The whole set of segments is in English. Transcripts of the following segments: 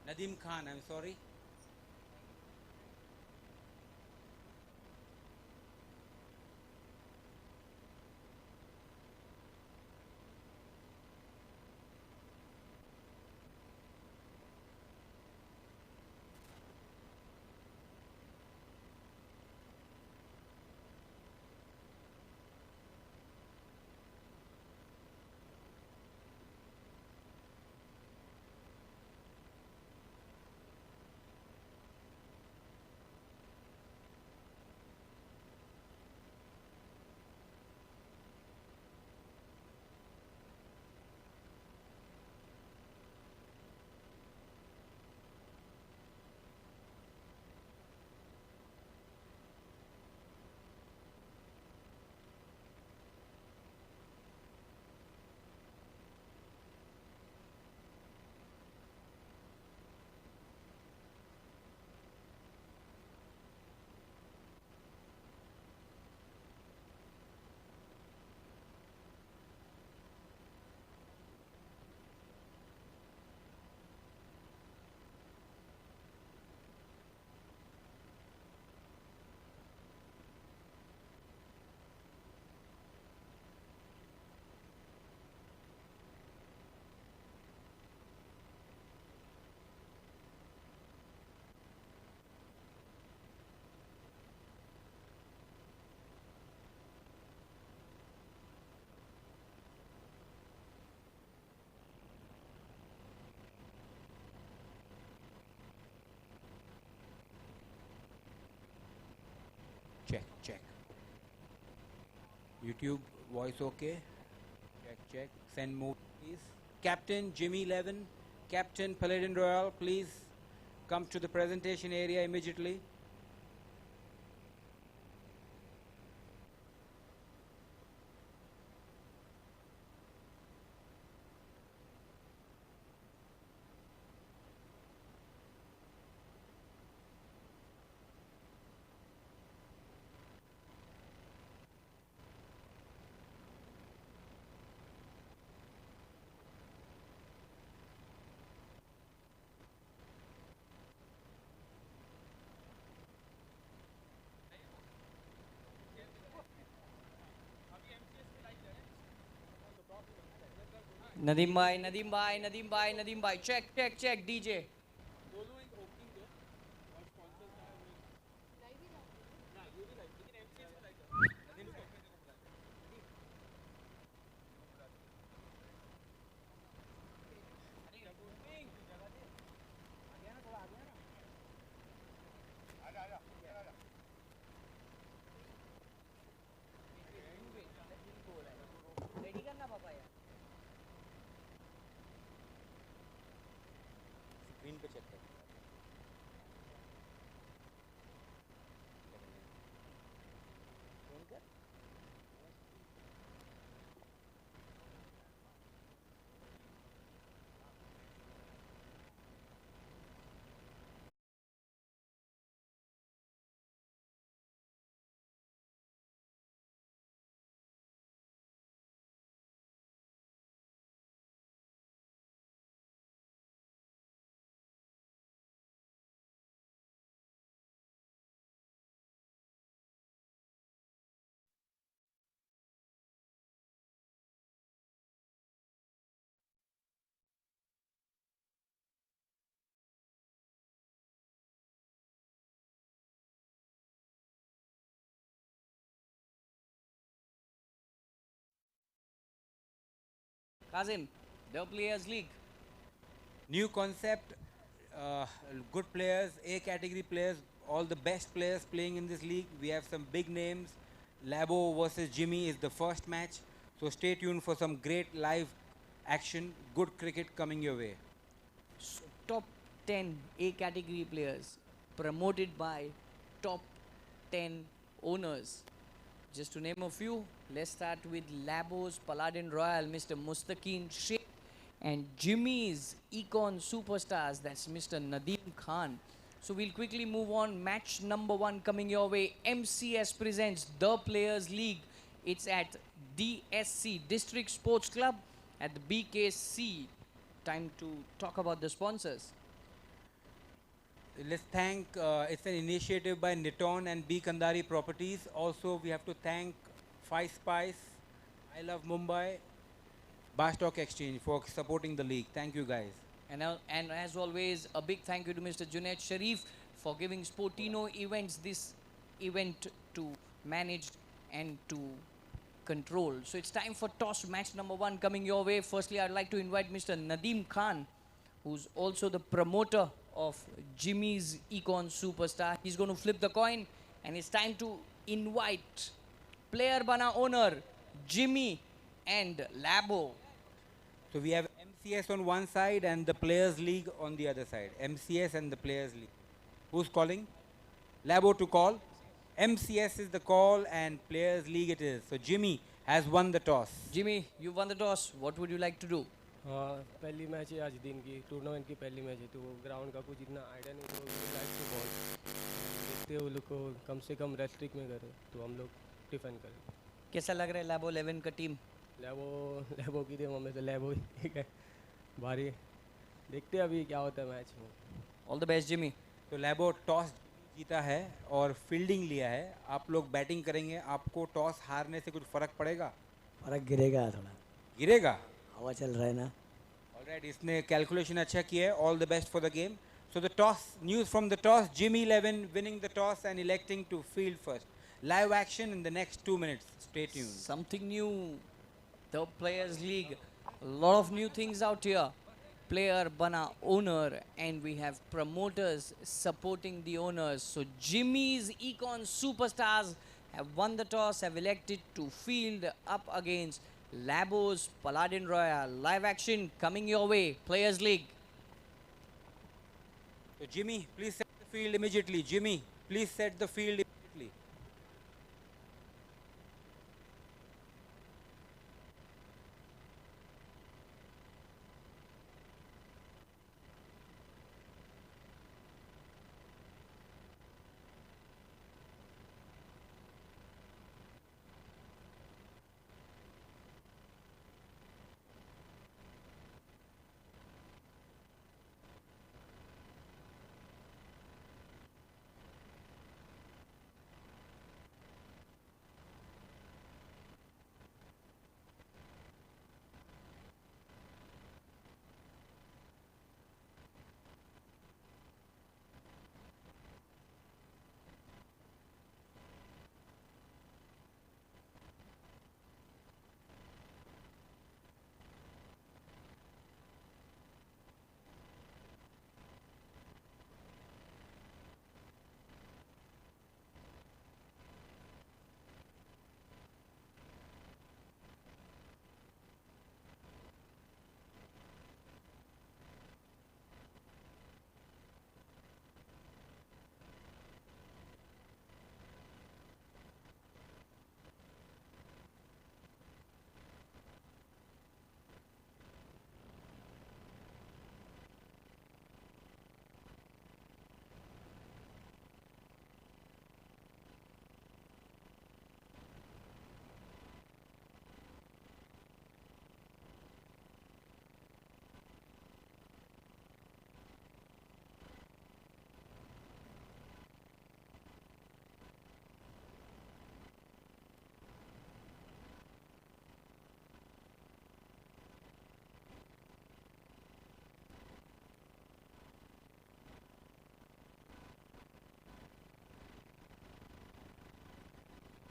Nadim Khan, I'm sorry. Check, check. YouTube voice okay. Check, check. Send move, please. Captain Jimmy 11, Captain Paladin Royal, please come to the presentation area immediately. Nadim bhai, Nadim bhai, Nadim bhai, Nadim bhai. Check, check, check, DJ. Screen पे check कर. Kazim, the Players League. New concept, uh, good players, A category players, all the best players playing in this league. We have some big names. Labo versus Jimmy is the first match. So stay tuned for some great live action, good cricket coming your way. So, top 10 A category players promoted by top 10 owners. Just to name a few, let's start with Labo's Paladin Royal, Mr. Mustaqeen Sheikh, and Jimmy's Econ Superstars, that's Mr. Nadim Khan. So we'll quickly move on. Match number 1 coming your way. MCS presents the Players League. It's at DSC, District Sports Club, at the BKC. Time to talk about the sponsors. let's thank, it's an initiative by Niton and B. Kandari Properties. Also, we have to thank Five Spice, I Love Mumbai, Bar Stock Exchange for supporting the league. Thank you guys. And as always, a big thank you to Mr. Junaid Sharif for giving Sportino Events this event to manage and to control. So it's time for toss match number 1 coming your way. Firstly, I'd like to invite Mr. Nadeem Khan, who's also the promoter of Jimmy's Econ Superstar. He's going to flip the coin, and it's time to invite Player Bana owner Jimmy and Labo. So we have MCS on one side and the Players League on the other side. MCS and the Players League. Who's calling? Labo to call. MCS is the call and Players League it is. So Jimmy has won the toss. Jimmy, you won the toss. What would you like to do? हाँ पहली match है आज दिन की tournament की पहली match है तो ग्राउंड का कुछ इतना आइडिया नहीं तो लाइक टू बॉल देखते हैं वो लोग को कम से कम रेस्ट्रिक्ट में करें तो हम लोग डिफेंड करें कैसा लग रहा है लैबो 11 का टीम? लेबो की टीम हमें तो लेबो ही ठीक है भारी देखते हैं अभी क्या होता है मैच में ऑल द बेस्ट जिमी. तो लैबो टॉस जीता है और फील्डिंग लिया है. आप लोग बैटिंग करेंगे. आपको टॉस हारने से कुछ फर्क पड़ेगा? फर्क गिरेगा थोड़ा. गिरेगा? हवा चल रहा है ना. ऑलराइट, इसने कैलकुलेशन अच्छा किया है. All the best for the game. So the toss, news from the toss, Jimmy 11 winning the toss and electing to field first. Live action in the next 2 minutes. Stay tuned. Something new. The Players League. A lot of new things out here. Player Bana owner, and we have promoters supporting the owners. So Jimmy's Econ Superstars have won the toss, have elected to field up against Labo's Paladin Royal. Live action coming your way. Players League. So Jimmy, please set the field immediately. Jimmy, please set the field immediately.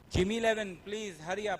Jimmy 11, please hurry up.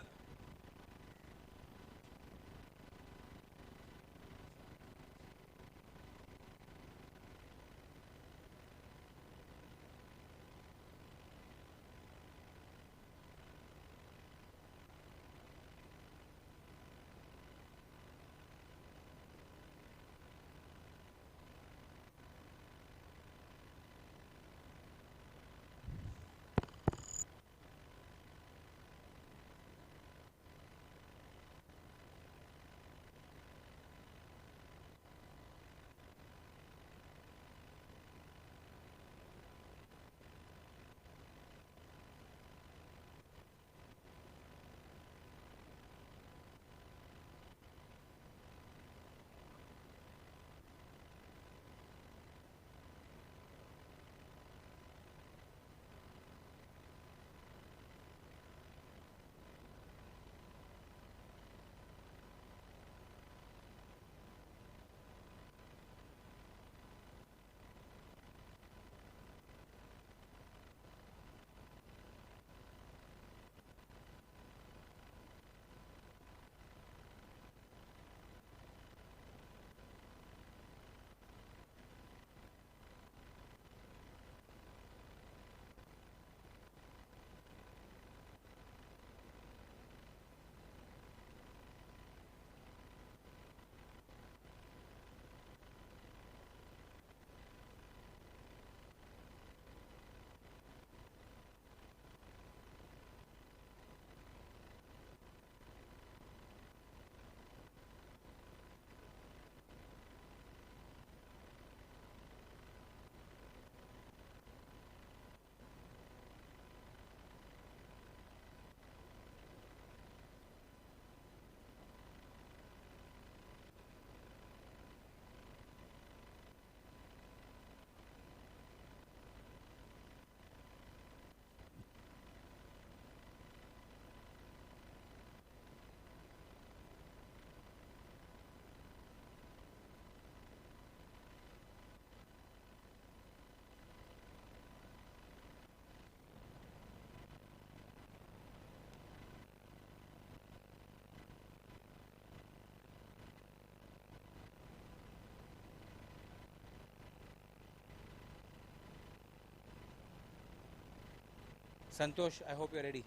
Santosh, I hope you're ready.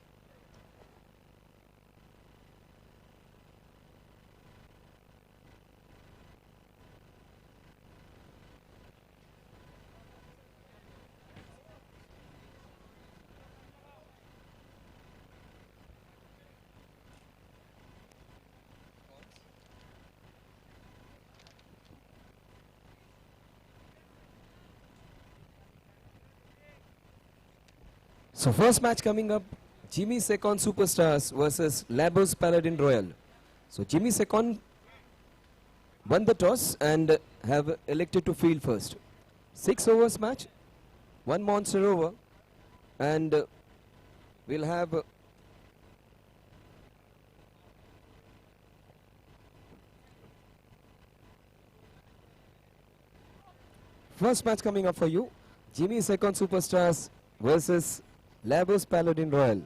So first match coming up, Jimmy Secon Superstars versus Labos Paladin Royal. So Jimmy Secon won the toss and have elected to field first. 6 overs match, 1 monster over, and we'll have first match coming up for you, Jimmy Secon Superstars versus Labos Paladin Royal.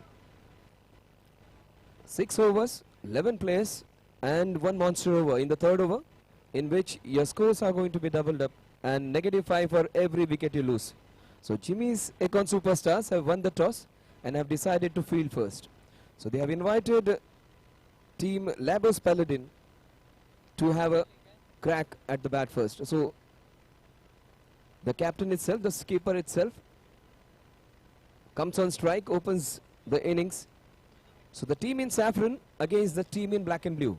6 overs, 11 players, and 1 monster over in the third over, in which your scores are going to be doubled up and -5 for every wicket you lose. So Jimmy's Econ Superstars have won the toss and have decided to field first. So they have invited team Labos Paladin to have a crack at the bat first. So the captain itself, the skipper itself, comes on strike, opens the innings. So the team in saffron against the team in black and blue.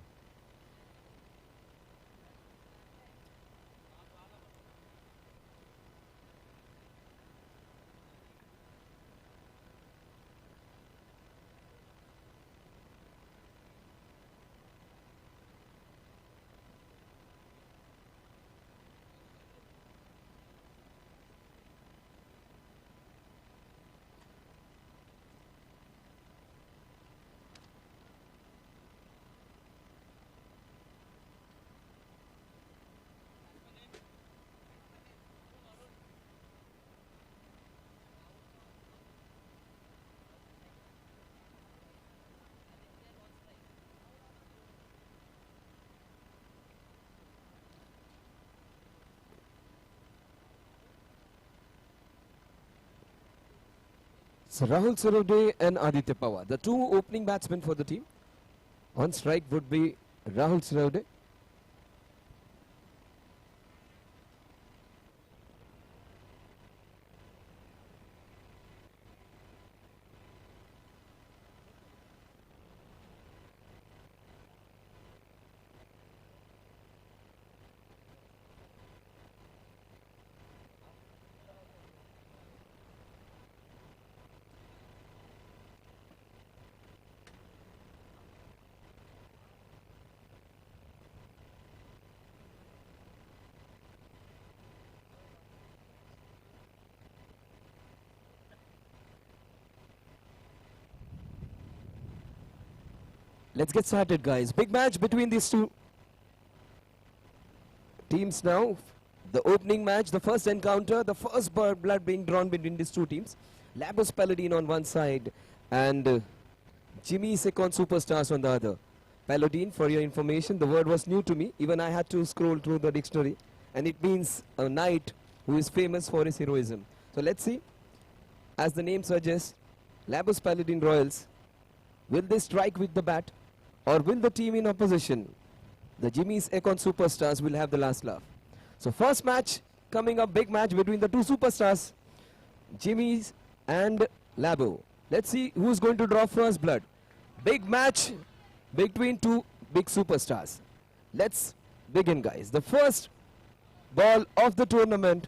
So Rahul Surode and Aditya Pawar, the two opening batsmen for the team. On strike would be Rahul Surode. Let's get started, guys. Big match between these two teams now. The opening match, the first encounter, the first blood being drawn between these two teams. Labos Paladin on one side and Jimmy Secon Superstars on the other. Paladin, for your information, the word was new to me. Even I had to scroll through the dictionary. And it means a knight who is famous for his heroism. So let's see. As the name suggests, Labos Paladin Royals, will they strike with the bat? Or will the team in opposition, the Jimmy's Econ Superstars, will have the last laugh? So first match coming up, big match between the two superstars, Jimmy's and Labo. Let's see who's going to draw first blood. Big match between two big superstars. Let's begin, guys. The first ball of the tournament.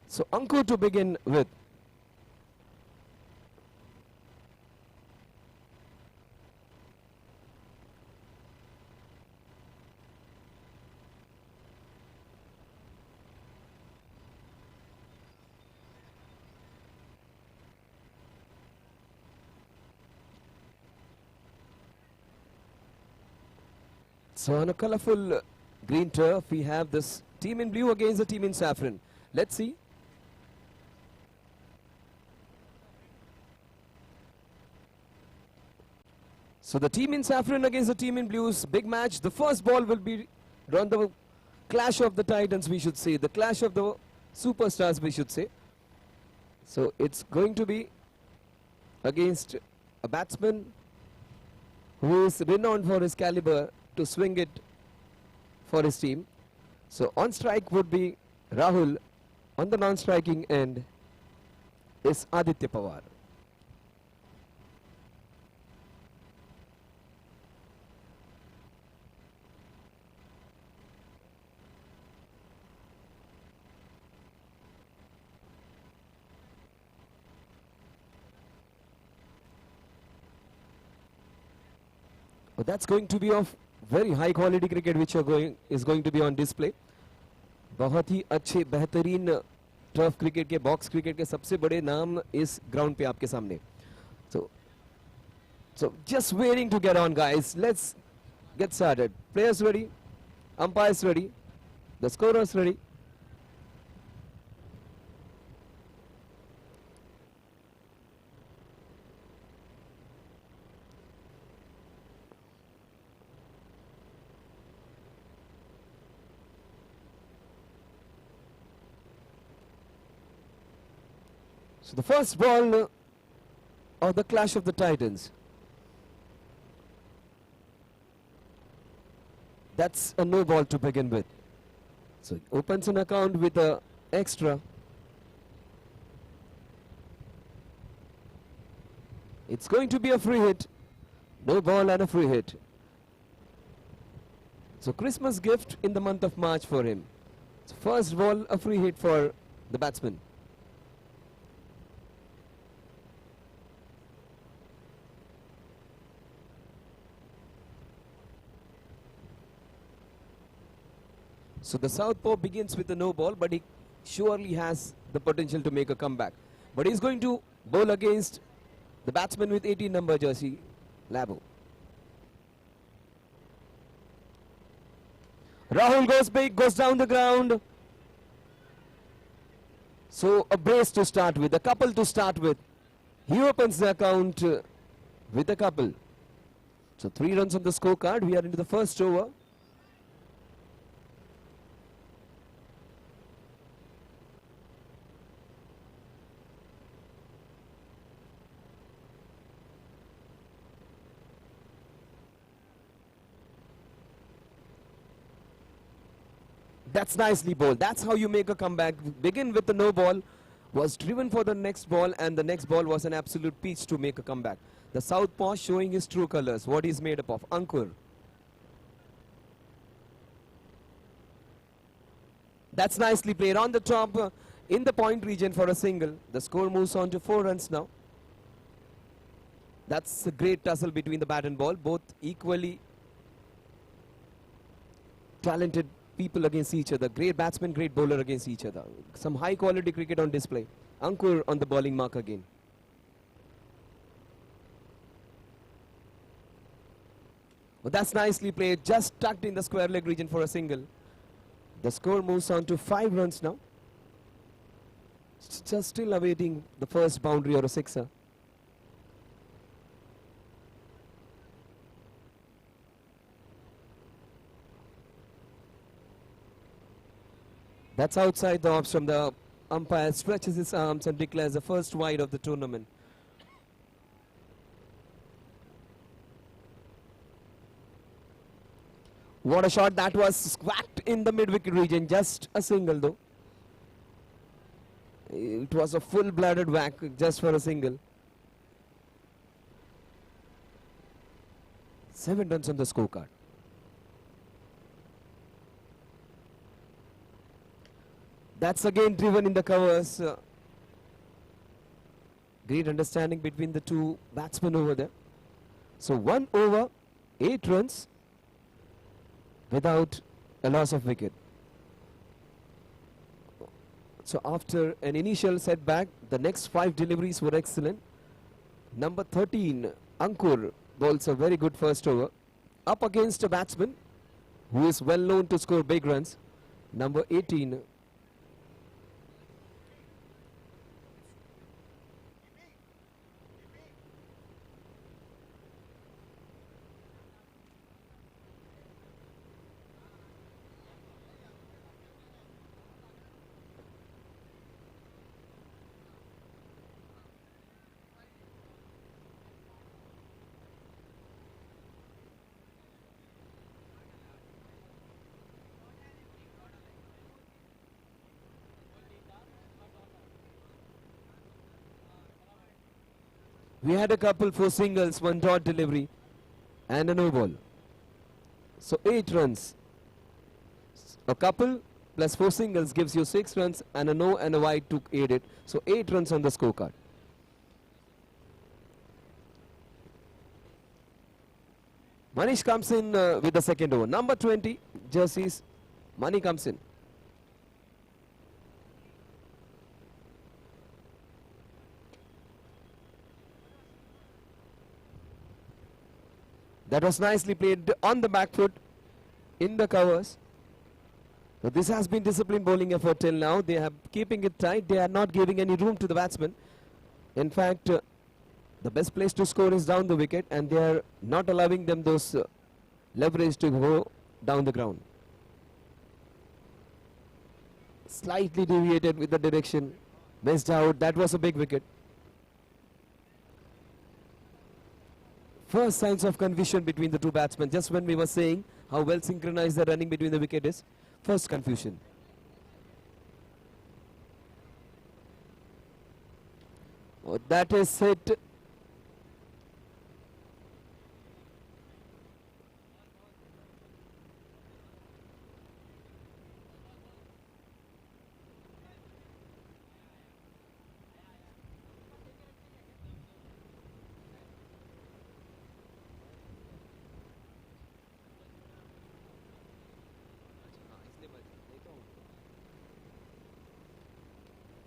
So Ankur to begin with. So on a colorful green turf, we have this team in blue against the team in saffron. Let's see. So the team in saffron against the team in blues, big match. The first ball will be on the clash of the titans, we should say. The clash of the superstars, we should say. So it's going to be against a batsman who is renowned for his caliber to swing it for his team. So on strike would be Rahul. On the non-striking end is Aditya Pawar. But that's going to be of very high quality cricket which is going to be on display. बहुत ही अच्छे बेहतरीन turf cricket के box cricket के सबसे बड़े नाम इस ground पे आपके सामने. So just waiting to get on, guys. Let's get started. Players ready, umpires ready, the scorers ready. So the first ball of the Clash of the Titans. That's a no ball to begin with. So he opens an account with a extra. It's going to be a free hit. No ball and a free hit. So Christmas gift in the month of March for him. So first ball, a free hit for the batsman. So the southpaw begins with a no ball, but he surely has the potential to make a comeback. But he's going to bowl against the batsman with 18 number jersey, Labo. Rahul goes big, goes down the ground. So a brace to start with, a couple to start with. He opens the account with a couple. So 3 runs on the scorecard. We are into the first over. That's nicely bowled. That's how you make a comeback. Begin with the no ball, was driven for the next ball, and the next ball was an absolute peach to make a comeback. The southpaw showing his true colors, what he's made up of. Ankur. That's nicely played on the top in the point region for a single. The score moves on to 4 runs now. That's a great tussle between the bat and ball, both equally talented people against each other. Great batsman, great bowler against each other. Some high quality cricket on display. Ankur on the bowling mark again. Well, that's nicely played, just tucked in the square leg region for a single. The score moves on to 5 runs now. Just still awaiting the first boundary or a sixer. That's outside the offs from the umpire, stretches his arms and declares the first wide of the tournament. What a shot that was, whacked in the mid-wicket region, just a single though. It was a full-blooded whack just for a single. 7 runs on the scorecard. That's again driven in the covers. Great understanding between the two batsmen over there. So 1 over, 8 runs without a loss of wicket. So after an initial setback, the next 5 deliveries were excellent. Number 13, Ankur, bowls a very good first over. Up against a batsman who is well known to score big runs. Number 18, We had a couple, 4 singles, 1 dot delivery, and a no ball. So 8 runs. A couple plus 4 singles gives you 6 runs, and a no and a wide to aid it. So 8 runs on the scorecard. Manish comes in with the second over. Number 20, jerseys. Mani comes in. That was nicely played on the back foot in the covers. So this has been disciplined bowling effort till now. They are keeping it tight. They are not giving any room to the batsman. In fact, the best place to score is down the wicket, and they are not allowing them those leverage to go down the ground. Slightly deviated with the direction. Missed out. That was a big wicket. First signs of confusion between the two batsmen. Just when we were saying how well synchronized the running between the wicket is. First confusion. Oh, that is hit.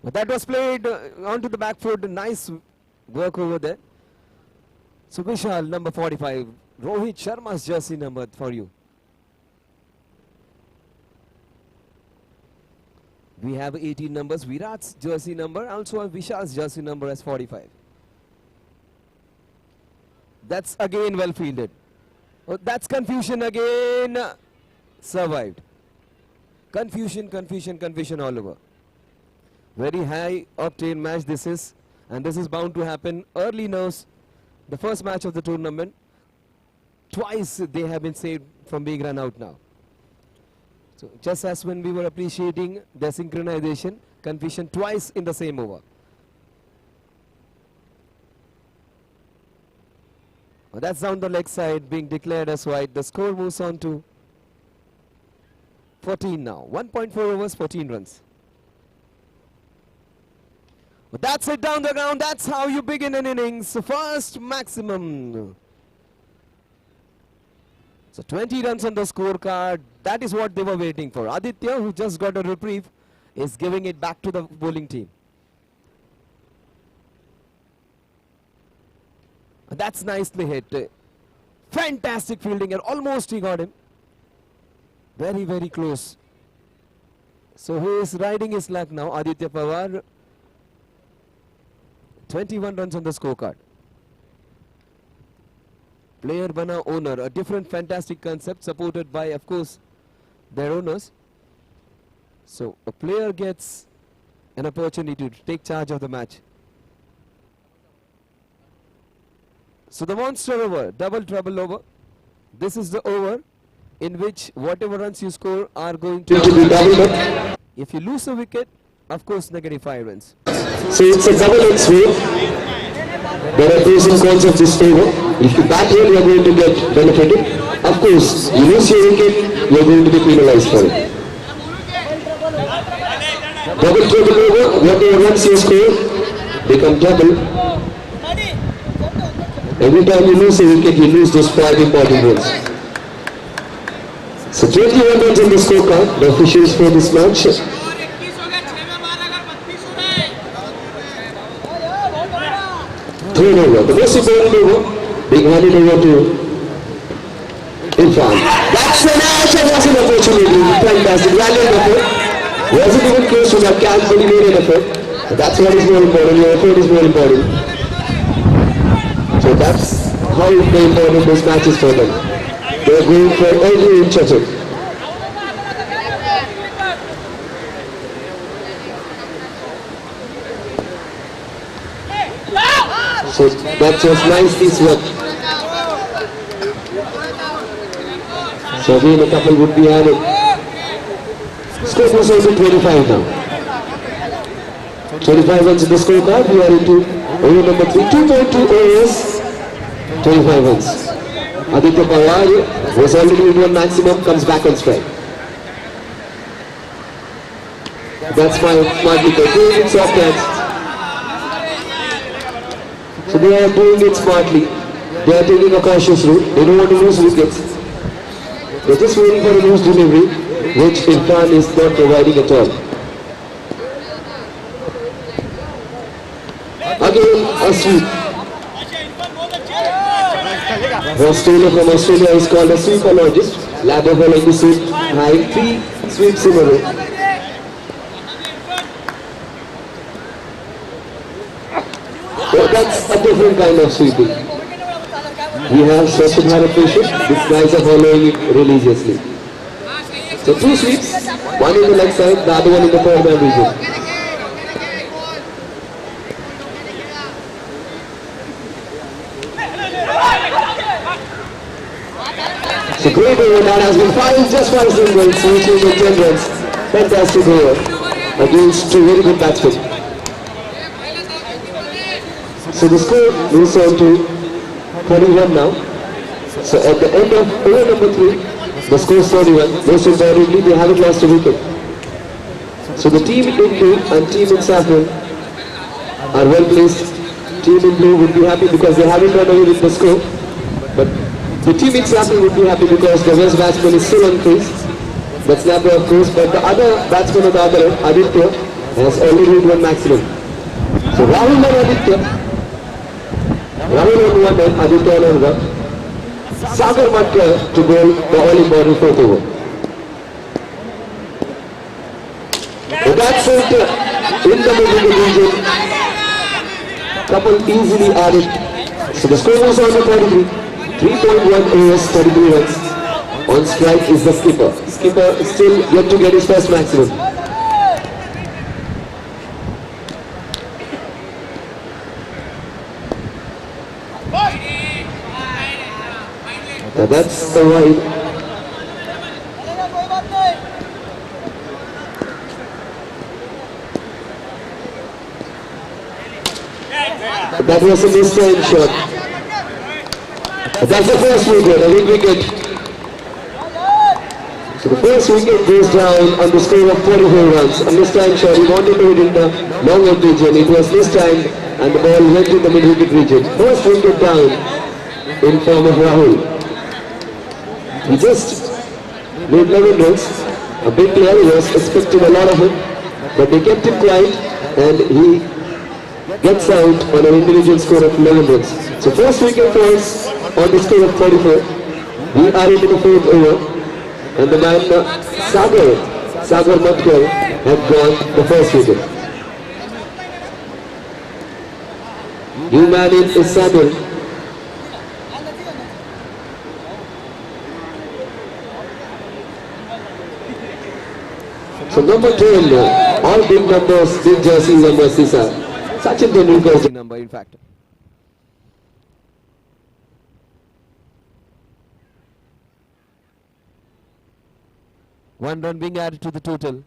But that was played onto the back foot. Nice work over there. So Vishal, number 45. Rohit Sharma's jersey number for you. We have 18 numbers. Virat's jersey number. Also Vishal's jersey number as 45. That's again well fielded. Oh, that's confusion again. Survived. Confusion all over. Very high octane match this is, and this is bound to happen. Early nerves, the first match of the tournament. Twice they have been saved from being run out now. So just as when we were appreciating their synchronization, confusion twice in the same over. Well, that's down the leg side being declared as wide. The score moves on to 14 now. 1.4 overs, 14 runs. But that's it down the ground. That's how you begin an innings. First maximum. So 20 runs on the scorecard. That is what they were waiting for. Aditya, who just got a reprieve, is giving it back to the bowling team. That's nicely hit. Fantastic fielding, and almost he got him. Very, very close. So he is riding his luck now, Aditya Pawar. 21 runs on the scorecard. Player Bana owner, a different fantastic concept supported by, of course, their owners. So a player gets an opportunity to take charge of the match. So the monster over, double trouble over. This is the over in which whatever runs you score are going to be doubled up. If you lose a wicket, of course, -5 runs. So it's a double-edged sword. There are pros and cons of this over. If you bat well, you are going to get benefited. Of course, you lose your wicket, you are going to be penalized for it. Double trouble over, whatever runs you score become double. Every time you lose a wicket, you lose those 5 important runs. So 21 runs on the scorecard, the officials for this match. Third over, the most important over, being handed over to Irfan. That's an awesome opportunity, fantastic, valiant effort. Wasn't even close to that catch, but he made an effort. That's what is more important, your effort is more important. So that's how important this match is for them. They're going for every inch of it. So that was nicely swept. So again a couple would be added. Score was also 25 now. 25 runs in the scorecard. We are into Over number 3, 2.2 overs, 25 runs. Aditya Pawar was already in one maximum, comes back on strike. That's my smartly doing it soft hands. So they are doing it smartly. They are taking a cautious route. They don't want to lose wickets. They're just waiting for a loose delivery, which Irfan is not providing at all. Again, a sweep. Ross Taylor from Australia is called a sweepologist. Labo following the suit, having 3 sweeps in a row. Well, that's a different kind of sweeping. We have Swachh Bharat Mission. These guys are following it religiously. So 2 sweeps, one in the leg side, the other one in the third man region. So great over that has been fired just for a single, reaching the 10 runs. Fantastic over against 2 very good batsmen. So the score moves on to 41 now. So at the end of over number 3, the score is 41. Most importantly, they haven't lost a wicket. So the team in blue and team in saffron are well placed. Team in blue would be happy because they haven't run away with the score. But the team in saffron would be happy because the West batsman is still on crease. That's Snapper of course, but the other batsman on the other end, Aditya, has already hit one maximum. So Rahul and Aditya. Rahul on one end, Aditya on another. Sagar Matkar to bowl the all-important 4th over. The that's it in the middle region. Couple easily added. So the score was on the 43. 3.1 overs, 33 runs. On strike is the skipper. Skipper is still yet to get his first maximum. Now that's the wide. That was a mistake shot. That's the first wicket, a big wicket. So the first wicket goes down on the score of 44 runs. And this time, sure, he wanted to hit in the long wicket region. It was this time, and the ball went in the mid wicket region. First wicket down in form of Rahul. He just made 11 runs. A big player, he was expecting a lot of him, but they kept him quiet, and he gets out on an individual score of 11 runs. So first wicket falls on the score of 44. We are into the 4th over, and the man Sagar Matkar had gone the first wicket. New man in is Sagar. So number 12, all big numbers, big jersey numbers, these are Sachin Tendulkar's number in fact. One run being added to the total.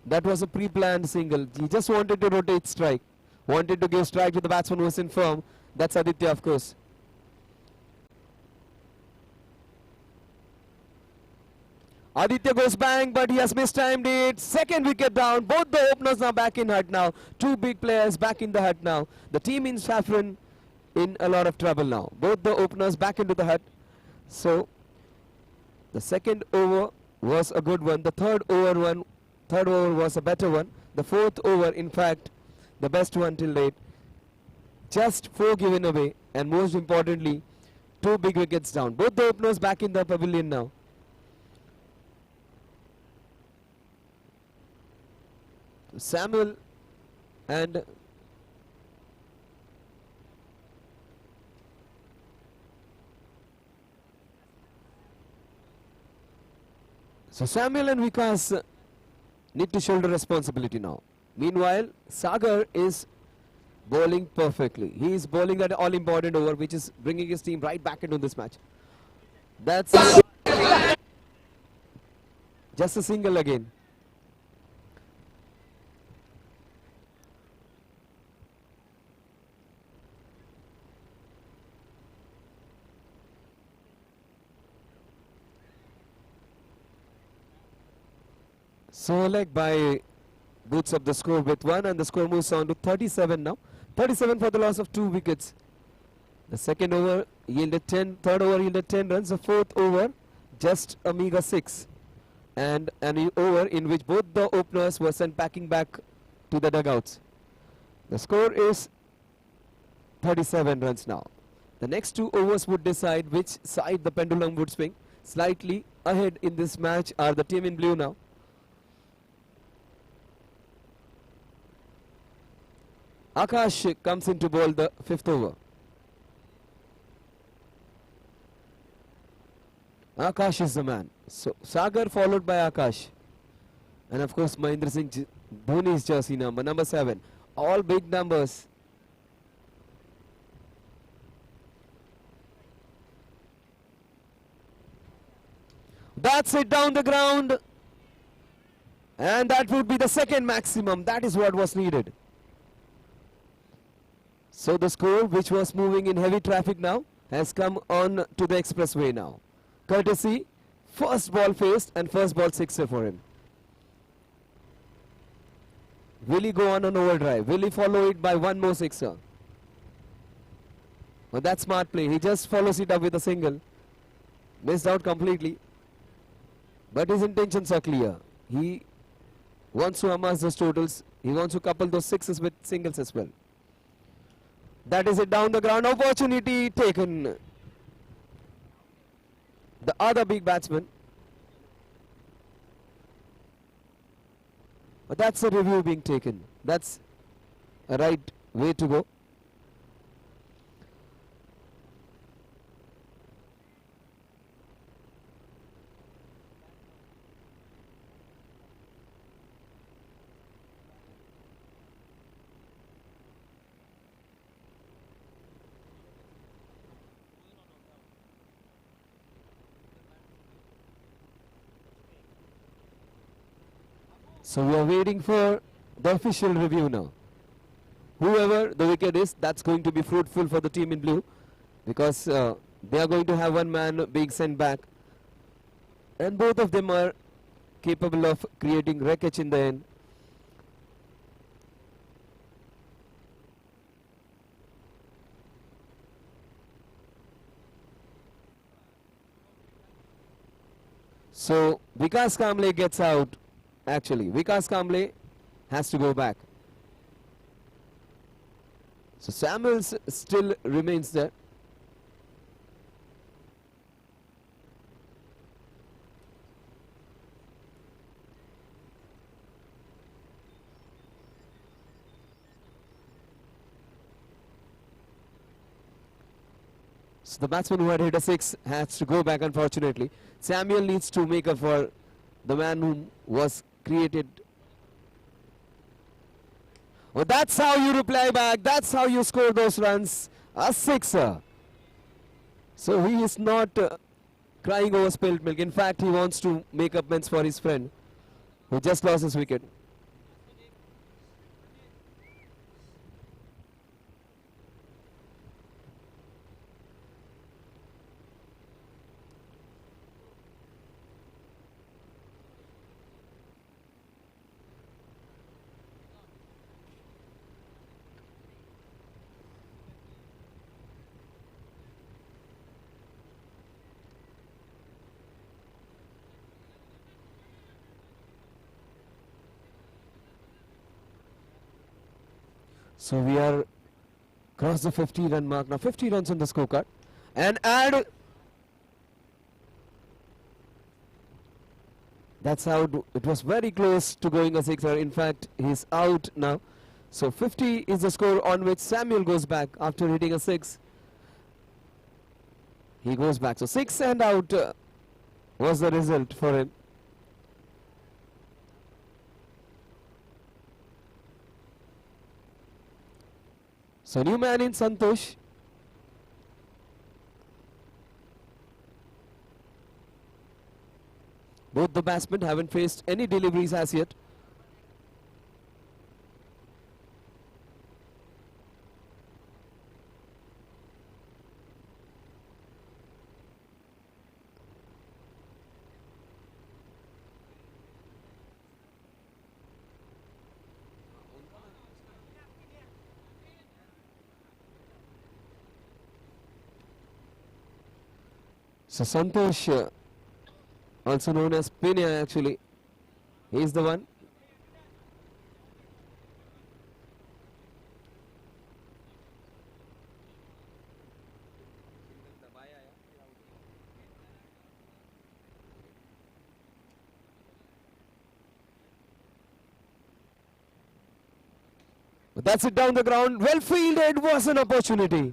That was a pre-planned single. He just wanted to rotate strike. Wanted to give strike to the batsman who was in firm. That's Aditya, of course. Aditya goes bang, but he has mistimed it. Second wicket down. Both the openers are back in hut now. 2 big players back in the hut now. The team in saffron in a lot of trouble now. Both the openers back into the hut. So the second over was a good one. The third over was a better one. The 4th over, in fact, the best one till date. Just 4 given away, and most importantly, 2 big wickets down. Both the openers back in the pavilion now. Samuel and Samuel and Vikas need to shoulder responsibility now. Meanwhile, Sagar is bowling perfectly. He is bowling at an all-important over, which is bringing his team right back into this match. That's just a single again. So leg by boots up the score with 1 and the score moves on to 37 now. 37 for the loss of 2 wickets. The second over yielded 10, third over yielded 10 runs, the fourth over just a meager 6. And an over in which both the openers were sent packing back to the dugouts. The score is 37 runs now. The next 2 overs would decide which side the pendulum would swing. Slightly ahead in this match are the team in blue now. Akash comes in to bowl the 5th over. Akash is the man. So Sagar followed by Akash. And of course Mahindra Singh Dhoni's jersey number 7. All big numbers. That's it down the ground. And that would be the second maximum. That is what was needed. So the score, which was moving in heavy traffic now, has come on to the expressway now. Courtesy, first ball faced and first ball sixer for him. Will he go on an overdrive? Will he follow it by one more sixer? Well, that's smart play. He just follows it up with a single. Missed out completely. But his intentions are clear. He wants to amass those totals. He wants to couple those sixes with singles as well. That is it down the ground. Opportunity taken. The other big batsman. But that's a review being taken. That's a right way to go. So we are waiting for the official review now. Whoever the wicket is, that's going to be fruitful for the team in blue, because they are going to have one man being sent back. And both of them are capable of creating wreckage in the end. So Vikas Kamble gets out. Actually, Vikas Kamble has to go back. So Samuels still remains there. So the batsman who had hit a 6 has to go back, unfortunately. Samuel needs to make up for the man who was created. Oh, that's how you reply back. That's how you score those runs. A sixer. So he is not crying over spilled milk. In fact, he wants to make amends for his friend who just lost his wicket. So we are across the 50-run mark now. 50 runs on the scorecard. And add. That's out. It was very close to going a sixer. In fact, he's out now. So 50 is the score on which Samuel goes back after hitting a 6. He goes back. So 6 and out was the result for him. So new man in Santosh. Both the batsmen haven't faced any deliveries as yet. So Santosh, also known as Pinya actually, he's the one. But that's it down the ground. Well fielded, was an opportunity.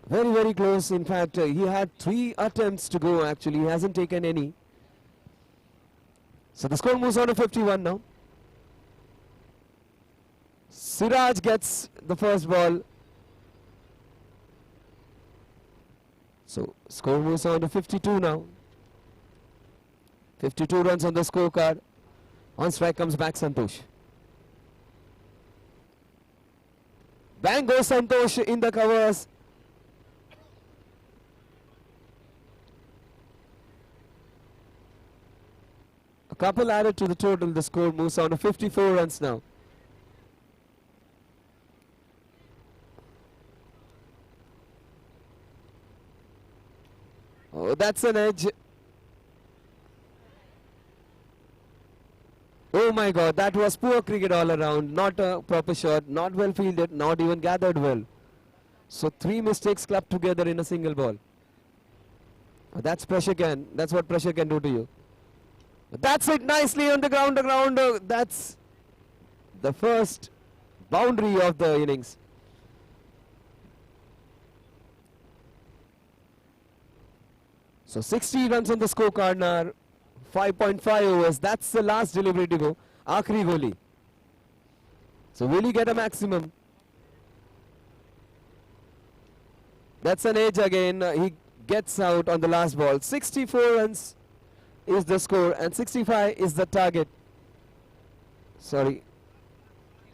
Very, very close. In fact, he had 3 attempts to go actually. He hasn't taken any. So the score moves on to 51 now. Siraj gets the first ball. So score moves on to 52 now. 52 runs on the scorecard. On strike comes back Santosh. Bang goes Santosh in the covers. A couple added to the total. The score moves on to 54 runs now. Oh, that's an edge. Oh my God, that was poor cricket all around. Not a proper shot, not well fielded, not even gathered well. So 3 mistakes clubbed together in a single ball. That's pressure can. That's what pressure can do to you. That's it nicely on the ground. That's the first boundary of the innings. So 60 runs on the scorecard now. 5.5 overs. That's the last delivery to go. Akhri goli. So will he get a maximum? That's an edge again. He gets out on the last ball. 64 runs is the score and 65 is the target. Sorry.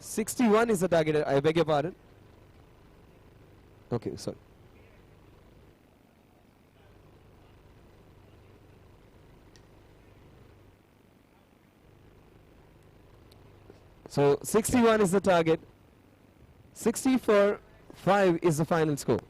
61 is the target. I beg your pardon. Okay, sorry. So 61 is the target. 64 5 is the final score.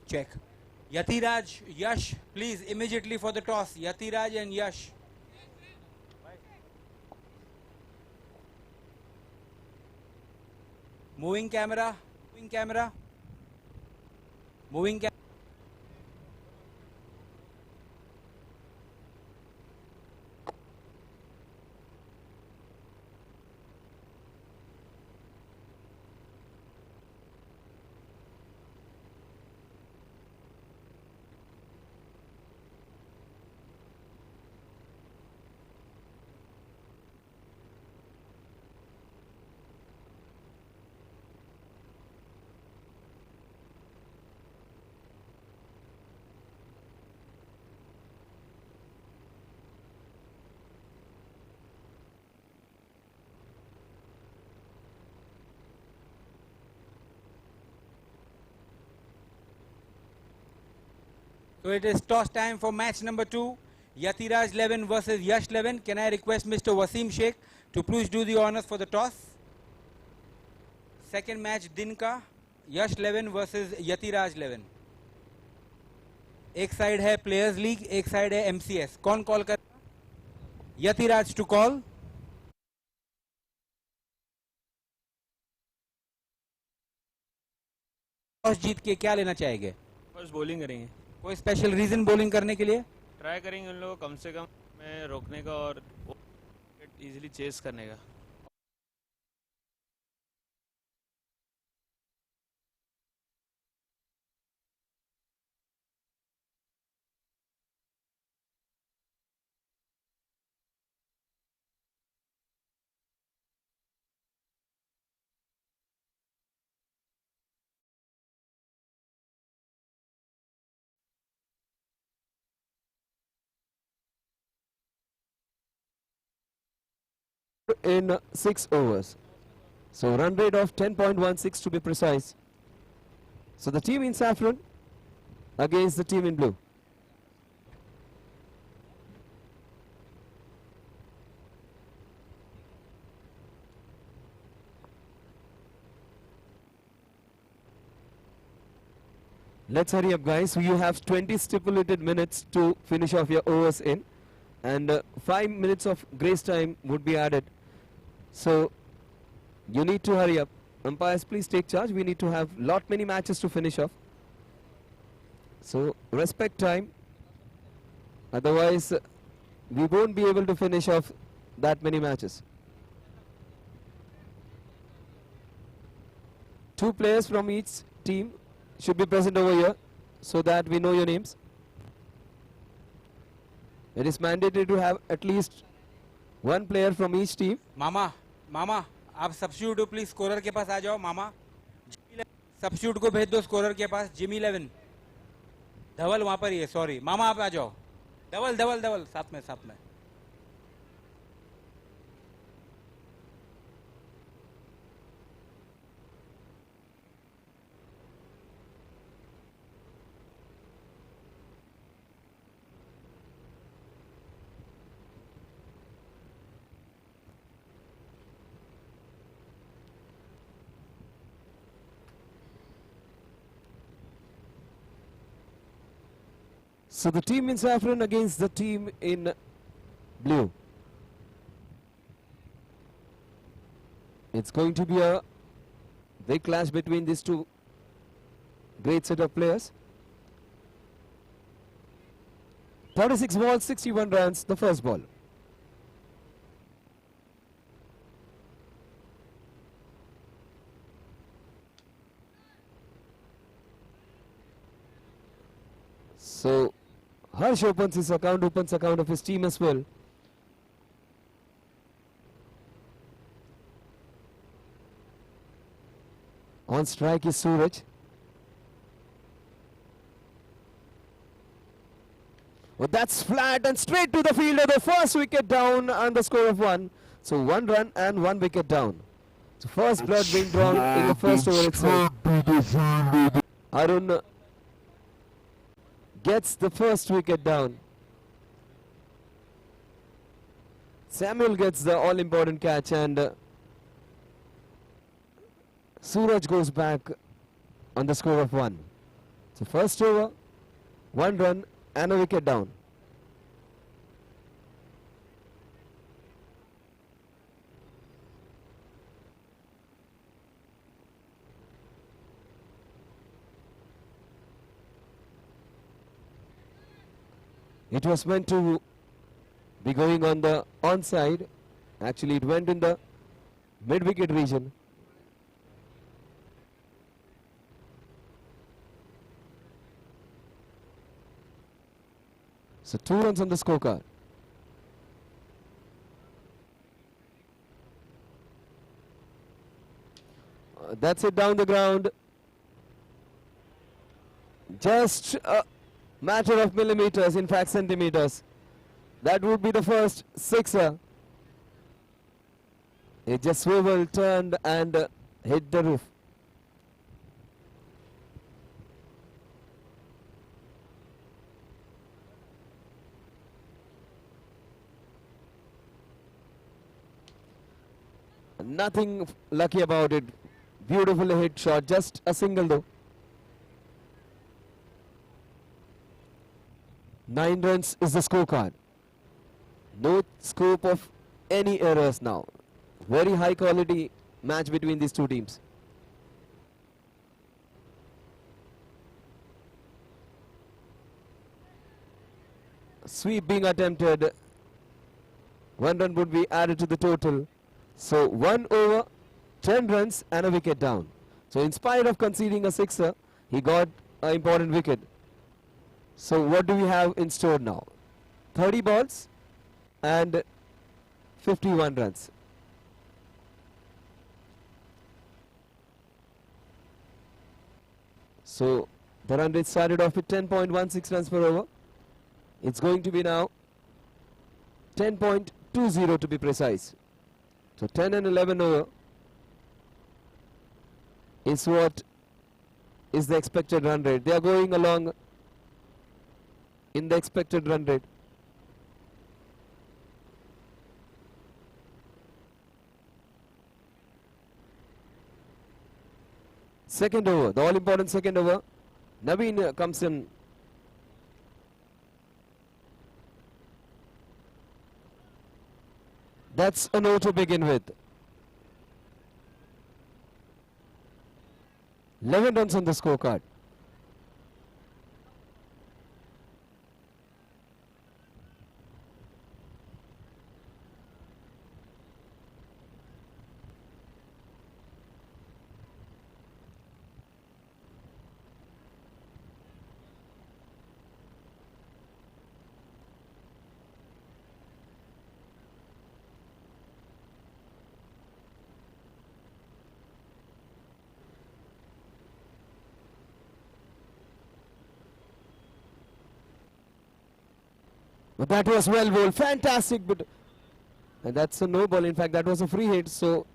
Check. Yatiraj, Yash, please immediately for the toss. Yatiraj and Yash. Moving camera. Moving camera. Moving camera. So it is toss time for match number 2. Yatiraj 11 versus Yash 11. Can I request Mr. Wasim Sheikh to please do the honors for the toss? Second match दिन का Yash 11 versus Yatiraj 11. एक side है players league, एक side है MCS. कौन call कर? Yatiraj to call. Toss जीत के क्या लेना चाहेंगे? फर्स्ट बॉलिंग करेंगे, कोई स्पेशल रीजन बॉलिंग करने के लिए? ट्राई करेंगे उन लोगों को कम से कम में रोकने का और इजीली चेस करने का. in 6 overs. So run rate of 10.16 to be precise. So the team in saffron against the team in blue. Let's hurry up, guys. You have 20 stipulated minutes to finish off your overs in, and 5 minutes of grace time would be added. So you need to hurry up. Umpires, please take charge. We need to have many matches to finish off. So respect time. Otherwise, we won't be able to finish off that many matches. 2 players from each team should be present over here so that we know your names. It is mandatory to have at least 1 player from each team. मामा मामा आप substitute हो, please scorer के पास आ जाओ मामा. Substitute को भेज दो scorer के पास. Jimmy 11 धवल वहां पर ही है. सॉरी मामा आप आ जाओ. धवल धवल धवल साथ में साथ में. So the team in saffron against the team in blue. It's going to be a big clash between these two great set of players. 36 balls, 61 runs, the first ball. So Harsh opens his account, opens account of his team as well. On strike is Suraj. Well, that's flat and straight to the fielder. The first wicket down and the score of 1. So 1 run and 1 wicket down. So first blood being drawn in the first over itself. Arun gets the first wicket down. Samuel gets the all-important catch, and Suraj goes back on the score of 1. So first over, 1 run and a wicket down. It was meant to be going on the onside. Actually, it went in the mid-wicket region. So 2 runs on the scorecard. That's it down the ground. Just a matter of millimeters, in fact centimeters. That would be the first sixer. It just swiveled, turned and hit the roof. Nothing lucky about it. Beautifully hit shot, just a single though. 9 runs is the scorecard. No scope of any errors now. Very high quality match between these two teams. Sweep being attempted. 1 run would be added to the total. So 1 over, 10 runs and a wicket down. So in spite of conceding a sixer, he got an important wicket. So what do we have in store now? 30 balls and 51 runs. So the run rate started off with 10.16 runs per over. It's going to be now 10.20 to be precise. So 10 and 11 over is what is the expected run rate. They are going along in the expected run rate. Second over, the all important second over. Naveen comes in. That's a no to begin with. 11 runs on the scorecard. But that was well bowled, fantastic, but and that's a no ball. In fact, that was a free hit. So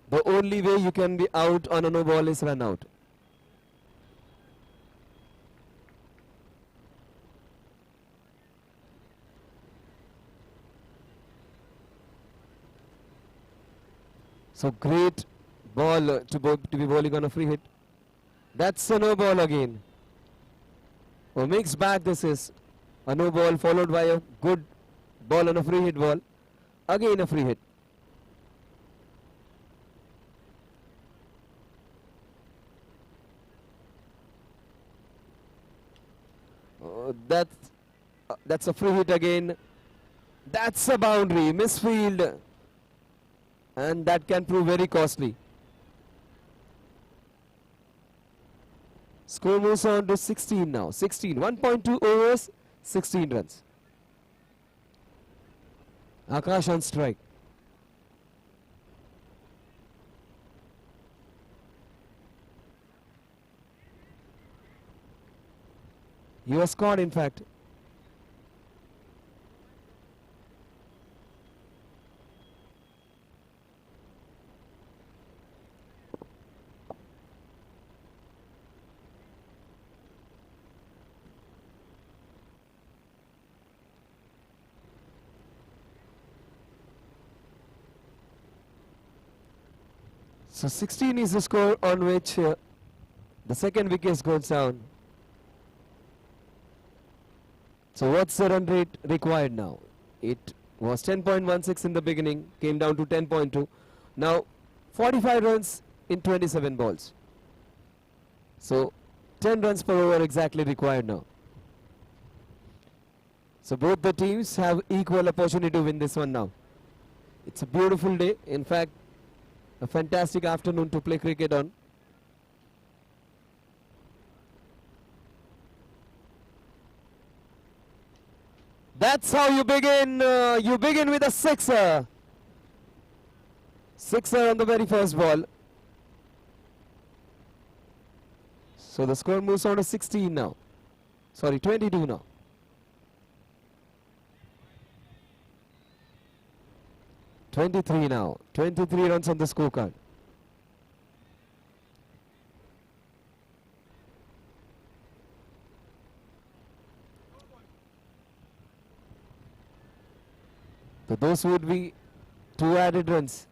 the only way you can be out on a no ball is run out. So great ball to be bowling on a free hit. That's a no ball again. A mixed bag this is. A no ball followed by a good ball on a free hit ball. Again a free hit. That's a free hit again. That's a boundary, misfield. And that can prove very costly. Score moves on to 16 now. 16, 1.2 overs, 16 runs. Akash on strike. You are scored, in fact. So 16 is the score on which the second wicket goes down. So what's the run rate required now? It was 10.16 in the beginning, came down to 10.2. Now 45 runs in 27 balls. So 10 runs per over exactly required now. So both the teams have equal opportunity to win this one now. It's a beautiful day. In fact, a fantastic afternoon to play cricket on. That's how you begin. You begin with a sixer. Sixer on the very first ball. So the score moves on to 16 now. Sorry, 22 now. (23) now. 23 runs on the scorecard. So those would be 2 added runs.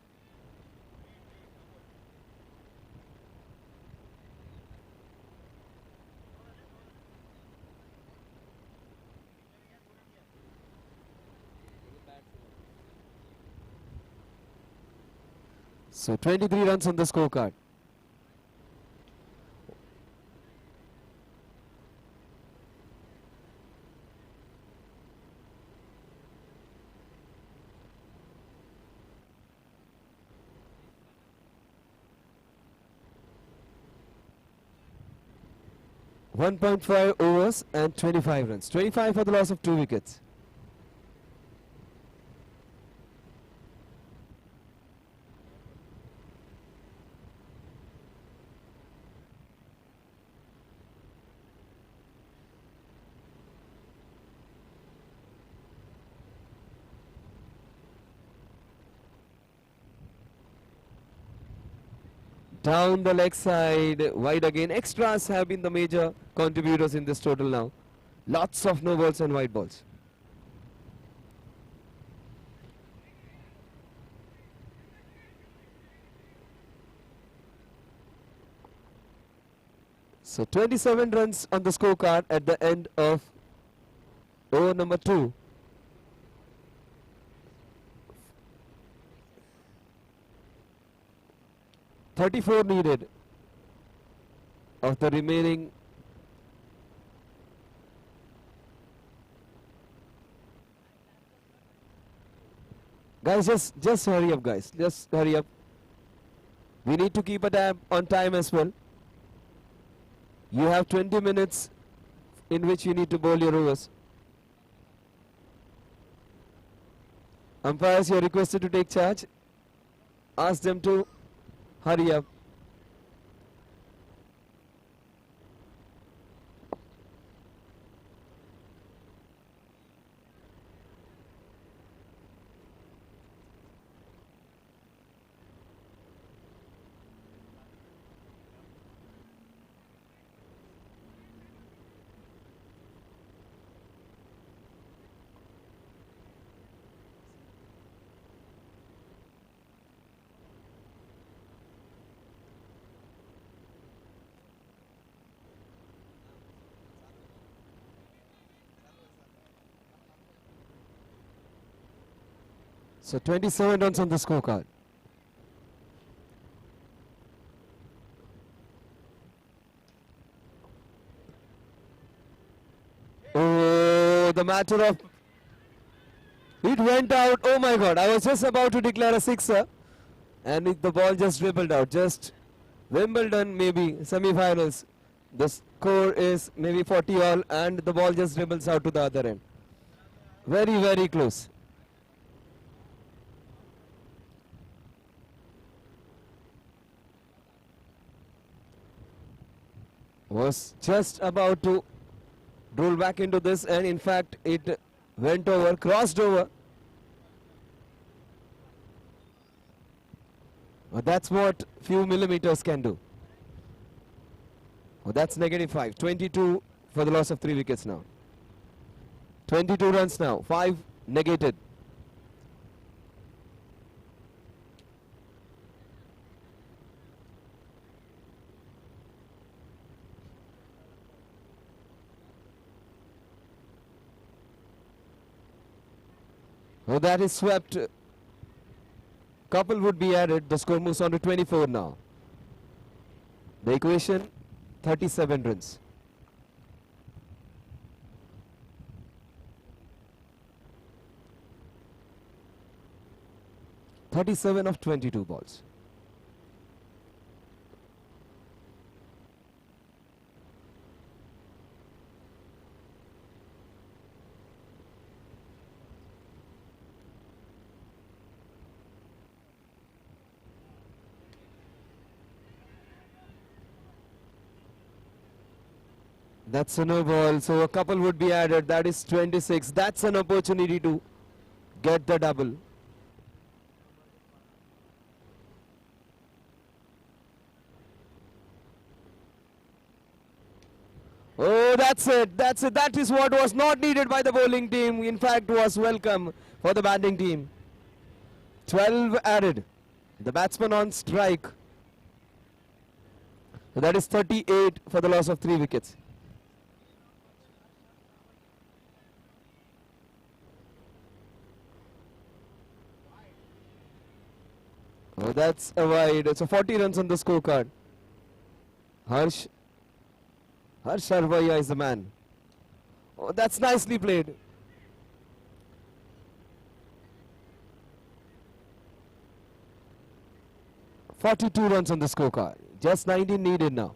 So 23 runs on the scorecard. .5 overs and 25 runs. 25 for the loss of 2 wickets. Down the leg side, wide again. Extras have been the major contributors in this total now. Lots of no balls and wide balls. So 27 runs on the scorecard at the end of over number 2. .34 needed of the remaining . Guys, just hurry up, guys. Just hurry up. We need to keep a tab on time as well. You have 20 minutes in which you need to bowl your overs. Umpires, you are requested to take charge. Ask them to hurry up. So 27 runs on the scorecard. Oh, the matter of... It went out. Oh my God. I was just about to declare a sixer. And the ball just dribbled out. Just Wimbledon maybe, semi-finals. The score is maybe 40 all and the ball just dribbles out to the other end. Very, very close. Was just about to roll back into this and in fact it went over, crossed over. Well, that's what few millimeters can do. Well, that's -5. 22 for the loss of 3 wickets now. 22 runs now, 5 negated. Oh, that is swept. Couple would be added. The score moves on to 24 now. The equation, 37 runs. (37 of 22 balls). That's a no ball, so a couple would be added. That is 26. That's an opportunity to get the double. Oh, that's it. That's it. That is what was not needed by the bowling team. In fact, was welcome for the batting team. 12 added. The batsman on strike. So that is 38 for the loss of 3 wickets. Oh, that's a wide. So 40 runs on the scorecard. Harsh Sarvaiya is the man. Oh, that's nicely played. (42 runs on the scorecard. Just 19 needed now.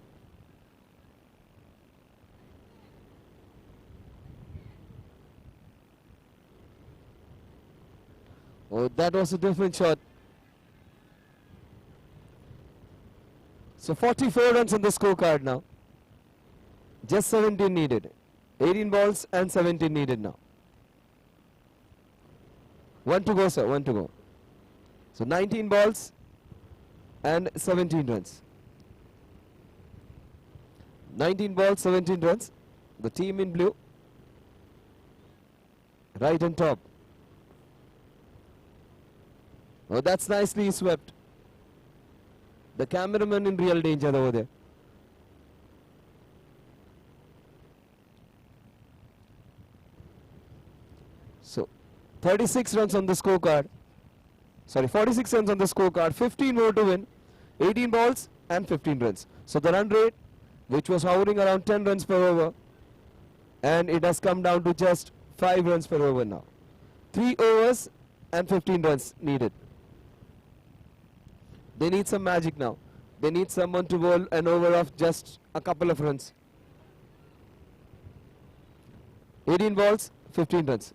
Oh, that was a different shot. So 44 runs on the scorecard now. Just 17 needed. 18 balls and 17 needed now. 1 to go, sir. 1 to go. So 19 balls and 17 runs. 19 balls, 17 runs. The team in blue. Right on top. Oh, that's nicely swept. The cameraman in real danger over there. So, 36 runs on the scorecard. Sorry, 46 runs on the scorecard. 15 more to win. 18 balls and 15 runs. So, the run rate, which was hovering around 10 runs per over, and it has come down to just 5 runs per over now. 3 overs and 15 runs needed. They need some magic now. They need someone to bowl an over of just a couple of runs. 18 balls, 15 runs.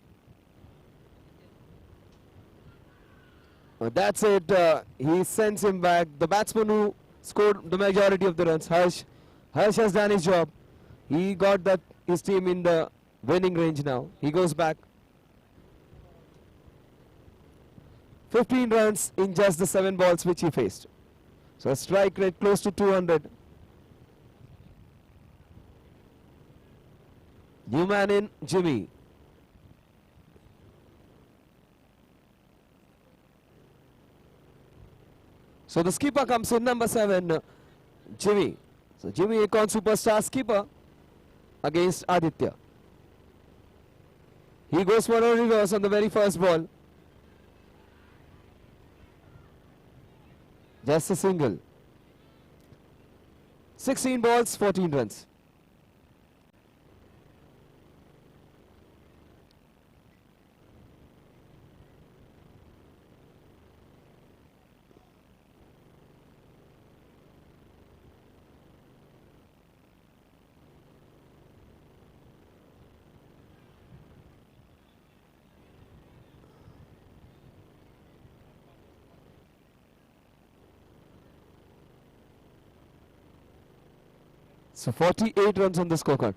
That's it. He sends him back. The batsman who scored the majority of the runs, Harsh has done his job. He got his team in the winning range now. He goes back. 15 runs in just the 7 balls which he faced. So a strike rate close to 200. New man in, Jimmy. So the skipper comes in, number 7, Jimmy. So Jimmy Econ superstar skipper against Aditya. He goes for a reverse on the very first ball. Just a single. 16 balls, 14 runs. So 48 runs on the scorecard.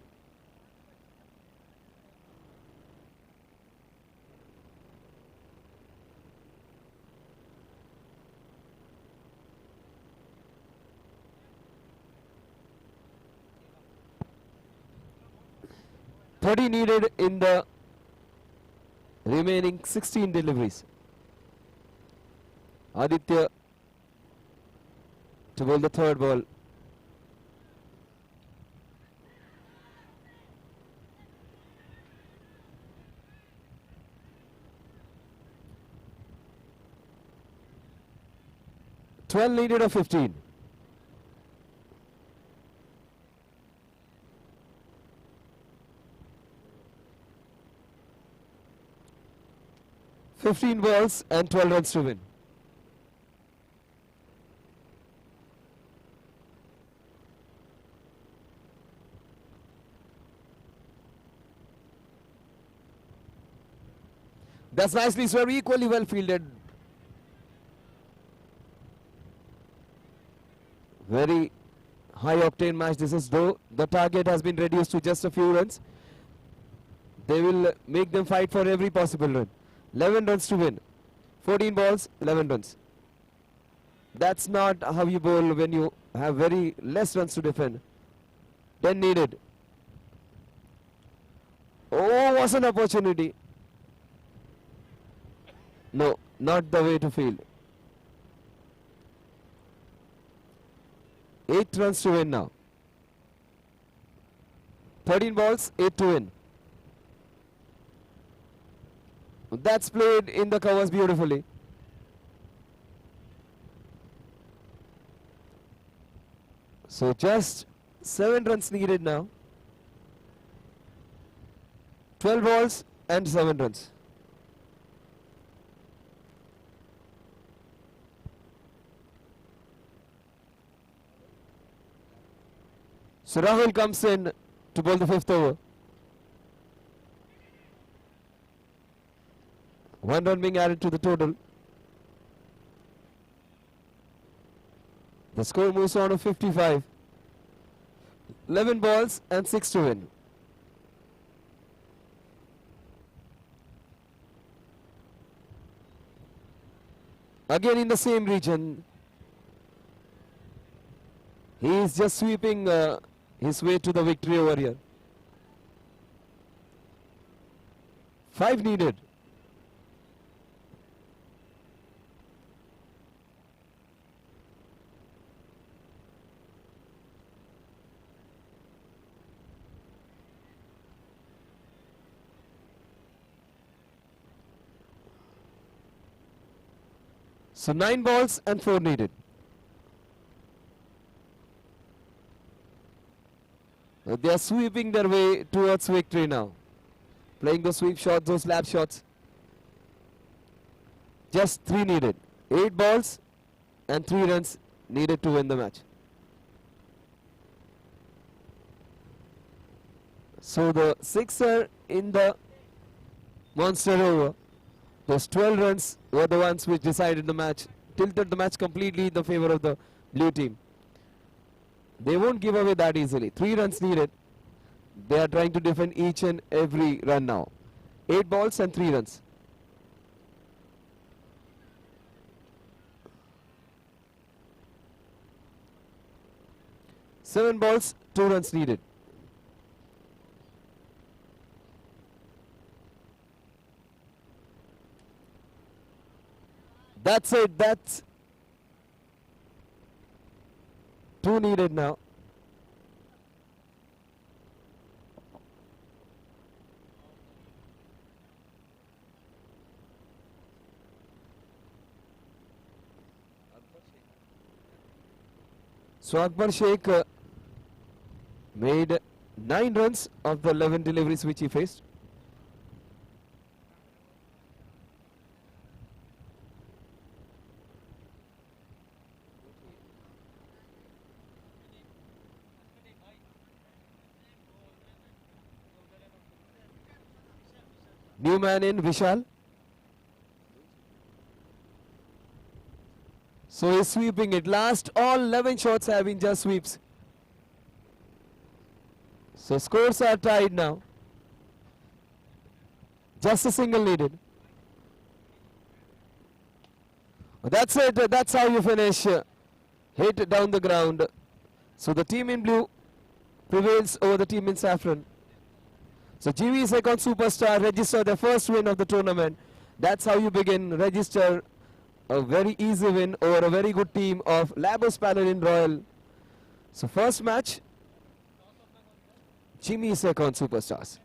Thirty needed in the remaining 16 deliveries. Aditya to bowl the third ball. Twelve needed of 15. Fifteen balls and 12 runs to win. That's nicely, sir. Equally well fielded. Very high octane match this is, though the target has been reduced to just a few runs. They will make them fight for every possible run. 11 runs to win. 14 balls, 11 runs. That's not how you bowl when you have very less runs to defend. 10 needed. Oh, was an opportunity. No, not the way to field. 8 runs to win now. 13 balls, 8 to win. That's played in the covers beautifully. So just 7 runs needed now. 12 balls and 7 runs. So Rahul comes in to bowl the 5th over. 1 run being added to the total. The score moves on to 55. 11 balls and 6 to win. Again in the same region. He is just sweeping his way to the victory over here. 5 needed. So 9 balls and 4 needed. They are sweeping their way towards victory now. Playing those sweep shots, those lap shots. Just 3 needed. 8 balls and 3 runs needed to win the match. So the sixer in the monster over, those 12 runs were the ones which decided the match, tilted the match completely in the favor of the blue team. They won't give away that easily. 3 runs needed. They are trying to defend each and every run now. 8 balls and 3 runs. Seven balls, 2 runs needed. That's it. That's 2 needed now. So Akbar Sheikh made 9 runs of the 11 deliveries which he faced. New man in Vishal. So he's sweeping it. Last all 11 shots have been just sweeps. So scores are tied now. Just a single needed. That's it. That's how you finish. Hit down the ground. So the team in blue prevails over the team in saffron. So GV Second Superstar register their first win of the tournament. That's how you begin. Register a very easy win over a very good team of Labos Paladin Royal. So first match, Jimmy Second Superstars.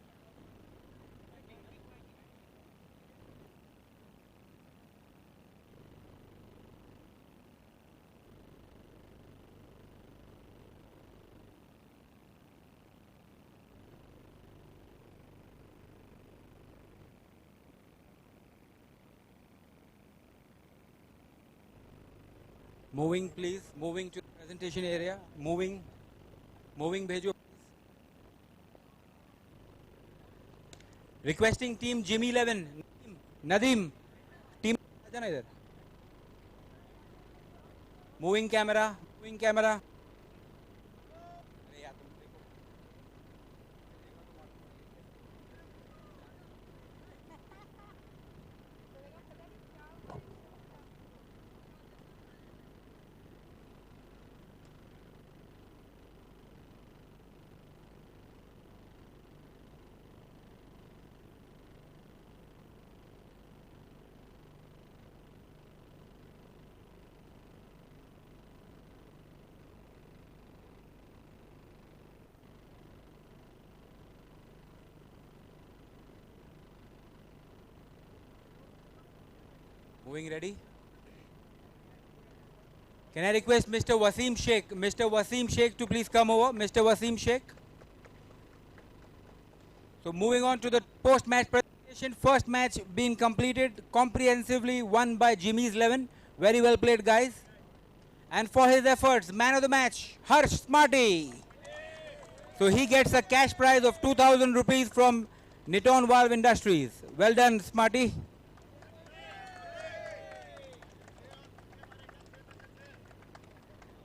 Moving, please. Moving to the presentation area. Moving. Moving, bhejo. Requesting team Jimmy 11. Nadim. Team. Moving camera. Moving camera. Moving ready. Can I request Mr. Wasim Sheikh, to please come over, Mr. Wasim Sheikh. So moving on to the post-match presentation. First match being completed comprehensively, won by Jimmy's 11. Very well played, guys. And for his efforts, man of the match, Harsh Smarty. So he gets a cash prize of 2,000 rupees from Niton Valve Industries. Well done, Smarty.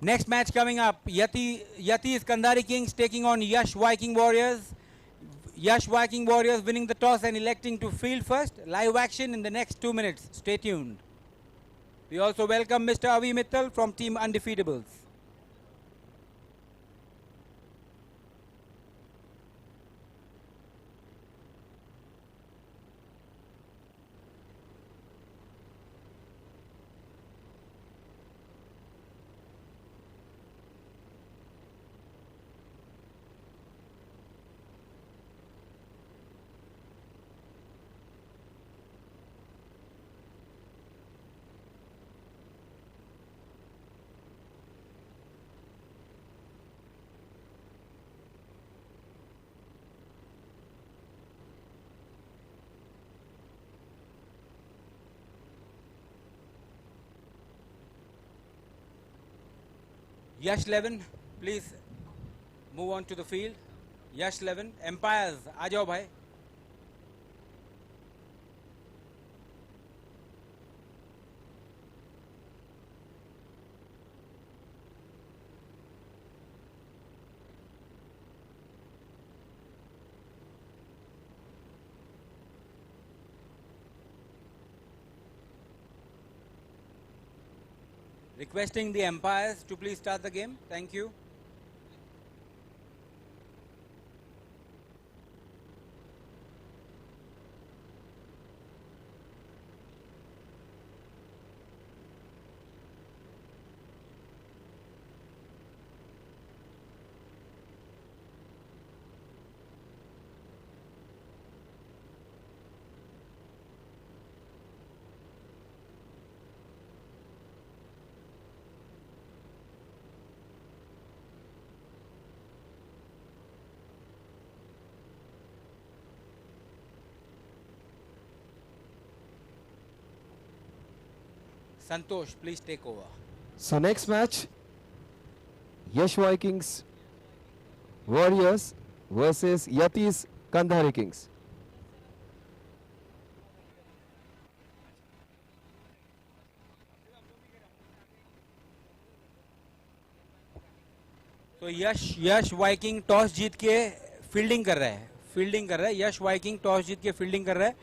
Next match coming up, Yati's Kandari Kings taking on Yash Viking Warriors. Yash Viking Warriors winning the toss and electing to field first. Live action in the next 2 minutes. Stay tuned. We also welcome Mr. Avi Mittal from Team Undefeatables. Yash Levin, please move on to the field. Yash Levin, umpires, आ जाओ भाई. Requesting the umpires to please start the game. Thank you. Santosh, please take over. So next match, Yash Vikings Warriors versus Yatis Kandhari Kings. तो Yash Viking toss जीत के fielding कर रहा है. यश Viking toss जीत के fielding कर रहा है.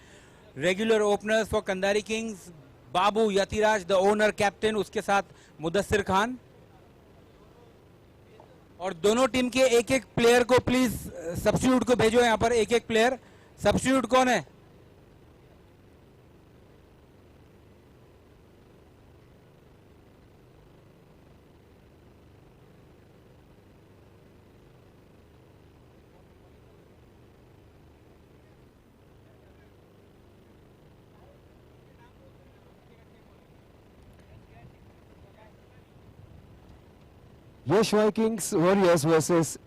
Regular openers for Kandhari kings, Babu Yatiraj the owner captain, उसके साथ मुदस्सिर खान. और दोनों टीम के एक एक प्लेयर को प्लीज सब्स्टिट्यूट को भेजो यहां पर. एक एक प्लेयर. सब्स्टिट्यूट कौन है? यश वाइकिंग्स वॉरियर्स वर्सेस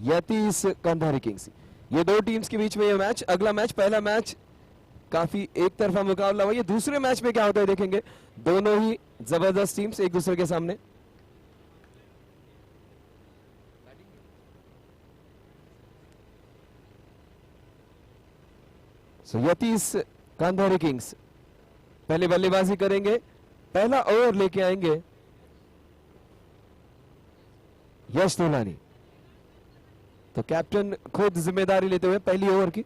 यतीस कंधारी किंग्स. ये दो टीम्स के बीच में ये मैच. अगला मैच, पहला मैच काफी एक तरफा मुकाबला हुआ. ये दूसरे मैच में क्या होता है देखेंगे. दोनों ही जबरदस्त टीम्स एक दूसरे के सामने. सो यतीस कंधारी किंग्स पहले बल्लेबाजी करेंगे. पहला ओवर लेके आएंगे यश तोलानी. तो कैप्टन खुद जिम्मेदारी लेते हुए पहली ओवर की.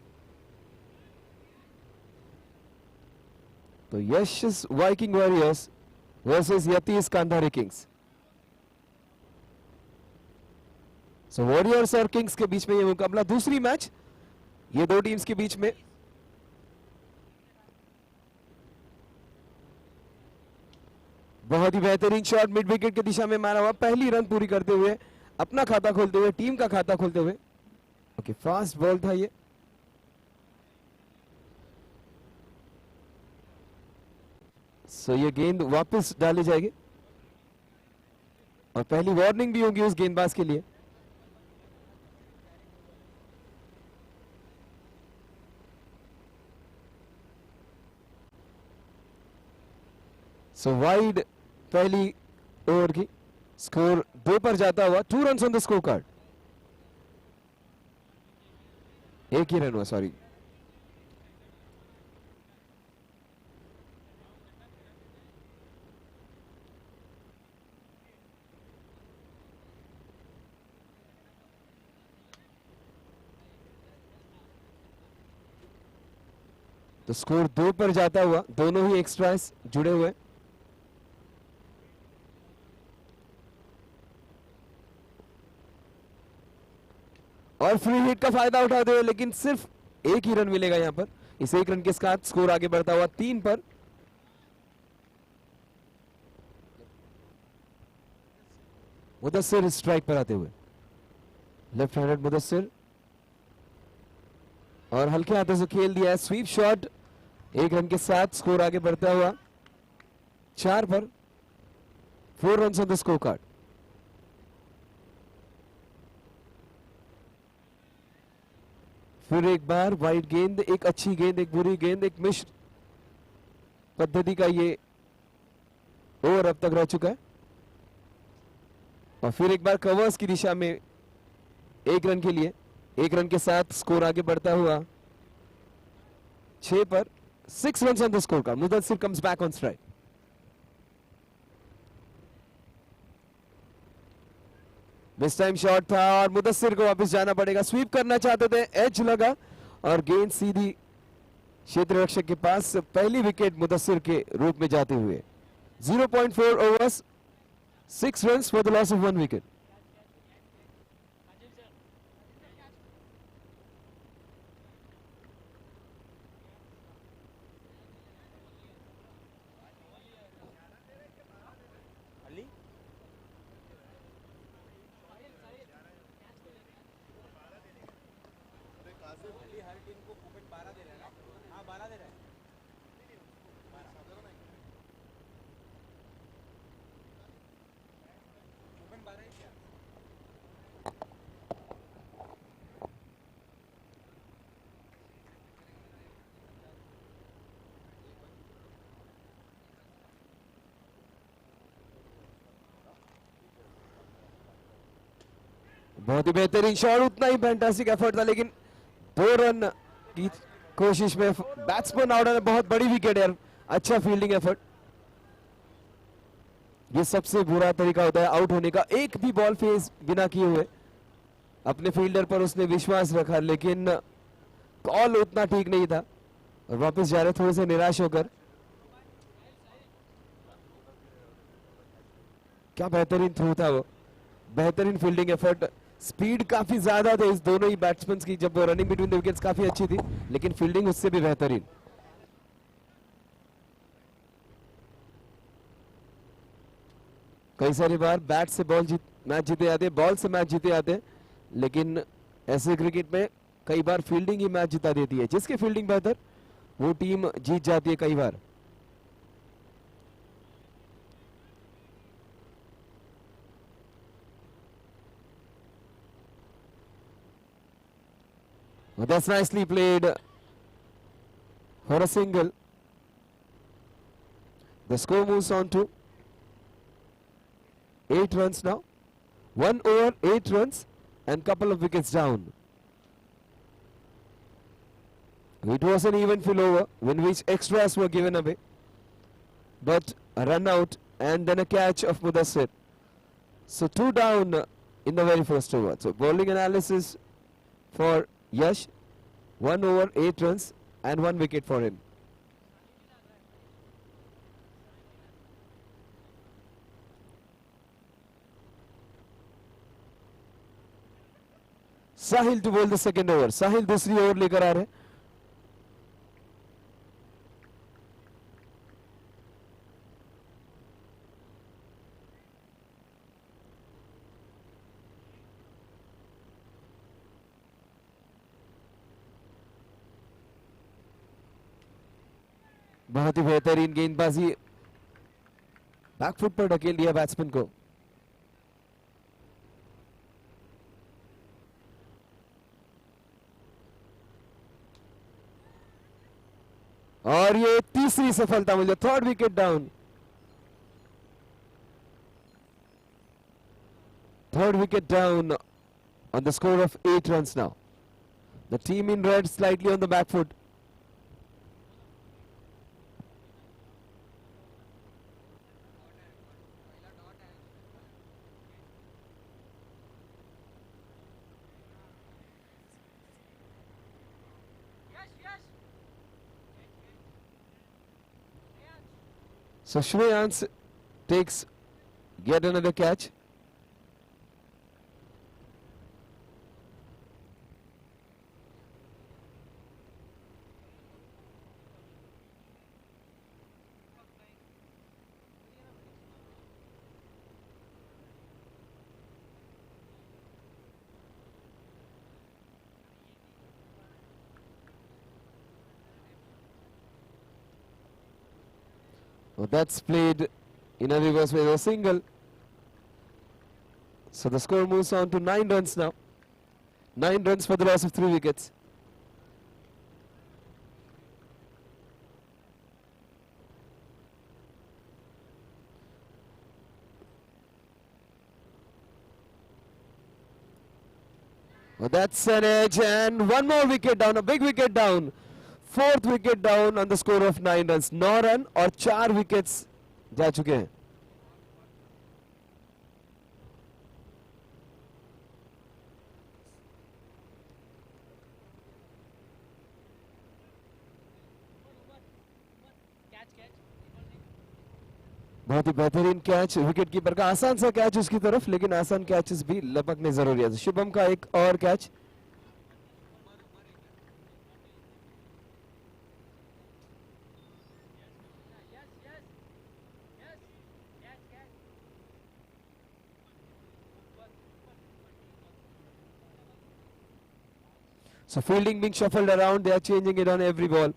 तो यश वाइकिंग वॉरियर्स वर्सेस यतीस कांधारी किंग्स. सो वॉरियर्स और किंग्स के बीच में ये मुकाबला. दूसरी मैच ये दो टीम्स के बीच में. बहुत ही बेहतरीन शॉट मिड विकेट की दिशा में मारा हुआ. पहली रन पूरी करते हुए, अपना खाता खोलते हुए, टीम का खाता खोलते हुए. ओके, फास्ट बॉल था ये. सो ये गेंद वापस डाली जाएगी और पहली वार्निंग भी होगी उस गेंदबाज के लिए. सो वाइड पहली ओवर की. स्कोर 2 पर जाता हुआ. 2 run on the score card. एक ही रन हुआ, सॉरी. तो स्कोर 2 पर जाता हुआ. दोनों ही एक्स्ट्रास जुड़े हुए. और फ्री हिट का फायदा उठाते हुए, लेकिन सिर्फ एक ही रन मिलेगा यहां पर. इस एक रन के साथ स्कोर आगे बढ़ता हुआ 3 पर. मुदस्सिर स्ट्राइक पर आते हुए. लेफ्ट हैंडेड मुदस्सिर और हल्के हाथों से खेल दिया है. Sweep shot. एक रन के साथ स्कोर आगे बढ़ता हुआ 4 पर. 4 run on the score card. फिर एक बार वाइड गेंद. एक अच्छी गेंद, एक बुरी गेंद, एक मिश्र पद्धति का ये ओवर अब तक रह चुका है. और फिर एक बार कवर्स की दिशा में 1 रन के लिए, 1 रन के साथ स्कोर आगे बढ़ता हुआ 6 पर 6 runs on the scorecard. Mudassir comes back on strike. This time shot था और मुदस्सिर को वापस जाना पड़ेगा. स्वीप करना चाहते थे, एज लगा और गेंद सीधी क्षेत्र रक्षक के पास. पहली विकेट मुदस्सिर के रूप में जाते हुए. 0.4 overs, 6 runs for the loss of 1 wicket. Ali Ali her team को भूपेन 12 दे रहा है ना. हाँ 12 दे रहा है. भूपेन 12 ही क्या. बहुत ही बेहतरीन शॉट, उतना ही फैंटास्टिक एफर्ट था, लेकिन 2 रन की कोशिश में बैट्समैन आउट है. बहुत बड़ी विकेट है, अच्छा फील्डिंग एफर्ट. ये सबसे बुरा तरीका होता है आउट होने का. एक भी बॉल फेस बिना किए हुए अपने फील्डर पर उसने विश्वास रखा, लेकिन कॉल उतना ठीक नहीं था और वापस जा रहे थोड़े से निराश होकर. क्या बेहतरीन थ्रो था वो, बेहतरीन फील्डिंग एफर्ट. स्पीड काफी ज्यादा थे इस दोनों ही बैट्समैन की. जब रनिंग बिटवीन द विकेट्स काफी अच्छी थी, लेकिन फील्डिंग उससे भी बेहतरीन. कई सारी बार बैट से मैच जीते जाते, बॉल से मैच जीते जाते, लेकिन ऐसे क्रिकेट में कई बार फील्डिंग ही मैच जिता देती है. जिसकी फील्डिंग बेहतर वो टीम जीत जाती है कई बार. Well, that's nicely played for a single. The score moves on to 8 runs now. 1 over, 8 runs and couple of wickets down. It was an even fill over in which extras were given away. But a run out and then a catch of Mudassir. So 2 down in the very first over. So bowling analysis for Yash, 1 over, 8 runs and 1 wicket for him. Sahil to bowl the second over. Sahil दूसरी over लेकर आ रहे हैं. बहुत ही बेहतरीन गेंदबाजी, back foot पर ढकेल दिया बैट्समैन को. और ये तीसरी सफलता मिल जाए. 3rd wicket down. 3rd wicket down on the score of 8 runs now. The team in red slightly on the back foot. So Shreyans takes yet another catch. Well, that's played in a reverse with a single. So the score moves on to 9 runs now. 9 runs for the loss of 3 wickets. Well, that's an edge, and one more wicket down, a big wicket down. Fourth wicket down on the score of 9 runs. 9 run और 4 wickets जा चुके हैं. बहुत ही बेहतरीन catch wicket keeper का, आसान सा कैच उसकी तरफ, लेकिन आसान कैचेस भी लपकने जरूरी है. शुभम का एक और catch. So fielding being shuffled around, they are changing it on every ball.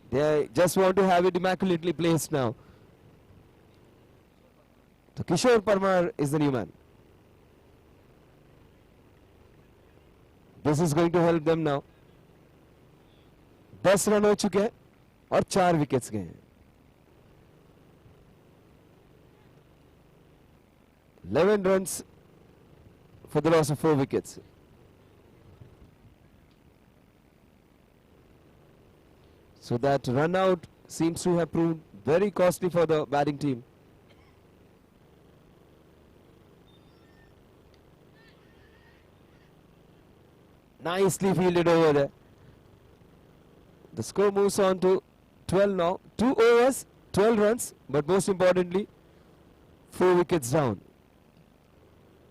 They just want to have it immaculately placed now. So Kishore Parmar is the new man. This is going to help them now. 10 run हो चुके हैं और 4 wickets गए हैं. 11 runs for the loss of 4 wickets. So that run out seems to have proved very costly for the batting team. Nicely fielded over there. The score moves on to 12 now. 2 overs, 12 runs, but most importantly, 4 wickets down.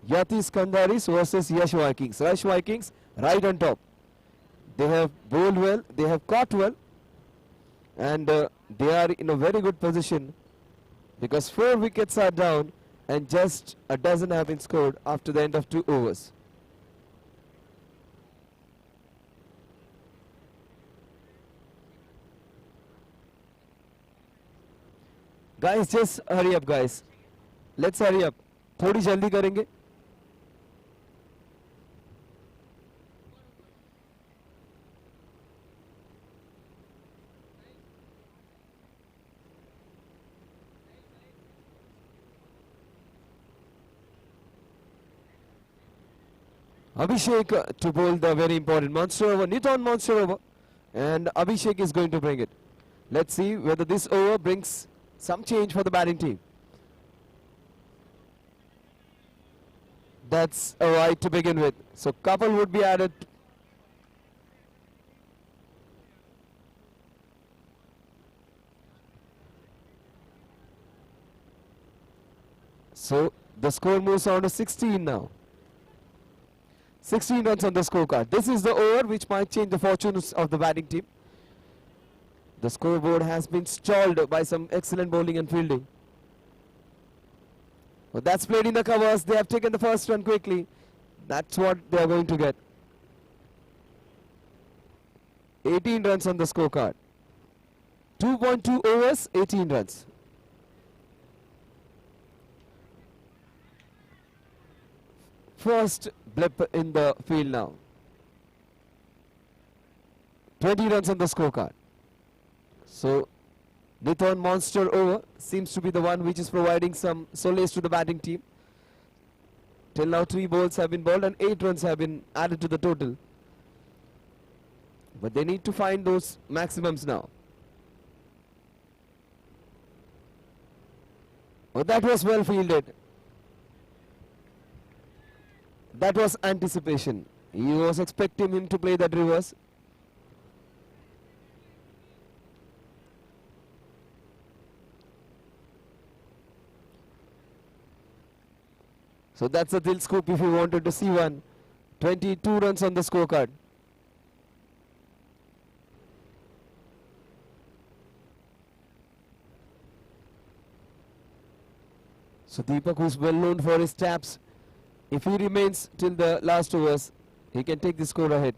Yati Skandaris versus Yash Vikings. Yash Vikings right on top. They have bowled well, they have caught well, and they are in a very good position because 4 wickets are down and just a dozen have been scored after the end of 2 overs. Guys, just hurry up, guys. Let's hurry up. थोड़ी जल्दी करेंगे. Abhishek to bowl the very important monster over, Niton monster over, and Abhishek is going to bring it. Let's see whether this over brings some change for the batting team. That's a wide to begin with. So couple would be added. So the score moves on to 16 now. 16 runs on the scorecard. This is the over which might change the fortunes of the batting team. The scoreboard has been stalled by some excellent bowling and fielding. But that's played in the covers. They have taken the first run quickly. That's what they are going to get. 18 runs on the scorecard. 2.2 overs, 18 runs. First blip in the field now. 20 runs on the scorecard. So Niton monster over seems to be the one which is providing some solace to the batting team. Till now 3 balls have been bowled and 8 runs have been added to the total. But they need to find those maximums now. Oh, that was well fielded. That was anticipation. He was expecting him to play that reverse. So that's a Dil scoop if you wanted to see one. 22 runs on the scorecard. So Deepak, who's well known for his taps, if he remains till the last overs, he can take the score ahead.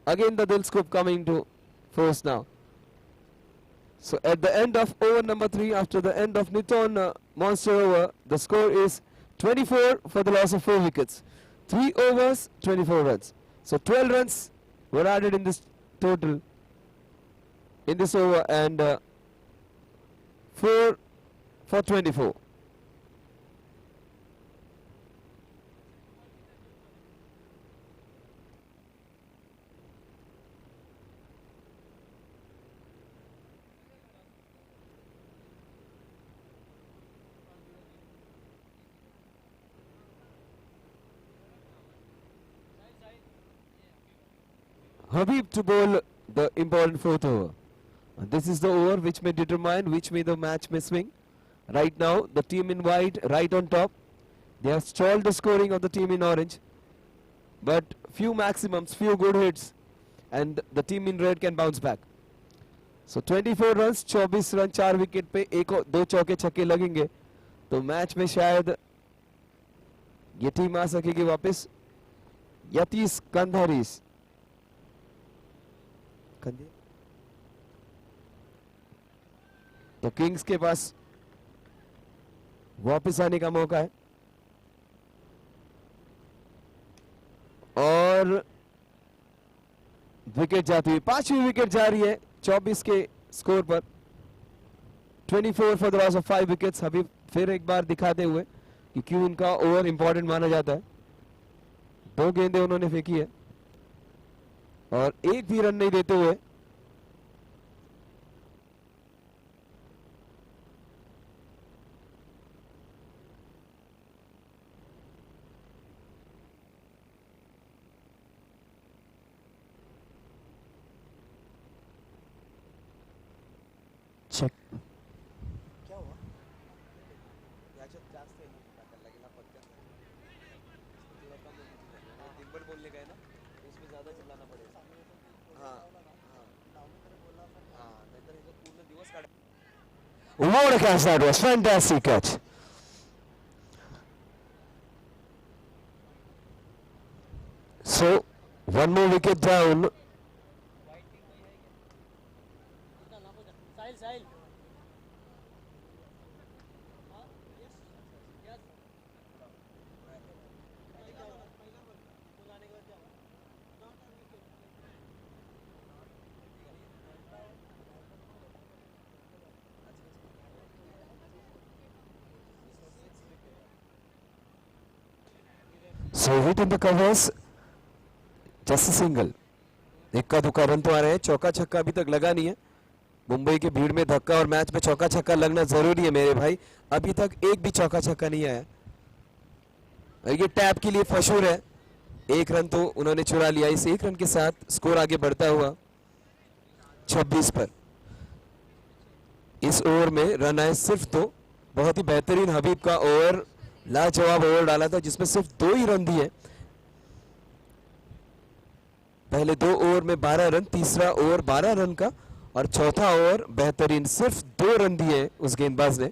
Again the Dil scoop coming to force now. So at the end of over number 3, after the end of Niton monster over, the score is 24 for the loss of 4 wickets. 3 overs, 24 runs. So 12 runs were added in this total, in this over, and 4 for 24. Habib to bowl the important fourth over. And this is the over which may determine which way the match may swing. Right now, the team in white right on top. They have stalled the scoring of the team in orange. But few maximums, few good hits, and the team in red can bounce back. So 24 runs, 24 run 4 wicket पे एक और 2 चौके छक्के लगेंगे तो match में शायद ये टीम आ सकेगी वापस। यतीश कंधारीस तो किंग्स के पास वापस आने का मौका है और विकेट जाती हुई 5वीं विकेट जा रही है 24 के स्कोर पर 24 for the loss of 5 wickets. अभी फिर एक बार दिखाते हुए कि क्यों उनका ओवर इंपॉर्टेंट माना जाता है। 2 गेंदें उन्होंने फेंकी है और एक भी रन नहीं देते हुए check What a catch that was! Fantastic catch. So, one more wicket down. So hit in the covers, just a single. इक्का दुक्का रन तो आ रहे हैं, चौका छक्का अभी तक लगा नहीं है। मुंबई की भीड़ में धक्का और मैच में चौका छक्का लगना जरूरी है मेरे भाई। अभी तक एक भी चौका छक्का नहीं आया और ये टैप के लिए मशहूर है। 1 रन तो उन्होंने चुरा लिया। इस 1 रन के साथ स्कोर आगे बढ़ता हुआ 26 पर। इस ओवर में रन आए सिर्फ 2। बहुत ही बेहतरीन हबीब का ओवर, लाजवाब ओवर डाला था जिसमें सिर्फ 2 ही रन दिए। पहले 2 ओवर में 12 रन, तीसरा ओवर 12 रन का और चौथा ओवर बेहतरीन, सिर्फ 2 रन दिए उस गेंदबाज ने।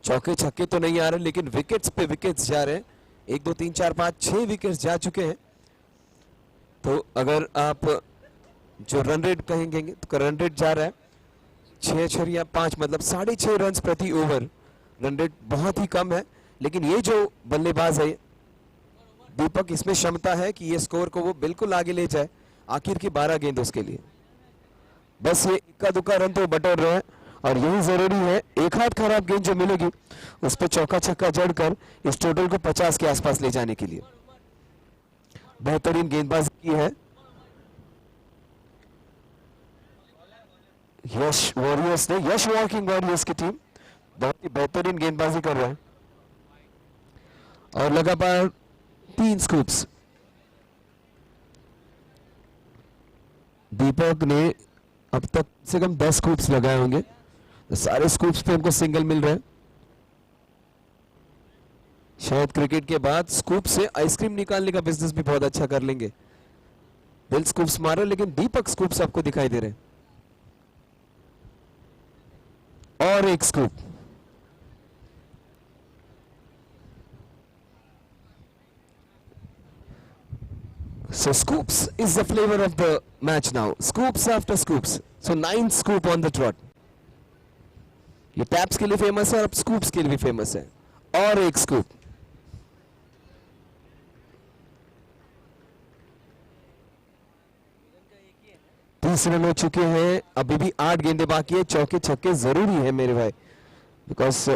चौके छक्के तो नहीं आ रहे लेकिन विकेट्स पे विकेट्स जा रहे हैं। 1 2 3 4 5 6 विकेट्स जा चुके हैं। तो अगर आप जो रन रेट कहेंगे तो रन रेट जा रहा है 6.5 मतलब 6.5 रन प्रति ओवर। रन रेट बहुत ही कम है लेकिन ये जो बल्लेबाज है दीपक, इसमें क्षमता है कि ये स्कोर को वो बिल्कुल आगे ले जाए। आखिर की 12 गेंद उसके लिए, बस ये इक्का दुक्का रन तो बटोर रहे हैं और यही जरूरी है। एक हाथ खराब गेंद जो मिलेगी उस पर चौका छक्का जड़कर इस टोटल को 50 के आसपास ले जाने के लिए बेहतरीन गेंदबाजी की है यश वॉरियर्स ने। यश वॉकिंग वॉरियर्स की टीम बहुत ही बेहतरीन गेंदबाजी कर रहा है और लगातार 3 स्कूप्स। दीपक ने अब तक से कम 10 स्कूप्स लगाए होंगे। तो सारे स्कूप्स पे हमको सिंगल मिल रहे हैं। शायद क्रिकेट के बाद स्कूप से आइसक्रीम निकालने का बिजनेस भी बहुत अच्छा कर लेंगे। दिल स्कूप्स मारे लेकिन दीपक स्कूप्स आपको दिखाई दे रहे हैं। और एक scoop, so scoops is the flavor of the match now. Scoops after scoops. So 9 scoop on the trot. ये टैप्स के लिए फेमस है और अब स्कूप्स के लिए भी फेमस है। और एक स्कूप, तीस रन हो चुके हैं। अभी भी 8 गेंदें बाकी है। चौके छक्के जरूरी है मेरे भाई, बिकॉज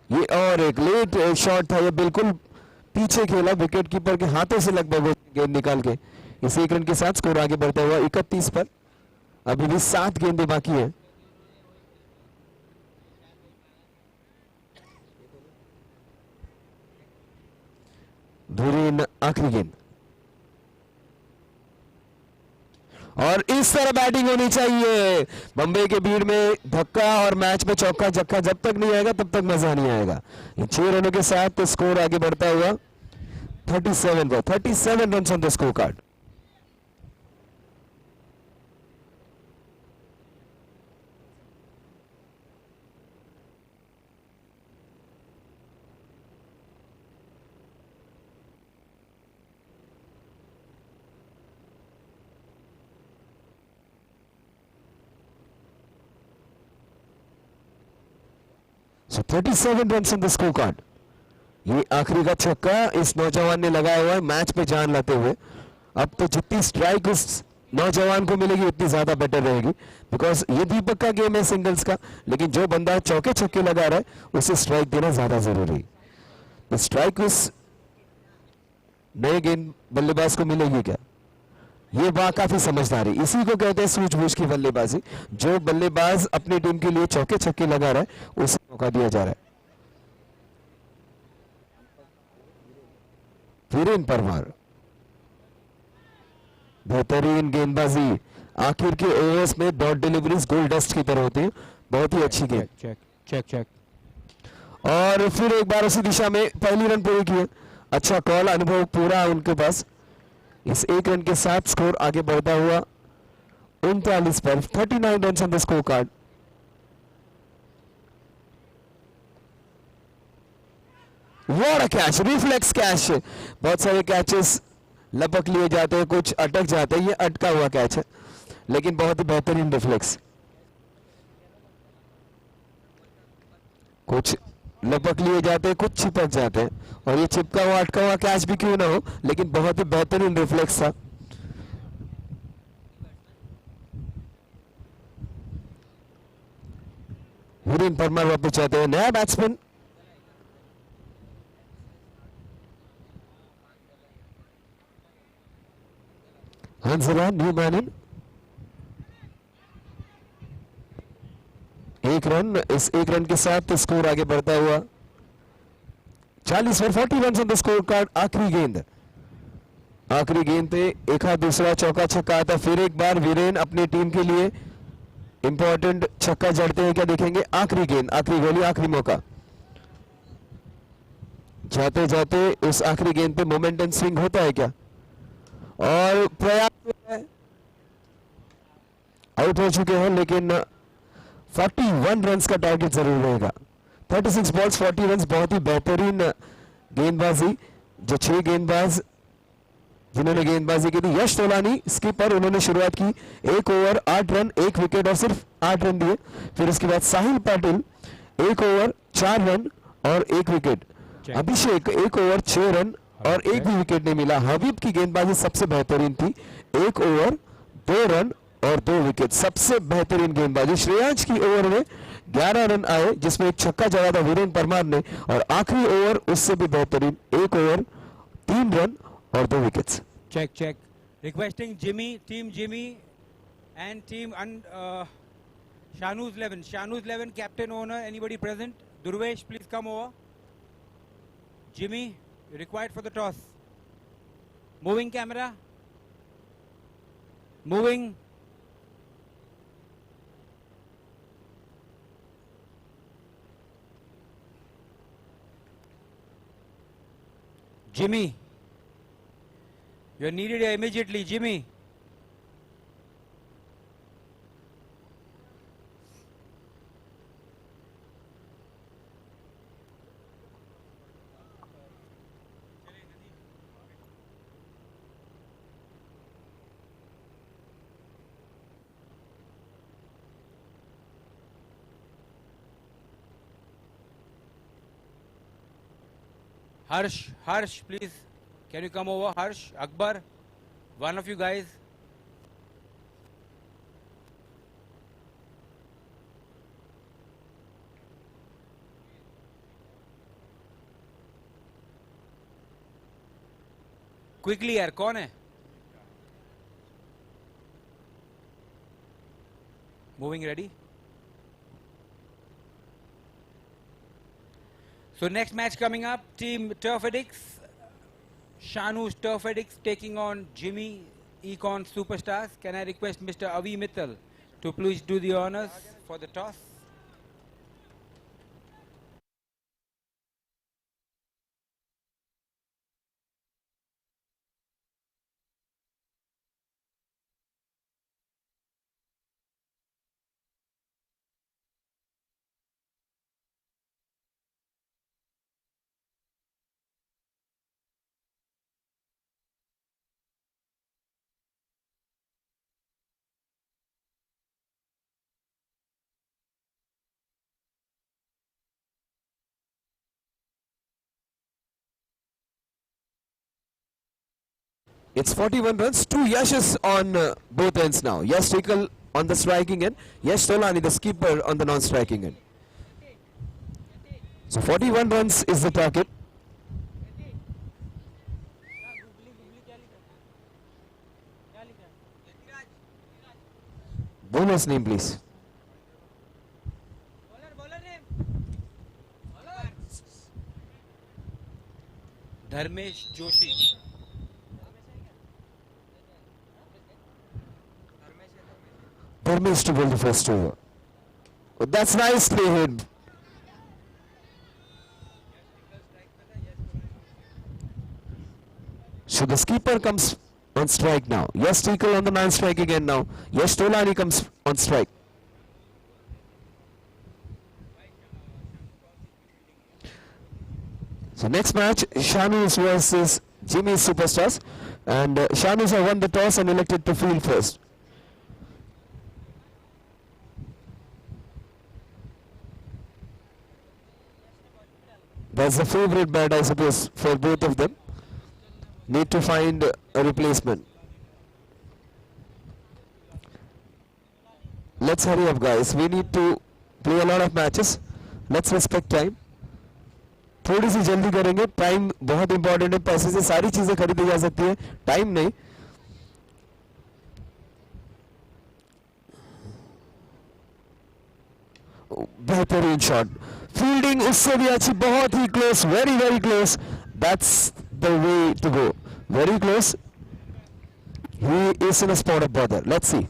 ये और एक लेट शॉट था। ये बिल्कुल पीछे खेला, विकेट कीपर के हाथों से लगभग गेंद निकाल के। इस 1 रन के साथ स्कोर आगे बढ़ता हुआ 31 पर। अभी भी 7 गेंदें बाकी हैं। धुरीन आखिरी गेंद और इस तरह बैटिंग होनी चाहिए। बम्बई के भीड़ में धक्का और मैच में चौका छक्का जब तक नहीं आएगा तब तक मजा नहीं आएगा। 6 रनों के साथ तो स्कोर आगे बढ़ता हुआ 37 run on the score card. So 37 runs on the scorecard. ये आखिरी का छक्का इस नौजवान ने लगाया हुआ है मैच पे जान लाते हुए। अब तो जितनी स्ट्राइक उस नौजवान को मिलेगी उतनी ज्यादा बेटर रहेगी, बिकॉज ये दीपक का गेम है सिंगल्स का, लेकिन जो बंदा चौके छक्के लगा रहा है उसे स्ट्राइक देना ज्यादा जरूरी। तो स्ट्राइक उस नए गेंद बल्लेबाज को मिलेगी क्या? ये बात काफी समझदारी, इसी को कहते हैं सूझबूझ की बल्लेबाजी। जो बल्लेबाज अपनी टीम के लिए चौके छक्के लगा रहा है उसे मौका दिया जा रहा है। वीरेंद्र परमार बेहतरीन गेंदबाजी, आखिर के ओवर्स में डॉट डिलीवरीज गोल्ड डस्ट की तरह होती है, बहुत ही अच्छी गेंद। Check check check. और फिर एक बार उसी दिशा में पहली रन पूरी किए। अच्छा कॉल, अनुभव पूरा उनके पास। इस 1 रन के साथ स्कोर आगे बढ़ता हुआ 39 पर। 39 run on the score card. What a catch, reflex catch. बहुत सारे कैचेस लपक लिए जाते हैं, कुछ अटक जाते हैं, ये अटका हुआ कैच है लेकिन बहुत ही बेहतरीन रिफ्लेक्स। कुछ लपक लिए जाते हैं, कुछ चिपक जाते हैं, और ये चिपका हुआ अटका हुआ कैच भी क्यों ना हो लेकिन बहुत ही बेहतरीन रिफ्लेक्स था। वीरेंद्र परमार वापस चाहते हैं, नया batsman. Hansraj new man in. 1 run, इस 1 रन के साथ स्कोर आगे बढ़ता हुआ 40 पर। 40 run on the score card. आखिरी गेंद पे एक हाथ दूसरा चौका छक्का आता। फिर एक बार वीरेन अपनी टीम के लिए इंपॉर्टेंट छक्का जड़ते हैं क्या देखेंगे। आखिरी गेंद, आखिरी गोली, आखिरी मौका। जाते जाते उस आखिरी गेंद पे मोमेंटम स्विंग होता है क्या? और प्रयास आउट हो चुके हैं लेकिन 41 रन्स का टारगेट जरूर रहेगा। 36 बॉल्स 40 रन्स, बहुत ही बेहतरीन गेंदबाजी। जो 6 गेंदबाज जिन्होंने गेंदबाजी की थी, यश तोलानी स्किपर, उन्होंने शुरुआत की 1 ओवर 8 रन 1 विकेट और सिर्फ 8 रन दिए। फिर उसके बाद साहिल पाटिल 1 ओवर 4 रन और 1 विकेट। अभिषेक 1 ओवर 6 रन और 1 भी विकेट नहीं मिला। हबीब की गेंदबाजी सबसे बेहतरीन थी, 1 ओवर 2 रन और 2 विकेट, सबसे बेहतरीन गेंदबाजी। श्रेयांश की ओवर में 11 रन आए जिसमें एक छक्का जड़ा था वीरेंद्र परमार ने, और आखिरी ओवर उससे भी बेहतरीन, 1 ओवर 3 रन और 2 wickets. Check, check. Requesting Jimmy, team Jimmy and team Shanu's 11. Shanu's 11, captain owner, anybody present? Durvesh, please come over. Jimmy, required for the toss. Moving camera. Moving. Jimmy. You're needed here immediately, Jimmy. Harsh, please. Can you come over? Harsh, Akbar, one of you guys. Quickly यार, कौन है? Moving ready. So next match coming up, team Turf Addicts. Shanu's Turf Addicts taking on Jimmy Econ Superstars. Can I request Mr. Avi Mittal to please do the honors for the toss? It's 41 runs, 2 yashes on both ends now. Yash Tikal on the striking end, Yash Tolani the skipper on the non-striking end. So 41 runs is the target. Bowler's name please. Dharmesh Joshi. Dharmesh to bowl the first over. Oh, that's nicely hit. So the skipper comes on strike now. Yash Tikal on the non-strike again now. Yash Tolani comes on strike. So next match, Shanus versus Jimmy Superstars, and Shanus have won the toss and elected to field first. That's the favorite bat, I suppose, for both of them. Need to find a replacement. Let's hurry up, guys. We need to play a lot of matches. Let's respect time. थोड़ी सी जल्दी करेंगे. Time बहुत important है. पैसे से सारी चीजें खरीदी जा सकती है, टाइम नहीं. बेहतरीन शॉट. फील्डिंग उससे भी अच्छी, बहुत ही close, very very close. That's the way to go. Very close. He is in a spot of bother. Let's see.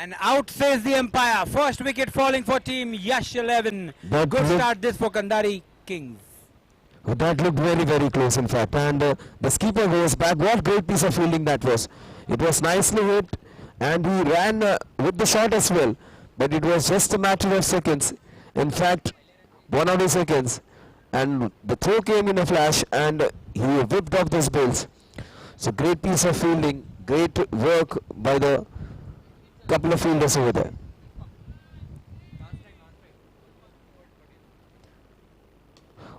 And out says the umpire. First wicket falling for team Yash 11. That Good look- start this for Kandari Kings. That looked very, very close, in fact. And the skipper goes back. What great piece of fielding that was. It was nicely hit, and he ran with the shot as well. But it was just a matter of seconds. In fact, 1 or 2 seconds. And the throw came in a flash, and he whipped off those balls. So great piece of fielding. Great work by the couple of fielders over there.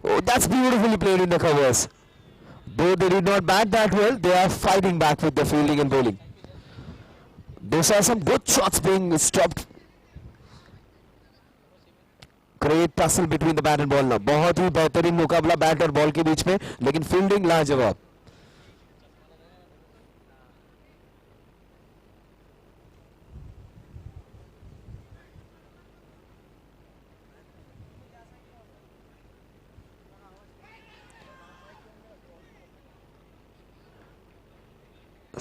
Oh, that's beautifully played in the covers. Though they did not bat that well, they are fighting back with the fielding and bowling. Those are some good shots being stopped. Great tussle between the bat and ball now. बहुत ही बेहतरीन मुकाबला bat और ball के बीच में, लेकिन fielding लाजवाब.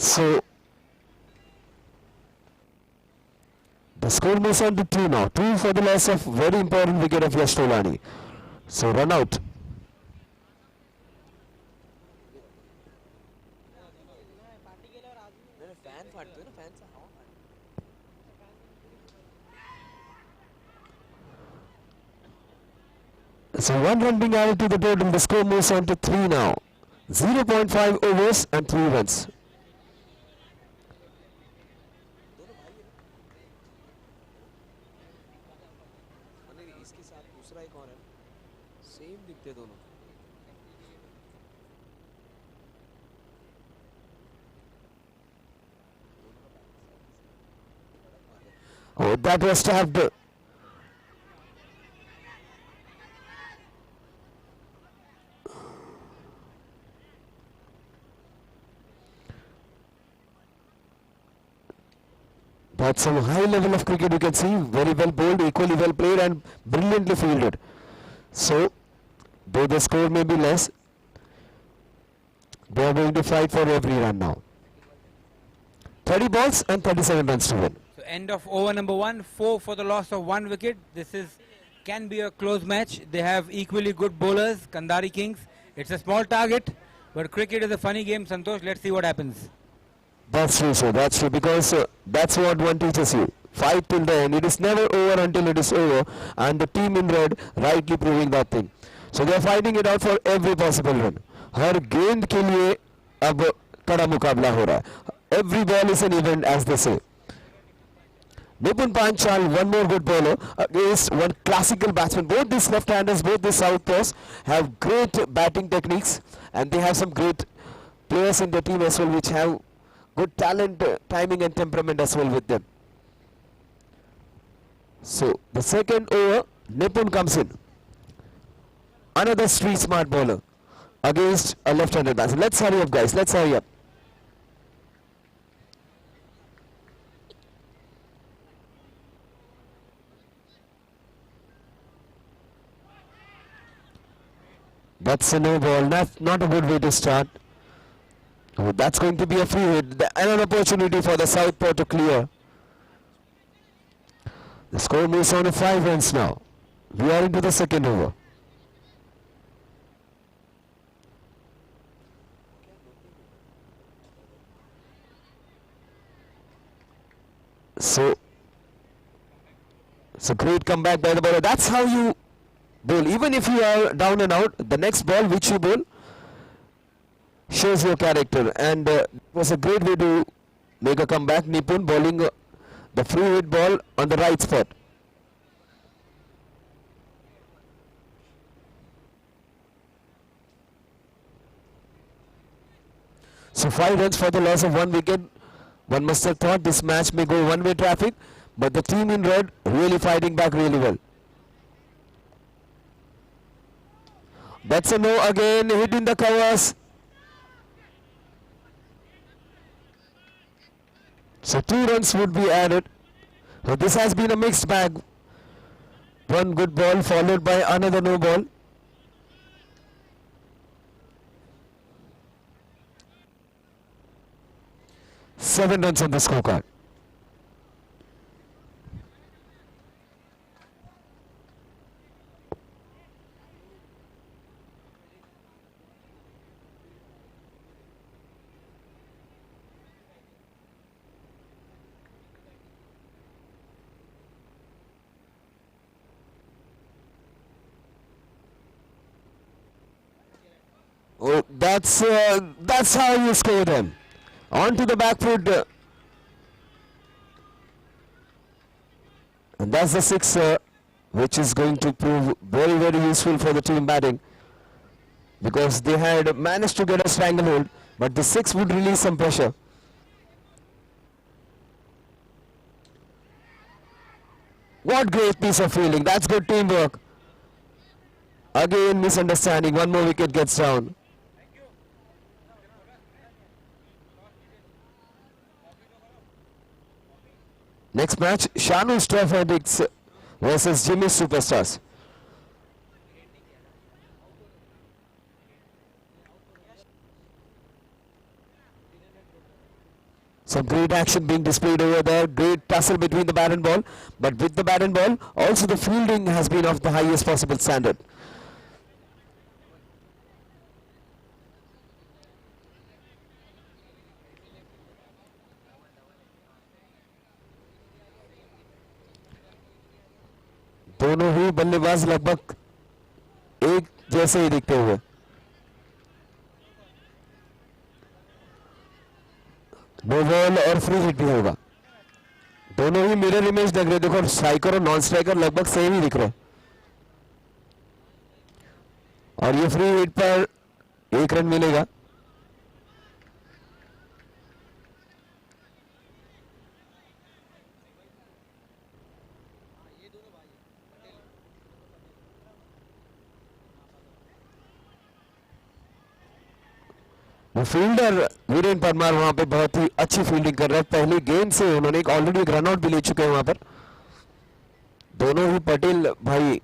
So the score moves on to 2 now. 2 for the loss of very important wicket of Yash Tolani. So run out. So 1 run being added to the total. The score moves on to 3 now. 0.5 overs and 3 runs. Oh, that was tapped. That's some high level of cricket you can see. Very well bowled, equally well played and brilliantly fielded. So, though the score may be less, they are going to fight for every run now. 30 balls and 37 runs to win. So end of over number 1, 4 for the loss of 1 wicket. This can be a close match. They have equally good bowlers, Kandari Kings. It's a small target, but cricket is a funny game. Santosh, let's see what happens. That's true, sir. That's true, because that's what one teaches you. Fight till the end. It is never over until it is over, and the team in red rightly proving that thing. So they are fighting it out for every possible run. हर गेंद के लिए अब कड़ा मुकाबला हो रहा है. Every ball is an event, as they say. Nipun Panchal, one more good bowler against one classical batsman. Both these left-handers, both these southpaws have great batting techniques, and they have some great players in the team as well, which have good talent, timing and temperament as well with them. So the second over, Nipun comes in. Another street smart bowler against a left-handed batsman. Let's hurry up, guys. Let's hurry up. That's a no ball. Not a good way to start. Oh, that's going to be a free hit. An opportunity for the southpaw to clear. The score moves on to 5 runs now. We are into the second over. So, it's a great comeback by the bowler. That's how you bowl. Even if you are down and out, the next ball which you bowl shows your character. And it was a great way to make a comeback. Nipun bowling the free hit ball on the right spot. So 5 runs for the loss of 1 wicket. One must have thought this match may go one-way traffic, but the team in red really fighting back really well. That's a no again, hit in the covers. So 2 runs would be added. So this has been a mixed bag. One good ball followed by another no ball. Seven runs on the scorecard. Oh, that's how you score them. On to the back foot. And that's the sixer, which is going to prove very, very useful for the team batting, because they had managed to get a stranglehold, but the 6 would release some pressure. What great piece of fielding. That's good teamwork. Again, misunderstanding. One more wicket gets down. Next match, Shanu Stuff Addicts versus Jimmy Superstars. Some great action being displayed over there. Great tussle between the bat and ball. But with the bat and ball, also the fielding has been of the highest possible standard. दोनों ही बल्लेबाज लगभग एक जैसे ही दिखते हुए. No ball और free hit भी होगा. दोनों ही मिरर इमेज लग रहे. देखो स्ट्राइकर और नॉन स्ट्राइकर लगभग सेम ही दिख रहे. और ये फ्री हिट पर 1 रन मिलेगा. फील्डर वीरेंद्र परमार वहां पे बहुत ही अच्छी फील्डिंग कर रहे हैं। पहली गेंद से उन्होंने ऑलरेडी एक रनआउट भी ले चुके हैं वहां पर दोनों ही पटेल भाई।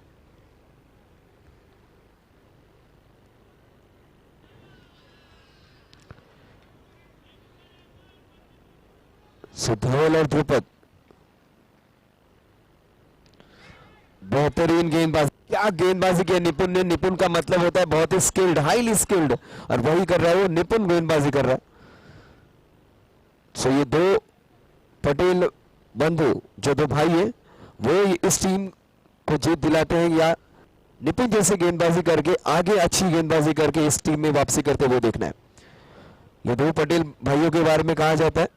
धवल और ध्रुपद बेहतरीन गेंदबाजी, क्या गेंदबाजी किया निपुण ने। निपुण का मतलब होता है बहुत ही स्किल्ड, हाईली स्किल्ड, और वही कर रहा है वो, निपुण गेंदबाजी कर रहा है। सो ये दो पटेल बंधु जो दो भाई है वो इस टीम को जीत दिलाते हैं या निपुण जैसे गेंदबाजी करके आगे अच्छी गेंदबाजी करके इस टीम में वापसी करते वो देखना है। ये दो पटेल भाइयों के बारे में कहा जाता है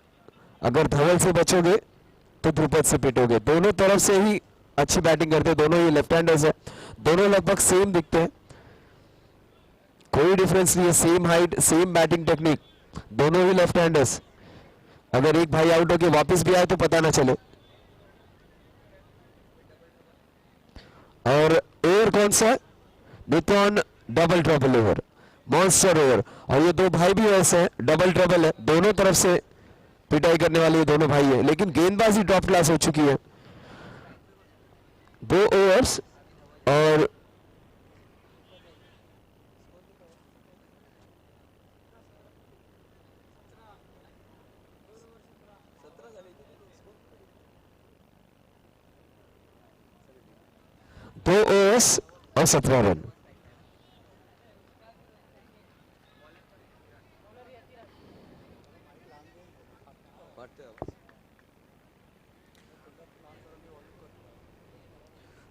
अगर धवल से बचोगे तो ध्रुपद से पिटोगे। दोनों तरफ से ही अच्छी बैटिंग करते हैं, दोनों ही लेफ्ट हैंडर्स है, दोनों लगभग सेम दिखते हैं, कोई डिफरेंस नहीं है, same height same batting technique, दोनों ही लेफ्ट हैंडर्स। अगर एक भाई आउट होके वापस भी आए तो पता ना चले। और ओवर कौन सा है? नितॉन double trouble over, monster over. और ये दो भाई भी वैसे हैं, डबल ट्रबल है, दोनों तरफ से पिटाई करने वाले ये दोनों भाई है, लेकिन गेंदबाजी टॉप क्लास हो चुकी है। दो ओवर्स और दो ओवर्स और 17 run.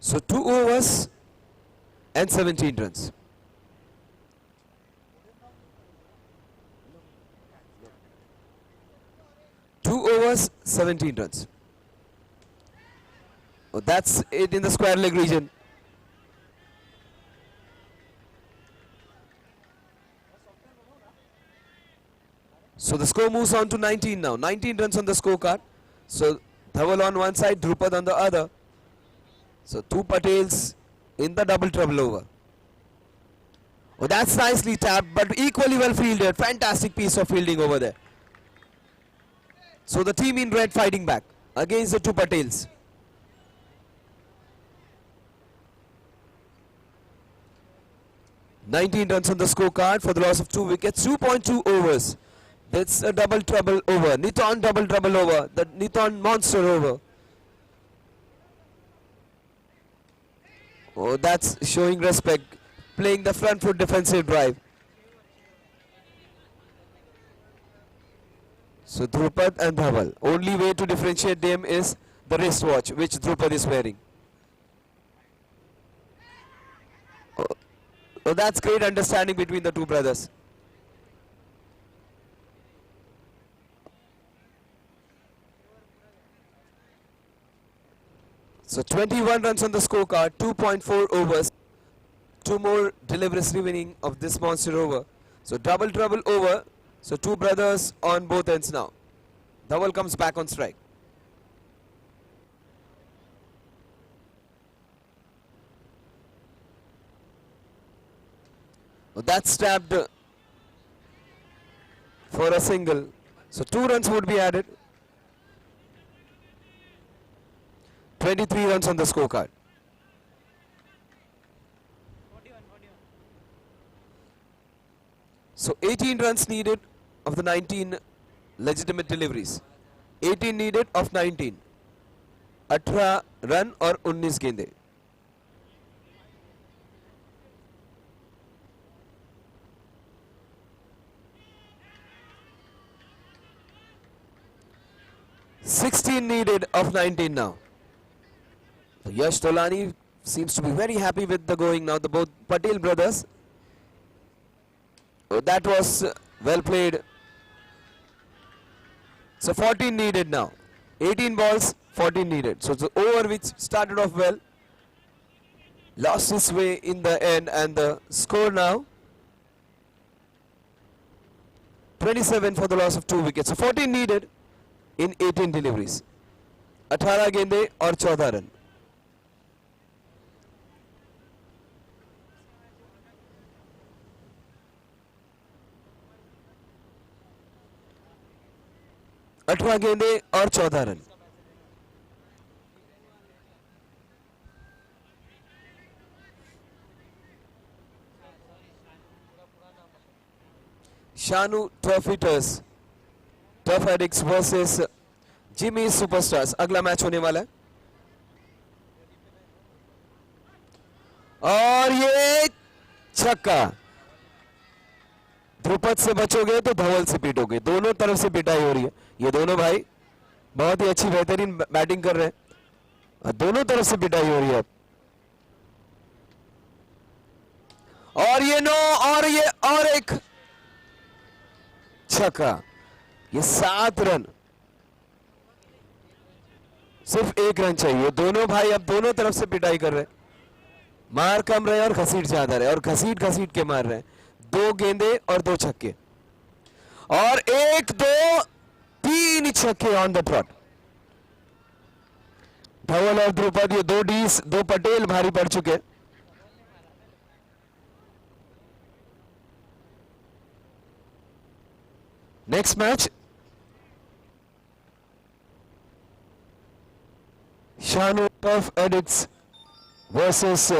So 2 overs and 17 runs. Two overs, 17 runs. Oh, that's it in the square leg region. So the score moves on to 19 now. 19 runs on the scorecard. So Dhaval on one side, Drupad on the other. So two Patels in the double trouble over. Oh, that's nicely tapped, but equally well fielded. Fantastic piece of fielding over there. So the team in red fighting back against the two Patels. "19 runs on the scorecard for the loss of 2 wickets, 2.2 overs. That's a double trouble over. Niton double trouble over. The Niton monster over. Oh, that's showing respect, playing the front foot defensive drive. So Drupad and Dhaval. Only way to differentiate them is the wristwatch, which Drupad is wearing. Oh, that's great understanding between the two brothers. So 21 runs on the scorecard, 2.4 overs. 2 more deliveries remaining of this monster over. So double trouble over. So two brothers on both ends now. Dhaval comes back on strike. Oh, that's stabbed for a single. So 2 runs would be added. 23 runs on the scorecard. So 18 runs needed of the 19 legitimate deliveries. 18 needed of 19. 18 run और 19 गेंदे. "16 needed of 19 now. So Yash Tolani seems to be very happy with the going now. The both Patel brothers. Oh, that was well played. So 14 needed now. 18 balls, 14 needed. So the over which started off well lost its way in the end, and the score now 27 for the loss of 2 wickets. So 14 needed in 18 deliveries. 18 गेंदे और 14 run. 18 गेंदें और 14 run. Shanu टर्फिटर्स tough एडिक्स versus Jimmy Superstars अगला match होने वाला है। और ये छक्का, ध्रुपद से बचोगे तो धवल से पीटोगे। दोनों तरफ से पिटाई हो रही है। ये दोनों भाई बहुत ही अच्छी बेहतरीन बैटिंग कर रहे हैं और दोनों तरफ से पिटाई हो रही है। और ये नो, और ये और एक छक्का। ये 7 रन, सिर्फ 1 रन चाहिए। दोनों भाई अब दोनों तरफ से पिटाई कर रहे हैं। मार कम रहे और घसीट ज्यादा रहे और घसीट घसीट के मार रहे हैं। 2 गेंदे और 2 छक्के और 1 2 3 छक्के ऑन द ट्रॉट। धवल और ध्रुपद, ये 2 डीस 2 पटेल भारी पड़ चुके। नेक्स्ट मैच शानू टफ एडिक्स वर्सेस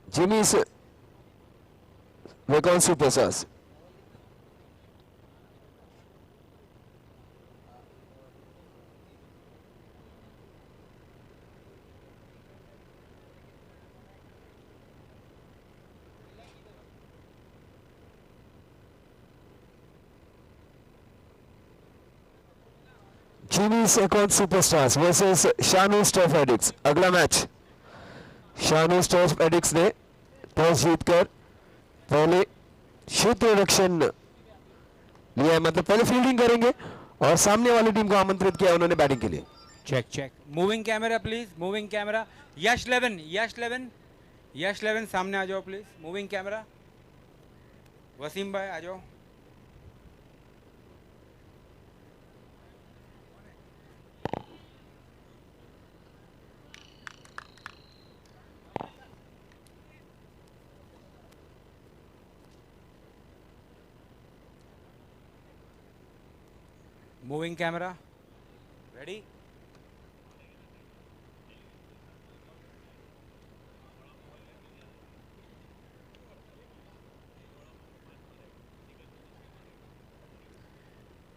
जिमी's Wacom Superstars. Jimmy's Wacom Superstars versus Shanu's Turf Addicts. अगला मैच शानू टर्फ एडिक्स ने टॉस जीतकर पहले क्षेत्र रक्षण लिया है, मतलब पहले फील्डिंग करेंगे और सामने वाली टीम को आमंत्रित किया उन्होंने बैटिंग के लिए। Check moving camera please, moving camera. Yash eleven सामने आ जाओ प्लीज। Moving camera. वसीम भाई आ जाओ। Moving camera. Ready?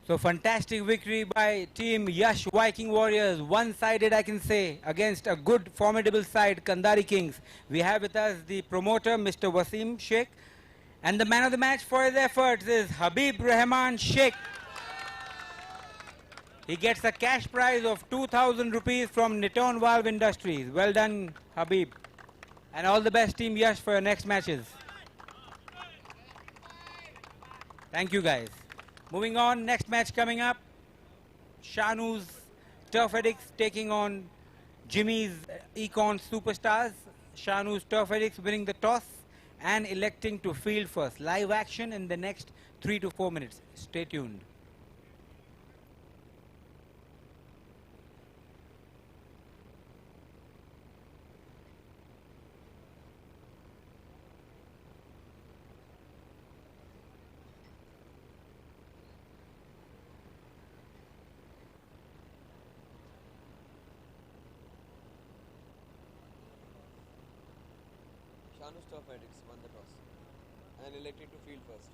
So fantastic victory by team Yash Viking Warriors. One-sided, I can say, against a good formidable side, Kandari Kings. We have with us the promoter, Mr. Wasim Sheikh. And the man of the match for his efforts is Habib Rahman Sheikh. He gets a cash prize of 2,000 rupees from Niton Valve Industries. Well done, Habib. And all the best, Team Yash, for your next matches. Thank you, guys. Moving on, next match coming up. Shanu's Turf Addicts taking on Jimmy's Econ Superstars. Shanu's Turf Addicts winning the toss and electing to field first. Live action in the next 3 to 4 minutes. Stay tuned. Shanu's Turf Addicts won the toss and elected to field first.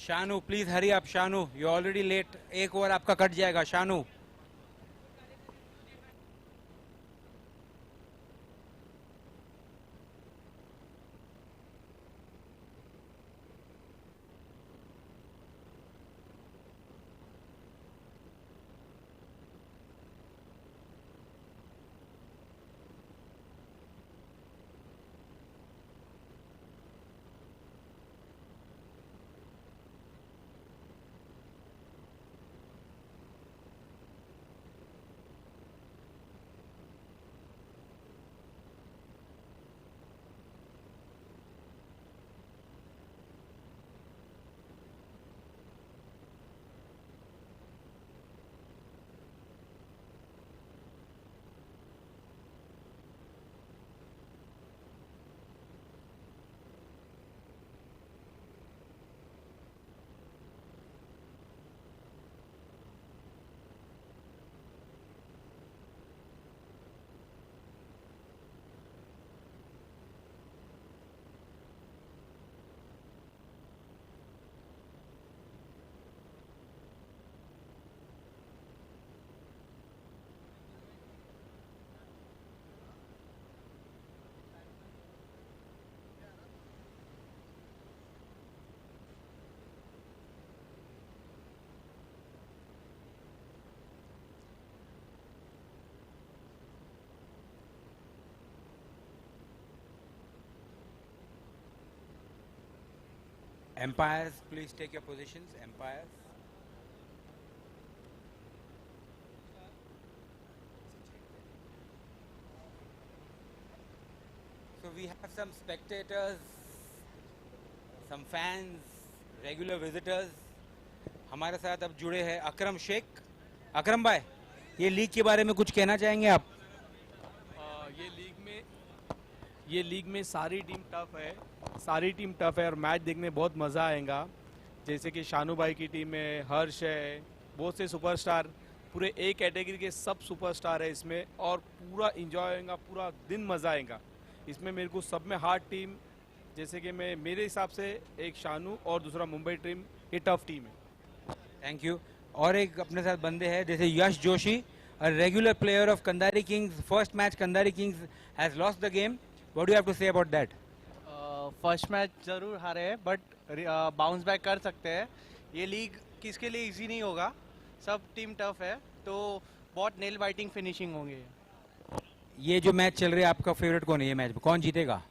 Shanu please hurry up, Shanu you already late, एक over आपका cut जाएगा Shanu. Empires, please take your positions. Empires. So we have some spectators, some fans, regular visitors. हमारे साथ अब जुड़े हैं अकरम शेख. अकरम भाई, ये लीग के बारे में कुछ कहना चाहेंगे आप? ये लीग में सारी टीम टफ है और मैच देखने में बहुत मज़ा आएगा. जैसे कि शानू भाई की टीम है, हर्ष है, बहुत से सुपरस्टार, पूरे ए कैटेगरी के सब सुपरस्टार है इसमें और पूरा इंजॉय होगा, पूरा दिन मज़ा आएगा इसमें. मेरे को सब में हार्ड टीम, जैसे कि मेरे हिसाब से एक शानू और दूसरा मुंबई टीम, ये टफ टीम है. Thank you. और एक अपने साथ बंदे हैं जैसे यश Joshi, a regular player of Kandari Kings. First match Kandari Kings has lost the game. What do you have to say about that? First match ज़रूर हारे हैं बट बाउंस बैक कर सकते हैं. ये लीग किसके लिए इजी नहीं होगा, सब टीम टफ है तो बहुत नेल बाइटिंग फिनिशिंग होंगे. ये जो मैच चल रहा है आपका फेवरेट कौन है ये मैच में, कौन जीतेगा?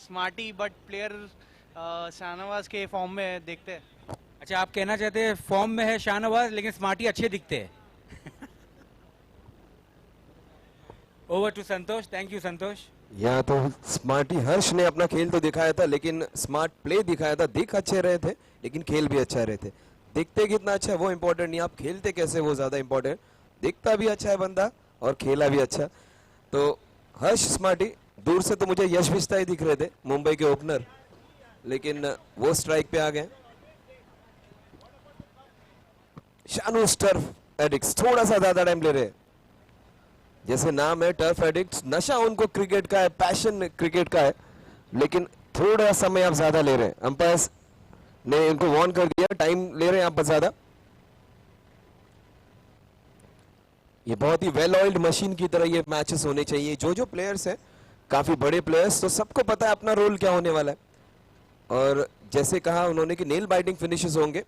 स्मार्टी बट प्लेयर शाहनवाज के फॉर्म में है, देखते हैं. अच्छा, आप कहना चाहते हैं फॉर्म में है शाहनवाज लेकिन स्मार्टी अच्छे दिखते हैं. Over to Santosh. Thank you Santosh. यहाँ तो स्मार्टी हर्ष ने अपना खेल तो दिखाया था लेकिन स्मार्ट प्ले दिखाया था. दिख अच्छे रहे थे लेकिन खेल भी अच्छा रहे थे. दिखते कितना अच्छा है वो इम्पोर्टेंट नहीं, आप खेलते कैसे वो ज्यादा इम्पोर्टेंट. दिखता भी अच्छा है बंदा और खेला भी अच्छा. तो हर्ष स्मार्टी, दूर से तो मुझे यश विस्ता ही दिख रहे थे मुंबई के ओपनर, लेकिन वो स्ट्राइक पे आ गए. शानू टर्फ एडिक्ट्स थोड़ा सा ज्यादा टाइम ले रहे हैं. जैसे नाम है टर्फ एडिक्ट्स, नशा उनको क्रिकेट का है, पैशन क्रिकेट का है, लेकिन थोड़ा समय आप ज्यादा ले रहे हैं. अंपायर्स ने इनको वार्न कर दिया, टाइम ले रहे हैं आप ज्यादा. ये बहुत ही वेल ऑयल्ड मशीन की तरह ये मैचेस होने चाहिए. जो जो प्लेयर्स हैं काफी बड़े प्लेयर्स, तो सबको पता है अपना रोल क्या होने वाला है. और जैसे कहा उन्होंने कि नेल बाइटिंग फिनिशेस होंगे,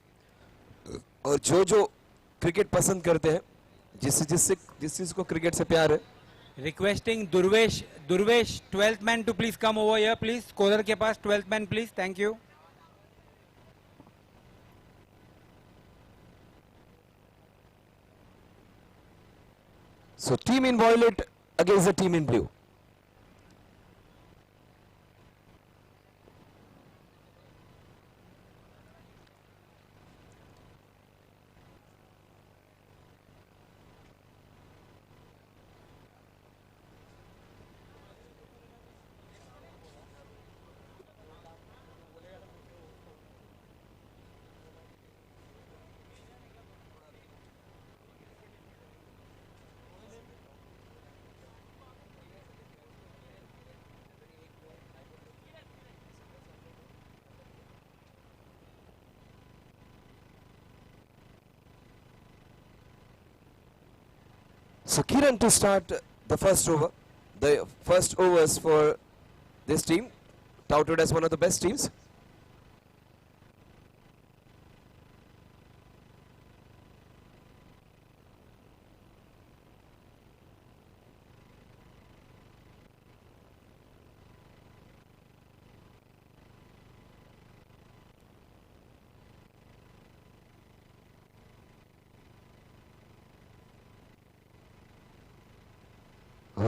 और जो जो क्रिकेट पसंद करते हैं, जिस चीज को क्रिकेट से प्यार है. Requesting Durvesh 12th man to please come over here please. Scorer के पास 12th man please. Thank you. So team in violet against the team in blue. So Kiran to start the first over. The first overs for this team, touted as one of the best teams.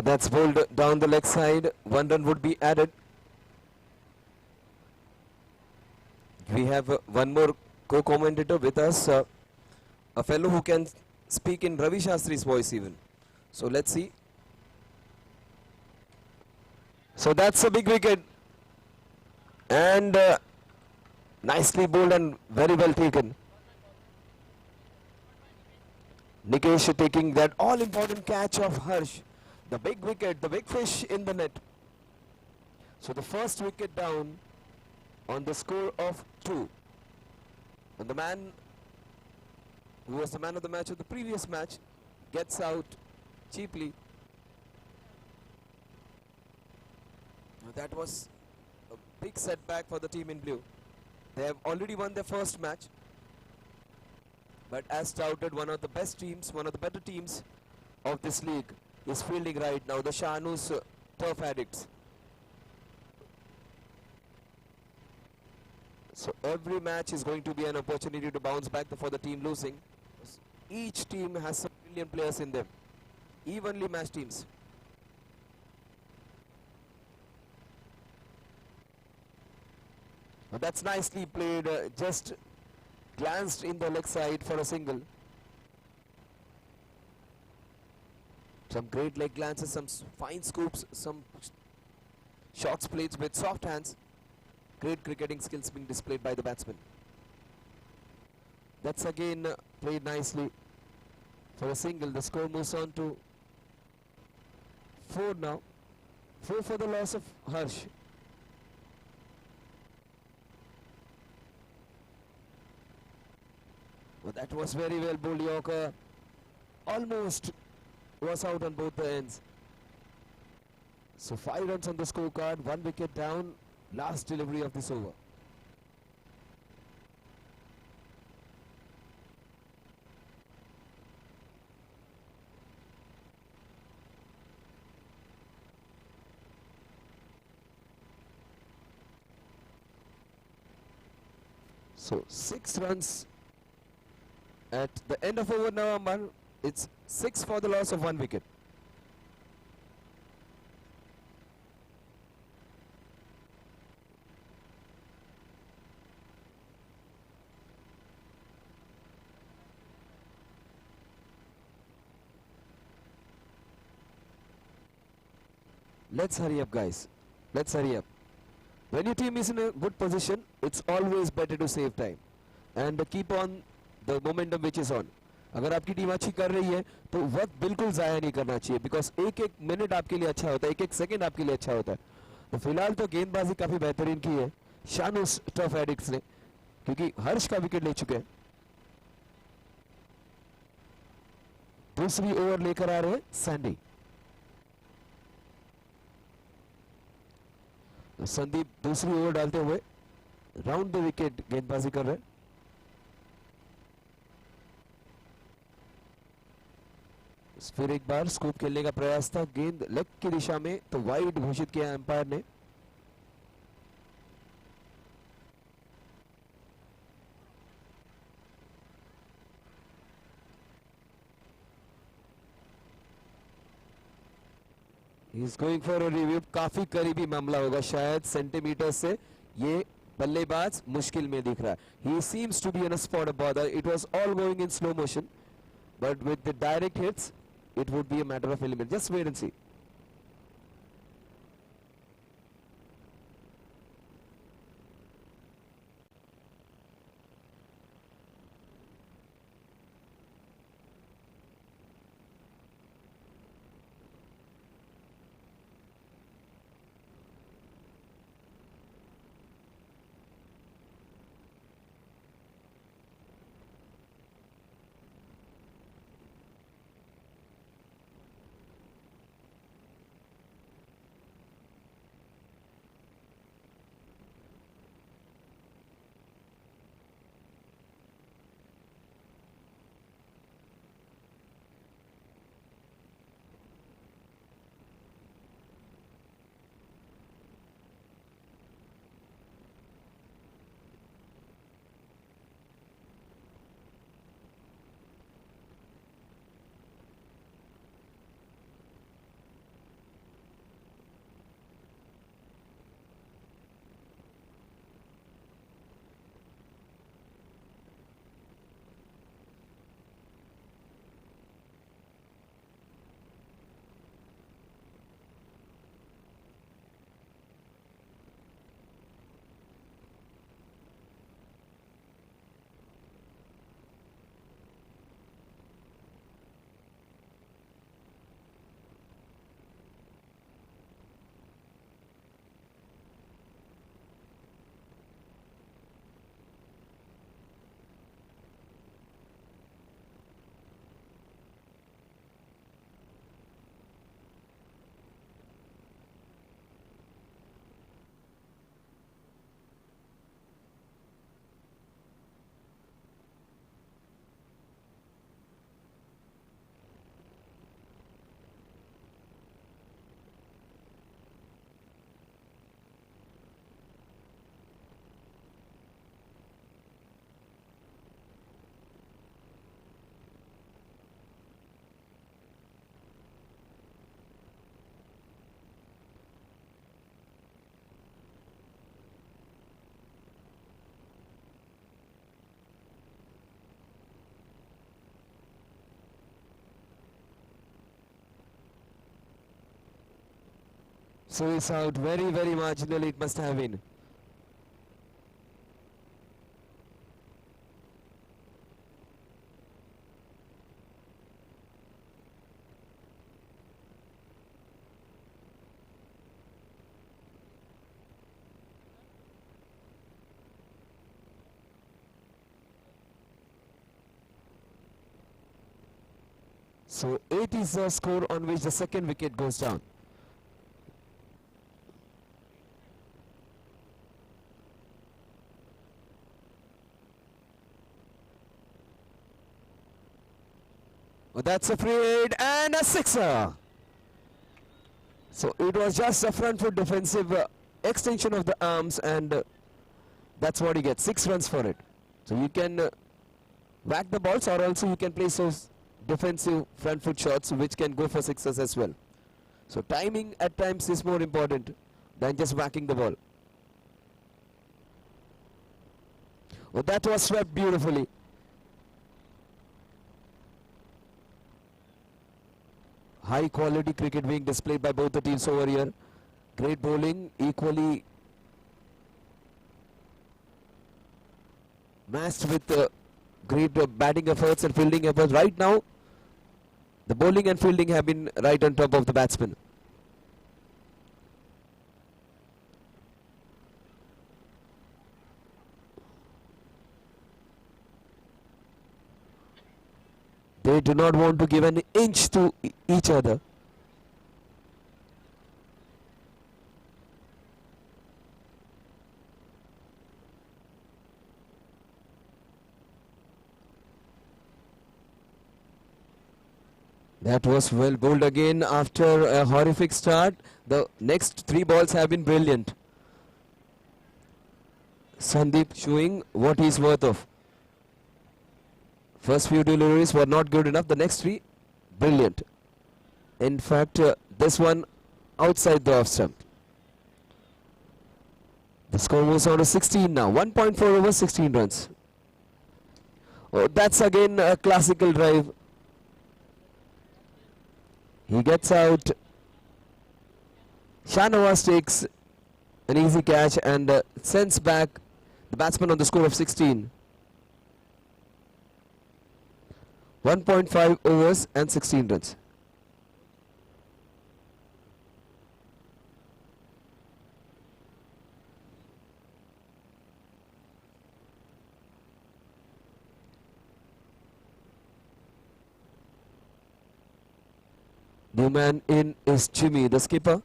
That's bowled down the leg side. 1 run would be added. We have one more co-commentator with us, a fellow who can speak in Ravi Shastri's voice even. So let's see. So that's a big wicket. And nicely bowled and very well taken. Nikesh taking that all-important catch of Harsh. The big wicket, the big fish in the net. So the first wicket down on the score of 2. And the man who was the man of the match of the previous match gets out cheaply. Now that was a big setback for the team in blue. They have already won their first match. But as touted, one of the best teams, one of the better teams of this league is fielding right now, the Shahanuz Turf Addicts. So every match is going to be an opportunity to bounce back for the team losing. Each team has some brilliant players in them, evenly matched teams. Now that's nicely played, just glanced in the leg side for a single. Some great leg glances, some fine scoops, some shots played with soft hands. Great cricketing skills being displayed by the batsman. That's again played nicely for a single. The score moves on to 4 now. 4 for the loss of Harsh. Well, that was very well bowled. Yorker almost was out on both the ends. So 5 runs on the scorecard, 1 wicket down, last delivery of this over. So 6 runs at the end of over now. It's 6 for the loss of 1 wicket. Let's hurry up, guys. Let's hurry up. When your team is in a good position, it's always better to save time and keep on the momentum which is on. अगर आपकी team अच्छी कर रही है तो वक्त बिल्कुल ज़ाया नहीं करना चाहिए, बिकॉज एक एक मिनट आपके लिए अच्छा होता है, एक एक सेकंड आपके लिए अच्छा होता है. तो फिलहाल तो गेंदबाजी काफ़ी बेहतरीन की है शानूस टफ एडिक्स ने, क्योंकि हर्ष का विकेट ले चुके हैं. दूसरी ओवर लेकर आ रहे हैं सैंडी. संदीप दूसरी ओवर डालते हुए राउंड द विकेट गेंदबाजी कर रहे हैं. फिर एक बार स्कूप खेलने का प्रयास था, गेंद लेग की दिशा में, तो वाइड घोषित किया एम्पायर ने. He is going for a review. काफी करीबी मामला होगा, शायद सेंटीमीटर से ये बल्लेबाज मुश्किल में दिख रहा है. He seems to be in a spot of border. It was all going in slow motion, but with the direct hits it would be a matter of elimination. Just wait and see. So it's out very, very marginally, it must have been. So 8 is the score on which the second wicket goes down. Oh, that's a free hit and a sixer. So it was just a front foot defensive extension of the arms, and that's what you get, 6 runs for it. So you can whack the balls, or also you can place those defensive front foot shots which can go for sixes as well. So timing at times is more important than just whacking the ball. Oh, that was swept beautifully. High quality cricket being displayed by both the teams over here. Great bowling, equally matched with great batting efforts and fielding efforts. Right now, the bowling and fielding have been right on top of the batsman. They do not want to give an inch to each other. That was well bowled again after a horrific start. The next 3 balls have been brilliant. Sandeep showing what he's worth of. First few deliveries were not good enough. The next 3, brilliant. In fact, this one outside the off stump. The score moves on to 16 now. 1.4 over 16 runs. Oh, that's again a classical drive. He gets out. Shahnawaz takes an easy catch and sends back the batsman on the score of 16. 1.5 overs and 16 runs. New man in is Jimmy, the skipper.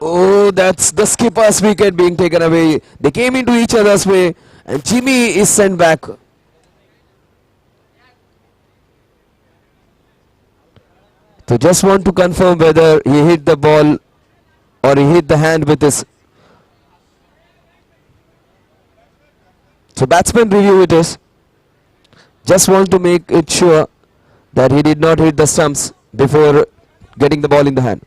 Oh, that's the skipper's wicket being taken away. They came into each other's way and Jimmy is sent back. So just want to confirm whether he hit the ball or he hit the hand with his. So batsman review it is. Just want to make it sure that he did not hit the stumps before getting the ball in the hand.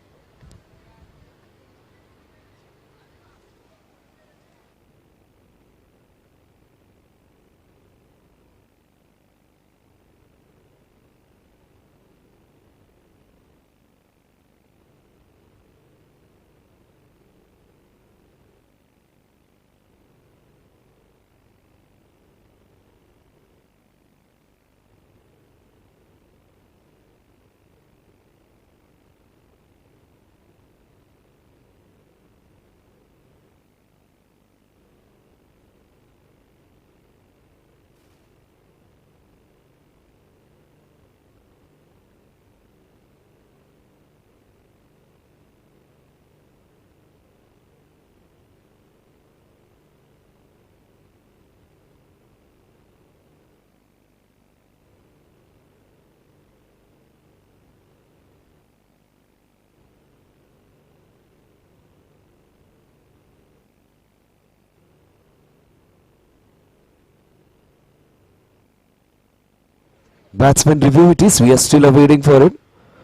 Batsman review it is. We are still awaiting for it,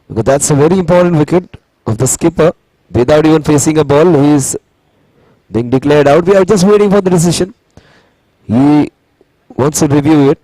because that's a very important wicket of the skipper. Without even facing a ball, he is being declared out. We are just waiting for the decision. He wants to review it.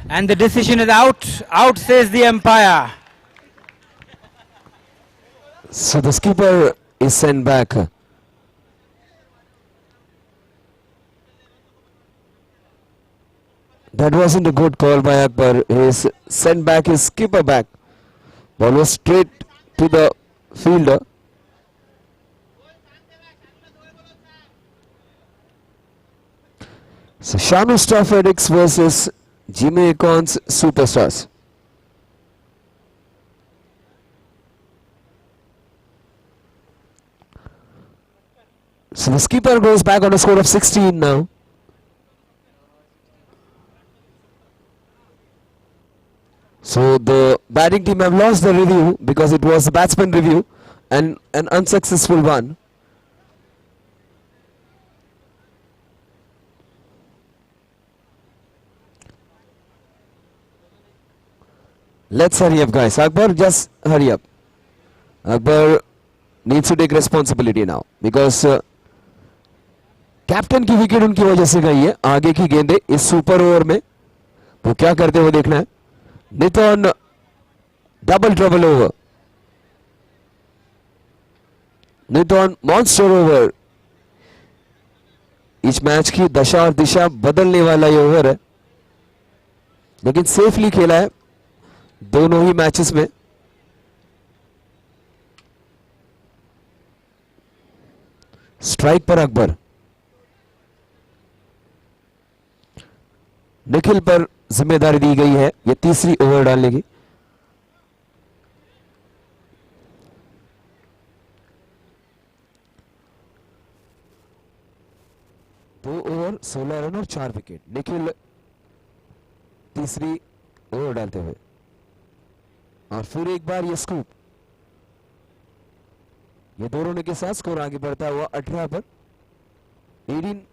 And the decision is out. Out says the umpire. So the skipper is sent back. That wasn't a good call by Akbar. He's sent back his skipper back. Ball was straight to the fielder. So Shanu Staffordix versus Jimmy Acon's Superstars. So the skipper goes back on a score of 16 now. So the batting team have lost the review because it was the batsman review and an unsuccessful one. Let's hurry up, guys. Akbar, just hurry up. Akbar needs to take responsibility now because captain की wicket उनकी वजह से गई है. आगे की गेंदें इस सुपर ओवर में वो क्या करते हुए देखना है. Nitin double trouble over. Nitin monster over. इस मैच की दशा और दिशा बदलने वाला ये ओवर है, लेकिन सेफली खेला है दोनों ही मैचेस में. स्ट्राइक पर अकबर. निखिल पर जिम्मेदारी दी गई है ये तीसरी ओवर डालने की. दो ओवर 16 रन और 4 विकेट. निखिल तीसरी ओवर डालते हुए और फिर एक बार ये स्कूप. ये दो रनों के साथ स्कोर आगे बढ़ता हुआ 18 पर. 18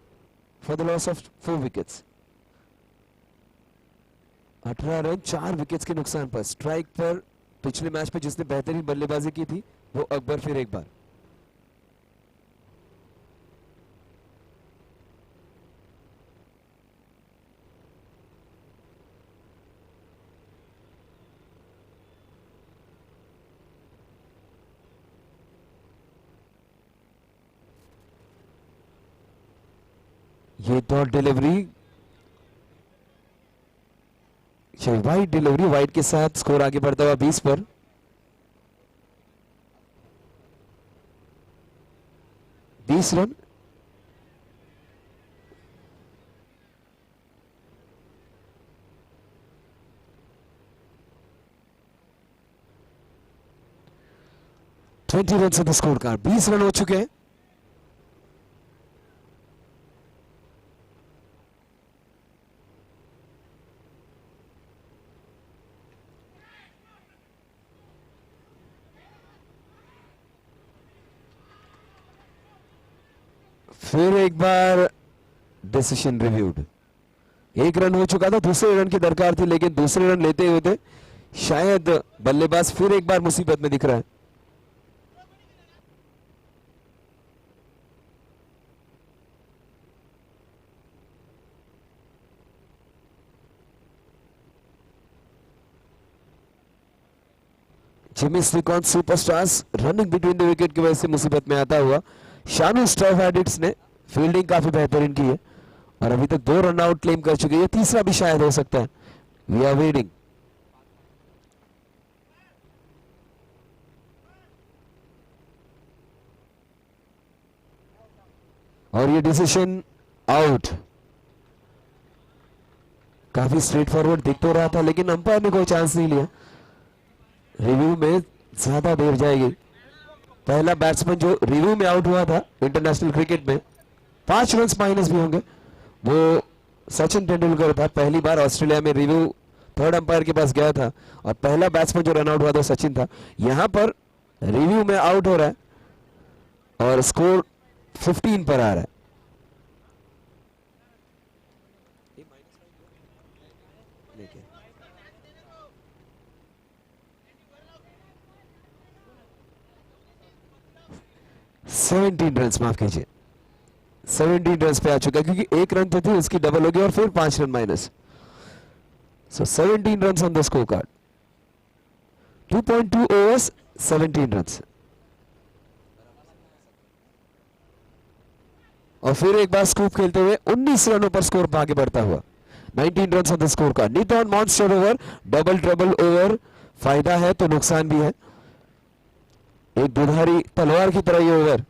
for the loss of 4 wickets. 18 run 4 wickets के नुकसान पर. स्ट्राइक पर पिछले मैच में जिसने बेहतरीन बल्लेबाजी की थी वो अकबर फिर एक बार. ये dot delivery, wide delivery. Wide के साथ स्कोर आगे बढ़ता हुआ 20 पर. रन. रन से द स्कोर कार्ड. 20 रन हो चुके हैं. फिर एक बार डिसीजन रिव्यूड. एक रन हो चुका था, दूसरे रन की दरकार थी, लेकिन दूसरे रन लेते हुए थे शायद बल्लेबाज फिर एक बार मुसीबत में दिख रहा है. Jimmy Shrikant superstars running between the wicket की वजह से मुसीबत में आता हुआ। शानू स्टफ एडिट्स ने फील्डिंग काफी बेहतरीन की है और अभी तक 2 रन आउट क्लेम कर चुके हैं, तीसरा भी शायद हो सकता है। We are waiting. और ये डिसीजन आउट काफी स्ट्रेट फॉरवर्ड दिख तो रहा था, लेकिन अंपायर ने कोई चांस नहीं लिया। रिव्यू में ज्यादा देर जाएगी। पहला बैट्समैन जो रिव्यू में आउट हुआ था इंटरनेशनल क्रिकेट में, 5 रन माइनस भी होंगे, वो सचिन तेंदुलकर था। पहली बार ऑस्ट्रेलिया में रिव्यू थर्ड अंपायर के पास गया था और पहला बैट्समैन जो रन आउट हुआ था सचिन था। यहां पर रिव्यू में आउट हो रहा है और स्कोर 15 पर आ रहा है। सेवेंटीन रन, माफ कीजिए 17 रन पे आ चुका है, क्योंकि 1 रन तो थी उसकी डबल हो गई और फिर 5 run minus. So 17 run on the score card. 2.2 overs 17 run. और फिर एक बार स्कूप खेलते हुए 19 रनों पर स्कोर आगे बढ़ता हुआ। 19 run on the score card. निटॉन monster over, double trouble over, फायदा है तो नुकसान भी है। एक दुधारी तलवार की तरह ये ओवर।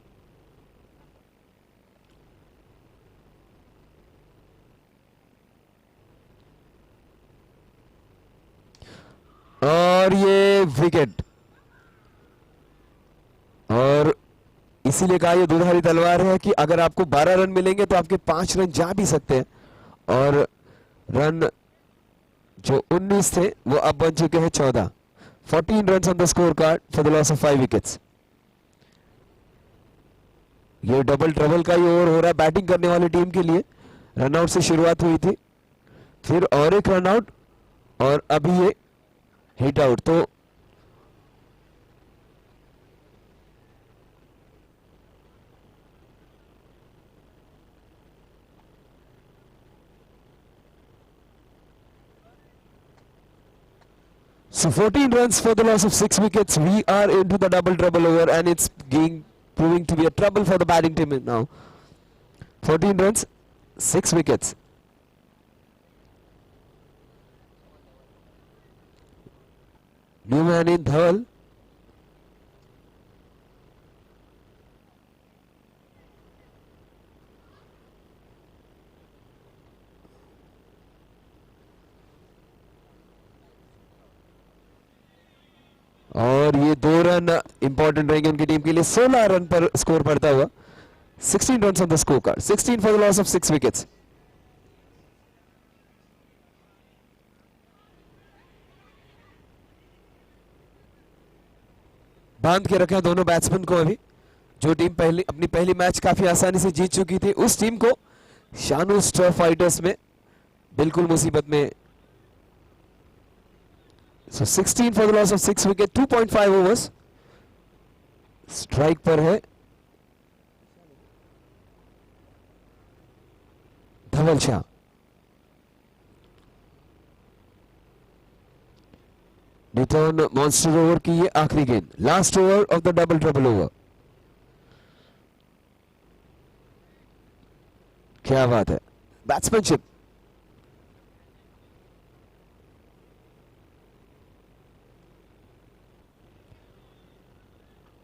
और ये विकेट, और इसीलिए कहा ये दुधारी तलवार है कि अगर आपको 12 रन मिलेंगे तो आपके 5 रन जा भी सकते हैं, और रन जो 19 थे वो अब बन चुके हैं 14। 14 runs on the scorecard for the loss of 5 wickets. ये डबल ट्रबल का ही ओवर हो रहा है बैटिंग करने वाली टीम के लिए। रनआउट से शुरुआत हुई थी, फिर और एक रनआउट और अभी ये हिट आउट। तो So 14 runs for the loss of 6 wickets. We are into the double trouble over, and it's proving to be a trouble for the batting team now. 14 runs, 6 wickets. New man in Dhawal. और ये 2 run important रहेंगे उनकी team के लिए। 16 run पर score पड़ता हुआ। 16 runs on the scorecard. 16 for the loss of 6 wickets. बांध के रखा है दोनों बैट्समैन को। अभी जो टीम अपनी पहली मैच काफी आसानी से जीत चुकी थी, उस टीम को शानू स्टफ फाइटर्स में बिल्कुल मुसीबत में। So 16 for the loss of 6 wicket, 2.5 overs. Strike पर है धवल शाह। रिटर्न मॉन्स्टर ओवर की ये आखिरी गेंद, last over of the double trouble over. क्या बात है, बैट्समैनशिप।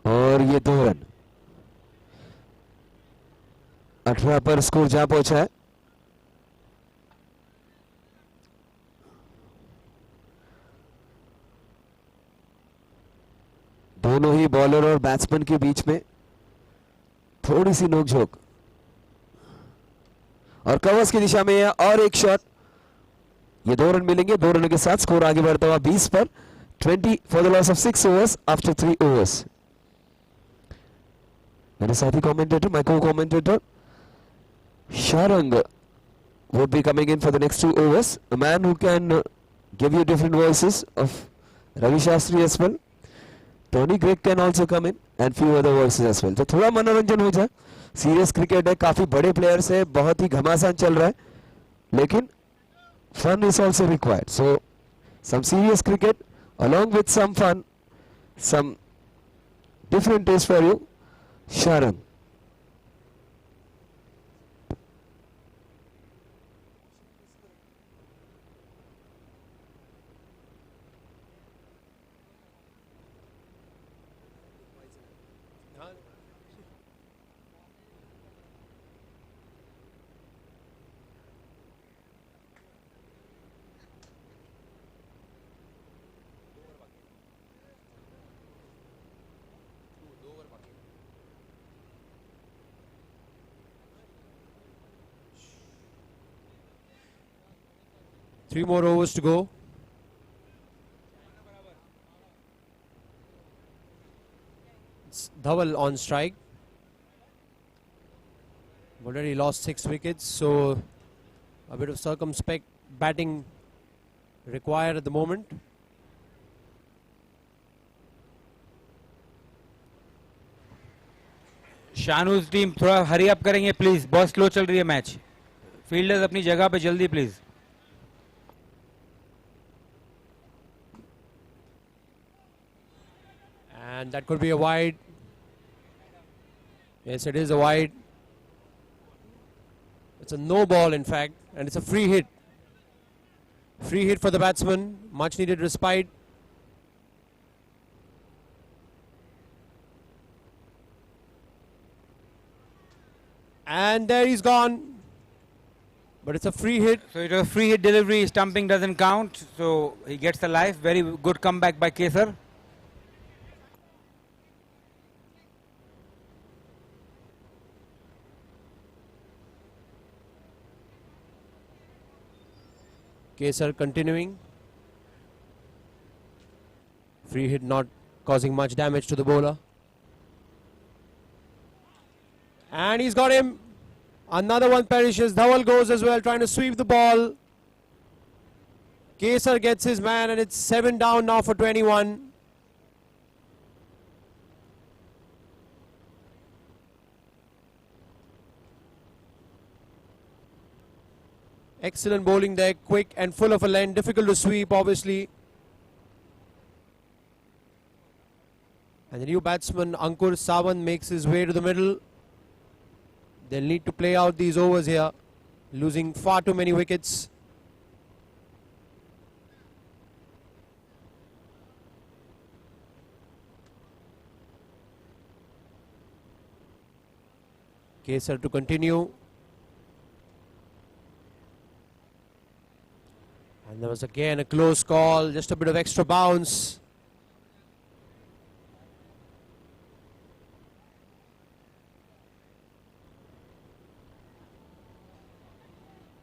और ये 2 रन। 18 पर स्कोर जहां पहुंचा है। दोनों ही बॉलर और बैट्समैन के बीच में थोड़ी सी नोकझोंक, और कवर्स की दिशा में और एक शॉट। ये 2 रन मिलेंगे, 2 रनों के साथ स्कोर आगे बढ़ता हुआ 20 पर। 20 for the loss of 6 overs after 3 overs। मेरे साथी commentator, my co-commentator Sharang would be coming in for the next 2 overs. A man who can give you different voices of Ravi Shastri as well. Tony Greig can also come in and few other voices as well. तो थोड़ा मनोरंजन हो जाए। Serious cricket है, काफी बड़े players है, बहुत ही घमासान चल रहा है, लेकिन fun is also required. So some serious cricket along with some fun some different taste for you, Sharan. Three more overs to go. It's Dhaval on strike. Already lost 6 wickets, so a bit of circumspect batting required at the moment. Shanu's team थोड़ा hurry up करेंगे please, बहुत slow चल रही है match. Fielders अपनी जगह पे जल्दी please. And that could be a wide. Yes, it is a wide. It's a no ball, in fact, and it's a free hit. Free hit for the batsman. Much needed respite. And there he's gone. But it's a free hit. So it was a free hit delivery. Stumping doesn't count, so he gets the life. Very good comeback by Kesar. Kesar continuing. Free hit not causing much damage to the bowler. And he's got him. Another one perishes. Dhaval goes as well, trying to sweep the ball. Kesar gets his man, and it's 7 down now for 21. Excellent bowling there, quick and full of a length, difficult to sweep obviously. And the new batsman Ankur Sawant makes his way to the middle. They'll need to play out these overs here, losing far too many wickets. Kesar to continue. And there was again a close call, just a bit of extra bounce.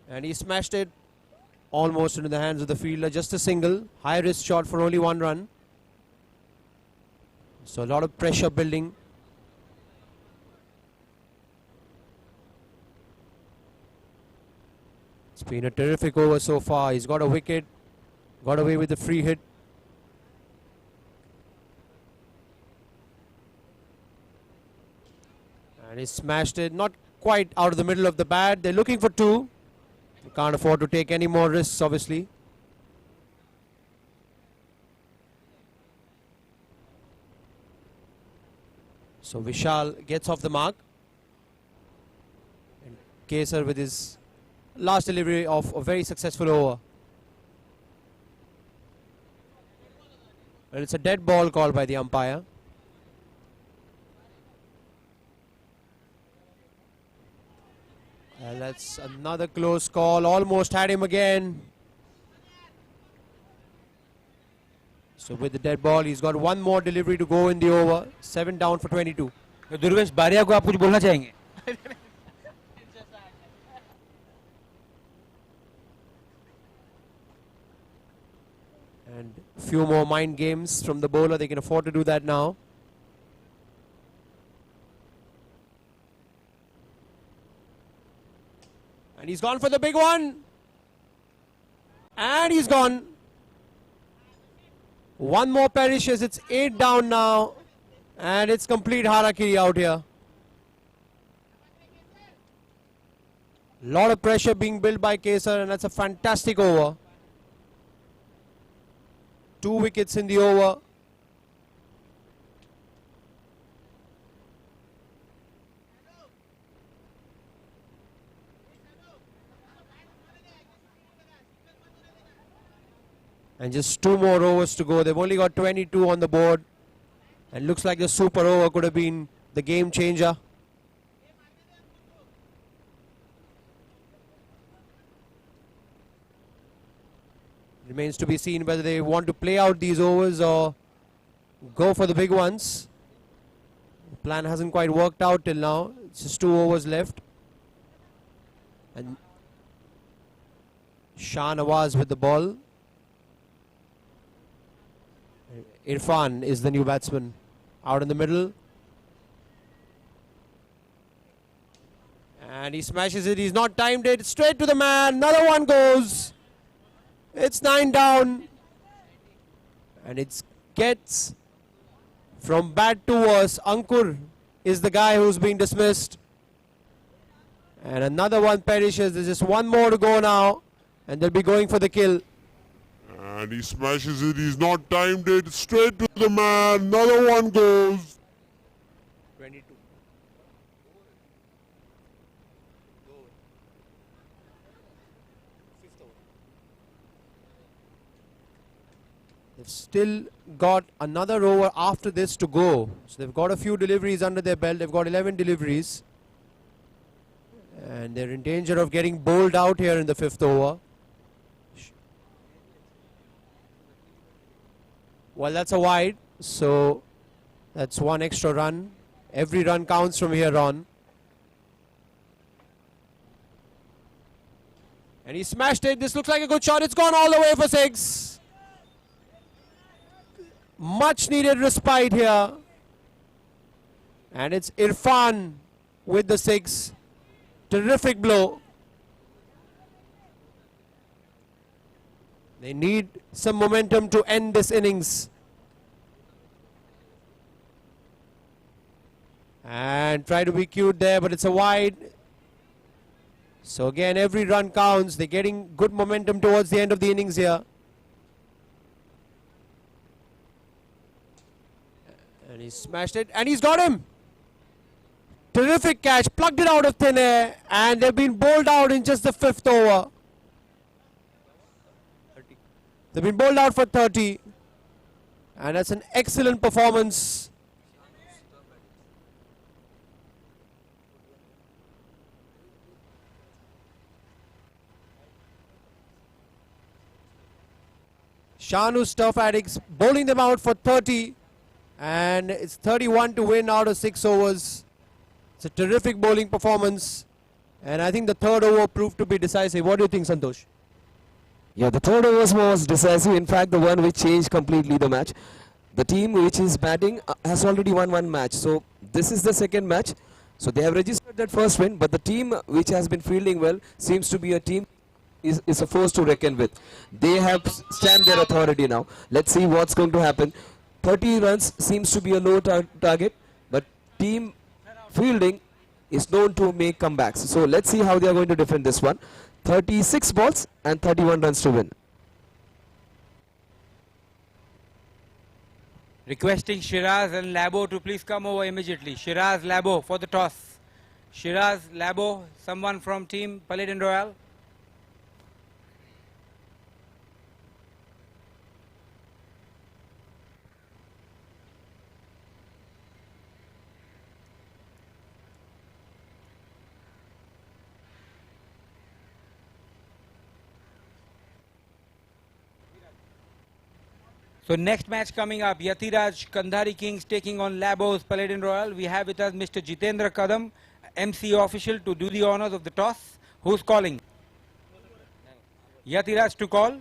And he smashed it almost into the hands of the fielder, just a single, high risk shot for only 1 run. So a lot of pressure building. It's been a terrific over so far. He's got a wicket, got away with the free hit. And he smashed it, not quite out of the middle of the bat. They're looking for 2. They can't afford to take any more risks, obviously. So Vishal gets off the mark. And Kesar with his last delivery of a very successful over. Well, it's a dead ball called by the umpire. And that's another close call, almost had him again. So with the dead ball, he's got 1 more delivery to go in the over. 7 down for 22. Durvesh बारिया को आप कुछ बोलना चाहेंगे? And few more mind games from the bowler. They can afford to do that now. And he's gone for the big one. And he's gone. 1 more perishes. It's 8 down now. And it's complete harakiri out here. Lot of pressure being built by Kesar, and that's a fantastic over. 2 wickets in the over. And just 2 more overs to go. They've only got 22 on the board. And looks like the super over could have been the game changer. Remains to be seen whether they want to play out these overs or go for the big ones. The plan hasn't quite worked out till now. It's just 2 overs left. And Shah Nawaz with the ball. Irfan is the new batsman. Out in the middle. And he smashes it. He's not timed it. Straight to the man. Another one goes. It's 9 down. And it gets from bad to worse. Ankur is the guy who's being dismissed. And another one perishes. There's just 1 more to go now. And they'll be going for the kill. And he smashes it. He's not timed it. Straight to the man. Another one goes. 22. They've still got another over after this to go. So they've got a few deliveries under their belt. They've got 11 deliveries. And they're in danger of getting bowled out here in the 5th over. Well, that's a wide. So that's 1 extra run. Every run counts from here on. And he smashed it. This looks like a good shot. It's gone all the way for 6. Much needed respite here. And it's Irfan with the 6. Terrific blow. They need some momentum to end this innings. And try to be cute there, but it's a wide. So again, every run counts. They're getting good momentum towards the end of the innings here. And he smashed it, and he's got him. Terrific catch, plucked it out of thin air, and they've been bowled out in just the 5th over. They've been bowled out for 30, and that's an excellent performance. Shanu Stuff Addicts bowling them out for 30, and it's 31 to win out of 6 overs. It's a terrific bowling performance, and I think the 3rd over proved to be decisive. What do you think, Santosh? Yeah, the 3rd over was decisive. In fact, the one which changed completely the match. The team which is batting has already won 1 match. So this is the 2nd match. So they have registered that first win. But the team which has been fielding well seems to be a team is a force to reckon with. They have stamped their authority now. Let's see what's going to happen. 30 runs seems to be a low target. But team fielding is known to make comebacks. So let's see how they are going to defend this one. 36 balls and 31 runs to win. Requesting Shiraz and Labo to please come over immediately. Shiraz, Labo for the toss. Shiraz, Labo, someone from team Paladin Royal. So next match coming up, Yatiraj Kandhari Kings taking on Labos Paladin Royal. We have with us Mr. Jitendra Kadam, MC official, to do the honors of the toss. Who's calling? Yatiraj to call.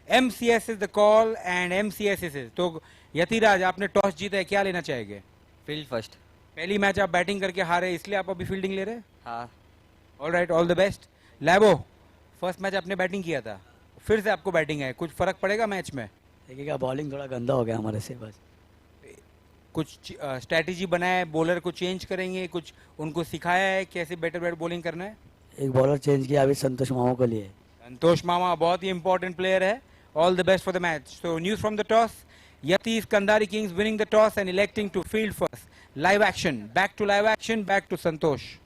MCS is the call and MCS is. तो यतिराज आपने toss जीता है, क्या लेना चाहेंगे? Field first. पहली match आप batting करके हारे, इसलिए आप अभी फील्डिंग ले रहे हैं? हाँ. All right, all the best. लैबो, फर्स्ट मैच आपने बैटिंग किया था, फिर से आपको बैटिंग है, कुछ फर्क पड़ेगा मैच में? देखिएगा बॉलिंग थोड़ा गंदा हो गया हमारे से, बस कुछ स्ट्रैटेजी बनाया है, बॉलर को चेंज करेंगे, कुछ उनको सिखाया है कैसे बेटर बॉलिंग करना है? एक बॉलर चेंज किया अभी संतोष मामा को लिए. संतोष मामा बहुत ही इंपॉर्टेंट प्लेयर है. All the best for the match. So news from the toss, Yatis Kandhari Kings winning the toss and electing to field first. Live action, back to live action, back to Santosh.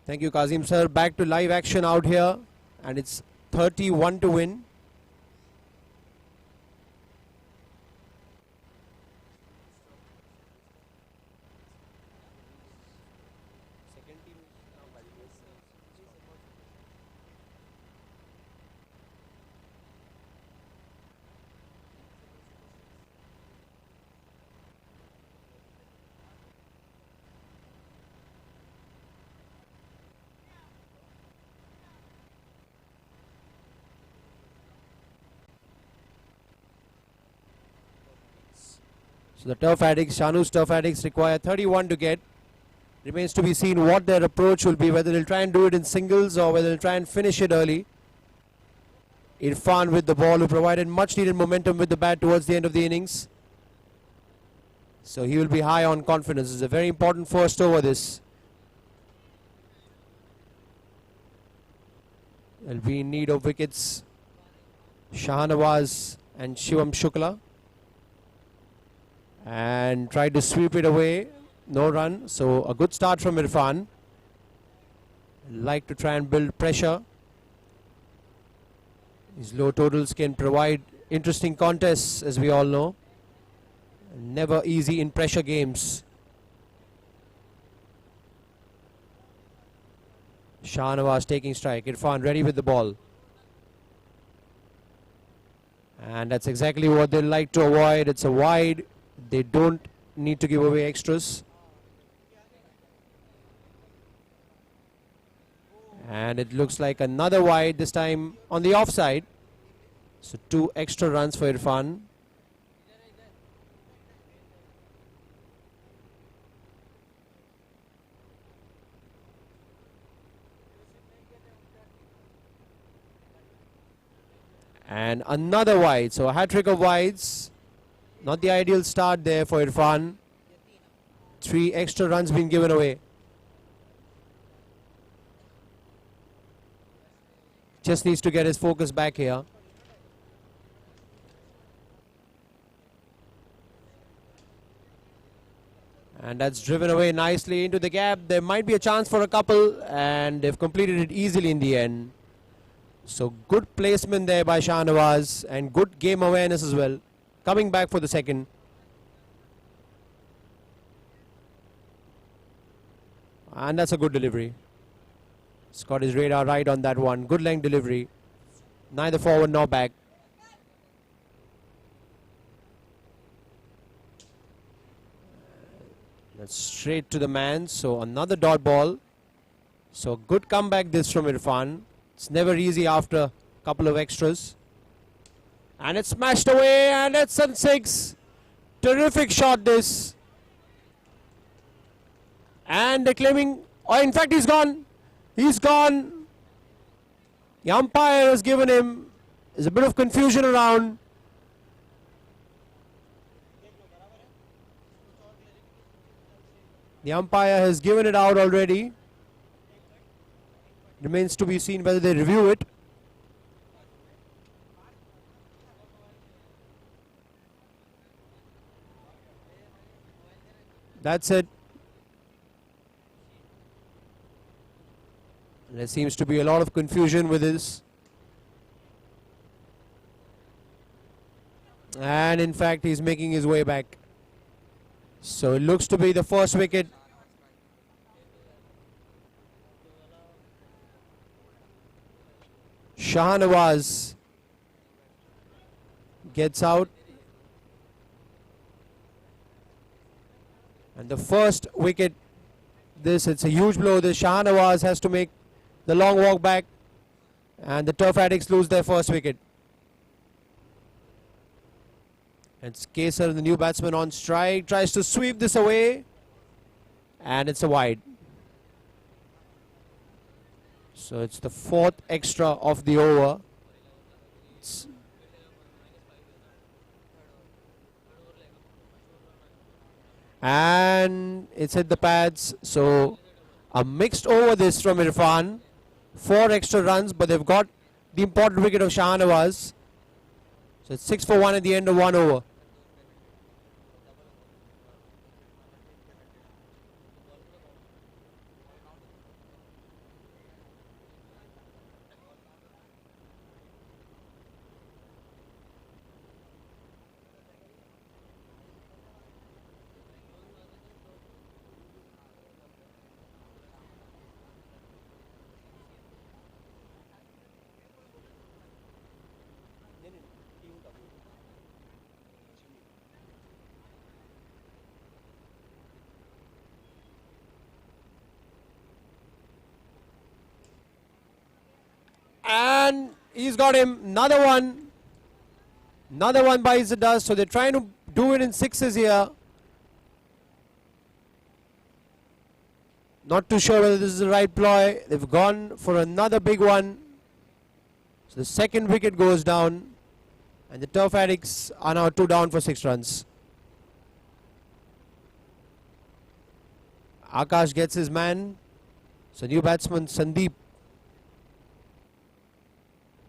Thank you, Kazim sir. Back to live action out here, and it's 31 to win. So the Turf Addicts, Shanu's Turf Addicts require 31 to get. Remains to be seen what their approach will be, whether they'll try and do it in singles or whether they'll try and finish it early. Irfan with the ball, who provided much needed momentum with the bat towards the end of the innings. So he will be high on confidence. It's a very important first over this. They'll be in need of wickets. Shahnawaz and Shivam Shukla. And tried to sweep it away. No run. So a good start from Irfan. Like to try and build pressure. His low totals can provide interesting contests, as we all know. Never easy in pressure games. Shahnawaz taking strike. Irfan ready with the ball. And that's exactly what they like to avoid. It's a wide. They don't need to give away extras. And it looks like another wide, this time on the offside. So 2 extra runs for Irfan. And another wide. So a hat-trick of wides. Not the ideal start there for Irfan. 3 extra runs being given away. Just needs to get his focus back here. And that's driven away nicely into the gap. There might be a chance for a couple, and they've completed it easily in the end. So good placement there by Shahnawaz, and good game awareness as well. Coming back for the second. And that's a good delivery. He's got his radar right on that one. Good length delivery. Neither forward nor back. That's straight to the man. So another dot ball. So good comeback this from Irfan. It's never easy after a couple of extras. And it's smashed away, and it's on 6. Terrific shot this. And they're claiming, oh, in fact he's gone. He's gone. The umpire has given him. There's a bit of confusion around. The umpire has given it out already. Remains to be seen whether they review it. That's it. There seems to be a lot of confusion with this. And in fact, he's making his way back. So it looks to be the first wicket. Shahnawaz gets out. And the first wicket, it's a huge blow. The Shahnawaz has to make the long walk back. And the Turf Addicts lose their first wicket. It's Kesar, the new batsman, on strike. Tries to sweep this away. And it's a wide. So it's the 4th extra of the over. And it's hit the pads. So a mixed over this from Irfan. 4 extra runs, but they've got the important wicket of Shahnawaz. So it's 6 for 1 at the end of 1 over. And he's got him. Another one. Another one bites the dust. So they're trying to do it in sixes here. Not too sure whether this is the right ploy. They've gone for another big one. So the second wicket goes down. And the Turf Addicts are now 2 down for 6 runs. Akash gets his man. So new batsman Sandeep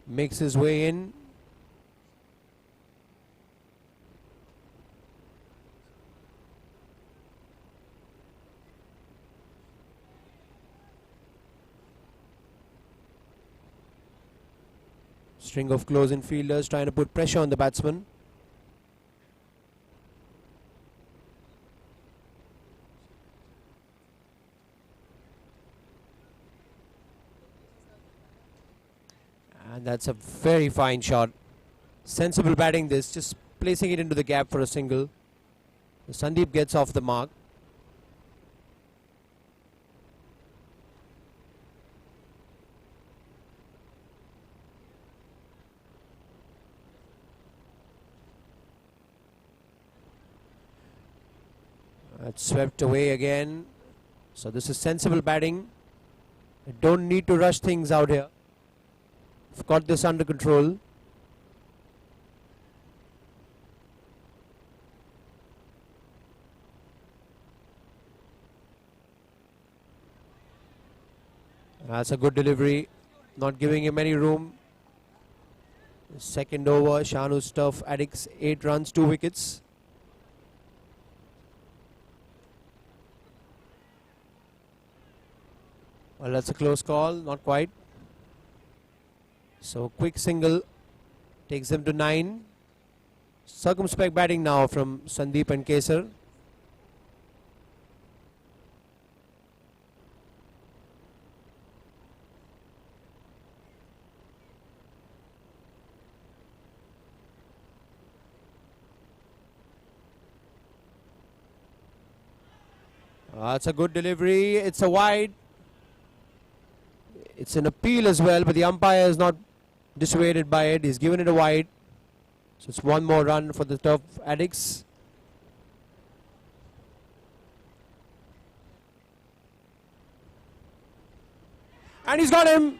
makes his way in. String of close-in fielders trying to put pressure on the batsman. And that's a very fine shot. Sensible batting this, just placing it into the gap for a single. Sandeep gets off the mark. That's swept away again. So this is sensible batting. You don't need to rush things out here. We've got this under control. That's a good delivery. Not giving him any room. Second over, Shanu's Turf Addicts 8 runs, 2 wickets. Well, that's a close call, not quite. So quick single takes them to 9. Circumspect batting now from Sandeep and Kesar. That's a good delivery. It's a wide. It's an appeal as well, but the umpire is not dissuaded by it. He's given it a wide. So it's one more run for the Turf Addicts. And he's got him.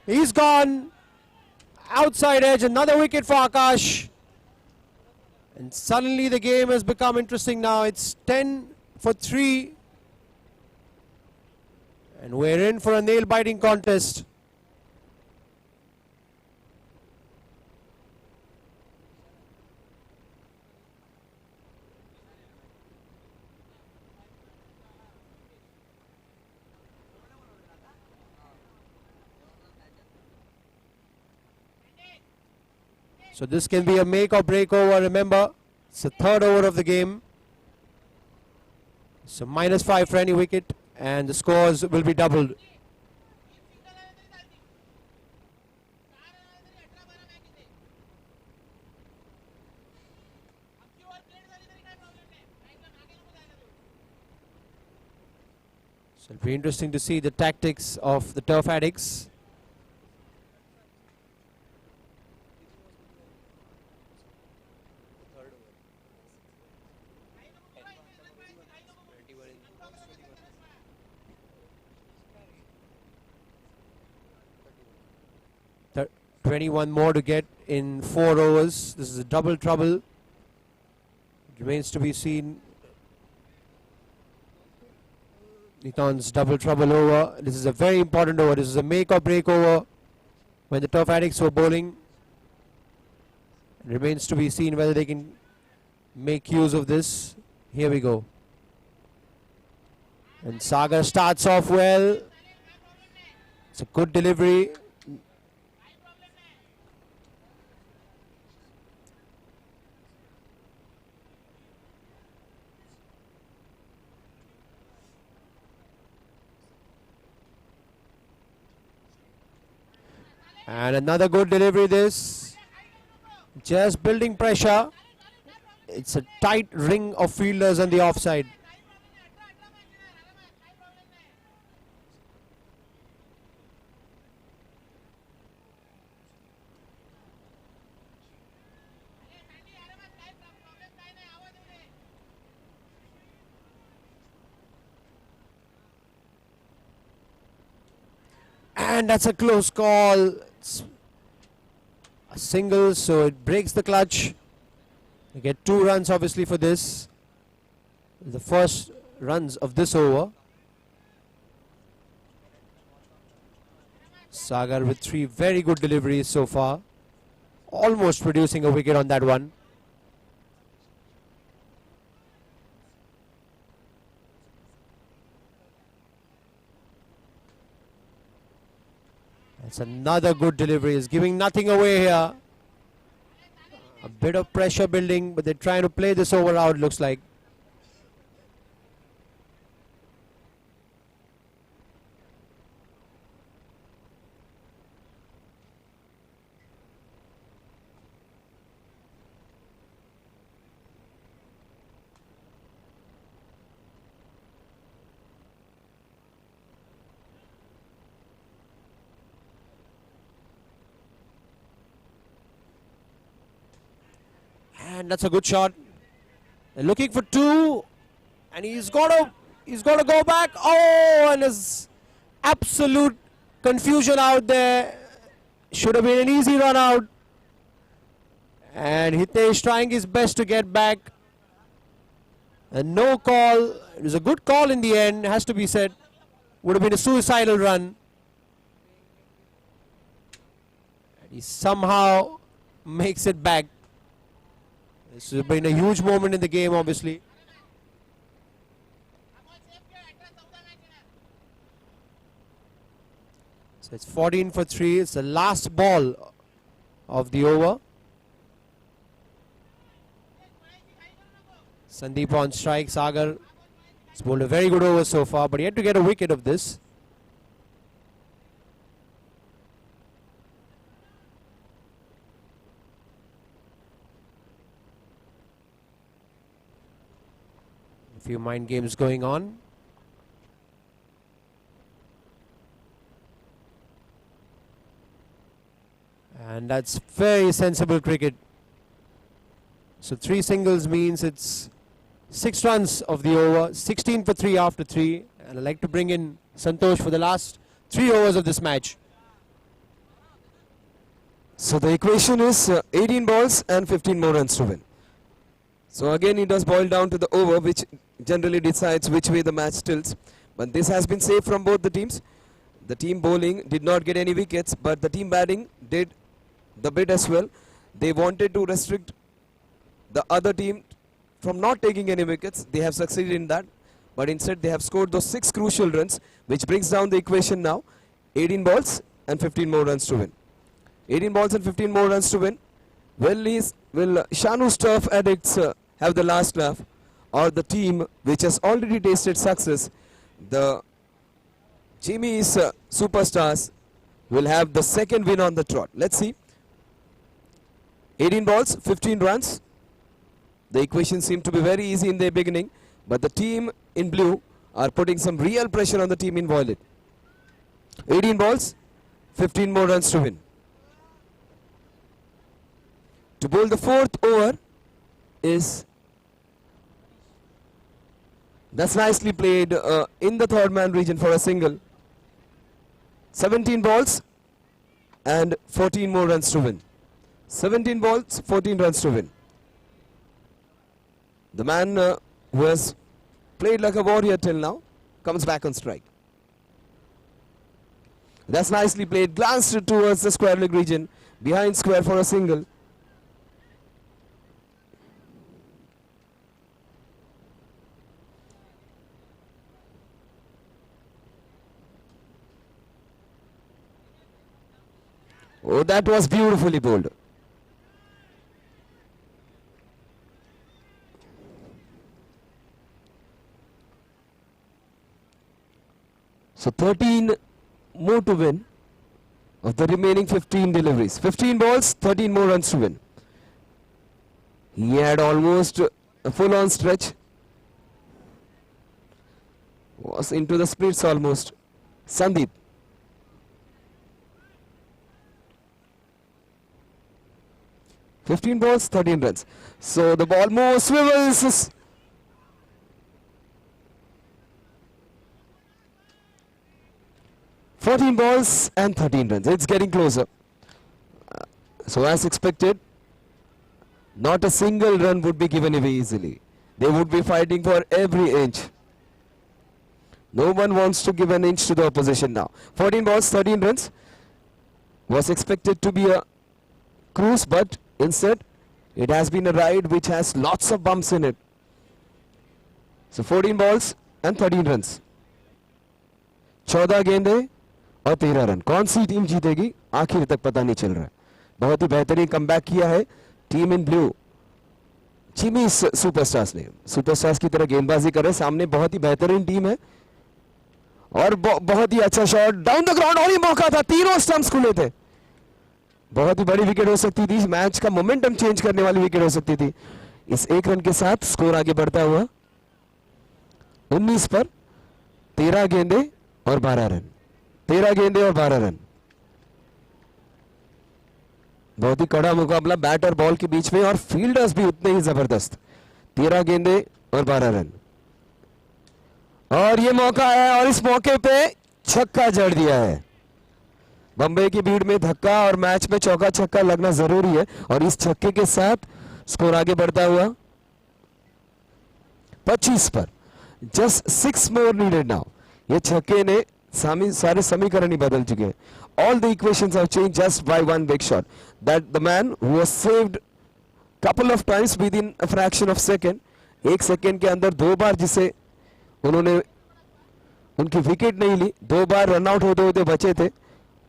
He's gone. Outside edge, another wicket for Akash. And suddenly the game has become interesting now. It's 10 for 3. And we're in for a nail-biting contest. So this can be a make or break over. Remember, it's the third over of the game. So -5 for any wicket. And the scores will be doubled. So it'll be interesting to see the tactics of the Turf Addicts. Th 21 more to get in 4 overs. This is a double trouble. It remains to be seen. Nikon's double trouble over. This is a very important over. This is a make or break over when the Turf Addicts were bowling. It remains to be seen whether they can make use of this. Here we go. And Sagar starts off well. It's a good delivery. And another good delivery this. Just building pressure. It's a tight ring of fielders on the offside. And that's a close call. It's a single, so it breaks the clutch. They get 2 runs obviously for this. The first runs of this over. Sagar with 3 very good deliveries so far. Almost producing a wicket on that one. That's another good delivery. Is giving nothing away here. A bit of pressure building, but they're trying to play this over out, looks like. And that's a good shot. They're looking for 2, and he's got to go back. Oh, and there's absolute confusion out there. Should have been an easy run out. And Hitesh trying his best to get back. And no call. It was a good call in the end, has to be said. Would have been a suicidal run. And he somehow makes it back. This has been a huge moment in the game, obviously. So it's 14 for 3. It's the last ball of the over. Sandeep on strike. Sagar has bowled a very good over so far, but he had to get a wicket of this. A few mind games going on. And that's very sensible cricket. So 3 singles means it's 6 runs of the over, 16 for 3 after 3. And I'd like to bring in Santosh for the last 3 overs of this match. So the equation is 18 balls and 15 more runs to win. So again it does boil down to the over, which generally decides which way the match tilts. But this has been safe from both the teams. The team bowling did not get any wickets, but the team batting did the bit as well. They wanted to restrict the other team from not taking any wickets. They have succeeded in that, but instead they have scored those 6 crucial runs, which brings down the equation now. 18 balls and 15 more runs to win. 18 balls and 15 more runs to win. Will Shanu's turf addicts have the last laugh, or the team which has already tasted success, the Jimmy's superstars, will have the second win on the trot? Let's see. 18 balls, 15 runs. The equation seemed to be very easy in the beginning, but the team in blue are putting some real pressure on the team in violet. 18 balls, 15 more runs to win. To bowl the 4th over is, that's nicely played in the 3rd man region for a single. 17 balls and 14 more runs to win. 17 balls, 14 runs to win. The man who has played like a warrior till now comes back on strike. That's nicely played. Glanced towards the square leg region, behind square for a single. Oh, that was beautifully bowled. So 13 more to win of the remaining 15 deliveries. 15 balls, 13 more runs to win. He had almost a full-on stretch. Was into the splits almost. Sandeep. "15 balls, 13 runs. So the ball more swivels. 14 balls and 13 runs. It's getting closer. So as expected, not a single run would be given away easily. They would be fighting for every inch. No one wants to give an inch to the opposition now. 14 balls, 13 runs. Was expected to be a cruise, but instead it has been a ride which has lots of bumps in it. So 14 balls and 13 runs. 14 गेंदे और 13 run. कौन सी team जीतेगी आखिर तक पता नहीं चल रहा है. बहुत ही बेहतरीन कमबैक किया है team in blue. Jimmy superstars ने सुपरस्टार्स की तरह गेंदबाजी कर रहे. सामने बहुत ही बेहतरीन टीम है और बहुत ही अच्छा शॉट डाउन द ग्राउंड. और ही मौका था, तीनों स्टंप्स खुले थे. बहुत ही बड़ी विकेट हो सकती थी. मैच का मोमेंटम चेंज करने वाली विकेट हो सकती थी. इस एक रन के साथ स्कोर आगे बढ़ता हुआ 19 पर. 13 गेंदे और 12 रन. 13 गेंदे और 12 रन. बहुत ही कड़ा मुकाबला बैट और बॉल के बीच में और फील्डर्स भी उतने ही जबरदस्त. 13 गेंदे और 12 रन. और ये मौका है और इस मौके पे छक्का जड़ दिया है. बम्बई की भीड़ में धक्का और मैच में चौका छक्का लगना जरूरी है और इस छक्के के साथ स्कोर आगे बढ़ता हुआ 25 पर. जस्ट 6 मोर नीडेड नाउ. ये छक्के ने सारे समीकरण ही बदल चुके हैं. All the equations have changed just by one big shot. That the man who was saved couple of times within a fraction of second. 1 second के अंदर 2 बार जिसे उन्होंने उनकी विकेट नहीं ली, 2 बार रन आउट होते होते बचे थे.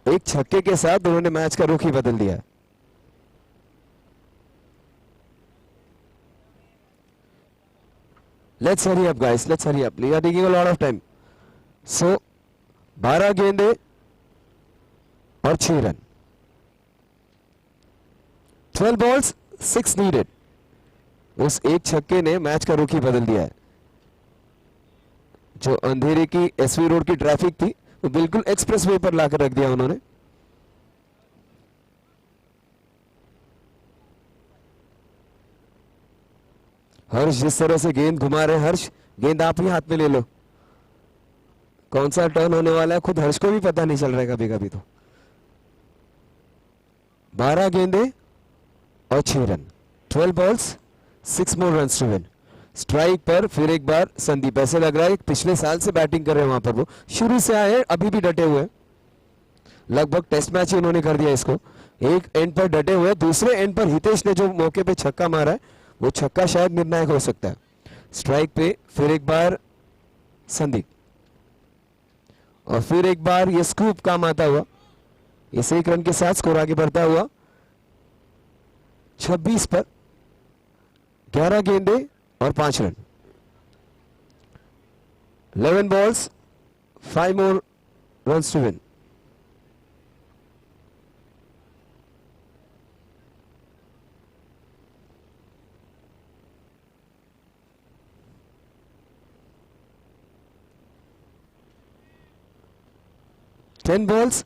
एक छक्के के साथ उन्होंने मैच का रुख ही बदल दिया. Let's hurry up guys, let's hurry up. We are taking a lot of time. So 12 गेंदे और 6 रन. 12 balls 6 needed. उस एक छक्के ने मैच का रुख ही बदल दिया है. जो अंधेरे की एसवी रोड की ट्रैफिक थी वो बिल्कुल एक्सप्रेसवे पर लाकर रख दिया उन्होंने. हर्ष जिस तरह से गेंद घुमा रहे. हर्ष गेंद आप ही हाथ में ले लो. कौन सा टर्न होने वाला है खुद हर्ष को भी पता नहीं चल रहा है कभी कभी. तो 12 गेंदे और 6 run. 12 balls 6 more runs to win. Strike पर फिर एक बार संदीप. ऐसे लग रहा है पिछले साल से बैटिंग कर रहे हैं वहां पर. वो शुरू से आए अभी भी डटे हुए. लगभग टेस्ट मैच ही उन्होंने कर दिया इसको. एक एंड पर डटे हुए, दूसरे एंड पर हितेश ने जो मौके पे छक्का मारा है वो छक्का शायद निर्णायक हो सकता है. स्ट्राइक पे फिर एक बार संदीप और फिर एक बार ये स्कूप काम आता हुआ. इस एक रन के साथ स्कोर आगे बढ़ता हुआ 26 पर. 11 गेंदे और 5 run. 11 balls 5 more runs to win. Ten balls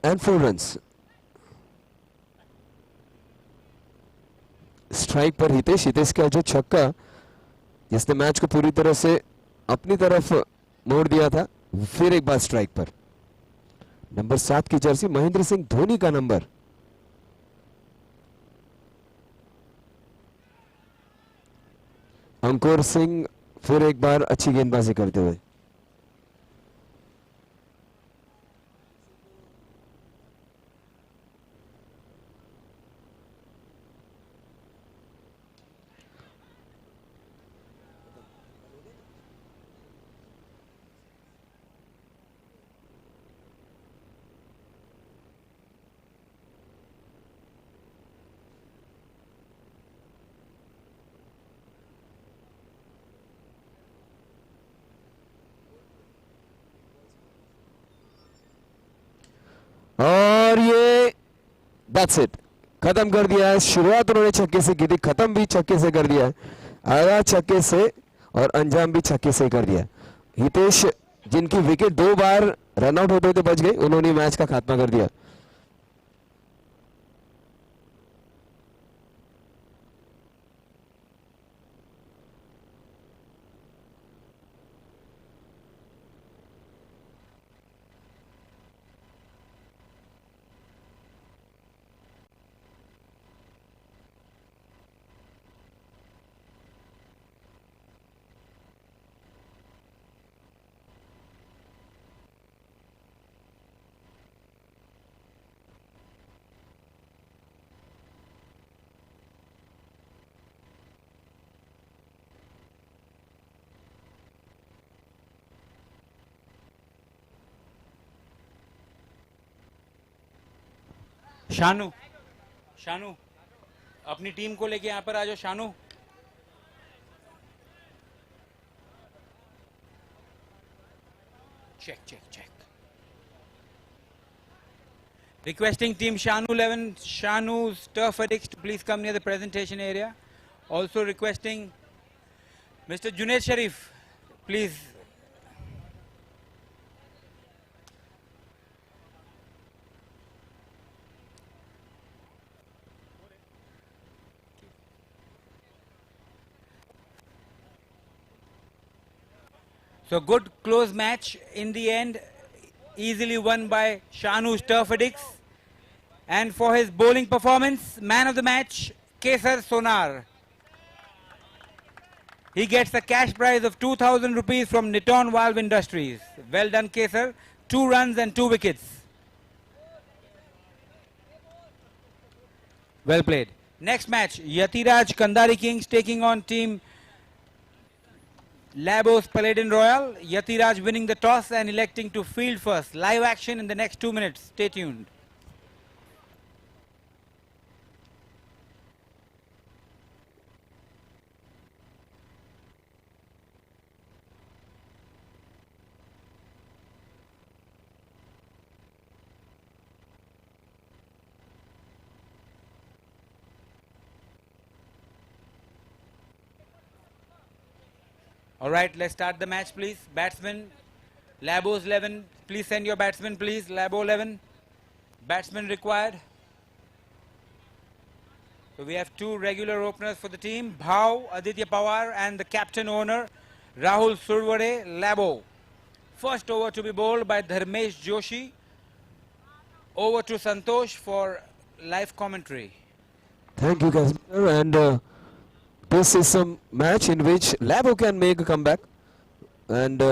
and 4 runs. Strike पर हितेश का जो छक्का जिसने मैच को पूरी तरह से अपनी तरफ मोड़ दिया था, फिर एक बार स्ट्राइक पर. नंबर 7 की जर्सी महेंद्र सिंह धोनी का नंबर. अंकुर सिंह फिर एक बार अच्छी गेंदबाजी करते हुए. और ये दैट्स इट. खत्म कर दिया है. शुरुआत उन्होंने छक्के से की थी, खत्म भी छक्के से कर दिया है. आया छक्के से और अंजाम भी छक्के से कर दिया. हितेश जिनकी विकेट 2 बार रन आउट होते होते बच गई, उन्होंने मैच का खात्मा कर दिया. शानू, शानू, अपनी टीम को लेके यहाँ पर आ जाओ Shanu. Check, check, check. Requesting team Shanu 11, Shanu's Turf Addicts to please come near the presentation area. Also requesting Mr. Junaid Sharif, please. So good close match in the end, easily won by Shanu's Turf Addicts. And for his bowling performance, man of the match, Kesar Sonar. He gets a cash prize of 2,000 rupees from Niton Valve Industries. Well done, Kesar. 2 runs and 2 wickets. Well played. Next match, Yatiraj Kandari Kings taking on team Labos Paladin Royal. Yatiraj winning the toss and electing to field first. Live action in the next 2 minutes. Stay tuned. All right, let's start the match, please. Batsman, Labos 11. Please send your batsman, please. Labo 11. Batsman required. So we have 2 regular openers for the team. Bhav, Aditya Pawar, and the captain owner, Rahul Surwade, Labo. First over to be bowled by Dharmesh Joshi. Over to Santosh for live commentary. Thank you, guys. And this is some match in which Labo can make a comeback, and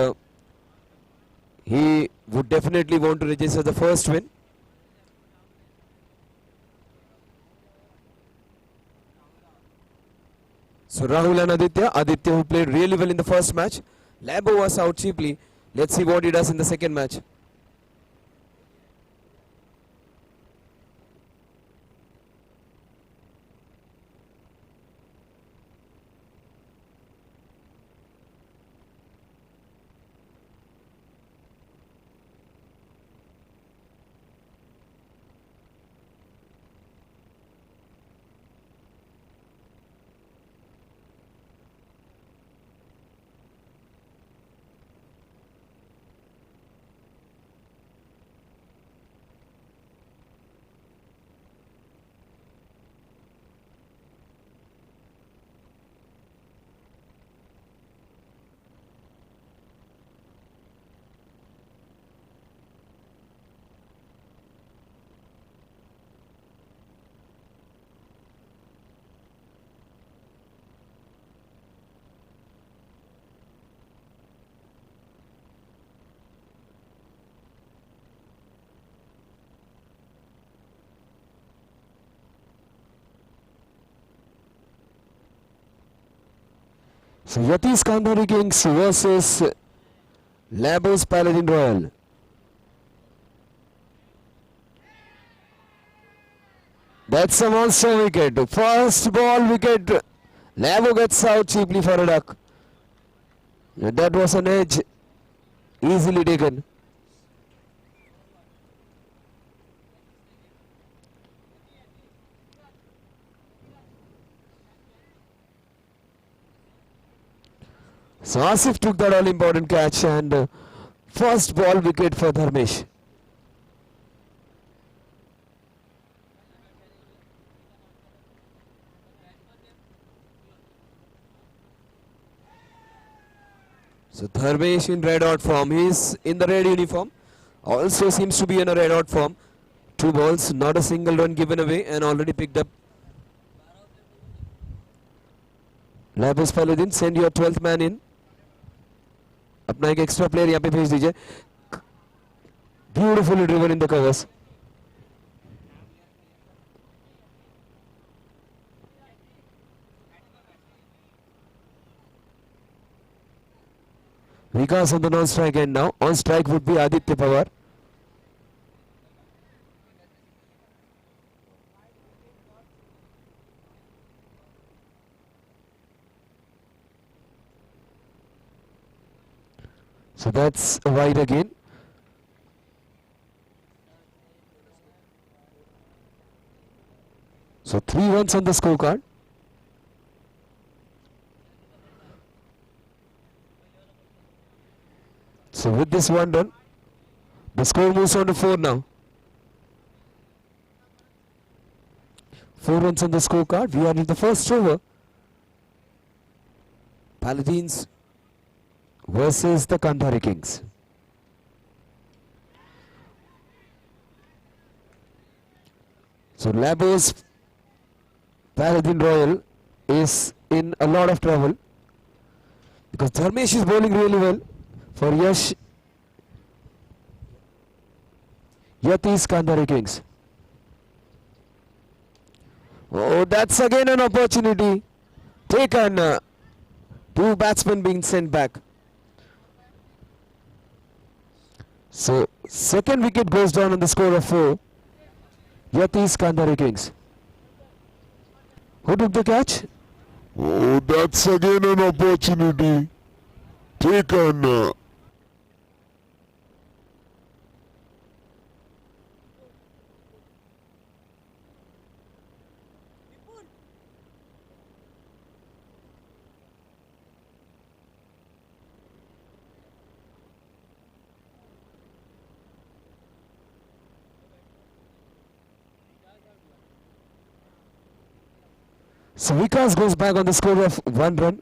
he would definitely want to register the first win. So Rahul and Aditya who played really well in the first match. Labo was out cheaply. Let's see what he does in the second match. So Yati's Kandari Kings versus Labos Paladin Royal. That's a monster wicket. First ball wicket. Labo gets out cheaply for a duck. That was an edge easily taken. So Asif took that all important catch, and first ball wicket for Dharmesh. So Dharmesh in red hot form. He is in the red uniform. Also seems to be in a red hot form. 2 balls, not a single run given away, and already picked up. Labos Paladin, send your 12th man in. अपना एक extra player यहाँ पे भेज दीजिए. Beautifully driven in the covers. Vikas on the non-strike end now. On strike would be Aditya Pawar. So that's a wide again. So 3 runs on the scorecard. So with this 1 run, the score moves on to 4 now. 4 runs on the scorecard. We are in the first over. Paladins versus the Kandhari Kings. So Labos Paladin Royal is in a lot of trouble because Dharmesh is bowling really well for Yash Yati's Kandhari Kings. Oh, that's again an opportunity taken. 2 batsmen being sent back. So second wicket goes down on the score of 4. Yati's Kandhari Kings. Who took the catch? Oh, that's again an opportunity taken. So Vikas goes back on the score of 1 run.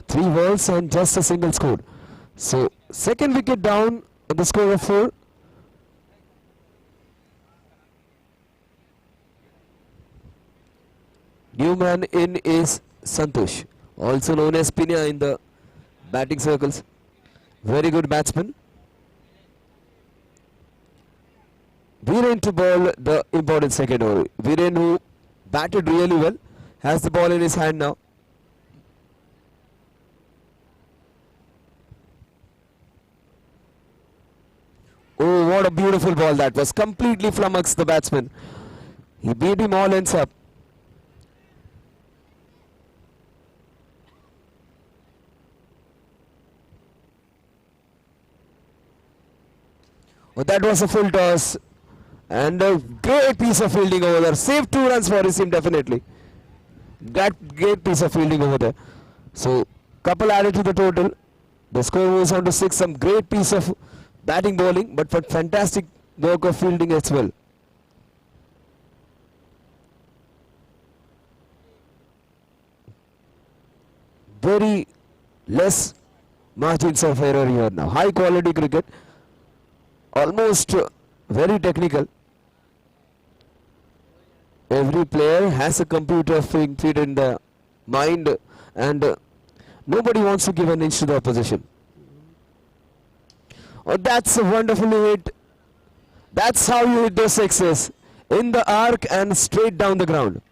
3 balls and just a single score. So second wicket down on the score of 4. New man in is Santosh, also known as Pinya in the batting circles. Very good batsman. Viren to bowl the important second over. Viren, who batted really well, has the ball in his hand now. Oh, what a beautiful ball that was. Completely flummoxed the batsman. He beat him all ends up. Oh, that was a full toss. And a great piece of fielding over there. Saved 2 runs for his team, definitely. That great piece of fielding over there. So, couple added to the total. The score moves on to 6. Some great piece of batting bowling, but for fantastic work of fielding as well. Very less margins of error here now. High quality cricket. Almost very technical. Every player has a computer feed in the mind, and nobody wants to give an inch to the opposition. Oh, that's a wonderfully hit. That's how you hit those sixes. In the arc and straight down the ground.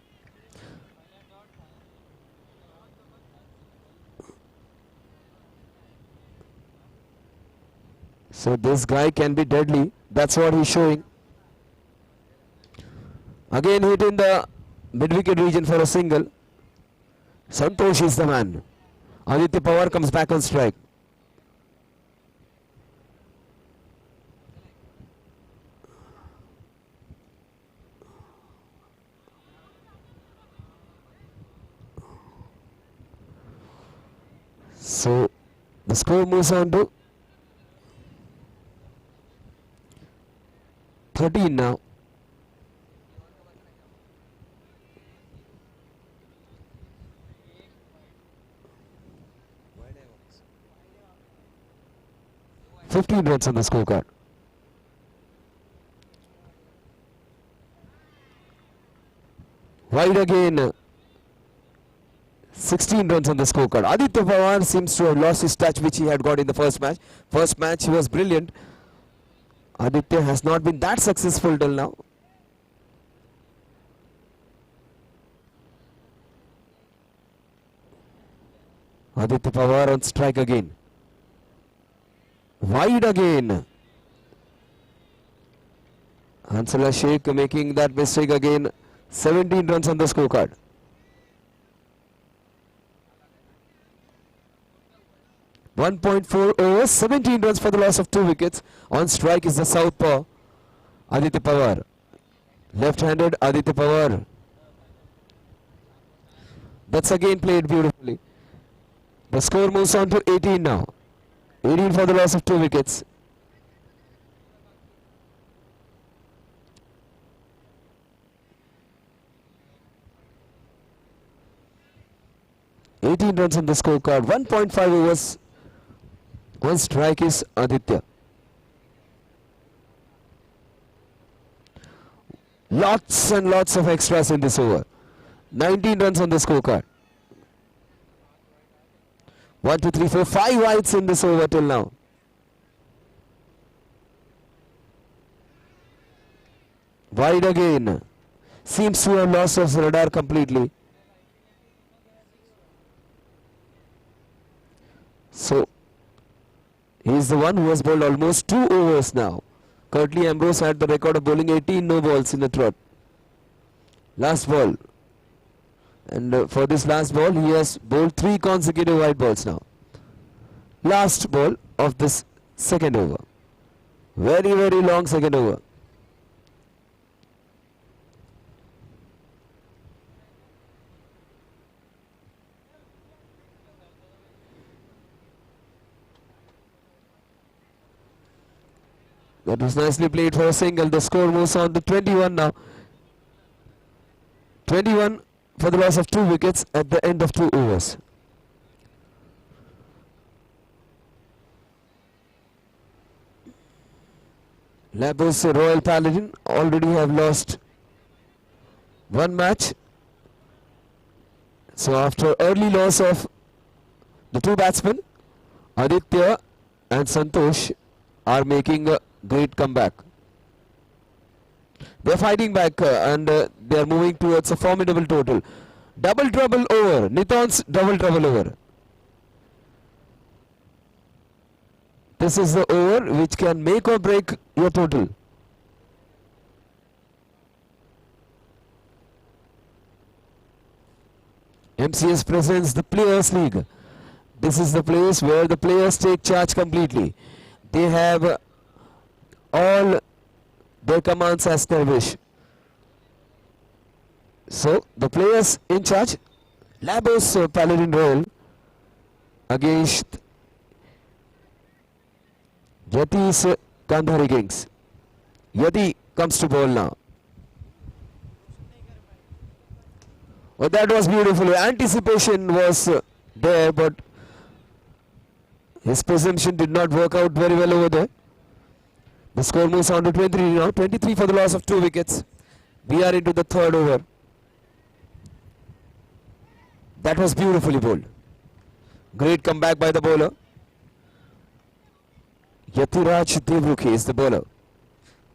So this guy can be deadly. That's what he's showing. Again hit in the mid-wicket region for a single. Santosh is the man. Aditya Pawar comes back on strike. So the score moves on to 13 now. $15 runs on the scorecard. Wide again. 16 runs on the scorecard. Aditya Pawar seems to have lost his touch which he had got in the first match. First match he was brilliant. Aditya has not been that successful till now. Aditya Pawar on strike again. Wide again. Hansala Sheikh making that mistake again. 17 runs on the scorecard. 1.4 overs, 17 runs for the loss of 2 wickets. On strike is the southpaw, Aditya Pawar. Left-handed Aditya Pawar. That's again played beautifully. The score moves on to 18 now. 18 for the loss of 2 wickets. Runs on the scorecard, 1.5 overs. One strike is Aditya. Lots and lots of extras in this over. 19 runs on the scorecard. 1, 2, 3, 4, 5 wides in this over till now. Wide again. Seems to have lost his radar completely. So, he is the one who has bowled almost 2 overs now. Curtly Ambrose had the record of bowling 18 no balls in a trot. Last ball. And for this last ball, he has bowled 3 consecutive white balls now. Last ball of this second over. Very, very long second over. That was nicely played for a single. The score moves on to 21 now. 21 for the loss of 2 wickets at the end of 2 overs. Labos Royal Paladin already have lost 1 match. So after early loss of the 2 batsmen, Aditya and Santosh are making a great comeback. They are fighting back and they are moving towards a formidable total. Double trouble over. Niton's double trouble over. This is the over which can make or break your total. MCS presents the Players League. This is the place where the players take charge completely. They have all their commands as their wish. So the players in charge, Labos Paladin Royal against Yati's Kandhari Kings. Yati comes to bowl now. Oh, that was beautiful. Anticipation was there, but his presumption did not work out very well over there. The score moves on to 23 now. 23 for the loss of 2 wickets. We are into the 3rd over. That was beautifully bowled. Great comeback by the bowler. Yatiraj Devruki is the bowler.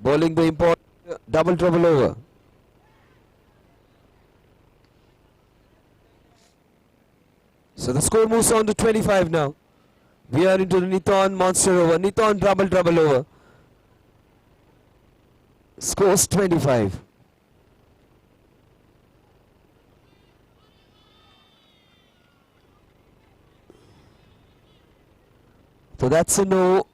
Bowling the important double trouble over. So the score moves on to 25 now. We are into the Niton monster over. Niton double trouble over. Scores 25. So that's a no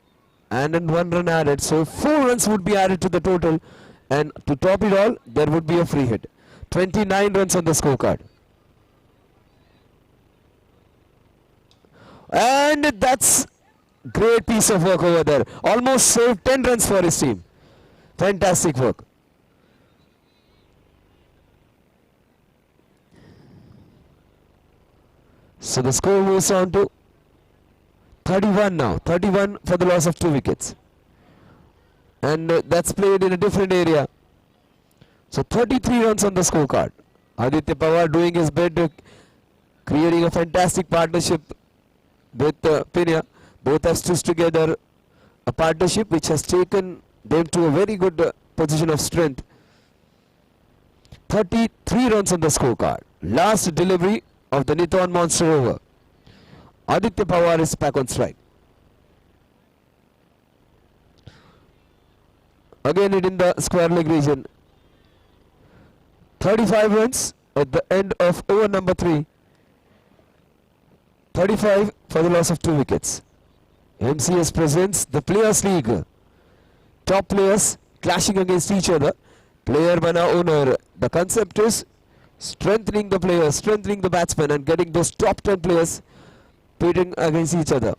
and then 1 run added. So 4 runs would be added to the total, and to top it all, there would be a free hit. 29 runs on the scorecard. And that's great piece of work over there. Almost saved 10 runs for his team. Fantastic work. So the score moves on to 31 now. 31 for the loss of 2 wickets. And that's played in a different area. So 33 runs on the scorecard. Aditya Pawar doing his bit, creating a fantastic partnership with Pinya. Both have stitched together a partnership which has taken them to a very good position of strength. 33 runs on the scorecard. Last delivery of the Niton monster over. Aditya Pawar is back on strike. Again it in the square leg region. 35 runs at the end of over number 3. 35 for the loss of 2 wickets. MCS presents the Players League. Top players clashing against each other. Player bana owner. The concept is strengthening the players, strengthening the batsmen, and getting those top 10 players pitting against each other.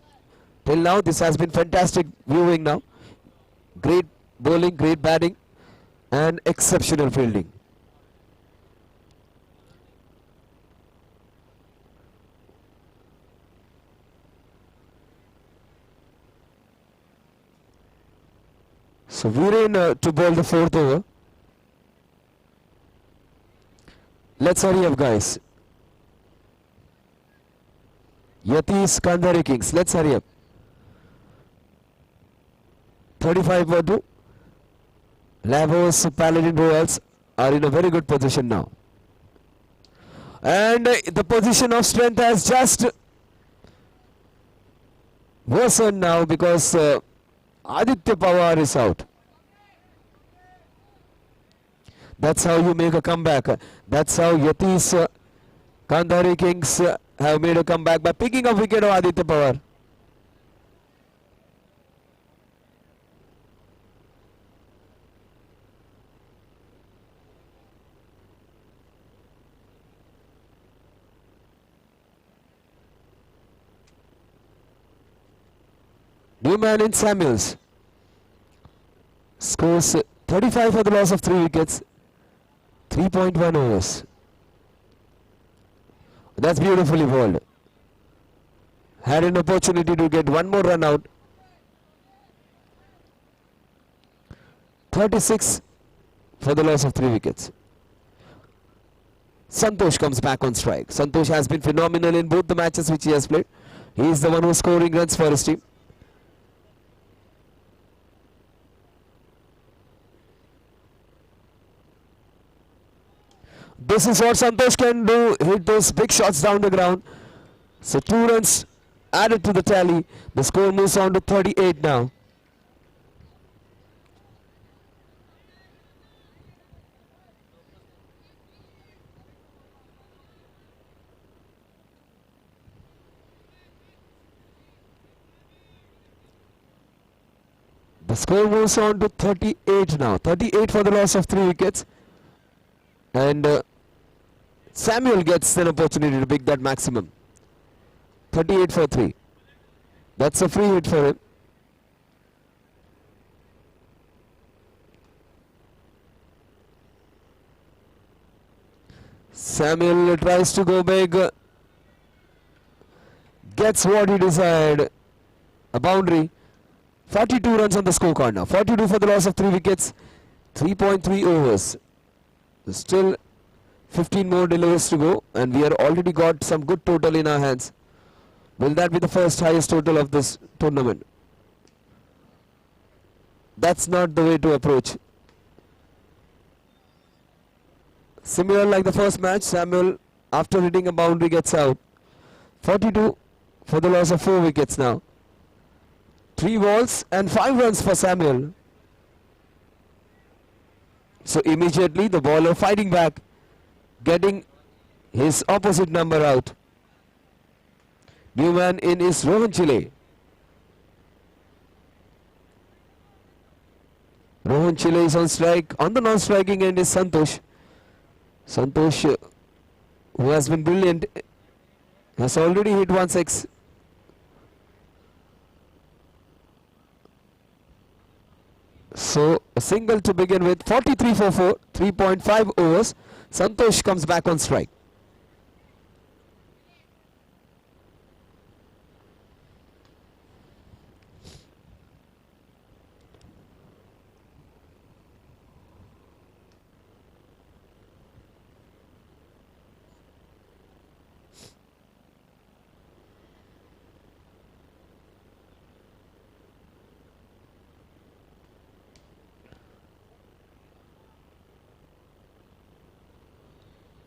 Till now, this has been fantastic viewing now. Great bowling, great batting, and exceptional fielding. So Viren to bowl the 4th over. Let's hurry up, guys. Yati's Kandhari Kings. Let's hurry up. 35 for 2. Labos Paladin Royals are in a very good position now. And the position of strength has just worsened now because Aditya Pawar is out. That's how you make a comeback. That's how Yati's Kandhari Kings have made a comeback by picking up wicket of Aditya Pawar. New man in Samuels scores 35 for the loss of 3 wickets, 3.1 overs. That's beautifully bowled. Had an opportunity to get one more run out. 36 for the loss of 3 wickets. Santosh comes back on strike. Santosh has been phenomenal in both the matches which he has played. He is the one who is scoring runs for his team. This is what Santosh can do, hit those big shots down the ground. So 2 runs added to the tally. The score moves on to 38 now. The score moves on to 38 now. 38 for the loss of 3 wickets. And Samuel gets an opportunity to pick that maximum. 38 for 3. That's a free hit for him. Samuel tries to go big. Gets what he desired. A boundary. 42 runs on the scorecard now. 42 for the loss of 3 wickets. 3.3 overs. Still 15 more deliveries to go, and we are already got some good total in our hands. Will that be the first highest total of this tournament? That's not the way to approach. Similar like the first match, Samuel, after hitting a boundary, gets out. 42 for the loss of 4 wickets now. 3 balls and 5 runs for Samuel. So immediately the bowler fighting back, getting his opposite number out. New man in is Rohan Chile. Rohan Chile is on strike. On the non-striking end is Santosh. Santosh, who has been brilliant, has already hit 1 6. So a single to begin with. 43 for 4, 3.5 overs. Santosh comes back on strike.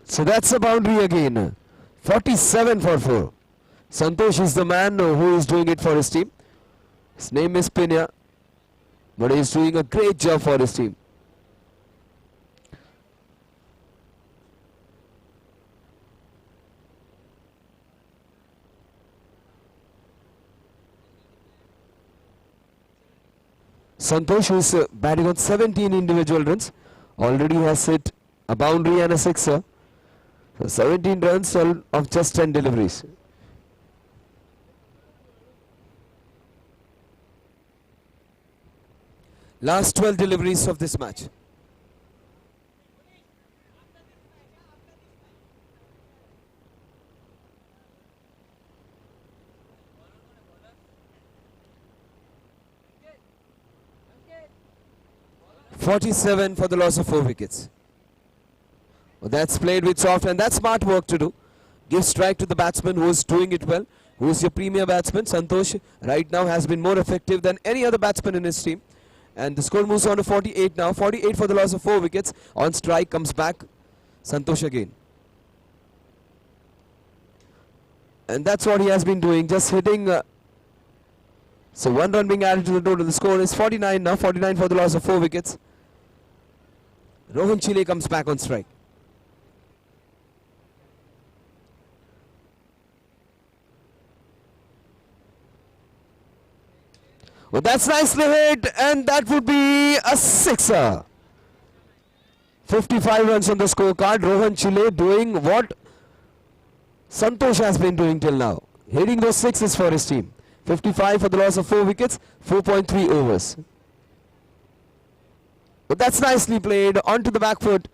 So that's a boundary again. 47 for 4. Santosh is the man who is doing it for his team. His name is Pina, but he is doing a great job for his team. Santosh, who is batting on 17 individual runs, already has hit a boundary and a sixer. So 17 runs of just 10 deliveries. Last 12 deliveries of this match. .47 for the loss of 4 wickets. Well, that's played with soft, and that's smart work to do. Give strike to the batsman who is doing it well, who is your premier batsman. Santosh right now has been more effective than any other batsman in his team. And the score moves on to 48 now. 48 for the loss of 4 wickets. On strike comes back Santosh again. And that's what he has been doing, just hitting. So 1 run being added to the total. The score is 49 now. 49 for the loss of 4 wickets. Rohan Chile comes back on strike. Well, that's nicely hit, and that would be a sixer. 55 runs on the scorecard. Rohan Chile doing what Santosh has been doing till now, hitting those sixes for his team. 55 for the loss of 4 wickets, 4.3 overs. But that's nicely played onto the back foot.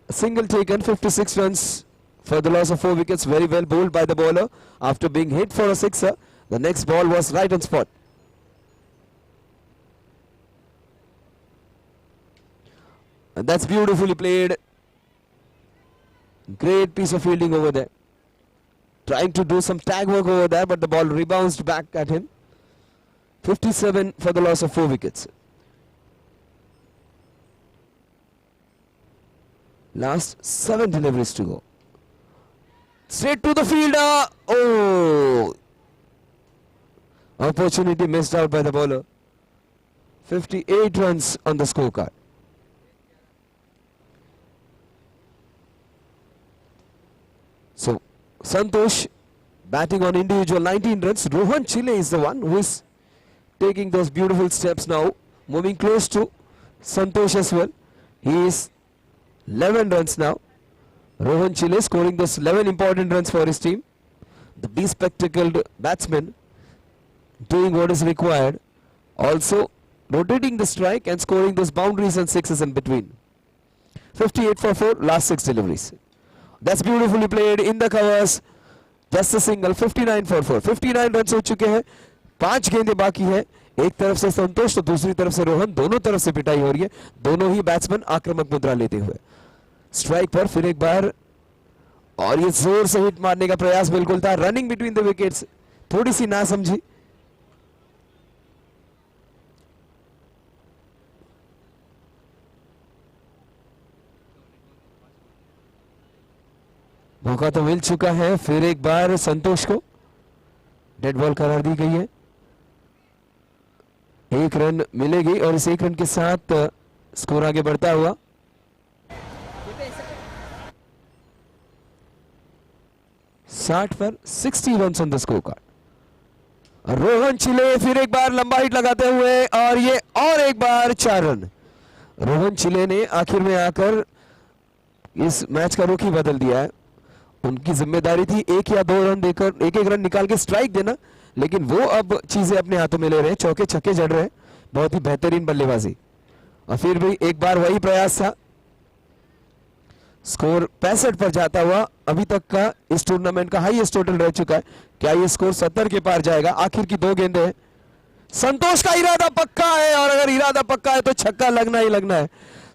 A single taken, 56 runs for the loss of 4 wickets. Very well bowled by the bowler after being hit for a sixer. The next ball was right on spot. And that's beautifully played. Great piece of fielding over there. Trying to do some tag work over there, but the ball rebounded back at him. 57 for the loss of 4 wickets. Last 7 deliveries to go. Straight to the fielder. Oh! Opportunity missed out by the bowler. 58 runs on the scorecard. So Santosh batting on individual 19 runs. Rohan Chile is the one who is taking those beautiful steps now, moving close to Santosh as well. He is 11 runs now. Rohan Chile scoring those 11 important runs for his team. The bespectacled batsman doing what is required, also rotating the strike and scoring those boundaries and sixes in between. 58 for 4, last 6 deliveries. That's beautifully played in the covers. Just a single. 59 for 4. 59 runs हो चुके हैं. 5 गेंदें बाकी है. एक तरफ से संतोष तो दूसरी तरफ से रोहन. दोनों तरफ से पिटाई हो रही है. दोनों ही बैट्समैन आक्रामक मुद्रा लेते हुए. स्ट्राइक पर फिर एक बार और ये जोर से हिट मारने का प्रयास बिल्कुल था. रनिंग बिटवीन द विकेट्स थोड़ी सी ना समझी. मौका तो मिल चुका है. फिर एक बार संतोष को डेड बॉल करार दी गई है. 1 रन मिलेगी और इस 1 रन के साथ स्कोर आगे बढ़ता हुआ. साठ पर 60 run on the score card. Rohan चिले फिर एक बार लंबा हिट लगाते हुए और ये और एक बार 4 रन. रोहन चिले ने आखिर में आकर इस मैच का रुख ही बदल दिया है. उनकी जिम्मेदारी थी 1 या 2 रन देकर 1-1 रन निकाल के स्ट्राइक देना, लेकिन वो अब चीजें अपने हाथों में ले रहे हैं. चौके छक्के जड़ रहे हैं. बहुत ही बेहतरीन बल्लेबाजी. और फिर भी एक बार वही प्रयास था. स्कोर 65 पर जाता हुआ अभी तक का इस टूर्नामेंट का हाईएस्ट टोटल रह चुका है. क्या ये स्कोर 70 के पार जाएगा? आखिर की 2 गेंदें हैं. संतोष का इरादा पक्का है और अगर इरादा पक्का है तो छक्का लगना ही लगना है.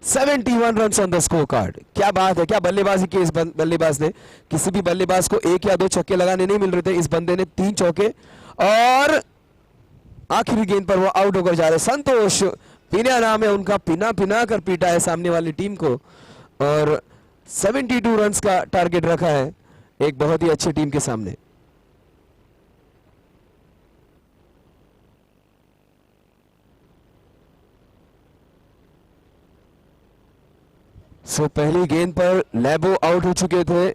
71 run on the score card. क्या बात है, क्या बल्लेबाजी की इस बल्लेबाज ने. किसी भी बल्लेबाज को 1 या 2 छक्के लगाने नहीं मिल रहे थे. इस बंदे ने 3 चौके और आखिरी गेंद पर वो आउट होकर जा रहे. संतोष पिना नाम है उनका. पिना पिना कर पीटा है सामने वाली टीम को और 72 रन का टारगेट रखा है एक बहुत ही अच्छी टीम के सामने. सो पहली गेंद पर लैबो आउट हो चुके थे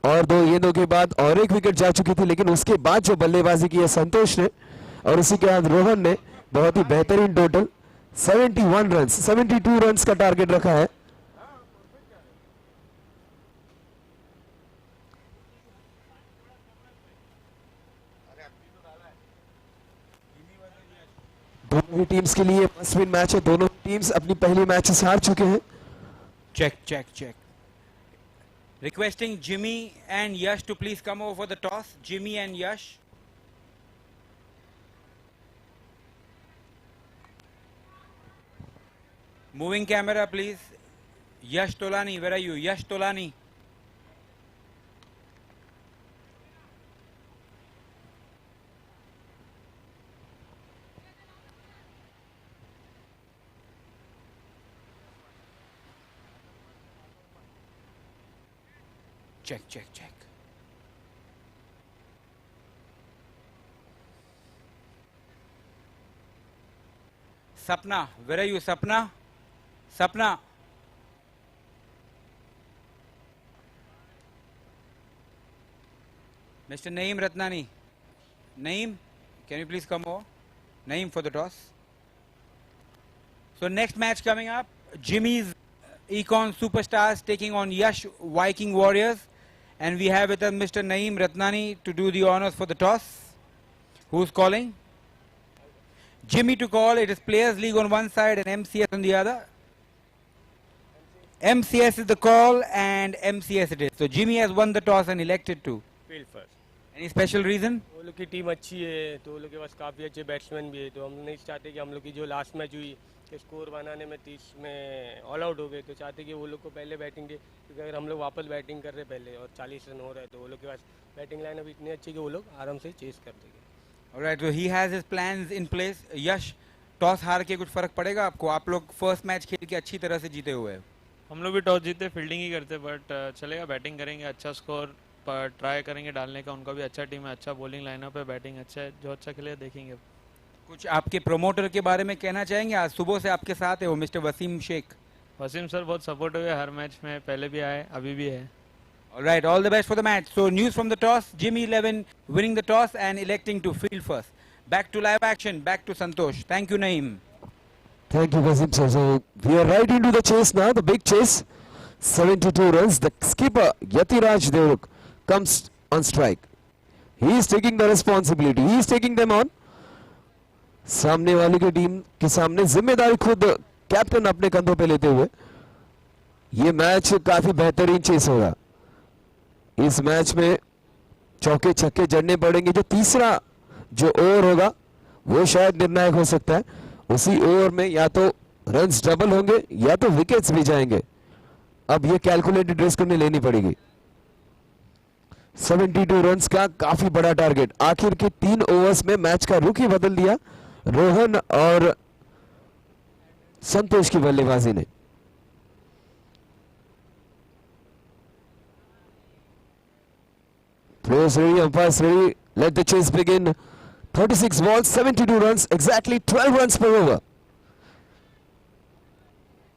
और 2 गेंदों के बाद और एक विकेट जा चुकी थी, लेकिन उसके बाद जो बल्लेबाजी की है संतोष ने और उसी के बाद रोहन ने बहुत ही बेहतरीन टोटल 71 रन 72 रन का टारगेट रखा है। दोनों ही टीम्स के लिए मस्ट विन मैच है। दोनों टीम्स अपनी पहली मैचेस हार चुके हैं। Check. Requesting Jimmy and Yash to please come over for the toss. Jimmy and Yash. Moving camera, please. Yash Tolani, where are you? Yash Tolani. Check. Sapna, where are you, Sapna? Sapna. Mr. Naeem Ratnani. Naeem, can you please come over? Naeem for the toss. So next match coming up, Jimmy's Econ Superstars taking on Yash Viking Warriors. And we have with us Mr. Naeem Ratnani to do the honors for the toss. Who's calling? Jimmy to call. It is Players League on one side and MCS on the other. MCS is the call and MCS it is. So Jimmy has won the toss and elected to. Field first. Any special reason? वो लोग की team अच्छी है, तो वो लोग के पास काफ़ी अच्छे बैट्समैन भी है, तो हम नहीं चाहते कि हम लोग की जो लास्ट मैच हुई कि स्कोर बनाने में 30 में ऑल आउट हो गए, तो चाहते कि वो लोग को पहले बैटिंग दे, क्योंकि अगर हम लोग वापस बैटिंग कर रहे पहले और 40 रन हो रहा है, तो वो लोग के पास बैटिंग लाइन अभी इतनी अच्छी कि वो लोग आराम से चेस कर देंगे। Alright, so he has his plans in place. Yash, toss हार के कुछ फर्क पड़ेगा आपको? आप लोग फर्स्ट मैच खेल के अच्छी तरह से जीते हुए हैं। हम लोग भी टॉस जीते फील्डिंग ही करते, बट चलेगा, बैटिंग करेंगे, अच्छा स्कोर पर ट्राई करेंगे डालने का। उनका भी अच्छा टीम है, अच्छा बॉलिंग लाइनअप है, बैटिंग अच्छा है, जो अच्छा खेले देखेंगे। कुछ आपके प्रमोटर के बारे में कहना चाहेंगे? आज सुबह से आपके साथ है वो मिस्टर वसीम शेख। वसीम सर बहुत सपोर्टिव है, हर मैच में पहले भी आए, अभी भी है। Alright, all the best for the match. So news from the toss, Jimmy 11 winning the toss and electing to field first. Back to live action, back to Santosh. Thank you, Naeem. Thank you, Wasim sir. So we are right into the chase now, the big chase. 72 runs. The skipper Yatiraj Devuk comes on strike. He is taking the responsibility. He is taking them on. सामने वाली की team के सामने जिम्मेदारी खुद captain अपने कंधों पे लेते हुए ये मैच काफी बेहतरीन चेस होगा। इस मैच में चौके छक्के जड़ने पड़ेंगे। जो तीसरा जो ओवर होगा वो शायद निर्णायक हो सकता है। उसी ओवर में या तो रन्स डबल होंगे या तो विकेट्स भी जाएंगे। अब ये कैलकुलेटेड रिस्क उन्हें लेनी पड़ेगी। 72 रन्स का काफी बड़ा टारगेट। आखिर के 3 ओवर्स में मैच का रुख ही बदल दिया रोहन और संतोष की बल्लेबाजी ने। Players ready, umpires ready. Let the chase begin. 36 balls, 72 runs, exactly 12 runs per over.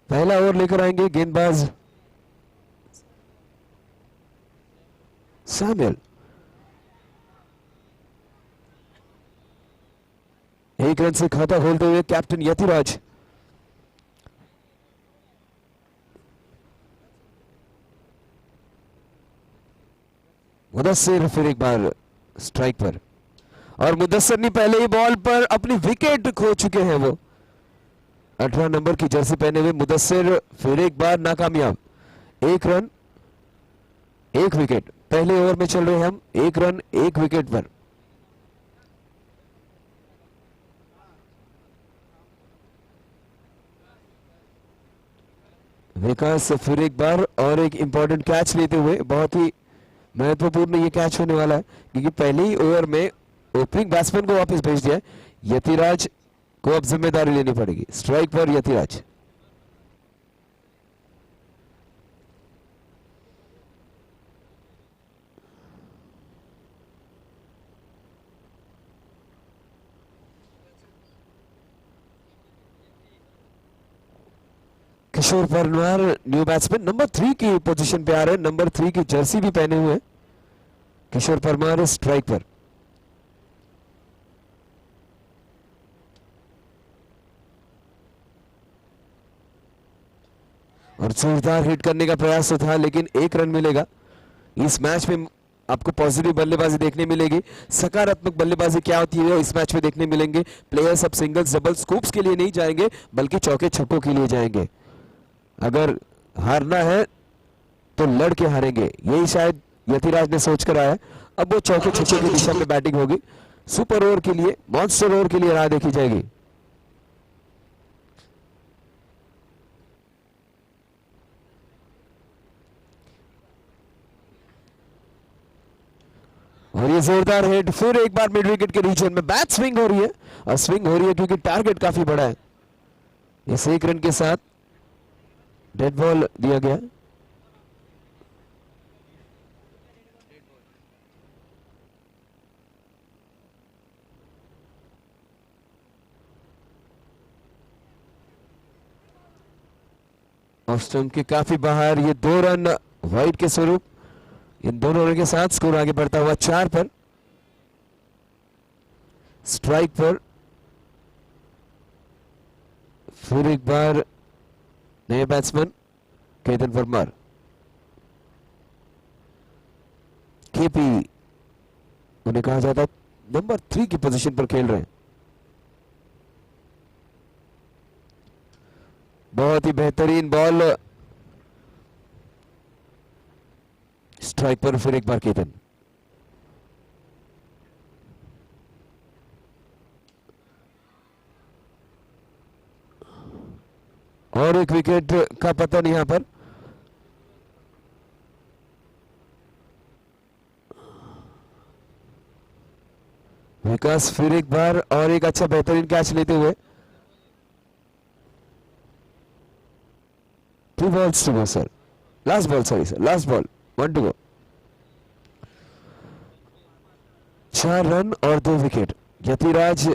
पहला ओवर लेकर आएंगे गेंदबाज सैमुअल। एक रन से खाता खोलते हुए कैप्टन यतिराज। मुदस्सिर फिर एक बार स्ट्राइक पर और मुदस्सिर ने पहले ही बॉल पर अपनी विकेट खो चुके हैं। वो 18 नंबर की जर्सी पहने हुए मुदस्सिर फिर एक बार नाकामयाब। 1 रन 1 विकेट। पहले ओवर में चल रहे हैं हम 1 रन 1 विकेट पर। विकास फिर एक बार और एक इंपॉर्टेंट कैच लेते हुए। बहुत ही महत्वपूर्ण ये कैच होने वाला है क्योंकि पहले ही ओवर में ओपनिंग बैट्समैन को वापस भेज दिया है। यतिराज को अब जिम्मेदारी लेनी पड़ेगी। स्ट्राइक पर यतिराज। किशोर परमार न्यू बैट्समैन नंबर 3 की पोजीशन पे आ रहे हैं। नंबर 3 की जर्सी भी पहने हुए हैं किशोर परमार स्ट्राइक पर। और जोरदार हिट करने का प्रयास तो था, लेकिन 1 रन मिलेगा। इस मैच में आपको पॉजिटिव बल्लेबाजी देखने मिलेगी, सकारात्मक बल्लेबाजी क्या होती है इस मैच में देखने मिलेंगे। प्लेयर्स अब सिंगल्स डबल्स स्कूप्स के लिए नहीं जाएंगे, बल्कि चौके छक्कों के लिए जाएंगे। अगर हारना है तो लड़ के हारेंगे, यही शायद यतिराज ने सोच कर आया। अब वो चौके छक्के की दिशा में बैटिंग होगी। सुपर ओवर के लिए, मॉन्स्टर ओवर के लिए राह देखी जाएगी। और ये जोरदार हिट फिर एक बार मिड विकेट के रीजन में, बैट स्विंग हो रही है। और स्विंग हो रही है क्योंकि टारगेट काफी बड़ा है। इस 1 रन के साथ डेड बॉल दिया गया। ऑफ स्टंप के काफी बाहर, ये 2 रन वाइड के स्वरूप। इन दोनों रन के साथ स्कोर आगे बढ़ता हुआ 4 पर। स्ट्राइक पर फिर एक बार नए बैट्समैन केतन परमार। केपी उन्हें कहा जाता है नंबर 3 की पोजीशन पर खेल रहे हैं। बहुत ही बेहतरीन बॉल, स्ट्राइक पर फिर एक बार केतन। और एक विकेट का पतन यहां पर। विकास फिर एक बार और एक अच्छा बेहतरीन कैच लेते हुए। 2 balls to go sir, last ball, sorry sir, last ball, 1 to go। 4 run और 2 विकेट। यतिराज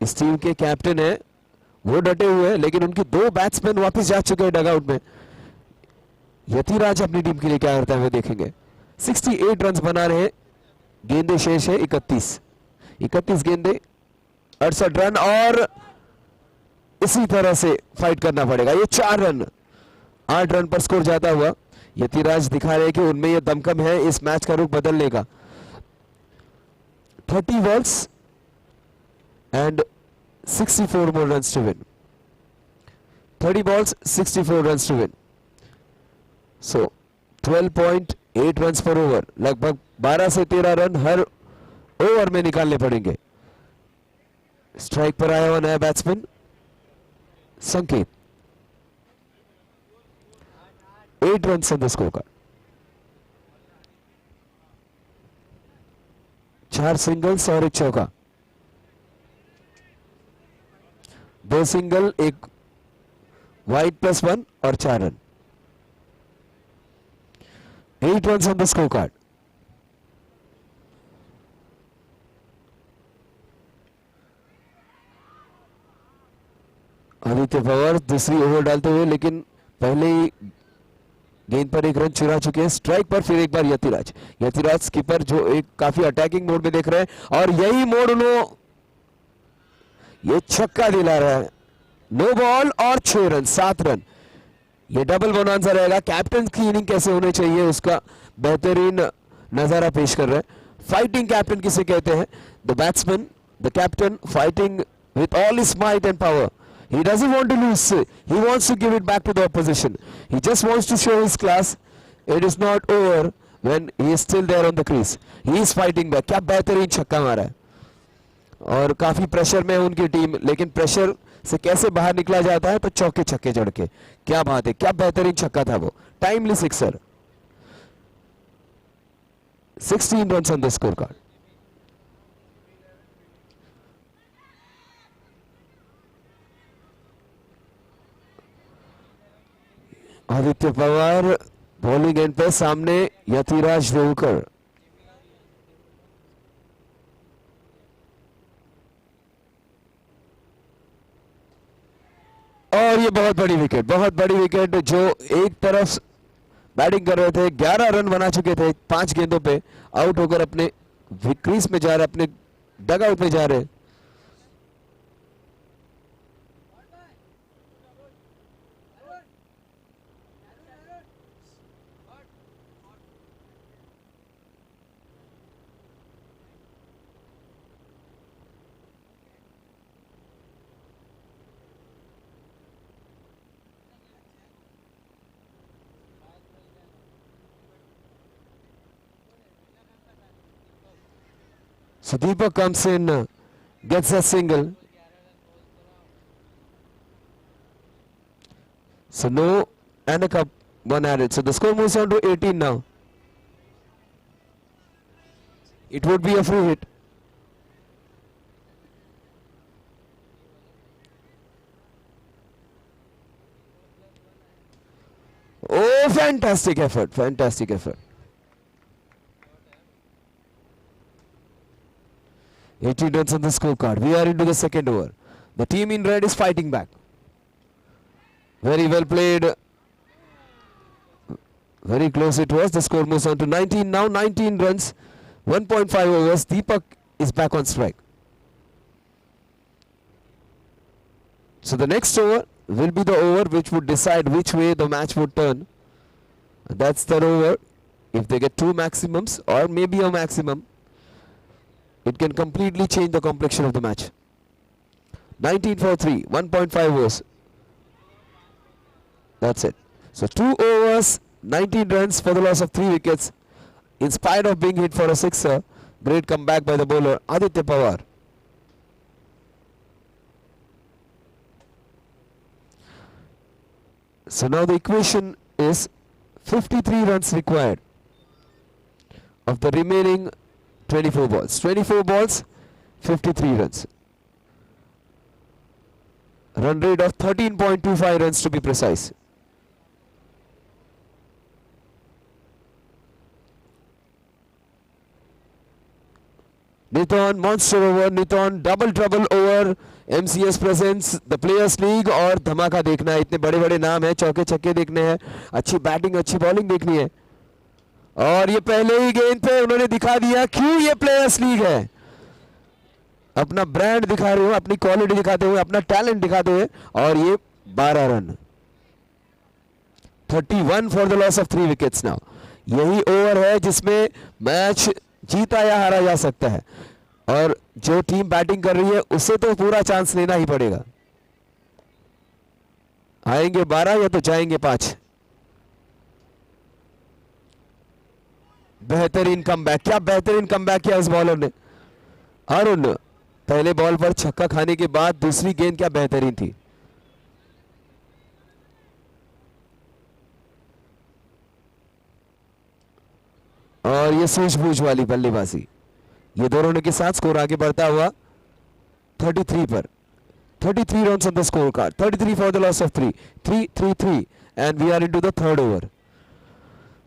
इस टीम के कैप्टन है, वो डटे हुए हैं, लेकिन उनके 2 बैट्समैन वापस जा चुके हैं डगआउट में। यतिराज अपनी टीम के लिए क्या करता है देखेंगे। 68 रन बना रहे, गेंदे शेष है 31 गेंदे, 68 रन, और इसी तरह से फाइट करना पड़ेगा। ये 4 रन, 8 रन पर स्कोर जाता हुआ। यतिराज दिखा रहे हैं कि उनमें यह दमखम है इस मैच का रुख बदलने का। 30 balls and 64 more runs to win. 30 balls, 64 runs to win. So 12.8 runs per over, लगभग 12 से 13 रन हर ओवर में निकालने पड़ेंगे। स्ट्राइक पर आया हुआ नया बैट्समैन संकेत। 8 runs on the scorecard. 4 singles और 1 चौका, 2 सिंगल, 1 वाइड +1 और 4 run. 8 runs on the scorecard. Aditya Pawar दूसरी ओवर डालते हुए, लेकिन पहले ही गेंद पर 1 रन चुरा चुके हैं। स्ट्राइक पर फिर एक बार यतिराज स्कीपर जो एक काफी अटैकिंग मोड में देख रहे हैं, और यही मोड उन्होंने ये छक्का दिला रहा है। नो बॉल और 6 रन, 7 रन। ये डबल बोनांजा रहेगा। कैप्टन की इनिंग कैसे होनी चाहिए उसका बेहतरीन नजारा पेश कर रहे हैं। फाइटिंग कैप्टन किसे कहते हैं? The batsman, the captain fighting with all his might and power. He doesn't want to lose. He wants to give it back to the opposition. He just wants to show his class. It is not over when he is still there on the crease. He is fighting back. क्या बेहतरीन छक्का मारा है, और काफी pressure में है उनकी टीम, लेकिन प्रेशर से कैसे बाहर निकला जाता है तो चौके छक्के जड़ के। क्या बात है, क्या बेहतरीन छक्का था वो, timely sixer. 16 runs on the scorecard. Aditya Pawar bowling and पे, सामने यतिराज देवकर। और ये बहुत बड़ी विकेट जो एक तरफ बैटिंग कर रहे थे, 11 रन बना चुके थे 5 गेंदों पे, आउट होकर अपने क्रीज में जा रहे, अपने डगआउट में जा रहे। So Deepak comes in, gets a single. So no, and a cup, one added. So the score moves on to 18 now. It would be a free hit. Oh, fantastic effort, fantastic effort. 18 runs on the scorecard. We are into the second over. The team in red is fighting back. Very well played. Very close it was. The score moves on to 19 now. 19 runs, 1.5 overs. Deepak is back on strike. So the next over will be the over which would decide which way the match would turn. And that's the over. If they get two maximums or maybe a maximum, it can completely change the complexion of the match. 19 for 3, 1.5 overs. That's it. So 2 overs, 19 runs for the loss of 3 wickets. In spite of being hit for a sixer, great comeback by the bowler Aditya Pawar. So now the equation is 53 runs required of the remaining 24 balls. 24 balls, 53 runs. Run rate of 13.25 runs to be precise. Niton monster over, Niton double trouble over. MCS presents the Players League और धमाका देखना है. इतने बड़े बड़े नाम हैं, चौके छक्के देखने हैं, अच्छी बैटिंग अच्छी बॉलिंग देखनी है. और ये पहले ही गेंद पे उन्होंने दिखा दिया क्यों ये प्लेयर्स लीग है. अपना ब्रांड दिखा रहे हो, अपनी क्वालिटी दिखाते हुए, अपना टैलेंट दिखाते हुए. और ये 12 run, 31 for the loss of 3 wickets now. यही ओवर है जिसमें मैच जीता या हारा जा सकता है. और जो टीम बैटिंग कर रही है उसे तो पूरा चांस लेना ही पड़ेगा. आएंगे 12 या तो जाएंगे 5. बेहतरीन कमबैक, क्या बेहतरीन कमबैक किया इस बॉलर ने. अरुण पहले बॉल पर छक्का खाने के बाद दूसरी गेंद क्या बेहतरीन थी. और ये सूझबूझ वाली बल्लेबाजी, ये दो रनों के साथ स्कोर आगे बढ़ता हुआ 33 पर. 33 runs on the scorecard. 33 for the loss of 3. 3-3-3 and we are into the third over.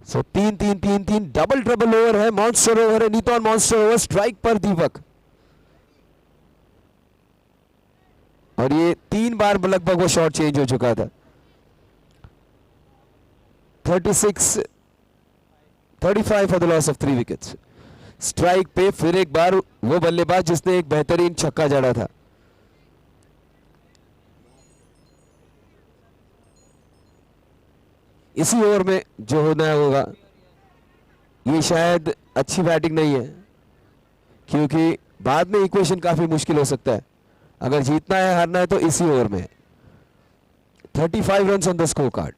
So 3-3-3-3 double trouble over है, मॉन्स्टर ओवर है. नीतॉन मॉन्स्टर ओवर, स्ट्राइक पर दीपक. और ये 3 बार लगभग वो शॉट चेंज हो चुका था. 35 for the loss of 3 wickets. Strike पे फिर एक बार वो बल्लेबाज जिसने एक बेहतरीन छक्का जड़ा था. इसी ओवर में जो होना होगा, ये शायद अच्छी बैटिंग नहीं है क्योंकि बाद में इक्वेशन काफी मुश्किल हो सकता है. अगर जीतना है हारना है तो इसी ओवर में. 35 runs on the score card.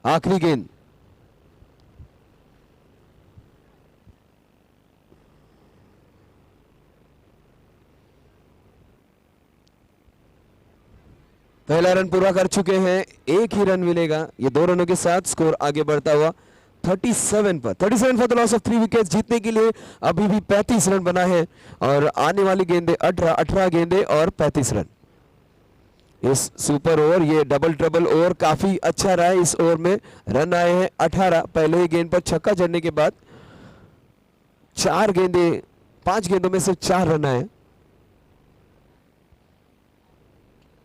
आखिरी गेंद. पहला रन पूरा कर चुके हैं, एक ही रन मिलेगा. ये 2 रनों के साथ स्कोर आगे बढ़ता हुआ 37 पर. 37 for the loss of 3 wickets. जीतने के लिए अभी भी 35 रन बना है और आने वाली गेंदें 18 गेंदें और 35 रन. इस सुपर ओवर, ये डबल ट्रबल ओवर काफी अच्छा रहा है. इस ओवर में रन आए हैं 18. पहले ही गेंद पर छक्का जड़ने के बाद 5 गेंदों में से 4 रन आए.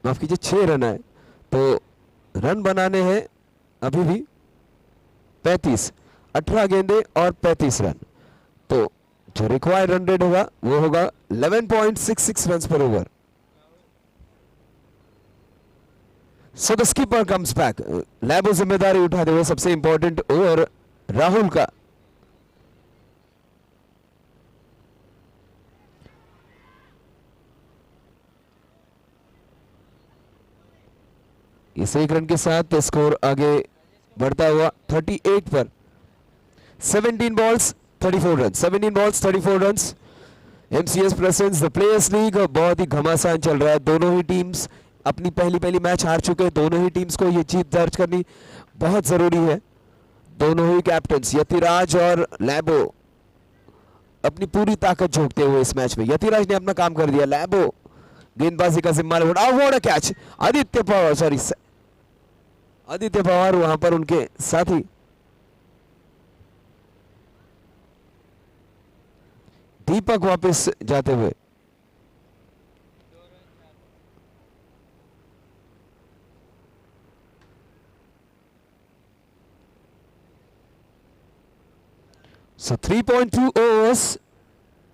माफ कीजिए 6 रन आए. तो रन बनाने हैं अभी भी 35. 18 गेंदें और 35 रन. तो जो रिक्वायर्ड रन रेट होगा वो होगा 11.66 रन पर over. So the skipper comes back. लैबो जिम्मेदारी उठाते हुए सबसे इंपॉर्टेंट ओवर राहुल का. इस एक रन के साथ स्कोर आगे बढ़ता हुआ 38 पर. 17 balls 34 runs. 17 balls 34 runs. MCS presence the players league बहुत ही घमासान चल रहा है। दोनों ही टीम्स अपनी पहली मैच हार चुके हैं। दोनों ही टीम्स को ये जीत दर्ज करनी बहुत जरूरी है। दोनों ही कैप्टन्स यतिराज और लैबो अपनी पूरी ताकत झोंकते हुए इस मैच में। यतिराज ने अपना काम कर दिया, लैबो गेंदबाजी का जिम्मा उड़ा कैच। आदित्य पवार वहां पर उनके साथी दीपक वापस जाते हुए। So 3.2 overs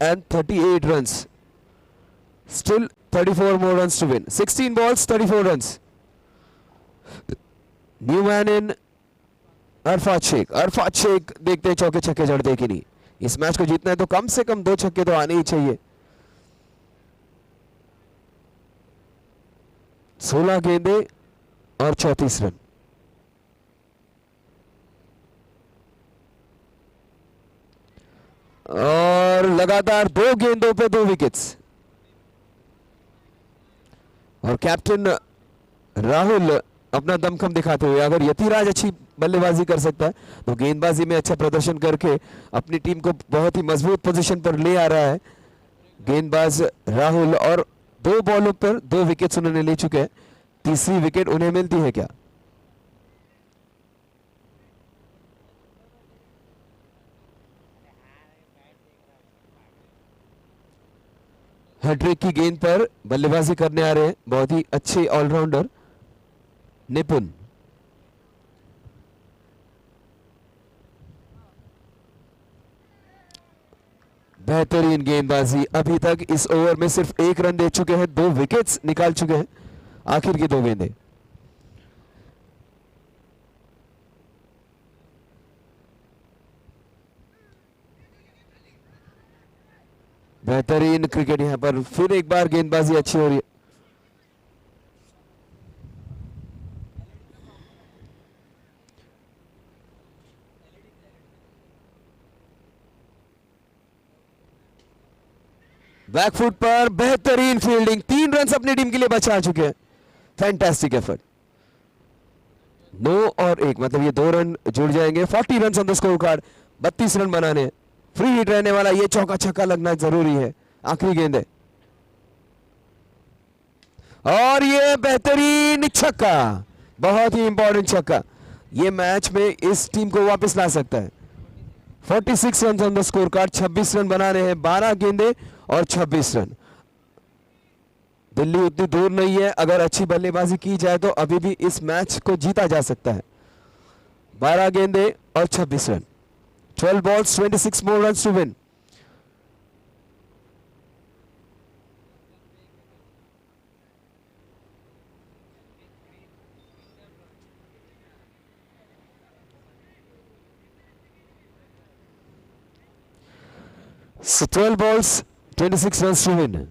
and 38 runs. Still 34 more runs to win. 16 balls, 34 runs. New man in Arfat Sheikh. Arfat Sheikh देखते हैं चौके छक्के जड़ते कि नहीं। इस मैच को जीतना है तो कम से कम 2 छक्के तो आने ही चाहिए। 16 गेंदे और 34 रन। और लगातार 2 गेंदों पे 2 विकेट्स। और कैप्टन राहुल अपना दमखम दिखाते हुए, अगर यतिराज अच्छी बल्लेबाजी कर सकता है तो गेंदबाजी में अच्छा प्रदर्शन करके अपनी टीम को बहुत ही मजबूत पोजीशन पर ले आ रहा है गेंदबाज राहुल। और 2 बॉलों पर 2 विकेट्स उन्होंने ले चुके हैं। तीसरी विकेट उन्हें मिलती है क्या? हैट्रिक की गेंद पर बल्लेबाजी करने आ रहे हैं बहुत ही अच्छे ऑलराउंडर निपुण। बेहतरीन गेंदबाजी। अभी तक इस ओवर में सिर्फ 1 रन दे चुके हैं, 2 विकेट्स निकाल चुके हैं। आखिर की 2 गेंदें। बेहतरीन क्रिकेट यहां पर। फिर एक बार गेंदबाजी अच्छी हो रही है। बैकफुट पर बेहतरीन फील्डिंग। 3 रन अपनी टीम के लिए बचा चुके हैं। Fantastic effort. 9 और 1 मतलब ये 2 रन जुड़ जाएंगे। 40 run on the score card. 32 run बनाने। फ्री हिट रहने वाला ये चौका छक्का लगना जरूरी है। आखिरी गेंद है और ये बेहतरीन छक्का, बहुत ही इंपॉर्टेंट छक्का। ये मैच में इस टीम को वापस ला सकता है। 46 run on the score card. 26 run बनाने हैं। 12 गेंदे और 26 रन। दिल्ली उतनी दूर नहीं है। अगर अच्छी बल्लेबाजी की जाए तो अभी भी इस मैच को जीता जा सकता है। 12 गेंदे और 26 run. 12 balls, 26 more runs to win. So 12 balls, 26 runs to win.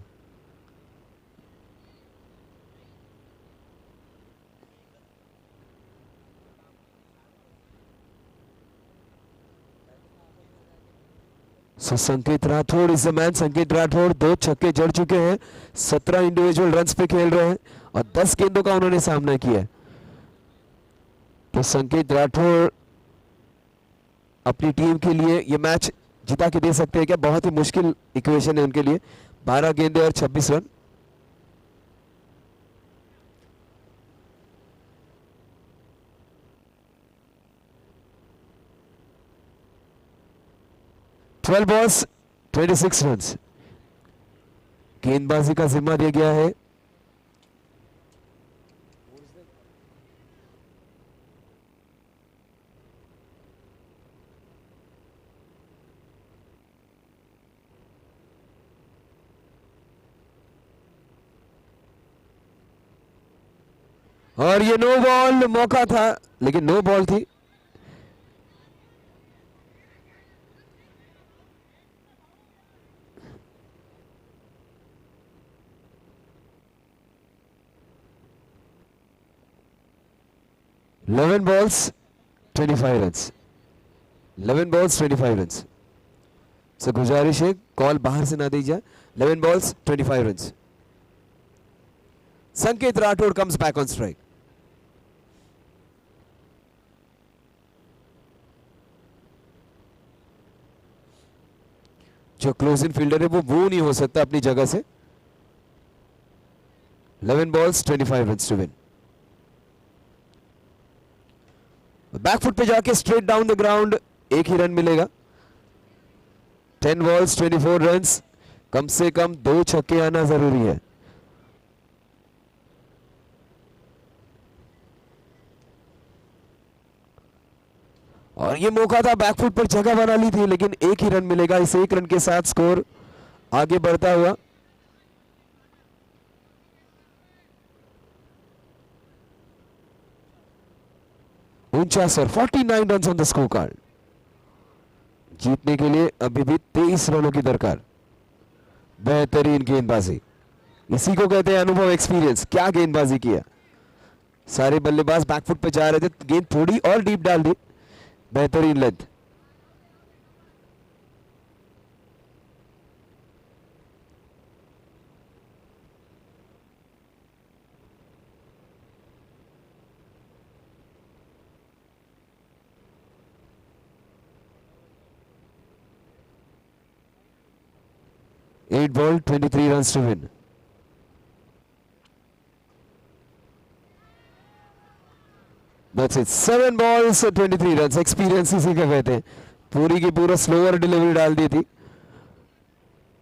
So संकेत राठौड़ इज द मैन। संकेत राठौड़ 2 छक्के जड़ चुके हैं। 17 इंडिविजुअल रन्स पे खेल रहे हैं और 10 गेंदों का उन्होंने सामना किया है। तो संकेत राठौड़ अपनी टीम के लिए ये मैच जिता के दे सकते हैं क्या? बहुत ही मुश्किल इक्वेशन है उनके लिए। 12 गेंदे और 26 रन। Twelve balls 26 runs. गेंदबाजी का जिम्मा दिया गया है और ये नो बॉल मौका था लेकिन नो बॉल थी। Eleven balls, 25 runs. 11 balls, 25 runs. सो गुजारिश है कॉल बाहर से ना दी जाए. 11 balls 25 runs. Sanket Rathod comes back on strike. जो क्लोज इन फील्डर है वो नहीं हो सकता अपनी जगह से. 11 balls 25 runs to win. Back foot पे जाके स्ट्रेट डाउन द ग्राउंड एक ही रन मिलेगा. 10 balls 24 runs. कम से कम 2 छक्के आना जरूरी है. और ये मौका था, बैकफुट पर जगह बना ली थी, लेकिन एक ही रन मिलेगा. इस एक रन के साथ स्कोर आगे बढ़ता हुआ. ऊंचा sir 49 run on the score card. जीतने के लिए अभी भी 23 रनों की दरकार. बेहतरीन गेंदबाजी, इसी को कहते हैं अनुभव, एक्सपीरियंस. क्या गेंदबाजी किया. सारे बल्लेबाज बैकफुट पे जा रहे थे, गेंद थोड़ी और डीप डाल दी. बेहतरीन length. Eight ball 23 runs to win. That's it. 7 balls 23 runs. Experience इसी का कहते हैं. पूरी की पूरा स्लोअर डिलीवरी डाल दी थी.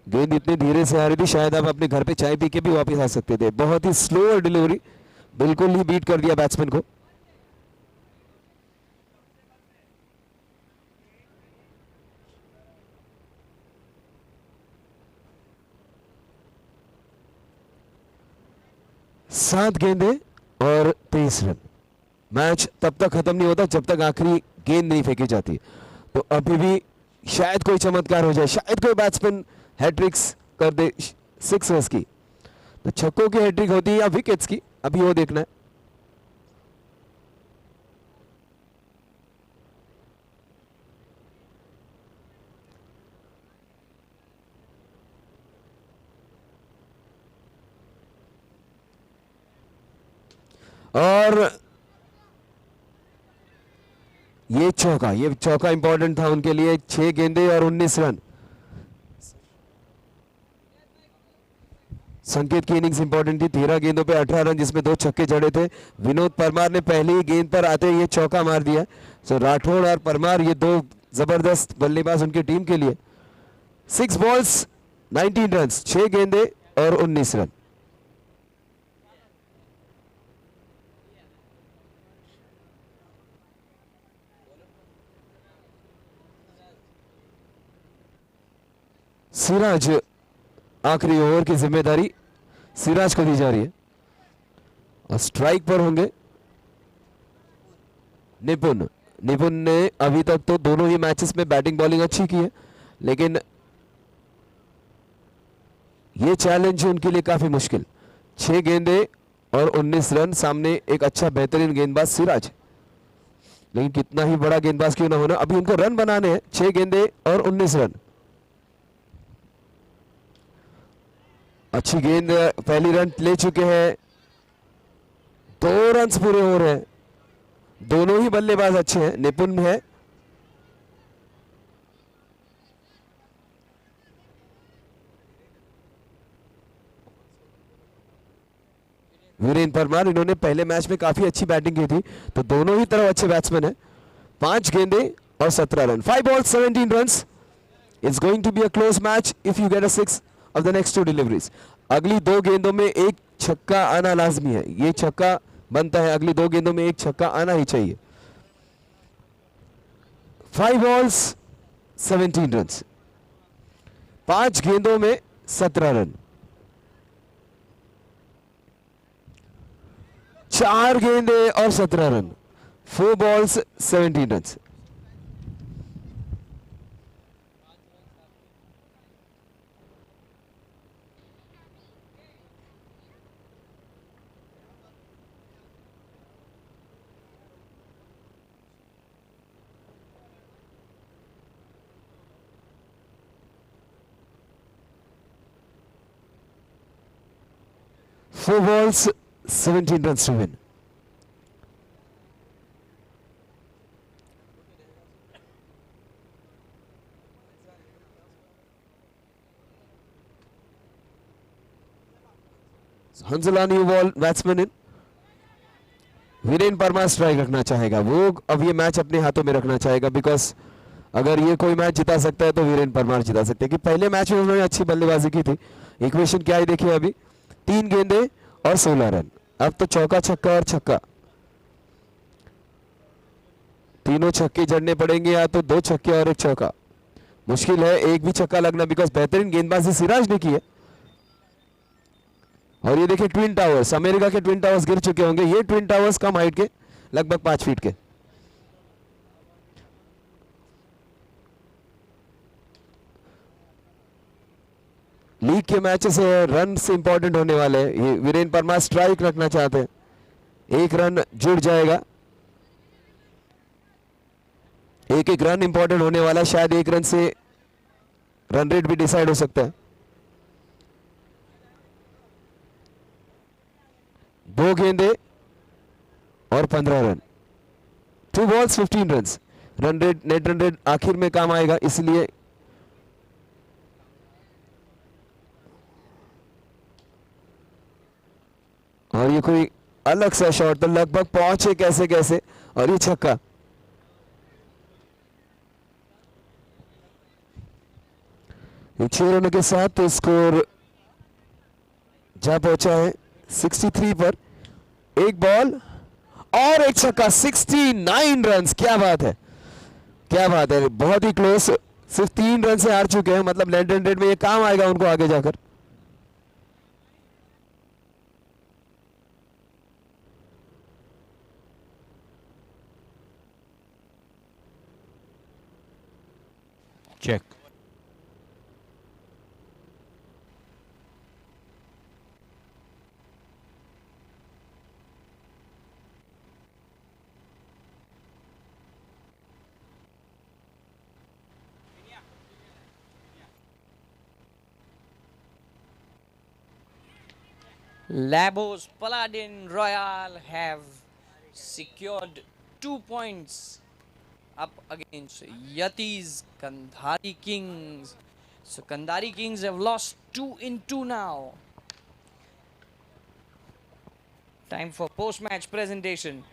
गेंद इतनी धीरे से आ रही थी, शायद आप अपने घर पे चाय पी के भी वापस आ सकते थे. बहुत ही स्लोअर डिलीवरी, बिल्कुल ही बीट कर दिया बैट्समैन को. सात गेंदे और 23 रन. मैच तब तक खत्म नहीं होता जब तक आखिरी गेंद नहीं फेंकी जाती. तो अभी भी शायद कोई चमत्कार हो जाए, शायद कोई बैट्समैन हैट्रिक्स कर दे 6 रन की. तो छक्कों की हैट्रिक होती है या विकेट्स की, अभी वो देखना है. और ये चौका इंपॉर्टेंट था उनके लिए. 6 गेंदे और 19 रन. संकेत की इनिंग्स इंपॉर्टेंट थी. 13 गेंदों पे 18 रन, जिसमें 2 छक्के जड़े थे. विनोद परमार ने पहली ही गेंद पर आते ये चौका मार दिया. सो राठौड़ और परमार ये 2 जबरदस्त बल्लेबाज उनकी टीम के लिए. 6 balls 19 रन, 6 गेंदे और 19 रन. सिराज, आखिरी ओवर की जिम्मेदारी सिराज को दी जा रही है. और स्ट्राइक पर होंगे निपुण. निपुण ने अभी तक तो दोनों ही मैचेस में बैटिंग बॉलिंग अच्छी की है, लेकिन ये चैलेंज है उनके लिए काफी मुश्किल. 6 गेंदे और 19 रन. सामने एक अच्छा बेहतरीन गेंदबाज सिराज, लेकिन कितना ही बड़ा गेंदबाज क्यों ना होना, अभी उनको रन बनाने हैं. 6 गेंदे और 19 रन. अच्छी गेंद, पहली रन ले चुके हैं. 2 रन पूरे हो रहे हैं. दोनों ही बल्लेबाज अच्छे हैं, निपुण है. वीरेंद्र परमार, इन्होंने पहले मैच में काफी अच्छी बैटिंग की थी, तो दोनों ही तरफ अच्छे बैट्समैन हैं. 5 गेंदे और 17 run. 5 balls 17 runs. It's going to be a close match if you get a 6 of the next 2 deliveries. अगली 2 गेंदों में एक छक्का आना लाजमी है. ये छक्का बनता है, अगली 2 गेंदों में एक छक्का आना ही चाहिए. 5 balls 17 runs. 5 गेंदों में 17 रन. 4 गेंदे और 17 run. 4 balls 17 runs. 4 balls, 17 runs to win. Hansala new ball, batsman in. Viren Parmar strike रखना चाहेगा, वो अब ये मैच अपने हाथों में रखना चाहेगा, बिकॉज अगर ये कोई मैच जिता सकता है तो वीरेन परमार जिता सकते हैं, कि पहले मैच में उन्होंने अच्छी बल्लेबाजी की थी. इक्वेशन क्या है देखिए, अभी 3 गेंदे और 16 रन. अब तो चौका छक्का और छक्का, तीनों छक्के जड़ने पड़ेंगे, या तो 2 छक्के और 1 चौका. मुश्किल है एक भी छक्का लगना, बिकॉज बेहतरीन गेंदबाजी सिराज ने की है. और ये देखिए ट्विन टावर्स, अमेरिका के ट्विन टावर्स गिर चुके होंगे. ये ट्विन टावर्स कम हाइट के, लगभग 5 फीट के. लीग के मैचेस है, रन से इंपॉर्टेंट होने वाले हैं. ये वीरेन परमार स्ट्राइक रखना चाहते हैं, 1 रन जुड़ जाएगा. 1-1 रन इंपॉर्टेंट होने वाला है, शायद 1 रन से रन रेट भी डिसाइड हो सकता है. 2 गेंदे और 15 run. 2 balls 15 run. Run rate, net run rate आखिर में काम आएगा, इसलिए और ये कोई अलग सा शॉट, तो लगभग पहुंचे कैसे कैसे, और ये छक्का. ये 6 रनों के साथ तो स्कोर जा पहुंचा है 63 पर. 1 बॉल और 1 छक्का, 69 रन. क्या बात है, क्या बात है, बहुत ही क्लोज. सिर्फ 3 रन से हार चुके हैं, मतलब नेट रन रेट में ये काम आएगा उनको आगे जाकर. Check. Labos Paladin Royal have secured 2 points up against Yati's Kandhari Kings. So Kandhari Kings have lost 2 in 2 now. Time for post-match presentation.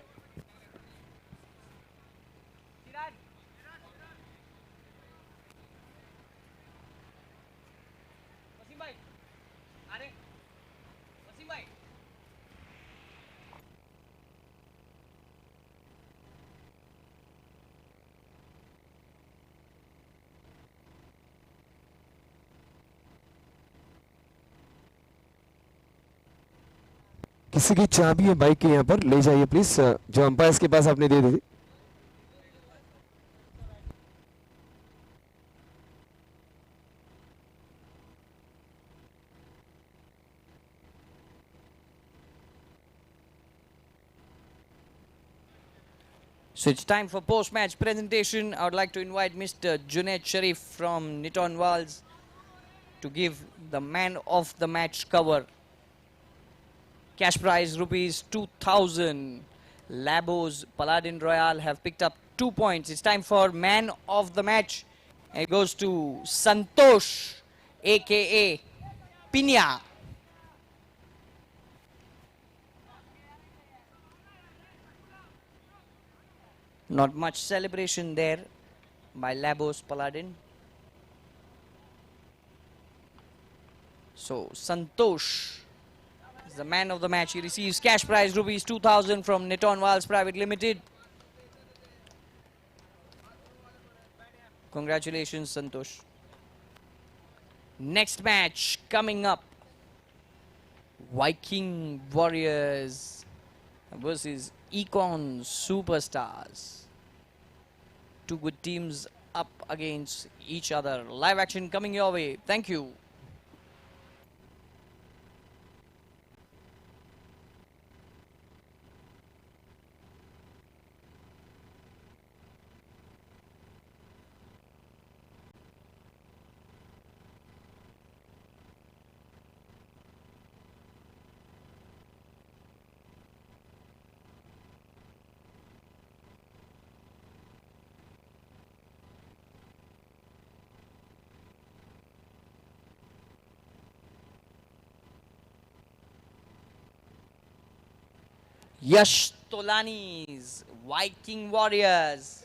किसी की चाबी है बाइक के यहाँ पर, ले जाइए प्लीज, जो अंपायर्स के पास आपने दे दी थी. So it's time for post-match presentation. I would like to invite Mr. Junaid Sharif from Niton Walls to give the man of the match cover. Cash prize rupees 2,000. Labos Paladin Royal have picked up 2 points. It's time for man of the match. And it goes to Santosh, aka Pinya. Not much celebration there by Labos Paladin. So Santosh is the man of the match. He receives cash prize rupees 2,000 from Niton Walls Private Limited. Congratulations, Santosh. Next match coming up. Viking Warriors versus Econ Superstars. 2 good teams up against each other. Live action coming your way. Thank you. Yash Tolani's Viking Warriors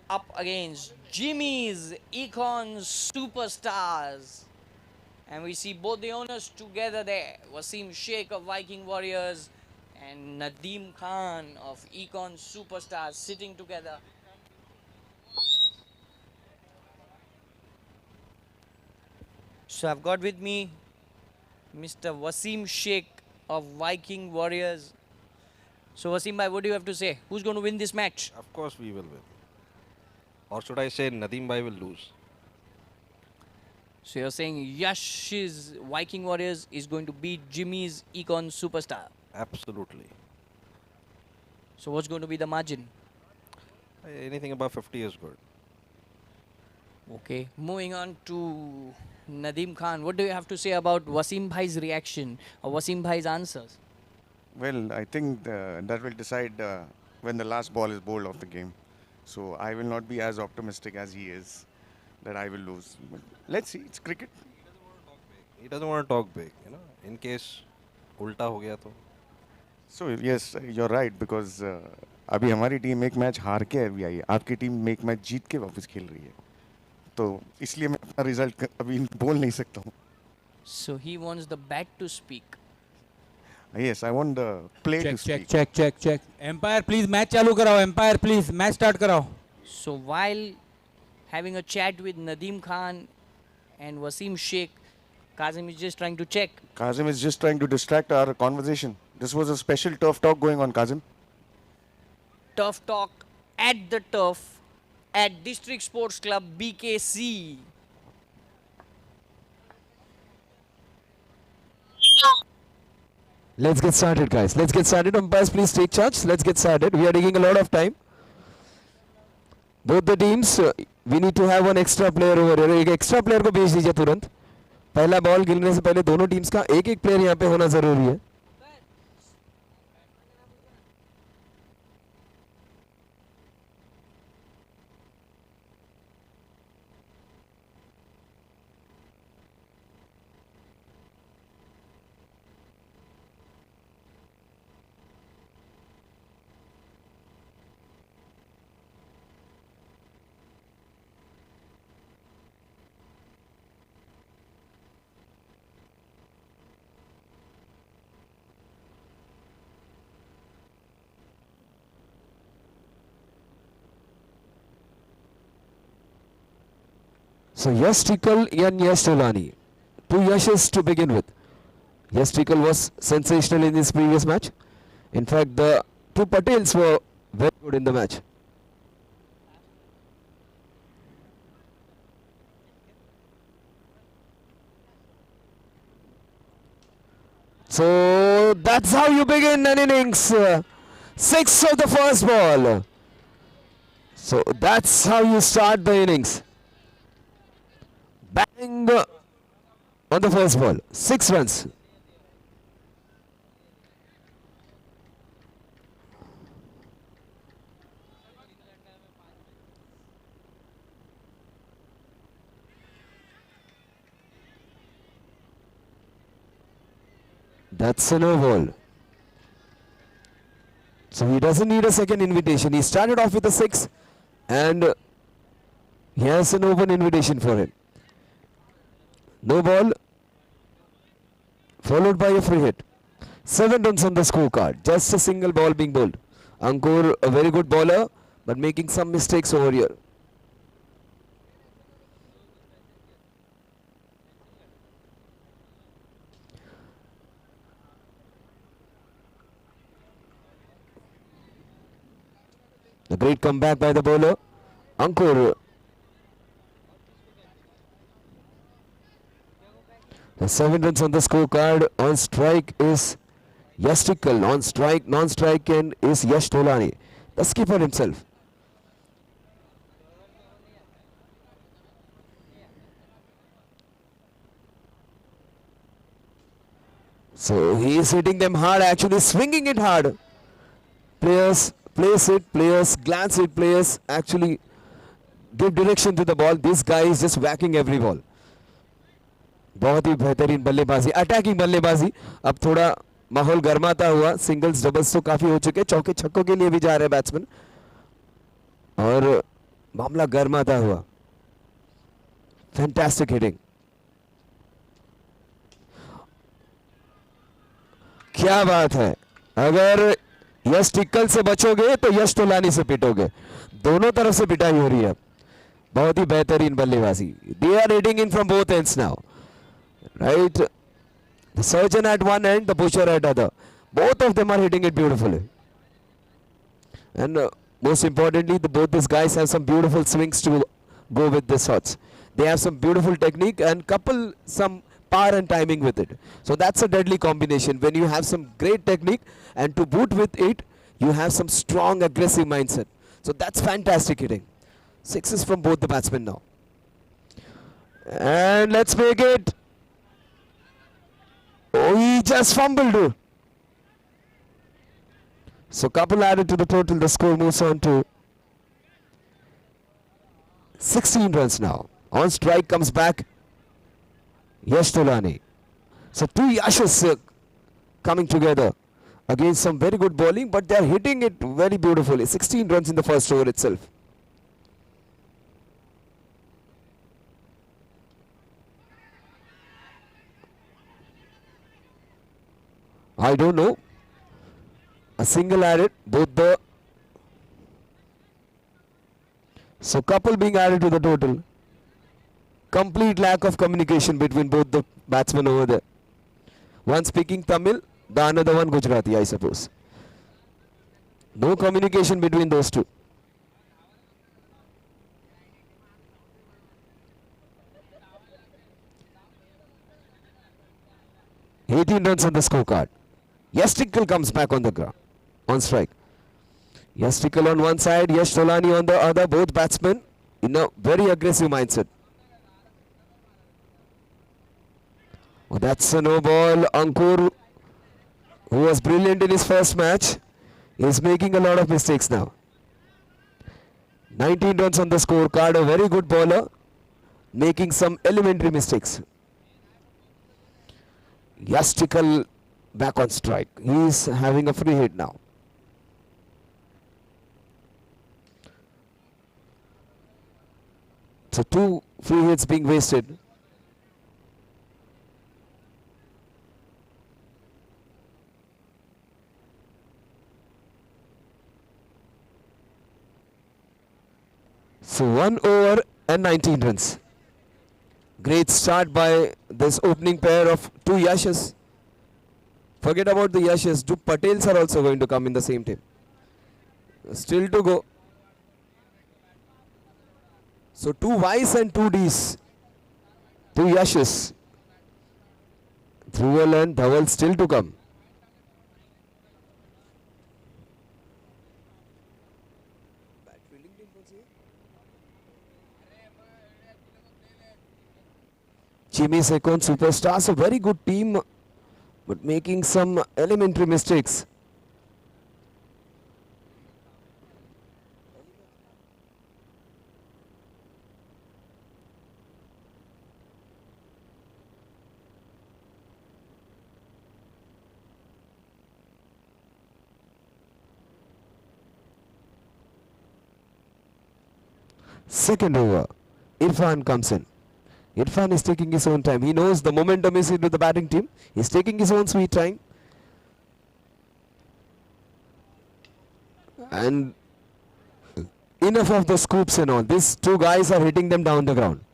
up against Jimmy's Econ Superstars. And we see both the owners together there. Wasim Sheikh of Viking Warriors and Nadeem Khan of Econ Superstars sitting together. So I've got with me Mr. Wasim Sheikh of Viking Warriors. So Wasim bhai, what do you have to say? Who's going to win this match? Of course we will win. Or should I say Nadeem bhai will lose? So you're saying Yash's Viking Warriors is going to beat Jimmy's Econ Superstar. Absolutely. So what's going to be the margin? Anything above 50 is good. Okay. Moving on to Nadeem Khan. What do you have to say about Wasim bhai's reaction or Wasim bhai's answers? Well, I think that will decide when the last ball is bowled of the game. So I will not be as optimistic as he is that I will lose. But let's see, it's cricket. He doesn't want to talk big, you know, in case ulta ho gaya to. So yes, you're right because अभी हमारी team एक match हार के अभी आई है, आपकी team एक match जीत के वापस खेल रही है, तो इसलिए मैं अपना रिजल्ट अभी बोल नहीं सकता हूँ. So he wants the bat to speak. Yes, I want the play to speak. check. Empire, please match चालू कराओ. Empire, please match start कराओ. So while having a chat with Nadeem Khan and Wasim Sheikh, Kazim is just trying to check. Kazim is just trying to distract our conversation. This was a special turf talk going on, Kazim. Turf talk at the turf at District Sports Club BKC. Let's get started, guys. Let's get started. Umpires, please take charge. Let's get started. We are taking a lot of time. Both the teams, we need to have one extra player over here. एक extra player को भेज दीजिए तुरंत. पहला ball गिरने से पहले दोनों टीम्स का एक एक प्लेयर यहाँ पे होना जरूरी है. So Yash Tikal and Yash Tolani. Two Yashes to begin with. Yash Tikal was sensational in this previous match. In fact, the two Patels were very good in the match. So that's how you begin an innings. 6 of the first ball. So that's how you start the innings. Bang on the first ball. 6 runs. That's a no ball. So he doesn't need a second invitation. He started off with a 6 and he has an open invitation for him. No ball, followed by a free hit. 7 runs on the scorecard. Just a single ball being bowled. Ankur, a very good bowler, but making some mistakes over here. A great comeback by the bowler. Ankur. The 7 runs on the scorecard. On strike is Yash Tikal. On strike, non-strike is Yash Tolani, the skipper himself. So he is hitting them hard, actually swinging it hard. Players place it, players glance it, players actually give direction to the ball. This guy is just whacking every ball. बहुत ही बेहतरीन बल्लेबाजी, attacking बल्लेबाजी. अब थोड़ा माहौल गर्माता हुआ, singles doubles तो काफी हो चुके, चौके छक्कों के लिए भी जा रहे हैं बैट्समैन और मामला गर्माता हुआ। फैंटास्टिक हिटिंग, क्या बात है। अगर यश टिक्कल से बचोगे तो यश तोलानी से पिटोगे, दोनों तरफ से पिटाई हो रही है। बहुत ही बेहतरीन बल्लेबाजी। They are hitting in from both ends now, right? The surgeon at one end, the butcher at other. Both of them are hitting it beautifully. And most importantly, both these guys have some beautiful swings to go with the shots. They have some beautiful technique and couple some power and timing with it. So that's a deadly combination. When you have some great technique and to boot with it, you have some strong aggressive mindset. So that's fantastic hitting. Sixes from both the batsmen now. And let's make it. Oh, he just fumbled. So couple added to the total. The score moves on to 16 runs now. On strike comes back Yash Tolani. So two Yashes coming together against some very good bowling, but they are hitting it very beautifully. 16 runs in the first over itself. I don't know. A single added, both the. So couple being added to the total. Complete lack of communication between both the batsmen over there. One speaking Tamil, the another one Gujarati, I suppose. No communication between those two. "18 runs on the scorecard." Yash Tickle comes back on the ground, on strike. Yash Tickle on one side, Yash Tolani on the other, both batsmen in a very aggressive mindset. Oh, that's a no ball. Ankur, who was brilliant in his first match, is making a lot of mistakes now. 19 runs on the scorecard, a very good bowler, making some elementary mistakes. Yash Tickle back on strike. He is having a free hit now. So two free hits being wasted. So 1 over and 19 runs. Great start by this opening pair of two Yashes. Forget about the Yashes. Two Patels are also going to come in the same team. Still to go. So two Ys and two Ds. Two Yashes. Dhruval and Dhaval still to come. Jimmy Second Superstars, a very good team, but making some elementary mistakes. Second over, Irfan comes in. Irfan is taking his own time. He knows the momentum is into the batting team. He's taking his own sweet time. And enough of the scoops and all. These two guys are hitting them down the ground.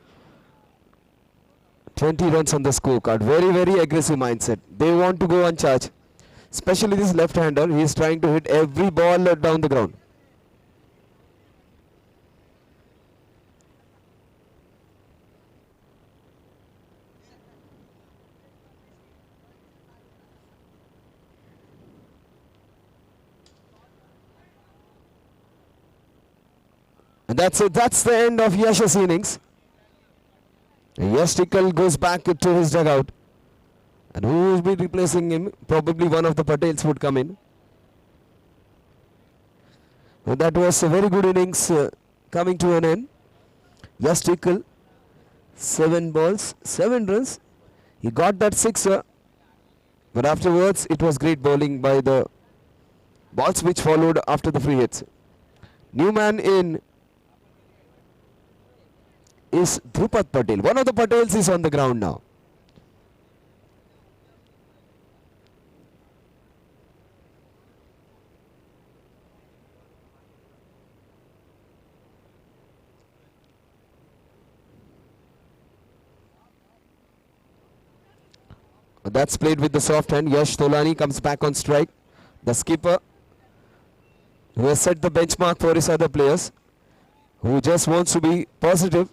20 runs on the scorecard. Very, very aggressive mindset. They want to go on charge. Especially this left-hander. He is trying to hit every ball down the ground. And that's it. That's the end of Yash's innings. Yash Tickle goes back to his dugout. And who will be replacing him? Probably one of the Patels would come in. And that was a very good innings coming to an end. Yash Tickle, 7 balls, 7 runs. He got that sixer. But afterwards, it was great bowling by the balls which followed after the free hits. New man in is Drupad Patel. One of the Patels is on the ground now. That's played with the soft hand. Yash Tolani comes back on strike. The skipper who has set the benchmark for his other players, who just wants to be positive,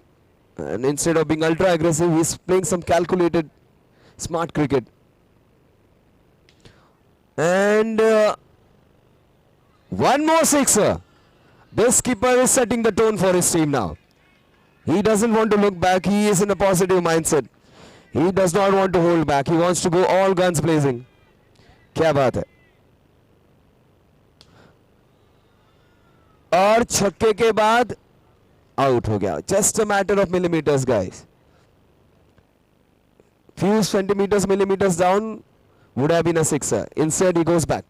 and instead of being ultra aggressive, he's playing some calculated, smart cricket. And one more sixer. This skipper is setting the tone for his team now. He doesn't want to look back. He is in a positive mindset. He does not want to hold back. He wants to go all guns blazing. क्या बात है? और छक्के के बाद out हो गया. Just a matter of millimeters, guys. Few centimeters, millimeters down would have been a sixer. Instead, he goes back.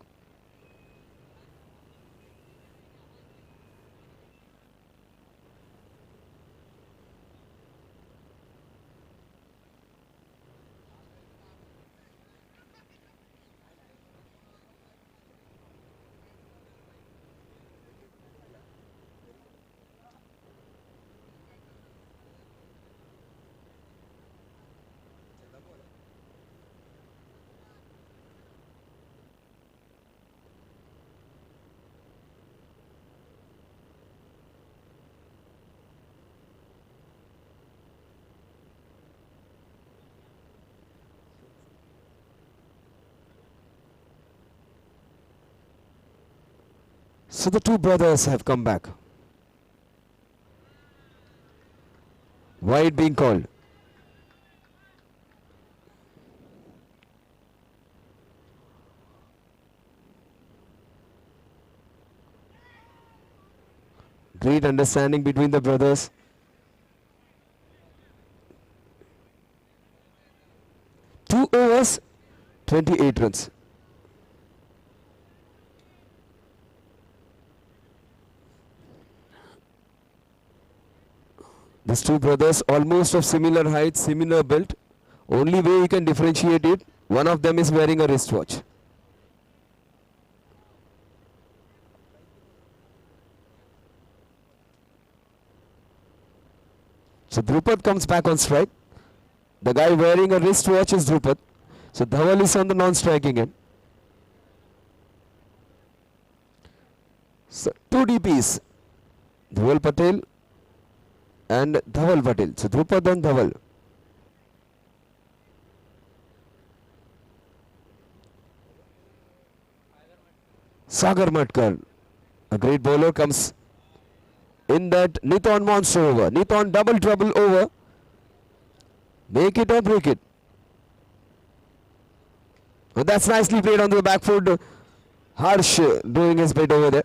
So the two brothers have come back. Wide being called. Great understanding between the brothers. Two overs, 28 runs. These two brothers almost of similar height, similar build. Only way you can differentiate it, one of them is wearing a wristwatch. So Drupad comes back on strike. The guy wearing a wristwatch is Drupad. So Dhaval is on the non-striking end. So two DPs, Dhaval Patel and Dhaval Patel. So Drupad and Dhaval. Sagar Matkar, a great bowler, comes in that Nithon monster over. Nithon double trouble over. Make it or break it. Oh, that's nicely played on the back foot. Harsh doing his bit over there.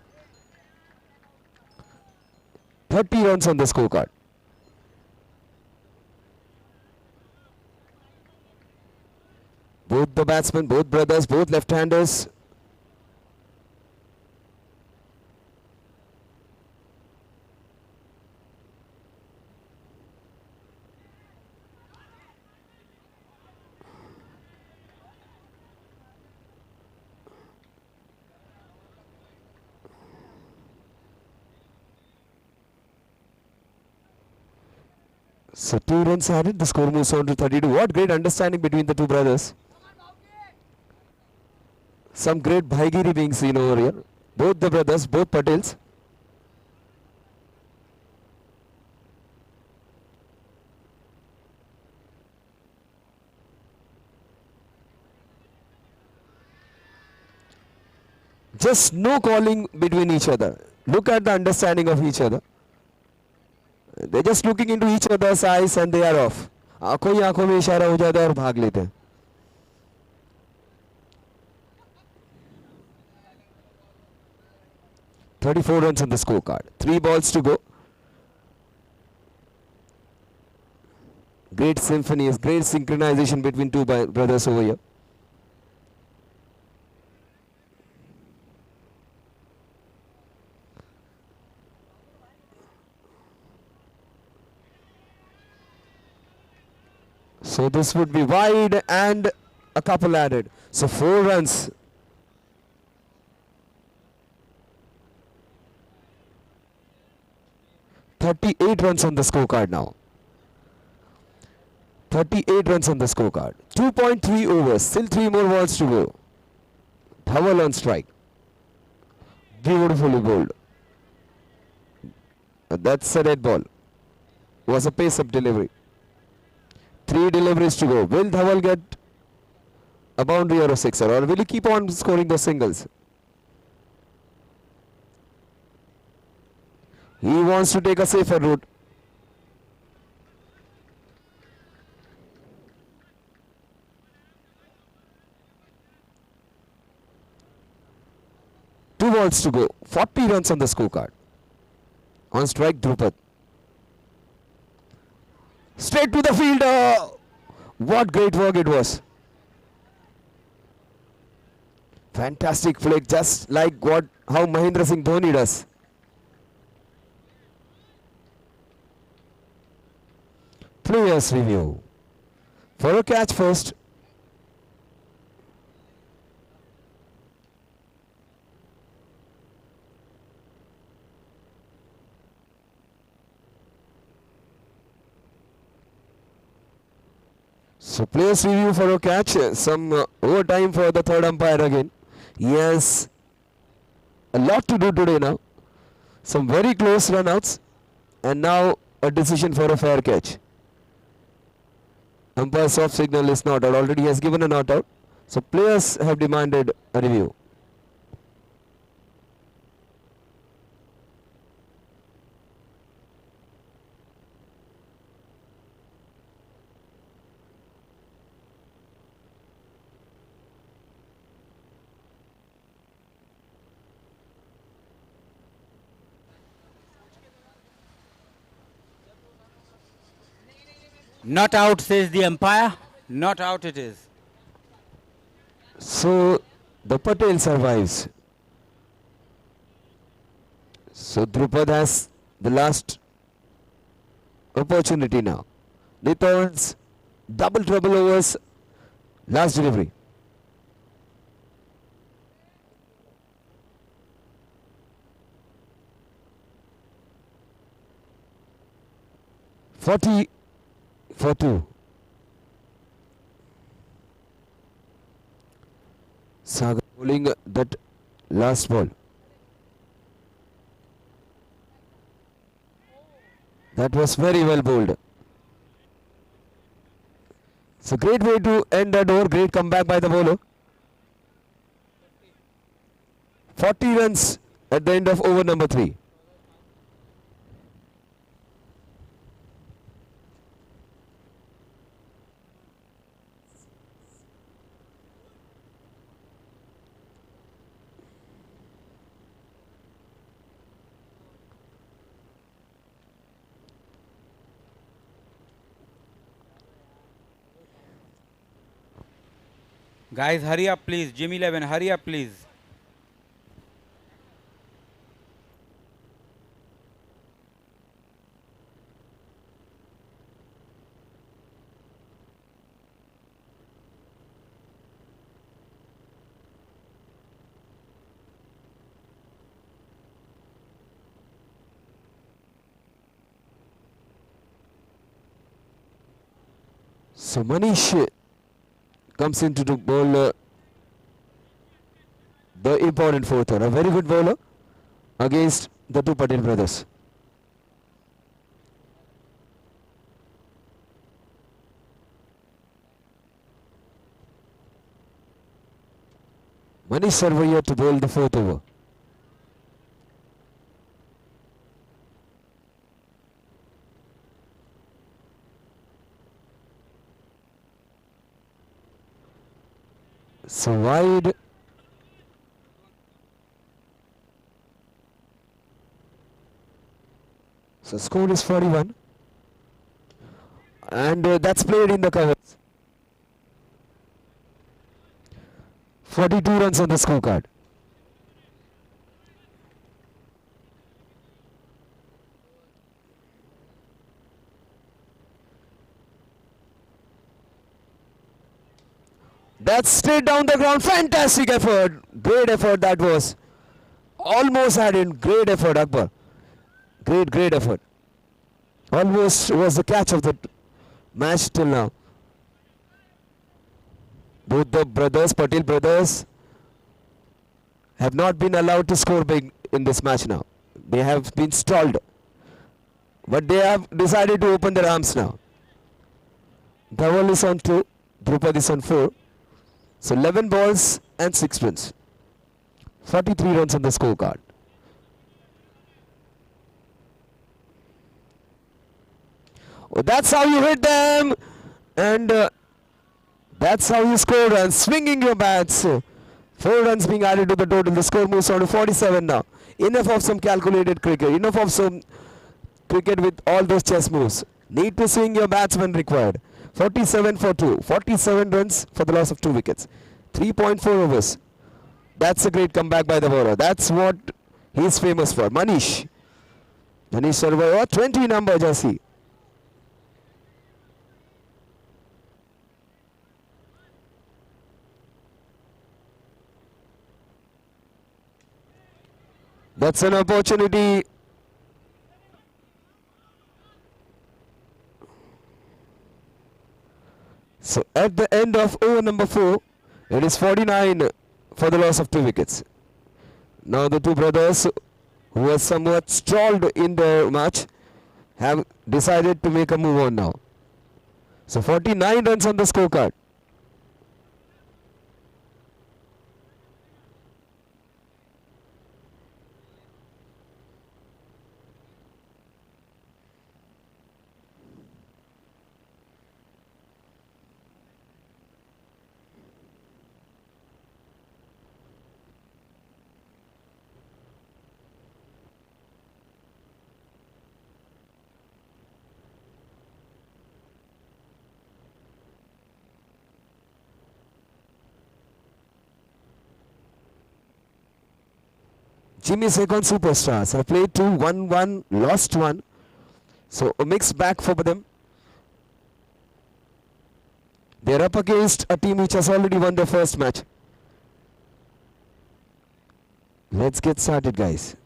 30 runs on the scorecard. Both the batsmen, both brothers, both left-handers. So 2 runs added, the score moves on to 32. What great understanding between the two brothers. Some great bhaigiri being seen over here. Both the brothers, both Patels. Just no calling between each other. Look at the understanding of each other. They're just looking into each other's eyes and they are off. आंखों ही आंखों में इशारा हो जाता है और भाग लेते हैं. 34 runs on the scorecard. 3 balls to go. Great symphony, great synchronization between two brothers over here. So this would be wide and a couple added. So 4 runs. "38 runs on the scorecard now. 38 runs on the scorecard. 2.3 overs. Still 3 more balls to go. Dhaval on strike. Beautifully bowled. That's a red ball. Was a pace-up delivery. 3 deliveries to go. Will Dhaval get a boundary or a sixer, or will he keep on scoring the singles? He wants to take a safer route. Two balls to go. 40 runs on the scorecard. On strike, Drupad. Straight to the fielder. What great work it was. Fantastic flick, just like how Mahendra Singh Dhoni does. Players review. For a catch first. So players review for a catch. Some overtime for the third umpire again. He has a lot to do today now. Some very close runouts. And now a decision for a fair catch. Umpire's soft signal is not out. Already has given a not out. So players have demanded a review. Not out, says the umpire. Not out it is. So the Patel survives. So Drupad has the last opportunity now. Returns, double trouble overs, last delivery. "40 for 2. Sagar bowling that last ball. That was very well bowled. It's a great way to end that over. Great comeback by the bowler. 40 runs at the end of over number 3. Guys, hurry up please. Jimmy 11, hurry up please. So Manish comes into the bowl the important fourth over. A very good bowler against the two Patel brothers. Manish Sarvaiya to bowl the fourth over. So wide. So score is 41. And that's played in the covers. 42 runs on the scorecard. That's straight down the ground. Fantastic effort. Great effort that was. Almost had it. Great effort, Akbar. Great effort. Almost was the catch of the match till now. Both the brothers, Patel brothers, have not been allowed to score big in this match now. They have been stalled. But they have decided to open their arms now. Dhaval is on 2, Drupad is on 4. So 11 balls and 6 runs. 43 runs on the scorecard. Oh, that's how you hit them. And that's how you score runs. Swinging your bats. 4 runs being added to the total. The score moves on to 47 now. Enough of some calculated cricket. Enough of some cricket with all those chess moves. Need to swing your bats when required. 47 for 2. 47 runs for the loss of 2 wickets. 3.4 overs. That's a great comeback by the bowler. That's what he's famous for. Manish Sarwar, 20 number jersey. That's an opportunity. So at the end of over number 4, it is 49 for the loss of 2 wickets. Now the two brothers who were somewhat stalled in the match have decided to make a move on now. So 49 runs on the scorecard. Jimmy Second Superstars have played 2, 1-1, lost 1. So a mixed bag for them. They're up against a team which has already won their first match. Let's get started, guys.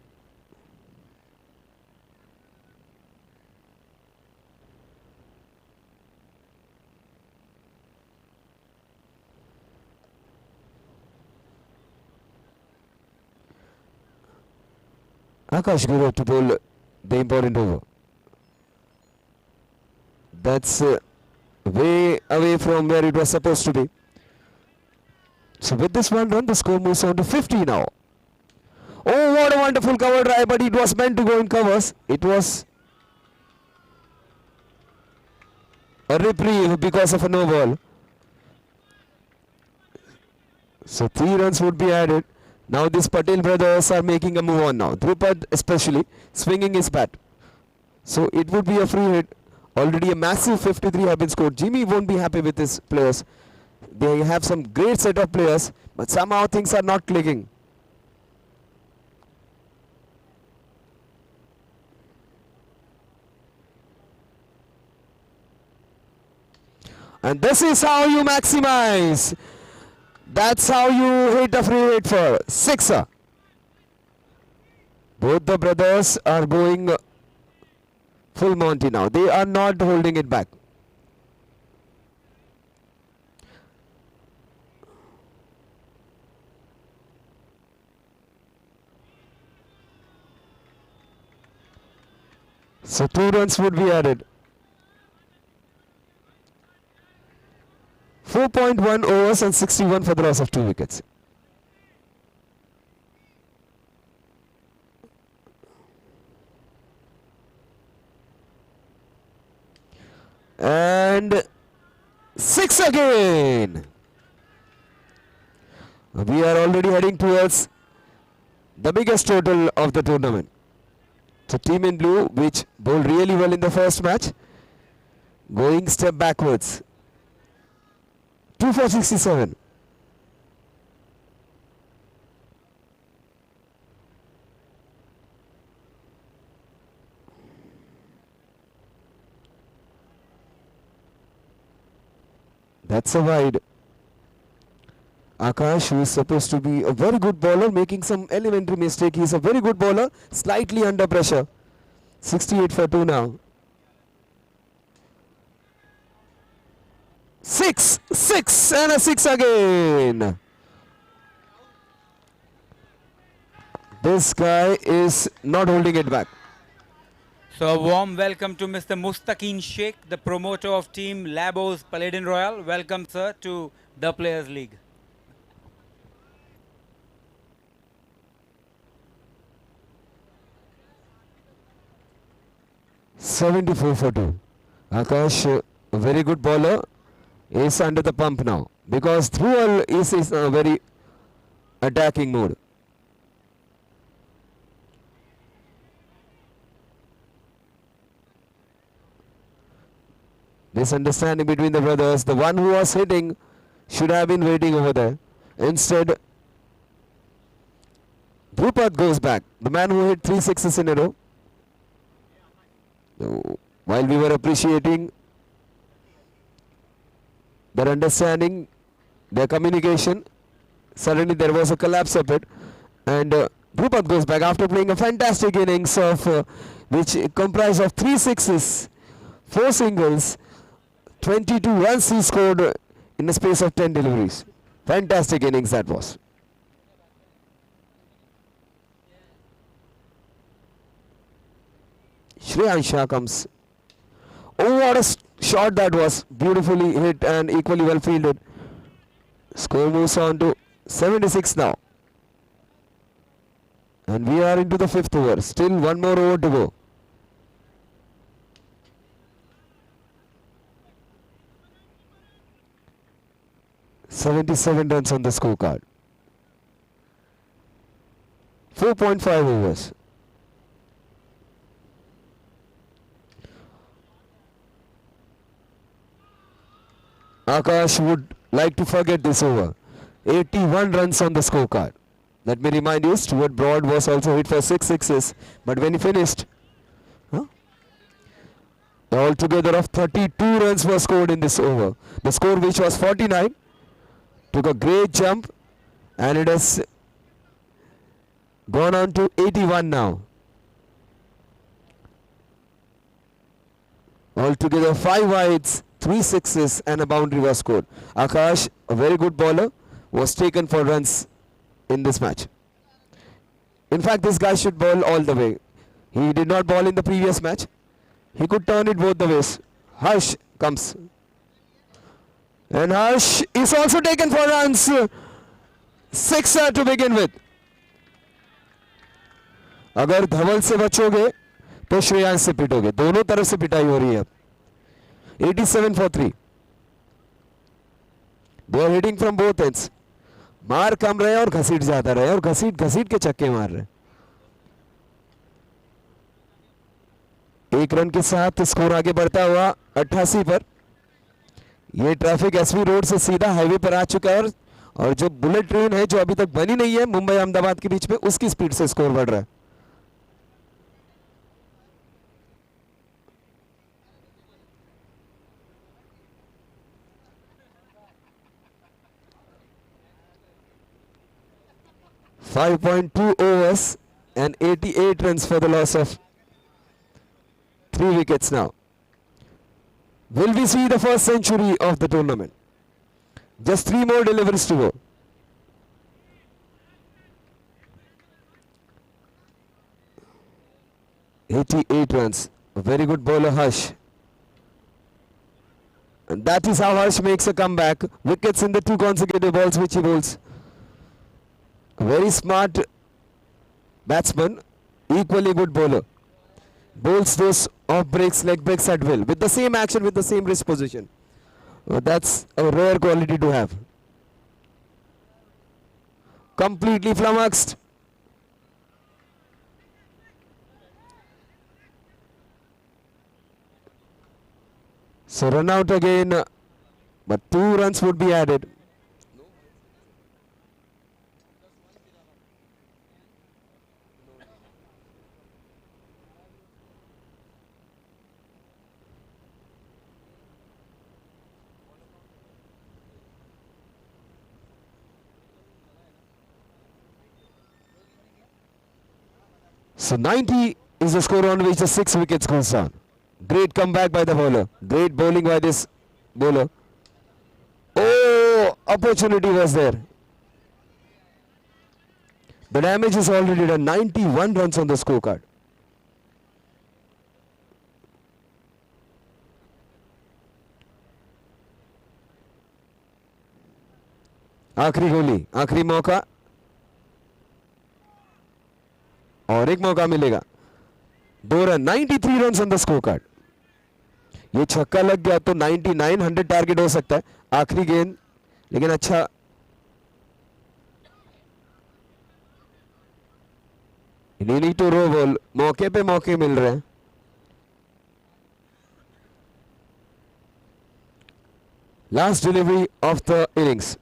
Akash Guru to bowl the important over. That's way away from where it was supposed to be. So with this 1 run, the score moves on to 50 now. Oh, what a wonderful cover drive, but it was meant to go in covers. It was a reprieve because of a no ball. So 3 runs would be added. Now these Patel brothers are making a move on now. Drupad especially swinging his bat. So it would be a free hit. Already a massive 53 have been scored. Jimmy won't be happy with his players. They have some great set of players, but somehow things are not clicking. And this is how you maximize. That's how you hit a free hit for 6er. Both the brothers are going full Monty now. They are not holding it back. So 2 runs would be added. 4.1 overs and 61 for the loss of 2 wickets. And 6 again. We are already heading towards the biggest total of the tournament. So team in blue, which bowled really well in the first match, going step backwards. 2 for 67. That's a wide. Akash, who is supposed to be a very good bowler, making some elementary mistake. He is a very good bowler, slightly under pressure. 68 for 2 now. 6, 6 and a 6 again. This guy is not holding it back. So a warm welcome to Mr. Mustaqeen Sheikh, the promoter of team Labos Paladin Royal. Welcome, sir, to the Players League. $74 for 2. Akash, a very good bowler, is under the pump now because Dhruval is in a very attacking mode. Misunderstanding between the brothers. The one who was hitting should have been waiting over there. Instead, Drupad goes back. The man who hit 3 sixes in a row. While we were appreciating their understanding, their communication, suddenly there was a collapse of it. And Drupad goes back after playing a fantastic innings of which comprised of 3 sixes, 4 singles, 22 runs he scored in a space of 10 deliveries. Fantastic innings that was. Shreyansh Shah comes. Oh, what a shot that was. Beautifully hit and equally well fielded. Score moves on to 76 now. And we are into the 5th over. Still one more over to go. $77 runs on the scorecard. 4.5 overs. Akash would like to forget this over. 81 runs on the scorecard. Let me remind you, Stuart Broad was also hit for 6 sixes, but when he finished, altogether of 32 runs were scored in this over. The score, which was 49, took a great jump and it has gone on to 81 now. Altogether 5 wides, 3 sixes and a boundary was scored. Akash, a very good bowler, was taken for runs in this match. In fact, this guy should bowl all the way. He did not bowl in the previous match. He could turn it both the ways. Harsh comes. And Harsh is also taken for runs. 6 to begin with. अगर धवल से बचोगे तो श्रेयांश से पिटोगे. दोनों तरफ से पिटाई हो रही है. 87 for 3. They are hitting from both ends. मार कम रहे और घसीट जाता रहे और घसीट घसीट के चक्के मार रहे. एक रन के साथ स्कोर आगे बढ़ता हुआ 88 पर. ये ट्रैफिक एसवी रोड से सीधा हाईवे पर आ चुका है और जो बुलेट ट्रेन है जो अभी तक बनी नहीं है मुंबई अहमदाबाद के बीच में, उसकी स्पीड से स्कोर बढ़ रहा है. .2 overs and 88 runs for the loss of 3 wickets now. Will we see the first century of the tournament? Just 3 more deliveries to go. .88 runs. A very good bowler, Harsh. And that is how Harsh makes a comeback. Wickets in the 2 consecutive balls which he bowls. A very smart batsman, equally good bowler. Bowls those off breaks, leg breaks at will, with the same action, with the same wrist position. That's a rare quality to have. Completely flummoxed. So run out again, but 2 runs would be added. So 90 is the score on which the 6 wickets goes down. Great comeback by the bowler. Great bowling by this bowler. Oh, opportunity was there. The damage is already done. 91 runs on the scorecard. आखिरी गोली, आखिरी मौका और एक मौका मिलेगा. 2 run, 93 run on the score card. ये छक्का लग गया तो 99 100 टारगेट हो सकता है. आखिरी गेंद लेकिन अच्छा नीड टू रो बॉल. मौके पे मौके मिल रहे हैं. Last delivery of the innings.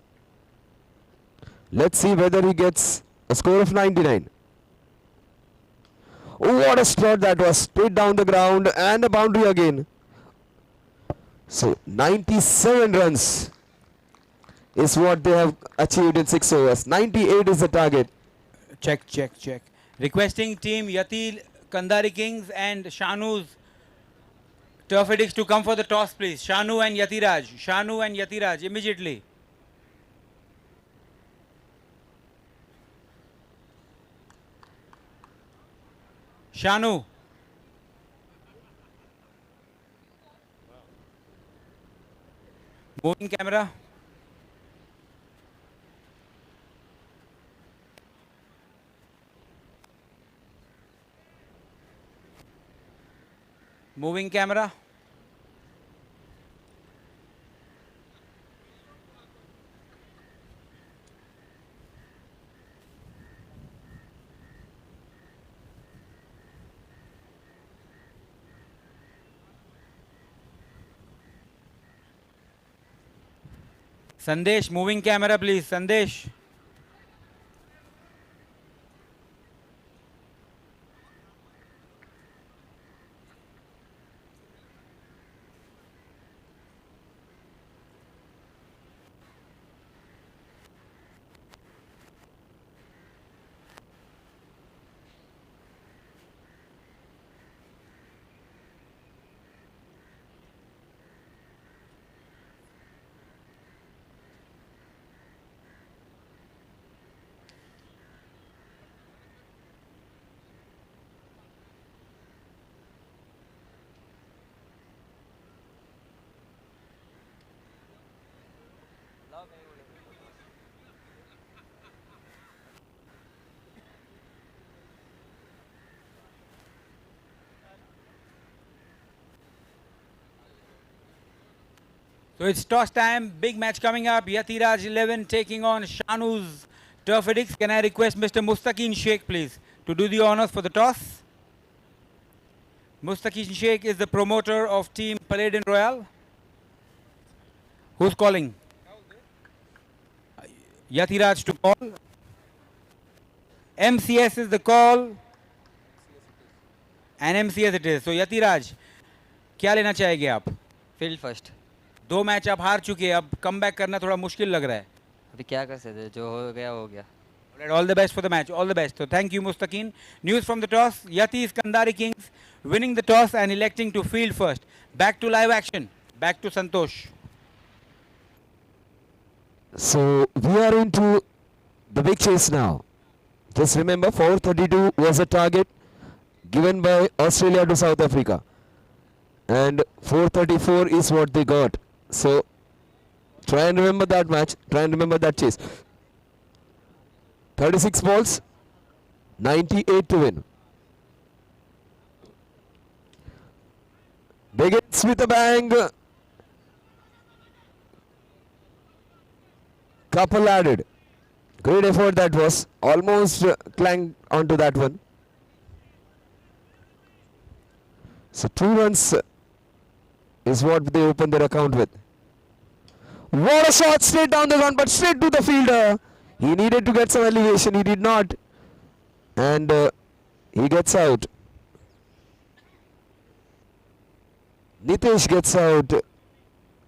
Let's see whether he gets a score of 99. Oh, what a shot that was. Straight down the ground and a boundary again. So 97 runs is what they have achieved in 6 overs. 98 is the target. Check, check, check. Requesting team Yati Kandari Kings and Shanu's Turf Addicts to come for the toss, please. Shanu and Yatiraj. Shanu and Yatiraj immediately. Shanu. Moving camera. Moving camera. Sandesh, moving camera please. Sandesh. So it's toss time, big match coming up. Yatiraj 11 taking on Shanu's Turf Addicts. Can I request Mr. Mustaqeen Sheikh please to do the honors for the toss? Mustaqeen Sheikh is the promoter of team Paladin Royal. Who's calling? Yatiraj to call. MCS is the call. And MCS it is. So Yatiraj, क्या लेना चाहेंगे आप? Field first. 2 match आप हार चुके हैं, अब come back करना थोड़ा मुश्किल लग रहा है. अभी क्या कर सकते हैं, जो हो गया हो गया. All the best for the match. All the best. So thank you, Mustaqeen. News from the toss. Yati's Kandari Kings winning the toss and electing to field first. Back to live action. Back to Santosh. So we are into the big chase now. Just remember 432 was a target given by Australia to South Africa. And 434 is what they got. So try and remember that match. Try and remember that chase. 36 balls, 98 to win. Begins with a bang. Couple added. Great effort that was. Almost clanged onto that one. So 2 runs is what they opened their account with. What a shot straight down the run, but straight to the fielder. He needed to get some elevation. He did not. And he gets out. Nitesh gets out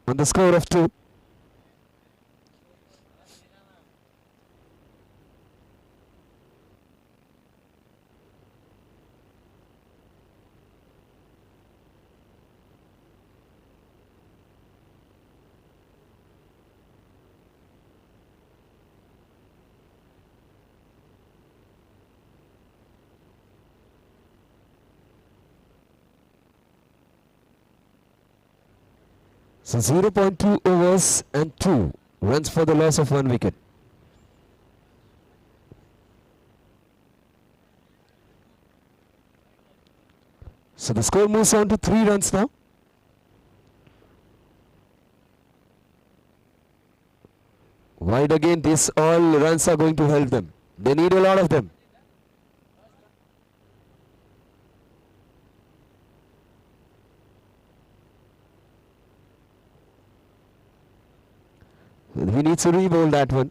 on the score of 2. So 0.2 overs and 2 runs for the loss of 1 wicket. So the score moves on to 3 runs now. Wide again, this all runs are going to help them. They need a lot of them. We need to re-bowl that one.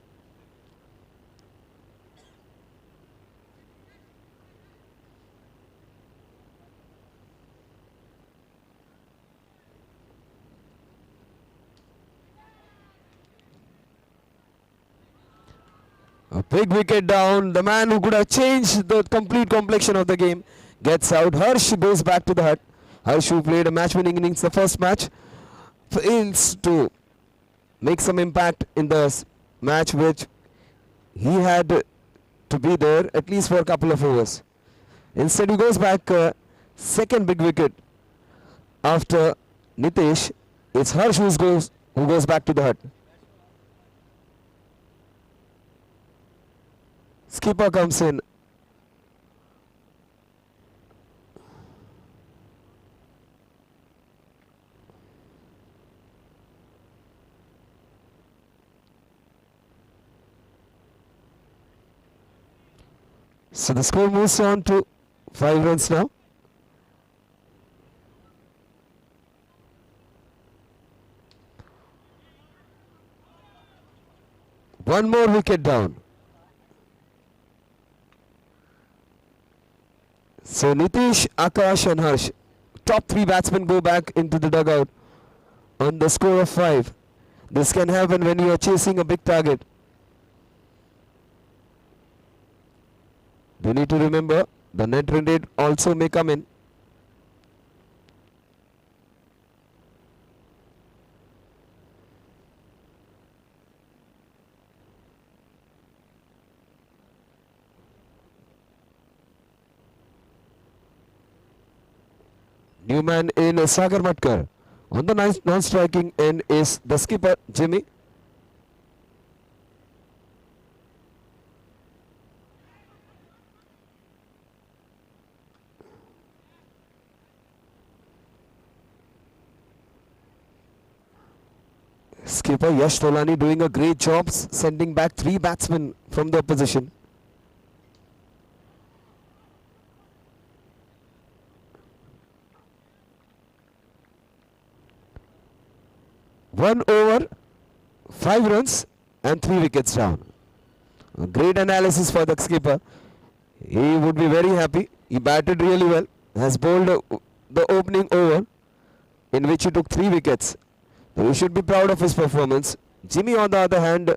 A big wicket down. The man who could have changed the complete complexion of the game gets out. Harsh goes back to the hut. Harsh, who played a match-winning innings the first match, fails to make some impact in the match, which he had to be there at least for a couple of overs. Instead, he goes back, second big wicket after Nitesh. It's Harsh who goes back to the hut. Skipper comes in. So the score moves on to 5 runs now. One more wicket down. So Nitish, Akash and Harsh, top 3 batsmen go back into the dugout on the score of 5. This can happen when you are chasing a big target. You need to remember the net run rate also may come in. New man in Sagar Matkar. On the non-striking end is the skipper Jimmy. Skipper Yash Tolani doing a great job sending back 3 batsmen from the opposition. One over, 5 runs and 3 wickets down. A great analysis for the skipper. He would be very happy. He batted really well. Has bowled the opening over in which he took 3 wickets. So he should be proud of his performance. Jimmy, on the other hand,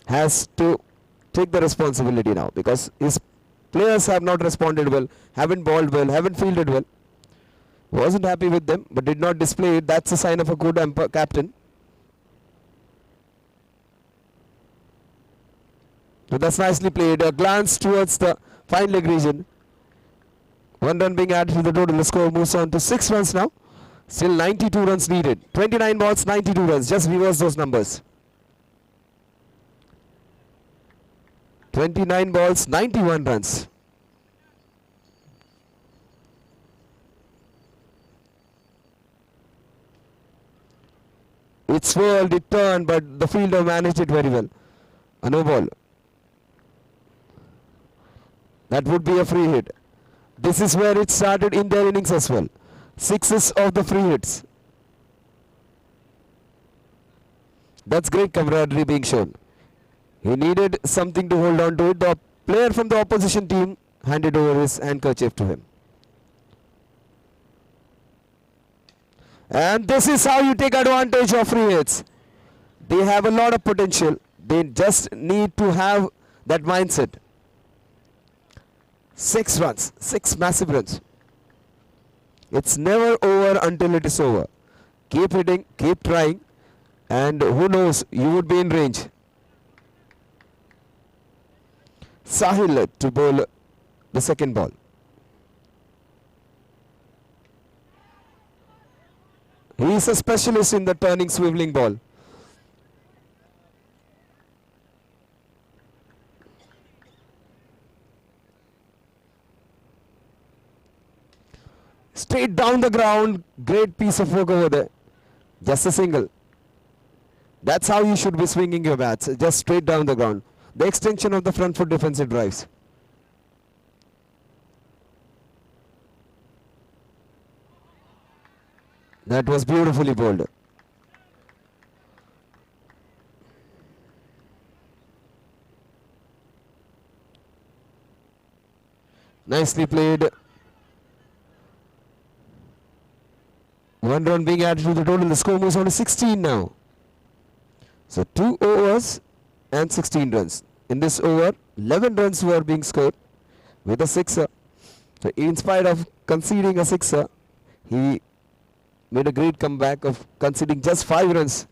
has to take the responsibility now because his players have not responded well, haven't bowled well, haven't fielded well. Wasn't happy with them but did not display it. That's a sign of a good captain. So that's nicely played. A glance towards the fine leg region. 1 run being added to the total. The score moves on to 6 runs now. Still 92 runs needed. 29 balls, 92 runs. Just reverse those numbers. 29 balls, 91 runs. It swirled, it turned, but the fielder managed it very well. A no ball. That would be a free hit. This is where it started in their innings as well. 6s of the free hits. That's great camaraderie being shown. He needed something to hold on to it. The player from the opposition team handed over his handkerchief to him. And this is how you take advantage of free hits. They have a lot of potential. They just need to have that mindset. 6 runs, 6 massive runs. It's never over until it is over. Keep hitting, keep trying, and who knows, you would be in range. Sahil to bowl the second ball. He He's a specialist in the turning, swiveling ball. Straight down the ground. Great piece of work over there. Just a single. That's how you should be swinging your bats. Just straight down the ground. The extension of the front foot defensive drives. That was beautifully bowled. Nicely played. 1 run being added to the total. The score moves on to 16 now. So 2 overs and 16 runs. In this over, 11 runs were being scored with a sixer. So in spite of conceding a sixer, he made a great comeback of conceding just 5 runs.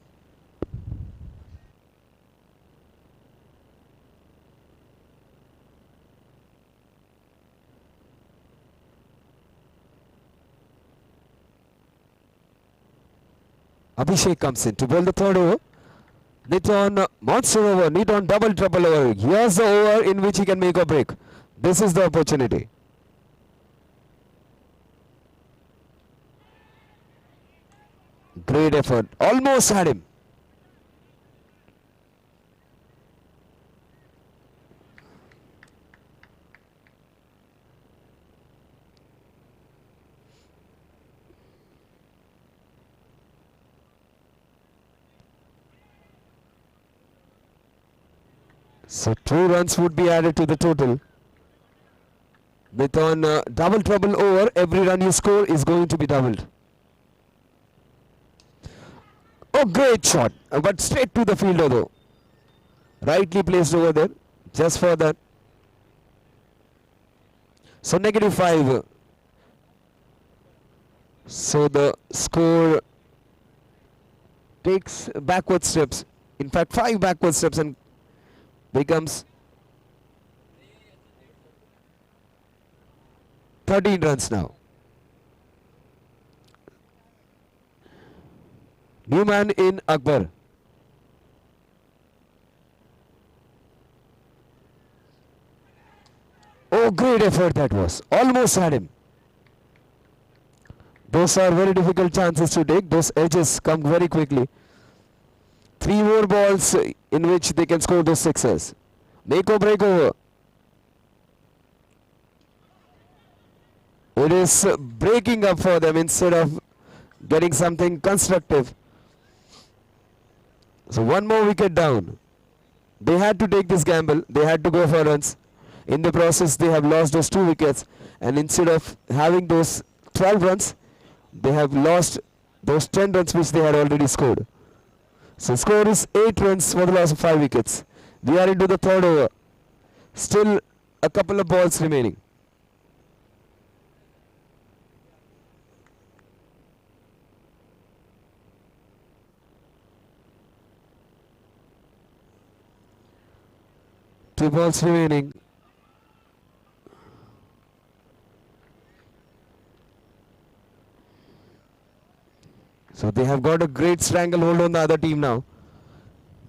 Abhishek comes in to bowl the third over. Knit on monster over, knit on double trouble over. Here's the over in which he can make or break. This is the opportunity. Great effort. Almost had him. So 2 runs would be added to the total. With on double trouble over, every run you score is going to be doubled. Oh, great shot, but straight to the fielder though. Rightly placed over there, just for that. So -5. So the score takes backward steps. In fact, 5 backward steps and becomes 13 runs now. New man in Akbar. Oh, great effort that was. Almost had him. Those are very difficult chances to take. Those edges come very quickly. 3 more balls in which they can score those sixes. Make or break over. It is breaking up for them instead of getting something constructive. So 1 more wicket down. They had to take this gamble. They had to go for runs. In the process, they have lost those 2 wickets. And instead of having those 12 runs, they have lost those 10 runs which they had already scored. So score is 8 runs for the loss of 5 wickets. We are into the 3rd over. Still a couple of balls remaining. Two balls remaining. So they have got a great stranglehold on the other team now.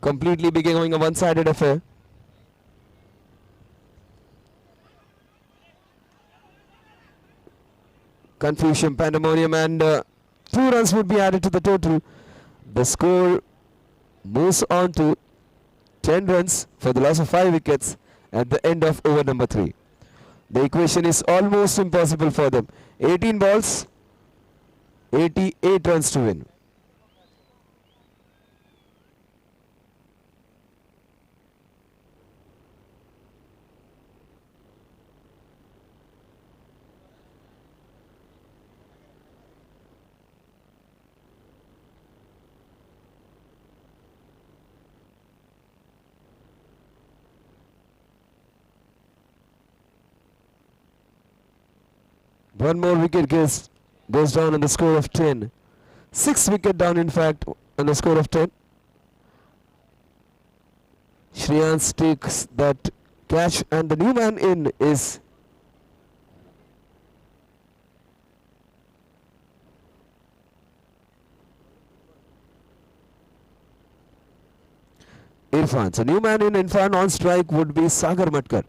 Completely becoming a one-sided affair. Confusion, pandemonium, and 2 runs would be added to the total. The score moves on to 10 runs for the loss of 5 wickets at the end of over number 3. The equation is almost impossible for them. 18 balls, 88 runs to win. One more wicket goes down on the score of 10. 6 wicket down, in fact, on the score of 10. Shreyans takes that catch, and the new man in is Irfan. So new man in Irfan on strike would be Sagar Matkar.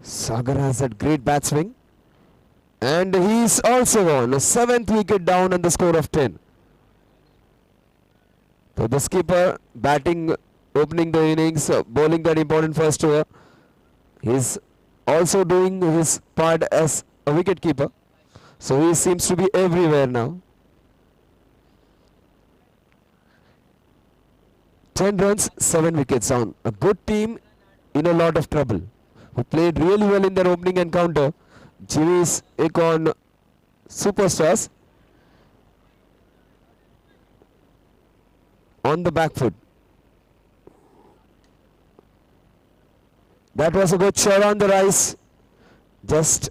Sagar has that great bat swing. And he's also on a 7th wicket down and the score of 10. So the skipper batting, opening the innings, bowling that important first over. He's also doing his part as a wicket keeper. So he seems to be everywhere now. 10 runs, 7 wickets down. A good team in a lot of trouble. Who played really well in their opening encounter. Jimmy's Econ superstars on the back foot. That was a good shot on the rise. Just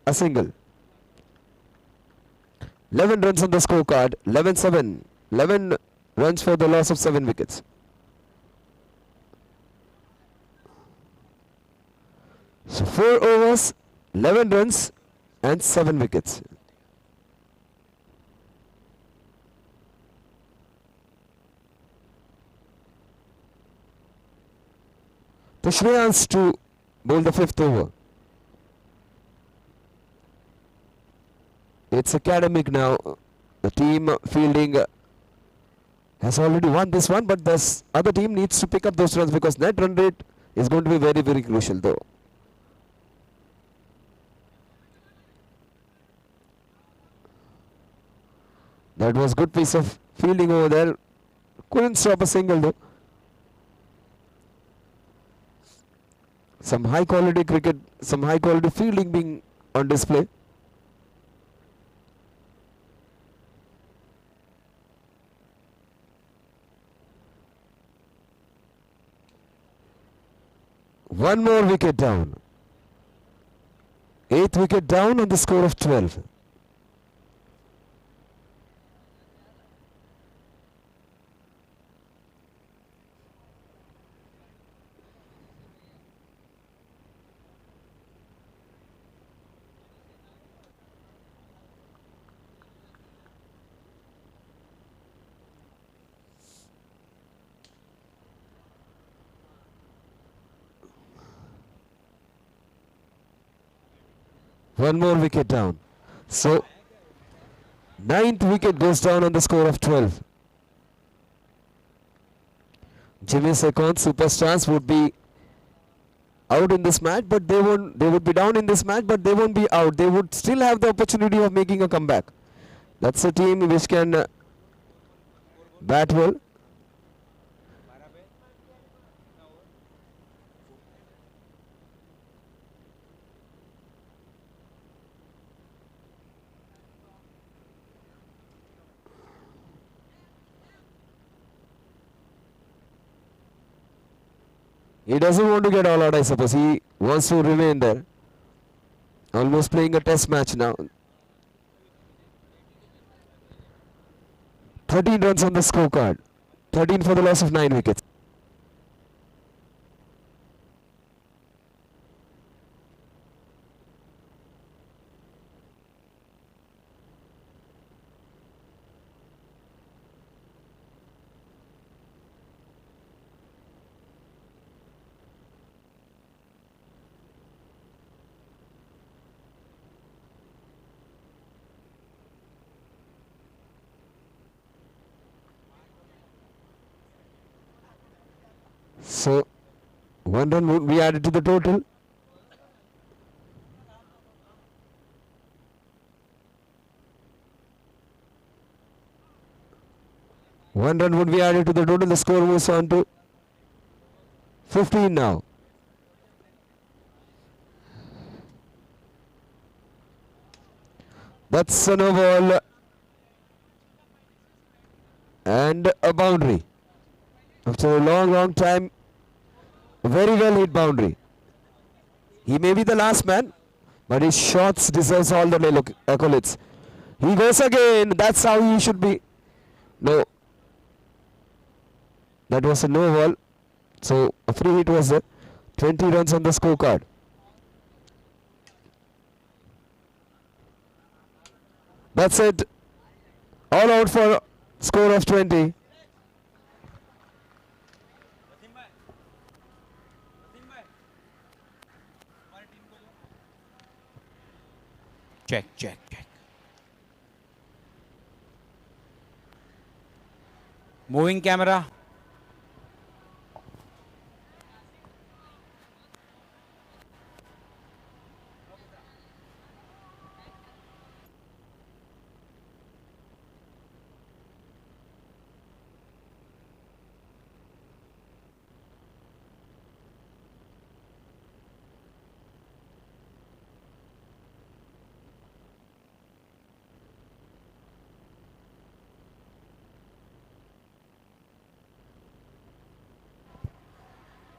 a single. 11 runs on the scorecard. 11-7. 11 runs for the loss of 7 wickets. So 4 overs, 11 runs and 7 wickets. The Shreyans to bowl the 5th over. It's academic now. The team fielding has already won this one, but the other team needs to pick up those runs because net run rate is going to be very, very crucial though. That was good piece of fielding over there. Couldn't stop a single though. Some high quality cricket, some high quality fielding being on display. One more wicket down. 8th wicket down on the score of 12. One more wicket down. So 9th wicket goes down on the score of 12. Jimmy Secon superstars would be out in this match, but they would be down in this match, but they won't be out. They would still have the opportunity of making a comeback. That's a team which can bat well. He doesn't want to get all out, I suppose. He wants to remain there. Almost playing a test match now. 13 runs on the scorecard. 13 for the loss of 9 wickets. So 1 run would be added to the total. One run would be added to the total. The score moves on to 15 now. That's a no ball and a boundary. After a long time, a very well hit boundary. He may be the last man, but his shots deserves all the accolades. He goes again. That's how he should be. No. That was a no ball. So a free hit was there. 20 runs on the scorecard. That's it. All out for score of 20. Check, check, check. Moving camera.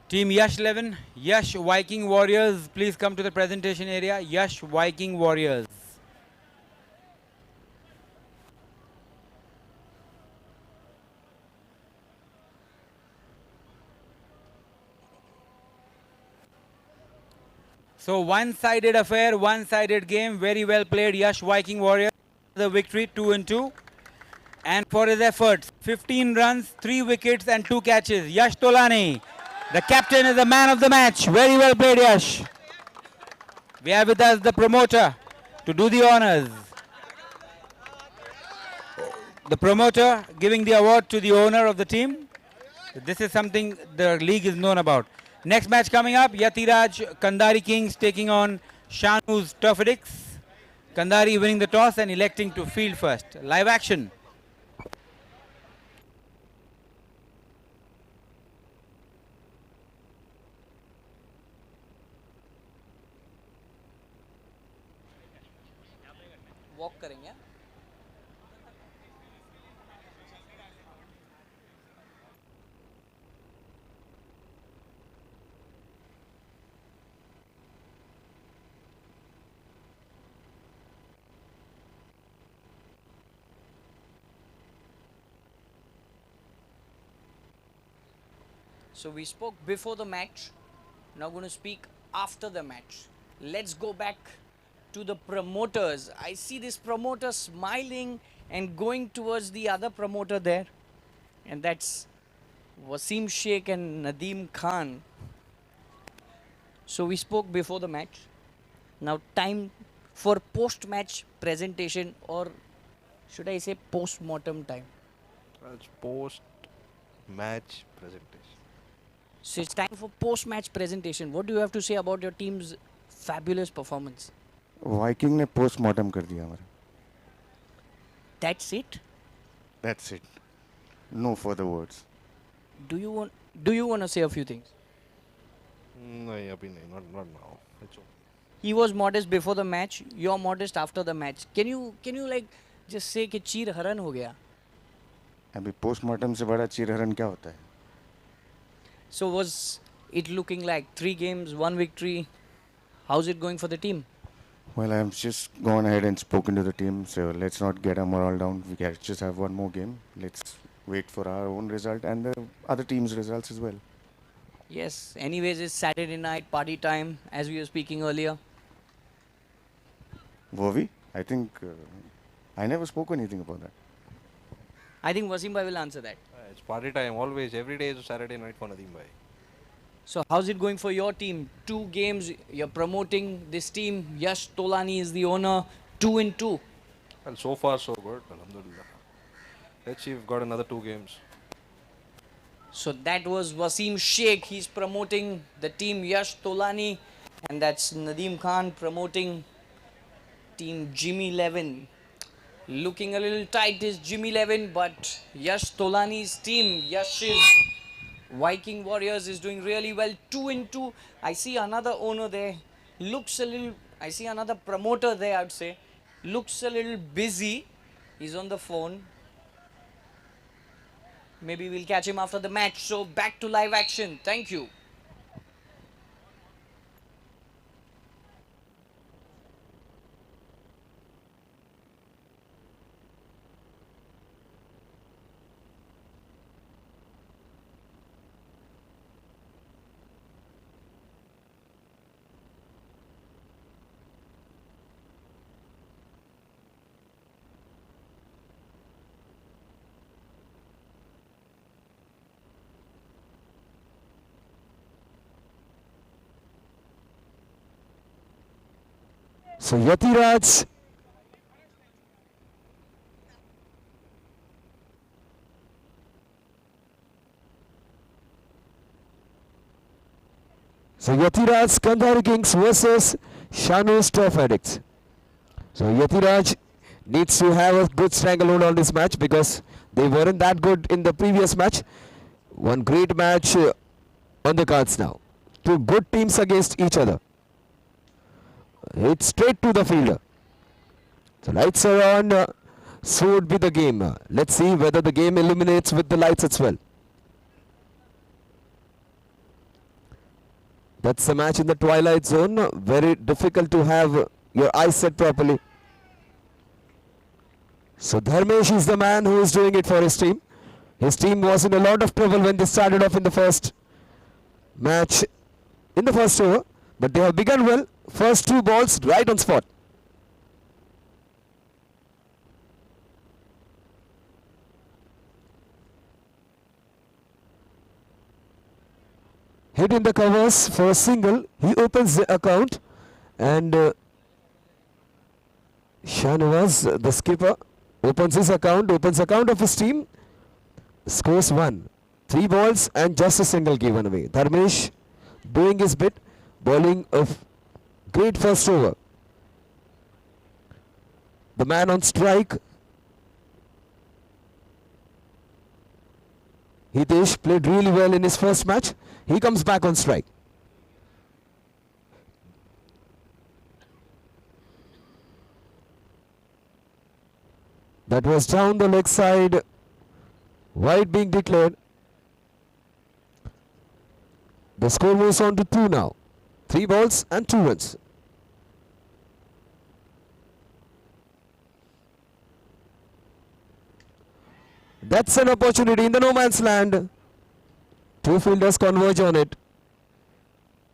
Team Yash 11, Yash Viking Warriors, please come to the presentation area. Yash Viking Warriors. So one-sided affair, one-sided game, very well played. Yash Viking Warriors, the victory, 2-2. And for his efforts, 15 runs, 3 wickets and 2 catches. Yash Tolani, the captain, is the man of the match. Very well played, Yash. We have with us the promoter to do the honors. The promoter giving the award to the owner of the team. This is something the league is known about. Next match coming up, Yatiraj Kandari Kings taking on Shanu's Turfedics. Kandari winning the toss and electing to field first. Live action. Walk करेंगे So we spoke before the match. Now going to speak after the match. Let's go back to the promoters. I see this promoter smiling and going towards the other promoter there. And that's Wasim Sheikh and Nadeem Khan. So we spoke before the match. Now time for post-match presentation, or should I say post-mortem time? It's post-match presentation. So it's time for post-match presentation. What do you have to say about your team's fabulous performance? Viking ने postmortem कर दिया हमारा. That's it? That's it. No further words. Do you want to say a few things? नहीं अभी नहीं, not now. It's okay. He was modest before the match. You're modest after the match. Can you like just say कि चीर हरण हो गया? अभी postmortem से बड़ा चीरहरण क्या होता है? So was it looking like 3 games, 1 victory? How's it going for the team? Well, I have just gone ahead and spoken to the team, so let's not get our morale down. We can just have one more game. Let's wait for our own result and the other team's results as well. Yes. Anyways, it's Saturday night party time, as we were speaking earlier. Were we? I think I never spoke anything about that. I think Wasim bhai will answer that. It's party time always. Every day is a Saturday night for Nadeem bhai. So how's it going for your team? 2 games, you're promoting this team. Yash Tolani is the owner. 2-2. Well, so far so good. Alhamdulillah. Let's see if we've got another 2 games. So that was Wasim Sheikh. He's promoting the team Yash Tolani. And that's Nadeem Khan promoting team Jimmy 11. Looking a little tight is Jimmy 11, but Yash Tolani's team, Yash's Viking Warriors, is doing really well. 2-2. I see another owner there. Looks a little, I see another promoter there, I would say. Looks a little busy. He's on the phone. Maybe we'll catch him after the match. So back to live action. Thank you. So Yatiraj Kandhari Kings versus Shanu's Turf Addicts. So Yatiraj needs to have a good stranglehold on this match because they weren't that good in the previous match. One great match on the cards now. Two good teams against each other. It's straight to the fielder. So lights are on, so would be the game. Let's see whether the game illuminates with the lights as well. That's a match in the twilight zone. Very difficult to have your eyes set properly. So Dharmesh is the man who is doing it for his team. His team was in a lot of trouble when they started off in the first match, in the first over. But they have begun well. First two balls right on spot. Hit in the covers for a single. He opens the account and Shahnawaz, the skipper, opens his account, opens account of his team. Scores 1. 3 balls and just a single given away. Dharmesh doing his bit, bowling a great first over. The man on strike, Hitesh, played really well in his first match. He comes back on strike. That was down the leg side. Wide being declared. The score moves on to 2 now. 3 balls and 2 runs. That's an opportunity in the no man's land. 2 fielders converge on it.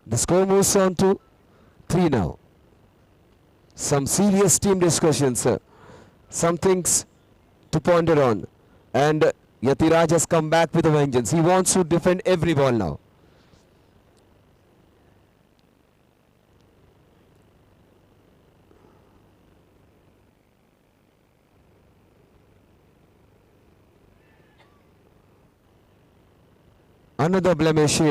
The score moves on to 3 now. Some serious team discussions. Some things to ponder on. And Yatiraj has come back with a vengeance. He wants to defend every ball now. Another blemish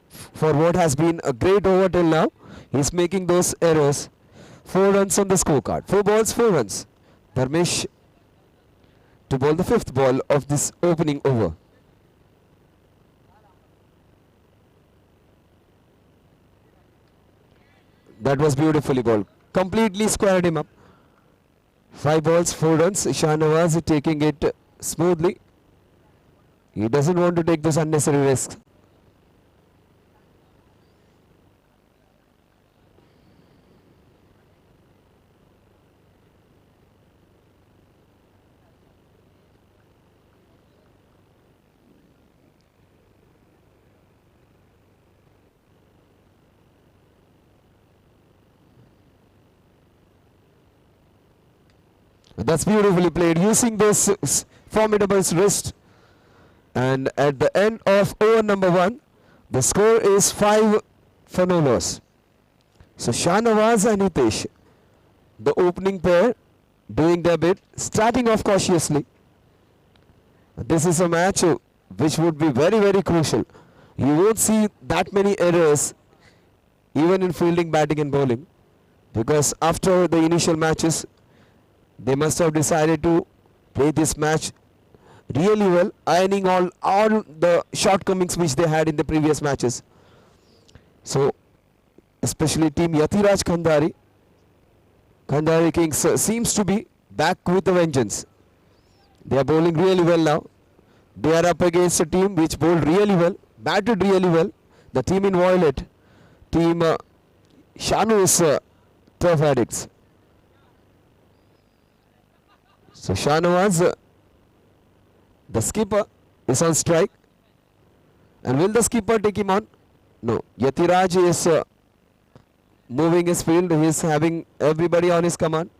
for what has been a great over till now. He's making those errors. 4 runs on the scorecard. 4 balls, 4 runs. Dharmesh to bowl the 5th ball of this opening over. That was beautifully bowled. Completely squared him up. 5 balls, 4 runs. Shahnawaz taking it smoothly. He doesn't want to take those unnecessary risks. That's beautifully played, using those formidable wrist. And at the end of over number 1, the score is 5 for no loss. So Shahnawaz and Hitesh, the opening pair, doing their bit, starting off cautiously. This is a match which would be very, very crucial. You won't see that many errors even in fielding, batting and bowling, because after the initial matches, they must have decided to play this match really well, ironing all the shortcomings which they had in the previous matches. So, especially team Yatiraj Kandhari Kings seems to be back with a vengeance. They are bowling really well now. They are up against a team which bowled really well, batted really well. The team in violet, team Shanu's Turf Addicts. So Shahnawaz, the skipper, is on strike. And will the skipper take him on? No. Yatiraj is moving his field. He is having everybody on his command.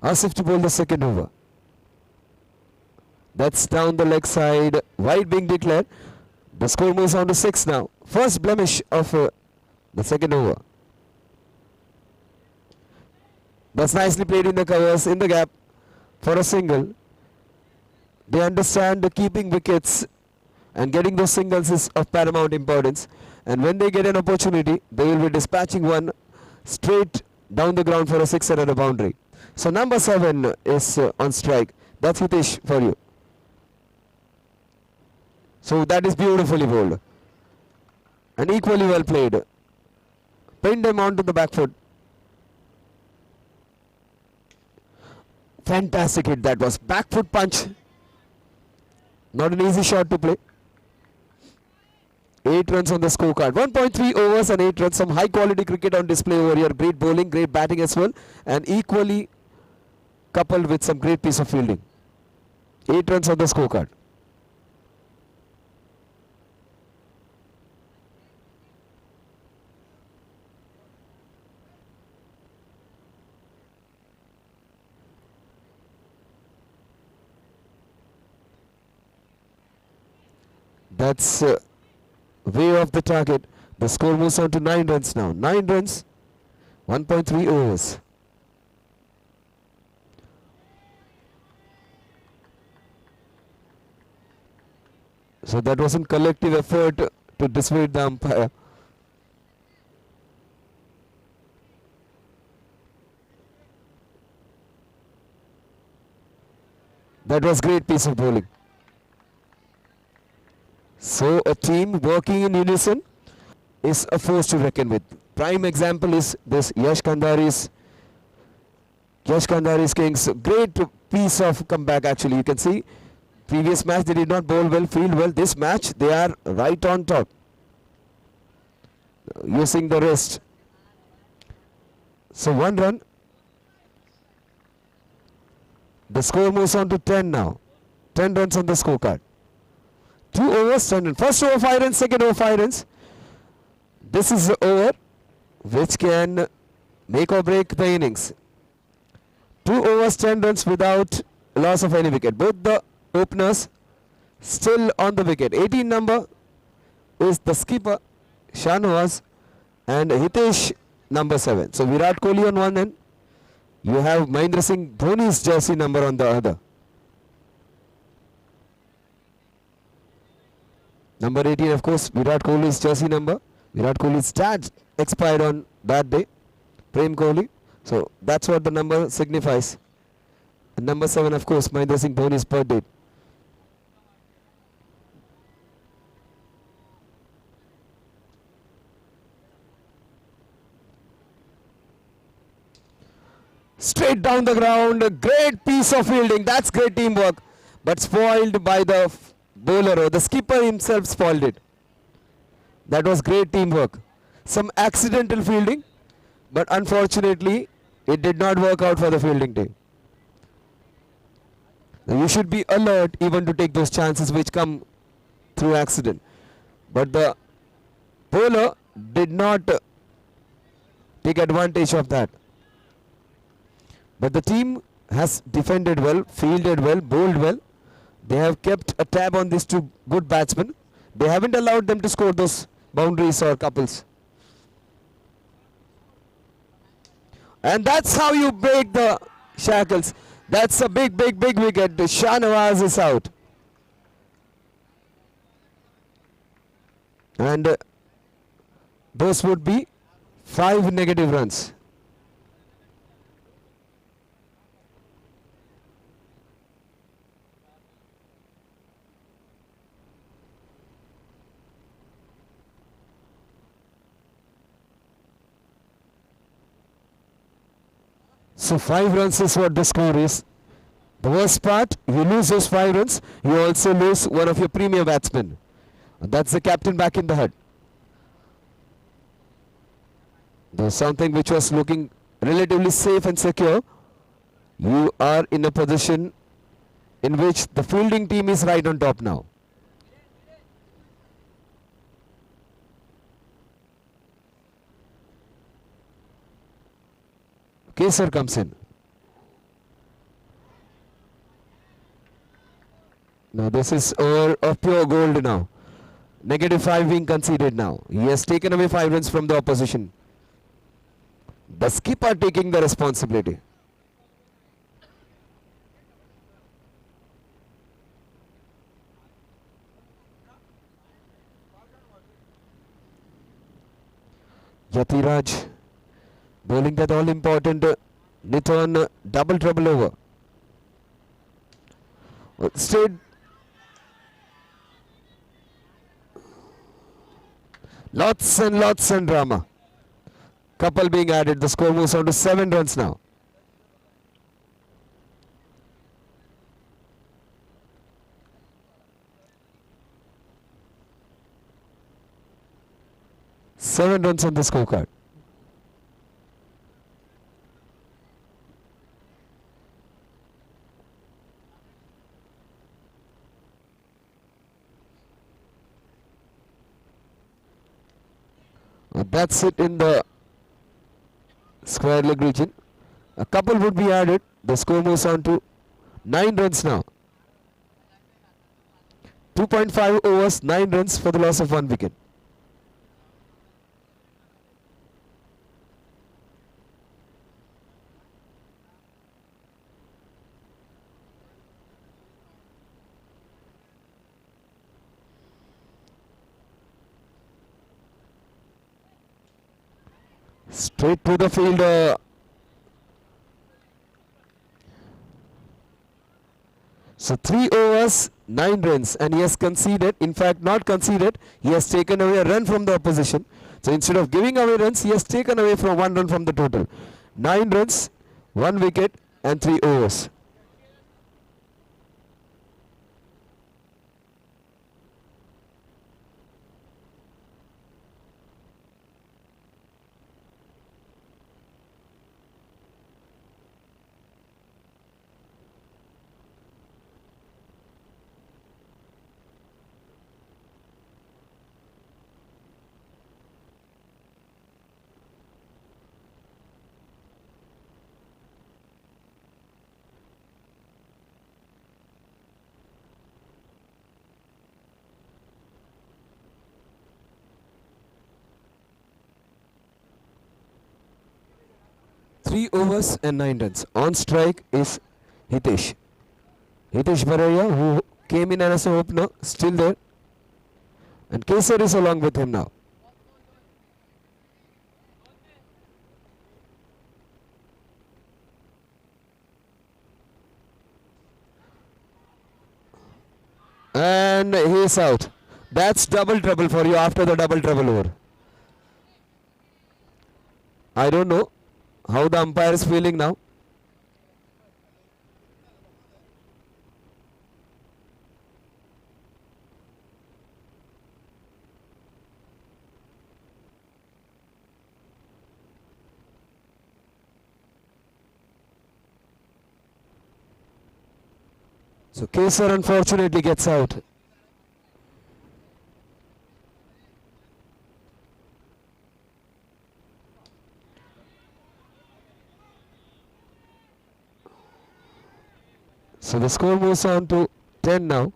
Asif to bowl the second over. That's down the leg side. Wide being declared. The score moves on to 6 now. First blemish of the second over. That's nicely played in the covers, in the gap for a single. They understand the keeping wickets and getting those singles is of paramount importance. And when they get an opportunity, they will be dispatching one straight down the ground for a sixer and a boundary. So number 7 is on strike. That's Hitesh for you. So that is beautifully bowled and equally well played. Pinned him onto the back foot. Fantastic hit that was. Back foot punch. Not an easy shot to play. 8 runs on the scorecard. 1.3 overs and 8 runs. Some high quality cricket on display over here. Great bowling, great batting as well. And equally coupled with some great piece of fielding. 8 runs on the scorecard. That's way off the target. The score moves on to 9 runs now. 9 runs, 1.3 overs. So that wasn't collective effort to dissuade the umpire. That was great piece of bowling. So a team working in unison is a force to reckon with. Prime example is this Yash Kandhari's Kings. Great piece of comeback actually. You can see previous match they did not bowl well, field well. This match they are right on top. Using the rest. So 1 run. The score moves on to 10 now. 10 runs on the scorecard. 2 overs, 10 runs. First over 5 runs, second over 5 runs. This is the over which can make or break the innings. 2 overs, 10 runs without loss of any wicket. Both the openers still on the wicket. 18 number is the skipper, Shahnawaz, and Hitesh number 7. So Virat Kohli on one end. You have Mahendra Singh Dhoni's jersey number on the other. Number 18, of course, Virat Kohli's jersey number. Virat Kohli's dad expired on that day, Prem Kohli. So that's what the number signifies. And number 7, of course, Mahendra Singh Dhoni's birth date. Straight down the ground, a great piece of fielding. That's great teamwork, but spoiled by the bowler, or the skipper himself spoiled it. That was great teamwork. Some accidental fielding, but unfortunately it did not work out for the fielding team. Now you should be alert even to take those chances which come through accident. But the bowler did not take advantage of that. But the team has defended well, fielded well, bowled well. They have kept a tab on these 2 good batsmen. They haven't allowed them to score those boundaries or couples. And that's how you break the shackles. That's a big wicket. Shahnawaz is out. And those would be 5 negative runs. So 5 runs is what the score is. The worst part, you lose those 5 runs, you also lose one of your premier batsmen. And that's the captain back in the hut. There's something which was looking relatively safe and secure. You are in a position in which the fielding team is right on top now. Kesar comes in. Now this is over of pure gold now. -5 being conceded now. He has taken away 5 runs from the opposition. The skipper taking the responsibility. Yatiraj bowling that all important Niton double trouble over. Stayed. Lots and drama. Couple being added. The score moves on to 7 runs now. Seven runs on the scorecard. That's it in the square leg region. A couple would be added. The score moves on to 9 runs now. 2.5 overs, 9 runs for the loss of 1 wicket. Straight to the fielder. So 3 overs, 9 runs, and he has conceded, in fact not conceded, he has taken away a run from the opposition. So instead of giving away runs, he has taken away from 1 run from the total. 9 runs, 1 wicket and 3 overs. Three overs and 9 runs. On strike is Hitesh. Hitesh Baraya, who came in as an opener, still there. And Kesar is along with him now. And he's out. That's double trouble for you after the double trouble over. I don't know how the umpire is feeling now. So Kesar unfortunately gets out. So the score moves on to 10 now.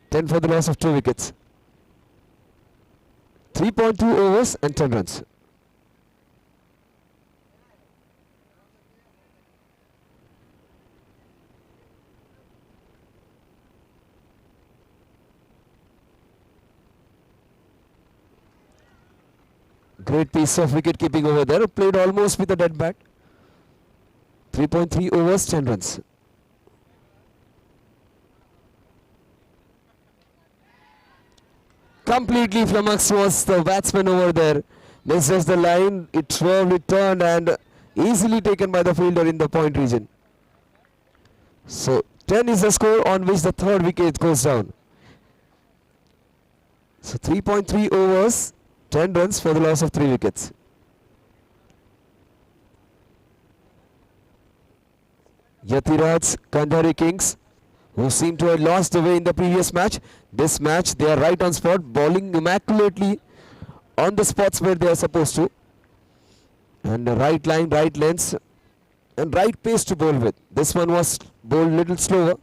10 for the loss of 2 wickets. 3.2 overs and 10 runs. Great piece of wicket keeping over there. Played almost with a dead bat. 3.3 overs, 10 runs. Completely flummoxed was the batsman over there. This is the line. It swerved, it turned, and easily taken by the fielder in the point region. So 10 is the score on which the third wicket goes down. So 3.3 overs, 10 runs for the loss of 3 wickets. Yatiraj Kandhari Kings, who seem to have lost the way in the previous match. This match they are right on spot, bowling immaculately on the spots where they are supposed to. And the right line, right lengths and right pace to bowl with. This one was bowled little slower.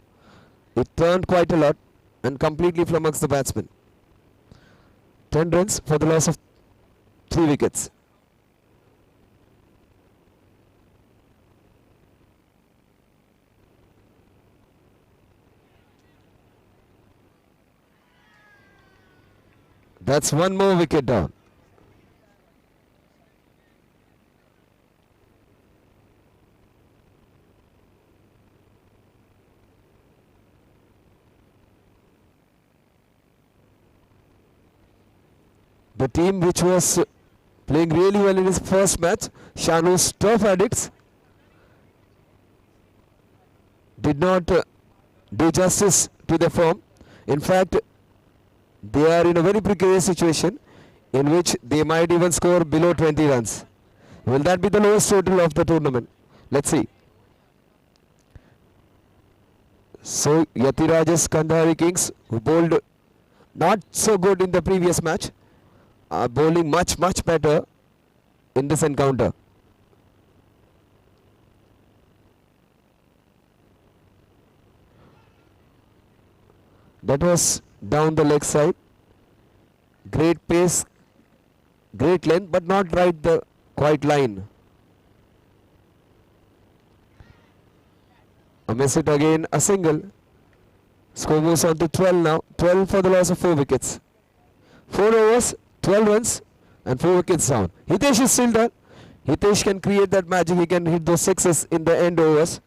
It turned quite a lot. and completely flummoxed the batsman. 10 runs for the loss of 3 wickets. That's one more wicket down. The team which was playing really well in his first match, Shanu's Turf Addicts, did not do justice to their form. In fact, they are in a very precarious situation in which they might even score below 20 runs. Will that be the lowest total of the tournament? Let's see. So Yatiraj's Kandahari Kings, who bowled not so good in the previous match, are bowling much better in this encounter. That was down the leg side. Great pace, great length, but not right the quite line. A miss it again, a single. Score moves on to 12 now. 12 for the loss of 4 wickets. 4 overs, 12 runs and 4 wickets down. Hitesh is still there. Hitesh can create that magic. He can hit those sixes in the end overs.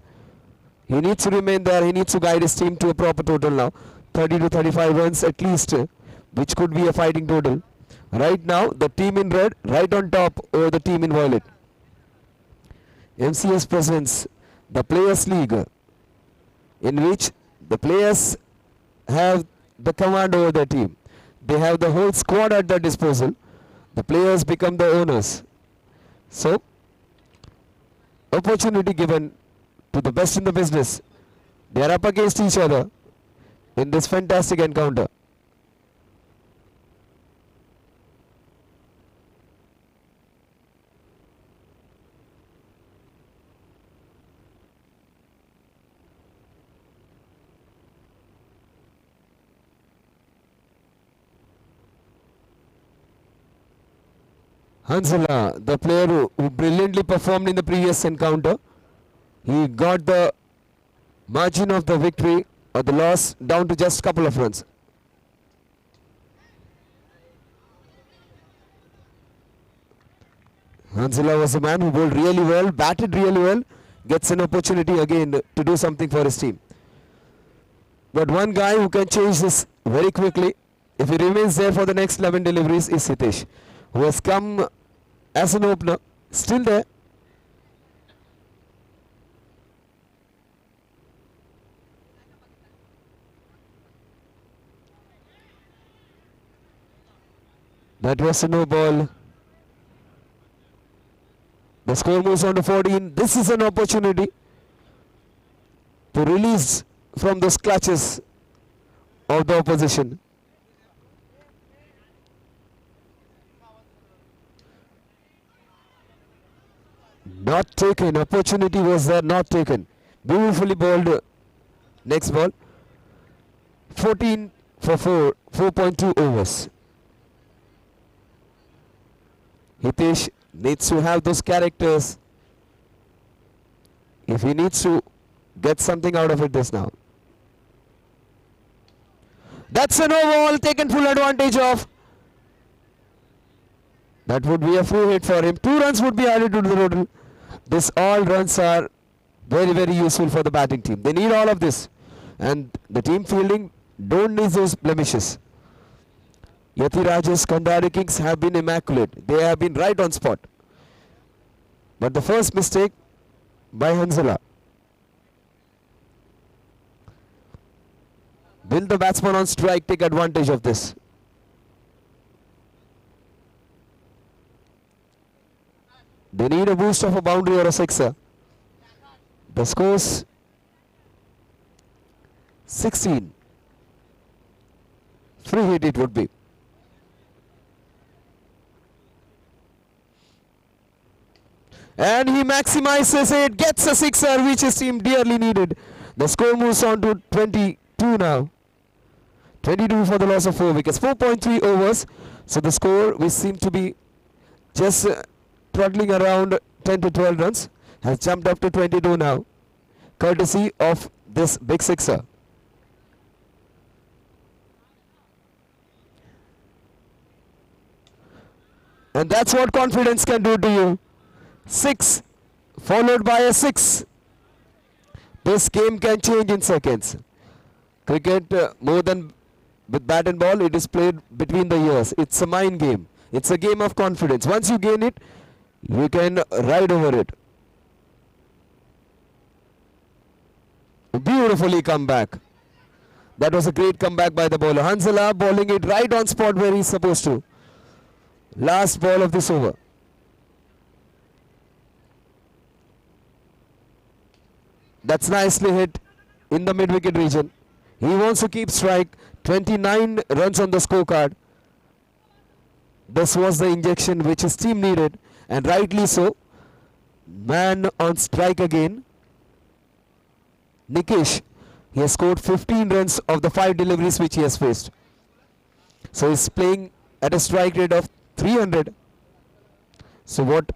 He needs to remain there. He needs to guide his team to a proper total now. 30 to 35 runs at least, which could be a fighting total. Right now, the team in red right on top over the team in violet. MCS presents the Players League, in which the players have the command over their team. They have the whole squad at their disposal. The players become the owners. So, opportunity given to the best in the business. They are up against each other in this fantastic encounter. Hansala, the player who brilliantly performed in the previous encounter, he got the margin of the victory or the loss down to just a couple of runs. Hansala was a man who bowled really well, batted really well, gets an opportunity again to do something for his team. But one guy who can change this very quickly, if he remains there for the next 11 deliveries, is Hitesh, who has come as an opener, still there. That was a no ball. The score moves on to 14. This is an opportunity to release from those clutches of the opposition. Not taken. Opportunity was there, not taken. Beautifully bowled. Next ball. 14 for 4. 4.2 overs. Hitesh needs to have those characters if he needs to get something out of it this now. That's a no ball taken full advantage of. That would be a free hit for him. 2 runs would be added to the total. This all runs are very useful for the batting team. They need all of this. And the team fielding don't need those blemishes. Yatiraj's Kandahari Kings have been immaculate. They have been right on spot. But the first mistake by Hansala. Will the batsman on strike take advantage of this? They need a boost of a boundary or a sixer. The score's 16. Free hit it would be. And he maximizes it, gets a sixer which his team dearly needed. The score moves on to 22 now. 22 for the loss of 4 wickets. 4.3 overs. So the score, we seem to be just trotting around 10 to 12 runs, has jumped up to 22 now, courtesy of this big sixer. And that's what confidence can do to you. 6 followed by a 6. This game can change in seconds. Cricket, more than with bat and ball, it is played between the ears. It's a mind game. It's a game of confidence. Once you gain it, you can ride over it. Beautifully come back. That was a great comeback by the bowler. Hansala bowling it right on spot where he's supposed to. Last ball of this over. That's nicely hit in the mid-wicket region. He wants to keep strike. 29 runs on the scorecard. This was the injection which his team needed, and rightly so. Man on strike again. Nikesh, he has scored 15 runs of the 5 deliveries which he has faced. So he's playing at a strike rate of 300. So what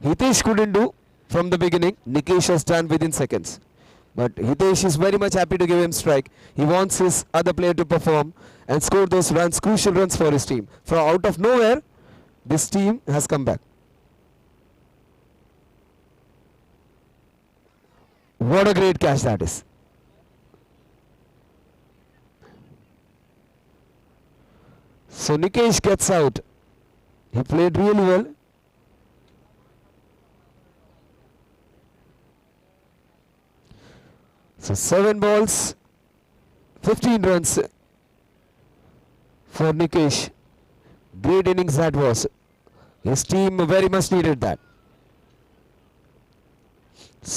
Hitesh couldn't do from the beginning, Nikesh has done within seconds. But Hitesh is very much happy to give him strike. He wants his other player to perform and score those runs, crucial runs for his team. From out of nowhere, this team has come back. What a great catch that is. So Nikesh gets out. He played really well. So 7 balls, 15 runs for Nikesh. Great innings that was. His team very much needed that.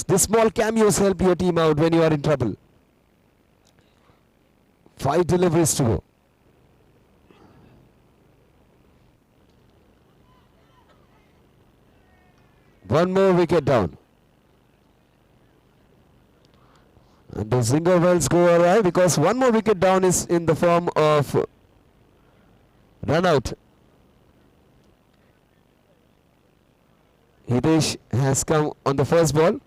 This small cameos help your team out when you are in trouble. 5 deliveries to go. One more wicket down. And the Zinger Wells go awry because one more wicket down is in the form of run out. Hitesh has come on the first ball.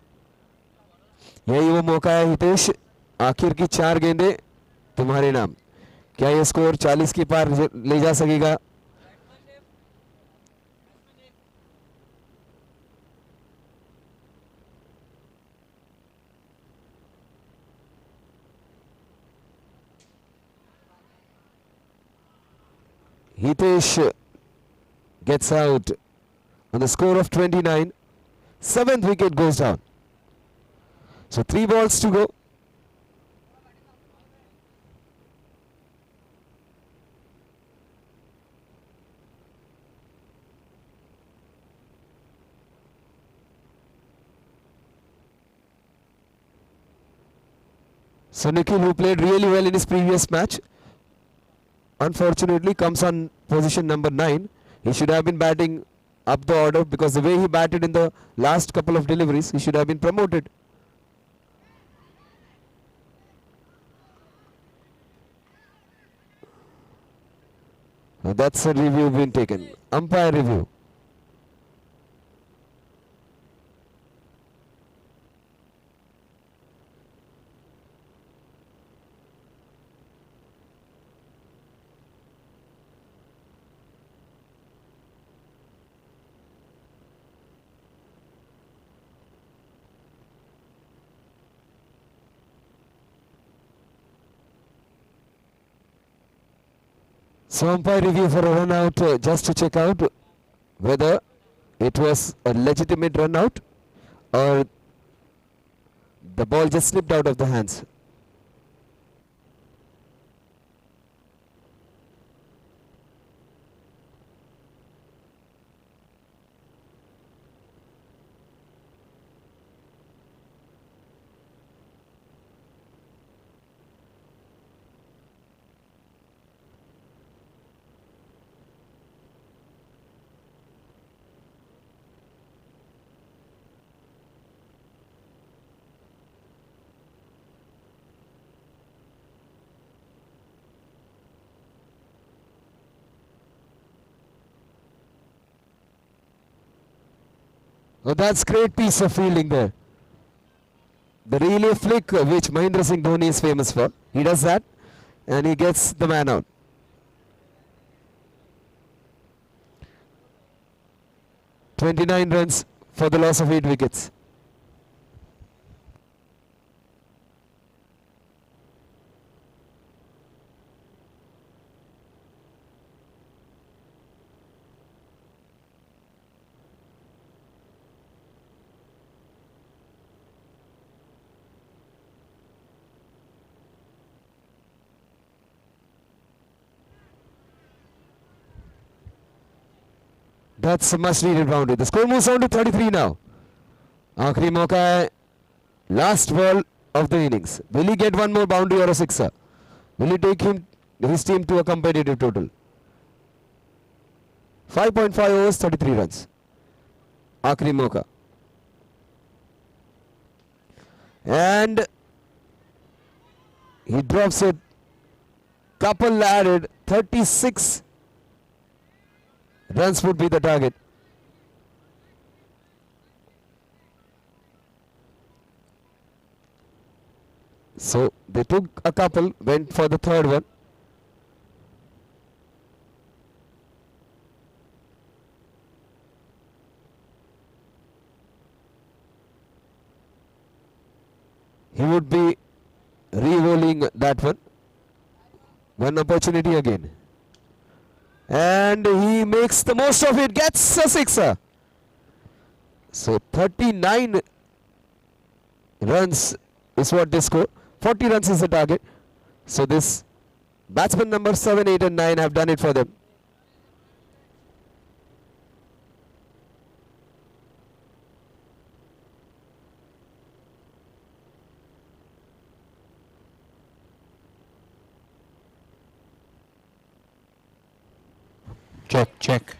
यही वो मौका है हितेश, आखिर की 4 गेंदें तुम्हारे नाम. क्या ये स्कोर 40 की पार ले जा सकेगा? Hitesh gets out on the score of 29. 7th wicket goes down. So 3 balls to go. So Nikhil, who played really well in his previous match, unfortunately comes on position number 9. He should have been batting up the order because the way he batted in the last couple of deliveries, he should have been promoted. Now that's a review being taken. Umpire review. So umpire review for a run out just to check out whether it was a legitimate run out or the ball just slipped out of the hands. Oh, that's great piece of fielding there. The relay flick which Mahendra Singh Dhoni is famous for. He does that and he gets the man out. "29 runs for the loss of 8 wickets. That's a much needed boundary. The score moves on to 33 now. आखिरी मौका है, last ball of the innings. Will he get one more boundary or a sixer? Will he take his team to a competitive total? 5.5 overs, 33 runs. आखिरी मौका. And he drops it. Couple added, 36 runs would be the target. So they took a couple, went for the third one. He would be re-rolling that one. One opportunity again. And he makes the most of it, gets a sixer. So 39 runs is what they score. 40 runs is the target. So this batsman number 7, 8 and 9 have done it for them. Check. Check.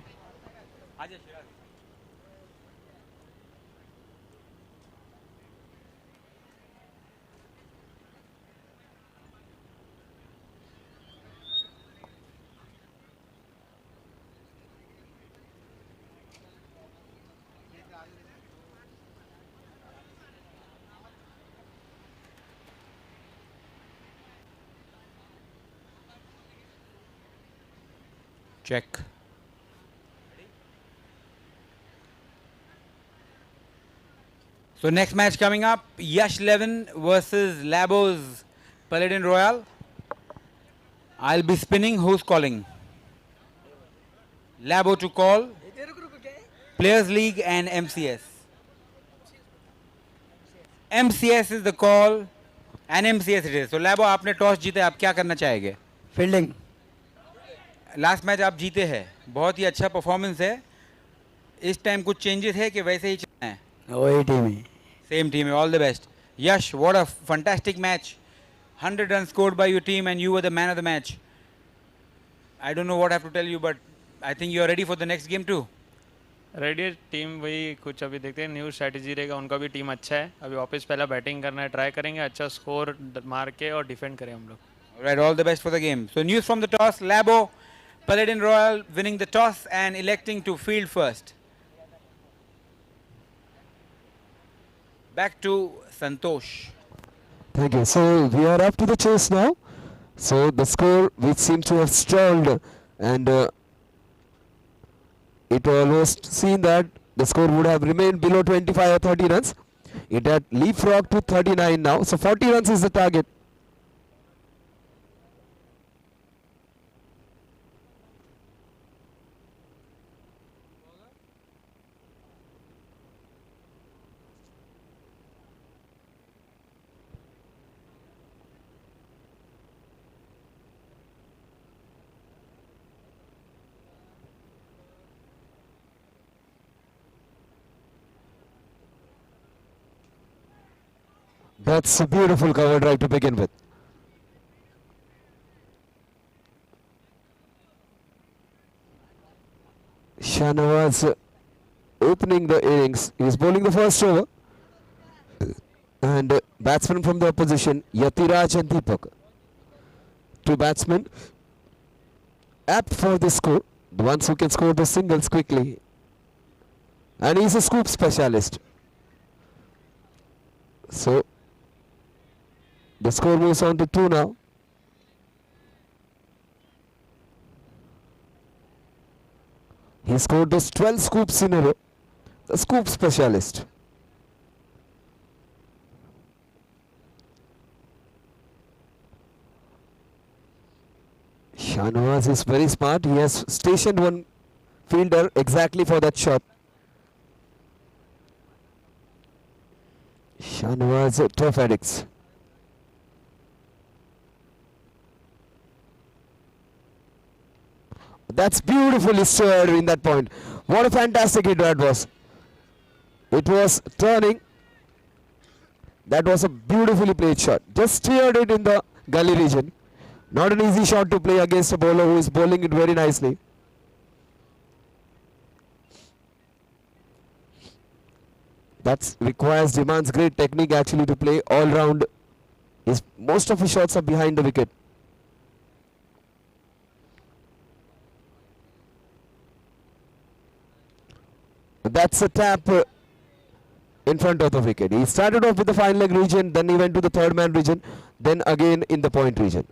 So next match coming up, Yash Levin versus Labo's Paladin Royal. I'll be spinning. Who's calling? Labo to call. Players League and MCS. MCS is the call and MCS it is. So Labo, आपने toss जीते, आप क्या करना चाहेंगे? Fielding. Last match आप जीते हैं, बहुत ही अच्छा परफॉर्मेंस है. इस टाइम कुछ चेंजेस है कि वैसे ही चलना है? वही टीम है. Same team. All the best. Yash, what a fantastic match. 100 runs scored by your team and you were the man of the match. I don't know what I have to tell you, but I think you are ready for the next game too. Ready team वही कुछ अभी देखते हैं, new strategy रहेगा, उनका भी team अच्छा है. अभी वापस पहला बैटिंग करना है, ट्राई करेंगे, अच्छा स्कोर मार के और डिफेंड करें हम लोग. Right, all the best for the game. So news from the toss, Labo, Paladin Royal winning the toss and electing to field first. Back to Santosh. Thank you. So we are up to the chase now. So the score which seems to have stalled and it almost seen that the score would have remained below 25 or 30 runs. It had leapfrogged to 39 now. So 40 runs is the target. That's a beautiful cover drive to begin with. Shahnawaz opening the innings. He is bowling the first over. And batsmen from the opposition, Yatiraj and Deepak. Two batsmen apt for the score. The ones who can score the singles quickly. And he's a scoop specialist. So the score moves on to 2 now. He scored those 12 scoops in a row. The scoop specialist. Shahnawaz is very smart. He has stationed one fielder exactly for that shot. Shahnawaz, tough addicts. That's beautifully stirred in that point. What a fantastic hit that was. It was turning. That was a beautifully played shot. Just steered it in the gully region. Not an easy shot to play against a bowler who is bowling it very nicely. That demands great technique actually to play all round. Most of his shots are behind the wicket. That's a tap in front of the wicket. He started off with the fine leg region, then he went to the third man region, then again in the point region.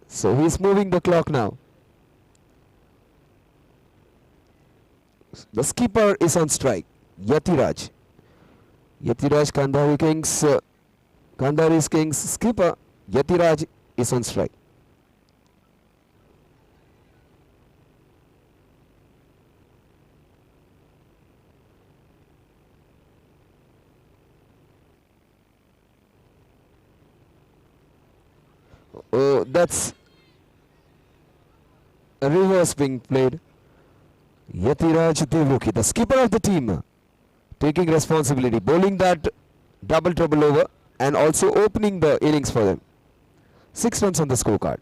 So he's moving the clock now. The skipper is on strike, Yatiraj. Yatiraj, Kandahari Kings skipper, Yatiraj is on strike. Oh, that's a reverse being played. Yatiraj Devruki, the skipper of the team, taking responsibility, bowling that double trouble over and also opening the innings for them. 6 runs on the scorecard.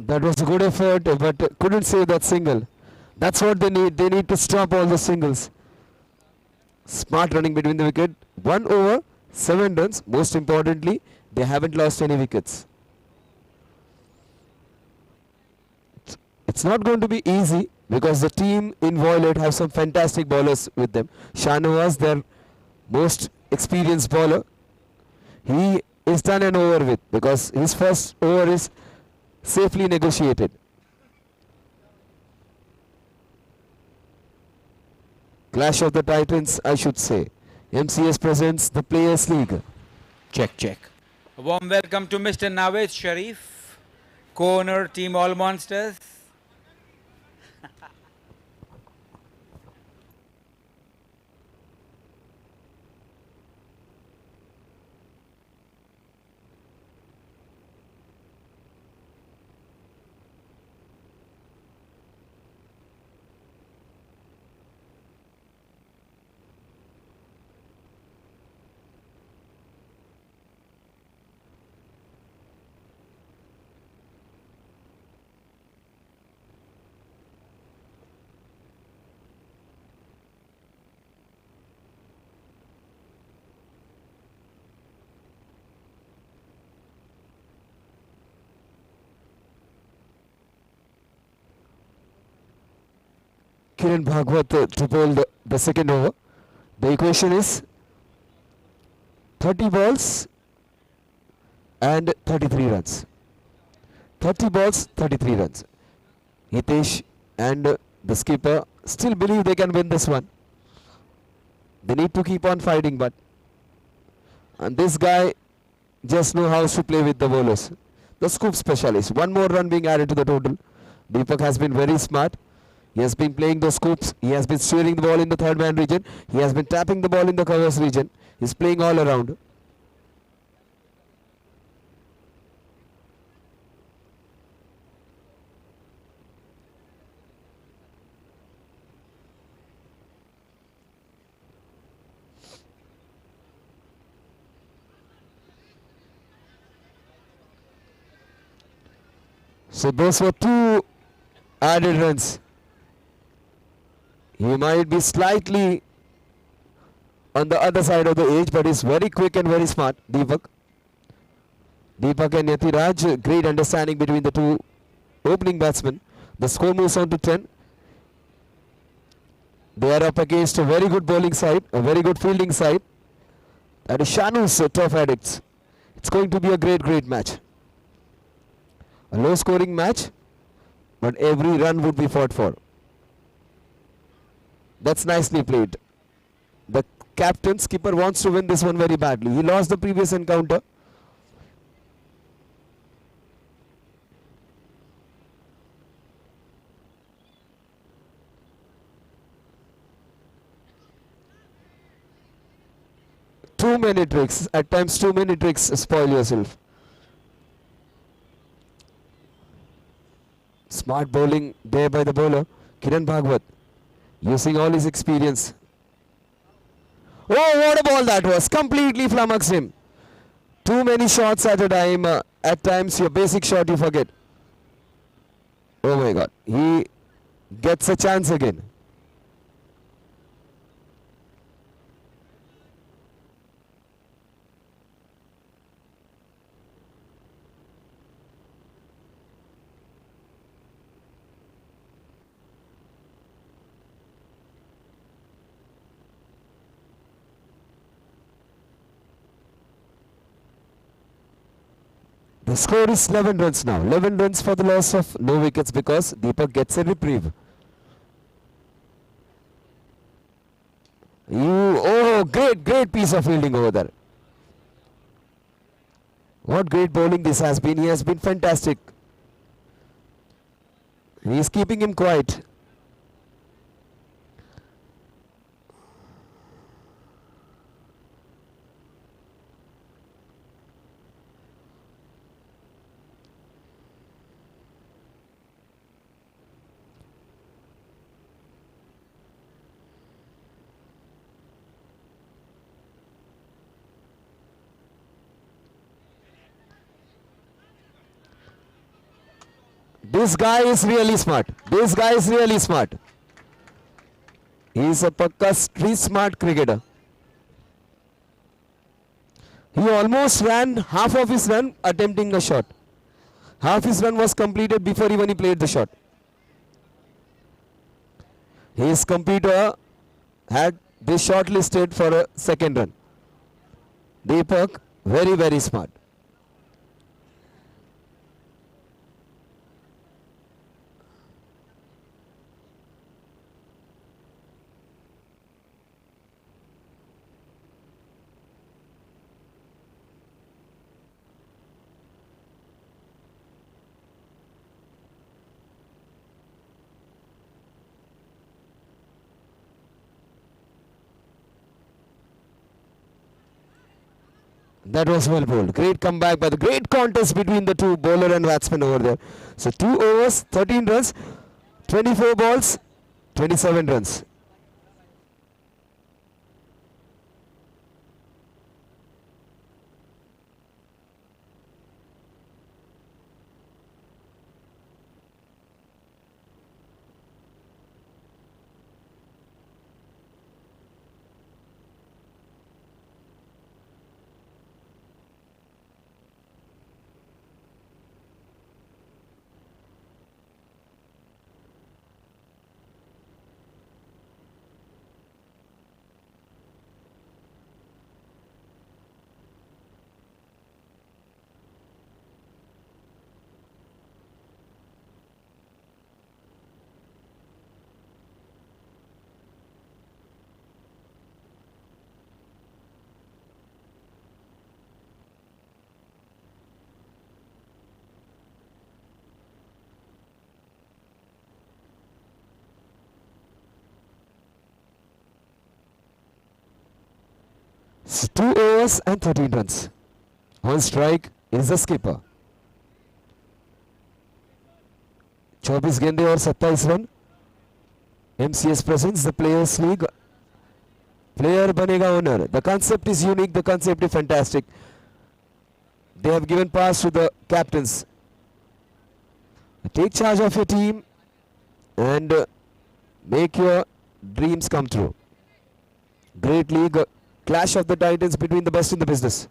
That was a good effort, but couldn't save that single. That's what they need. They need to stop all the singles. Smart running between the wicket. 1 over, 7 runs. Most importantly, they haven't lost any wickets. It's not going to be easy because the team in Violet have some fantastic bowlers with them. Shahnawaz, their most experienced bowler, he is done and over with because his first over is safely negotiated. Clash of the Titans, I should say. MCS presents the Players League. Check, check. A warm welcome to Mr. Nawaz Sharif, co-owner Team All Monsters. Kiran Bhagwat to bowl the second over. The equation is 30 balls and 33 runs. 30 balls, 33 runs. Hitesh and the skipper still believe they can win this one. They need to keep on fighting, and this guy just knows how to play with the bowlers. The scoop specialist. 1 more run being added to the total. Deepak has been very smart. He has been playing the scoops. He has been steering the ball in the third man region. He has been tapping the ball in the covers region. He's playing all around. So those were 2 added runs. He might be slightly on the other side of the age, but he's very quick and very smart, Deepak. Deepak and Yatiraj, great understanding between the 2 opening batsmen. The score moves on to 10. They are up against a very good bowling side, a very good fielding side. That is Shanu's Tough Addicts. It's going to be a great match. A low scoring match, but every run would be fought for. That's nicely played. The captain, skipper, wants to win this one very badly. He lost the previous encounter. Too many tricks. At times too many tricks spoil yourself. Smart bowling there by the bowler, Kiran Bhagwat, using all his experience. Oh, what a ball that was. Completely flummoxed him. Too many shots at a time. At times your basic shot you forget. Oh my God. He gets a chance again. The score is 11 runs now. 11 runs for the loss of no wickets because Deepak gets a reprieve. Oh, great piece of fielding over there. What great bowling this has been. He has been fantastic. He is keeping him quiet. This guy is really smart. This guy is really smart. He is a pakka street smart cricketer. He almost ran half of his run attempting a shot. Half his run was completed before even he played the shot. His computer had this shot listed for a second run. Deepak, very smart. That was well bowled. Great comeback by the great contest between the 2 bowler and batsman over there. So 2 overs, 13 runs, 24 balls, 27 runs. So 2 overs and 13 runs. On strike is the skipper. 24 गेंदे और 27 run. MCS presents the Players League. Player banega owner. The concept is unique. The concept is fantastic. They have given pass to the captains. Take charge of your team and make your dreams come true. Great league, clash of the titans between the best in the business.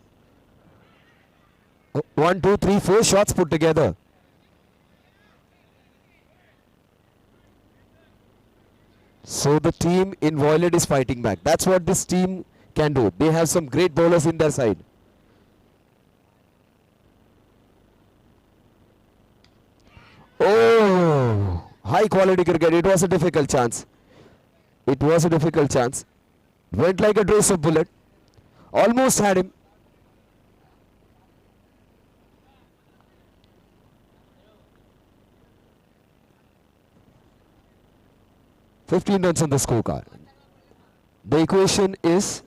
1, 2, 3, 4 shots put together. So the team in violet is fighting back. That's what this team can do. They have some great bowlers in their side. Oh, high quality cricket. It was a difficult chance. It was a difficult chance. Went like a trace of bullet. Almost had him. "15 runs on the scorecard." The equation is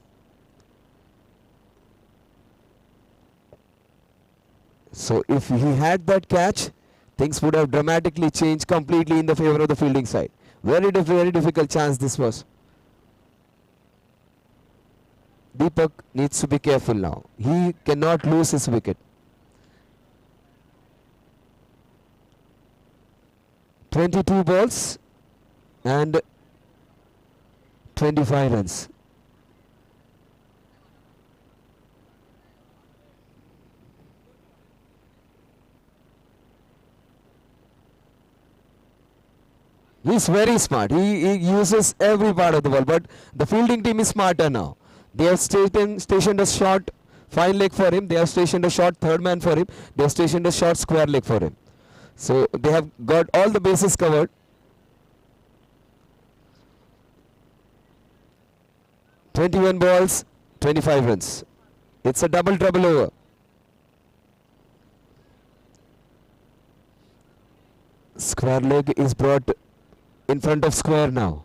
so if he had that catch, things would have dramatically changed completely in the favor of the fielding side. Very difficult chance this was. Deepak needs to be careful now. He cannot lose his wicket. 22 balls and 25 runs. He's very smart. He uses every part of the ball, but the fielding team is smarter now. They have stationed a short fine leg for him. They have stationed a short third man for him. They have stationed a short square leg for him. So they have got all the bases covered. "21 balls, 25 runs. It's a double trouble over. Square leg is brought in front of square now.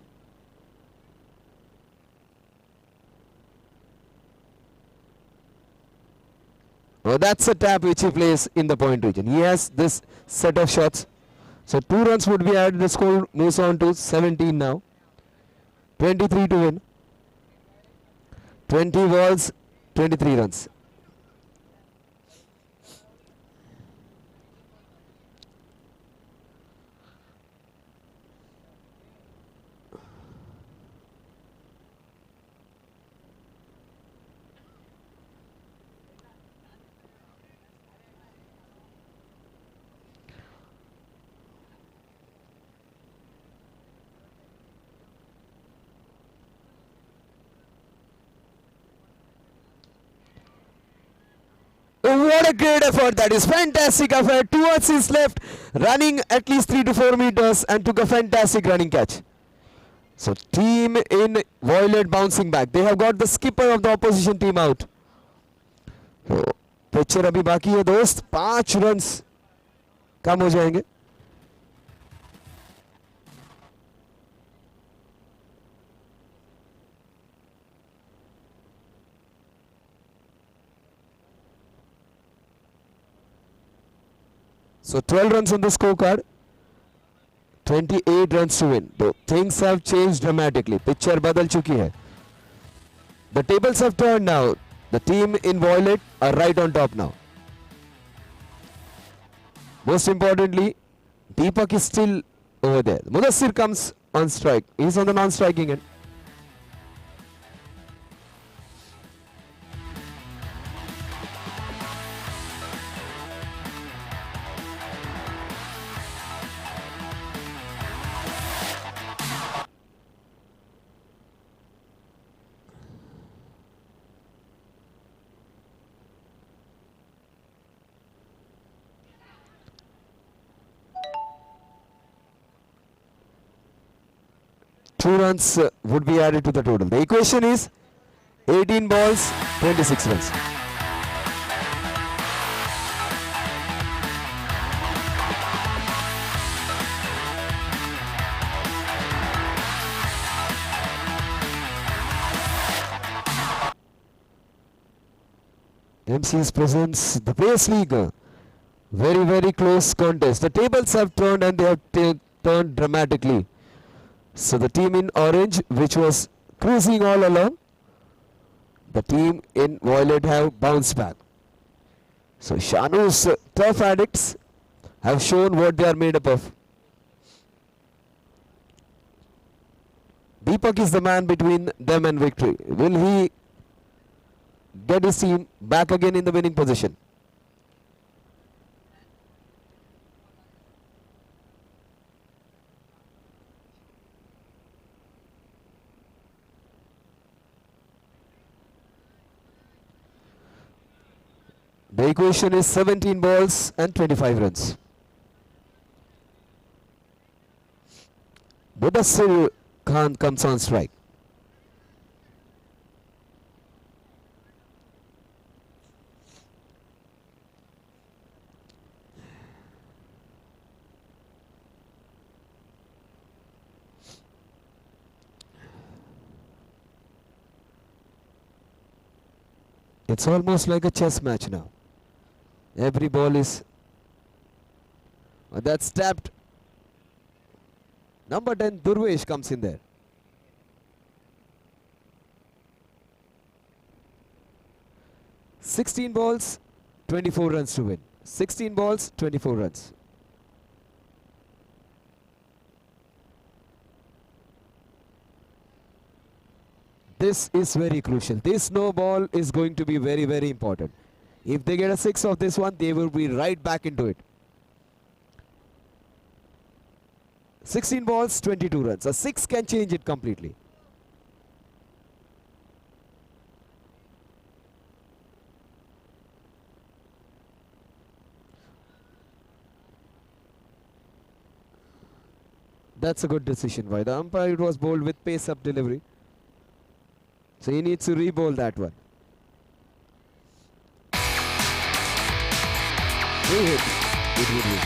Oh, that's a tap which he plays in the point region. He has this set of shots. So 2 runs would be added. The score moves on to 17 now. 23 to win. 20 balls, 23 runs. What a great effort. That is fantastic effort. 2 is left, running at least 3 to 4 meters and took a fantastic running catch. So team in violet bouncing back. They have got the skipper of the opposition team out. Picture अभी बाकी है दोस्त. 5 runs कम हो जाएंगे. So 12 runs on the scorecard, 28 runs to win. Though things have changed dramatically. Picture badal chuki hai. The tables have turned now. The team in violet are right on top now. Most importantly, Deepak is still over there. Mudassir comes on strike. He's on the non-striking end. Two runs would be added to the total. The equation is 18 balls, 26 runs. MCS presents the Pace League. Very close contest. The tables have turned and they have turned dramatically. So the team in orange, which was cruising all along, the team in violet have bounced back. So Shanu's tough addicts have shown what they are made up of. Deepak is the man between them and victory. Will he get his team back again in the winning position? The equation is 17 balls and 25 runs. Mudassir Khan comes on strike. It's almost like a chess match now. Every ball is that's tapped. Number 10 Durvesh comes in there. "16 balls, 24 runs to win. 16 balls, 24 runs. This is very crucial. This no ball is going to be very, very important. If they get a 6 of this one, they will be right back into it. 16 balls, 22 runs. A 6 can change it completely. That's a good decision by the umpire. It was bowled with pace-up delivery. So he needs to re-bowl that one. Free hit. It would win.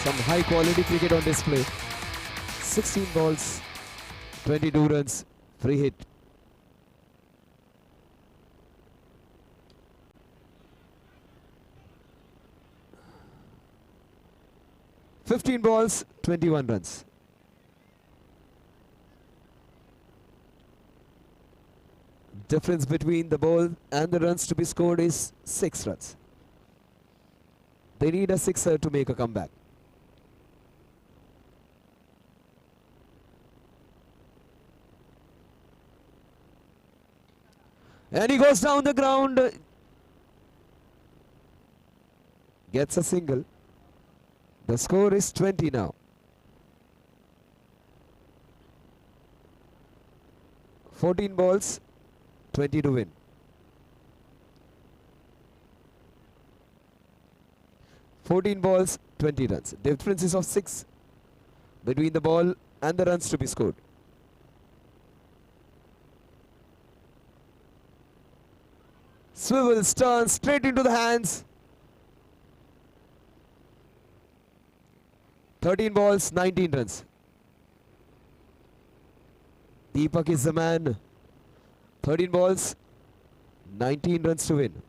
Some high quality cricket on display. 16 balls, 22 runs, free hit. "15 balls, 21 runs. Difference between the ball and the runs to be scored is 6 runs. They need a sixer to make a comeback. And he goes down the ground. Gets a single. The score is 20 now. 14 balls, 20 to win. "14 balls, 20 runs. Difference is of 6 between the ball and the runs to be scored. Swivels, turns straight into the hands. 13 balls, 19 runs. Deepak is the man. 13 balls, 19 runs to win.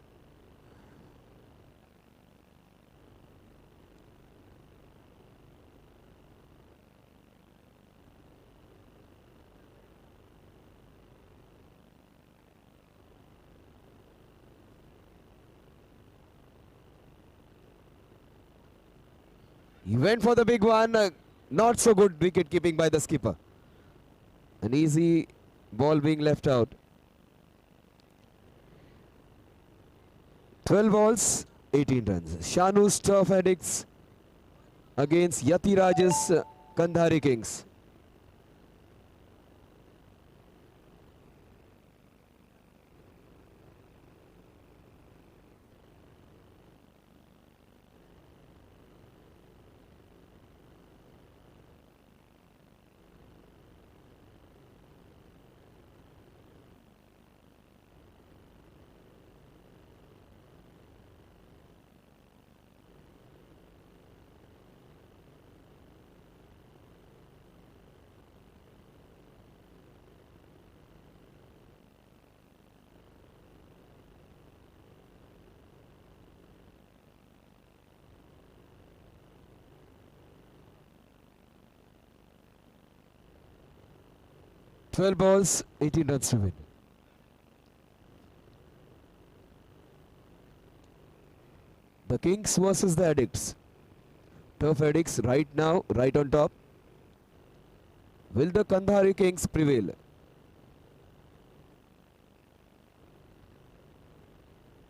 He went for the big one. Not so good wicket keeping by the skipper. An easy ball being left out. 12 balls, 18 runs. Shanu's Turf Addicts against Yatiraj's Kandhari Kings. 12 balls, 18 runs to win. The Kings versus the Addicts. Tough Addicts right now, right on top. Will the Kandahari Kings prevail?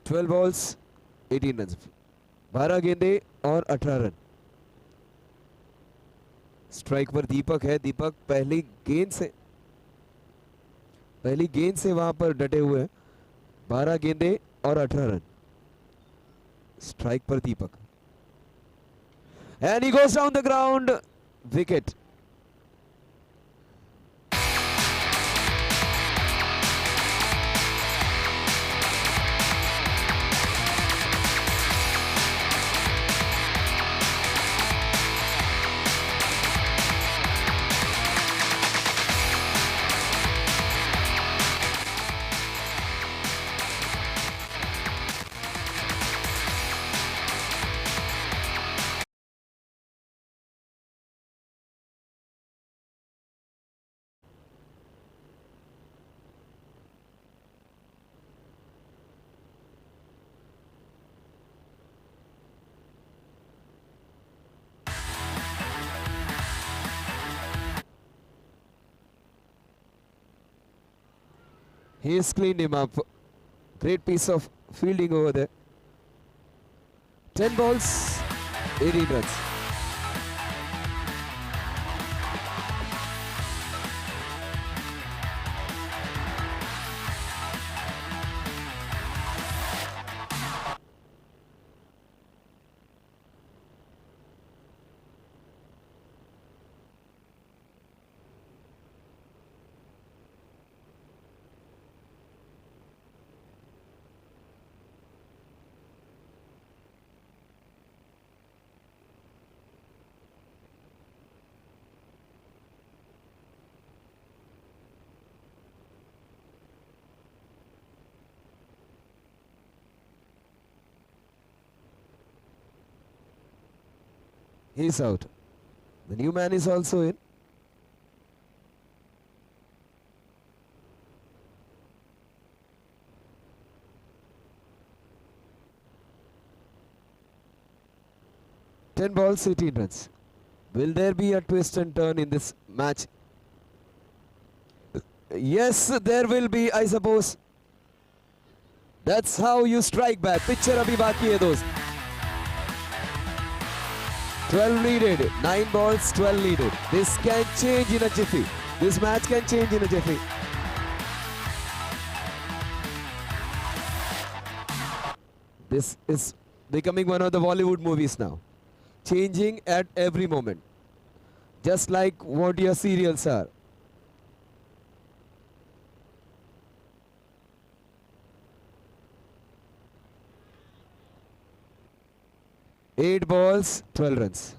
Twelve balls 18 run, 12 गेंदे और 18 run. Strike पर दीपक है. दीपक पहली गेंद से वहां पर डटे हुए हैं. 12 गेंदे और 18 रन. स्ट्राइक पर Deepak, and he goes down the ground. Wicket. He's cleaned him up. Great piece of fielding over there. 10 balls, 18 runs. He's out. The new man is also in. Ten balls, 18 runs. Will there be a twist and turn in this match? Yes, there will be, I suppose. That's how you strike back. Picture abhi baki hai dost. 12 needed, 9 balls, 12 needed. This can change in a jiffy. This match can change in a jiffy. This is becoming one of the Bollywood movies now. Changing at every moment. Just like what your serials are. Eight balls, 12 runs.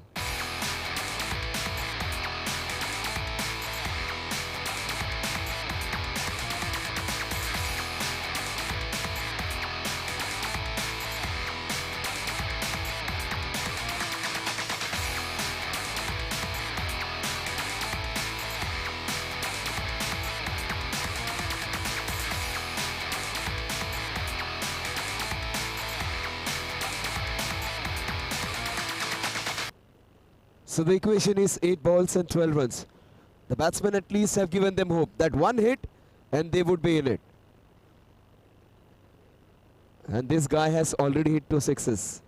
So the equation is 8 balls and 12 runs. The batsmen at least have given them hope that one hit and they would be in it. And this guy has already hit 2 sixes.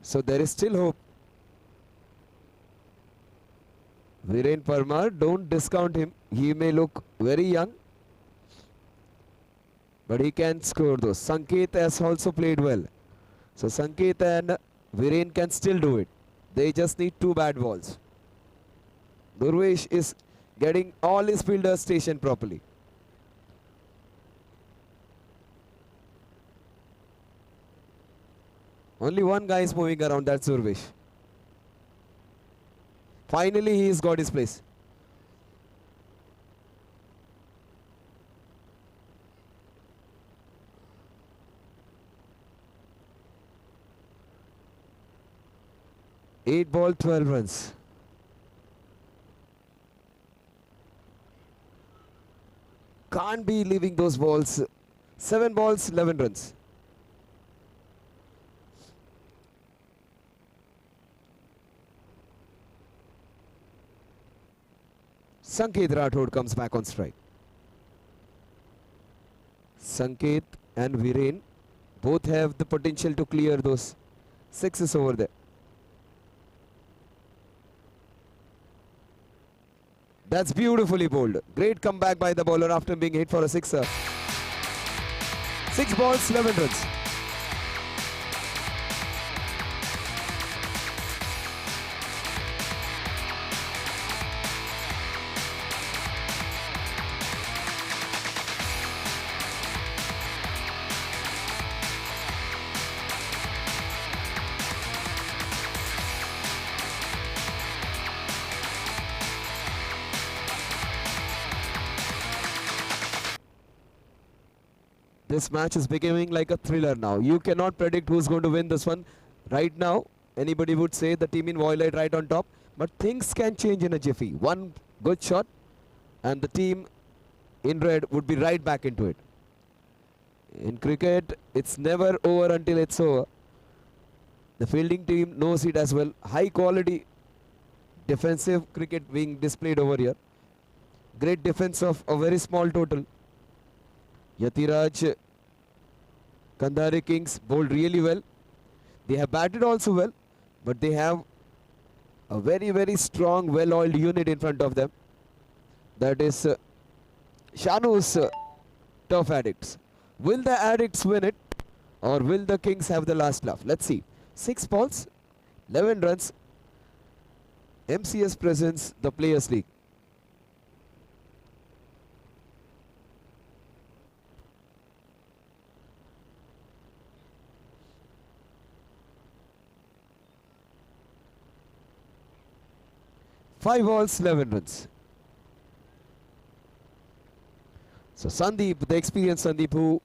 So there is still hope. Viren Parmar, don't discount him. He may look very young, but he can score those. Sanket has also played well. So Sanket and Viren can still do it. They just need 2 bad balls. Durvesh is getting all his fielders stationed properly. Only one guy is moving around, that's Durvesh. Finally, he has got his place. Eight ball, 12 runs. Can't be leaving those balls. 7 balls, 11 runs. Sanket Rathod comes back on strike. Sanket and Viren both have the potential to clear those sixes over there. That's beautifully bowled. Great comeback by the bowler after being hit for a sixer. 6 balls, 11 runs. This match is becoming like a thriller now. You cannot predict who's going to win this one. Right now, anybody would say the team in violet right on top. But things can change in a jiffy. One good shot and the team in red would be right back into it. In cricket, it's never over until it's over. The fielding team knows it as well. High quality defensive cricket being displayed over here. Great defense of a very small total. Yatiraj Kandhari Kings bowled really well. They have batted also well, but they have a very, very strong, well-oiled unit in front of them. That is Shanu's Tough Addicts. Will the Addicts win it, or will the Kings have the last laugh? Let's see. 6 balls, 11 runs. MCS presents the Players League. Five balls, 11 runs. So Sandeep, the experienced Sandeep, who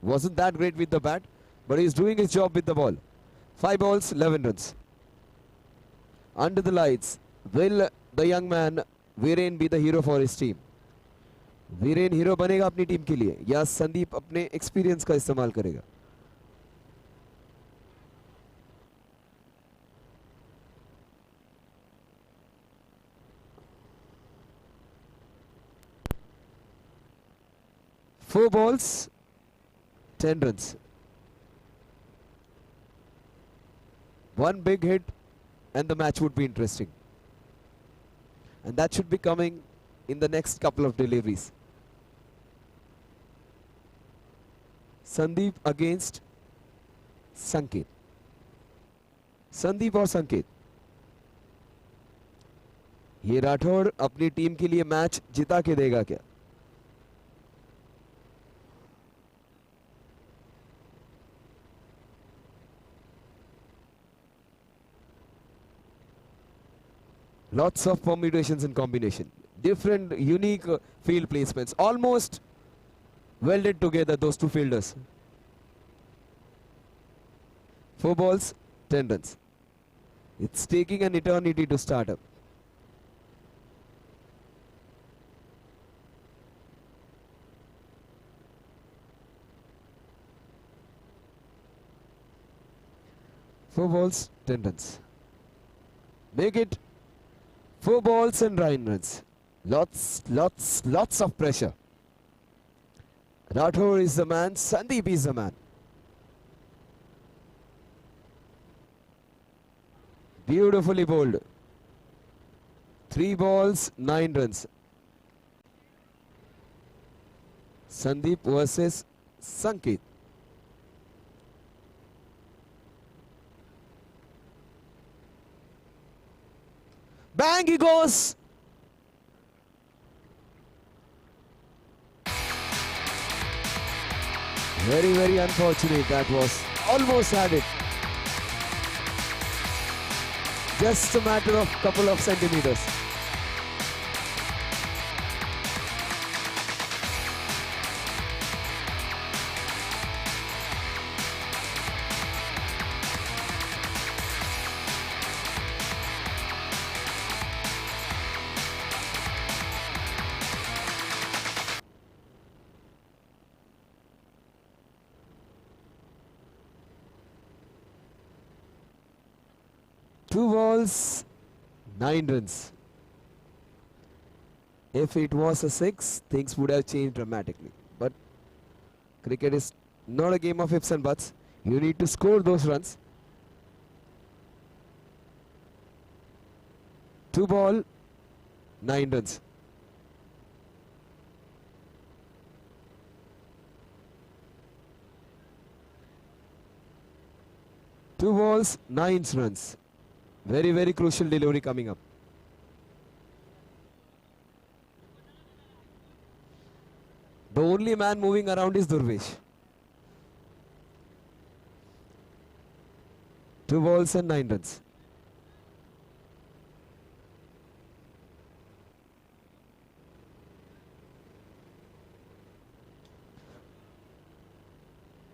wasn't that great with the bat, but he's doing his job with the ball. 5 balls, 11 runs. Under the lights, will the young man Viren be the hero for his team? Viren hero बनेगा अपनी team के लिए या संदीप अपने experience का इस्तेमाल करेगा? Four balls, 10 runs. One big hit and the match would be interesting. And that should be coming in the next couple of deliveries. Sandeep against Sanket. Sandeep और संकेत. ये राठौड़ अपनी टीम के लिए मैच जिता के देगा क्या? Lots of permutations and combination. Different, unique field placements. Almost welded together, those two fielders. 4 balls, 10 runs. It's taking an eternity to start up. Four balls, 10 runs. Make it 4 balls and 9 runs. Lots of pressure. Rathore is the man, Sandeep is the man. Beautifully bowled. 3 balls, 9 runs. Sandeep versus Sanket. Bang, he goes. Very, very unfortunate that was. Almost had it. Just a matter of couple of centimeters. 2 balls, 9 runs. If it was a 6, things would have changed dramatically. But cricket is not a game of ifs and buts. You need to score those runs. 2 ball, 9 runs. Two balls, 9 runs. Very, very crucial delivery coming up. The only man moving around is Durvesh. 2 balls and 9 runs.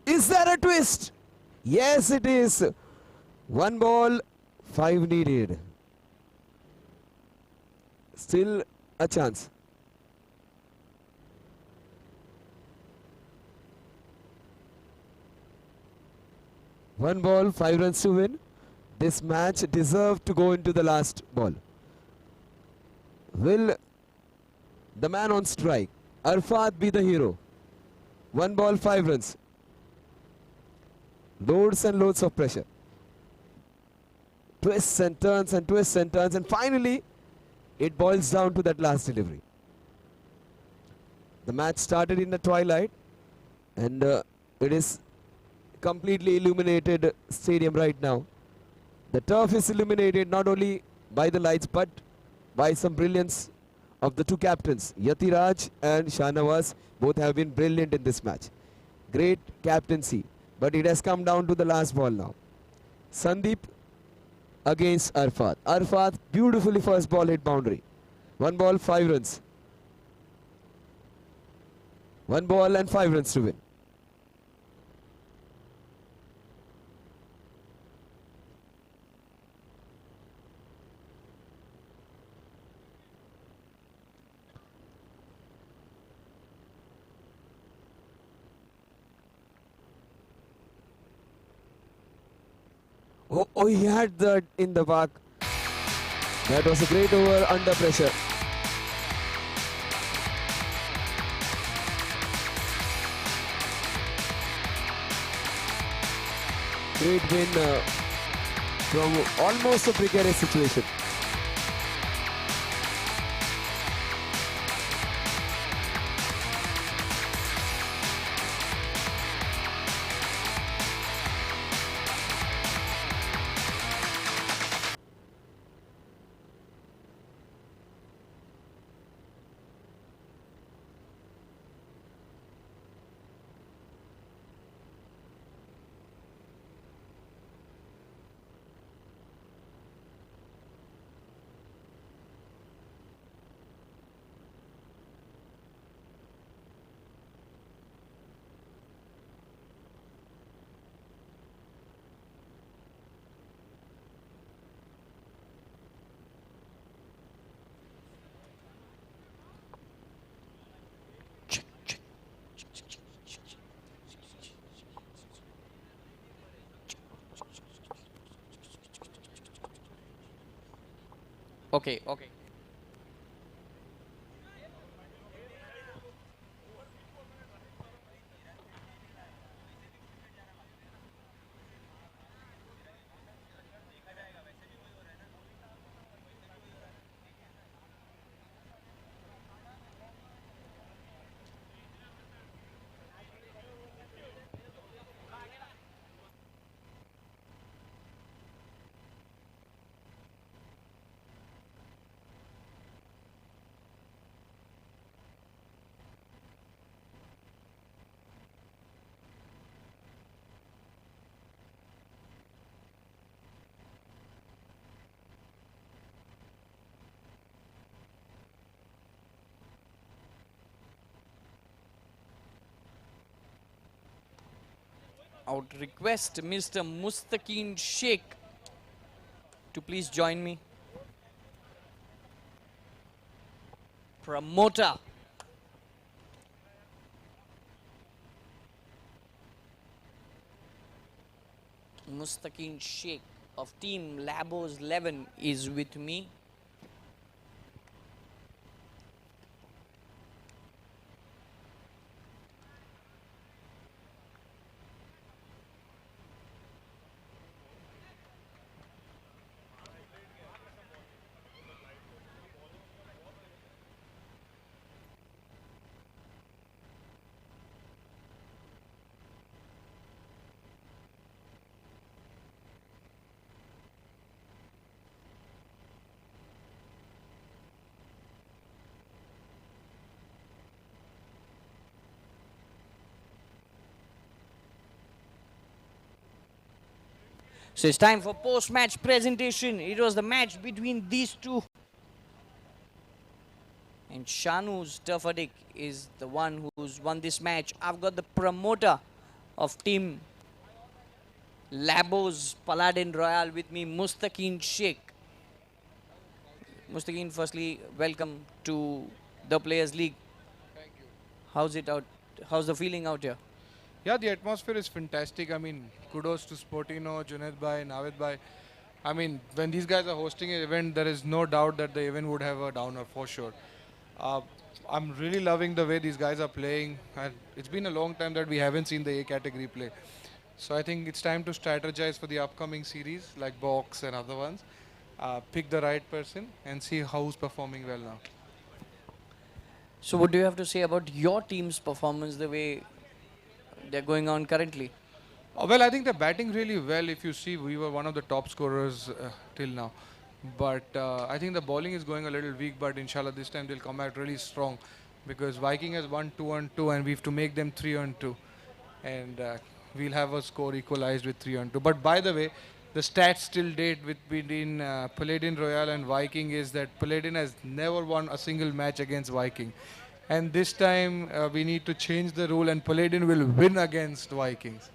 Is there a twist? Yes, it is. 1 ball, 5 needed. Still a chance. One ball, 5 runs to win. This match deserved to go into the last ball. Will the man on strike, Arfat, be the hero? 1 ball, 5 runs. Loads and loads of pressure. Twists and turns and twists and turns, and finally it boils down to that last delivery. The match started in the twilight, and it is completely illuminated stadium right now. The turf is illuminated not only by the lights but by some brilliance of the two captains, Yatiraj and Shahnawaz. Both have been brilliant in this match. Great captaincy, but it has come down to the last ball now. Sandeep against Arfat. Arfat beautifully first ball hit boundary. 1 ball, 5 runs. 1 ball and 5 runs to win. Oh, he had that in the back. That was a great over under pressure. Great win from almost a precarious situation. Okay, okay. I would request Mr. Mustaqeen Sheikh to please join me. Promoter. Mustaqeen Sheikh. of Team Labos 11 is with me. So it's time for post-match presentation. It was the match between these two. And Shanu Staffadik is the one who's won this match. I've got the promoter of Team Labos Paladin Royal with me, Mustaqeen Sheikh. Mustaqeen, firstly, welcome to the Players League. Thank you. How's it out? How's the feeling out here? Yeah, the atmosphere is fantastic. I mean, kudos to Sportino, Junaid Bhai, Navid Bhai. I mean, when these guys are hosting an event, there is no doubt that the event would have a downer for sure. I'm really loving the way these guys are playing. And it's been a long time that we haven't seen the A category play. So I think it's time to strategize for the upcoming series like Box and other ones. Pick the right person and see who's performing well now. So what do you have to say about your team's performance, the way they're going on currently? Well, I think they're batting really well. If you see, we were one of the top scorers till now. But I think the bowling is going a little weak, but inshallah this time they'll come out really strong because Viking has won 2-2 and we have to make them 3-2. And we'll have a score equalized with 3-2. But by the way, the stats till date between Paladin Royal and Viking is that Paladin has never won a single match against Viking. And this time we need to change the rule and Paladin will win against Vikings.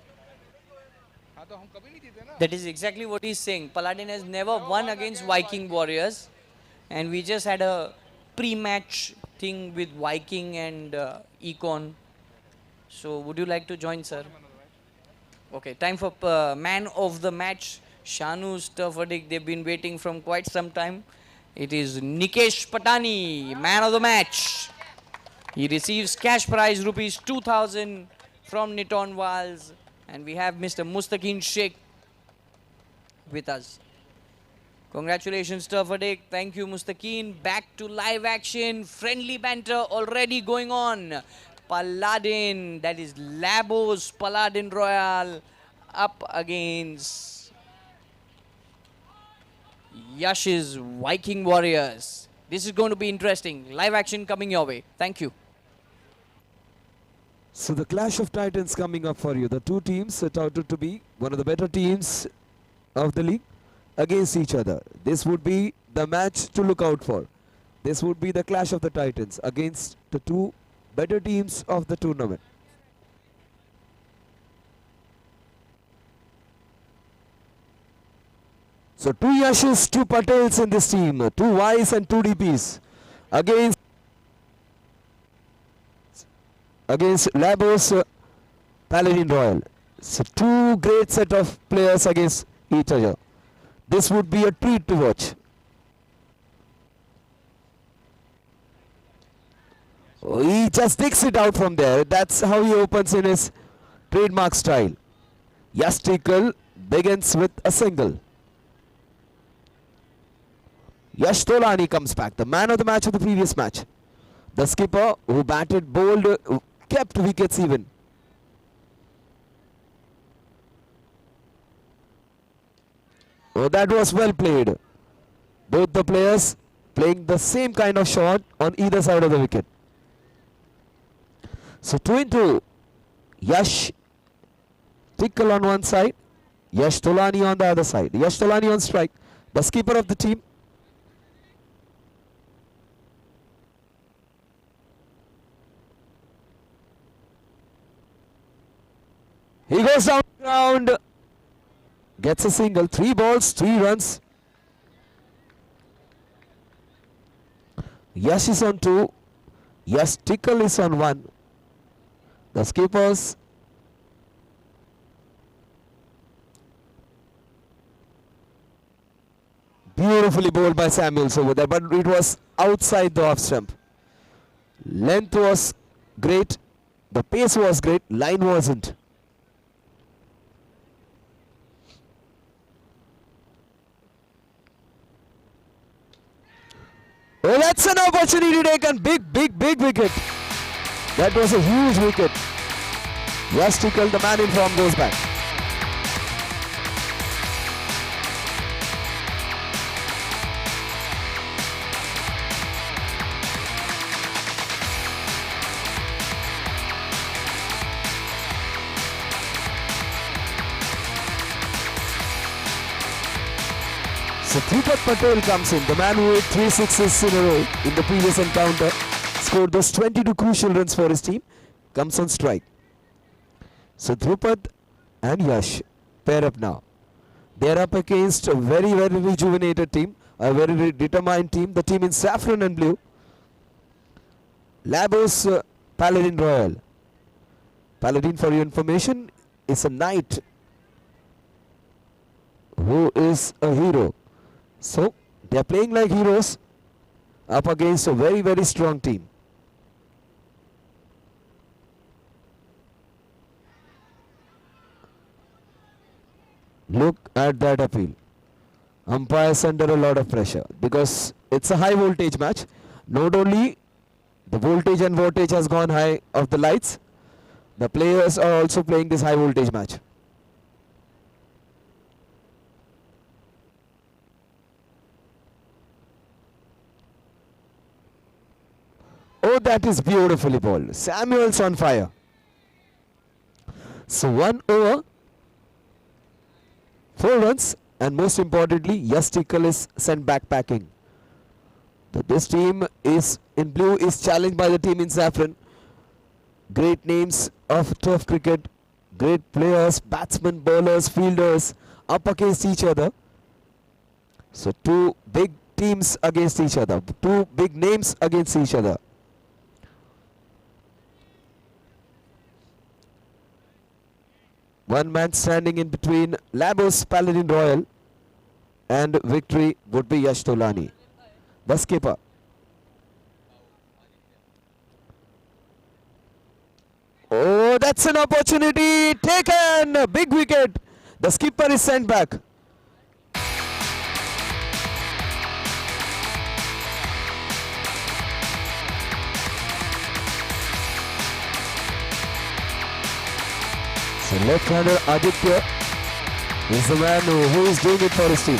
That is exactly what he's saying. Paladin has never won against Viking Warriors. And we just had a pre-match thing with Viking and Econ. So would you like to join, sir? Okay, time for man of the match. Shanu Staffadik, they've been waiting from quite some time. It is Nikesh Patani, man of the match. He receives cash prize rupees 2,000 from Niton Walls. And we have Mr. Mustaqeen Sheikh with us. Congratulations, Staffadik. Thank you, Mustaqeen. Back to live action. Friendly banter already going on. Paladin, that is Labos Paladin Royal, up against Yash's Viking Warriors. This is going to be interesting. Live action coming your way. Thank you. So the clash of titans coming up for you. The two teams are touted to be one of the better teams of the league against each other. This would be the match to look out for. This would be the clash of the titans against the two better teams of the tournament. So 2 Yashes, 2 Patels in this team, 2 Ys and 2 DPs against Labos Paladin Royal. So 2 great set of players against each other. This would be a treat to watch. Oh, he just takes it out from there. That's how he opens in his trademark style. Yash Tikal begins with a single. Yash Tolani comes back, the man of the match of the previous match. The skipper who batted, bowled, kept wickets even. Oh, that was well played. Both the players playing the same kind of shot on either side of the wicket. So 2-2. Yash Tikal on one side, Yash Tolani on the other side. Yash Tolani on strike, the skipper of the team. He goes down the ground, gets a single, 3 balls, 3 runs. Yash is on 2, Yash Tikal is on 1. The skippers Beautifully bowled by Samuels over there, but it was outside the off stump. Length was great, the pace was great, line wasn't. Oh, that's an opportunity taken. Big wicket. That was a huge wicket. Yash Tickle, the man in form, goes back. So Dhrupat Patel comes in, the man who hit 3 sixes in a row in the previous encounter, scored those 22 crucial runs for his team, comes on strike. So Dhrupat and Yash pair up now. They are up against a very rejuvenated team, a very determined team, the team in saffron and blue. Labos Paladin Royal. Paladin, for your information, is a knight who is a hero. So they are playing like heroes up against a very strong team. Look at that appeal. Umpires under a lot of pressure because it's a high voltage match. Not only the voltage and wattage has gone high of the lights, the players are also playing this high voltage match. Oh, that is beautifully bowled. Samuels on fire. So 1 over, 4 runs, and most importantly, Yash Tickle is sent back packing. This team is in blue is challenged by the team in saffron. Great names of turf cricket, great players, batsmen, bowlers, fielders up against each other. So 2 big teams against each other, 2 big names against each other. One man standing in between Labos Paladin Royal and victory would be Yash Tolani, the skipper. Oh, that's an opportunity taken. Big wicket. The skipper is sent back. So left-hander Aditya is the man who is doing it for his team.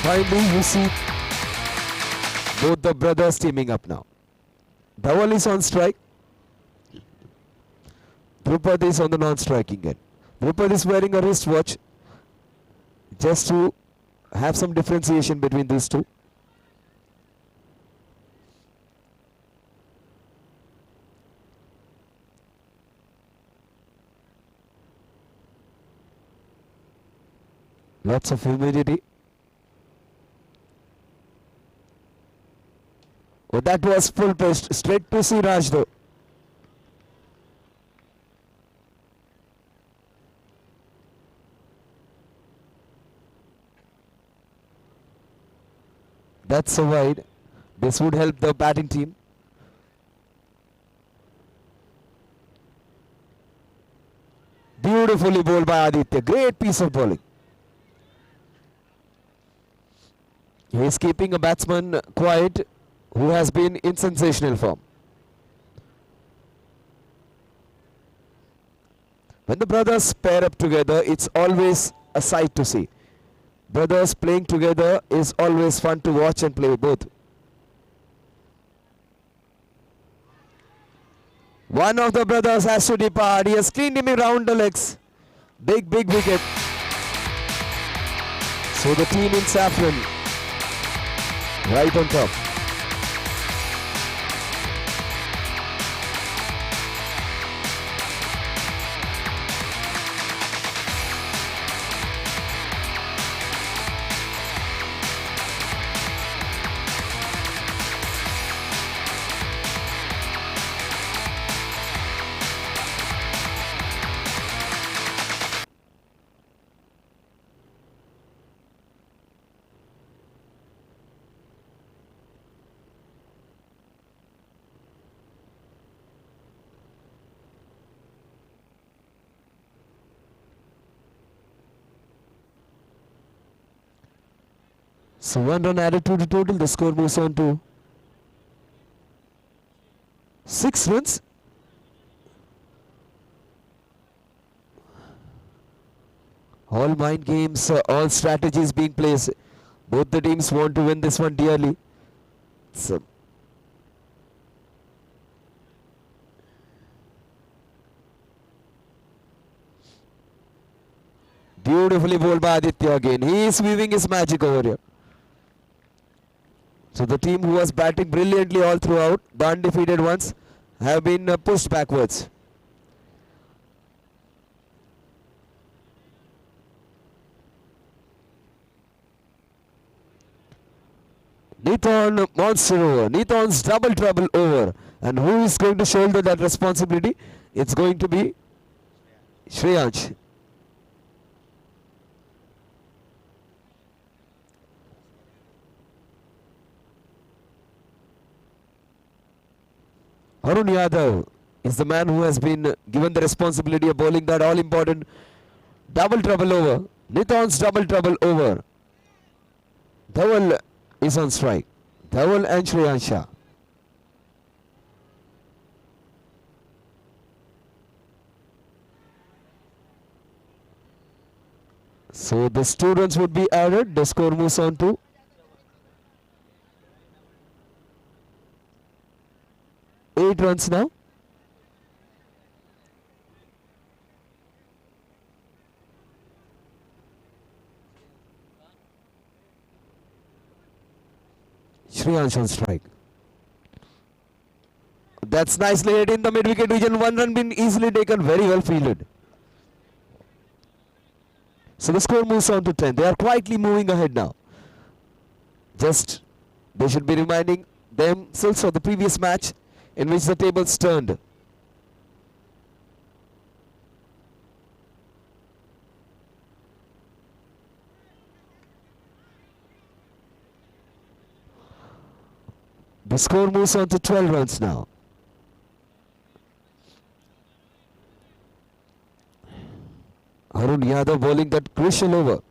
Finally, you see both the brothers teaming up now. Dhawal is on strike. Dhrupat is on the non-striking end. Dhrupat is wearing a wristwatch just to have some differentiation between these two. Lots of humidity. Oh, that was full pitch, straight to Siraj though. That's a wide. This would help the batting team. Beautifully bowled by Aditya. Great piece of bowling. He is keeping a batsman quiet who has been in sensational form. When the brothers pair up together, it's always a sight to see. Brothers playing together is always fun to watch and play both. One of the brothers has to depart. He has cleaned him around the legs. Big wicket. So the team in saffron right on top. So 1 run added to the total. The score moves on to 6 runs. All mind games, all strategies being placed. Both the teams want to win this one dearly. So beautifully bowled by Aditya again. He is weaving his magic over here. So the team who was batting brilliantly all throughout, the undefeated ones, have been pushed backwards. Nithon monster over. Nithon's double trouble over. And who is going to shoulder that responsibility? It's going to be Shreyansh. Arun Yadav is the man who has been given the responsibility of bowling that all-important double trouble over. Nithon's double trouble over. Dhaval is on strike. Dhaval and Shreyansh Shah. So the 2 runs would be added. The score moves on to 8 runs now. Shreyansh on strike. That's nicely hit in the mid-wicket region. 1 run been easily taken. Very well fielded. So the score moves on to 10. They are quietly moving ahead now. Just they should be reminding themselves of the previous match in which the tables turned. The score moves on to 12 runs now. Arun Yadav bowling that crucial over.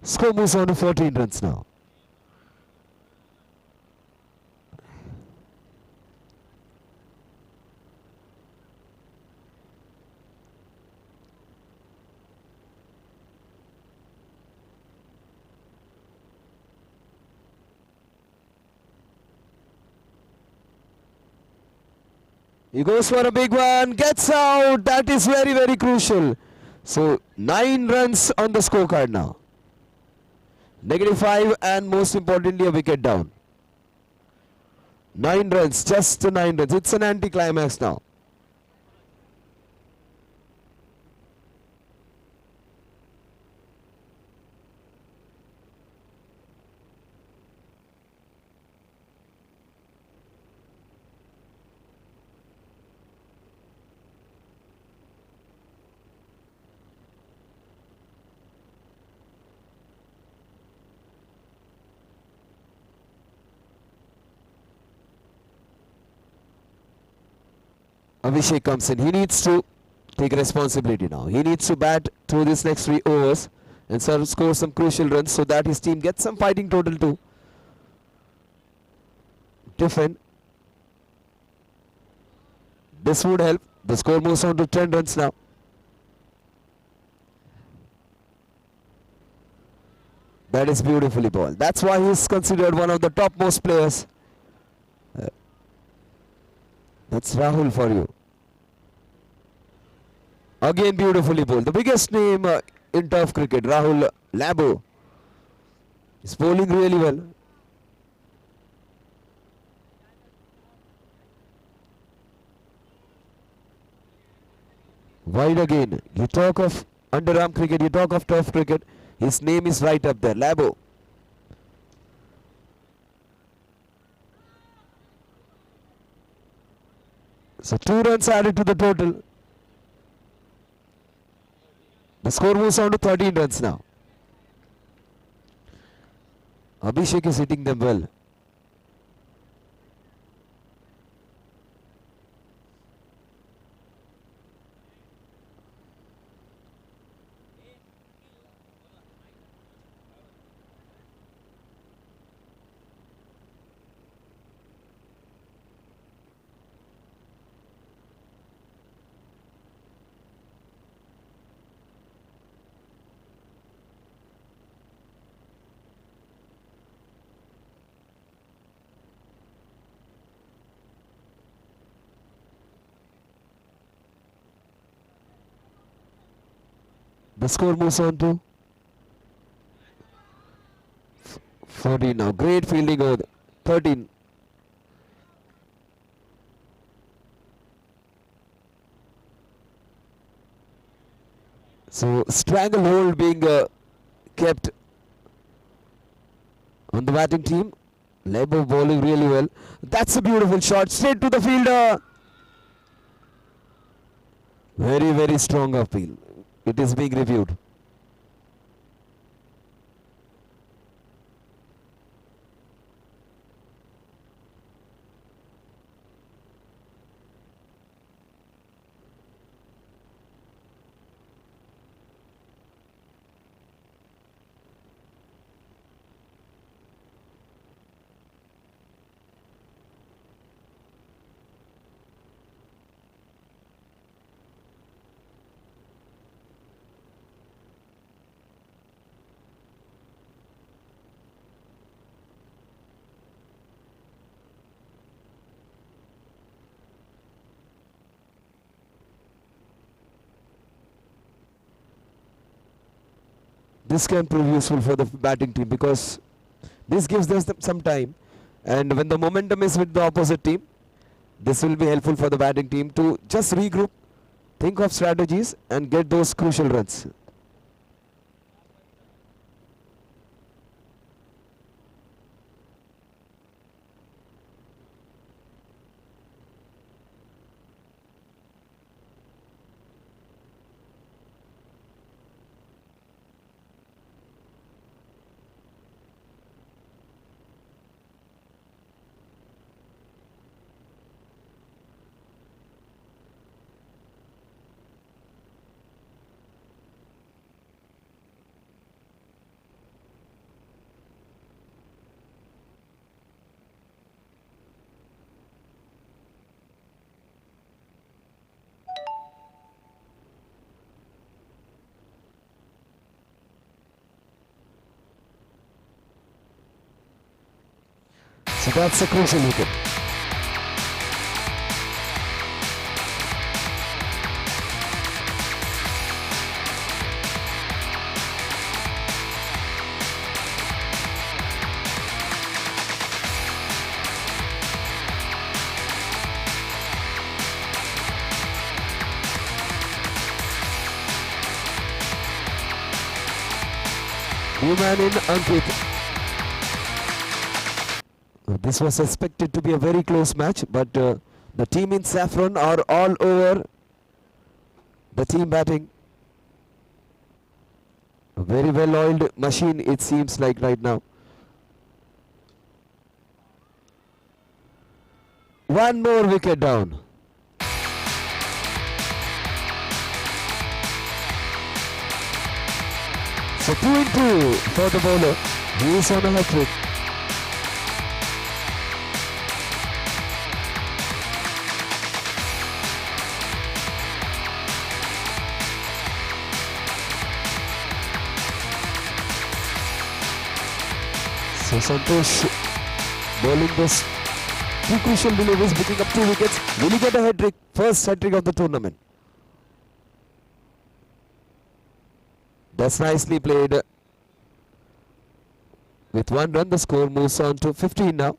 Score moves on to 14 runs now. He goes for a big one, gets out. That is very, very crucial. So 9 runs on the scorecard now. -5 and most importantly a wicket down. 9 runs, just 9 runs. It's an anti-climax now. Abhishek comes in. He needs to take responsibility now. He needs to bat through this next 3 overs and score some crucial runs so that his team gets some fighting total to defend. This would help. The score moves on to 10 runs now. That is beautifully bowled. That's why he is considered one of the topmost players. That's Rahul for you. Again beautifully bowled. The biggest name in turf cricket, Rahul Labo. He's bowling really well. Wide again. You talk of underarm cricket, you talk of turf cricket. His name is right up there, Labo. So 2 runs added to the total. The score moves on to 13 runs now. Abhishek is hitting them well. The score moves on to 14 now. Great fielding over 13. So stranglehold being kept on the batting team. Lebo bowling really well. That's a beautiful shot straight to the fielder. Very, very strong appeal. It is being reviewed. This can prove useful for the batting team because this gives them some time, and when the momentum is with the opposite team, this will be helpful for the batting team to just regroup, think of strategies and get those crucial runs. So that's a crucial wicket. New man in Ankit. This was expected to be a very close match, but the team in saffron are all over the team batting. A very well-oiled machine it seems like right now. One more wicket down. So 2-2 for the bowler. He is on a hat-trick. So Santosh bowling this two crucial deliveries, picking up 2 wickets. Will he get a hat-trick? First hat-trick of the tournament. That's nicely played. With 1 run, the score moves on to 15 now.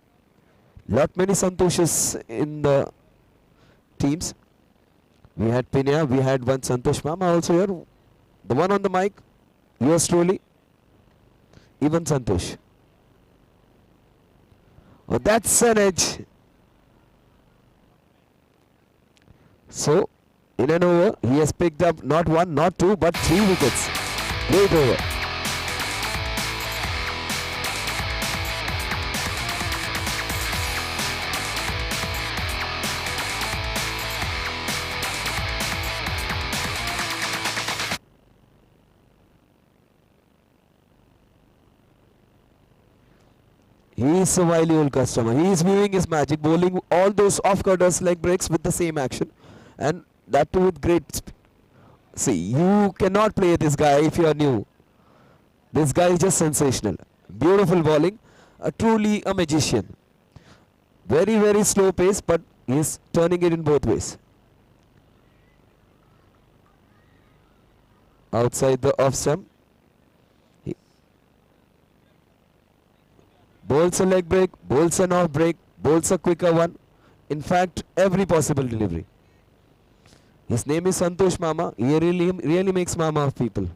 Lot many Santoshes in the teams. We had Pinya, we had one Santosh Mama also here. The one on the mic, yours truly, even Santosh. Oh, that's an edge. So, In an over, he has picked up not one, not two, but 3 wickets. Great over. He is a wily old customer. He is viewing his magic, bowling all those off-cutters leg breaks with the same action, and that too with great speed. See, you cannot play this guy if you are new. This guy is just sensational. Beautiful bowling, truly a magician. Very, very slow pace, but he is turning it in both ways. Outside the off stump. Bowls a leg break, bowls an off break, bowls a quicker one. In fact, every possible delivery. His name is Santosh Mama. He really makes mama of people.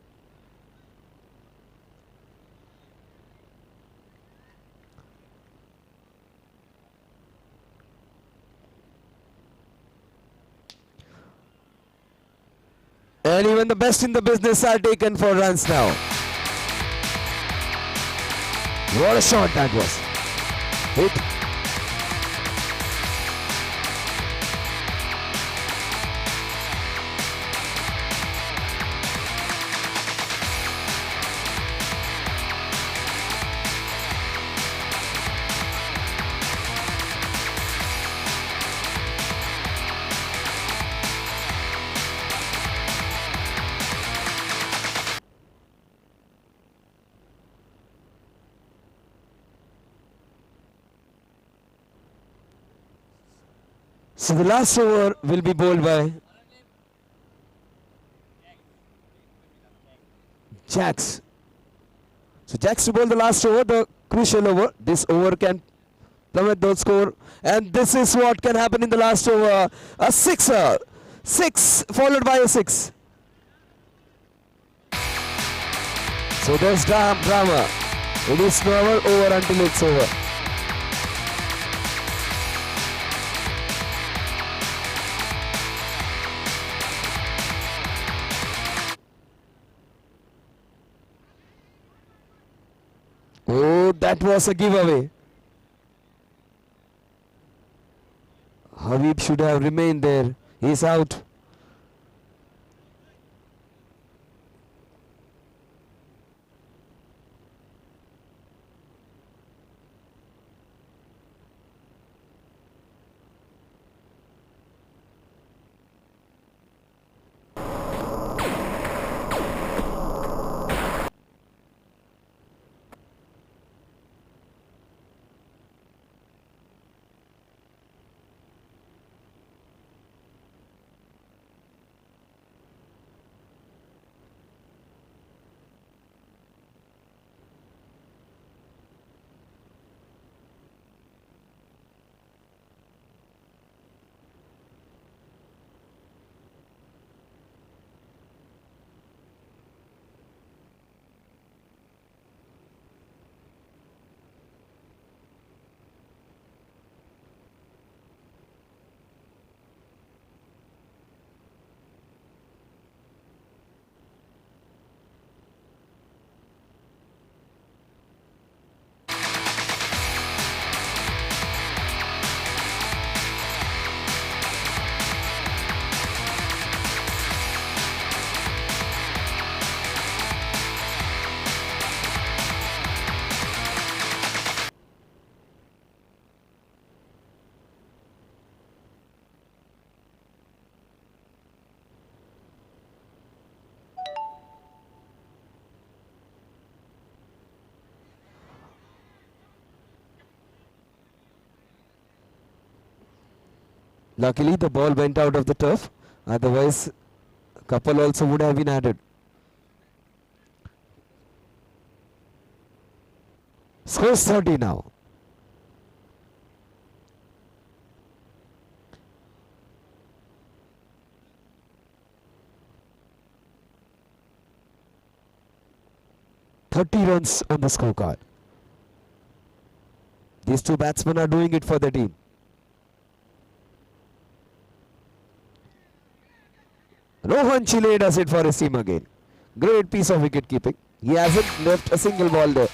And even the best in the business are taken for runs now. What a shot that was. Hit. So the last over will be bowled by Jacks. So Jacks to bowl the last over, the crucial over. This over can plummet the score, and this is what can happen in the last over. A sixer, 6 followed by a 6. So there's drama. It is never over until it's over. Oh, that was a giveaway. Habib should have remained there. He's out. Luckily, the ball went out of the turf. Otherwise, a couple also would have been added. Scores 30 now. Runs on the scorecard. These two batsmen are doing it for the team. Rohan Chile does it for his team again. Great piece of wicket keeping. He hasn't left a single ball there.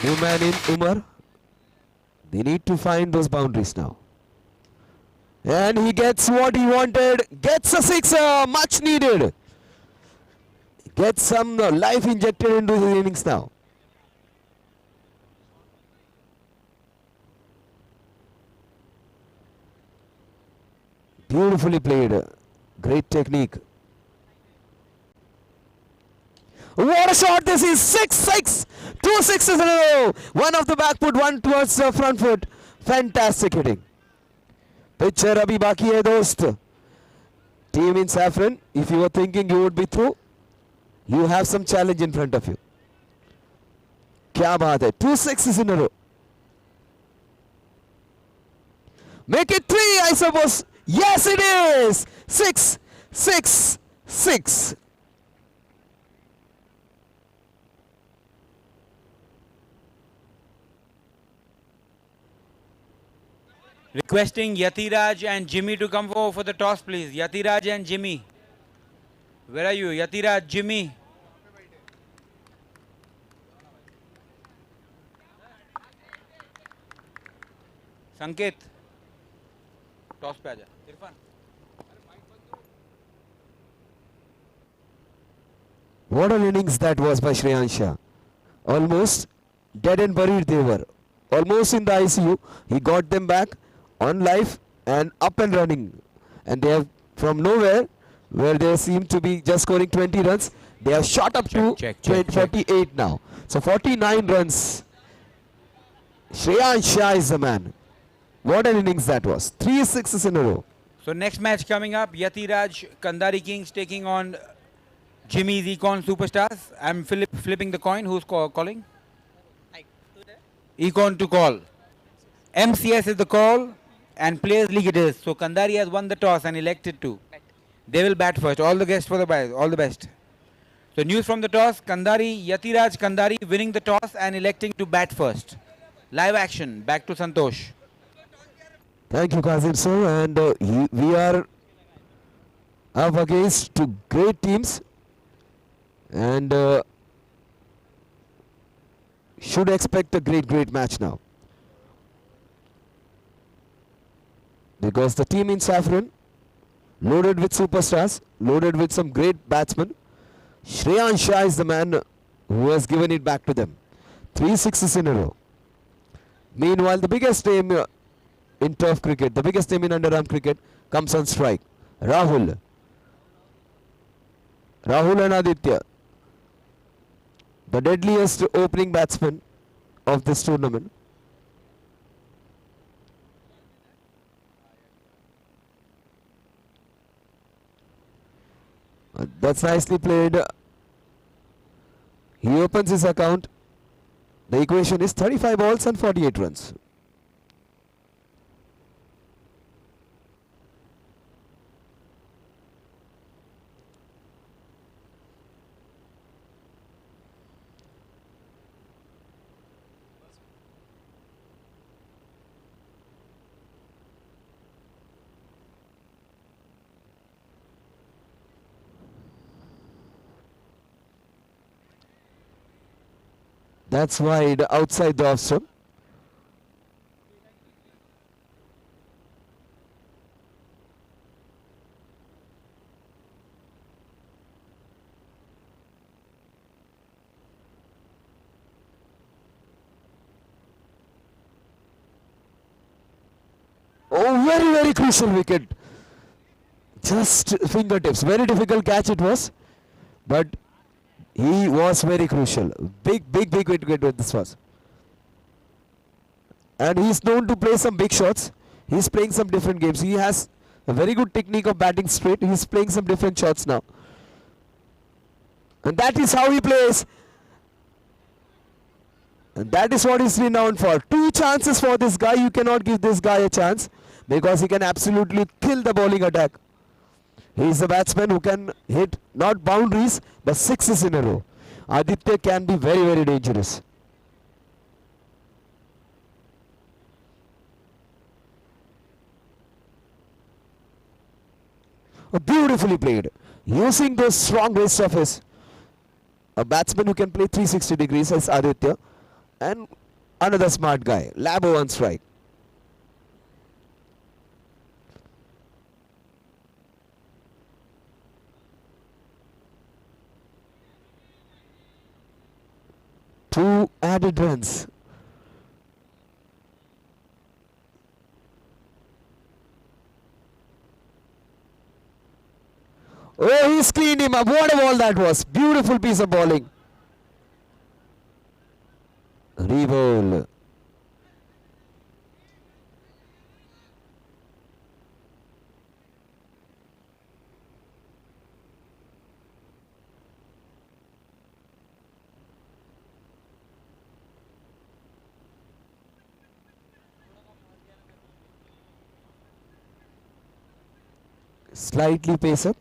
New man in Umar. They need to find those boundaries now. And he gets what he wanted. Gets a sixer. Much needed. Gets some life injected into his innings now. Beautifully played. Great technique. What a shot this is! 6-6! 2 sixes in a row! One off the back foot, one towards the front foot. Fantastic hitting. Picture abhi baki hai dost. Team in saffron, if you were thinking you would be through, you have some challenge in front of you. Kya baat hai? 2 sixes in a row. Make it 3, I suppose. Yes, it is! 6, 6, 6. Requesting Yatiraj and Jimmy to come forward for the toss, please. Yatiraj and Jimmy. Where are you? Yatiraj, Jimmy. Sanket. Toss पे आजा. Irfan. What an innings that was by Shreyansha. Almost dead and buried they were. Almost in the ICU. He got them back on life and up and running. And they have from nowhere, where they seem to be just scoring 20 runs, they have shot up to 48 now. So 49 runs. Shreyansha is the man. What an innings that was. 3 sixes in a row. So next match coming up, Yatiraj Kandari Kings taking on Jimmy's Econ Superstars. I'm flipping the coin. Who's calling? Econ to call. MCS is the call and Players League it is. So Kandari has won the toss and elected to. They will bat first. All the best for the best. All the best. So news from the toss, Yatiraj Kandari winning the toss and electing to bat first. Live action. Back to Santosh. Thank you, Kazim sir. And we are up against two great teams. And should expect a great match now. Because the team in saffron, loaded with superstars, loaded with some great batsmen. Shreyansha is the man who has given it back to them. 3 sixes in a row. Meanwhile, the biggest name in turf cricket, the biggest name in underarm cricket comes on strike. Rahul and Aditya, the deadliest opening batsman of this tournament. That's nicely played. He opens his account. The equation is 35 balls and 48 runs. That's wide outside the off stump. Oh, very crucial wicket. Just fingertips. Very difficult catch it was. But he was very crucial. Big wicket this was. And he's known to play some big shots. He's playing some different games. He has a very good technique of batting straight. He's playing some different shots now. And that is how he plays. And that is what he's renowned for. 2 chances for this guy. You cannot give this guy a chance because he can absolutely kill the bowling attack. He is the batsman who can hit not boundaries but 6s in a row. Aditya can be very, very dangerous. Beautifully played. Using those strong wrists of his. A batsman who can play 360 degrees as Aditya. And another smart guy, Labo on strike. Two added runs. Oh, he screened him up. What a ball that was. Beautiful piece of bowling. Re-bowl. Slightly pace up.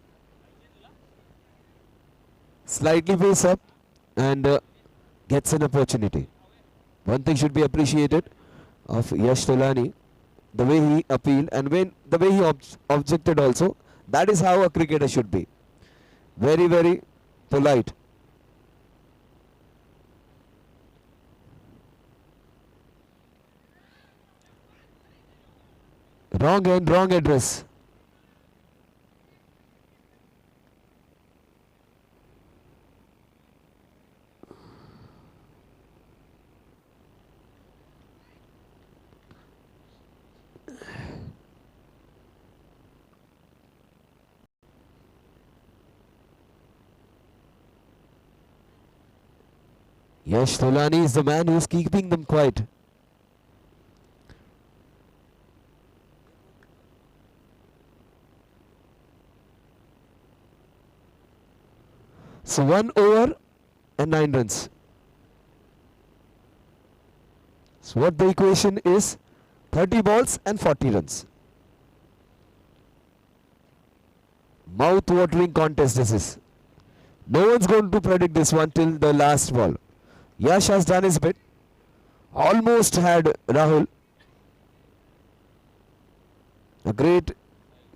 Slightly pace up and gets an opportunity. One thing should be appreciated of Yash Tolani, the way he appealed and the way he objected also. That is how a cricketer should be. Very, very polite. Wrong end, wrong address. Yash Tolani is the man who is keeping them quiet. So 1 over and 9 runs. So what the equation is, 30 balls and 40 runs. Mouth-watering contest this is. No one's going to predict this one till the last ball. Yash has done his bit. Almost had Rahul. A great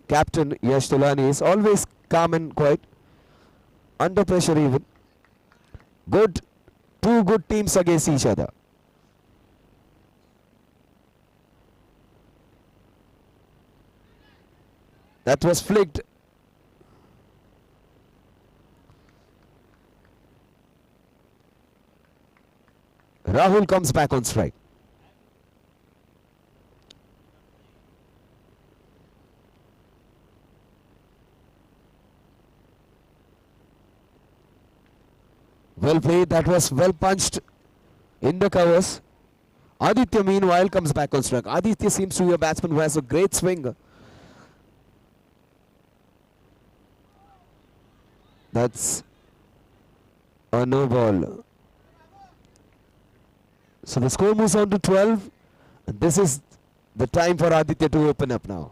captain, Yash Tolani, is always calm and quiet. Under pressure even. Good. 2 good teams against each other. That was flicked. Rahul comes back on strike. Well played, that was well punched in the covers. Aditya meanwhile comes back on strike. Aditya seems to be a batsman who has a great swing. That's a no ball. So the score moves on to 12. And this is the time for Aditya to open up now.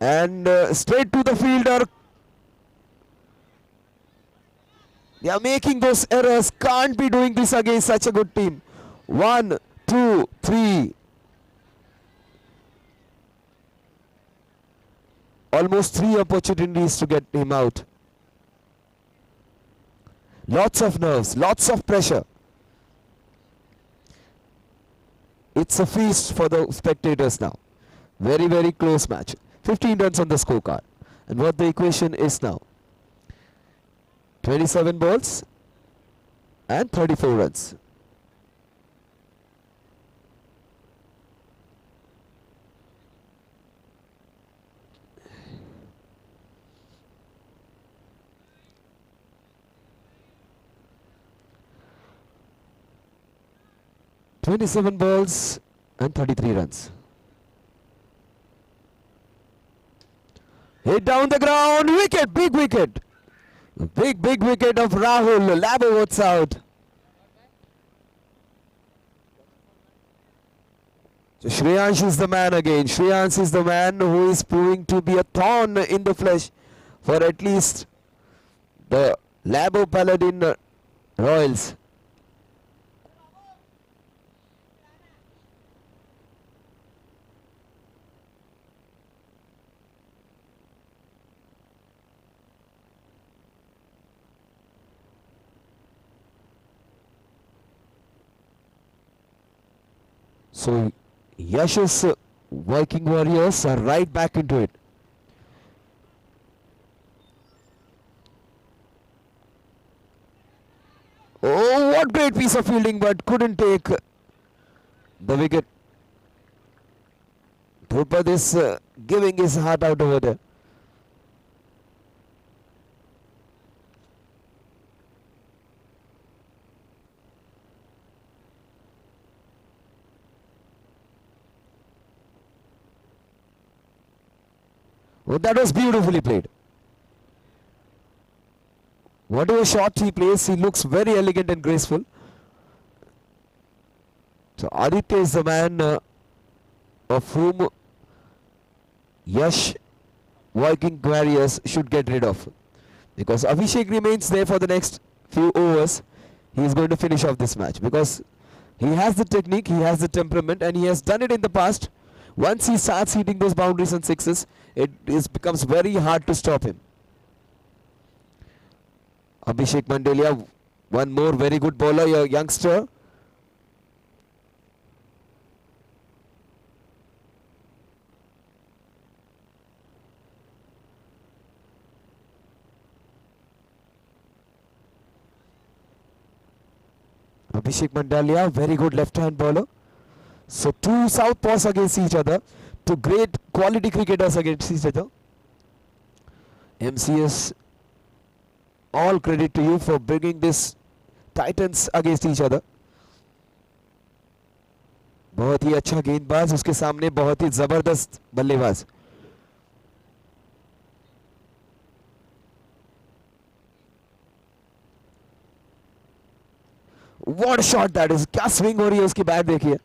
And straight to the fielder. They are making those errors. Can't be doing this against such a good team. 1, 2, 3. Almost 3 opportunities to get him out. Lots of nerves, lots of pressure. It's a feast for the spectators now. Very, very close match. 15 runs on the scorecard. And what the equation is now. 27 balls and 34 runs. "27 balls and 33 runs. Hit down the ground. Wicket. Big wicket. Big wicket of Rahul. Labo what's out. So Shreyansh is the man again. Shreyansh is the man who is proving to be a thorn in the flesh for at least the Labo Paladin Royals. So Yash's Viking Warriors are right back into it. Oh, what great piece of fielding, but couldn't take the wicket. Drupad is giving his heart out over there. Oh, that was beautifully played. Whatever shot he plays, he looks very elegant and graceful. So Aditya is the man of whom Yash Viking Warriors should get rid of. Because Abhishek remains there for the next few overs. He is going to finish off this match. Because he has the technique, he has the temperament, and he has done it in the past. Once he starts hitting those boundaries and sixes, it becomes very hard to stop him. Abhishek Mandalia, one more very good bowler, your youngster. Abhishek Mandalia, very good left-hand bowler. So two southpaws against each other, two great quality cricketers against each other. MCS, all credit to you for bringing this Titans against each other. बहुत ही अच्छा गेंदबाज, उसके सामने बहुत ही जबरदस्त बल्लेबाज. What a shot that is! क्या swing हो रही है उसकी बैट देखिए.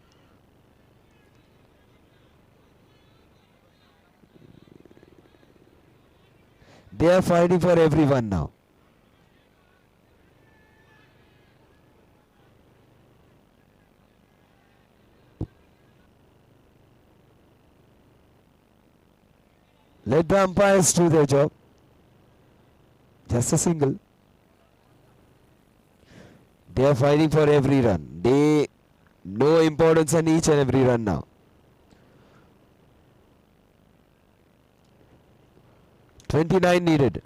They are fighting for everyone now. Let the umpires do their job. Just a single. They are fighting for every run. They know importance on each and every run now. 29 needed.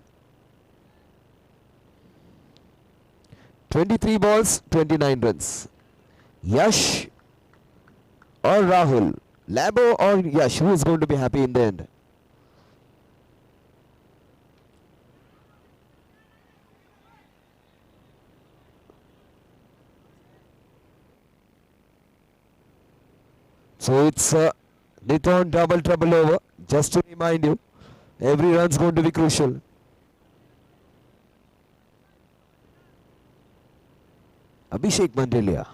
23 balls, 29 runs. Yash or Rahul? Labo or Yash? Who is going to be happy in the end? So it's a Nithon double trouble over. Just to remind you, every run is going to be crucial. Abhishek Mandalia.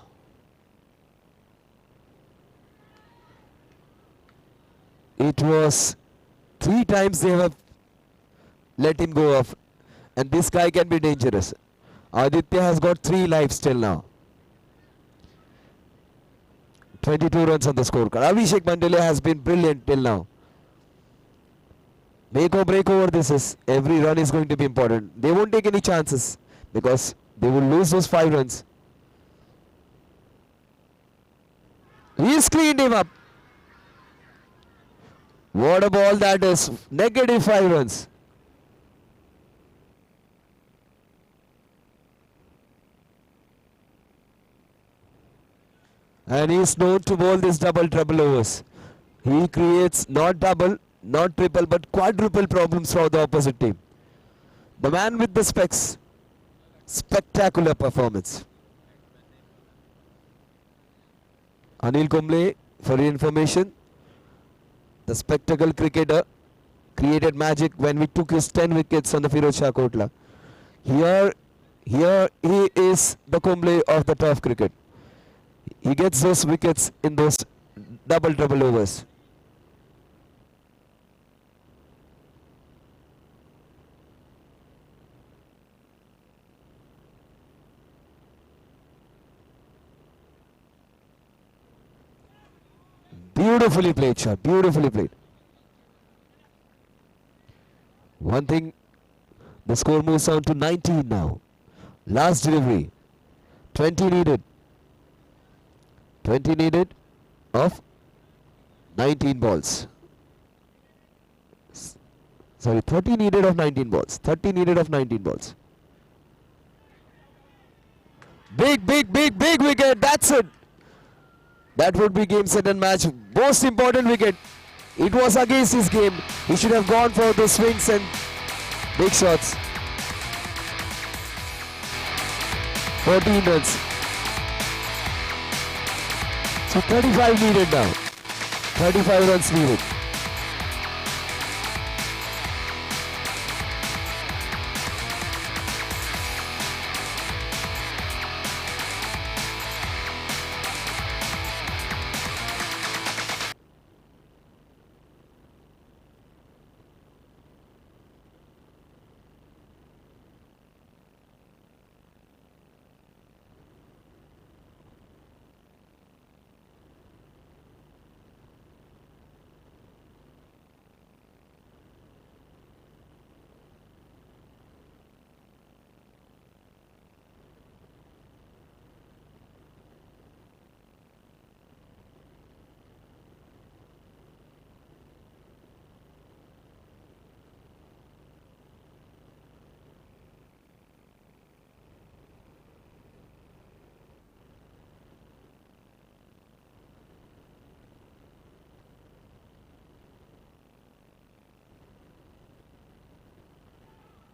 It was 3 times they have let him go off. And this guy can be dangerous. Aditya has got 3 lives till now. 22 runs on the scorecard. Abhishek Mandalia has been brilliant till now. Make or break over this is. Every run is going to be important. They won't take any chances because they will lose those 5 runs. He's cleaned him up. What a ball that is. Negative 5 runs. And he is known to bowl this double trouble overs. He creates not double, not triple, but quadruple problems for the opposite team. The man with the specs. Spectacular performance. Anil Kumble, for your information, the spectacle cricketer, created magic when we took his 10 wickets on the Firoz Shah Kotla. Here he is the Kumble of the turf cricket. He gets those wickets in those double overs. Beautifully played shot, beautifully played. One thing, the score moves on to 19 now. Last delivery, 20 needed. 20 needed of 19 balls. Sorry, 30 needed of 19 balls. 30 needed of 19 balls. Big wicket, that's it. That would be game, set and match. Most important wicket. It was against his game. He should have gone for the swings and big shots. 14 runs. So 35 needed now. 35 runs needed.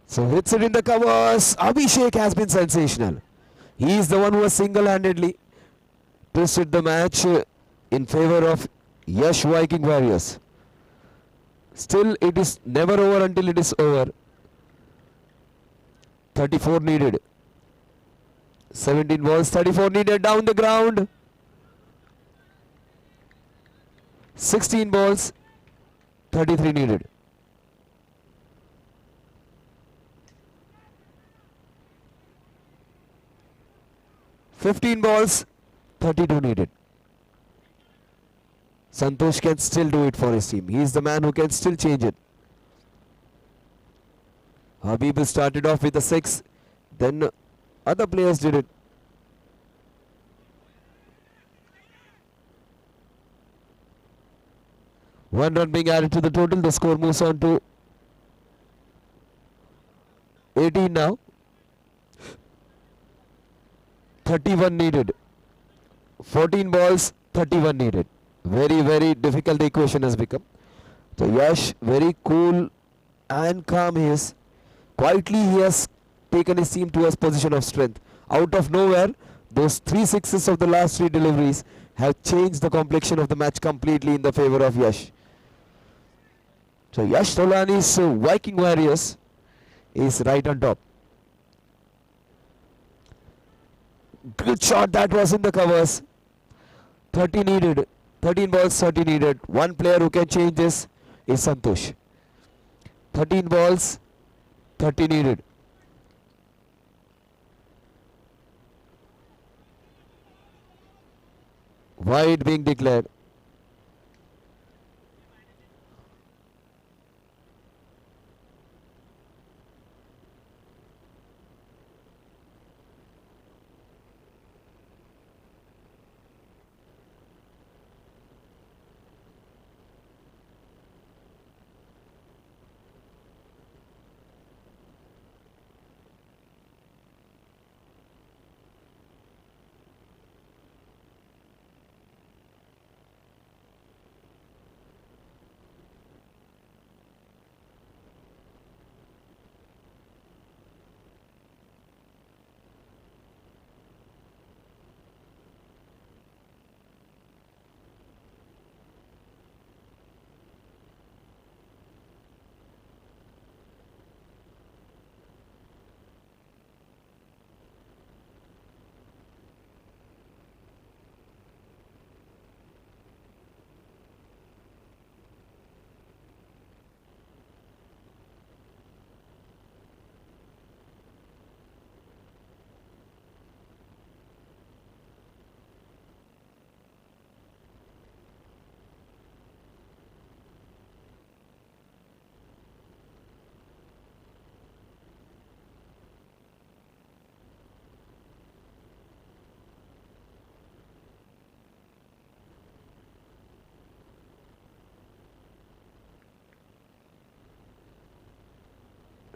So hits it in the covers. Abhishek has been sensational. He is the one who has single-handedly twisted the match in favor of Yash Viking Warriors. Still, it is never over until it is over. 34 needed. 17 balls, 34 needed down the ground. 16 balls, 33 needed. "15 balls, 32 needed. Santosh can still do it for his team. He is the man who can still change it. Habib started off with a 6, then other players did it. One run being added to the total. The score moves on to 18 now. 31 needed. 14 balls, 31 needed. Very, very difficult the equation has become. So Yash, very cool and calm he is. Quietly he has taken his team to a position of strength. Out of nowhere, those 3 sixes of the last 3 deliveries have changed the complexion of the match completely in the favor of Yash. So Yash Tolani's Viking Warriors is right on top. Good shot, that was in the covers. 30 needed. 13 balls, 30 needed. One player who can change this is Santosh. 13 balls, 30 needed. Wide being declared.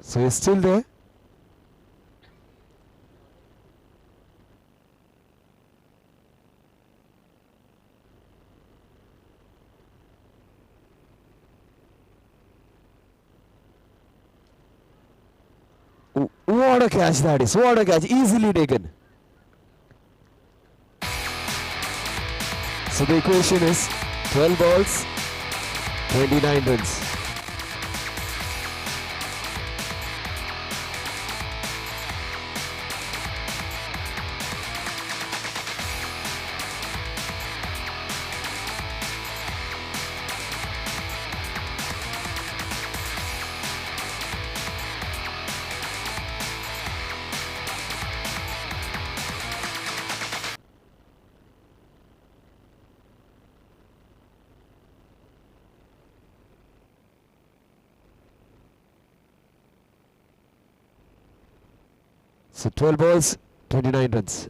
So he's still there. What a catch that is. What a catch. Easily taken. So the equation is 12 balls, 29 runs. So 12 balls, 29 runs.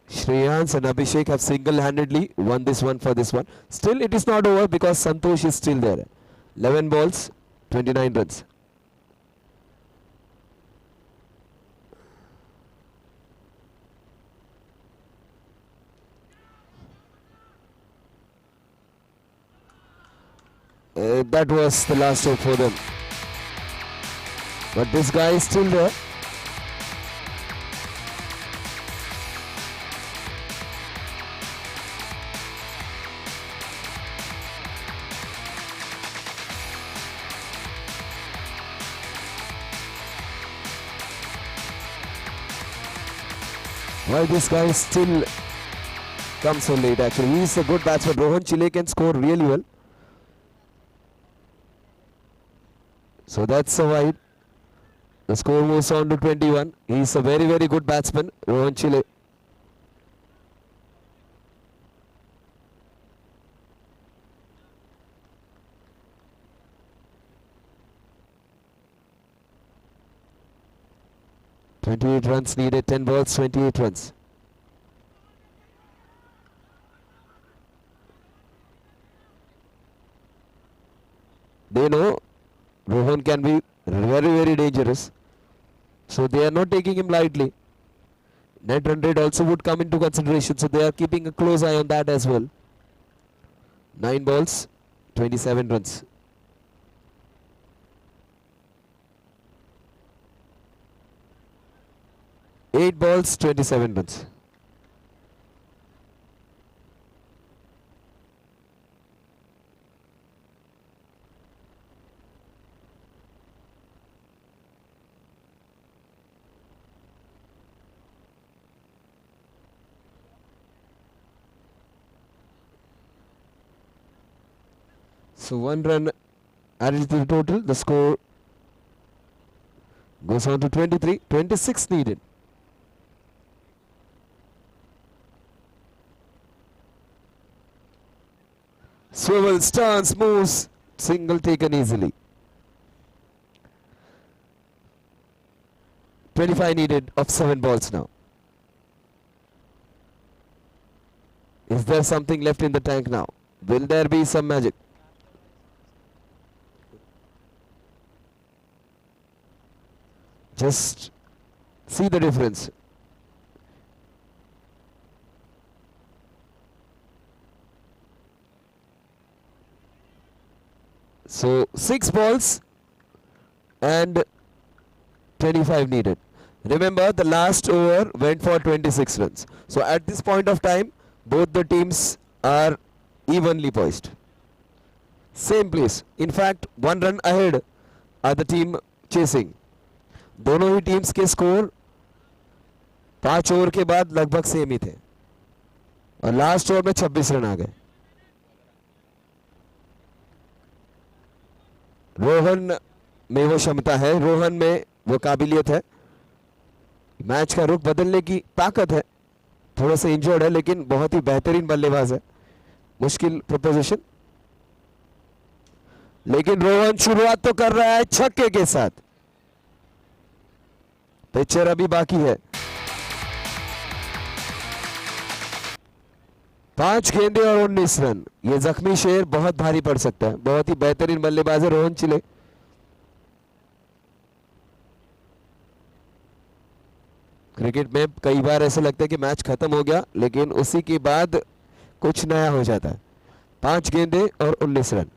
Shreyans and Abhishek have single-handedly won this one for this one. Still it is not over because Santosh is still there. 11 balls, 29 runs. That was the last hope for them. But this guy is still there. Why this guy still comes so late actually. He is a good batsman. Rohan Chile can score really well. So that's a wide. The score moves on to 21. He is a very, very good batsman, Rohan Chile. (28 runs needed, 10 balls, 28 runs. They know Rohan can be very, very dangerous. So they are not taking him lightly. Net run rate also would come into consideration. So they are keeping a close eye on that as well. 9 balls, 27 runs. Eight balls, 27 runs. So 1 run added to the total. The score goes on to 23. 26 needed. Swivel, stance, moves, single taken easily. 25 needed of 7 balls now. Is there something left in the tank now? Will there be some magic? Just see the difference. So 6 balls and 25 needed. Remember, the last over went for 26 runs. So at this point of time, both the teams are evenly poised. Same place. In fact, 1 run ahead are the team chasing. दोनों ही teams के score 5 over के बाद लगभग same ही थे और last over में 26 run आ गए. रोहन में वो क्षमता है, रोहन में वो काबिलियत है, मैच का रुख बदलने की ताकत है. थोड़ा सा इंजर्ड है लेकिन बहुत ही बेहतरीन बल्लेबाज है. मुश्किल प्रपोजिशन, लेकिन रोहन शुरुआत तो कर रहा है छक्के के साथ. पिक्चर अभी बाकी है. 5 गेंदे और 19 रन। ये जख्मी शेर बहुत भारी पड़ सकता है। बहुत ही बेहतरीन बल्लेबाज है रोहन चिले। क्रिकेट में कई बार ऐसा लगता है कि मैच खत्म हो गया, लेकिन उसी के बाद कुछ नया हो जाता है। 5 गेंदे और 19 रन।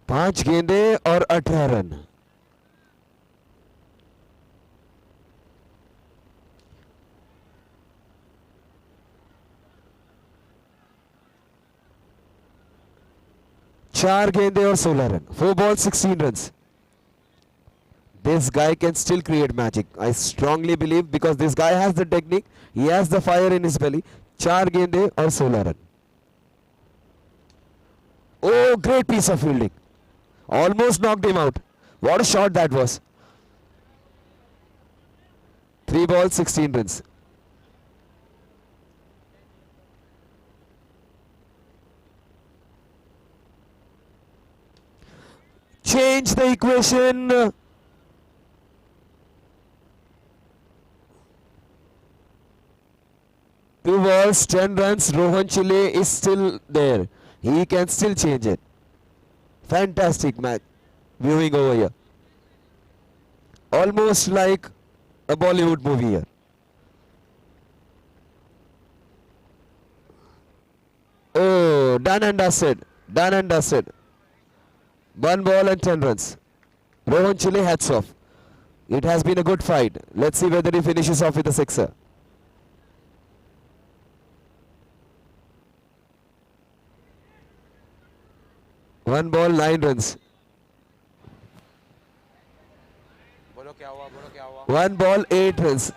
पांच गेंदे और 18 रन। चार गेंदे और 16 run. 4 balls 16 runs. This guy can still create magic. I strongly believe, because this guy has the technique, he has the fire in his belly. 4 गेंदे और 16 run. Oh, great piece of fielding. Almost knocked him out. What a shot that was. 3 balls 16 runs. Change the equation. 2 balls 10 runs. Rohan Chile is still there. He can still change it. Fantastic match viewing over here. Almost like a Bollywood movie here. Oh, done and dusted. Done and dusted. 1 ball and 10 runs. Rohan Chile hats off. It has been a good fight. Let's see whether he finishes off with a sixer. One ball, 9 runs. One ball, 8 runs.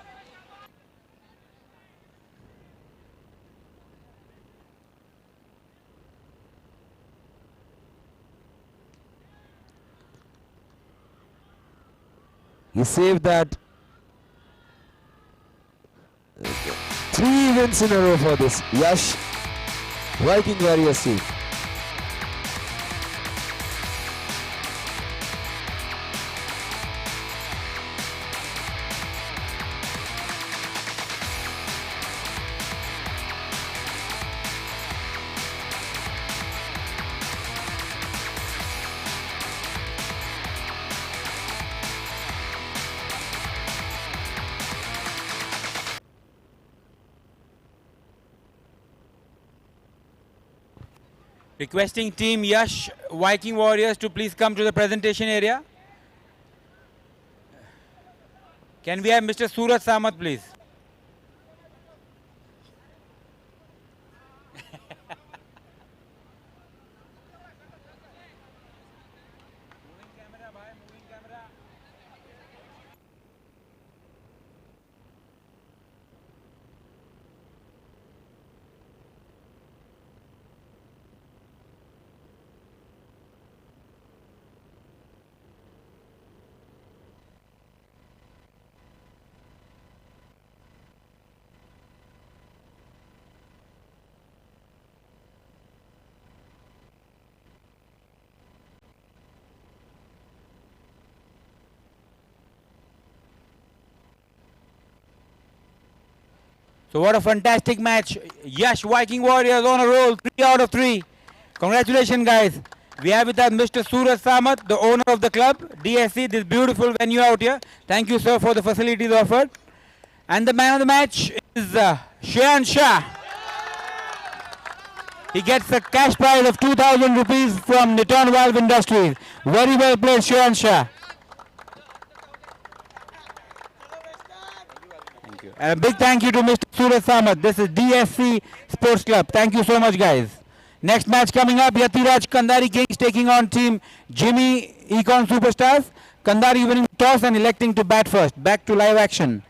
He saved that. 3 wins in a row for this Yash Viking Warriors team. Requesting team Yash Viking Warriors to please come to the presentation area. Can we have Mr. Surat Samat, please? So what a fantastic match. Yash Viking Warriors on a roll, 3 out of 3. Congratulations, guys. We have with us Mr. Surat Samat, the owner of the club, DSC, this beautiful venue out here. Thank you, sir, for the facilities offered. And the man of the match is Shayan Shah. He gets a cash prize of 2,000 rupees from Niton Valve Industries. Very well played, Shayan Shah. And a big thank you to Mr. Surat Samat. This is DSC Sports Club. Thank you so much, guys. Next match coming up, Yatiraj Kandari Kings taking on team Jimmy Econ Superstars. Kandari winning toss and electing to bat first. Back to live action.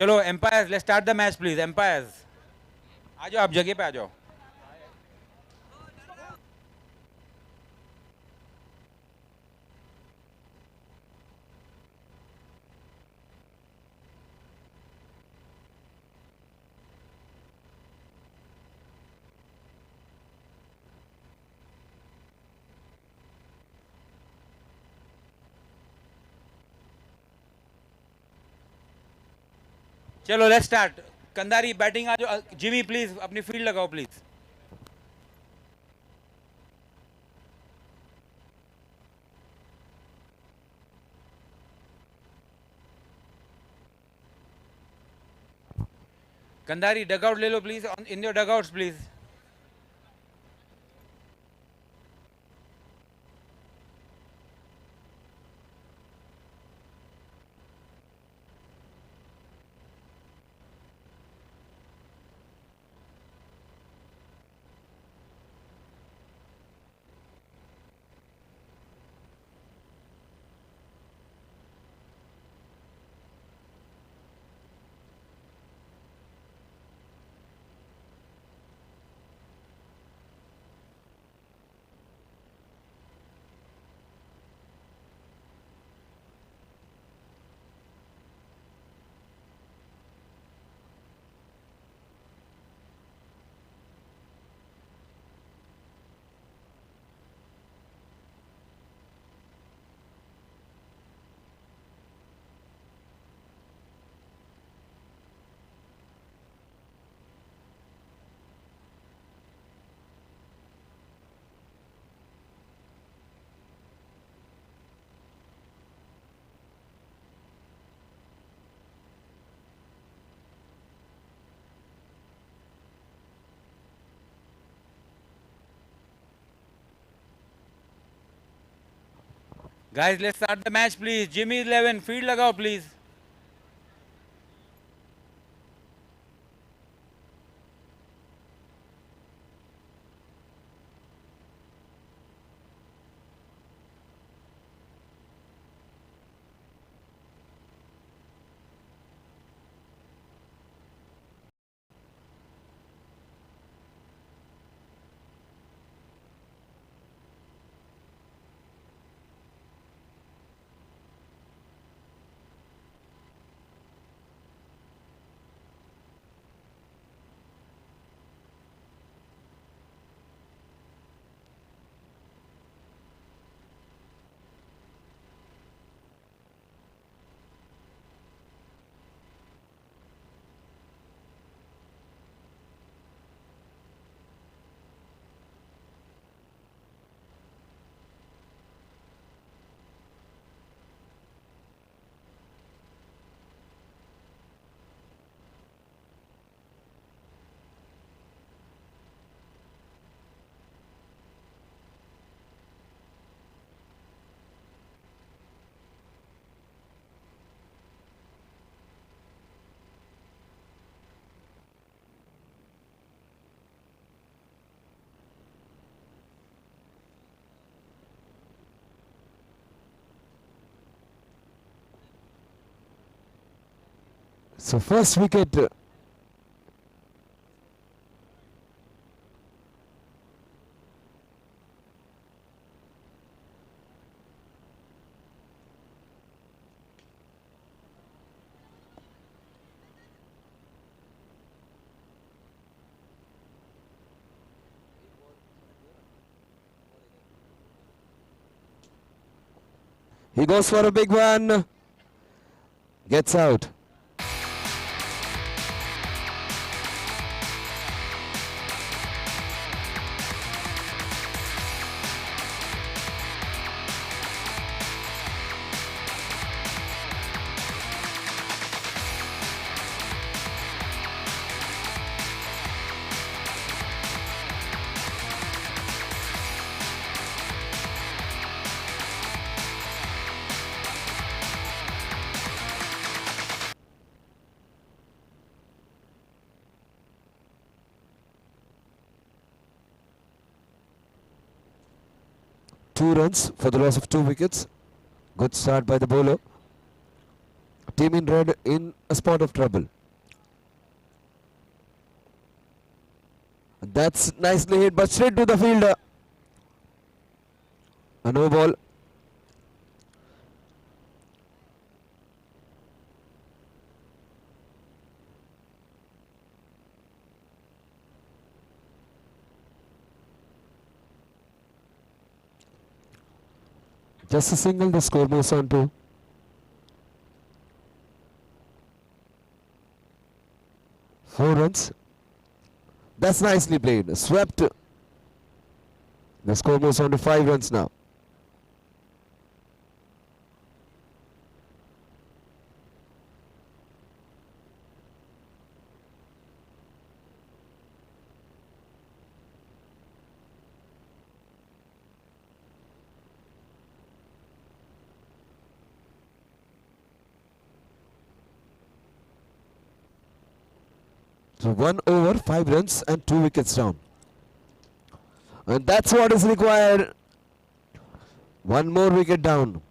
चलो umpires, let's start the match please. Umpires आ जाओ, आप जगह पे आ जाओ. चलो let's start. Kandhari batting आ जाओ. जिमी प्लीज अपनी फील्ड लगाओ प्लीज. कंदारी डगआउट ले लो please. In your dugouts please. Guys, let's start the match, please. Jimmy 11, field लगाओ, please. So first wicket. He goes for a big one. Gets out. Two runs for the loss of 2 wickets. Good start by the bowler. team in red in a spot of trouble. That's nicely hit, but straight to the fielder. A no ball. Just a single, the score moves on to 4 runs. That's nicely played. Swept. The score moves on to 5 runs now. So 1 over, 5 runs and 2 wickets down. And that's what is required. 1 more wicket down.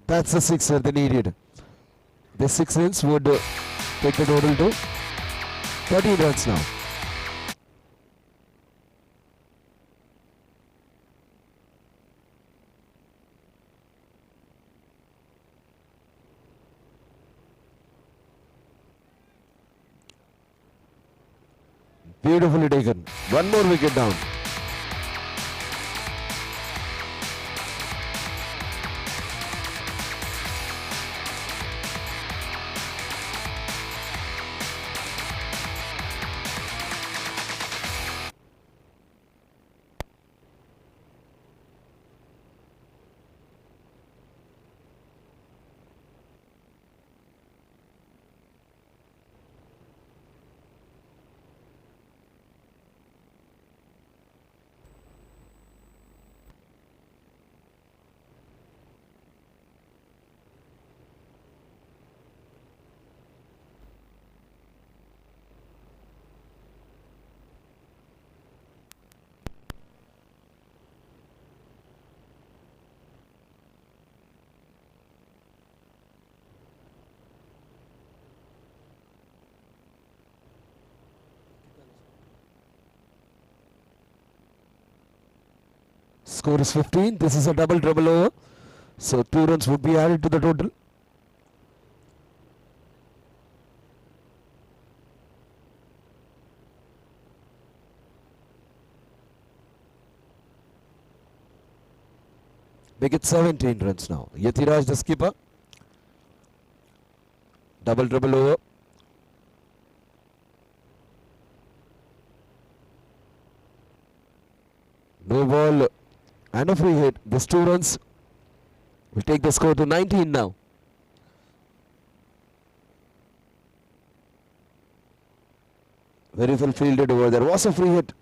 That's the sixer they needed. The 6 runs would take the total to 13 runs now. Beautifully taken. 1 more wicket down. Score is 15. This is a double trouble over. So 2 runs would be added to the total. Make it 17 runs now. Yatiraj the skipper. Double trouble over. No ball and a free hit. This 2 runs will take the score to 19 now. Very well fielded over there. Was a free hit.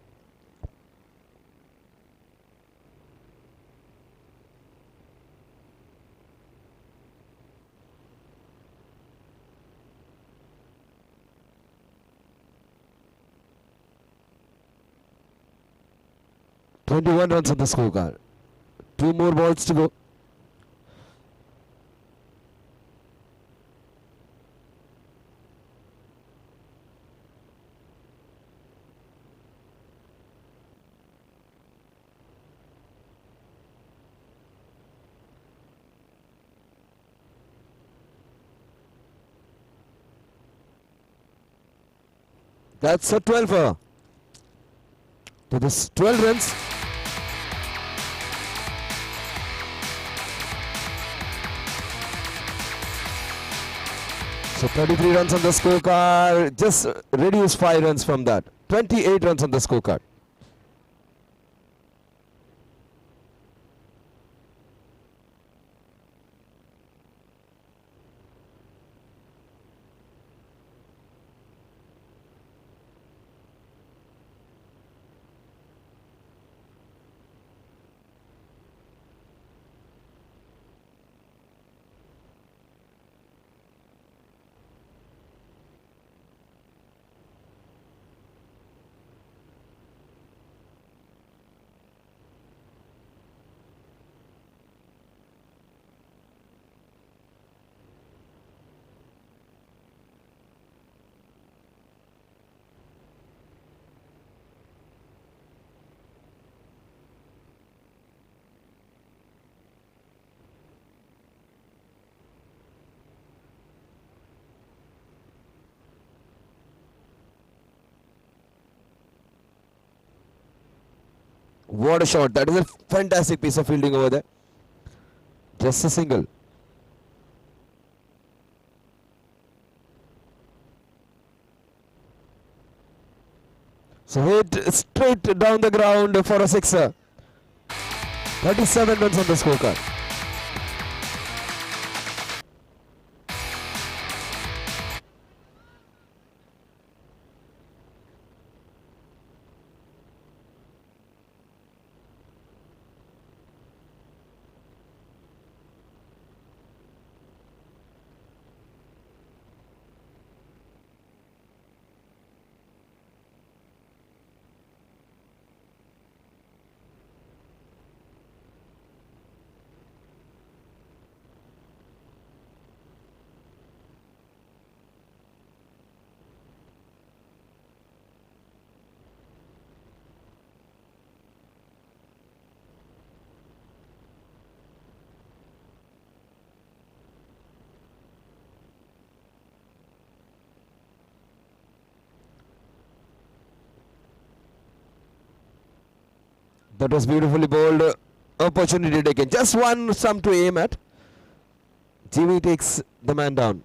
"21 runs on the scorecard. 2 more balls to go. That's a 12er. To this 12 runs. So 33 runs on the scorecard. Just reduce 5 runs from that. 28 runs on the scorecard. What a shot. That is a fantastic piece of fielding over there. Just a single. So hit straight down the ground for a sixer. 37 runs on the scorecard. That was beautifully bowled. Opportunity taken. Just one sum to aim at. Jimmy takes the man down.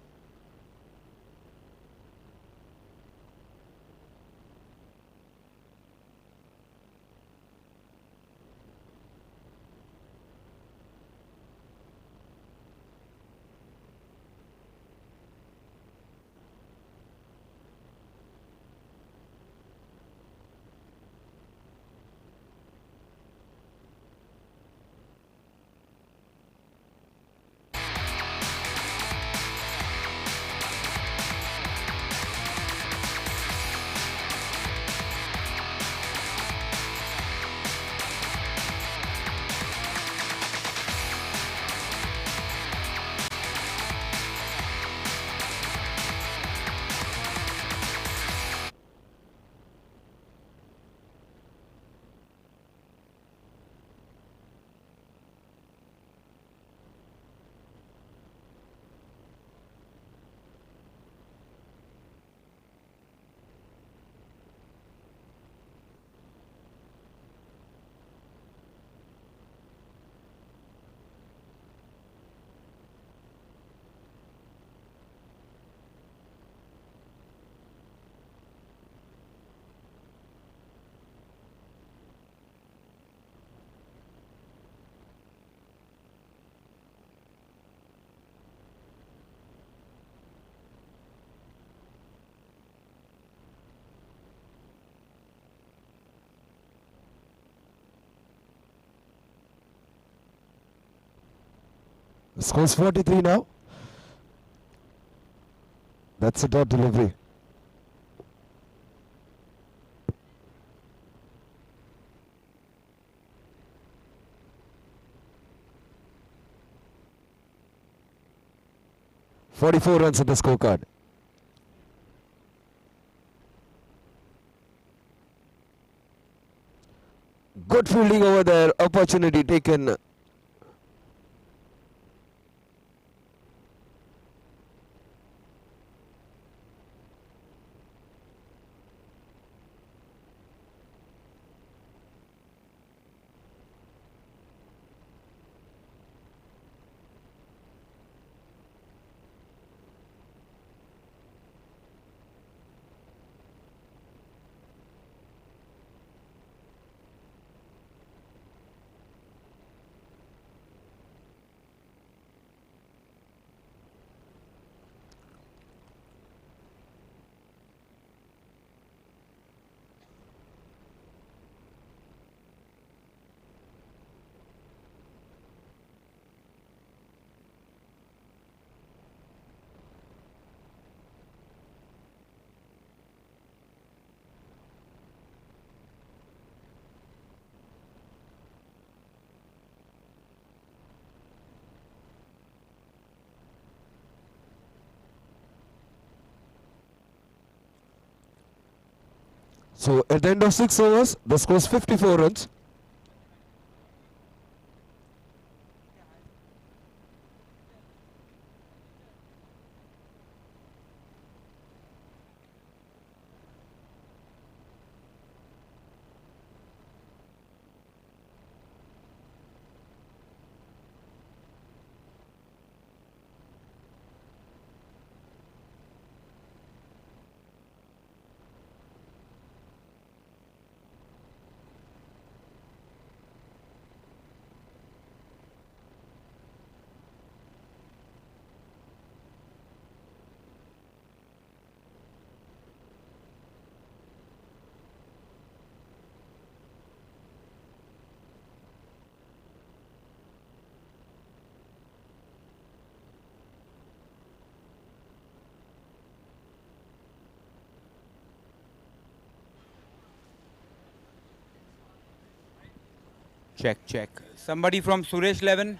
The score's 43 now. That's a dot delivery. "44 runs on the scorecard. Good fielding over there. Opportunity taken. So at the end of 6 overs, the score is 54 runs. Check. Somebody from Suresh 11.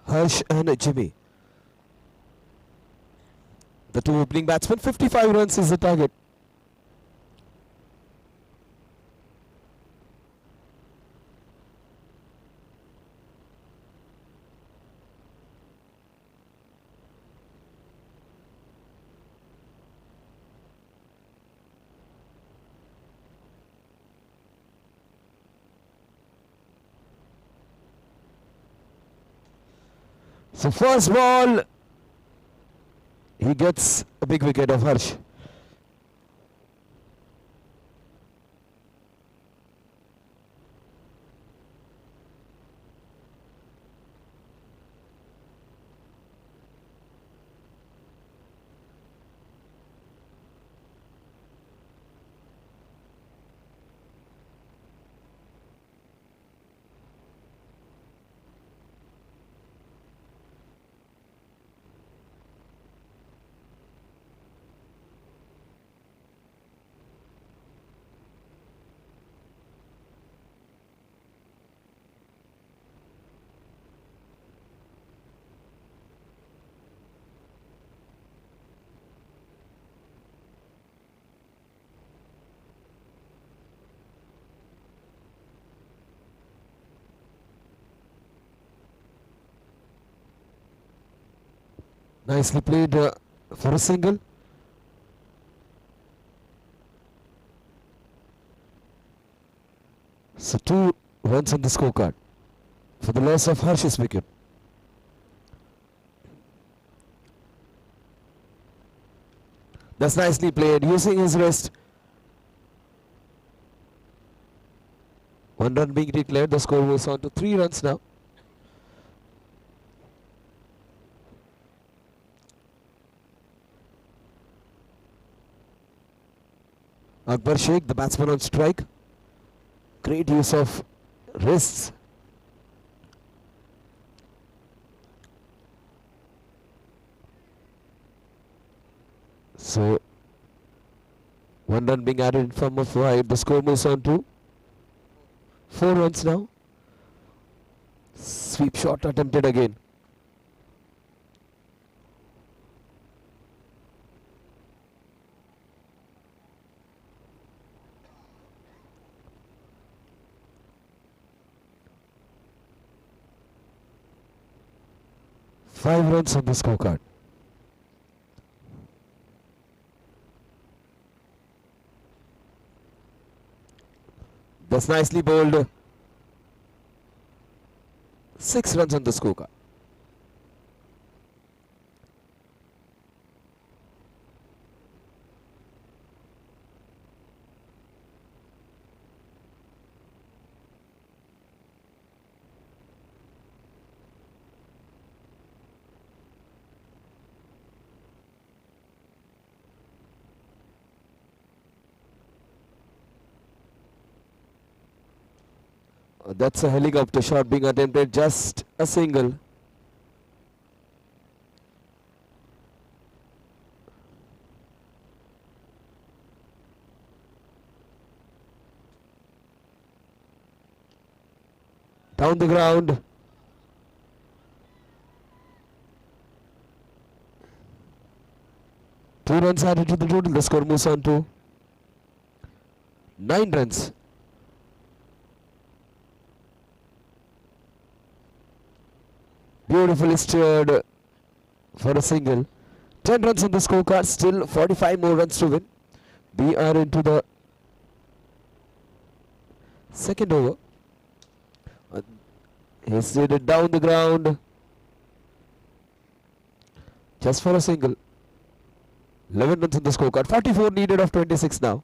Harsh and Jimmy. The two opening batsmen, 55 runs is the target. So first ball, he gets a big wicket of Harsh. Nicely played for a single. So 2 runs on the scorecard for the loss of Harsh's wicket. That's nicely played, using his wrist. 1 run being declared, the score moves on to 3 runs now. Akbar Sheikh, the batsman on strike. Great use of wrists. So 1 run being added in form of wide. The score moves on to 4 runs now. Sweep shot attempted again. Five runs on the scorecard. That's nicely bowled. 6 runs on the scorecard. That's a helicopter shot being attempted, just a single. Down the ground. Two runs added to the total. The score moves on to 9 runs. Beautifully steered for a single. 10 runs on the scorecard. Still 45 more runs to win. We are into the second over. He slid it down the ground. Just for a single. 11 runs on the scorecard. 44 needed of 26 now.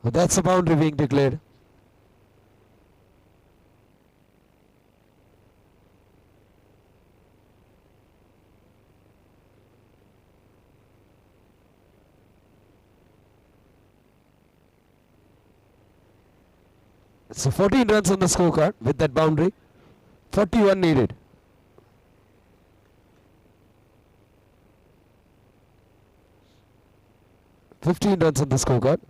That's a boundary being declared. So 14 runs on the scorecard with that boundary. 41 needed. Fifteen runs on the scorecard.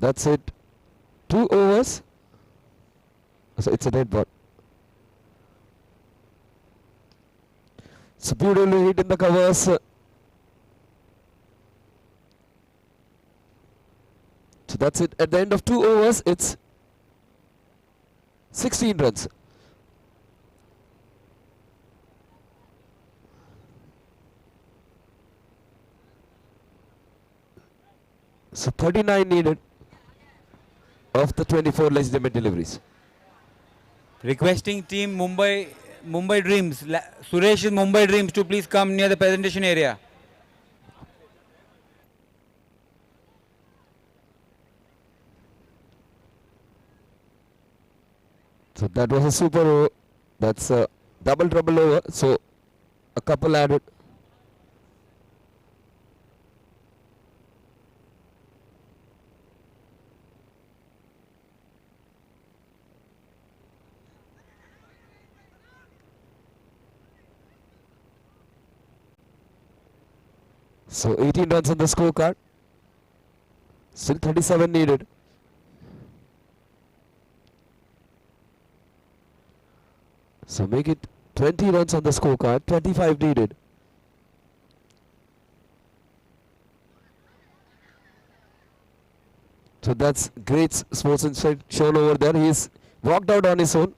That's it. 2 overs. So it's a dead ball. It's beautifully hit in the covers. So that's it. At the end of 2 overs, it's 16 runs. So 39 needed of the 24 legitimate deliveries. Requesting team Mumbai Dreams, Suresh is Mumbai Dreams to please come near the presentation area. So that was a super over. That's a double trouble over. So a couple added. So 18 runs on the scorecard. Still 37 needed. So make it 20 runs on the scorecard, 25 needed. So that's great sportsmanship shown over there. He's walked out on his own.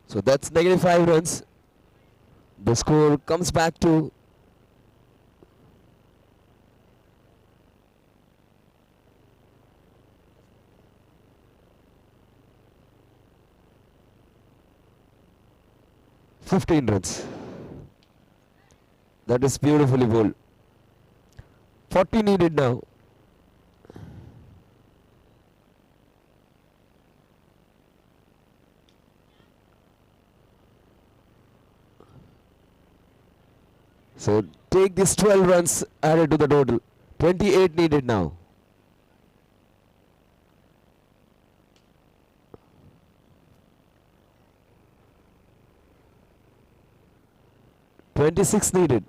So that's -5 runs. The score comes back to 15 runs. That is beautifully bowled. 40 needed now. So take this 12 runs added to the total. 28 needed now. (26 needed).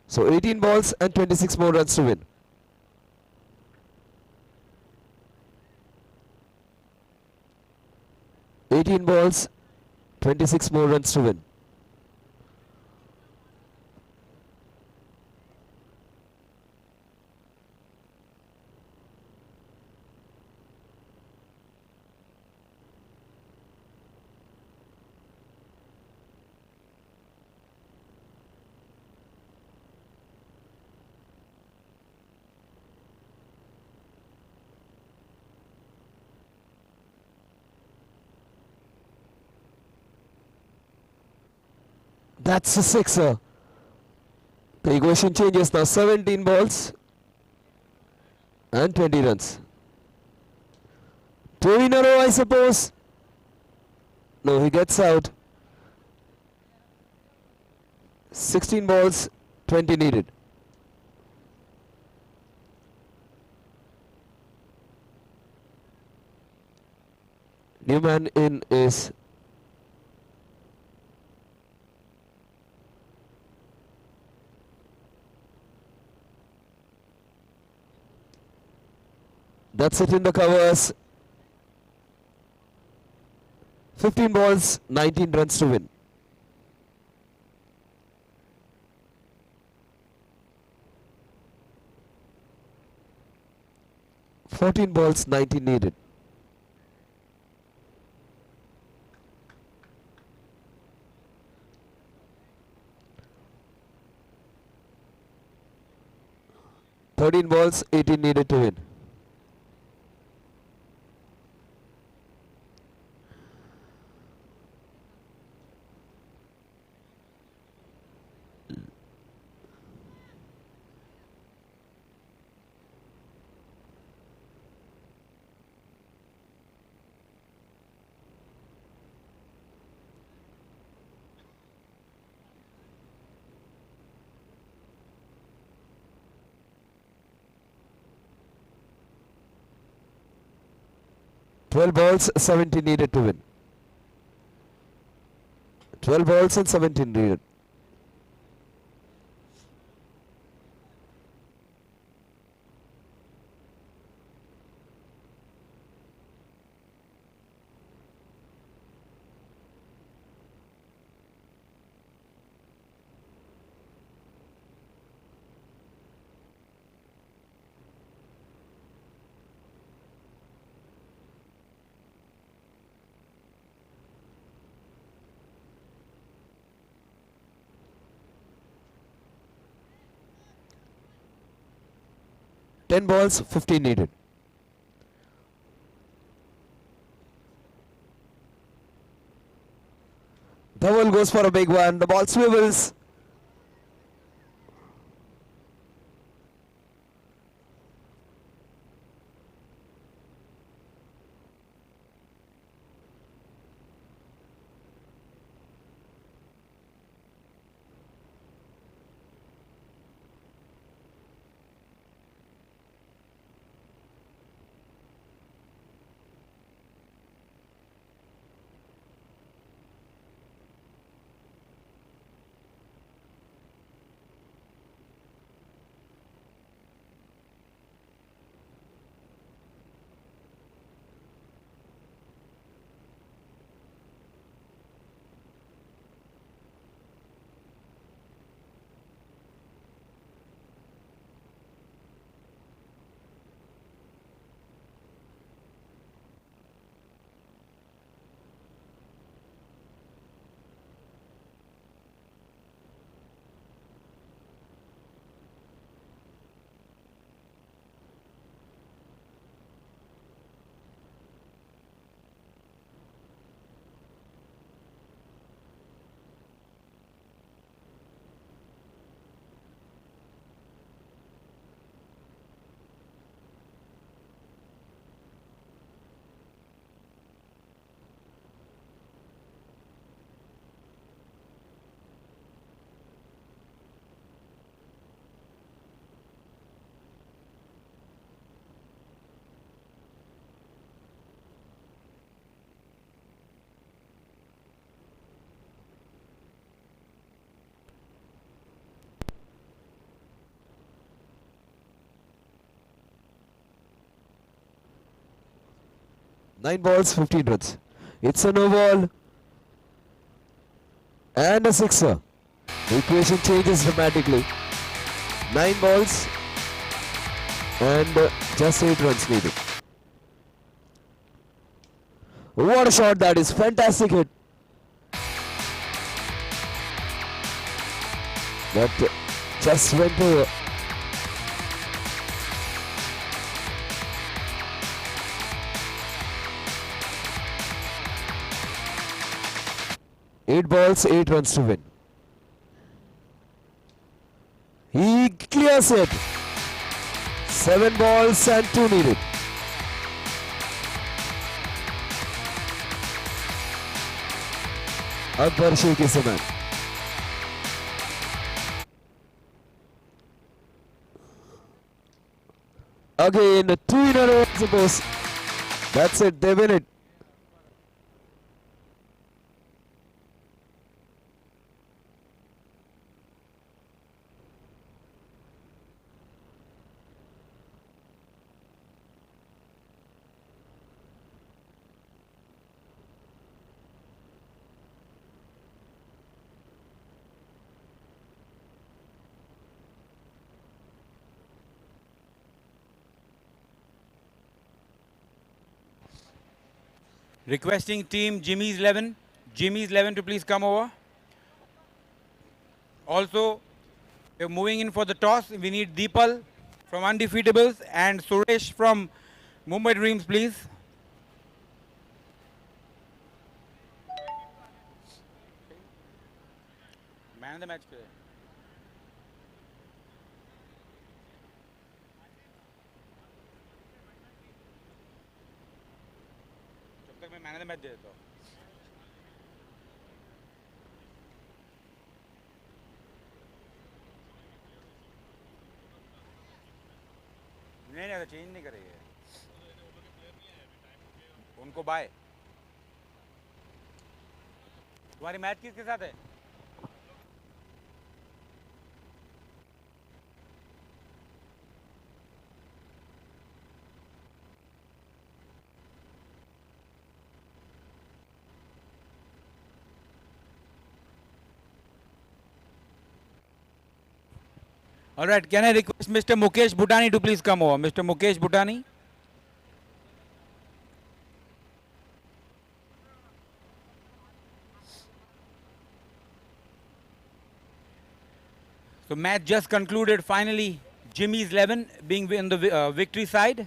So 18 balls and 26 more runs to win. (18 balls, 26 more runs to win. That's a sixer. The equation changes now. 17 balls and 20 runs. 2 in a row, I suppose. No, he gets out. 16 balls, 20 needed. New man in is that's it in the covers. 15 balls, 19 runs to win. (14 balls, 19 needed). (13 balls, 18 needed to win). (12 balls, 17 needed to win. 12 balls and 17 needed. 10 balls, 15 needed. Dhaval goes for a big one. The ball swivels. Nine balls, 15 runs. It's a no ball. And a sixer. The equation changes dramatically. 9 balls and just 8 runs needed. What a shot that is. Fantastic hit. That just went over. Eight balls, 8 runs to win. He clears it. 7 balls and 2 needed. Akbar Sheikh is the man. Again, 2 in a row, I suppose. That's it, they win it. Requesting team Jimmy's 11. Jimmy's 11 to please come over. Also, we're moving in for the toss. We need Deepal from Undefeatables and Suresh from Mumbai Dreams, please. Man of the match. मैं man of the match दे देता हूँ नहीं नहीं change नहीं करेंगे उनको bye तुम्हारी match किसके साथ है All right, can I request Mr. Mukesh Bhutani to please come over? Mr. Mukesh Bhutani. So match just concluded finally. Jimmy's 11 being in the victory side.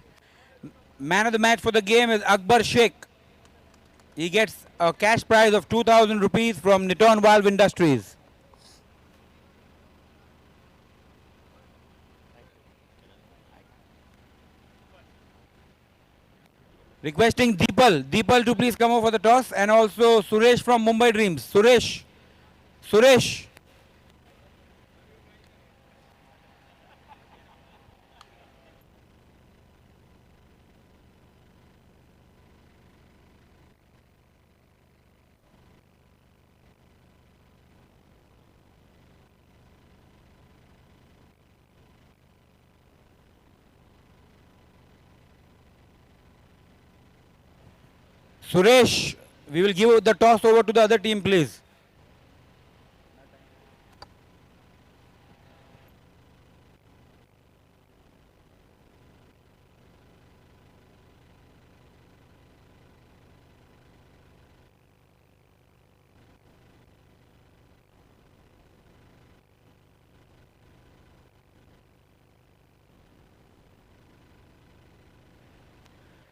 Man of the match for the game is Akbar Sheikh. He gets a cash prize of 2,000 rupees from Niton Valve Industries. Requesting Deepal to please come over for the toss, and also Suresh from Mumbai Dreams. Suresh. Suresh, we will give the toss over to the other team, please.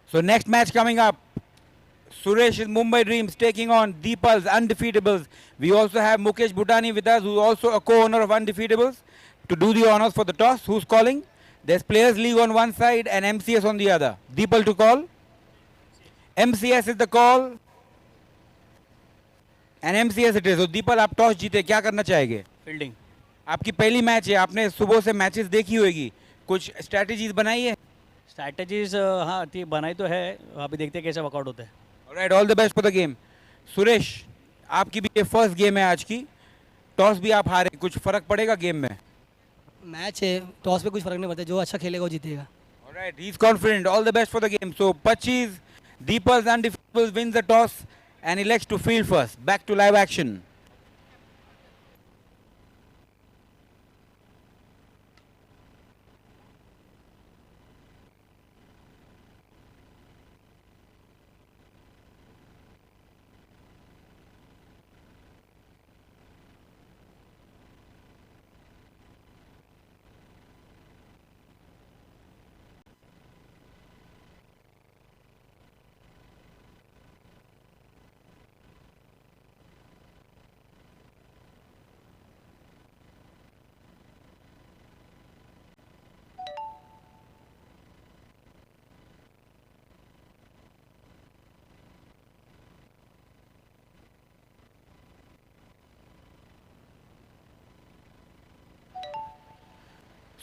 So next match coming up, Suresh's Mumbai Dreams taking on Deepal's Undefeatables. We also have Mukesh Bhutani with us, who is also a co-owner of Undefeatables, to do the honors for the toss. Who's calling? There's Players League on one side and MCS on the other. Deepal to call. MCS is the call. And MCS it is. So Deepal, आप toss जीते, क्या करना चाहेंगे? Fielding. आपकी पहली match है, आपने सुबह से मैचेस देखी होगी, कुछ स्ट्रैटेजीज बनाई है? स्ट्रैटेजीज हाँ ठीक बनाई तो है, अभी देखते हैं कैसा वर्कआउट होता है. Alright, all the best for the game. Suresh, आपकी भी ये फर्स्ट गेम है आज की. टॉस भी आप हारे, कुछ फर्क पड़ेगा गेम में? मैच है, टॉस पे कुछ फर्क नहीं पड़ता, जो अच्छा खेलेगा वो जीतेगा. Alright, he's confident. All the best for the game. So Pachis, Deepal's Undefeatables wins the toss and elects to field first. Back to live action.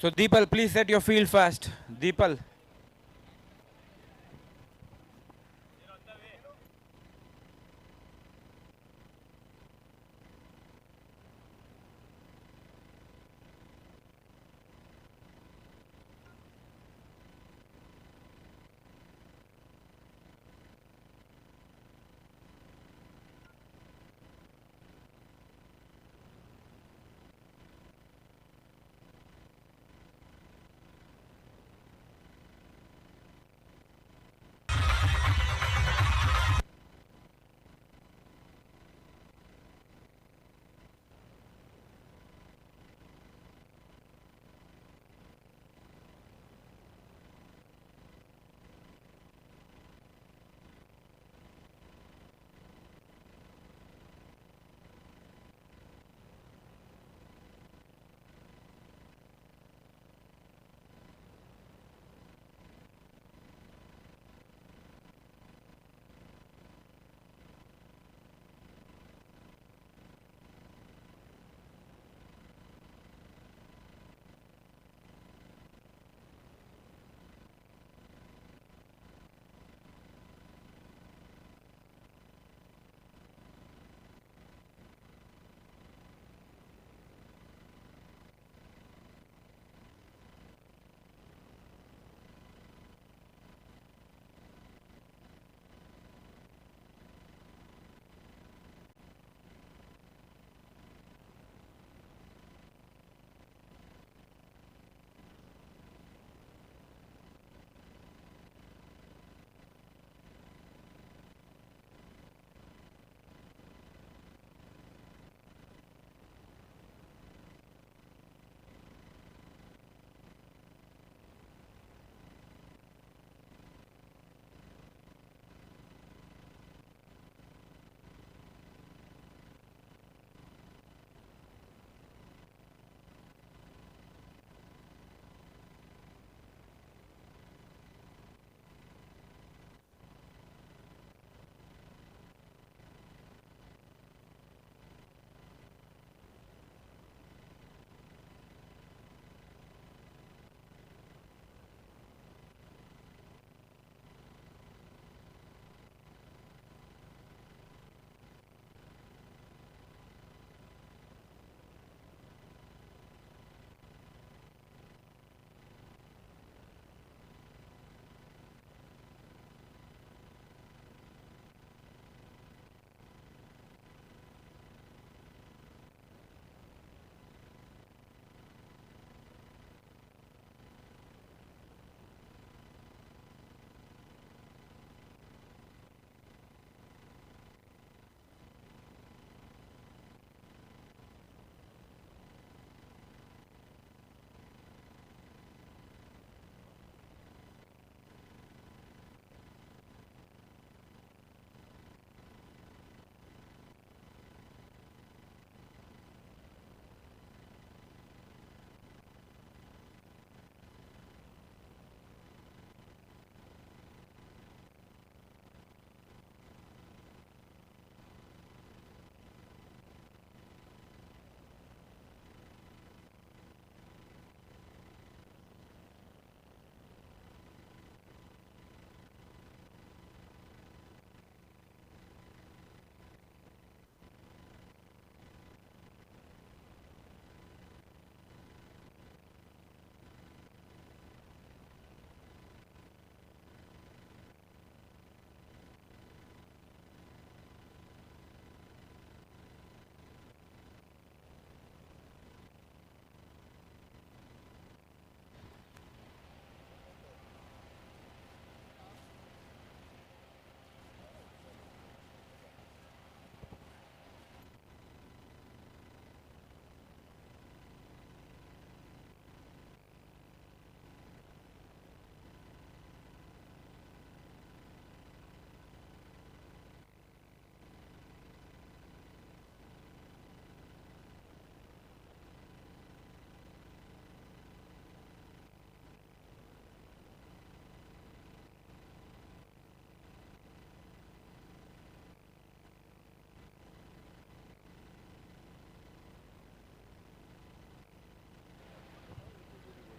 So Deepal, please set your field first. Deepal.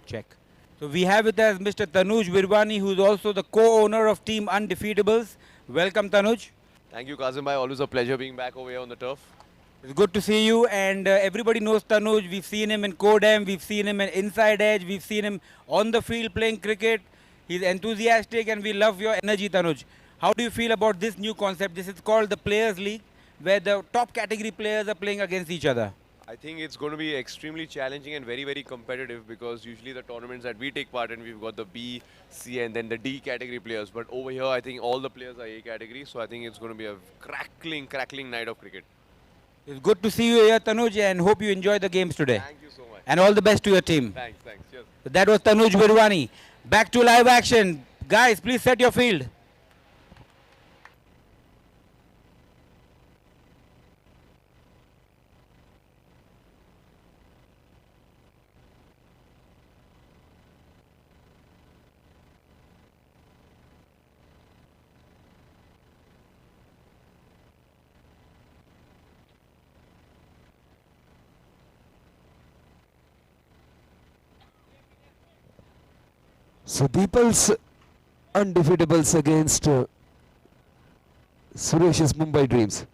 Check. So we have with us Mr. Tanuj Virwani, who is also the co-owner of Team Undefeatables. Welcome, Tanuj. Thank you, Kazim bhai. Always a pleasure being back over here on the turf. It's good to see you, and everybody knows Tanuj. We've seen him in Codem, we've seen him in Inside Edge, we've seen him on the field playing cricket. He's enthusiastic, and we love your energy, Tanuj. How do you feel about this new concept? This is called the Players League, where the top category players are playing against each other. I think it's going to be extremely challenging and very, very competitive because usually the tournaments that we take part in, we've got the B, C, and then the D category players. But over here, I think all the players are A category, so I think it's going to be a crackling night of cricket. It's good to see you here, Tanuj, and hope you enjoy the games today. Thank you so much. And all the best to your team. Thanks. Cheers. So that was Tanuj Virwani. Back to live action. Guys, please set your field. So Deepal's Undefeatables against Suresh's Mumbai Dreams.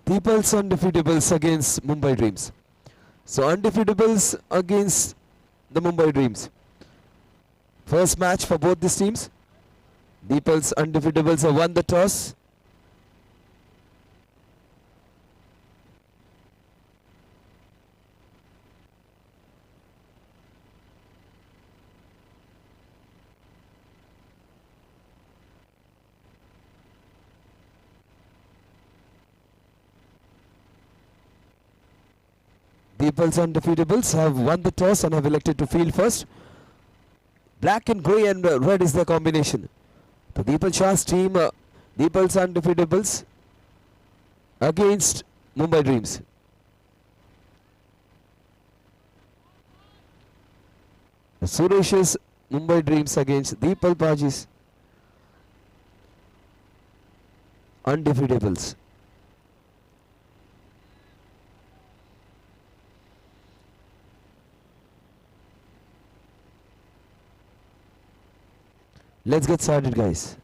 Deepal's Undefeatables against Mumbai Dreams. So Undefeatables against the Mumbai Dreams. First match for both these teams. Deepal's Undefeatables have won the toss. Deepal's Undefeatables have won the toss and have elected to field first. Black and grey and red is the combination. The Deepal Shah's team, Deepal's Undefeatables against Mumbai Dreams. The Suresh's Mumbai Dreams against Deepal Baji's Undefeatables. Let's get started, guys.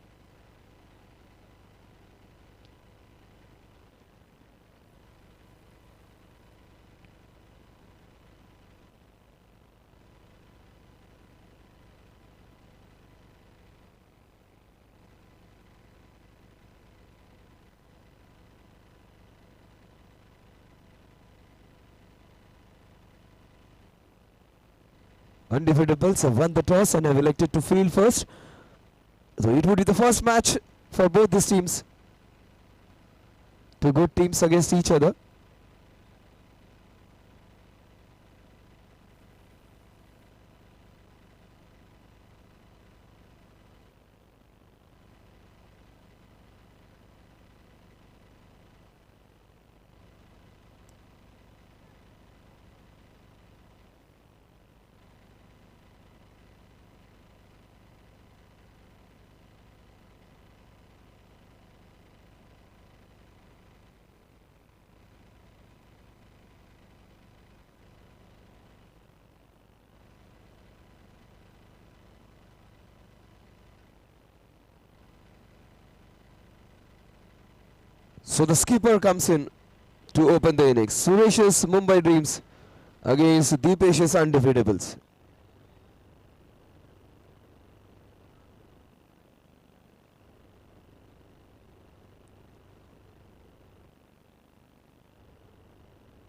Undefeatables have won the toss and have elected to field first. So it would be the first match for both these teams. Two good teams against each other. So the skipper comes in to open the innings. Suresh's Mumbai Dreams against Deepesh's Undefeatables.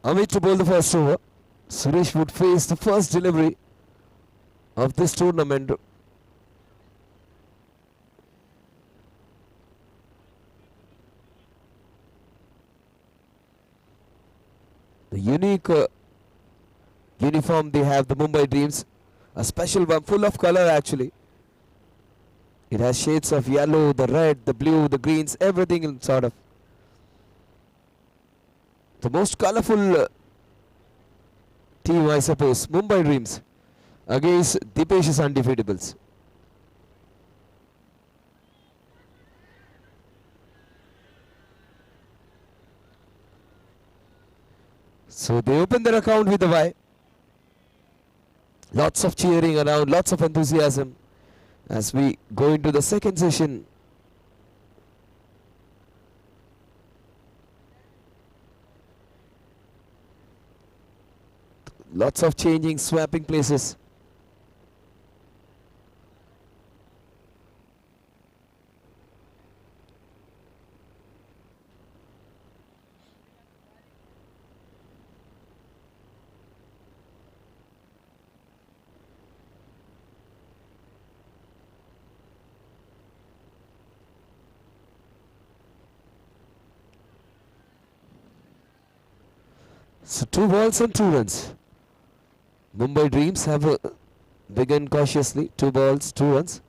Amit to bowl the first over. Suresh would face the first delivery of this tournament. The unique uniform they have, the Mumbai Dreams, a special one, full of color actually. It has shades of yellow, the red, the blue, the greens, everything in sort of. The most colorful team, I suppose, Mumbai Dreams against Dipesh's Undefeatables. So they open their account with a Y. Lots of cheering around, lots of enthusiasm as we go into the second session. Lots of changing, swapping places. So 2 balls and 2 runs. Mumbai Dreams have begun cautiously. 2 balls, 2 runs.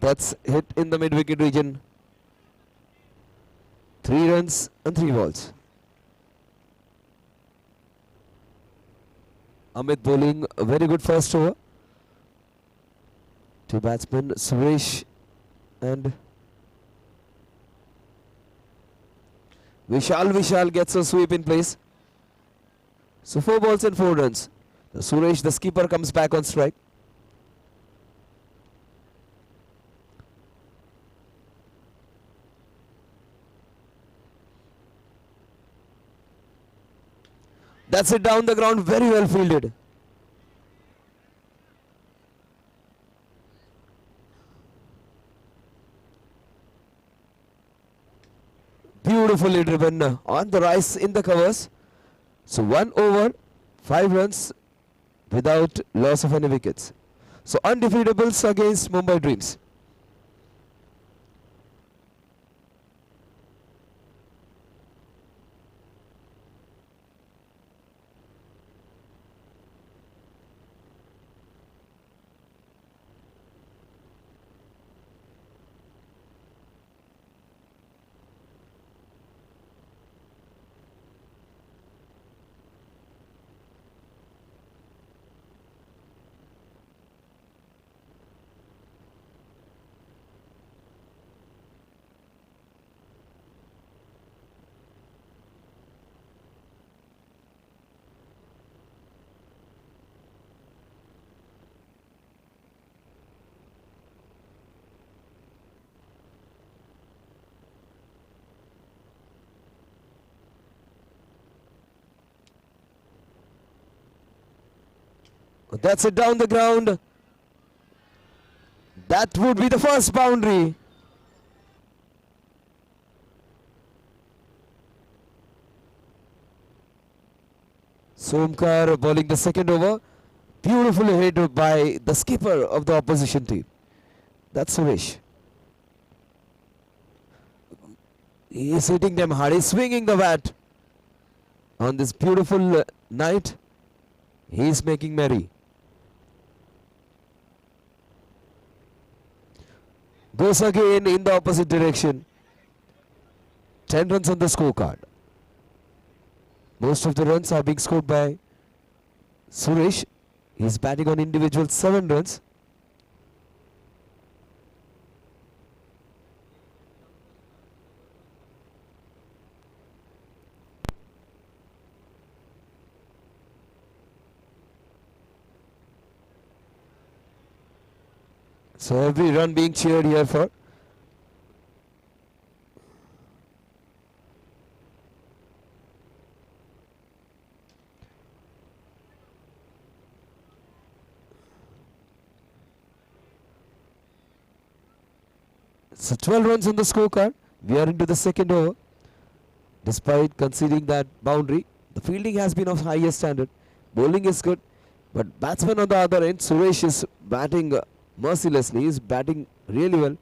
That's hit in the mid-wicket region. 3 runs and 3 balls. Amit bowling a very good first over. 2 batsmen, Suresh and Vishal. Vishal gets a sweep in place. So 4 balls and 4 runs. Suresh, the skipper, comes back on strike. That's it down the ground, very well fielded. Beautifully driven on the rise in the covers. So 1 over, 5 runs without loss of any wickets. So undefeatables against Mumbai Dreams. That's it down the ground. That would be the first boundary. Somkar bowling the second over. Beautifully hit by the skipper of the opposition team. That's Suresh. He is hitting them hard. He's swinging the bat. On this beautiful night, he is making merry. Goes again in the opposite direction. 10 runs on the scorecard. Most of the runs are being scored by Suresh. He's batting on individual 7 runs. So every run being cheered here for. So 12 runs on the scorecard. We are into the second over. Despite conceding that boundary, the fielding has been of highest standard. Bowling is good, but batsman on the other end, Suresh is batting mercilessly. He is batting really well.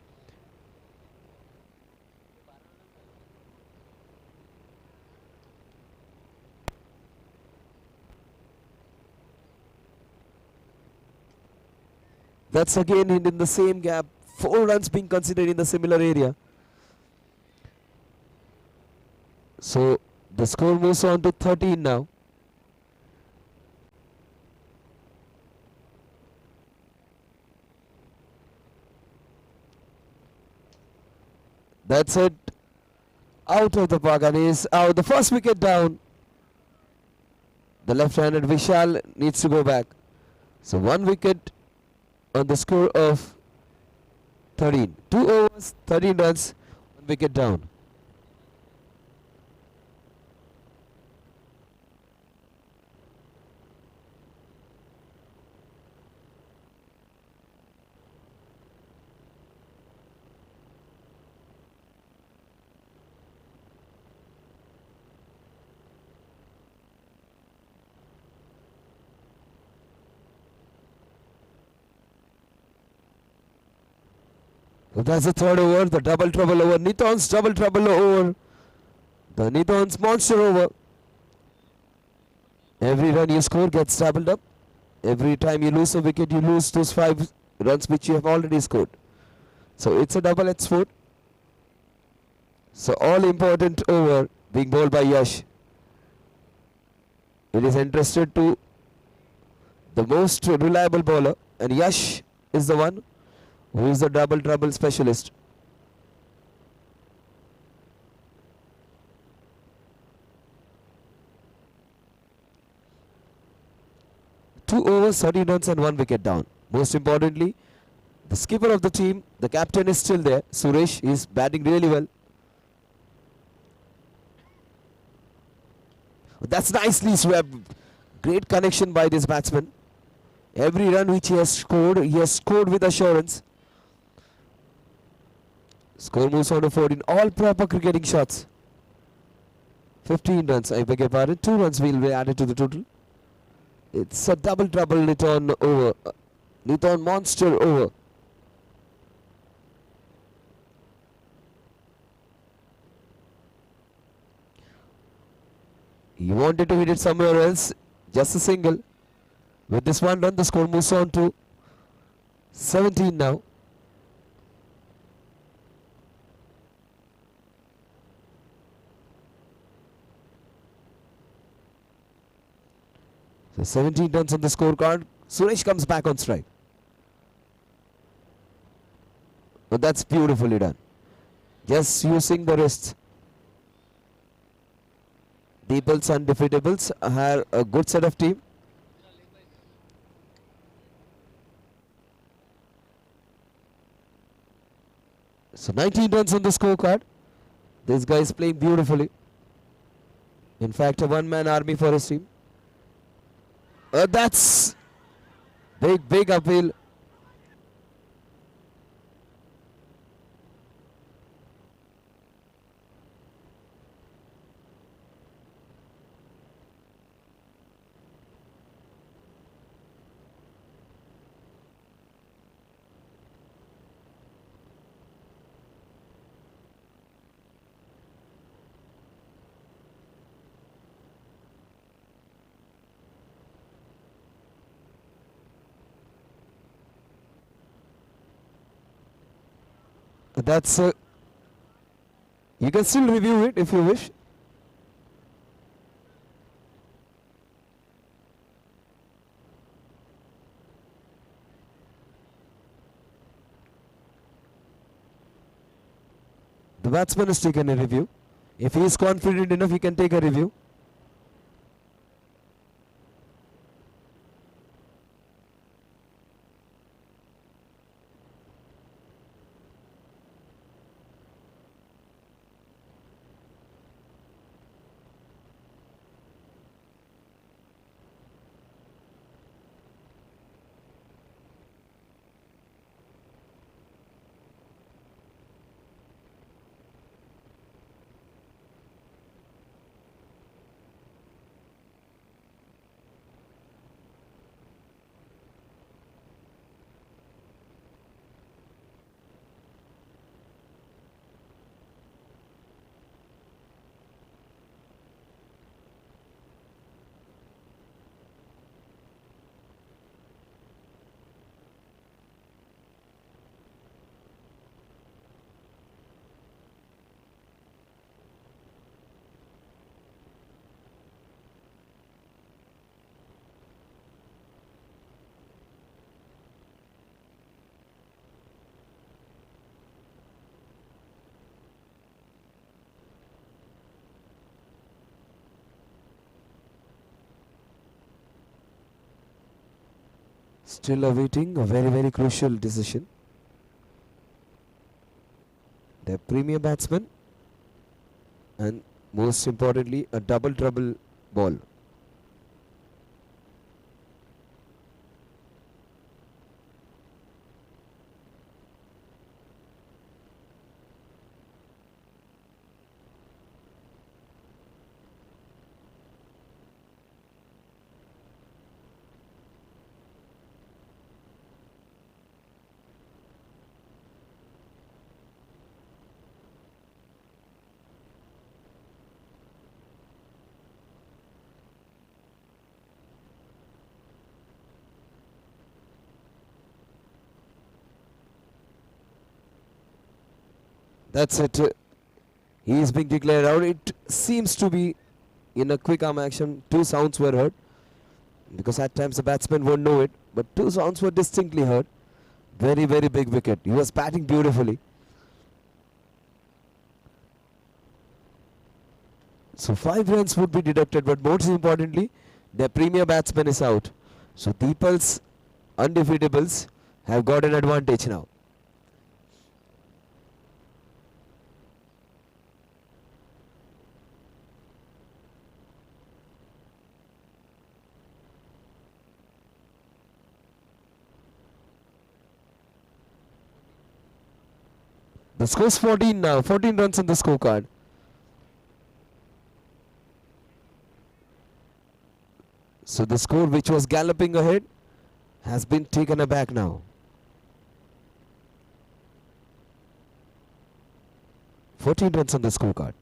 That's again in the same gap. 4 runs being considered in the similar area. So the score moves on to 13 now. That's it. Out of the park, and is out. The first wicket down. The left-handed Vishal needs to go back. So 1 wicket on the score of 13. 2 overs, 13 runs, 1 wicket down. So that's the third over, the double trouble over. Niton's double trouble over. The Niton's monster over. Every run you score gets doubled up. Every time you lose a wicket, you lose those 5 runs which you have already scored. So it's a double-edged sword. So all important over being bowled by Yash. It is entrusted to the most reliable bowler, and Yash is the one who is the double trouble specialist. Two overs, 13 runs and 1 wicket down. Most importantly, the skipper of the team, the captain is still there. Suresh is batting really well. That's nicely swept. Great connection by this batsman. Every run which he has scored with assurance. Score moves on to 14. All proper cricketing shots. 15 runs, I beg your pardon. 2 runs will be added to the total. It's a double trouble Niton over. Niton monster over. He wanted to hit it somewhere else. Just a single. With this 1 run, the score moves on to 17 now. So 17 runs on the scorecard. Suresh comes back on strike. But that's beautifully done. Just using the wrists. Deeples and Defeatables are a good set of team. So 19 runs on the scorecard. This guy is playing beautifully. In fact, a one-man army for his team. That's big appeal. That's you can still review it if you wish. The batsman has taken a review. If he is confident enough, he can take a review. Still awaiting a very crucial decision. Their premier batsman and most importantly a double trouble ball. That's it. He is being declared out. It seems to be in a quick arm action. Two sounds were heard. Because at times the batsman won't know it. But two sounds were distinctly heard. Very big wicket. He was batting beautifully. So 5 runs would be deducted. But most importantly, their premier batsman is out. So Deepal's undefeatables have got an advantage now. The score's 14 now, 14 runs on the scorecard. So the score which was galloping ahead has been taken aback now. "14 runs on the scorecard.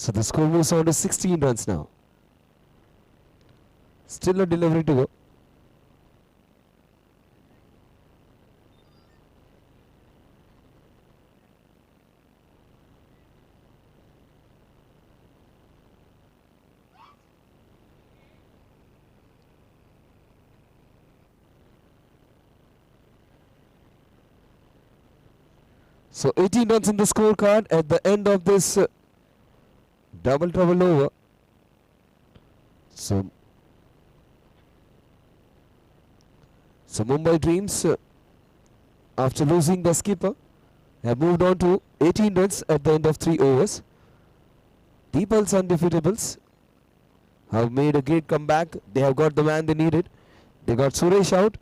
So the score moves on to 16 runs now. Still a delivery to go. So 18 runs in the scorecard at the end of this double trouble over. So Mumbai Dreams, after losing the skipper, have moved on to 18 runs at the end of 3 overs. Deepal's undefeatables have made a great comeback. They have got the man they needed. They got Suresh out.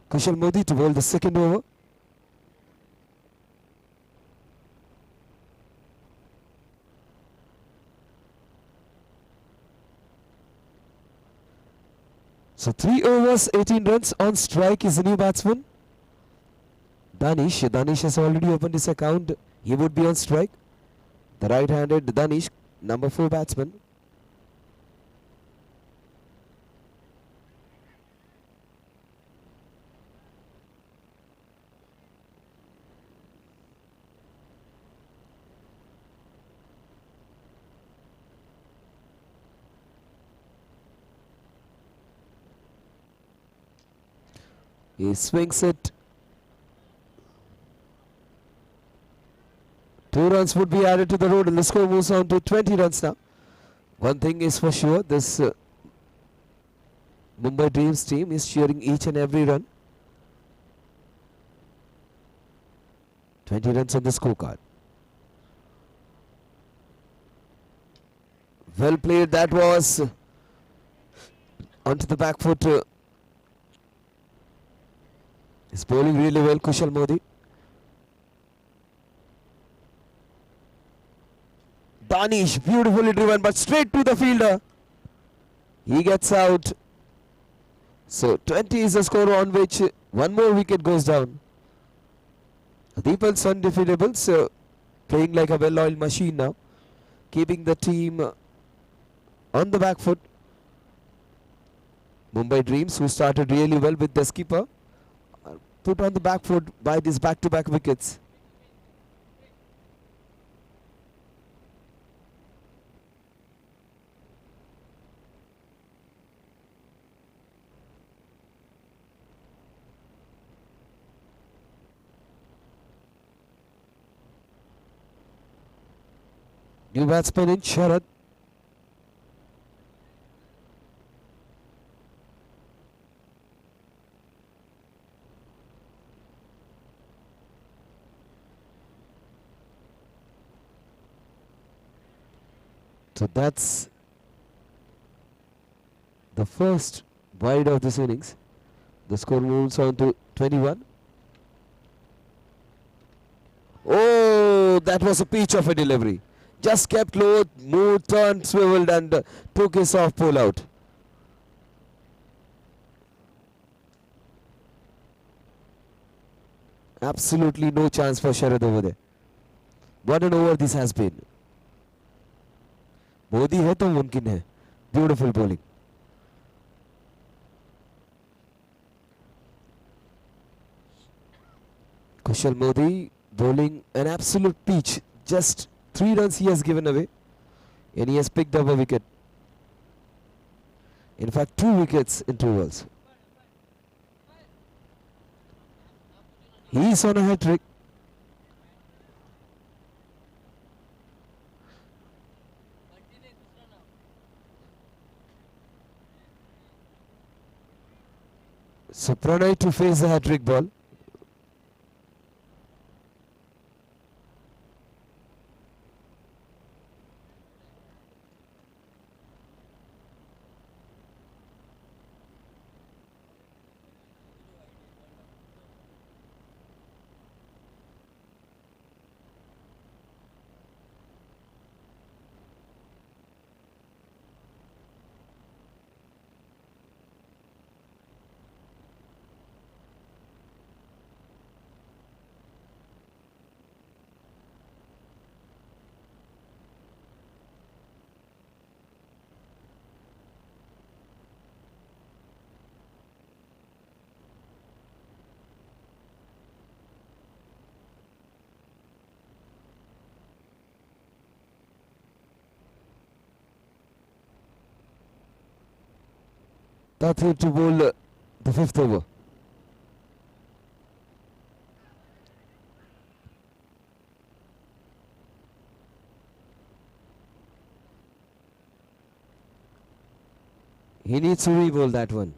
Kushal Modi to bowl the second over. So 3 overs, 18 runs on strike is the new batsman. Danish has already opened his account. He would be on strike. The right-handed Danish, number 4 batsman. He swings it. 2 runs would be added to the road and the score moves on to 20 runs now. One thing is for sure, this Mumbai Dreams team is cheering each and every run. 20 runs on the scorecard. Well played, that was onto the back foot. He's bowling really well, Kushal Modi. Danish, beautifully driven, but straight to the fielder. He gets out. So 20 is the score on which one more wicket goes down. Deepal's undefeatables playing like a well-oiled machine now, keeping the team on the back foot. Mumbai Dreams, who started really well with the skipper, put on the back foot by these back-to-back wickets. New batsman in Sharad. So that's the first wide of this innings. The score moves on to 21. Oh, that was a peach of a delivery. Just kept low, moved, turned, swiveled and took his off pull out. Absolutely no chance for Sharad over there. What an over this has been. Modi है तो मुमकिन है. Beautiful bowling. Kushal Modi bowling an absolute peach. Just 3 runs he has given away and he has picked up a wicket. In fact, 2 wickets in 2 balls. He is on a hat trick. So Pranay to face the hat-trick ball. Tathir to bowl the 5th over. He needs to re-bowl that one.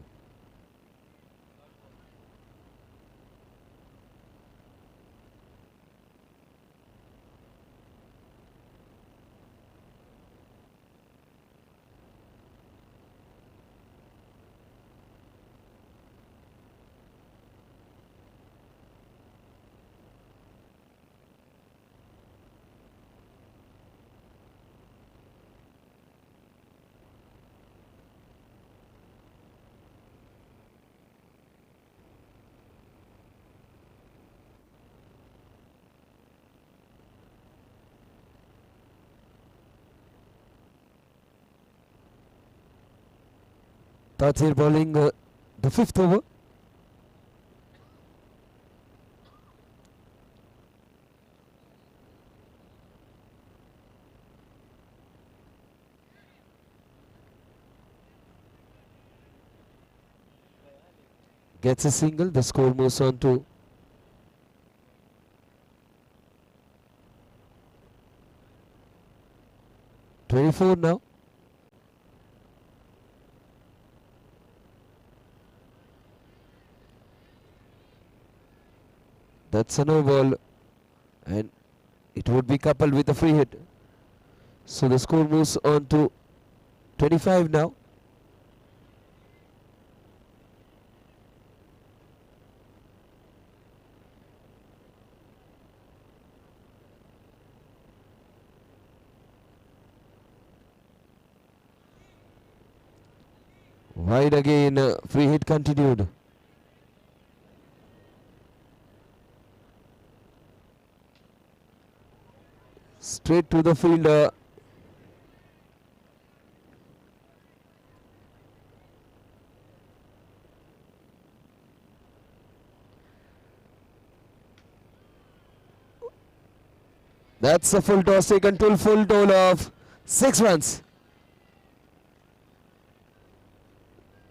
Tathir bowling the 5th over. Gets a single, the score moves on to 24 now. That's a no ball and it would be coupled with a free hit. So the score moves on to 25 now. Wide again, free hit continued. Straight to the fielder. That's a full toss taken to full total of 6 runs.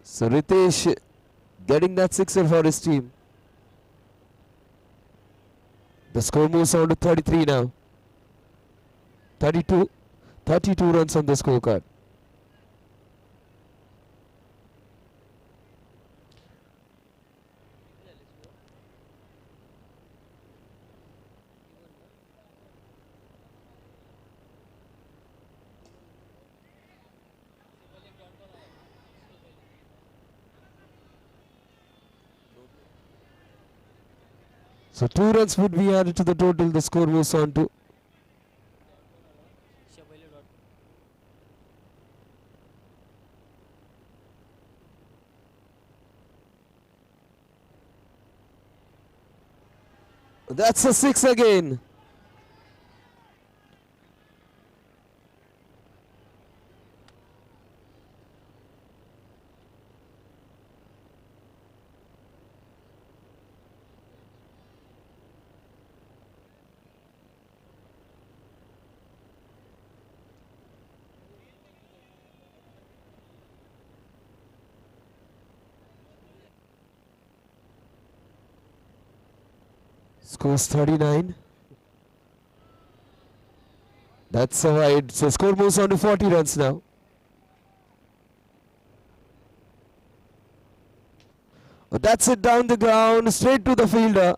So Ritesh getting that sixer for his team. The score moves on to 33 now. 32. 32 runs on the scorecard. So 2 runs would be added to the total. The score moves on to that's a 6 again. Scores 39. That's a wide. So score moves on to 40 runs now. Oh, that's it down the ground, straight to the fielder.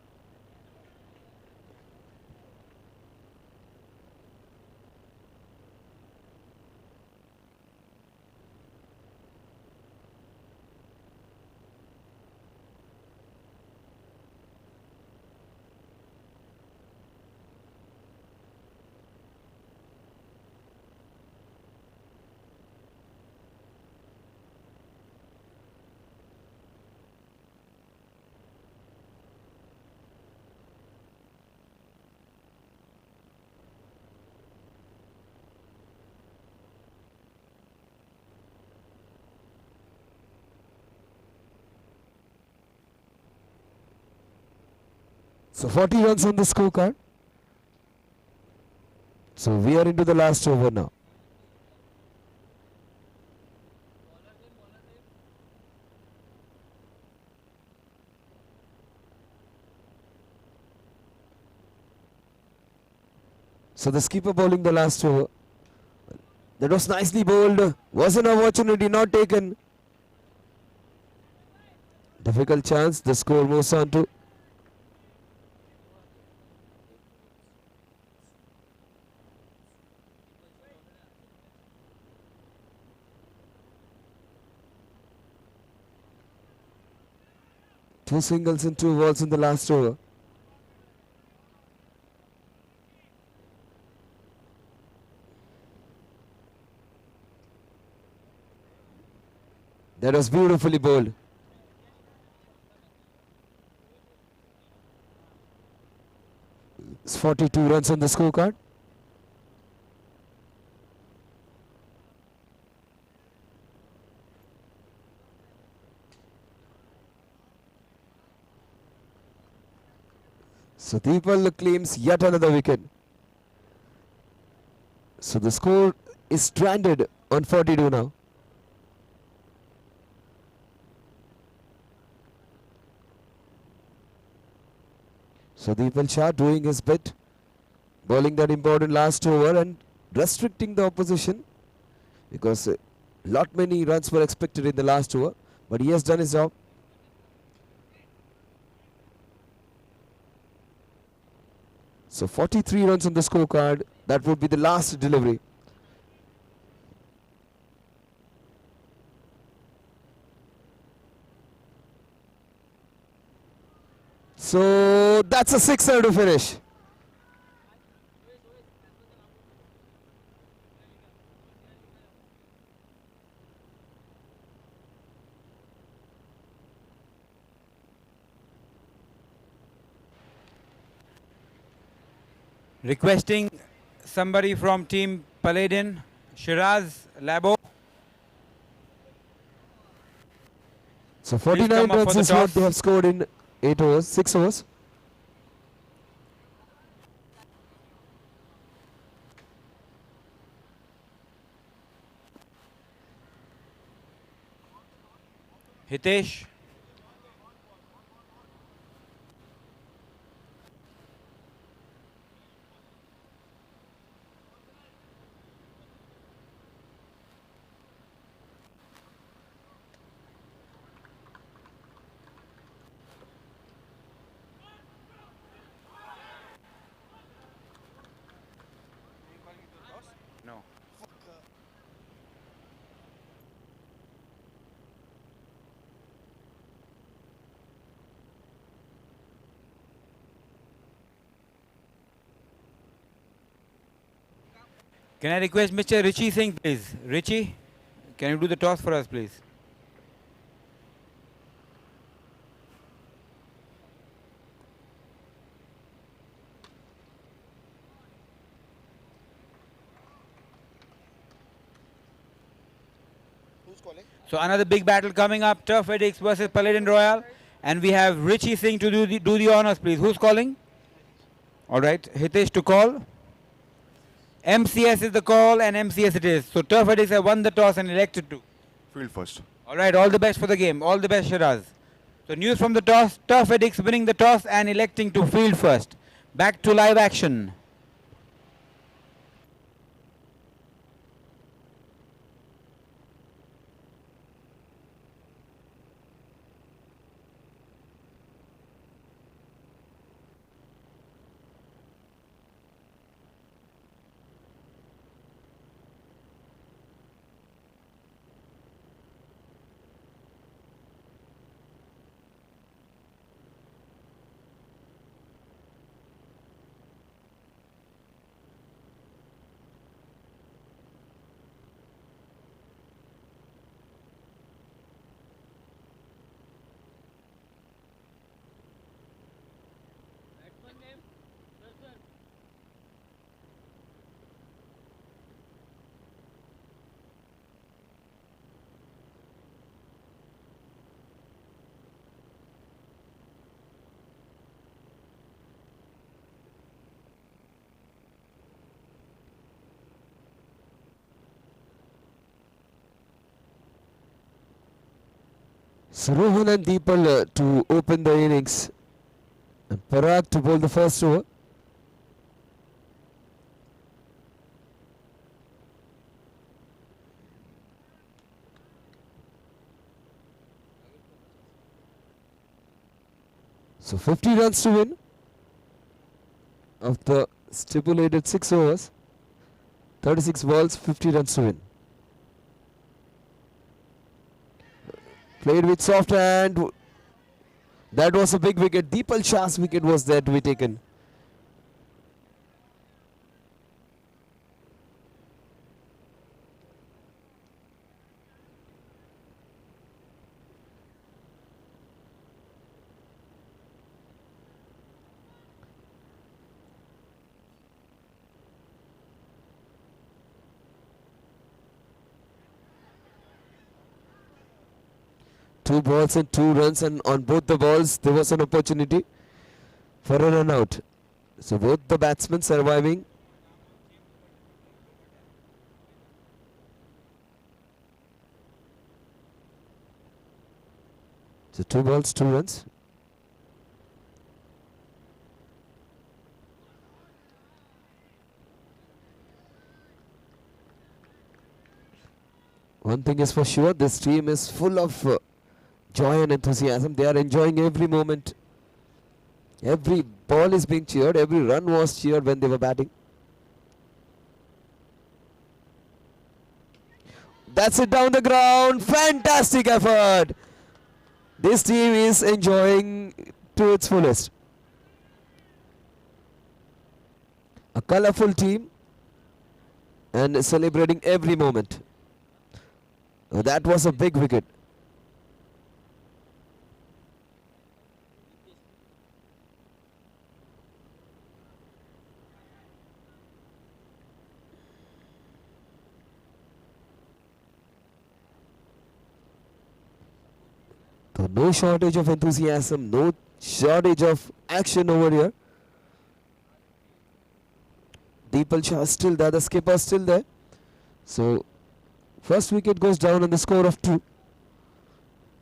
So 40 runs on the scorecard. So we are into the last over now. So the skipper bowling the last over. That was nicely bowled. Was an opportunity not taken. Difficult chance. The score moves on to two singles and 2 balls in the last over. That was beautifully bowled. It's 42 runs on the scorecard. So Deepal claims yet another wicket. So the score is stranded on 42 now. So Deepal Shah doing his bit, bowling that important last over and restricting the opposition because lot many runs were expected in the last over, but he has done his job. So 43 runs on the scorecard. That would be the last delivery. So that's a sixer to finish. Requesting somebody from team Paladin, Shiraz, Labo. So 49 come up for runs the is what toss. they have scored in 8 overs, 6 overs. Hitesh. Can I request Mr. Richie Singh, please? Richie, can you do the toss for us, please? So another big battle coming up, Turf Addicts versus Paladin Royal. And we have Richie Singh to do the honors, please. Who's calling? All right, Hitesh to call. MCS is the call and MCS it is. So Turf Addicts have won the toss and elected to. Field first. All right, all the best for the game. All the best, Shiraz. So news from the toss, Turf Addicts winning the toss and electing to field first. Back to live action. So Rohan and Deepal to open the innings. And Parag to bowl the first over. So 50 runs to win of the stipulated 6 overs. 36 balls, 50 runs to win. Played with soft hand. That was a big wicket. Deepal Shah's wicket was there to be taken. Two balls and 2 runs, and on both the balls there was an opportunity for a run out. So both the batsmen surviving. So 2 balls, 2 runs. One thing is for sure, this team is full of joy and enthusiasm. They are enjoying every moment. Every ball is being cheered. Every run was cheered when they were batting. That's it down the ground. Fantastic effort. This team is enjoying to its fullest. A colourful team and celebrating every moment. That was a big wicket. So no shortage of enthusiasm, no shortage of action over here. Deepal Shah still there, the skipper still there. So first wicket goes down on the score of 2.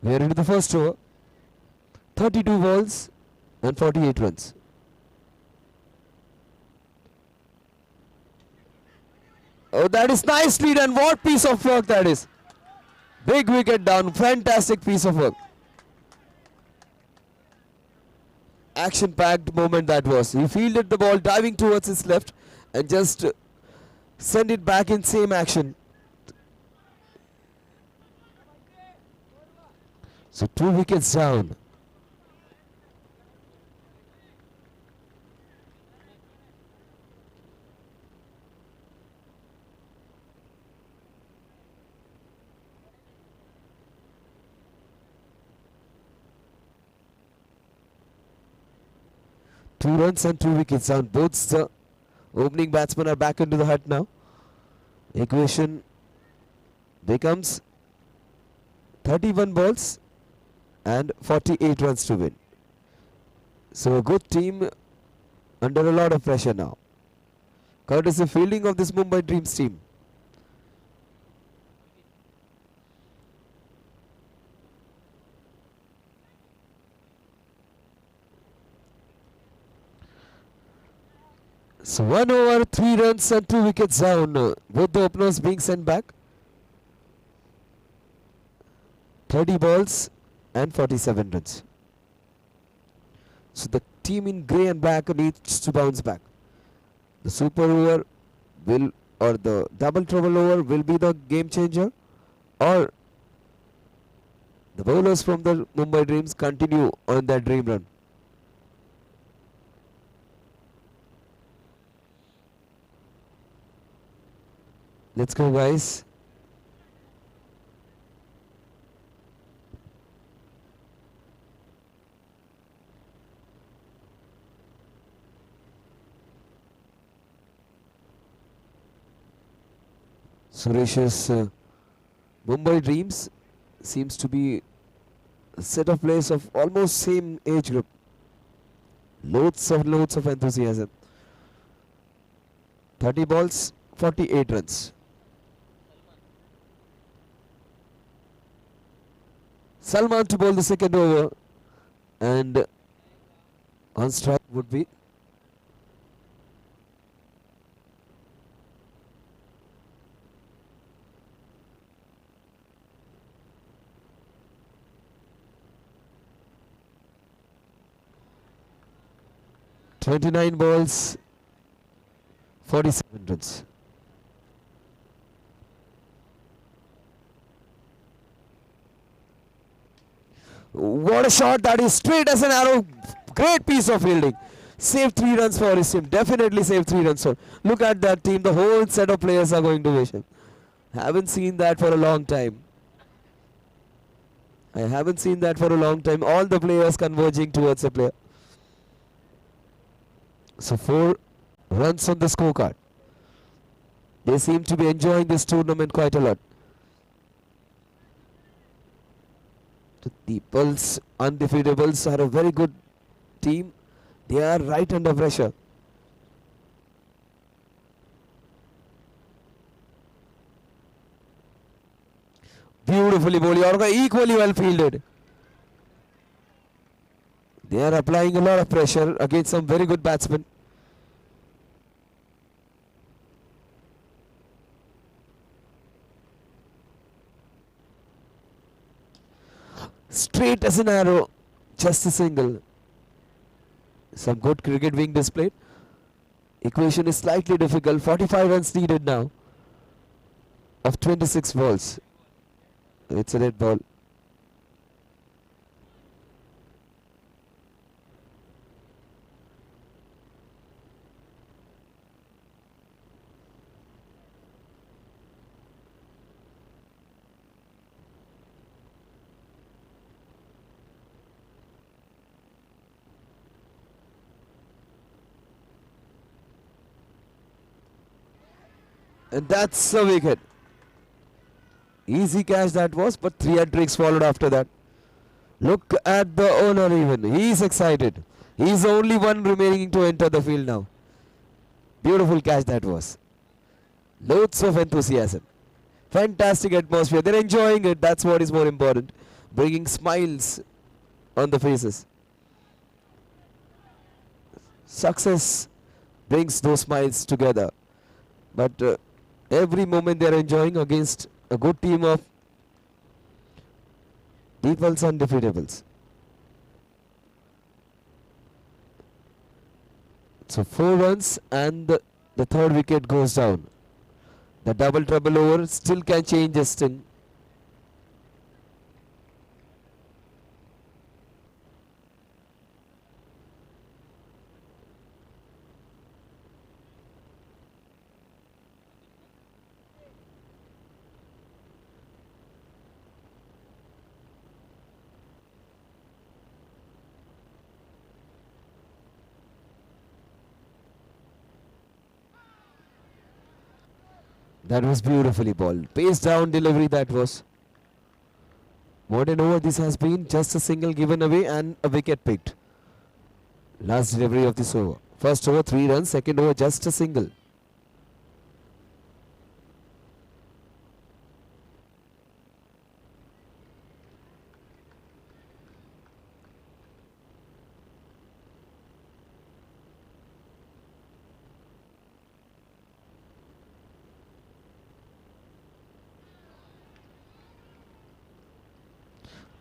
We are into the first over. 32 balls and 48 runs. Oh, that is nicely done. What piece of work that is. Big wicket down. Fantastic piece of work. Action-packed moment that was. He fielded the ball diving towards his left and just send it back in same action. So 2 wickets down. 2 runs and 2 wickets down. Both the opening batsmen are back into the hut now. Equation becomes 31 balls and 48 runs to win. So a good team under a lot of pressure now. Courtesy fielding of this Mumbai Dreams team. So 1 over, 3 runs and 2 wickets down. Both the openers being sent back. 30 balls and 47 runs. So the team in grey and black needs to bounce back. The super over will, or the double trouble over will be the game changer, or the bowlers from the Mumbai Dreams continue on their dream run. Let's go, guys. Suresh's Mumbai Dreams seems to be a set of players of almost same age group. Loads of enthusiasm. 30 balls, 48 runs. Salman to bowl the second over, and on strike would be .29 balls, 47 runs. What a shot, that is straight as an arrow. Great piece of fielding. Saved 3 runs for his team. Definitely saved 3 runs for. Look at that team. The whole set of players are going to wish him. Haven't seen that for a long time. I haven't seen that for a long time. All the players converging towards a player. So 4 runs on the scorecard. They seem to be enjoying this tournament quite a lot. The Pulse Undefeatables are a very good team. They are right under pressure. Beautifully bowled, Yorga, equally well fielded. They are applying a lot of pressure against some very good batsmen. Straight as an arrow, just a single. Some good cricket being displayed. Equation is slightly difficult. 45 runs needed now of 26 balls. It's a red ball. And that's a wicket. Easy catch that was, but 3 hat-tricks followed after that. Look at the owner even. He's excited. He's the only one remaining to enter the field now. Beautiful catch that was. Loads of enthusiasm. Fantastic atmosphere. They're enjoying it. That's what is more important. Bringing smiles on the faces. Success brings those smiles together. But every moment they're enjoying against a good team of People's Undefeatables. So 4 runs and the third wicket goes down. The double trouble over still can change this thing. That was beautifully bowled. Pace down delivery that was. What an over this has been. Just a single given away and a wicket picked. Last delivery of this over. First over 3 runs, second over just a single.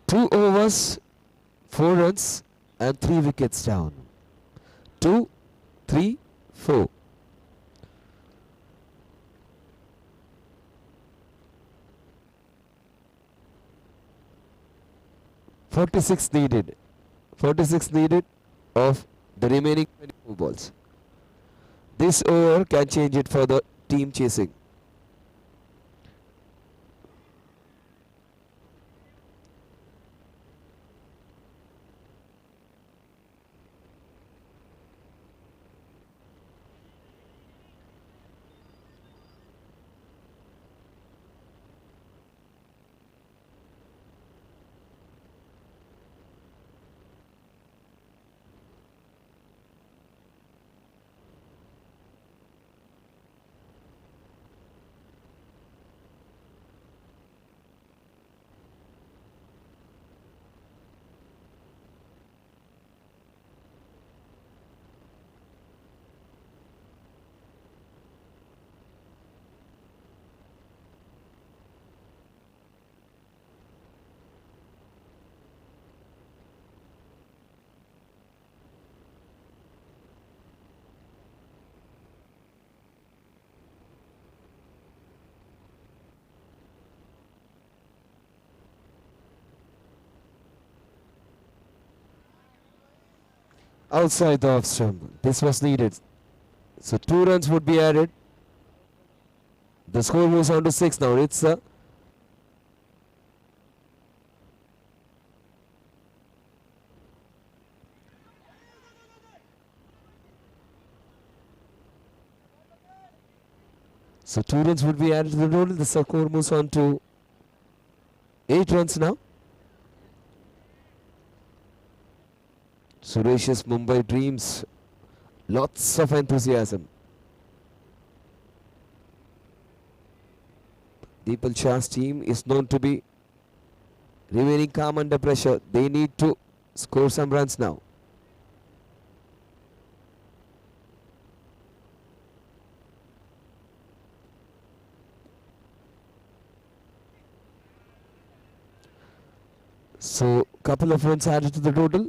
Two overs, 4 runs and 3 wickets down. 2, 3, 4. "46 needed. 46 needed of the remaining 24 balls. This over can change it for the team chasing. Outside the off stump. This was needed. So 2 runs would be added. The score moves on to 6 now. It's a So 2 runs would be added to the total. The score moves on to 8 runs now. Suresh's Mumbai Dreams. Lots of enthusiasm. Deepal Shah's team is known to be remaining calm under pressure. They need to score some runs now. So, couple of runs added to the total.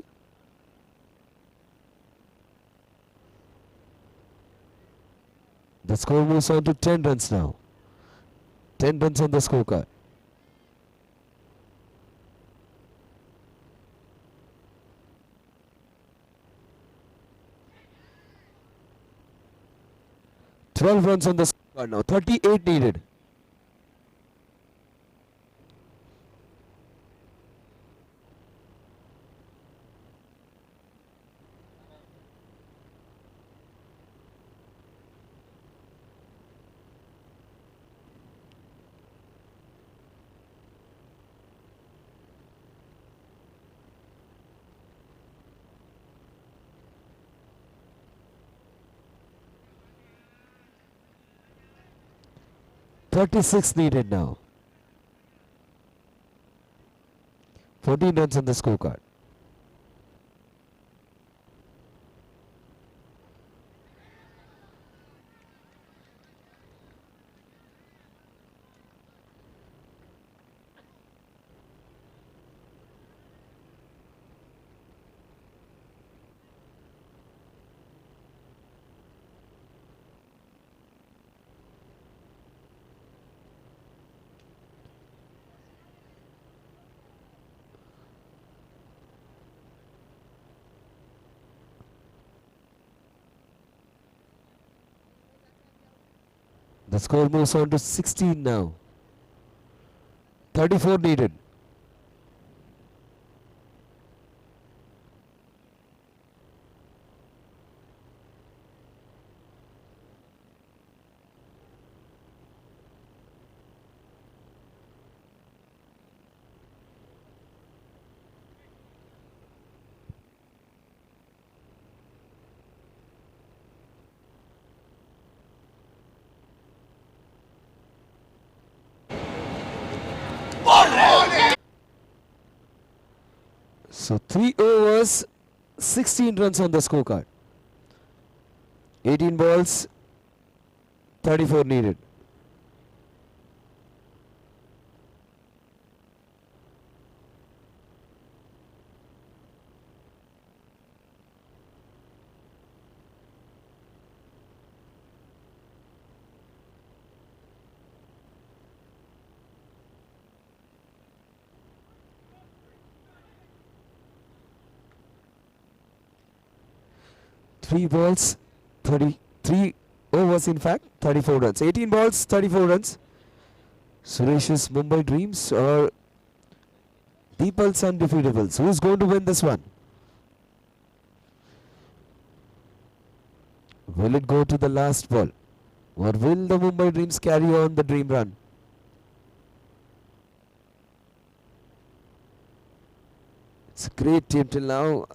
The score moves on to 10 runs now. 10 runs on the scorecard. "12 runs on the scorecard now. 38 needed. "36 needed now. 14 runs on the scorecard. The score moves on to 16 now. 34 needed. So 3 overs, 16 runs on the scorecard. 18 balls, 34 needed. Three balls, 33 overs in fact, 34 runs. 18 balls, 34 runs. Suresh's Mumbai Dreams or Deepal's Undefeatables. Who's going to win this one? Will it go to the last ball? Or will the Mumbai Dreams carry on the dream run? It's a great team till now.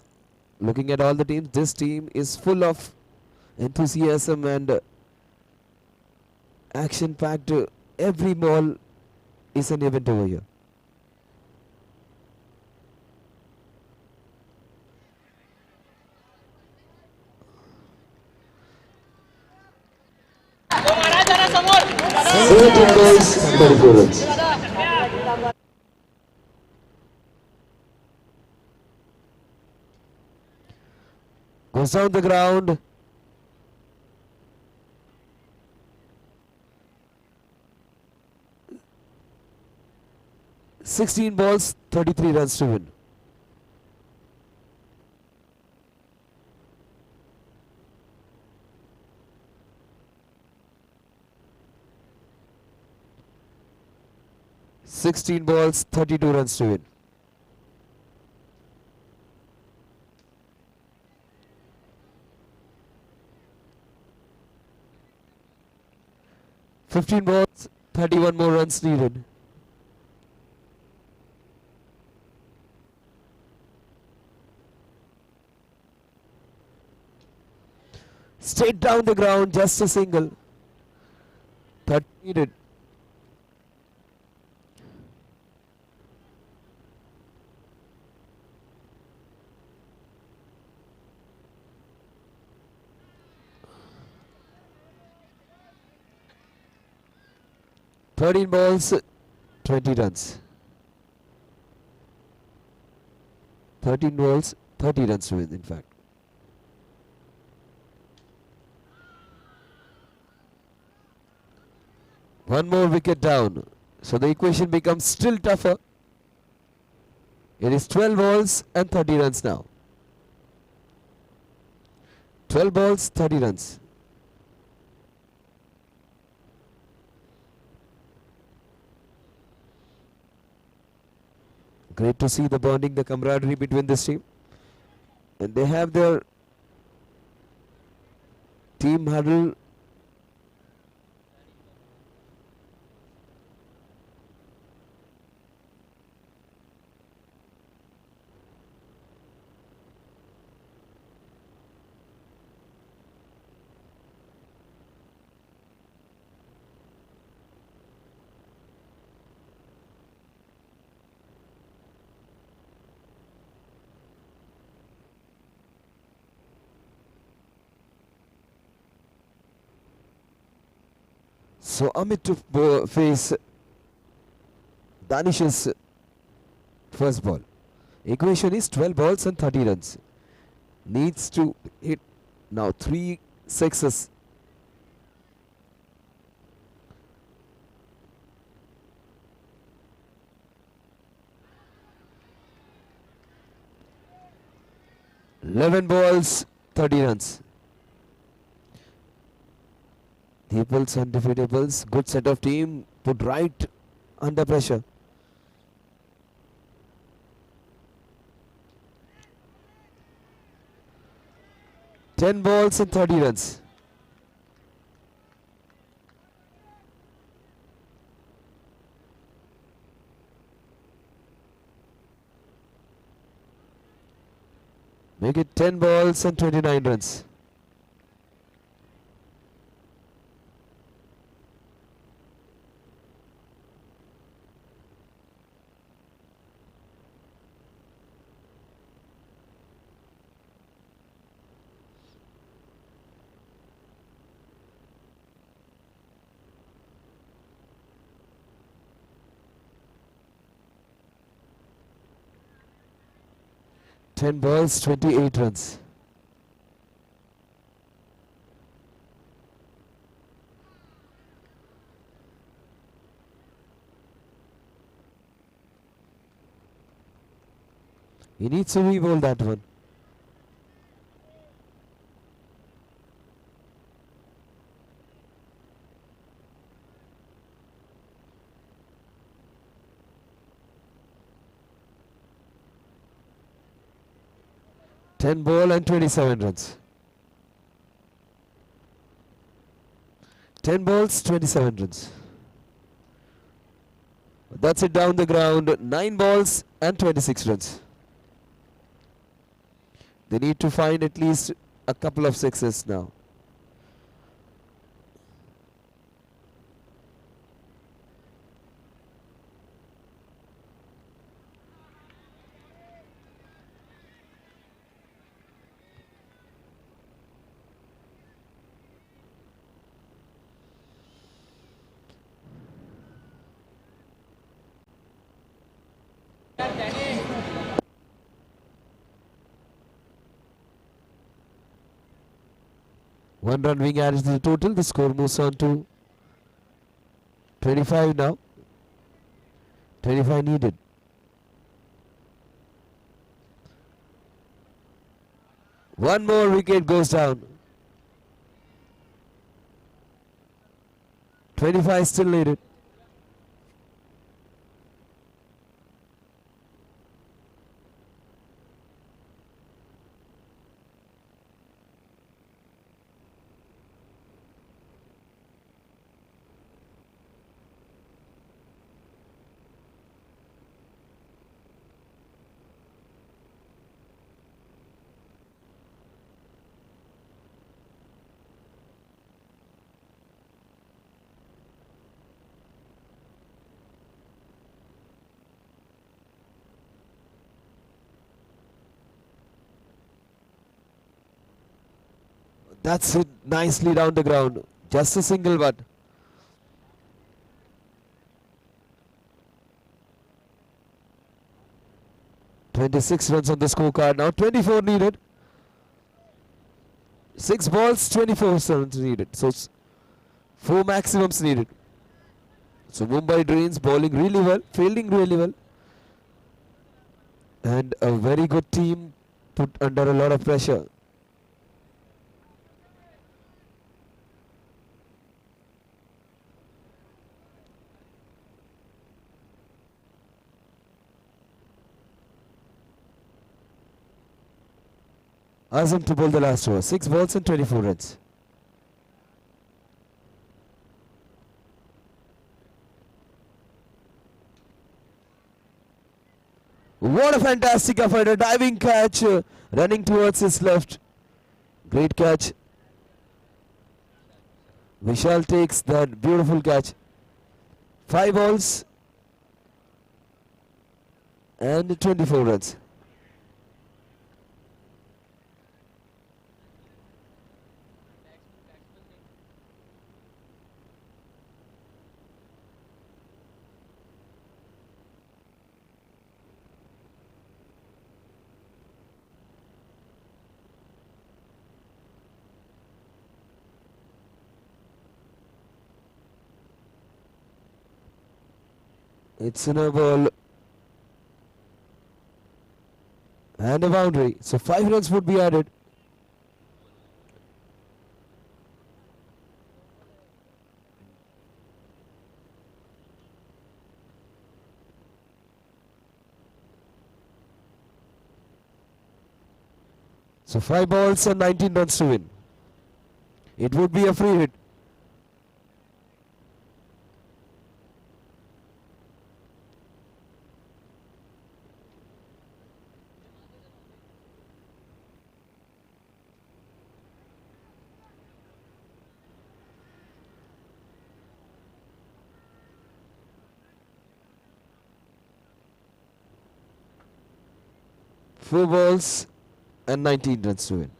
Looking at all the teams, this team is full of enthusiasm and action-packed. Every ball is an event over here. Seventeen balls, 34 runs. Goes down the ground. Sixteen balls, 33 runs to win. Sixteen balls, 32 runs to win. 15 balls, 31 more runs needed. Straight down the ground, just a single. 30 needed. Thirteen balls, 20 runs. 13 balls, 30 runs to win, in fact. One more wicket down. So the equation becomes still tougher. It is 12 balls and 30 runs now. 12 balls, 30 runs. Great to see the bonding, the camaraderie between this team. And they have their team huddle. So Amit to face Danish's first ball. Equation is 12 balls and 30 runs. Needs to hit now 3 sixes. Eleven balls, 30 runs. Deepal's Undefeatables, good set of team, put right under pressure. Ten balls and 30 runs. Make it 10 balls and 29 runs. 10 balls, 28 runs. He needs to re-bowl that one. Ten ball and 27 runs. 10 balls, 27 runs. That's it down the ground. 9 balls and 26 runs. They need to find at least a couple of sixes now. One run being added to the total. The score moves on to 25 now. 25 needed. One more wicket goes down. 25 still needed. That's it nicely down the ground. Just a single one. "26 runs on the scorecard now. 24 needed. 6 balls, 24 runs needed. So 4 maximums needed. So Mumbai Indians bowling really well, fielding really well. And a very good team put under a lot of pressure. Azam to bowl the last over. 6 balls and 24 runs. What a fantastic effort. A diving catch, running towards his left. Great catch. Vishal takes that beautiful catch. 5 balls and 24 runs. It's in a ball and a boundary. So 5 runs would be added. So 5 balls and 19 runs to win. It would be a free hit. Four balls and 19 runs to win.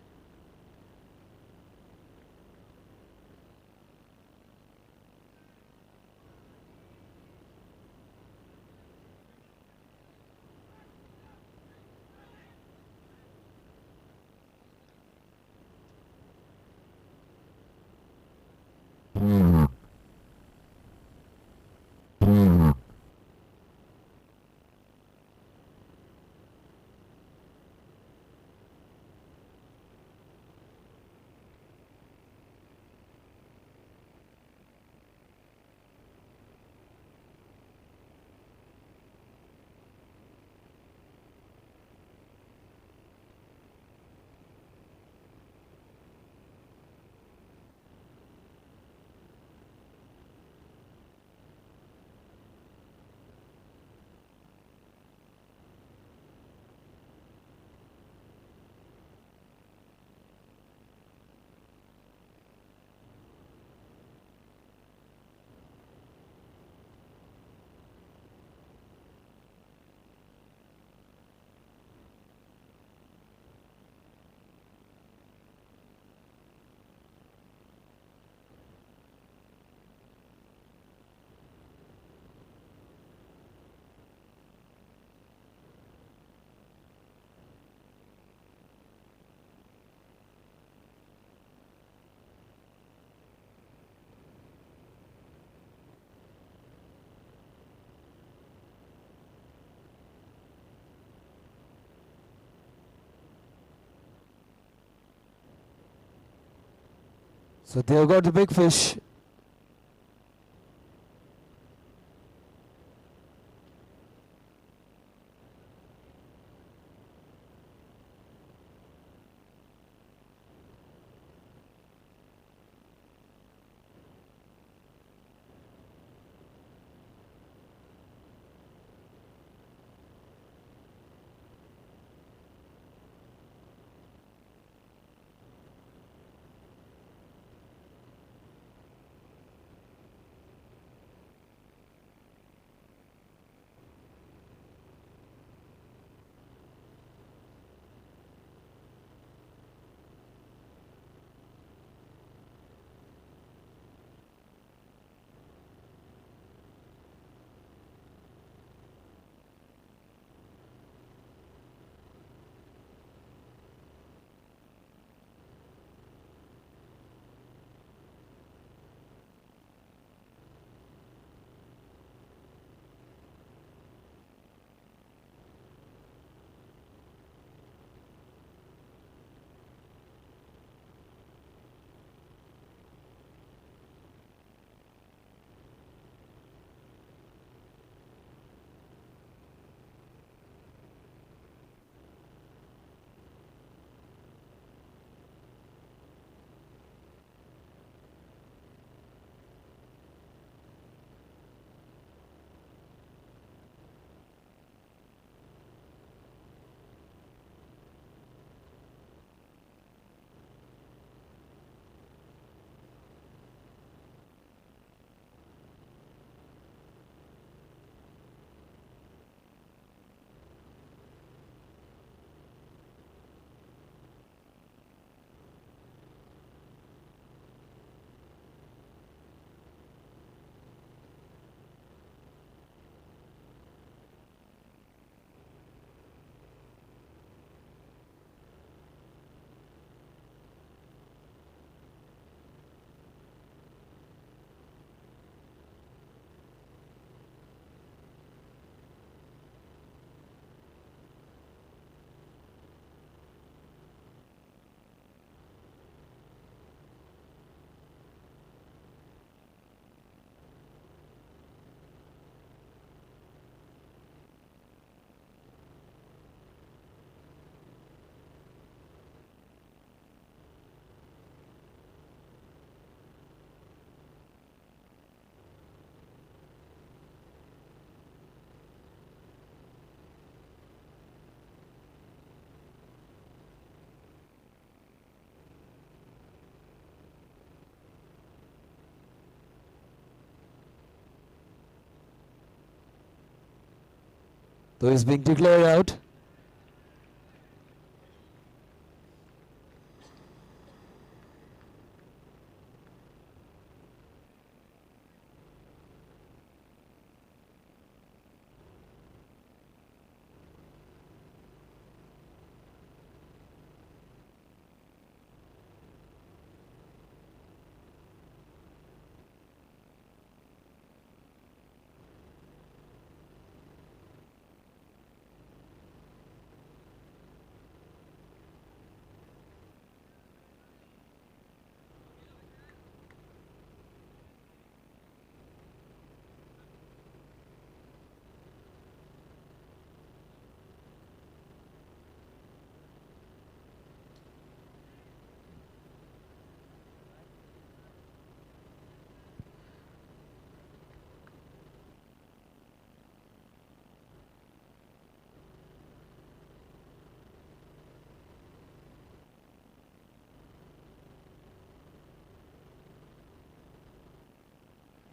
So they've got the big fish. So he's being declared out.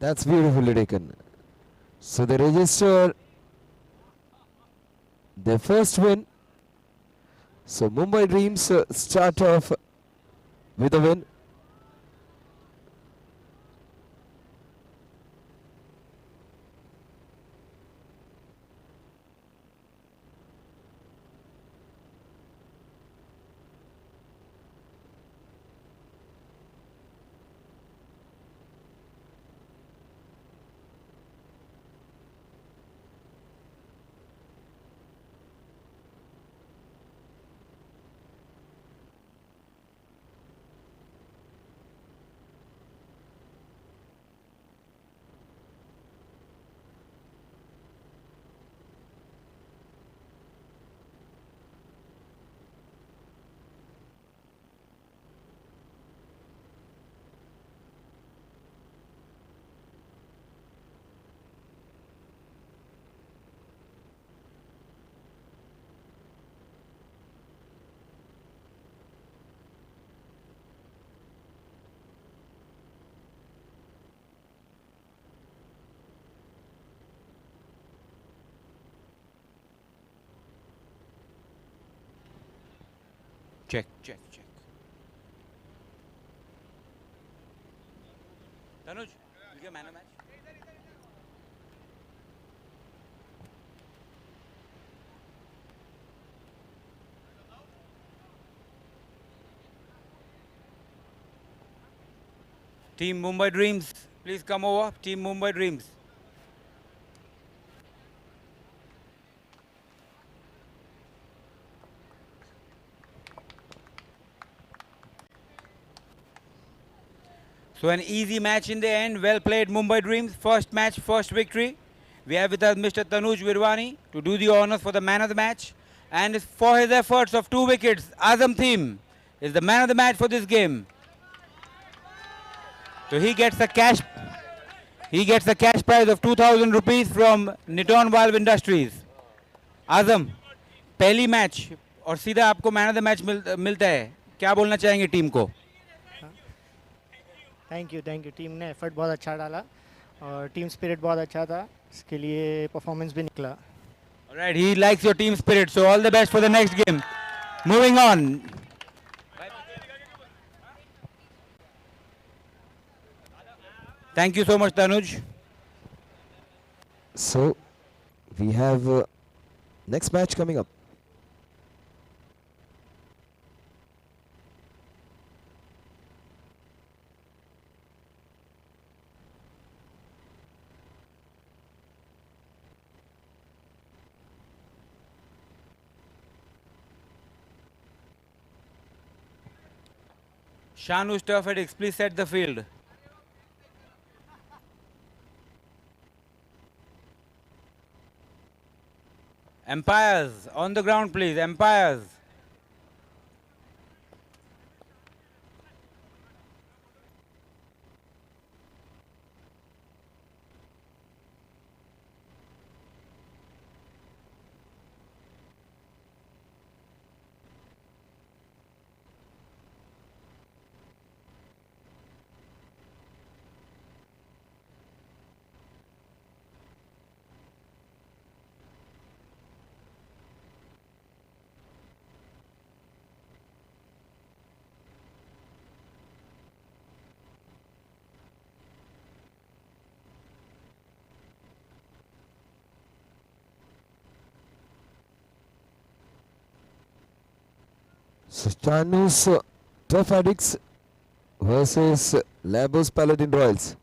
That's beautifully taken. So they register their first win. So Mumbai Dreams start off with a win. Check, check, check. Tanuj, you get man of match. Team Mumbai Dreams, please come over. Team Mumbai Dreams. So an easy match in the end. Well played, Mumbai Dreams. First match, first victory. We have with us Mr. Tanuj Virwani to do the honors for the man of the match. And for his efforts of 2 wickets, Azam Theme is the man of the match for this game. So he gets a cash prize of 2,000 rupees from Niton Valve Industries. Azam, पहली match और सीधा आपको man of the match मिलता है. क्या बोलना चाहेंगे team को? थैंक यू टीम ने एफर्ट बहुत अच्छा डाला और टीम स्पिरिट बहुत अच्छा था, इसके लिए परफॉर्मेंस भी निकला. Alright, he likes your team spirit, so all the best for the next game. Moving on. Thank you so much, Tanuj. So, we have next match coming up. Shanu Turfedix, please set the field. Empires, on the ground please, empires. Stanus Turf Addicts versus Labos Paladin Royals.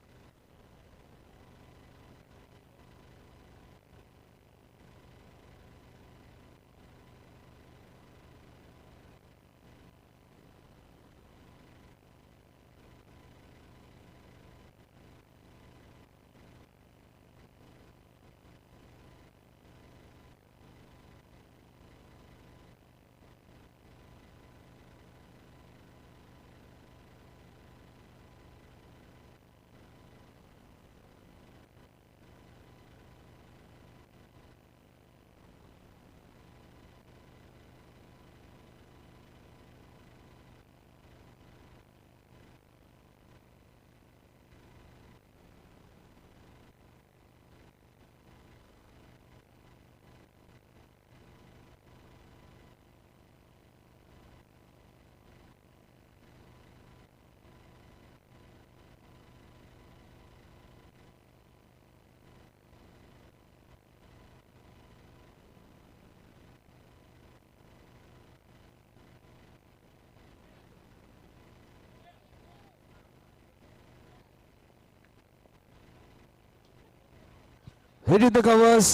Hitting the covers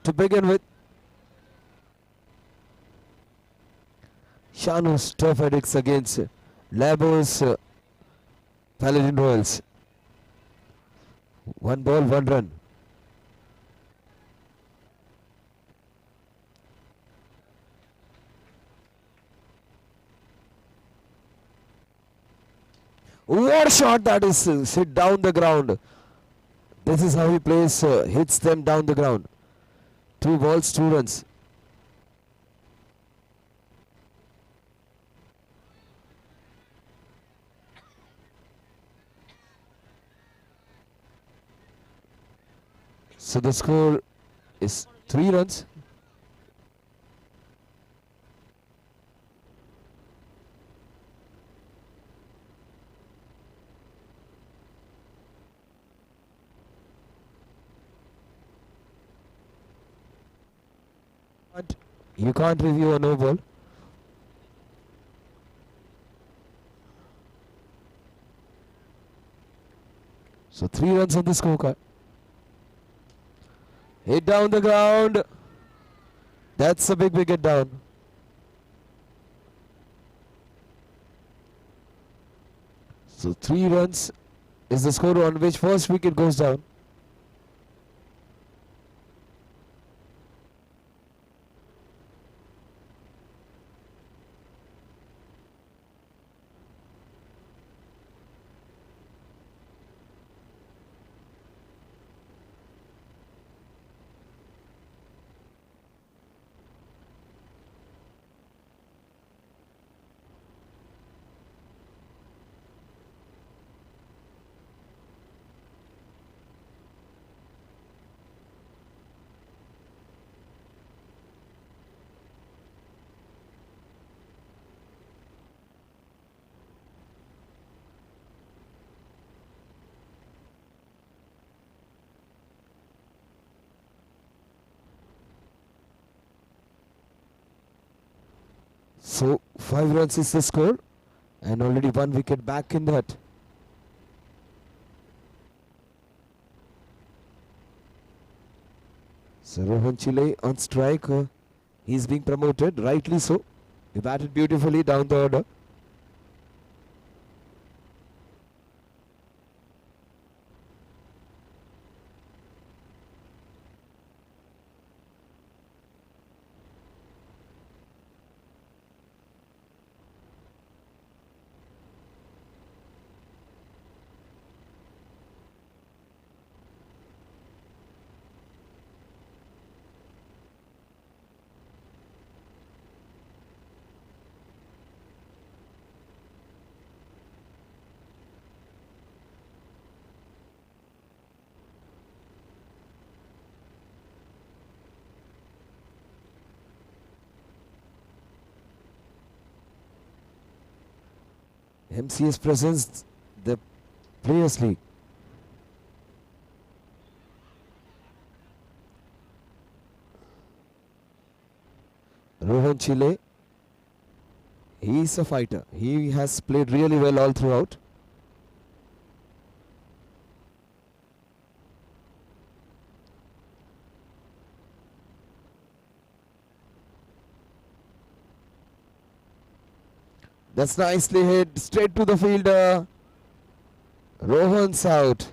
to begin with. Shanus Turf Addicts against Labos Paladin Royals. 1 ball, 1 run. What a shot that is, hit down the ground. This is how he plays, hits them down the ground. 2 balls, 2 runs. So the score is 3 runs. You can't review a no ball. So 3 runs on the scorecard. Hit down the ground. That's a big wicket down. So 3 runs is the score on which first wicket goes down. So 5 runs is the score and already 1 wicket back in that. So Rohan Chile on strike. He's being promoted, rightly so. He batted beautifully down the order. MCS presents the Players League. Rohan Chile, he is a fighter. He has played really well all throughout. That's nicely hit, straight to the fielder. Rohan's out.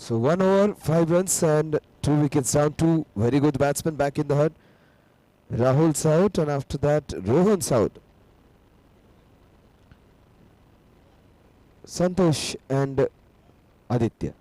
So 1 over, 5 runs and 2 wickets down. 2 very good batsmen back in the hut. Rahul's out and after that Rohan's out. Santosh and Aditya.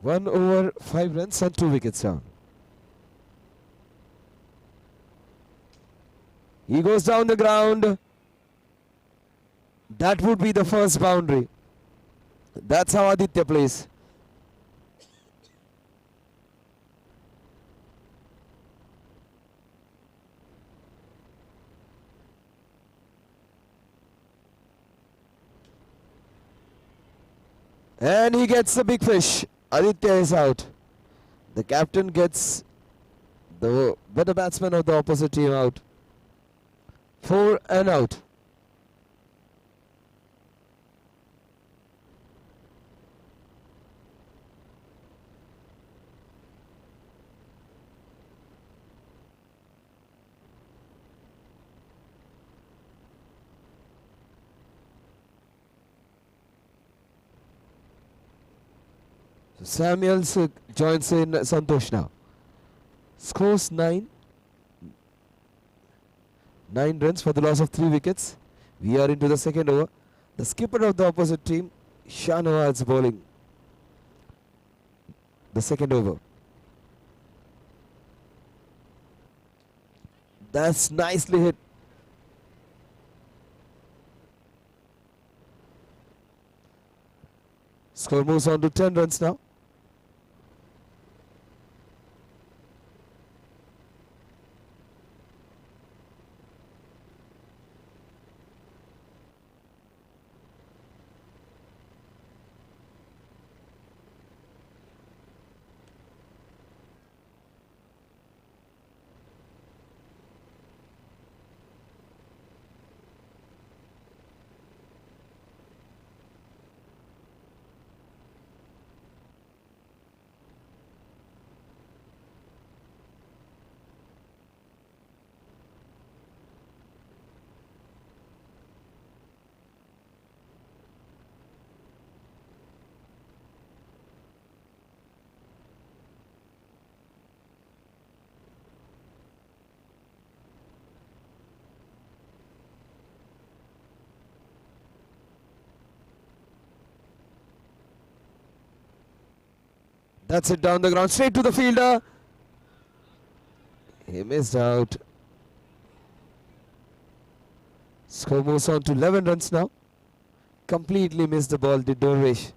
One over, 5 runs and 2 wickets down. He goes down the ground. That would be the first boundary. That's how Aditya plays. And he gets the big fish. Aditya is out. The captain gets The better batsman of the opposite team out. 4 and out. So Samuels joins in Santosh now. Scores 9. 9 runs for the loss of 3 wickets. We are into the second over. The skipper of the opposite team, Shahnawaz, bowling the second over. That's nicely hit. Score moves on to 10 runs now. That's it down the ground, straight to the fielder. He missed out. Score moves on to 11 runs now. Completely missed the ball, did Dorvish.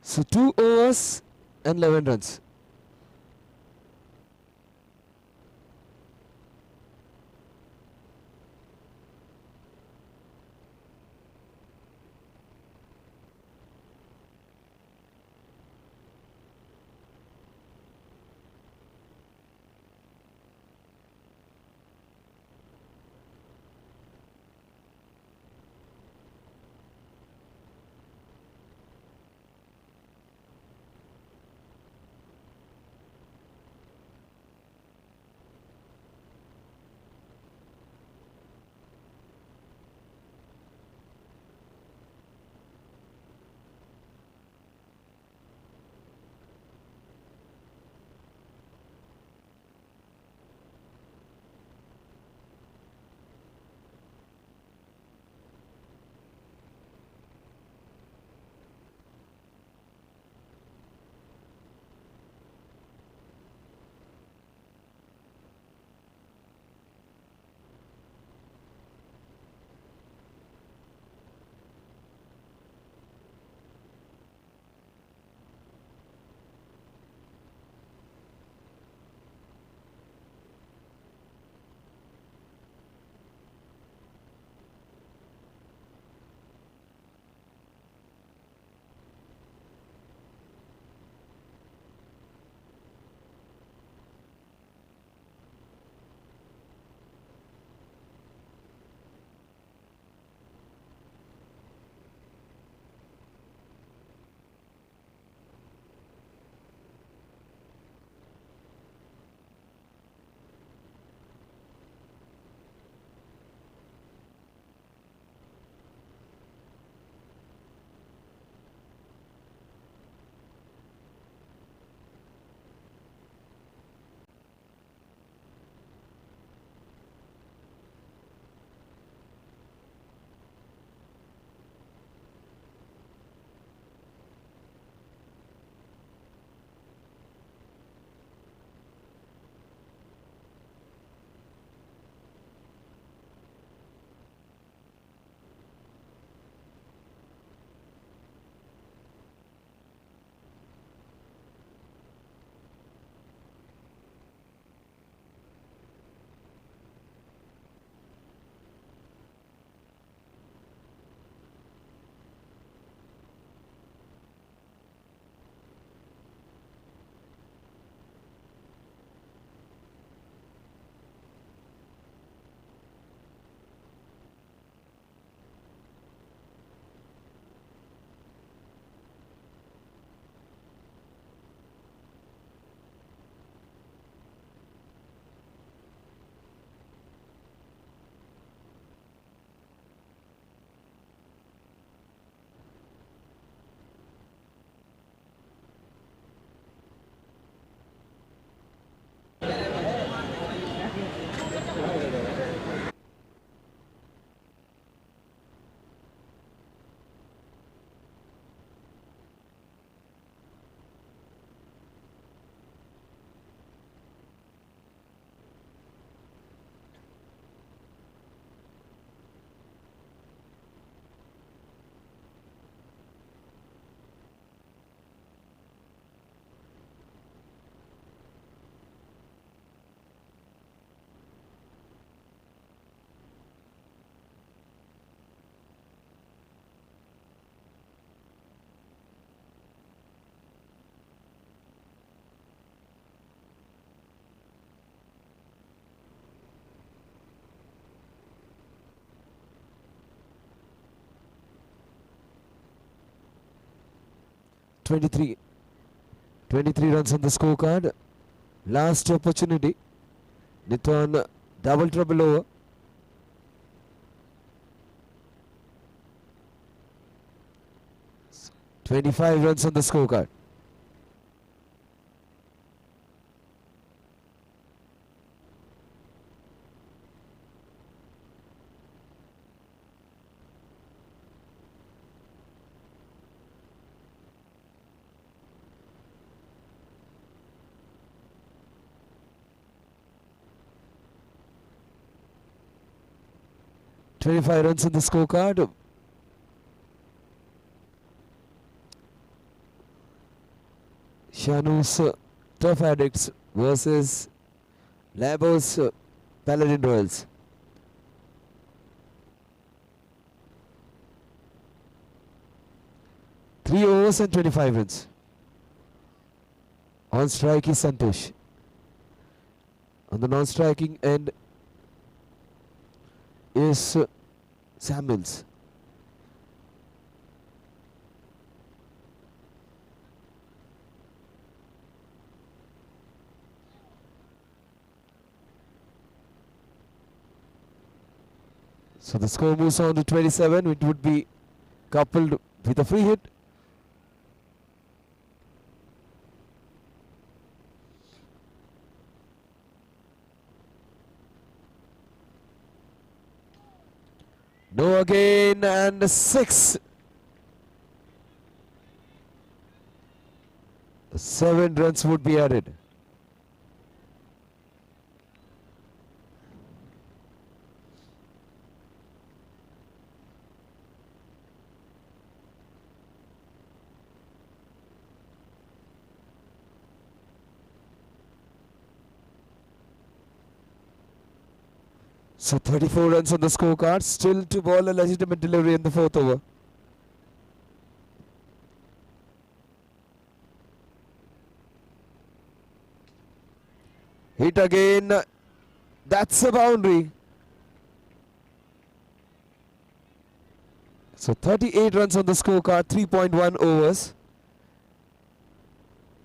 So 2 overs and 11 runs. 23. 23 runs on the scorecard. Last opportunity. Nitwan double trouble over. So 25 runs on the scorecard. $25 runs on the scorecard. Shanu's Tough Addicts versus Labo's Paladin Royals. Three overs and 25 runs. On strike is Santosh. On the non-striking end is Samuels. So the score moves on to 27. It would be coupled with a free hit. No again, and 6. 7 runs would be added. So 34 runs on the scorecard, still to ball a legitimate delivery in the 4th over. Hit again, that's a boundary. So 38 runs on the scorecard, 3.1 overs.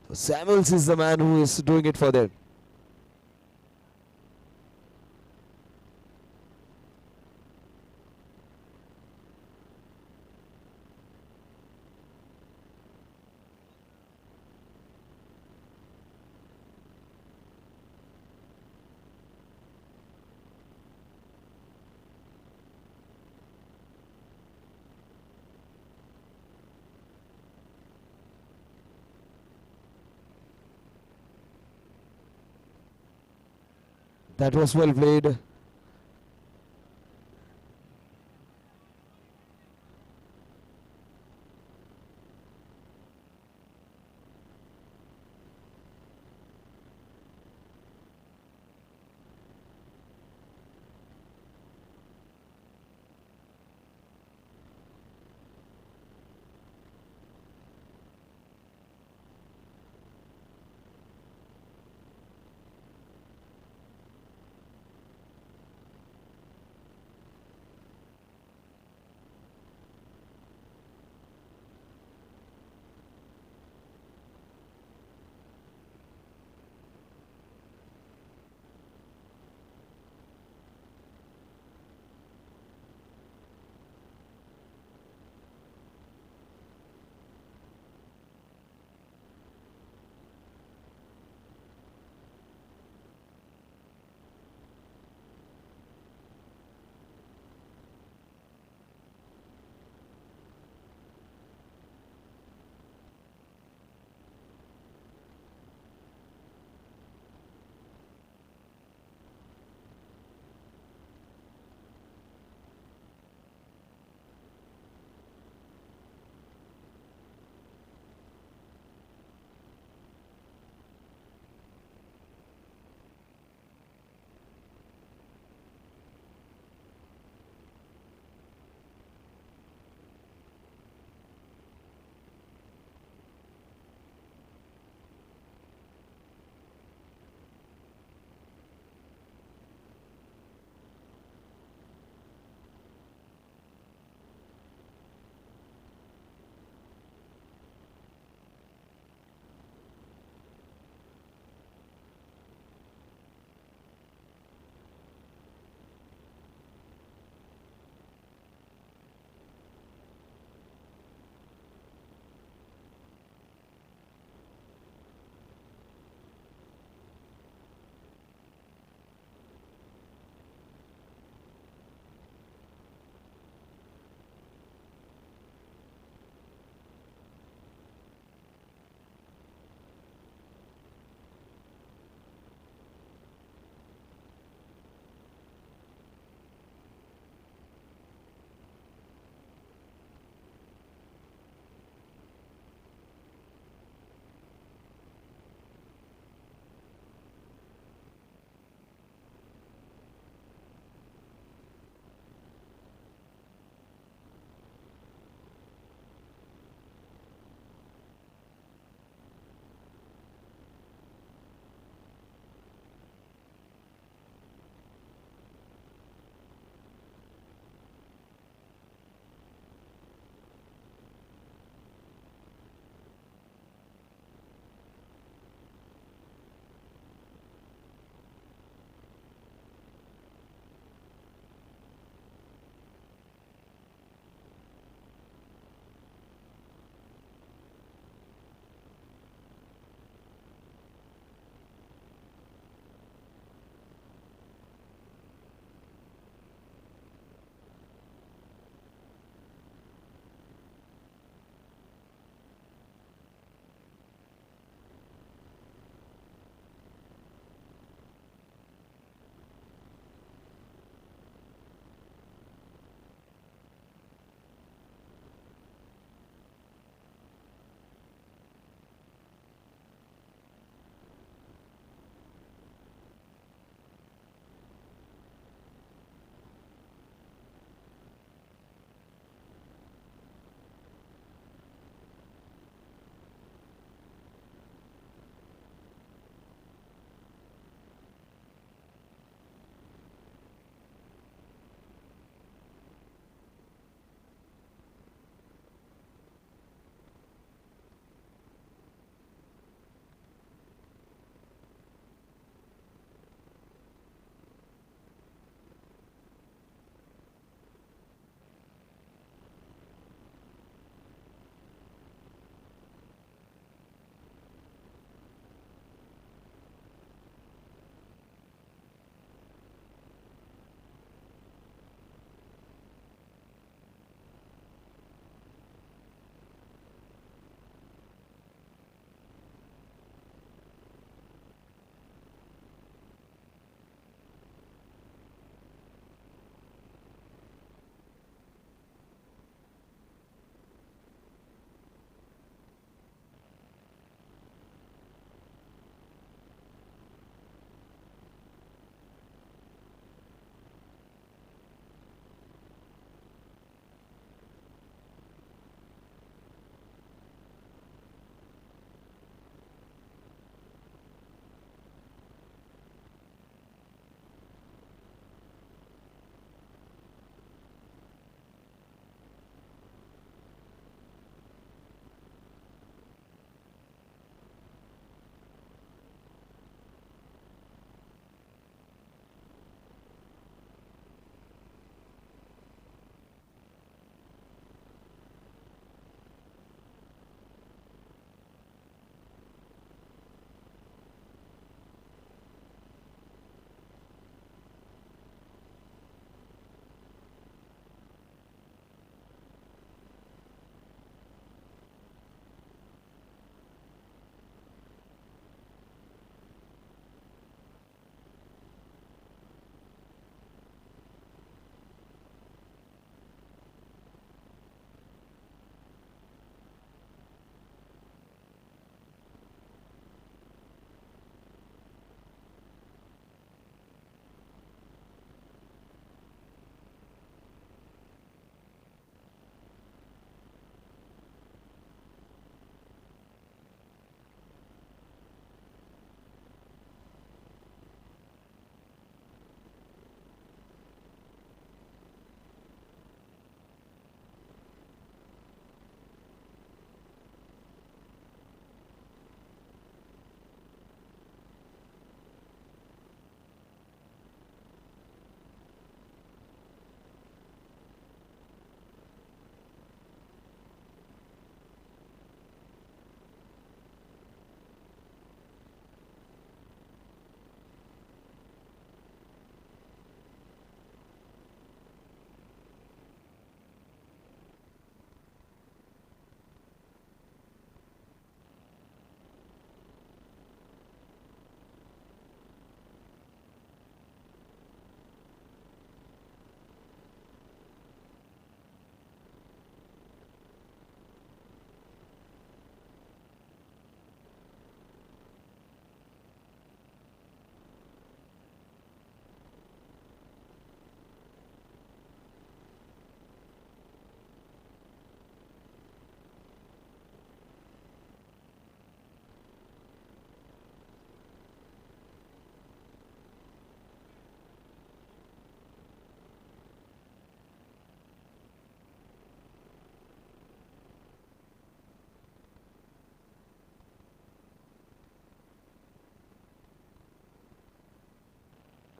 So Samuels is the man who is doing it for them. That was well played.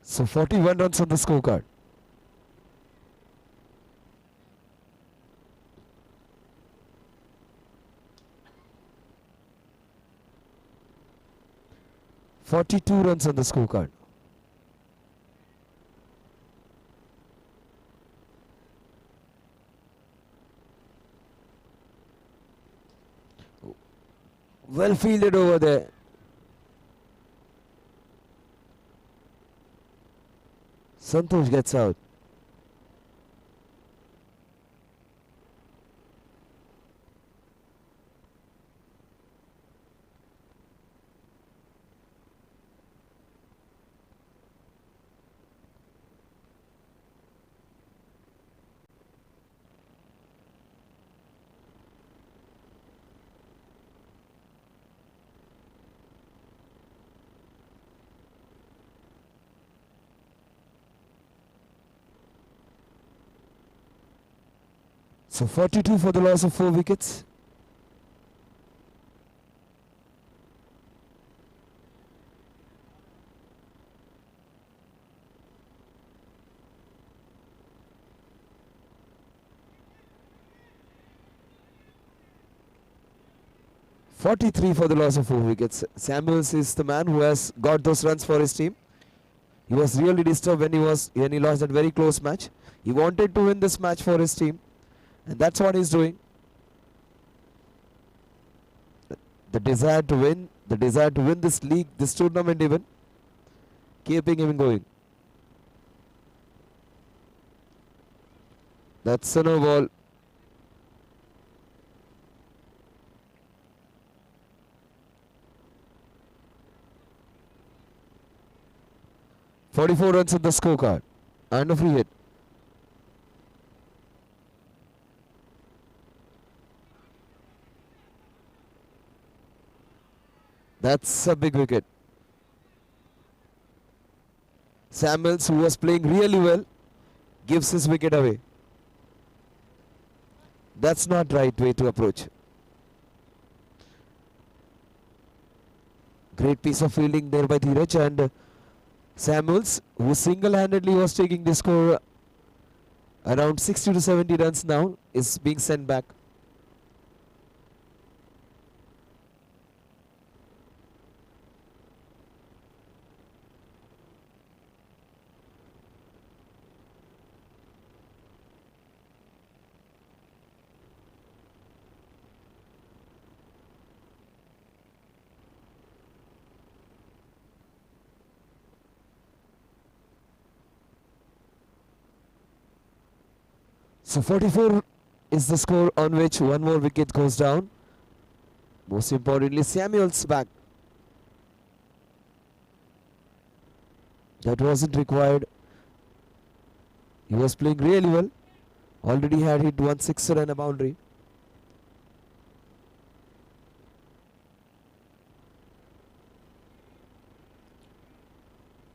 So 41 runs on the scorecard. "42 runs on the scorecard. Well fielded over there. Santosh gets out. So 42 for the loss of 4 wickets. "43 for the loss of 4 wickets. Samuels is the man who has got those runs for his team. He was really disturbed when he lost that very close match. He wanted to win this match for his team, and that's what he's doing. The desire to win this league, this tournament even, keeping him going. That's a no ball. "44 runs on the scorecard and a free hit. That's a big wicket. Samuels, who was playing really well, gives his wicket away. That's not right way to approach. Great piece of fielding there by Dheeraj, and Samuels, who single-handedly was taking the score around 60 to 70 runs now, is being sent back. So 44 is the score on which one more wicket goes down. Most importantly, Samuels back. That wasn't required. He was playing really well. Already had hit 1 sixer and a boundary.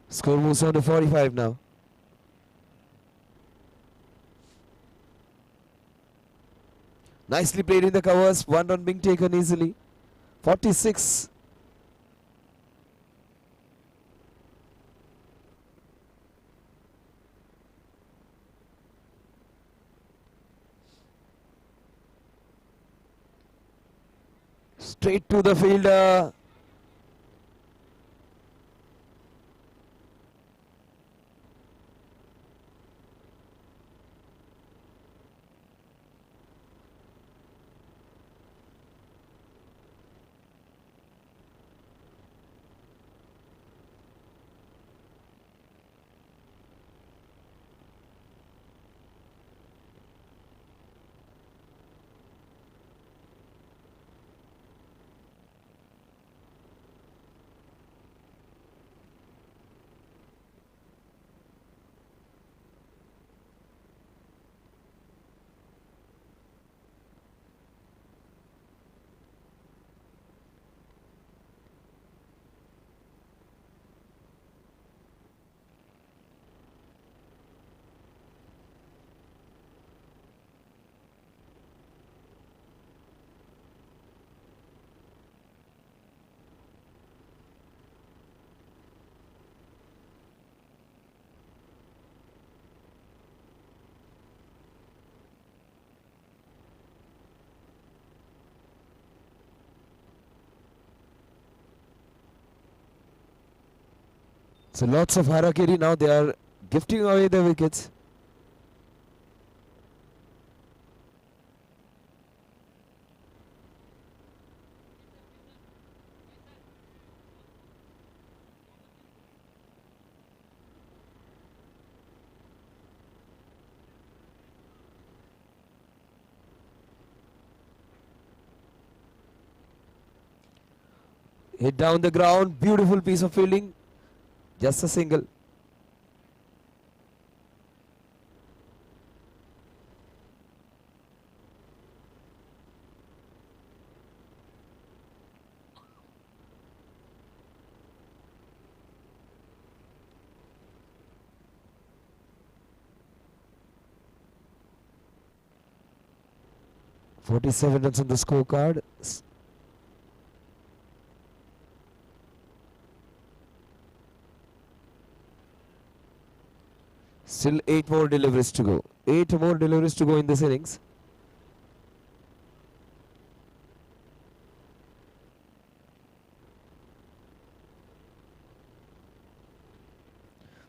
Score moves on to 45 now. Nicely played in the covers. 1 run being taken easily. 46. Straight to the fielder. So lots of harakiri now. They are gifting away the wickets. Hit down the ground. Beautiful piece of fielding. Just a single. "47 runs on the scorecard. Still 8 more deliveries to go. 8 more deliveries to go in this innings.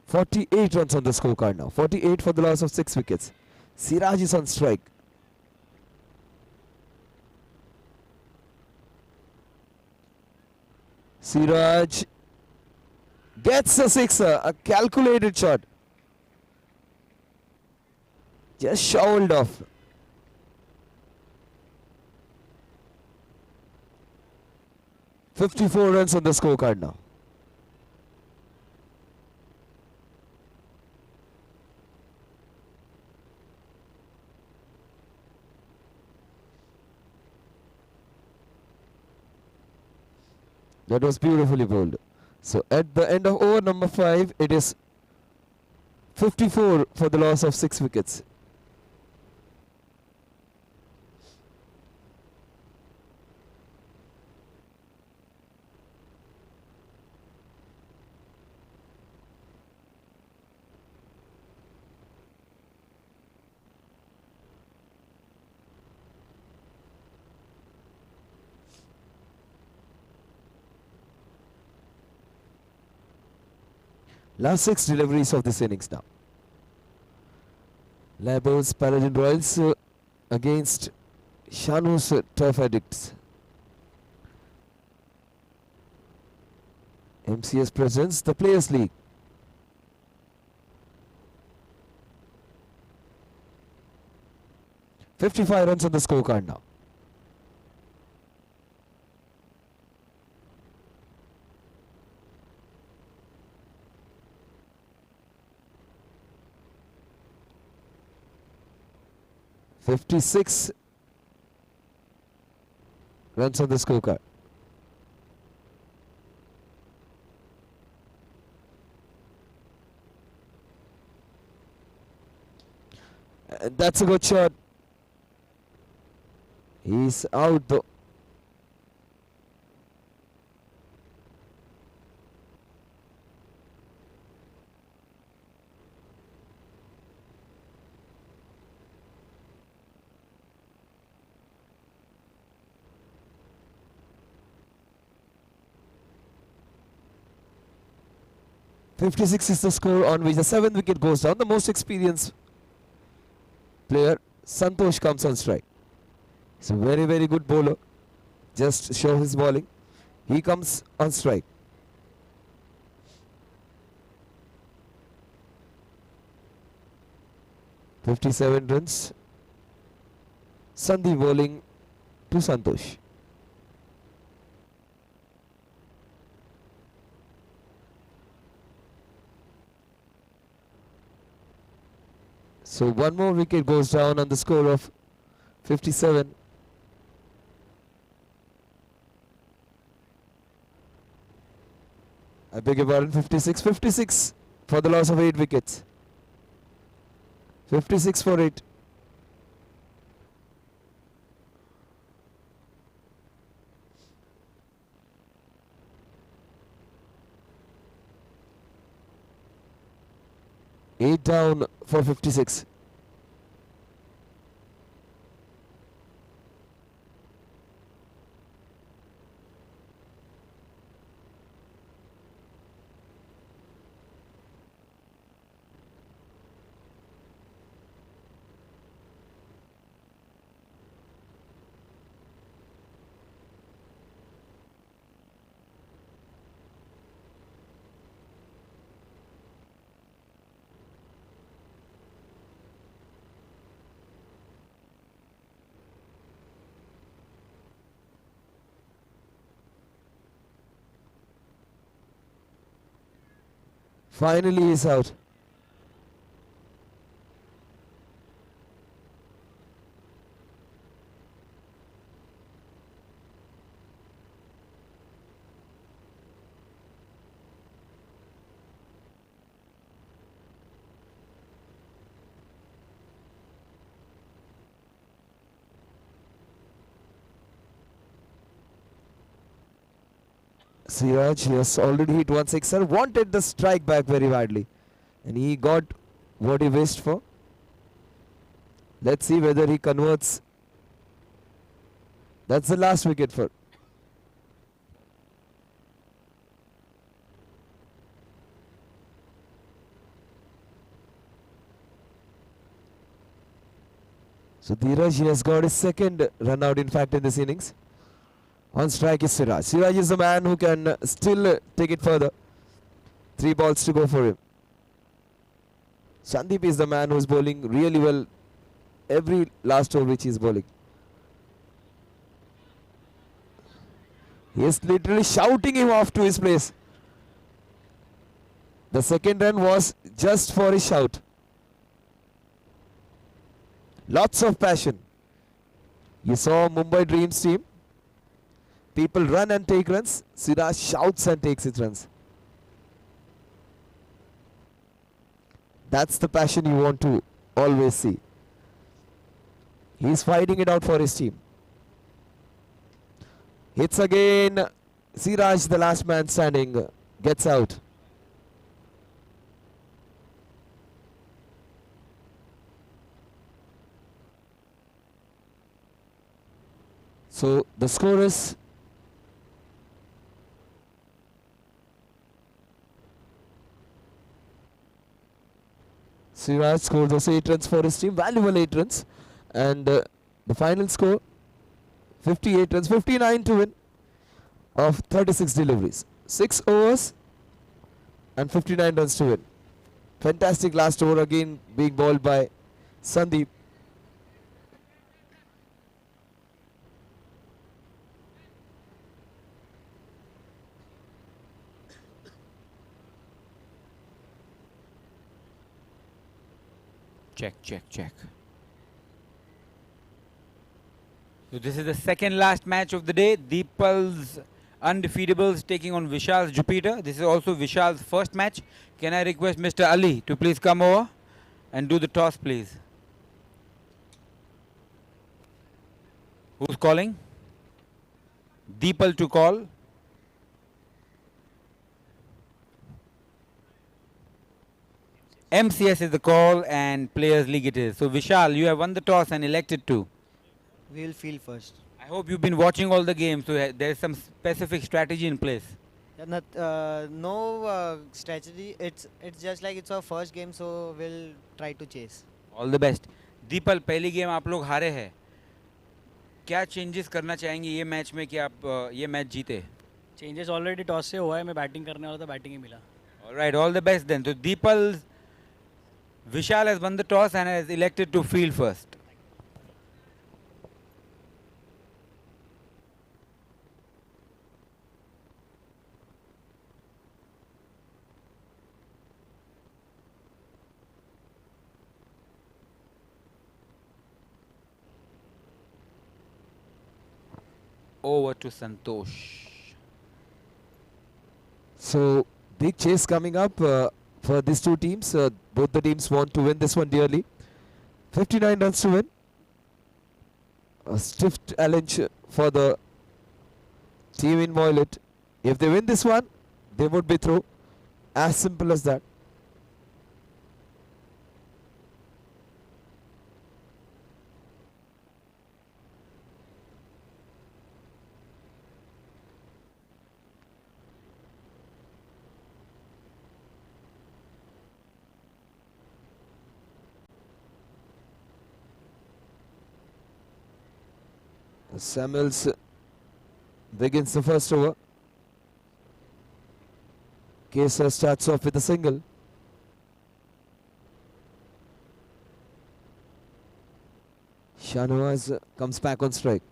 "48 runs on the scorecard now. 48 for the loss of 6 wickets. Siraj is on strike. Siraj gets a sixer, a calculated shot. Just shoveled off. "54 runs on the scorecard now. That was beautifully bowled. So at the end of over number 5, it is 54 for the loss of 6 wickets. Last 6 deliveries of this innings now. Labos Paladin Royals against Shanu's Turf Addicts. MCS presents the Players League. "55 runs on the scorecard now. "56 runs on the scorecard. And that's a good shot. He's out though. "56 is the score on which the 7th wicket goes down. The most experienced player, Santosh, comes on strike. He's a very, very good bowler. Just show his bowling. He comes on strike. "57 runs. Sandeep bowling to Santosh. So one more wicket goes down on the score of 57. I beg your pardon, 56. 56 for the loss of 8 wickets. 56 for 8. Eight down for 56. Finally, he's out. Siraj has already hit one sixer, wanted the strike back very badly, and he got what he wished for. Let's see whether he converts. That's the last wicket for. So Dheeraj has got his second run out in fact in this innings. On strike is Siraj. Siraj is the man who can still take it further. 3 balls to go for him. Sandeep is the man who is bowling really well every last over which he is bowling. He is literally shouting him off to his place. The second run was just for his shout. Lots of passion. You saw Mumbai Dreams team. People run and take runs. Siraj shouts and takes his runs. That's the passion you want to always see. He's fighting it out for his team. Hits again. Siraj, the last man standing, gets out. So the score is Siraj scored those 8 runs for his team, valuable 8 runs, and the final score 58 runs, 59 to win of 36 deliveries, 6 overs and 59 runs to win. Fantastic last over again being bowled by Sandeep. Check. So this is the second last match of the day. Deepal's Undefeatables taking on Vishal's Jupiter. This is also Vishal's first match. Can I request Mr. Ali to please come over and do the toss, please? Who's calling? Deepal to call. MCS is the call and Players League it is. So Vishal, you have won the toss and elected to. We will field first. I hope you've been watching all the games, so there is some specific strategy in place. Yeah, no strategy. It's just like it's our first game, so we'll try to chase. All the best. The people, पहली game आप लोग हारे हैं. क्या changes करना चाहेंगे ये match में कि आप ये मैच जीते? चेंजेस ऑलरेडी टॉस से हुआ है, मैं बैटिंग करने वाला था, बैटिंग ही मिला. All right, all the best then. So Deepal, Vishal has won the toss and has elected to field first. Over to Santosh. So big chase coming up for these two teams. Both the teams want to win this one dearly. 59 runs to win. A stiff challenge for the team in Violet. If they win this one, they would be through. As simple as that. Samuels begins the first over. Kesar starts off with a single. Shanawaz comes back on strike.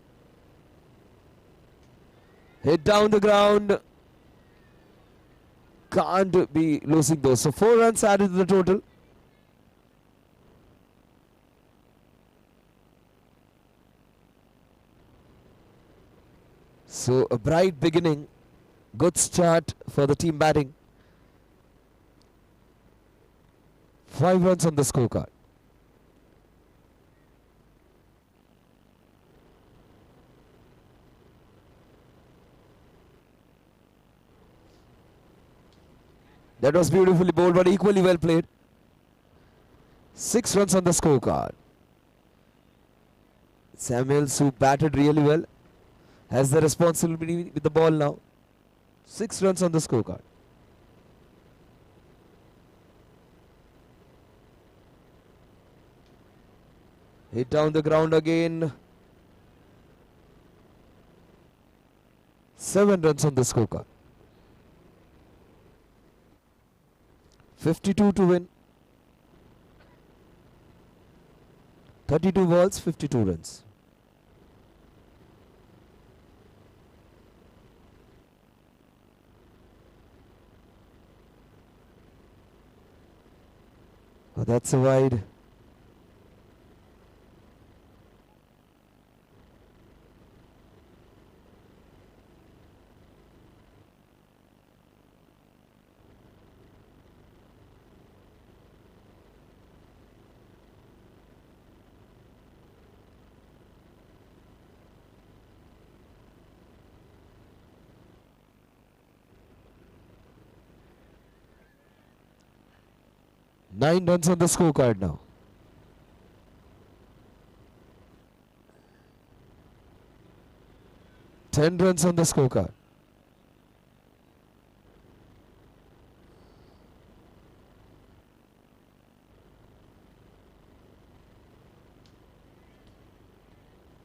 Hit down the ground. can't be losing those. So 4 runs added to the total. So a bright beginning, good start for the team batting. 5 runs on the scorecard. That was beautifully bowled, but equally well played. 6 runs on the scorecard. Samuels, who batted really well, has the responsibility with the ball now. 6 runs on the scorecard. Hit down the ground again. 7 runs on the scorecard. 52 to win. 32 balls, 52 runs. Oh, that's a wide. Nine runs on the scorecard now. Ten runs on the scorecard.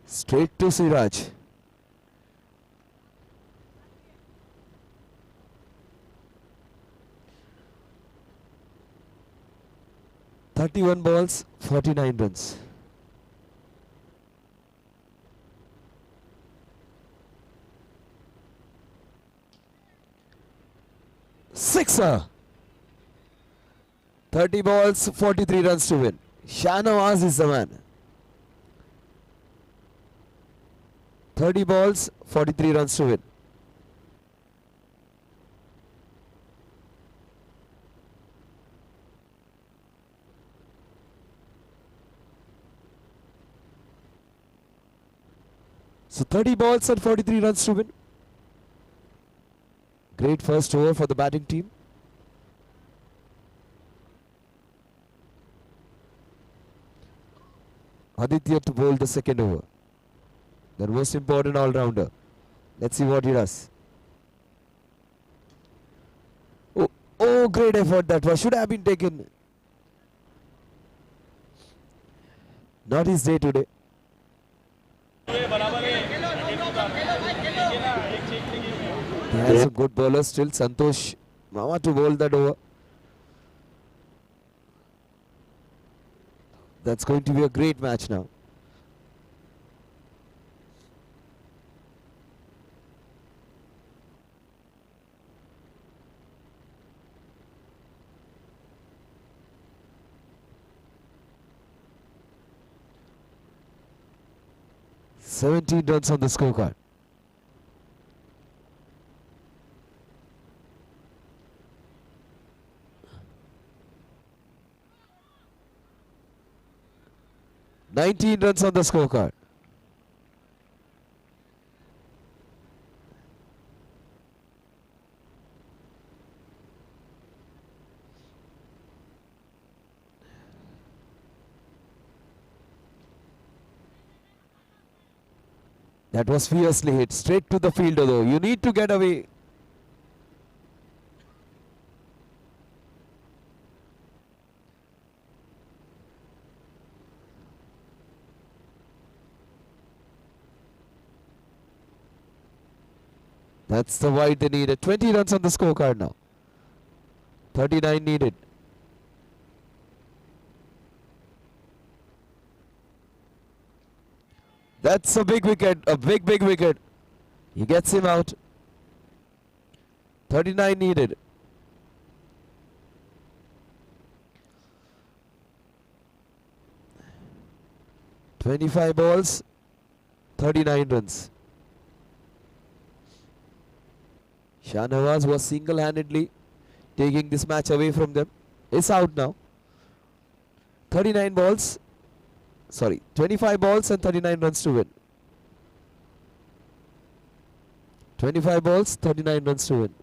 Straight to Siraj. "31 balls, 49 runs. Sixer. 30 balls, 43 runs to win. Shahnawaz is the man. 30 balls, 43 runs to win. So 30 balls and 43 runs to win. Great first over for the batting team. Aditya to bowl the second over. The most important all-rounder. Let's see what he does. Oh, great effort that was. Should have been taken. Not his day today. He has some good bowlers still. Santosh Mama to bowl that over. That's going to be a great match now. "17 runs on the scorecard. "19 runs on the scorecard. That was fiercely hit. Straight to the fielder though. You need to get away. That's the wide they needed. 20 runs on the scorecard now. 39 needed. That's a big wicket. A big wicket. He gets him out. 39 needed. 25 balls, 39 runs. Shahnawaz was single-handedly taking this match away from them. It's out now. 25 balls and 39 runs to win. 25 balls, 39 runs to win.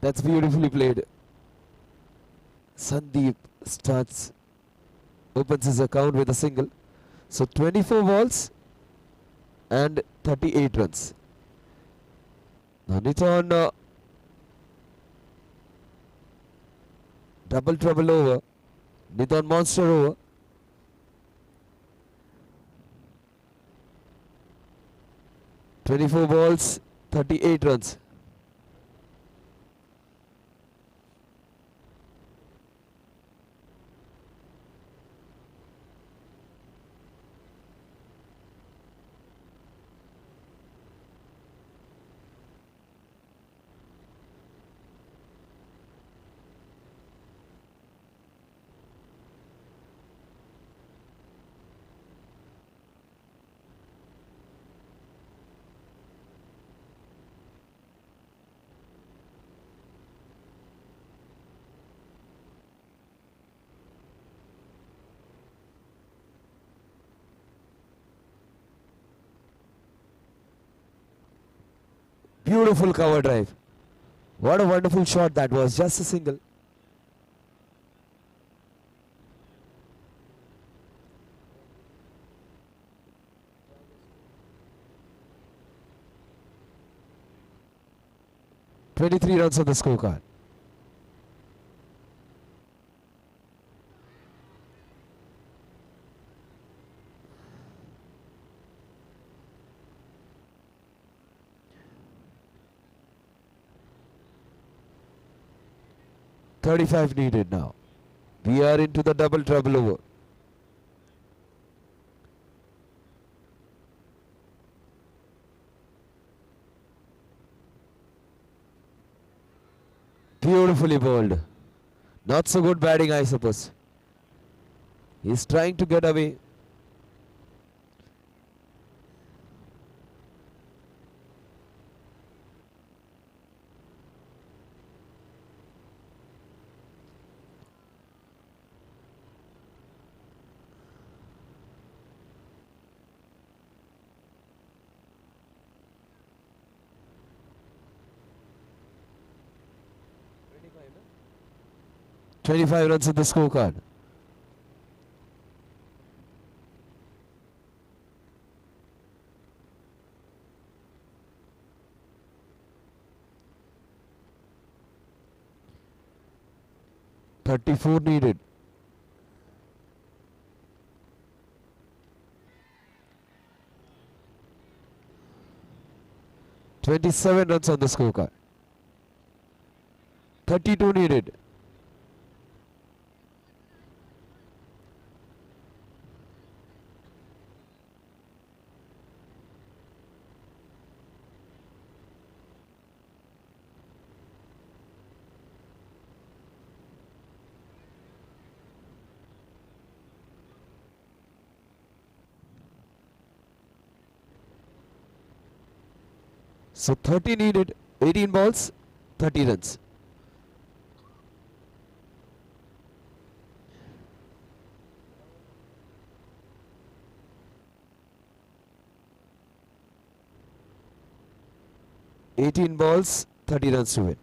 That's beautifully played. Sandeep opens his account with a single. So 24 balls and 38 runs. Now Niton double trouble over. Niton monster over. "24 balls, 38 runs. Beautiful cover drive. What a wonderful shot that was. Just a single. "23 runs on the scorecard. "35 needed now. We are into the double trouble over. Beautifully bowled. Not so good batting, I suppose. He's trying to get away. "25 runs on the scorecard. "34 needed. "27 runs on the scorecard. 32 needed. So 30 needed, 18 balls, 30 runs. "18 balls, 30 runs to win."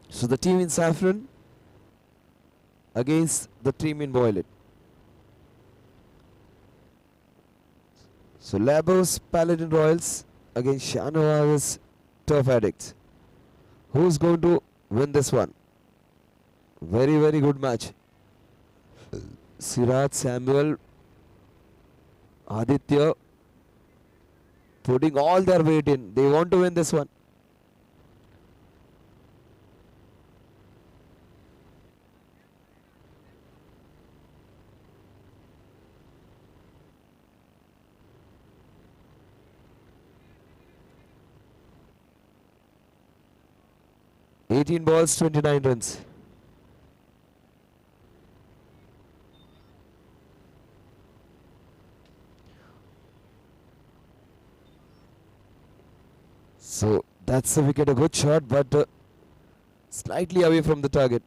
So the team in saffron against the team in violet. So Labos Paladin Royals against Shahnawaz's Turf Addicts. Who's going to win this one? Very, very good match. Siraj Samuel Aditya putting all their weight in. They want to win this one. "18 balls, 29 runs. So that's a wicket, a good shot, but slightly away from the target.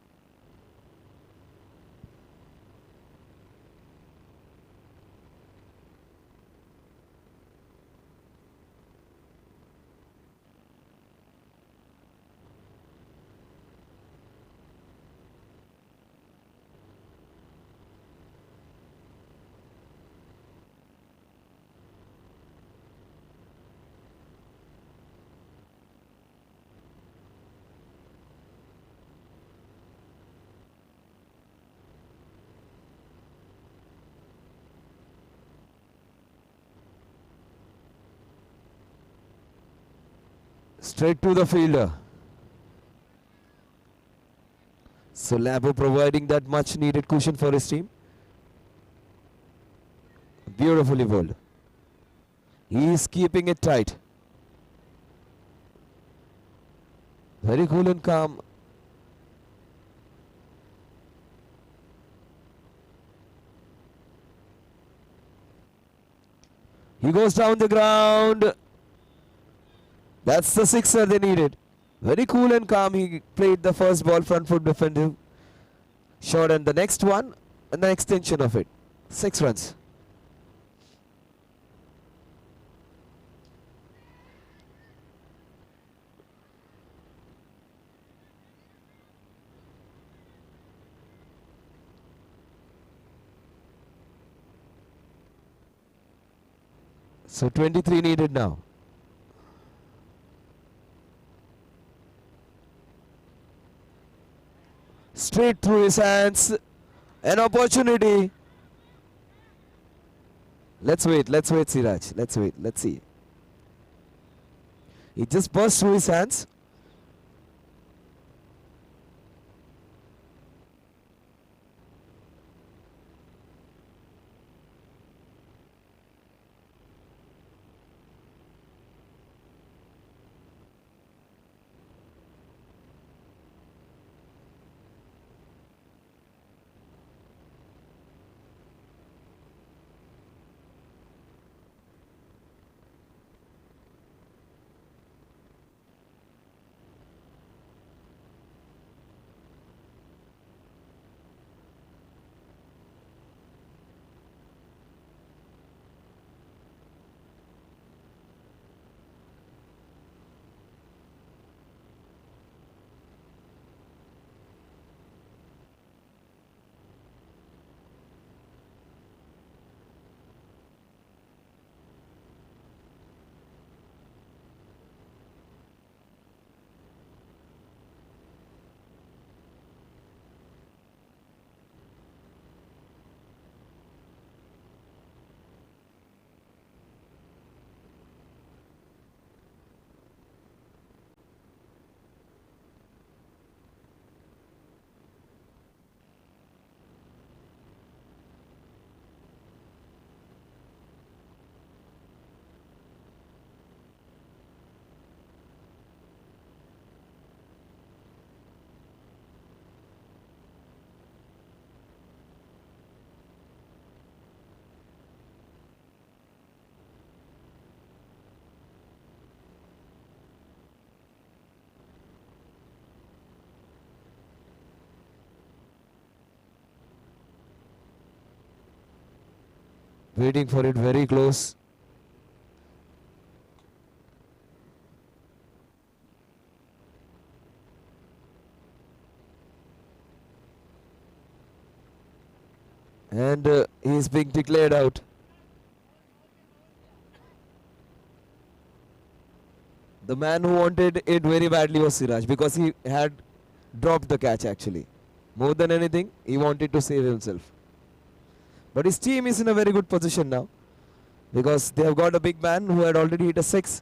Straight to the fielder. So Labo providing that much needed cushion for his team. Beautifully bowled. He is keeping it tight. Very cool and calm. He goes down the ground. That's the sixer they needed. Very cool and calm. He played the first ball, front foot defensive shot, and the next one, and the extension of it. 6 runs. So 23 needed now. Straight through his hands. An opportunity. Let's wait, Siraj. Let's wait, let's see. He just burst through his hands. Waiting for it very close. And he is being declared out. The man who wanted it very badly was Siraj, because he had dropped the catch actually. More than anything, he wanted to save himself. But his team is in a very good position now. because they have got a big man who had already hit a 6.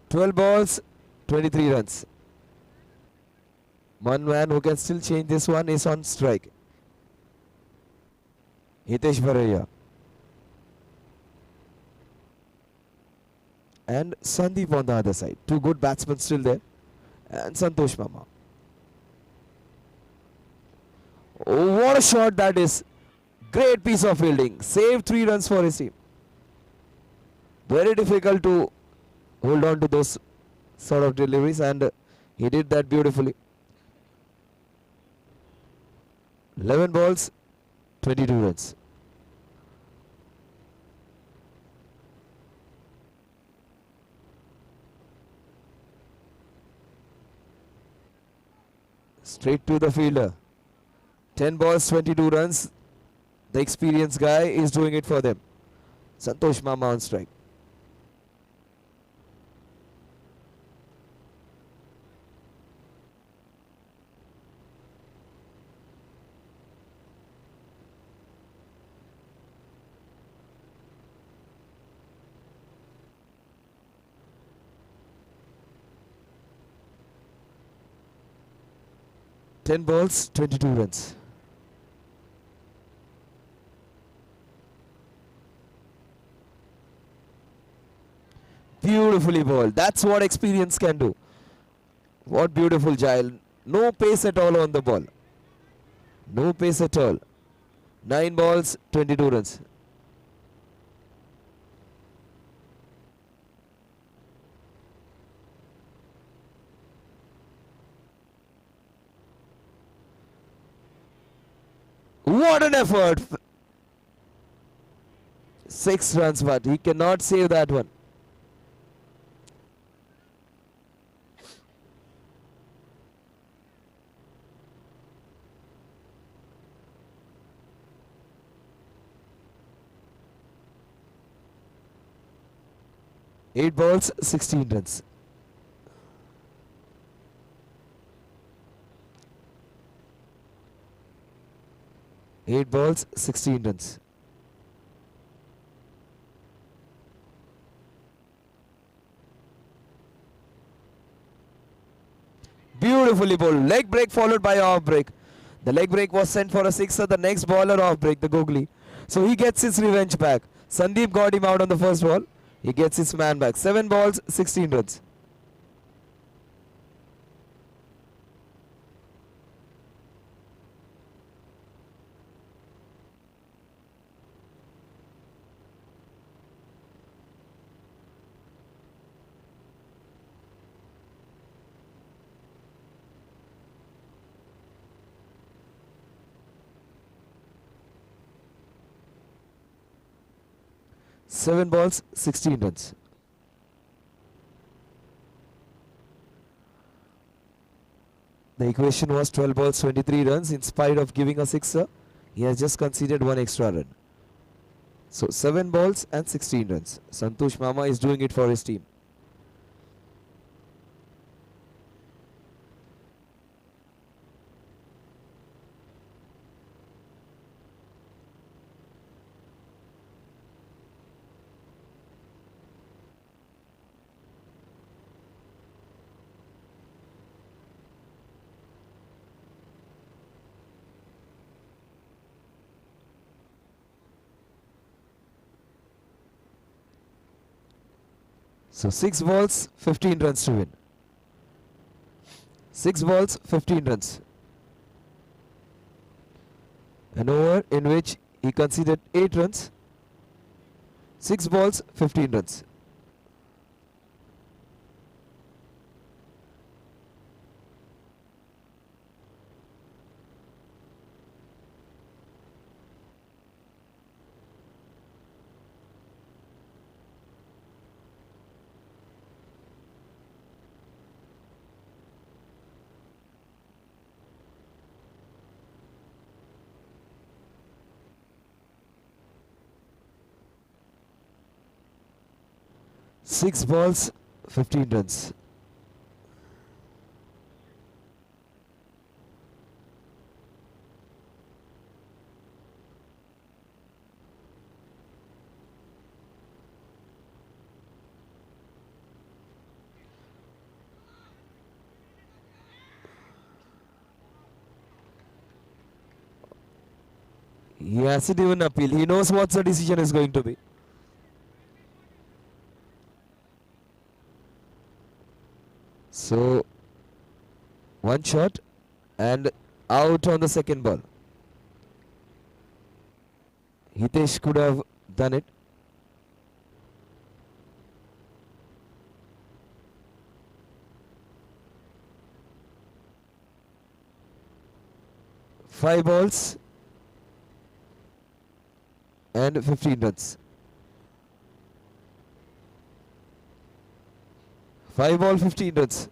"12 balls, 23 runs. One man who can still change this one is on strike. Hitesh Varaya. And Sandeep on the other side. Two good batsmen still there. And Santosh Mama. Oh, what a shot that is. Great piece of fielding. Saved 3 runs for his team. Very difficult to hold on to those sort of deliveries, and he did that beautifully. 11 balls, 22 runs. Straight to the fielder. 10 balls, 22 runs. The experienced guy is doing it for them. Santosh Mama on strike. Ten balls, 22 runs. Beautifully bowled. That's what experience can do. What beautiful Jail. No pace at all on the ball. No pace at all. 9 balls, 22 runs. What an effort! 6 runs, but he cannot save that one. Eight balls, 16 runs. Eight balls, 16 runs. Beautifully bowled. Leg break followed by off break. The leg break was sent for a sixer. The next bowler off break, the Gogli. So he gets his revenge back. Sandeep got him out on the first ball. He gets his man back. 7 balls, 16 runs. Seven balls, 16 runs. The equation was 12 balls, 23 runs. In spite of giving a sixer, he has just conceded one extra run. So 7 balls and 16 runs. Santosh Mama is doing it for his team. So 6 balls, 15 runs to win. 6 balls, 15 runs. An over in which he conceded 8 runs. 6 balls, 15 runs. Six balls, 15 runs. He hasn't even appealed. He knows what the decision is going to be. So, one shot and out on the second ball. Hitesh could have done it. Five balls and 15 runs. 5 ball, 15 runs.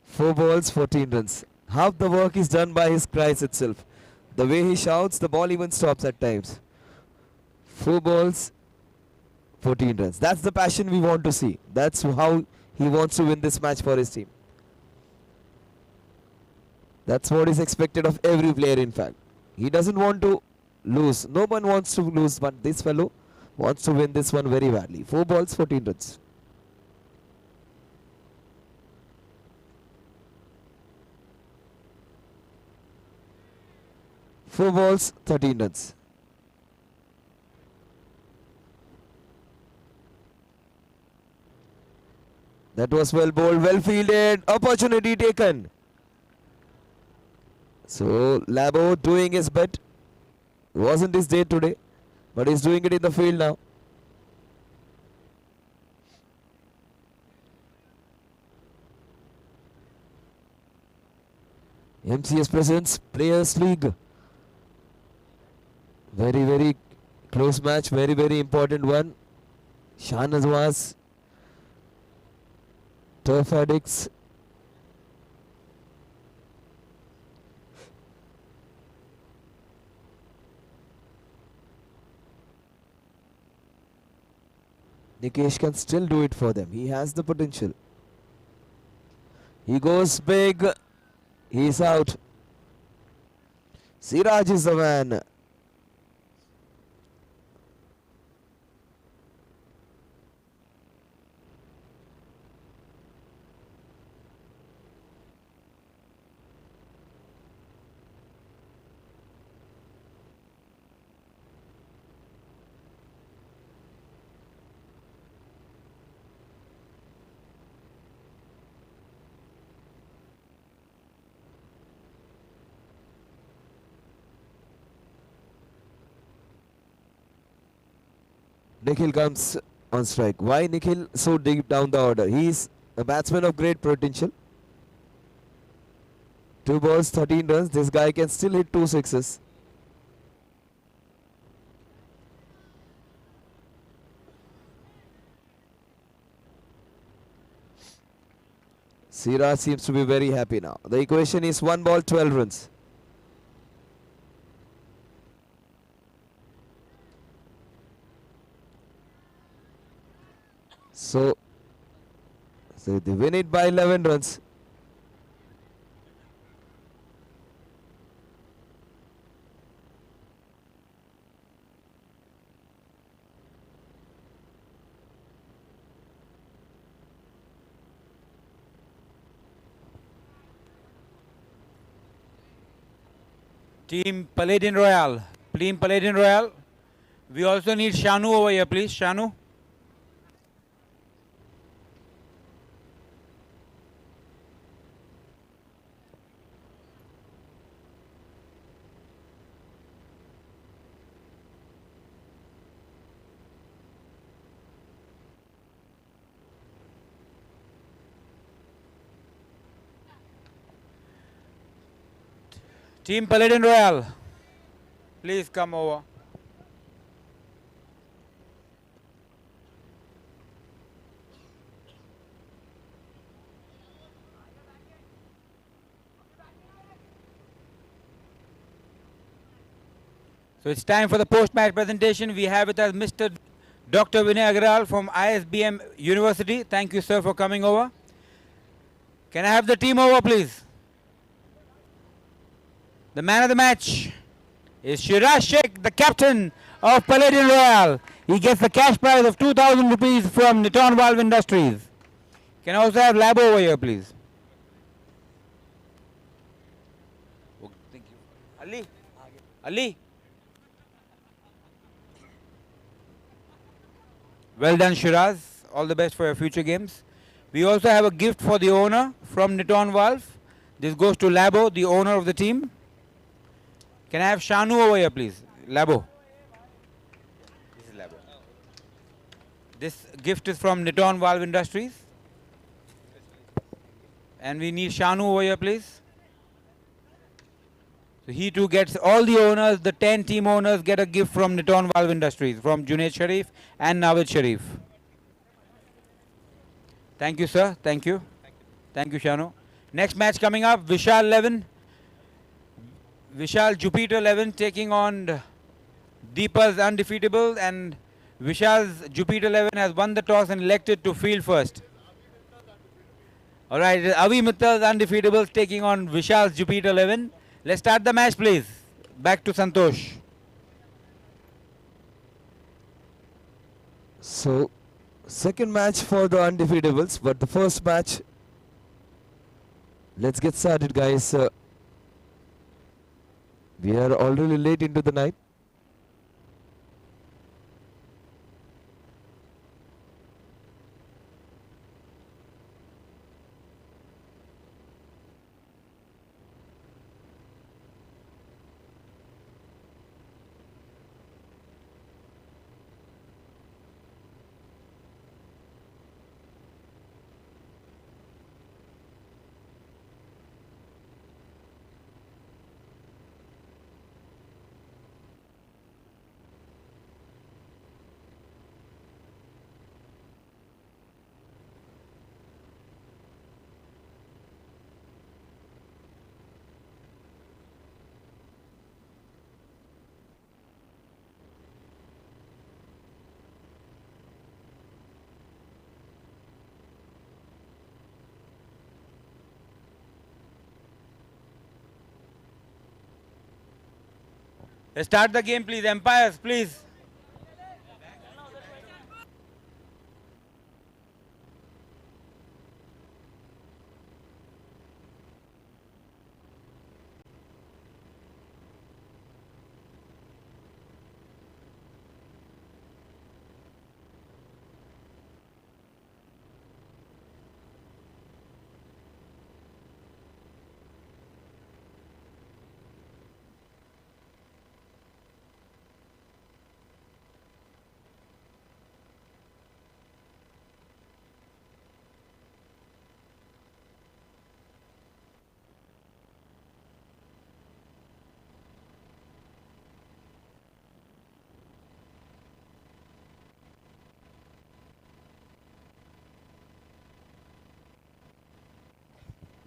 Four balls, 14 runs. Half the work is done by his cries itself. The way he shouts, the ball even stops at times. 4 balls, 14 runs. That's the passion we want to see. That's how he wants to win this match for his team. That's what is expected of every player, in fact. He doesn't want to lose. No one wants to lose, but this fellow wants to win this one very badly. 4 balls, 14 runs. Four balls, 13 runs. That was well bowled, well fielded, opportunity taken. So Labo doing his bit. Wasn't his day today, but he's doing it in the field now. MCS presents Players League. Very, very close match, very, very important one. Shahnawaz, Turf Addicts. Nikesh can still do it for them. He has the potential. He goes big. He's out. Siraj is the man. Nikhil comes on strike. Why Nikhil so deep down the order? He is a batsman of great potential. 2 balls, 13 runs. This guy can still hit 2 sixes. Siraj seems to be very happy now. The equation is 1 ball, 12 runs. So they win it by 11 runs. Team Paladin Royal. Team Paladin Royal. We also need Shanu over here, please. Shanu. Team Paladin Royal, please come over. So it's time for the post-match presentation. We have with us Mr. Dr. Vinay Agrawal from ISBM University. Thank you, sir, for coming over. Can I have the team over, please? The man of the match is Shiraz Sheikh, the captain of Palladian Royal. He gets the cash prize of 2,000 rupees from Niton Valve Industries. Can I also have Labo over here, please? Oh, thank you. Ali. Ali. Well done, Shiraz. All the best for your future games. We also have a gift for the owner from Niton Valve. This goes to Labo, the owner of the team. Can I have Shanu over here, please? Labo. This is Labo. This gift is from Niton Valve Industries. And we need Shanu over here, please. So he too gets, all the owners, the 10 team owners get a gift from Niton Valve Industries, from Junaid Sharif and Navid Sharif. Thank you, sir. Thank you. Thank you, Shanu. Next match coming up, Vishal 11. Vishal Jupiter 11 taking on Deepa's Undefeatable, and Vishal's Jupiter 11 has won the toss and elected to field first. Alright, Avi Mittal's Undefeatable taking on Vishal's Jupiter 11. Let's start the match, please. Back to Santosh. So, second match for the Undefeatables, but the first match, let's get started, guys. We are already late into the night. Let's start the game, please. Empires, please.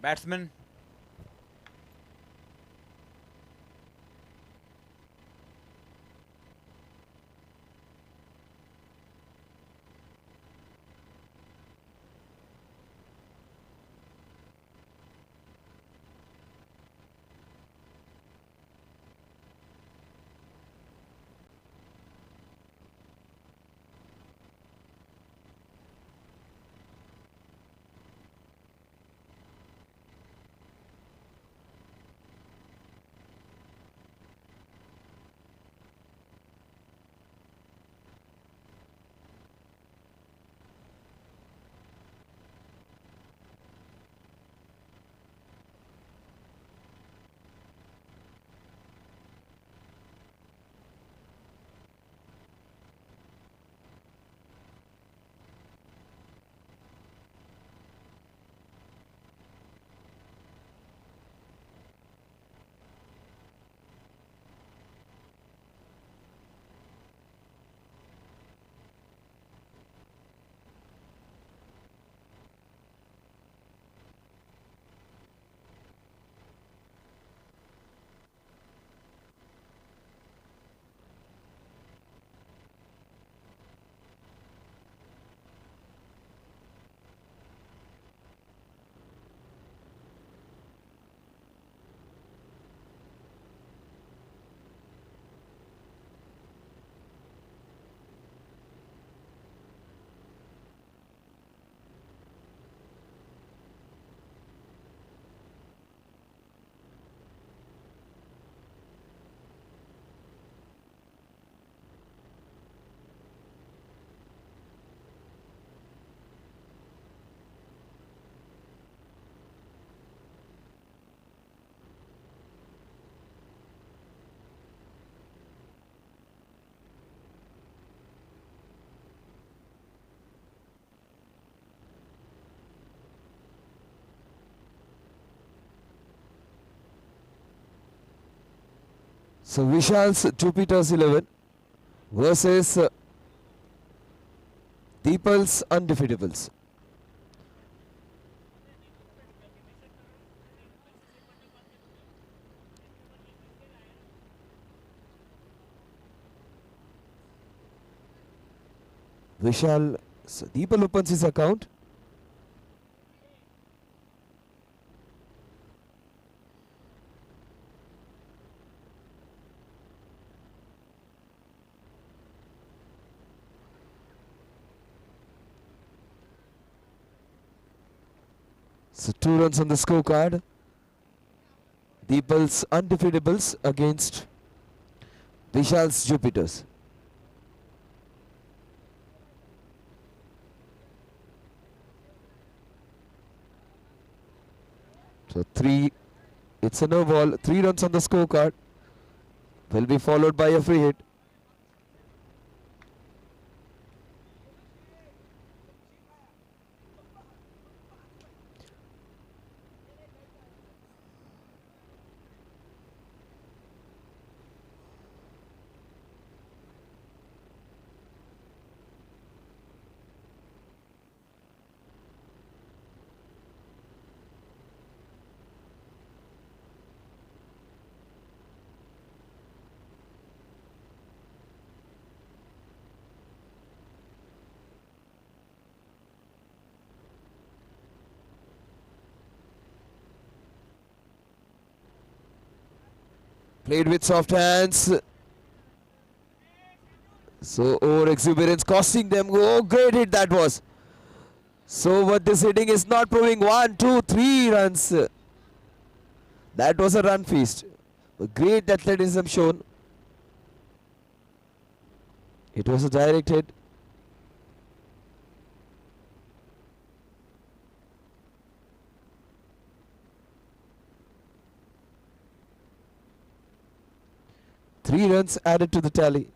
Batsman. So Vishal's Jupiter's 11 versus Deepal's Undefeatables. Vishal, so Deepal opens his account. So 2 runs on the scorecard. Deepal's Undefeatables against Vishal's Jupiters. So 3, it's a no ball, 3 runs on the scorecard. Will be followed by a free hit. Played with soft hands. So over exuberance costing them. Oh, great hit that was. So what this hitting is not proving. 1, 2, 3 runs. That was a run feast. A great athleticism shown. It was a direct hit. Three runs added to the tally.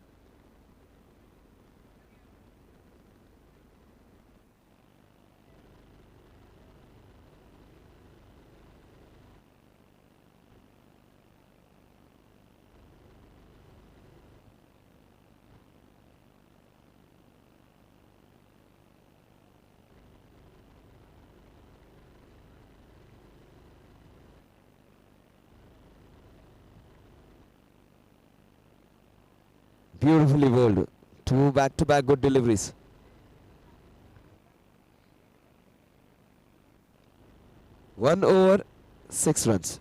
Beautifully bowled. 2 back-to-back good deliveries. One over, 6 runs.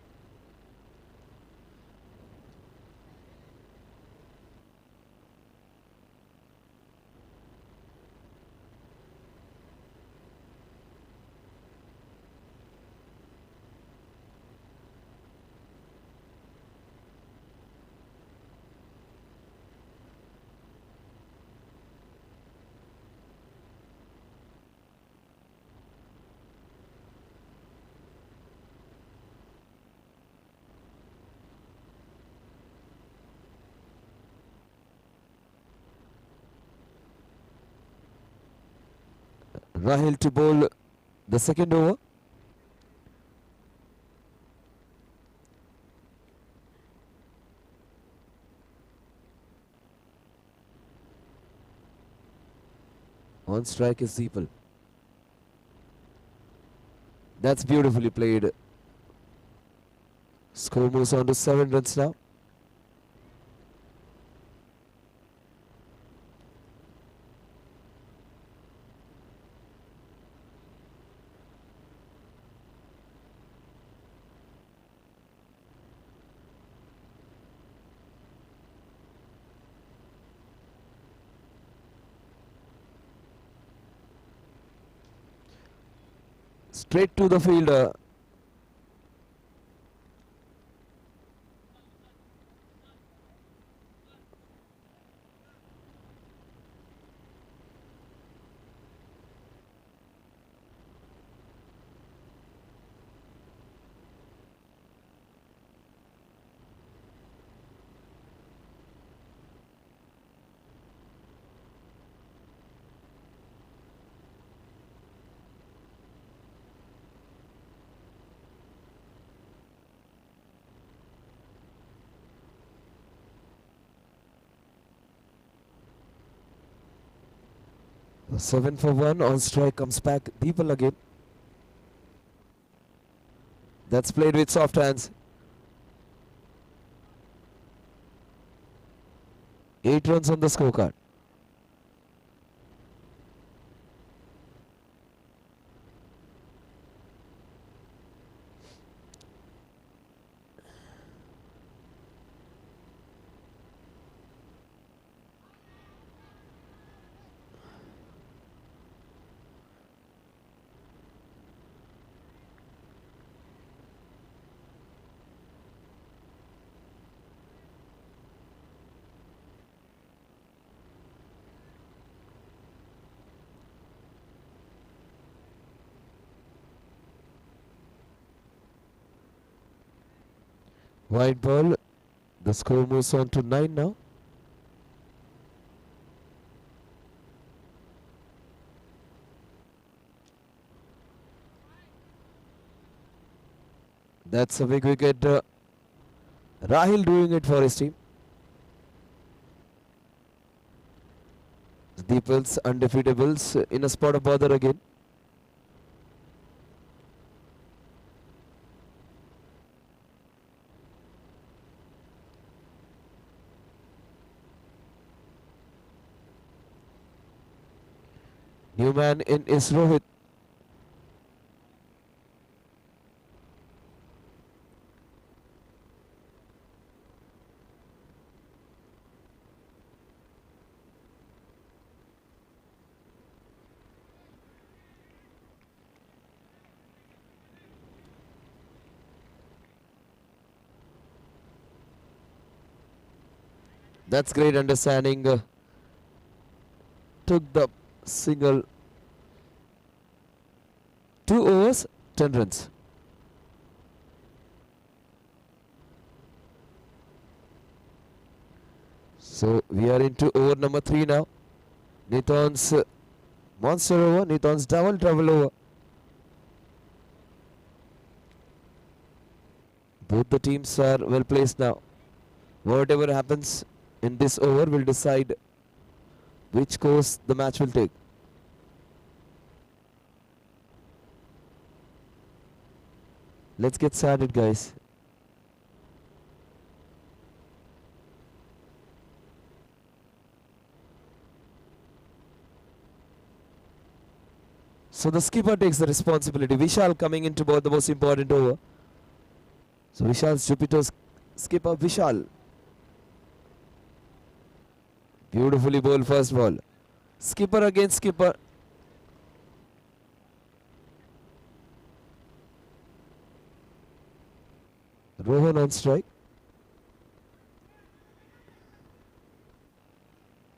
Rahil to bowl the second over. On strike is Deepal. That's beautifully played. Score moves on to 7 runs now. Straight to the fielder. 7 for 1 on strike comes back. Deepal again. That's played with soft hands. 8 runs on the scorecard. Wide ball. The score moves on to 9 now. That's a big wicket. Rahil doing it for his team. Deepal's undefeatables in a spot of bother again. New man in is Rohit. That's great understanding. Took the single. 2 overs, 10 runs. So we are into over number 3 now. Niton's monster over, Niton's double trouble over. Both the teams are well placed now. Whatever happens in this over will decide which course the match will take. Let's get started, guys. So the skipper takes the responsibility. Vishal coming into both the most important over. So Vishal's Jupiter's skipper Vishal. Beautifully bowled first ball. Skipper against skipper. Rohan on strike.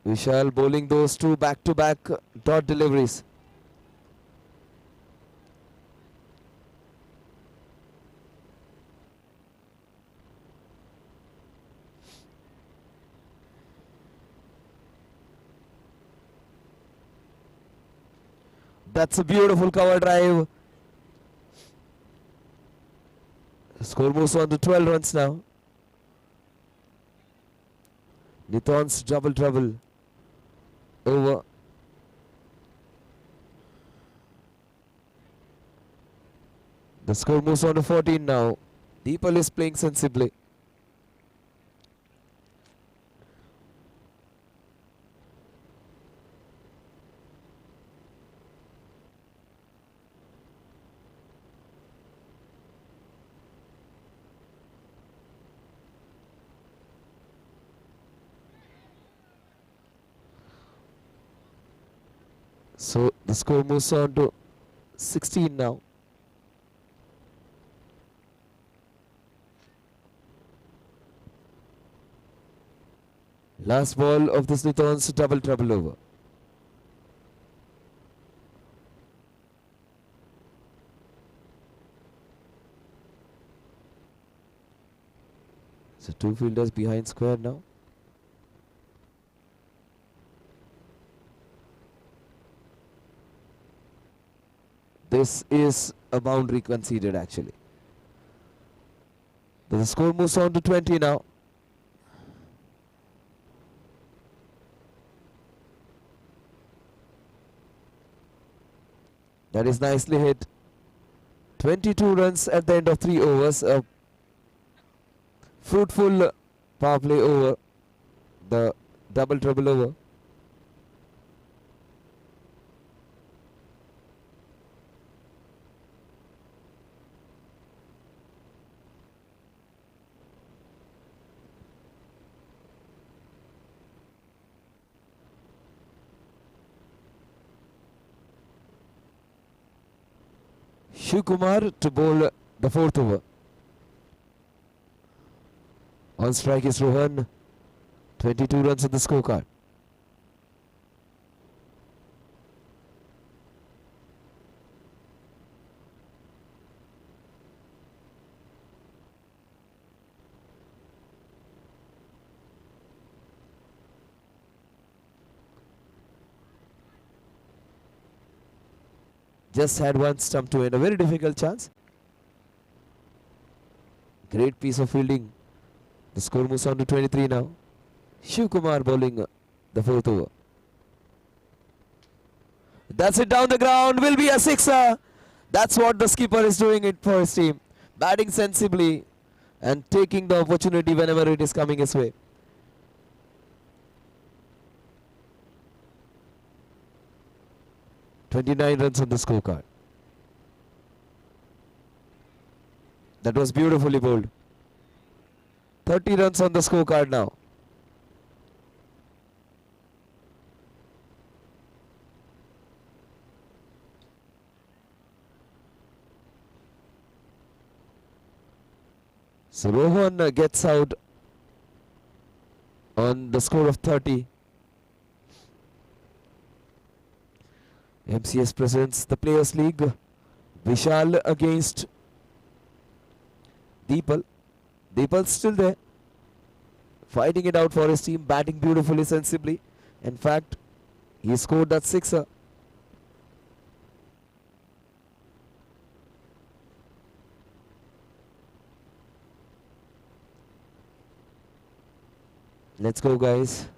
Vishal bowling those two back-to-back dot deliveries. That's a beautiful cover drive. The score moves on to 12 runs now. Niton's double trouble over. The score moves on to 14 now. Deepal is playing sensibly. So the score moves on to 16 now. Last ball of this Niton's double trouble over. So 2 fielders behind square now. This is a boundary conceded actually. The score moves on to 20 now. That is nicely hit. 22 runs at the end of 3 overs. A fruitful power play over. The double trouble over. Shiv Kumar to bowl the 4th over. On strike is Rohan. 22 runs on the scorecard. Just had one stump to end. A very difficult chance. Great piece of fielding. The score moves on to 23 now. Shiv Kumar bowling the 4th over. That's it down the ground. Will be a sixer. That's what the skipper is doing it for his team. Batting sensibly and taking the opportunity whenever it is coming his way. "29 runs on the scorecard. That was beautifully bowled. 30 runs on the scorecard now. So Rohan gets out on the score of 30. MCS presents the Players League. Vishal against Deepal. Deepal's still there, fighting it out for his team, batting beautifully, sensibly. In fact, he scored that sixer. Let's go, guys.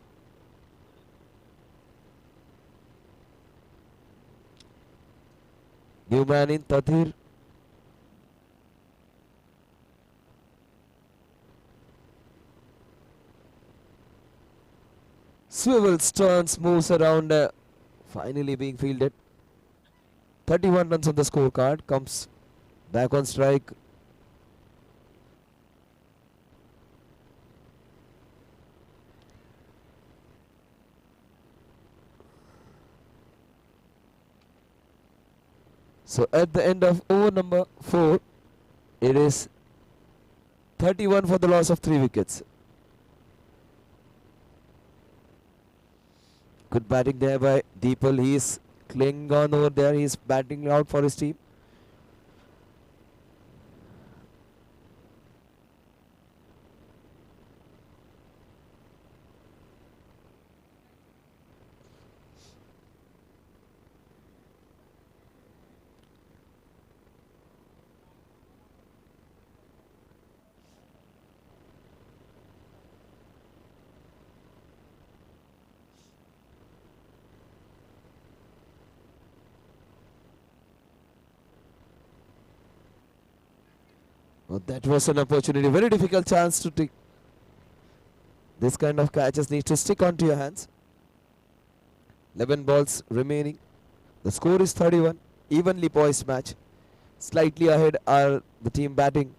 New man in Tathir. Swivels, turns, moves around, finally being fielded. 31 runs on the scorecard, comes back on strike. So at the end of over number 4, it is 31 for the loss of 3 wickets. Good batting there by Deepal. He is clinging on over there. He is batting out for his team. Well, that was an opportunity. Very difficult chance to take. This kind of catches need to stick onto your hands. 11 balls remaining. The score is 31. Evenly poised match. Slightly ahead are the team batting.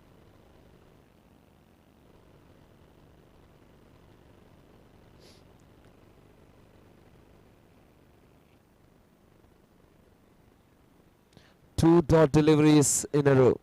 Two dot deliveries in a row.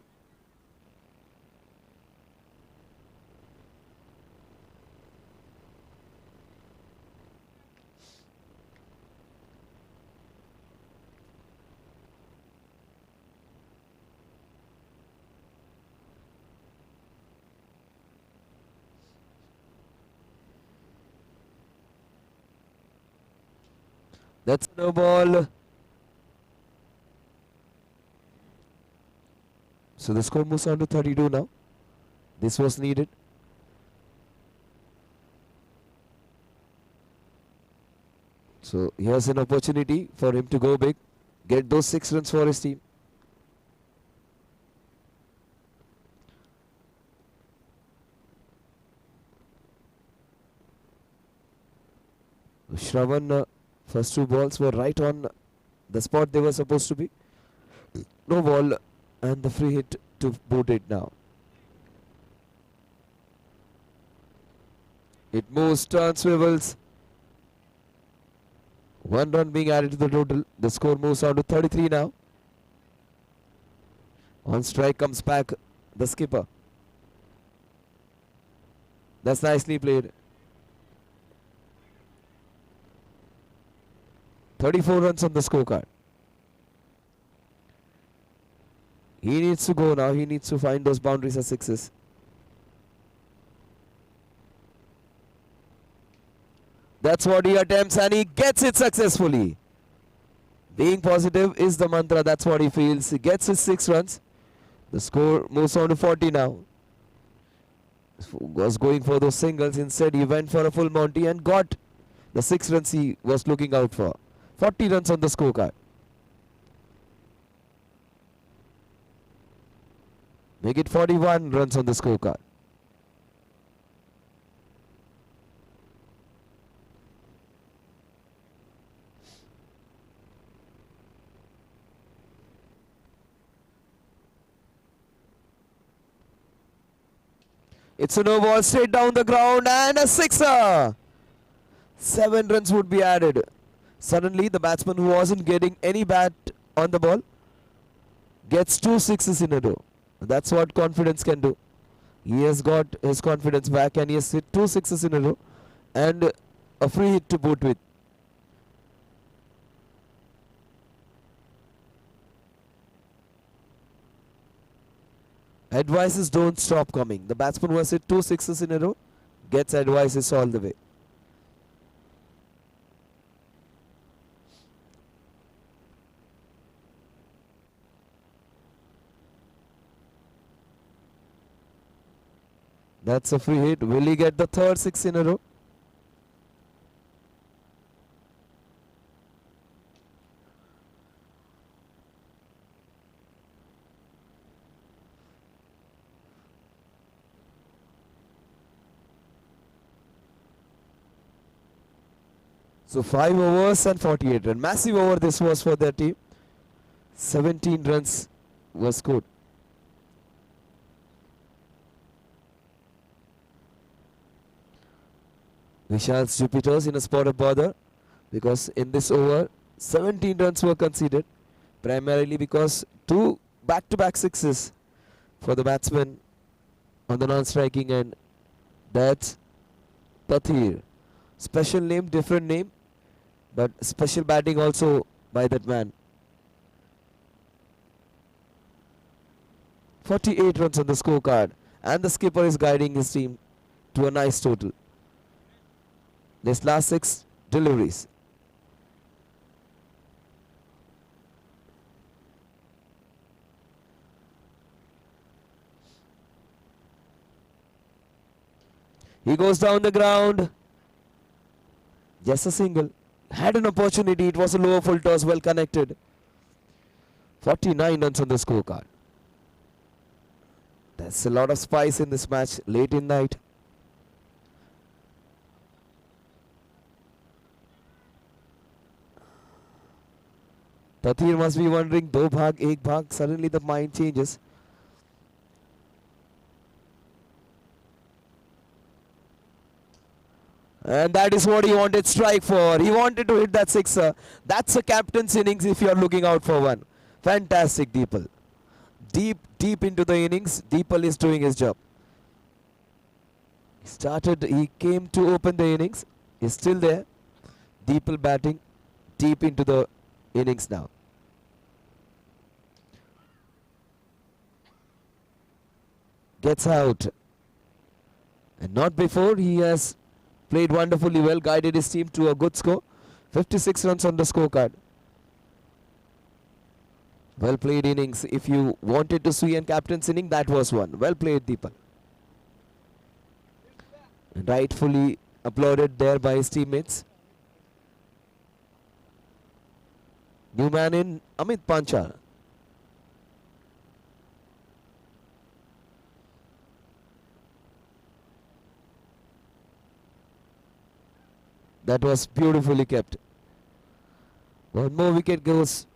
That's no ball. So the score moves on to 32 now. This was needed. So here's an opportunity for him to go big. get those 6 runs for his team. Shravan, first 2 balls were right on the spot they were supposed to be. No ball and the free hit to boot it now. It moves, turns, swivels. 1 run being added to the total. The score moves on to 33 now. On strike comes back the skipper. That's nicely played. 34 runs on the scorecard. He needs to go now. He needs to find those boundaries as 6s. That's what he attempts and he gets it successfully. Being positive is the mantra. That's what he feels. He gets his 6 runs. The score moves on to 40 now. Was going for those singles. Instead, he went for a full Monty and got the 6 runs he was looking out for. 40 runs on the scorecard. Make it 41 runs on the scorecard. It's a no ball straight down the ground and a sixer. 7 runs would be added. Suddenly the batsman who wasn't getting any bat on the ball gets 2 sixes in a row. That's what confidence can do. He has got his confidence back and he has hit 2 sixes in a row and a free hit to boot with. Advices don't stop coming. The batsman who has hit 2 sixes in a row gets advices all the way. That's a free hit. Will he get the 3rd 6 in a row? So 5 overs and 48 runs. Massive over this was for their team. 17 runs was scored. Vishal's Jupiters in a spot of bother because in this over 17 runs were conceded, primarily because 2 back-to-back sixes for the batsman on the non-striking end. That's Tathir. Special name, different name, but special batting also by that man. 48 runs on the scorecard and the skipper is guiding his team to a nice total. This last 6 deliveries. He goes down the ground. Just a single. Had an opportunity. It was a lower full toss, well connected. 49 runs on the scorecard. That's a lot of spice in this match late in night. Tathir must be wondering, do bhag, ek bhag. Suddenly the mind changes. And that is what he wanted strike for. He wanted to hit that sixer. That's a captain's innings if you are looking out for one. Fantastic, Deepal. Deep into the innings, Deepal is doing his job. He came to open the innings. He's still there. Deepal batting deep into the innings now. Gets out. And not before. He has played wonderfully well, guided his team to a good score. 56 runs on the scorecard. Well played innings. If you wanted to see a captain's inning, that was one. Well played, Deepak. Rightfully applauded there by his teammates. New man in Amit Panchal. That was beautifully kept. One more wicket goes.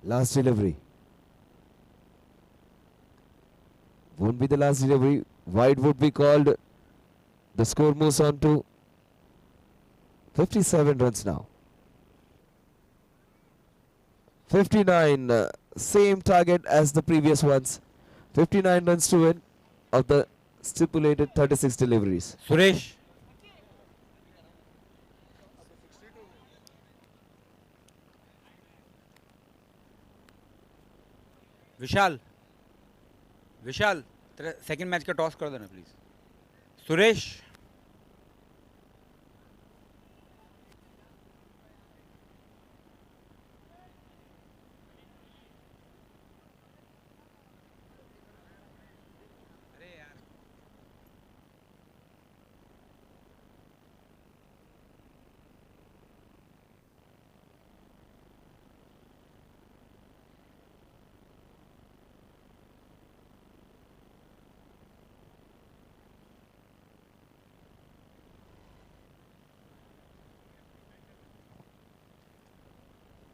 Last delivery. Won't be the last delivery. Wide would be called. The score moves on to 57 runs now. 59, same target as the previous ones. 59 runs to win of the stipulated 36 deliveries. Suresh. विशाल विशाल तेरा second match का toss कर देना please Suresh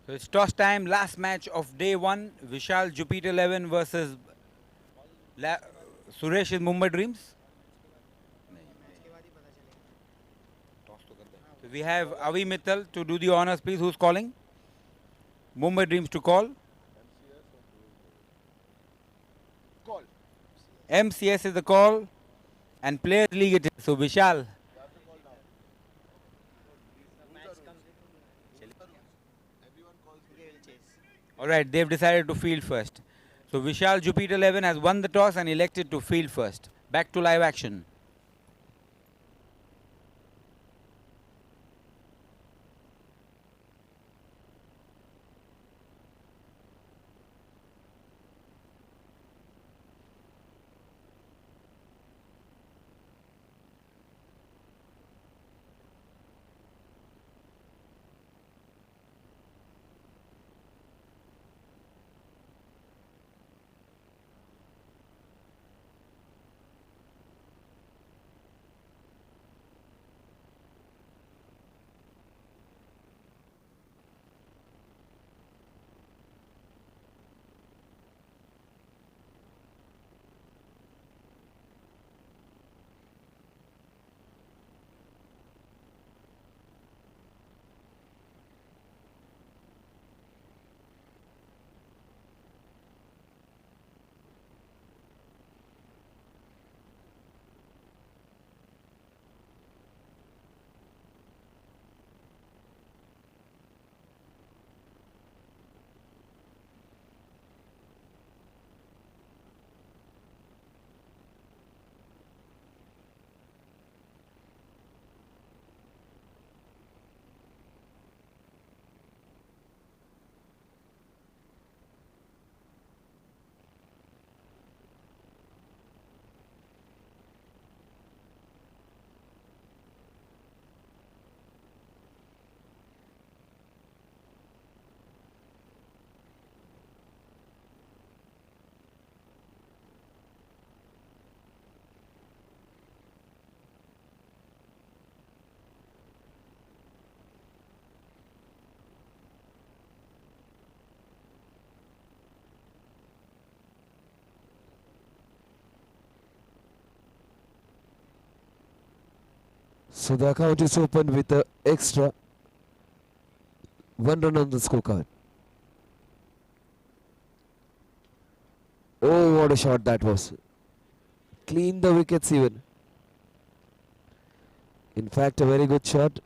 So it's toss time, last match of day one. Vishal Jupiter 11 versus Suresh is Mumbai Dreams. So we have Avi Mittal to do the honors, please. Who's calling? Mumbai Dreams to call. MCS is the call. And Players League it is. So Vishal. Alright, they've decided to field first. So Vishal Jupiter 11 has won the toss and elected to field first. Back to live action. So the account is open with the extra 1 run on the scorecard. Oh, what a shot that was. Clean the wickets even. In fact, a very good shot.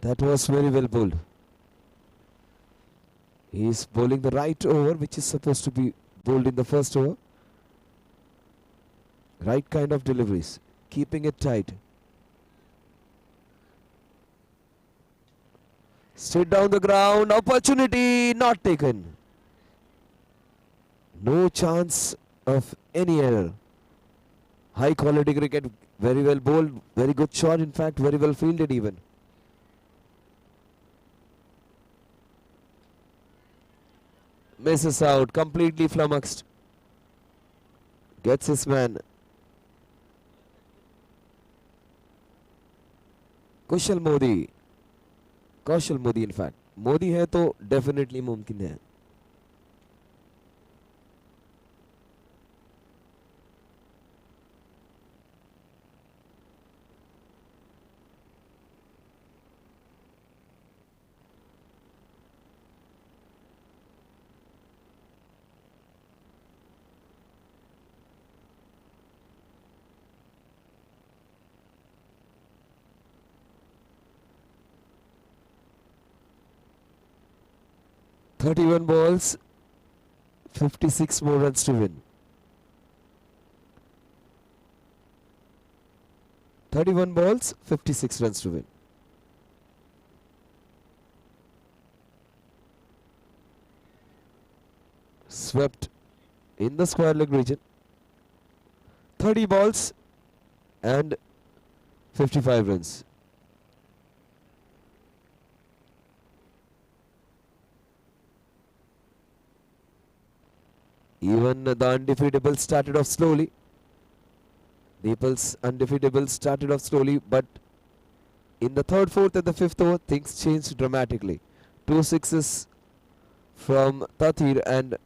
That was very well bowled. He is bowling the right over, which is supposed to be bowled in the first over. Right kind of deliveries, keeping it tight. Straight down the ground, opportunity not taken. No chance of any error. High quality cricket, very well bowled, very good shot, in fact, very well fielded even. Misses out, completely flummoxed. Gets his man. Kushal Modi. Kaushal Modi in fact. Modi है तो definitely मुमकिन है. "31 balls, 56 more runs to win." 31 balls, 56 runs to win. Swept in the square leg region. 30 balls and 55 runs. Even the undefeatable started off slowly. Nepal's undefeatable started off slowly, but in the third, fourth and the fifth over, things changed dramatically. 2 sixes from Tathir and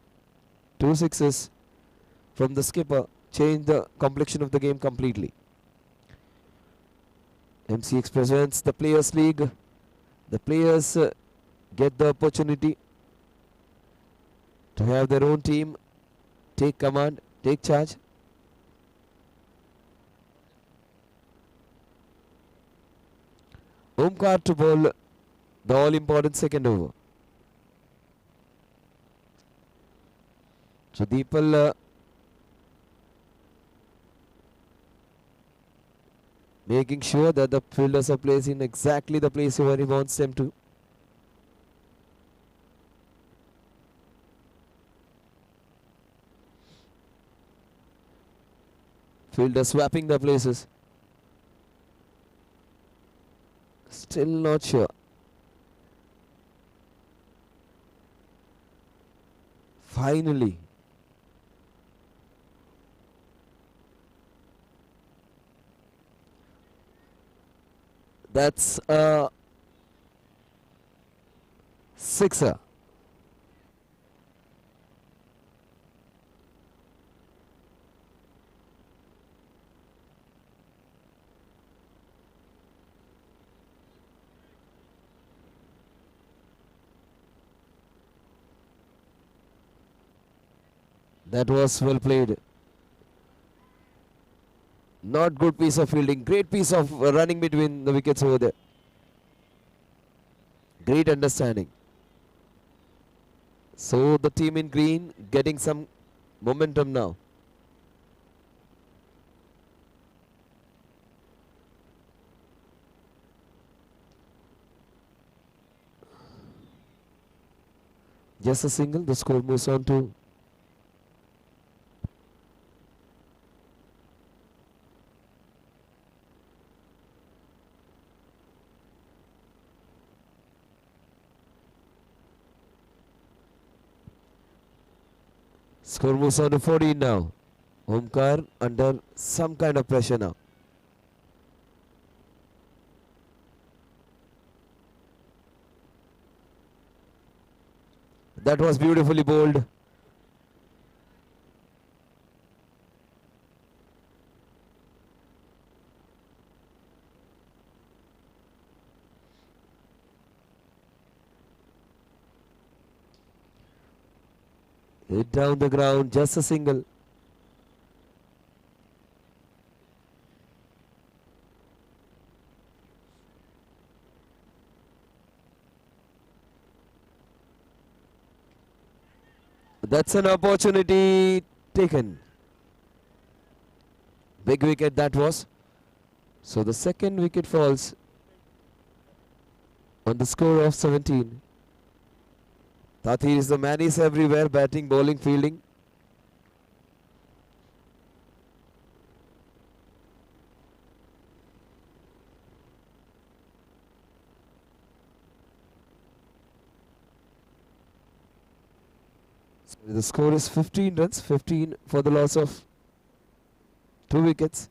2 sixes from the skipper changed the complexion of the game completely. MCX presents the Players League. The players get the opportunity to have their own team, take command, take charge. Omkar to bowl the all-important second over. So Deepal making sure that the fielders are placed in exactly the place where he wants them to. Fielder swapping the places. Still not sure. Finally. That's a sixer. That was well played. Not good piece of fielding. Great piece of running between the wickets over there. Great understanding. So the team in green getting some momentum now. Just a single. The score moves on to score moves on to 14 now. Omkar under some kind of pressure now. That was beautifully bowled. Hit down the ground, just a single. That's an opportunity taken. Big wicket that was. So the second wicket falls on the score of 17. Tathir is the man, is everywhere, batting, bowling, fielding. So the score is 15 runs, 15 for the loss of 2 wickets.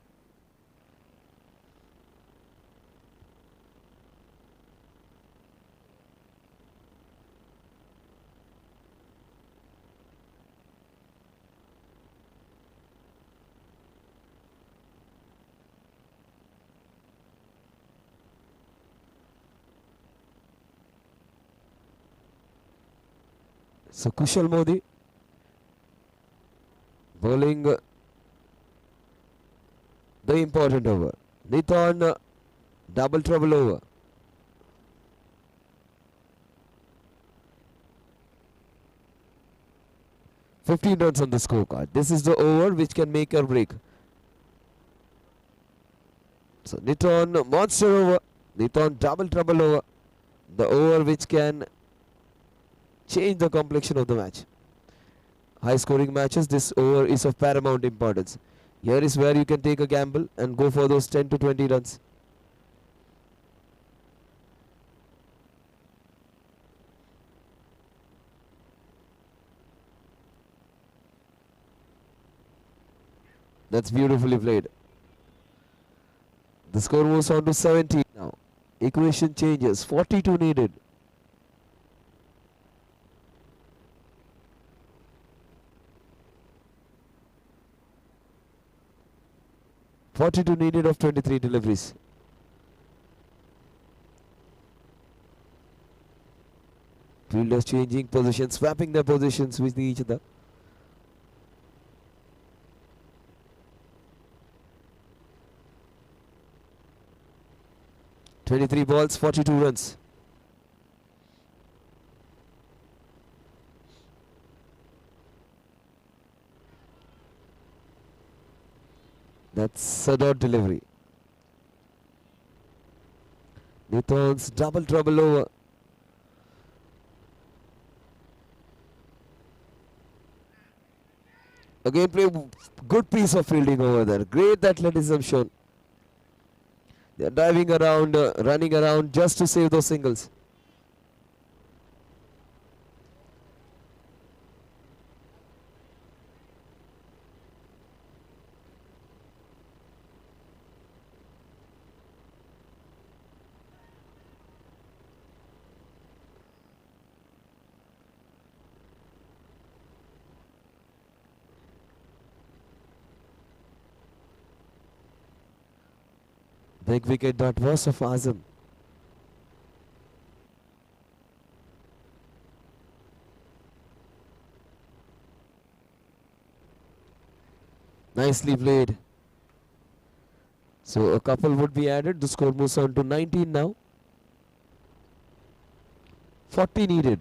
So Kushal Modi bowling the important over. Niton double trouble over. "15 runs on the scorecard. This is the over which can make or break. So Niton monster over. Niton double trouble over. The over which can change the complexion of the match. High scoring matches, this over is of paramount importance. Here is where you can take a gamble and go for those 10 to 20 runs. That's beautifully played. The score moves on to 17 now. Equation changes, 42 needed. .42 needed of 23 deliveries. Fielders changing positions, swapping their positions with each other. "23 balls, 42 runs. That's a dot delivery. Niton's double trouble over. Again, play good piece of fielding over there. Great athleticism shown. They are diving around, running around just to save those singles. Big wicket that was of Azam. Nicely played. So a couple would be added. The score moves on to 19 now. 40 needed.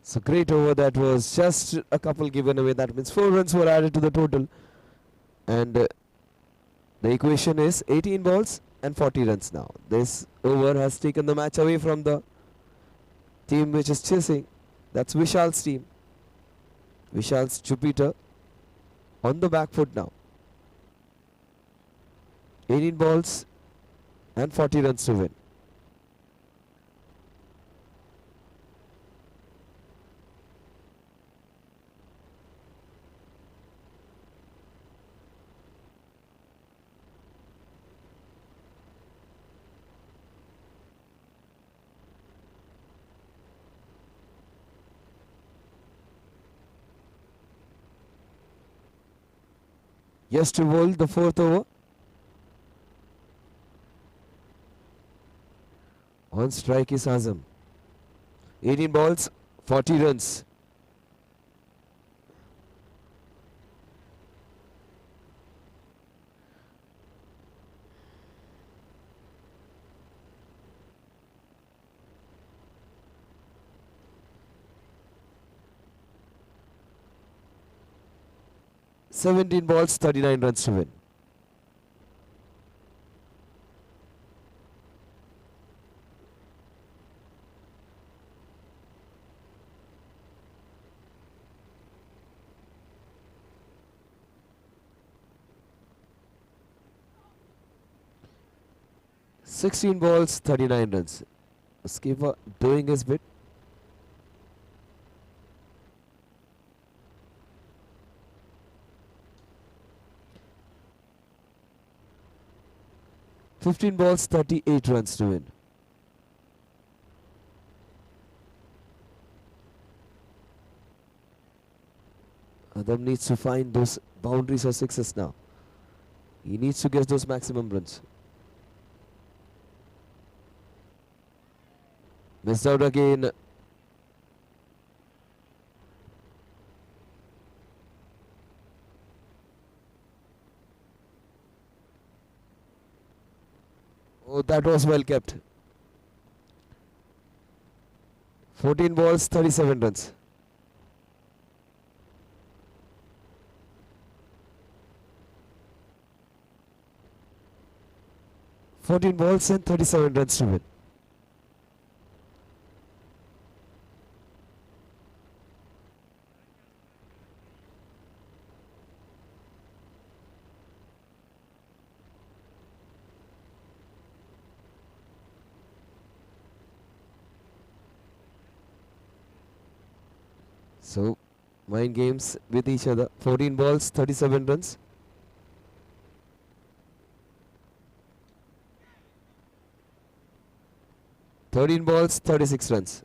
So great over that was, just a couple given away. That means 4 runs were added to the total. And the equation is 18 balls and 40 runs now. This over has taken the match away from the team which is chasing. That's Vishal's team. Vishal's Jupiter on the back foot now. 18 balls and 40 runs to win. Yes to bowl the fourth over. On strike is Azam. 18 balls, 40 runs. "17 balls, 39 runs to win." "16 balls, 39 runs." Skipper doing his bit. "15 balls, 38 runs to win." Adam needs to find those boundaries or sixes now. He needs to get those maximum runs. Missed out again. Oh, that was well kept. 14 balls, 37 runs. "14 balls and 37 runs to win." So, mind games with each other. 14 balls, 37 runs. "13 balls, 36 runs."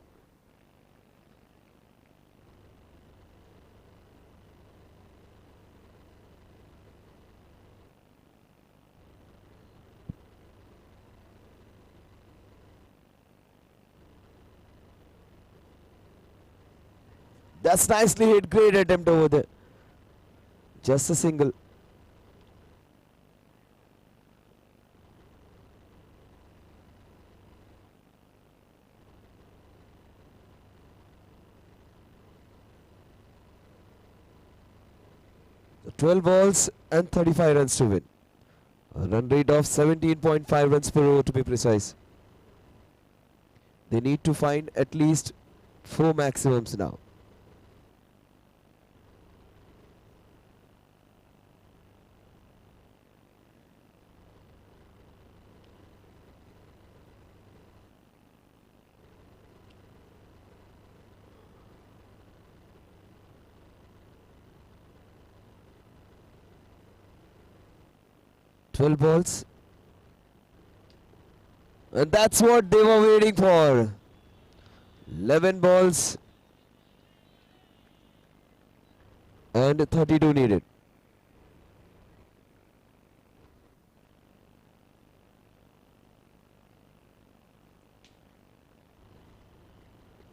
That's nicely hit. Great attempt over there. Just a single. So 12 balls and 35 runs to win. A run rate of 17.5 runs per over to be precise. They need to find at least 4 maximums now. "12 balls." And that's what they were waiting for. 11 balls and 32 needed.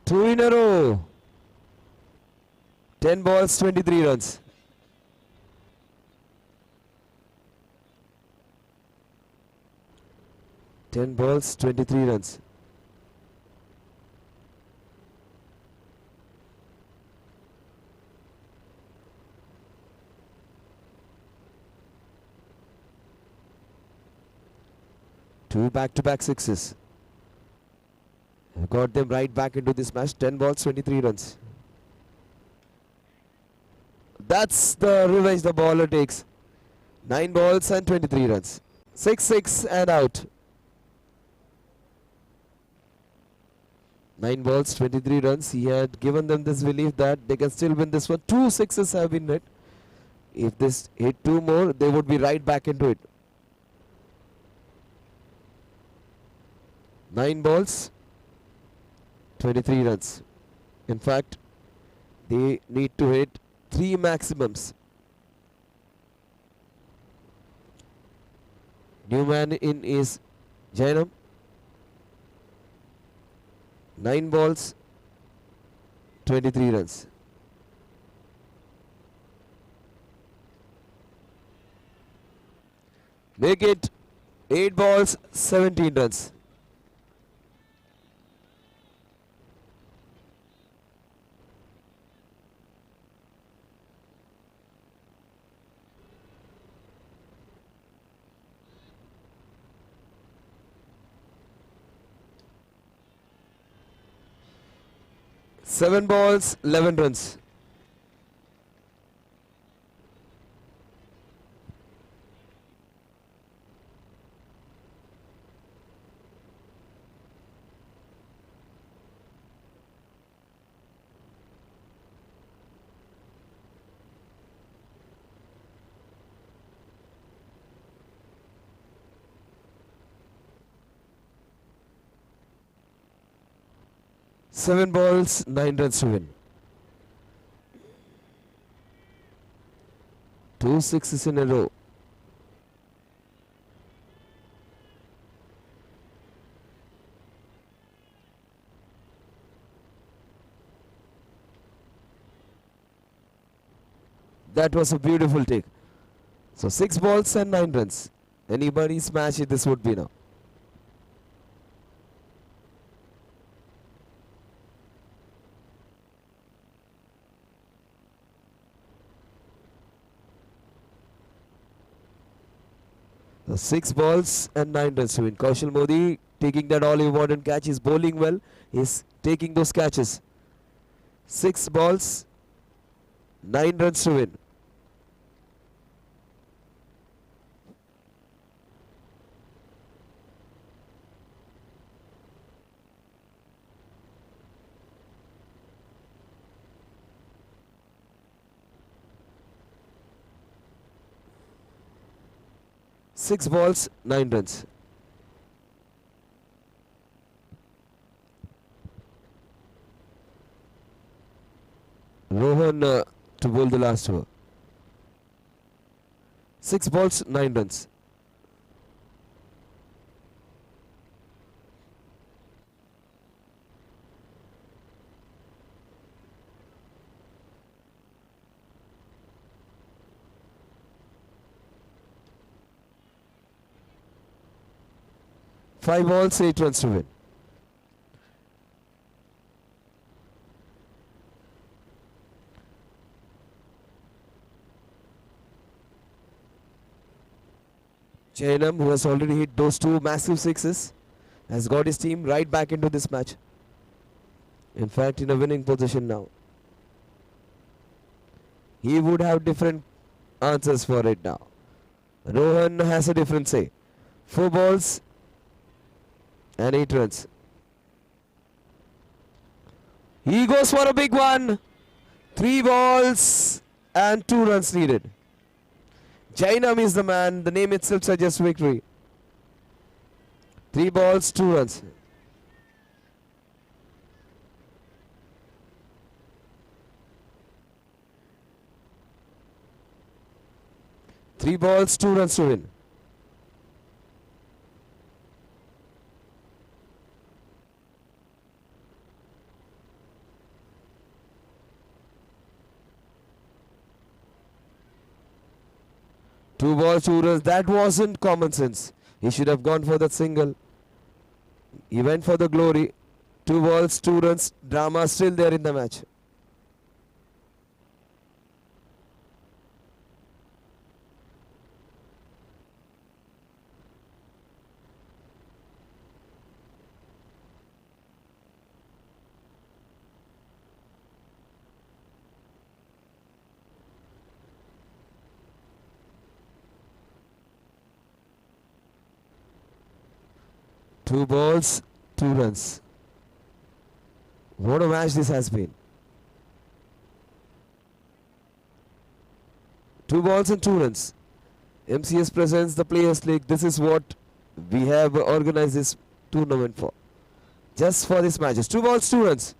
Two in a row. 10 balls, 23 runs. Ten balls, 23 runs. Two back-to-back sixes. Got them right back into this match. 10 balls, 23 runs. That's the revenge the bowler takes. 9 balls and 23 runs. 6-6 and out. 9 balls, 23 runs. He had given them this belief that they can still win this one. 2 sixes have been hit. If this hit 2 more, they would be right back into it. 9 balls, 23 runs. In fact, they need to hit 3 maximums. New man in is Jainam. 9 balls, 23 runs. Make it 8 balls, 17 runs. Seven balls, 11 runs. Seven balls, 9 runs to win. 2 sixes in a row. That was a beautiful take. So 6 balls and 9 runs. Anybody smash it, this would be now. So 6 balls and 9 runs to win. Kaushal Modi taking that all important catch. He's bowling well. He's taking those catches. 6 balls, 9 runs to win. Six balls, 9 runs. Rohan to bowl the last over. 6 balls, 9 runs. Five balls, 8 runs to win. Jainam, who has already hit those 2 massive sixes, has got his team right back into this match. In fact, in a winning position now. He would have different answers for it now. Rohan has a different say. 4 balls and 8 runs. He goes for a big one. 3 balls and 2 runs needed. Jainam is the man. The name itself suggests victory. 3 balls, 2 runs. Three balls, 2 runs to win. Two balls, 2 runs. That wasn't common sense. He should have gone for that single. He went for the glory. 2 balls, 2 runs. Drama still there in the match. Two balls, 2 runs. What a match this has been. 2 balls and 2 runs. MCS presents the Players League. This is what we have organized this tournament for. Just for these matches. 2 balls, 2 runs.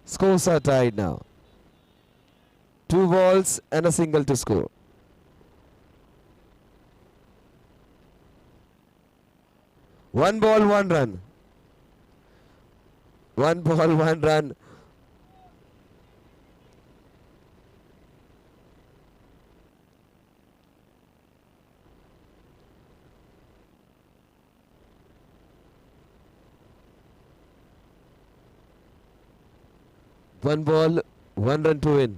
Scores are tied now. 2 balls and a single to score. One ball, one run. One ball, one run. One ball, one run to win.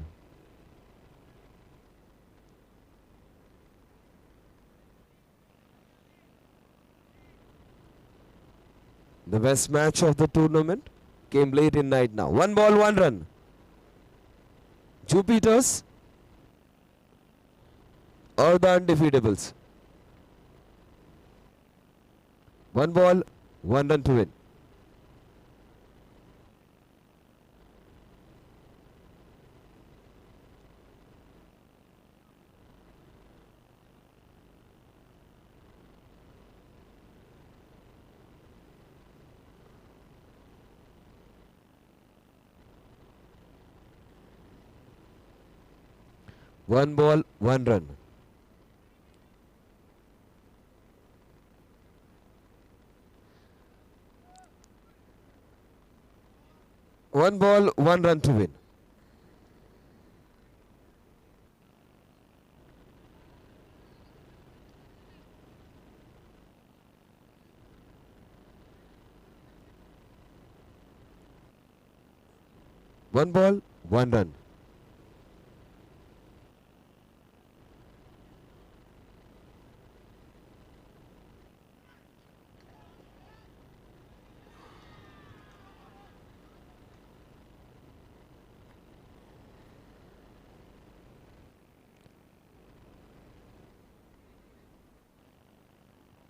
The best match of the tournament came late in night now. One ball, one run. Jupiters or the undefeatables. One ball, one run to win. One ball, one run. One ball, one run to win. One ball, one run.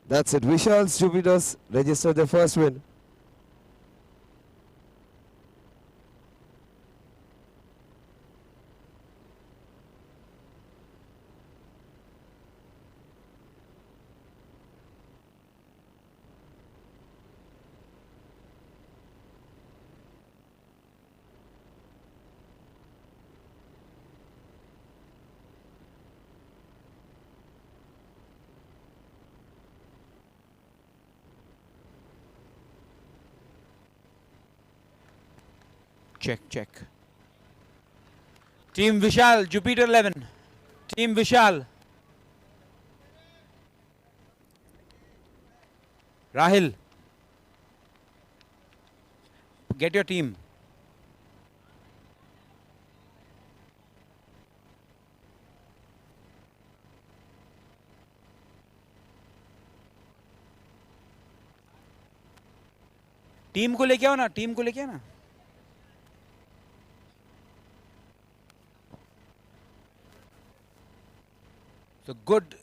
That's it. Vishal's Jupiters register their first win. Check, check. Team Vishal, Jupiter 11. Team Vishal. Rahil. Get your team. Team को लेके आओ ना, team को लेके आओ ना. So good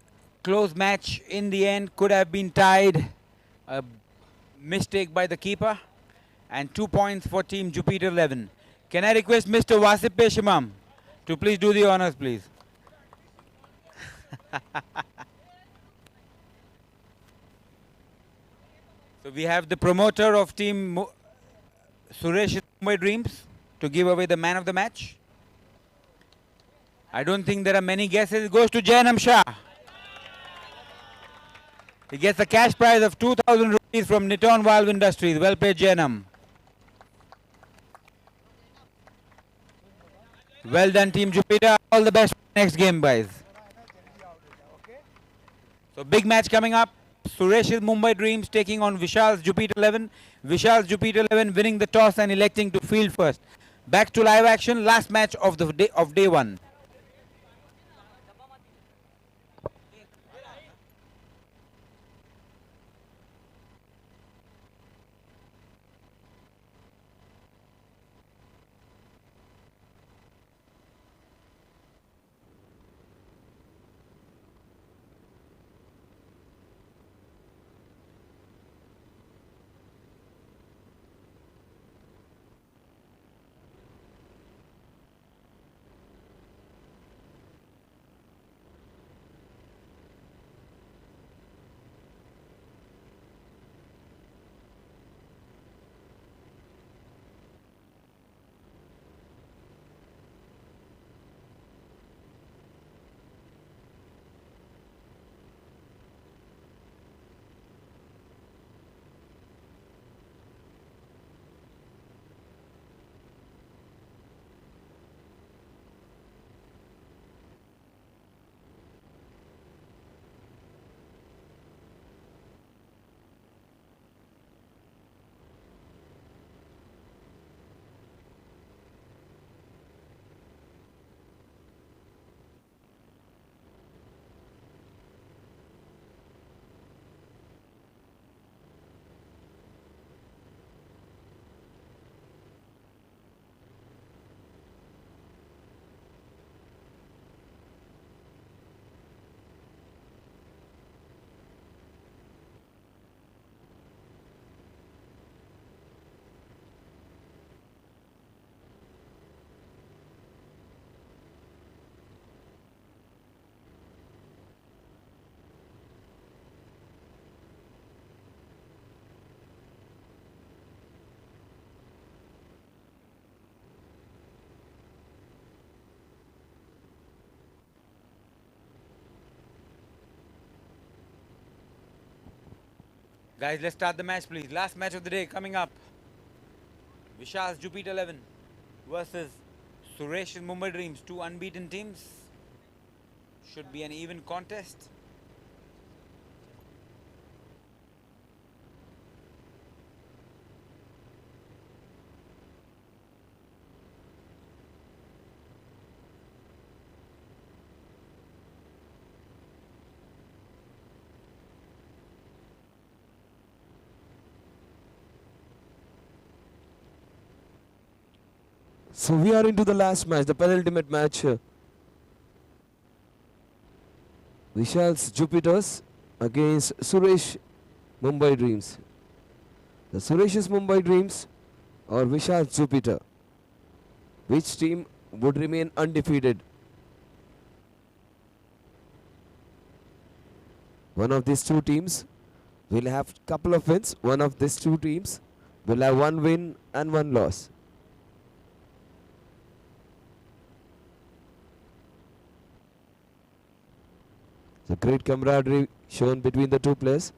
close match in the end, could have been tied. A mistake by the keeper and 2 points for team Jupiter 11. Can I request Mr. Wasip Peshimam to please do the honors, please? So we have the promoter of team Suresh Mumbai Dreams to give away the man of the match. I don't think there are many guesses. It goes to Jainam Shah. He gets a cash prize of 2,000 rupees from Niton Valve Industries. Well played, Jainam. Well done, Team Jupiter. All the best for the next game, guys. So big match coming up. Suresh's Mumbai Dreams taking on Vishal's Jupiter 11. Vishal's Jupiter 11 winning the toss and electing to field first. Back to live action. Last match of the day one. Guys, let's start the match, please. Last match of the day coming up. Vishal's Jupiter 11 versus Suresh's Mumbai Dreams. Two unbeaten teams. Should be an even contest. So we are into the last match, the penultimate match. Vishal's Jupiters against Suresh Mumbai Dreams. The Suresh's Mumbai Dreams or Vishal's Jupiter. Which team would remain undefeated? One of these two teams will have couple of wins. One of these two teams will have one win and one loss. The great camaraderie shown between the two players.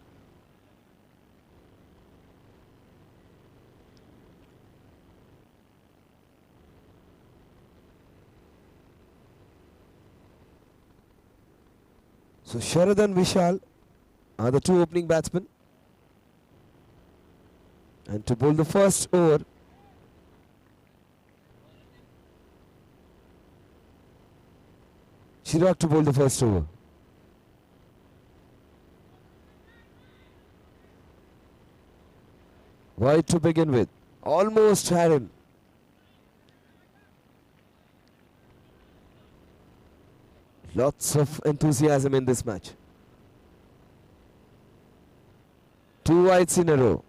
So Sharad and Vishal are the two opening batsmen. And to bowl the first over, Chirag to bowl the first over. Wide to begin with. Almost had him. Lots of enthusiasm in this match. Two wides in a row.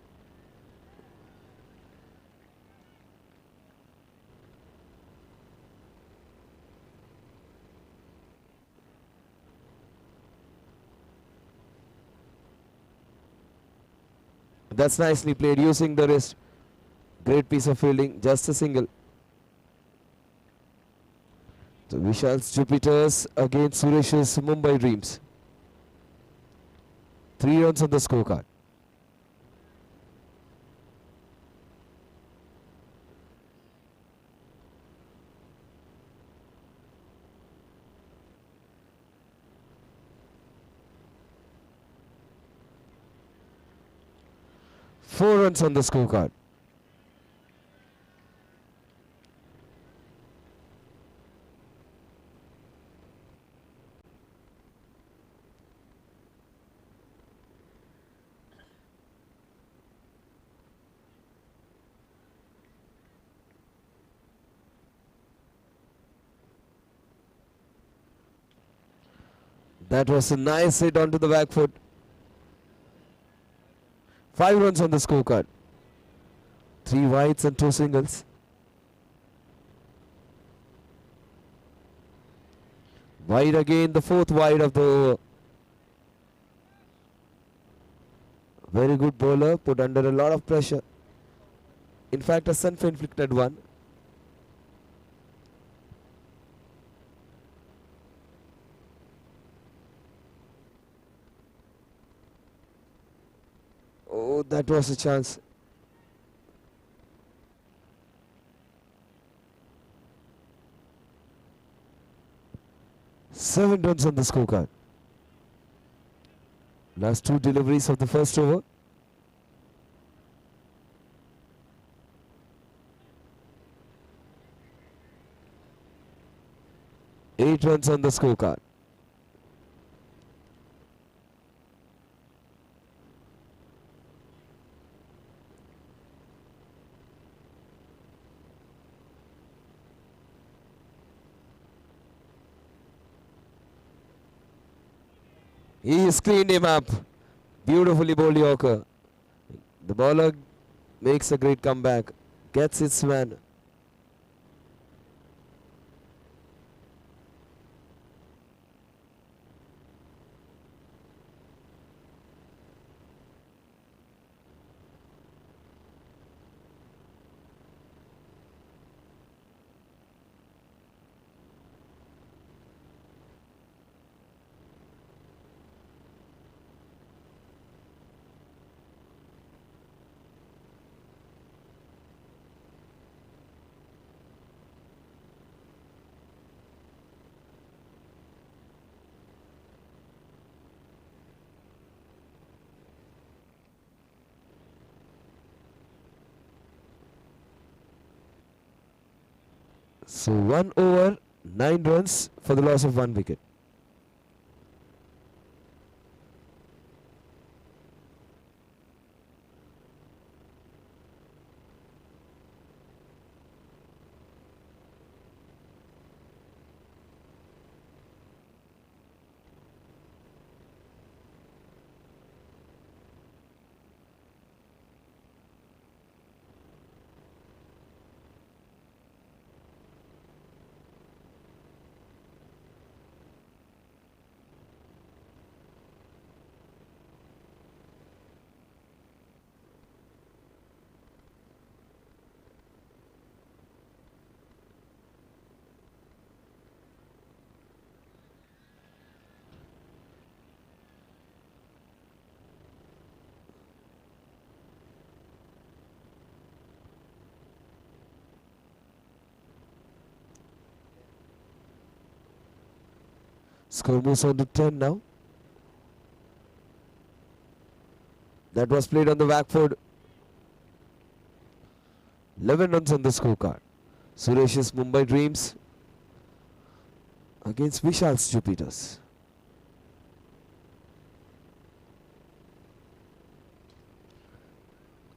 That's nicely played using the wrist. Great piece of fielding, just a single. So Vishal's Jupiters against Suresh's Mumbai Dreams. 3 runs on the scorecard. Four runs on the scorecard. That was a nice hit onto the back foot. 5 runs on the scorecard. 3 wides and 2 singles. Wide again, the 4th wide of the over. Very good bowler, put under a lot of pressure. In fact, a self-inflicted one. Oh, that was a chance. Seven runs on the scorecard. Last 2 deliveries of the first over. Eight runs on the scorecard. He screened him up. Beautifully bowled Yorker. The bowler makes a great comeback. Gets his man. So 1 over, 9 runs for the loss of 1 wicket. Score moves on to 10 now. That was played on the back foot. 11 runs on the scorecard. Suresh's Mumbai Dreams against Vishal's Jupiters.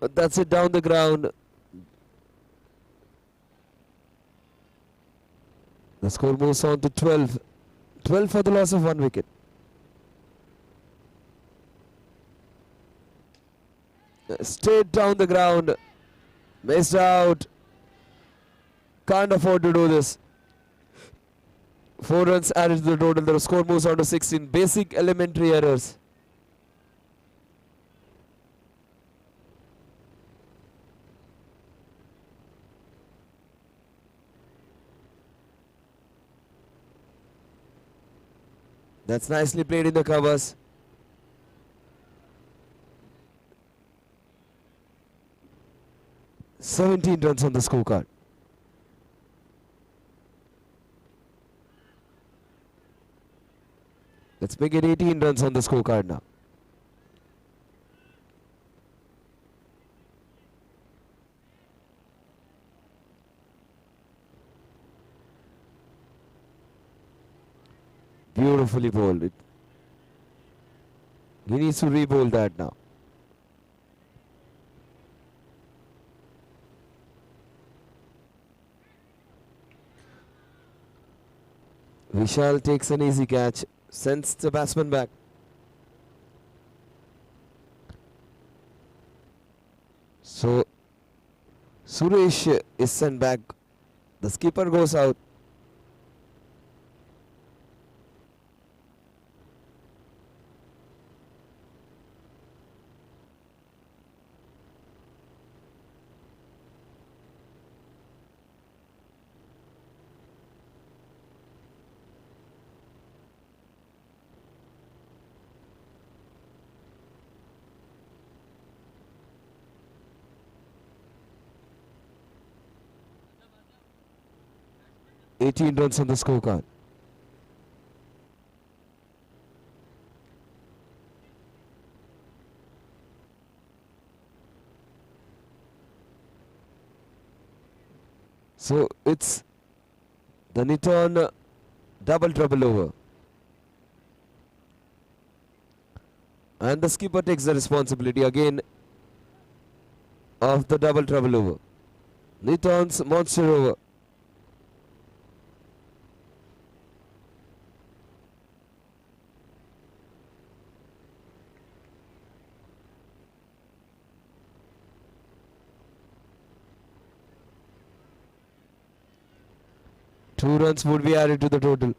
But that's it down the ground. The score moves on to 12. 12 for the loss of 1 wicket. Straight down the ground. Missed out. Can't afford to do this. 4 runs added to the total. The score moves on to 16. Basic elementary errors. That's nicely played in the covers. "17 runs on the scorecard. Let's make it 18 runs on the scorecard now. Beautifully bowled. He needs to re-bowl that now. Vishal takes an easy catch, sends the batsman back. So Suresh is sent back. The skipper goes out. "18 runs on the scorecard. So it's the Niton double trouble over. And the skipper takes the responsibility again of the double trouble over. Niton's monster over. Two runs would be added to the total.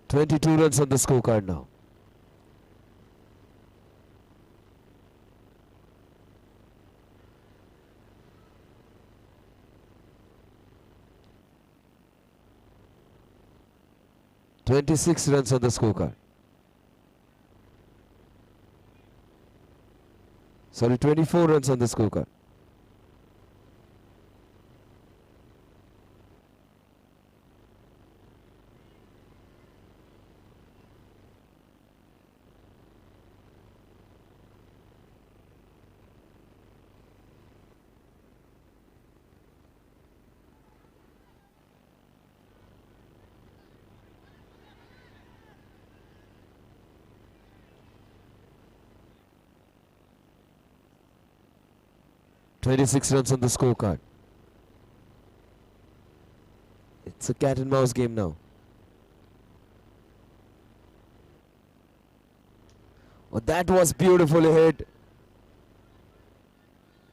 "22 runs on the scorecard now. "26 runs on the scorecard. Sorry, 24 runs on the scorecard. 26 runs on the scorecard. It's a cat and mouse game now. Oh, that was beautifully hit.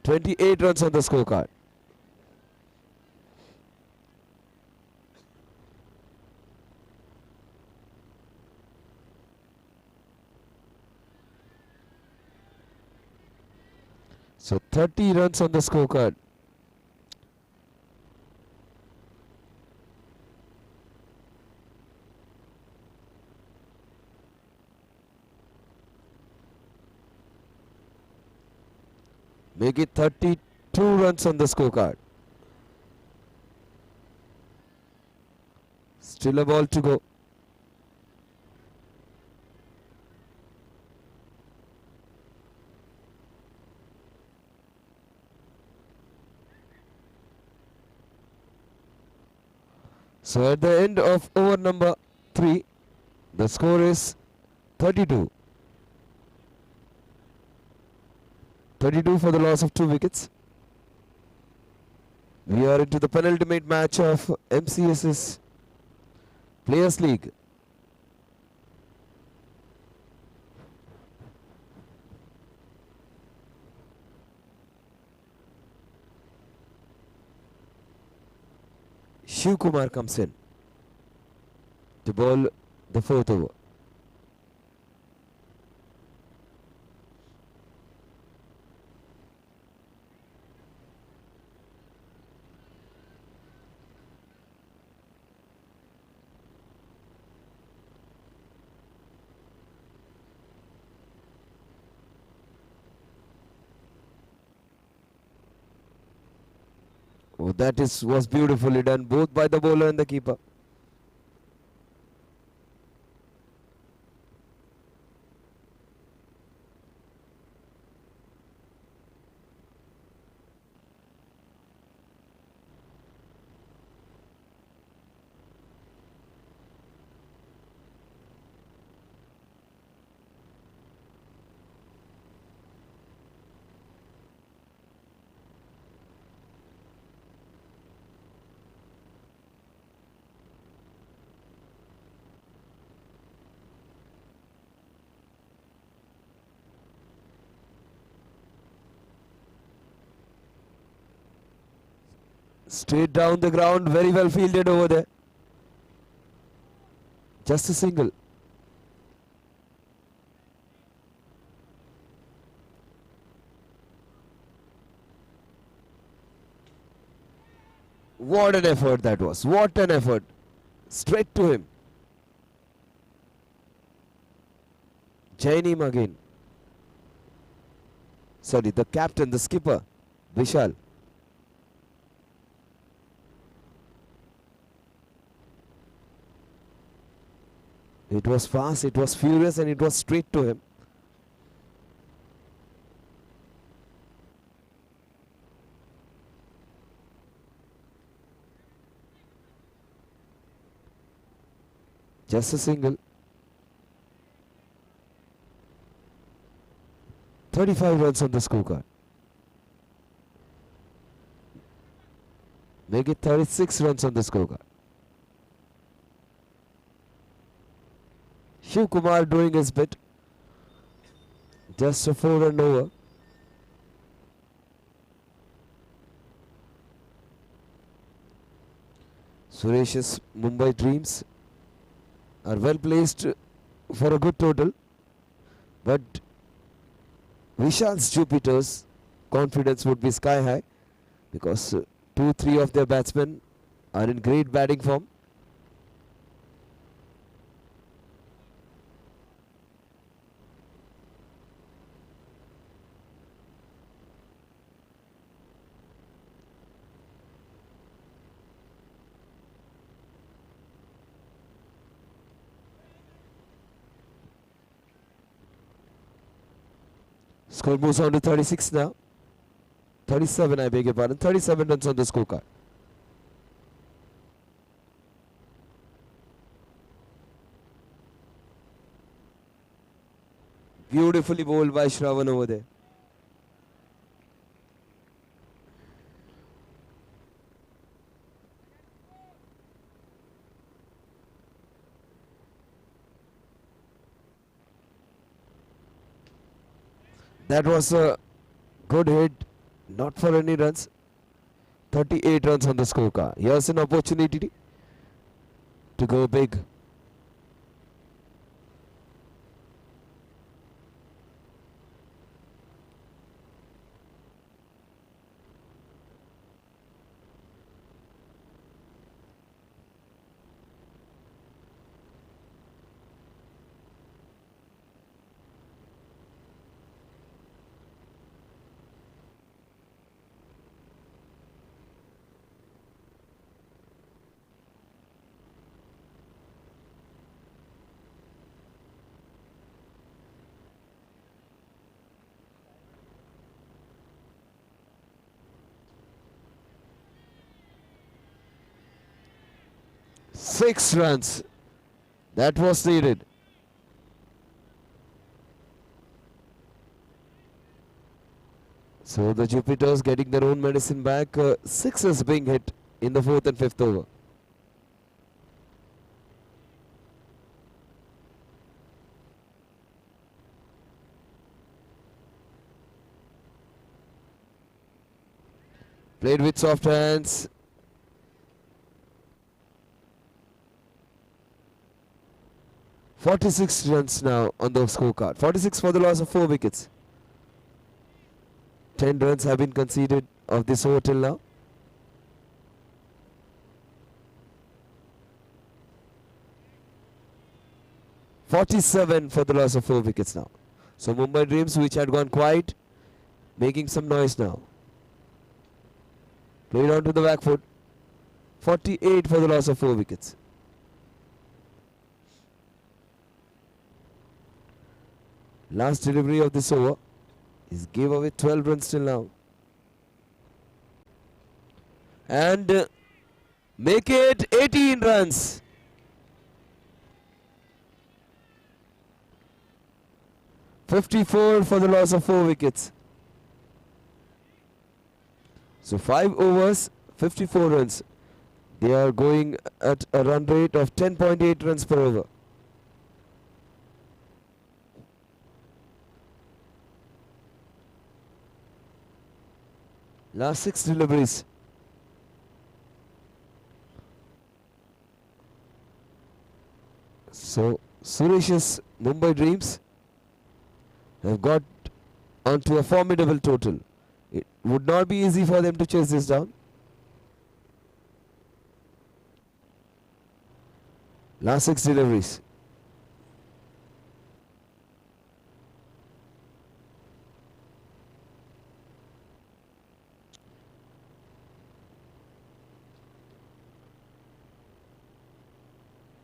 28 runs on the scorecard. So 30 runs on the scorecard. Make it 32 runs on the scorecard. Still a ball to go. So at the end of over number 3, the score is 32. 32 for the loss of 2 wickets. We are into the penultimate match of MCS's Players League. Shiv Kumar comes in to bowl the 4th over. Oh, was beautifully done both by the bowler and the keeper. Straight down the ground, very well fielded over there. Just a single. What an effort that was. What an effort. Straight to him. Jainim again. Sorry, the captain, the skipper, Vishal. It was fast, it was furious, and it was straight to him. Just a single. 35 runs on the scorecard. Make it 36 runs on the scorecard. Shiv Kumar doing his bit. Just a 4-run over. Suresh's Mumbai Dreams are well placed for a good total, but Vishal's Jupiter's confidence would be sky high because 2-3 of their batsmen are in great batting form. Score moves on to 36 now. 37, I beg your pardon. 37 runs on the scorecard. Beautifully bowled by Shravan over there. That was a good hit, not for any runs. 38 runs on the scorecard. Here's an opportunity to go big. Six runs. That was needed. So the Jupiters getting their own medicine back. Sixes being hit in the fourth and fifth over. Played with soft hands. .46 runs now on the scorecard. 46 for the loss of 4 wickets. 10 runs have been conceded of this over till now. .47 for the loss of 4 wickets now. So Mumbai Dreams, which had gone quiet, making some noise now. Played on to the back foot. 48 for the loss of 4 wickets. Last delivery of this over is gave away 12 runs till now. And make it 18 runs. .54 for the loss of 4 wickets. So 5 overs, 54 runs. They are going at a run rate of 10.8 runs per over. Last 6 deliveries. So Suresh's Mumbai Dreams have got onto a formidable total. It would not be easy for them to chase this down. Last 6 deliveries.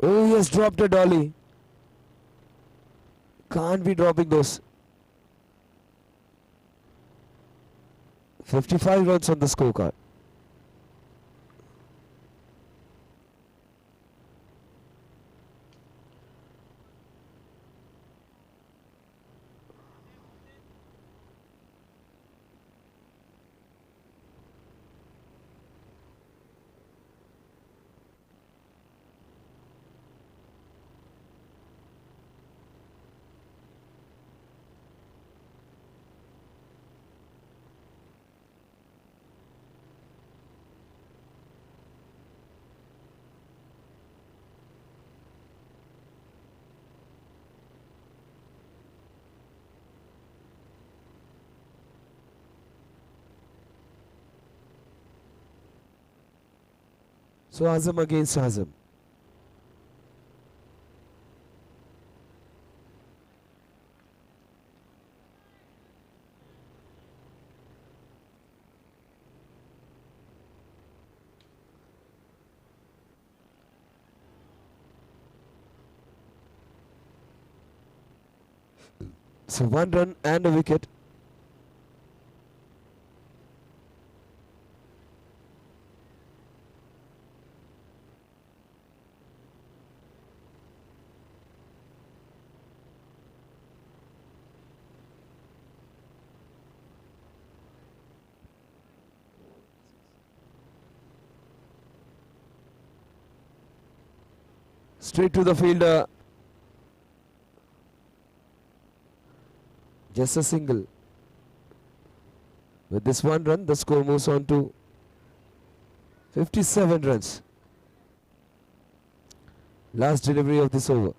Oh, he has dropped a dolly. Can't be dropping those. 55 runs on the scorecard. So Azam against Azam. So 1 run and a wicket. Straight to the fielder. Just a single. With this 1 run, the score moves on to 57 runs. Last delivery of this over.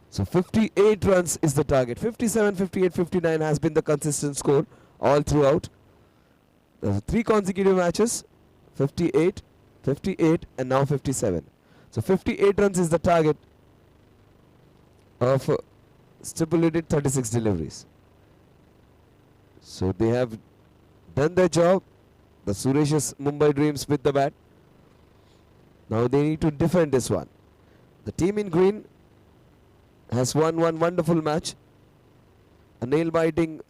So 58 runs is the target. 57, 58, 59 has been the consistent score all throughout. 3 consecutive matches, 58, 58 and now 57. So 58 runs is the target of stipulated 36 deliveries. So they have done their job. The Suresh's Mumbai Dreams with the bat. Now they need to defend this one. The team in green has won one wonderful match. A nail-biting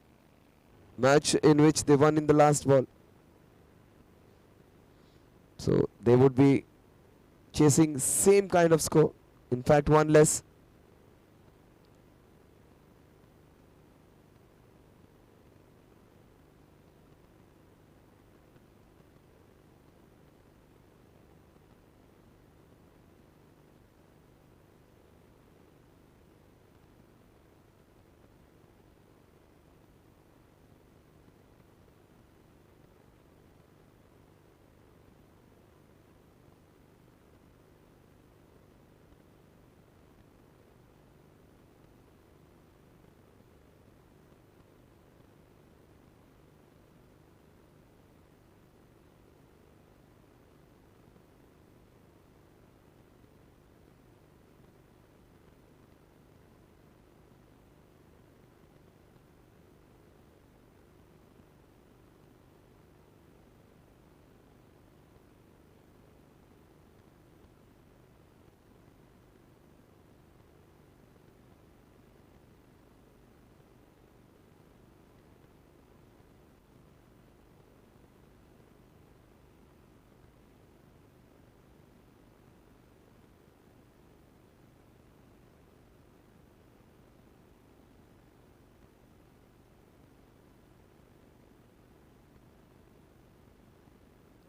match in which they won in the last ball. So they would be chasing same kind of score. In fact, one less.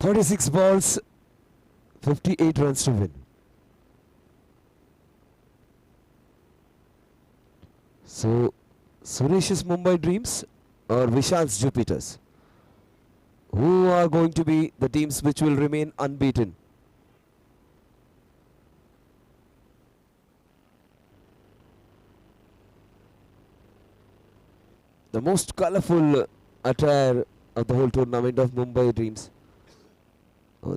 .36 balls, 58 runs to win. So, Suresh's Mumbai Dreams or Vishal's Jupiters? Who are going to be the teams which will remain unbeaten? The most colourful attire of the whole tournament of Mumbai Dreams.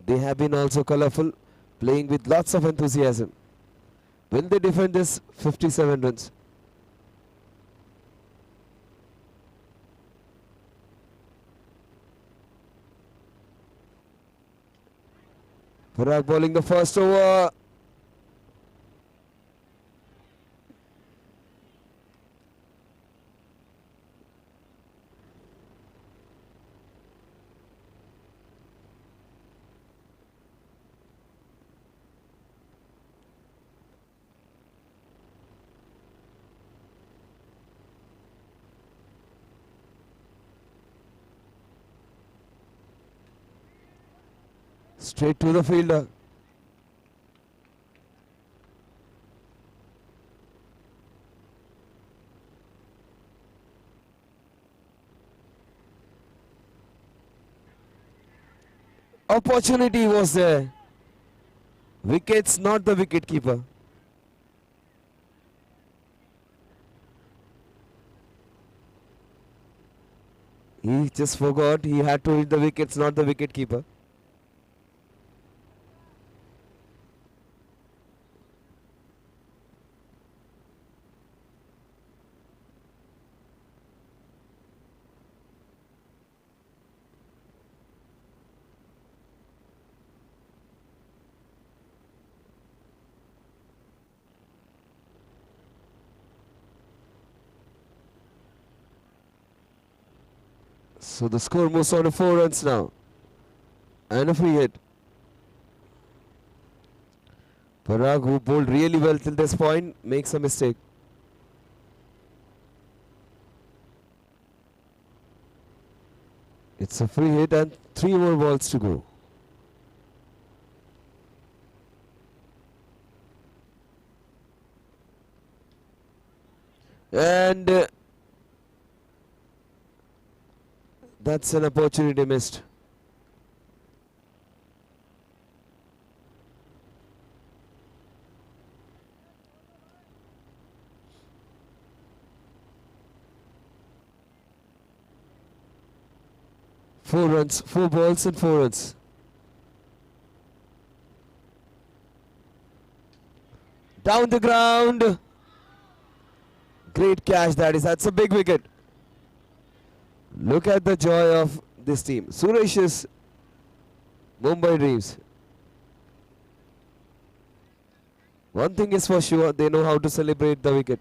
They have been also colourful, playing with lots of enthusiasm. Will they defend this 57 runs? Parag bowling the first over. Straight to the fielder. Opportunity was there. Wickets, not the wicket keeper. He just forgot he had to hit the wickets, not the wicket keeper. So the score moves on to 4 runs now. And a free hit. Parag, who bowled really well till this point, makes a mistake. It's a free hit and 3 more balls to go. And That's an opportunity missed. Four runs, 4 balls and 4 runs. Down the ground. Great catch that is. That's a big wicket. Look at the joy of this team. Suresh's Mumbai Dreams. One thing is for sure, they know how to celebrate the wicket.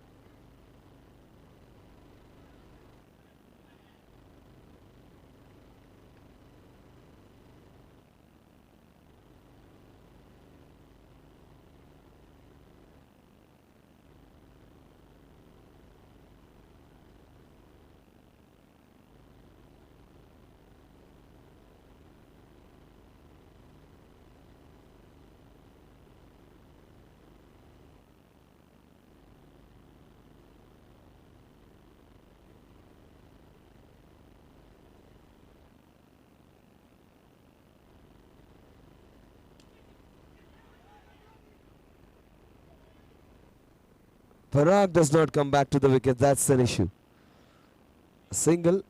Parag does not come back to the wicket. That's an issue. A single.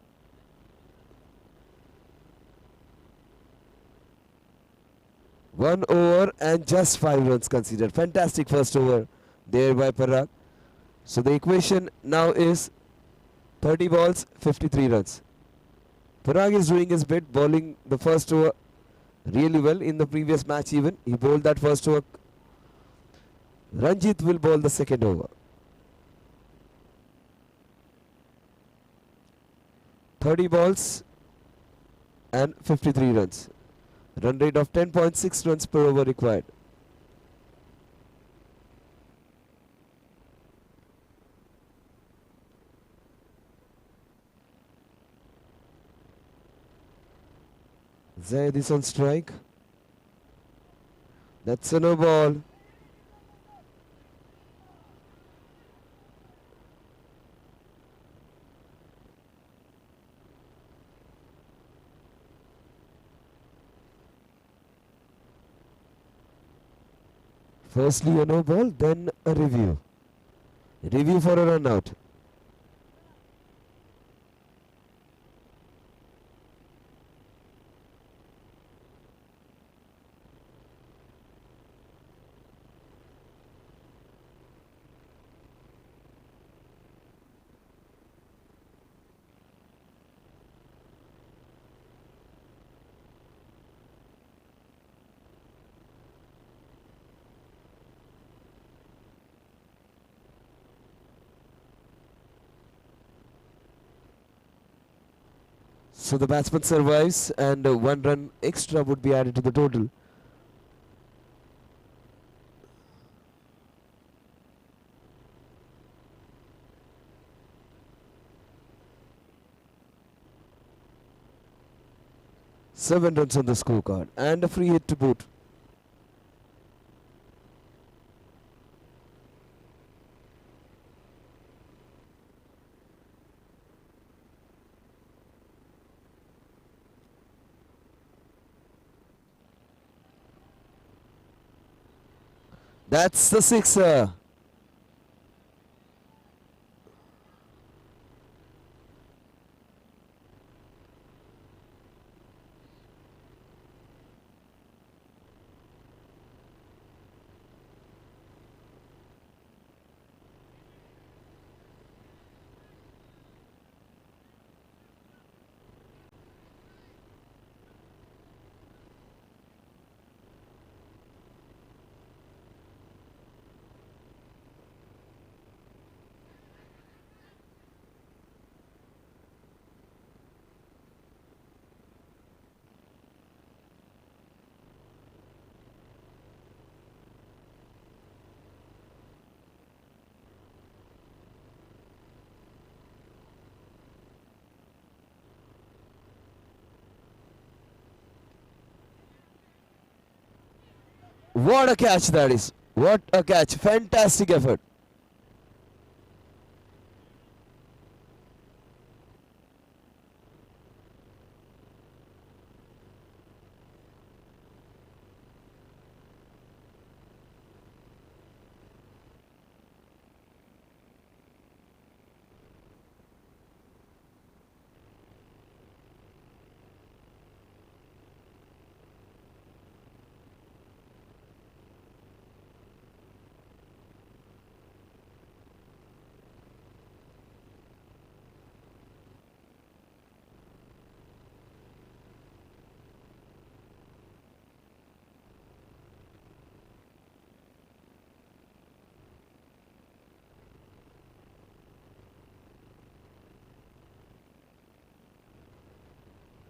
One over and just 5 runs considered. Fantastic first over there by Parag. So the equation now is 30 balls, 53 runs. Parag is doing his bit, bowling the first over really well. In the previous match even, he bowled that first over. Ranjit will bowl the second over. 30 balls and 53 runs. Run rate of 10.6 runs per over required. Zaid is on strike. That's a no ball. Firstly a no ball, then a review. Review for a run out. So the batsman survives and 1 run extra would be added to the total. Seven runs on the scorecard and a free hit to boot. That's the sixer. What a catch that is. What a catch. Fantastic effort.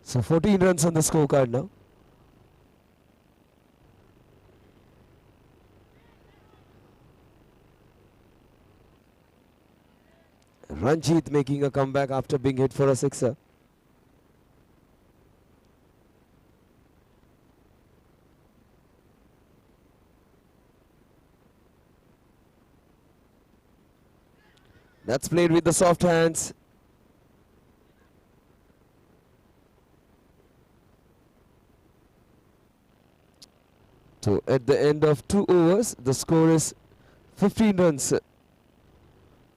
So 14 runs on the scorecard now. Ranjit making a comeback after being hit for a sixer. That's played with the soft hands. So at the end of 2 overs, the score is 15 runs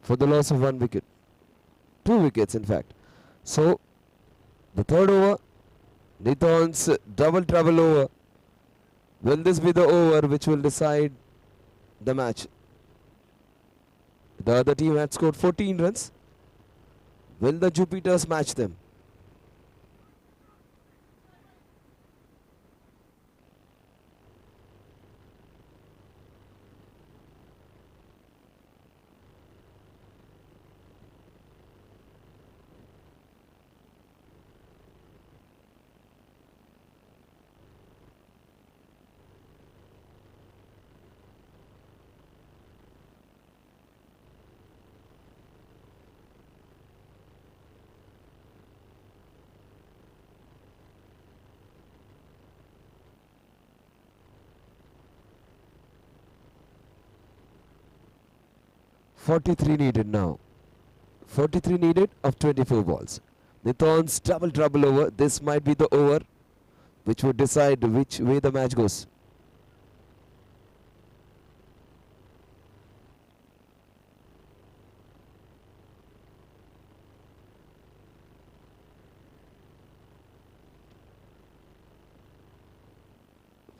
for the loss of 1 wicket. 2 wickets in fact. So the third over, Nithon's double trouble over. Will this be the over which will decide the match? The other team had scored 14 runs. Will the Jupiters match them? .43 needed now. 43 needed of 24 balls. Nithon's double trouble over. This might be the over which would decide which way the match goes.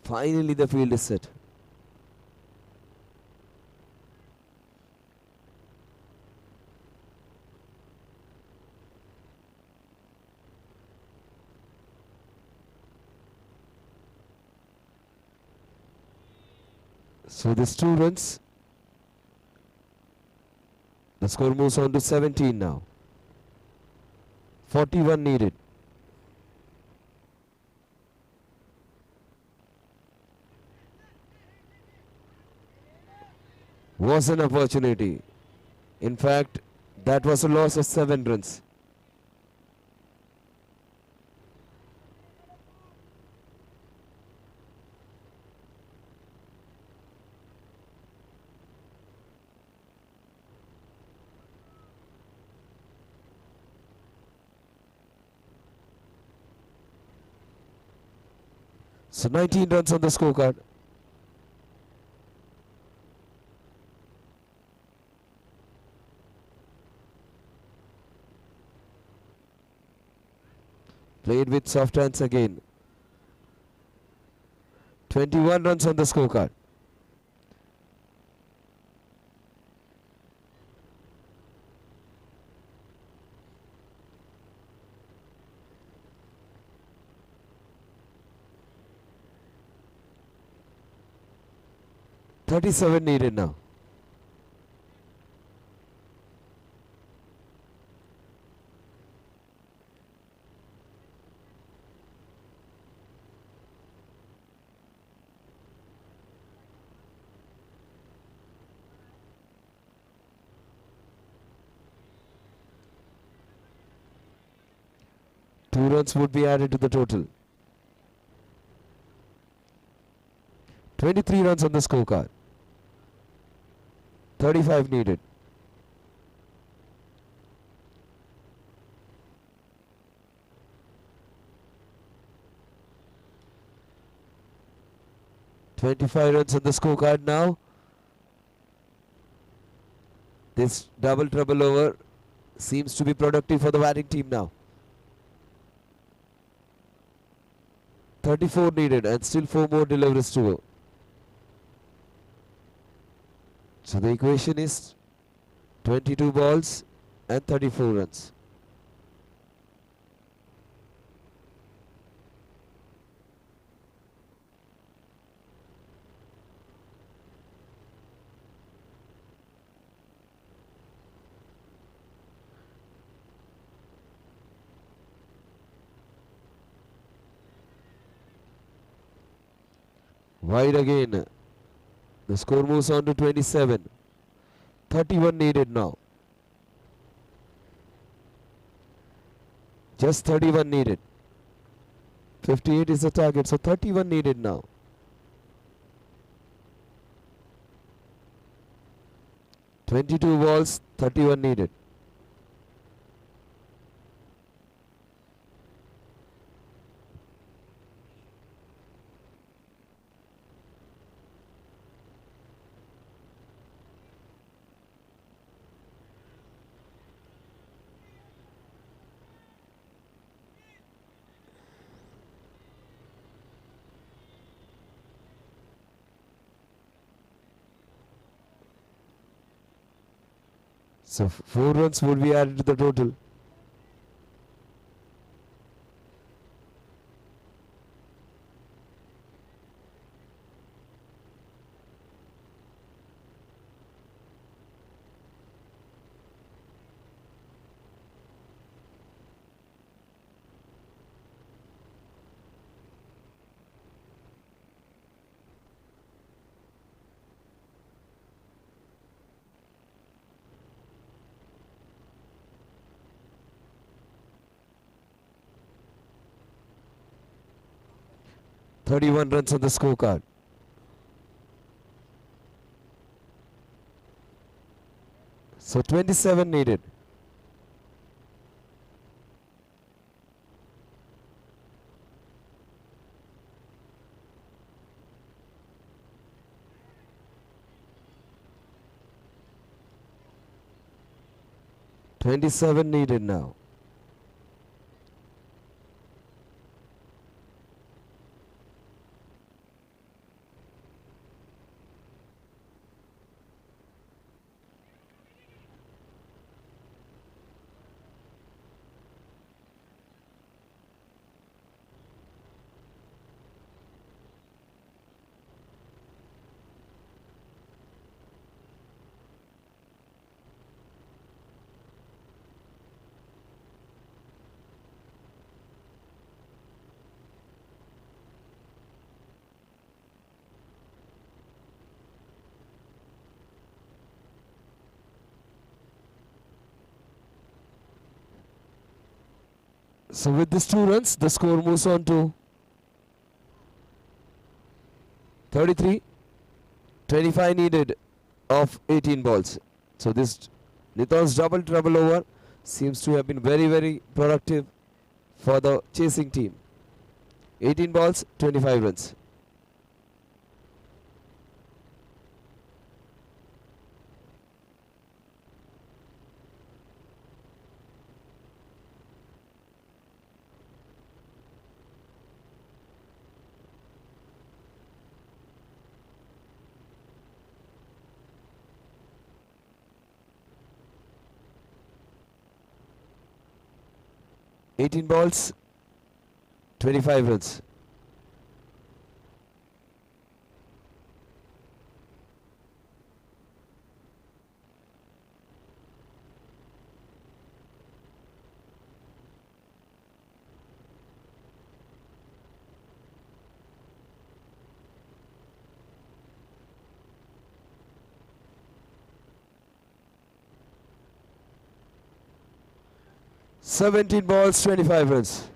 Finally the field is set. So there's 2 runs. The score moves on to 17 now. 41 needed. Was an opportunity. In fact, that was a loss of 7 runs. So 19 runs on the scorecard. Played with soft hands again. 21 runs on the scorecard. .37 needed now. Two runs would be added to the total. 23 runs on the scorecard. 35 needed. .25 runs on the scorecard now. This double trouble over seems to be productive for the batting team now. 34 needed and still 4 more deliveries to go. So the equation is 22 balls and 34 runs. Wide again. The score moves on to 27. 31 needed now. Just 31 needed. 58 is the target, so 31 needed now. "22 balls, 31 needed." So 4 runs would be added to the total. "31 runs on the scorecard." So 27 needed. "27 needed now." So with these 2 runs, the score moves on to 33. 25 needed of 18 balls. So this Niton's double trouble over seems to have been very, very productive for the chasing team. 18 balls, 25 runs. "18 balls, 25 runs." "17 balls, 25 runs."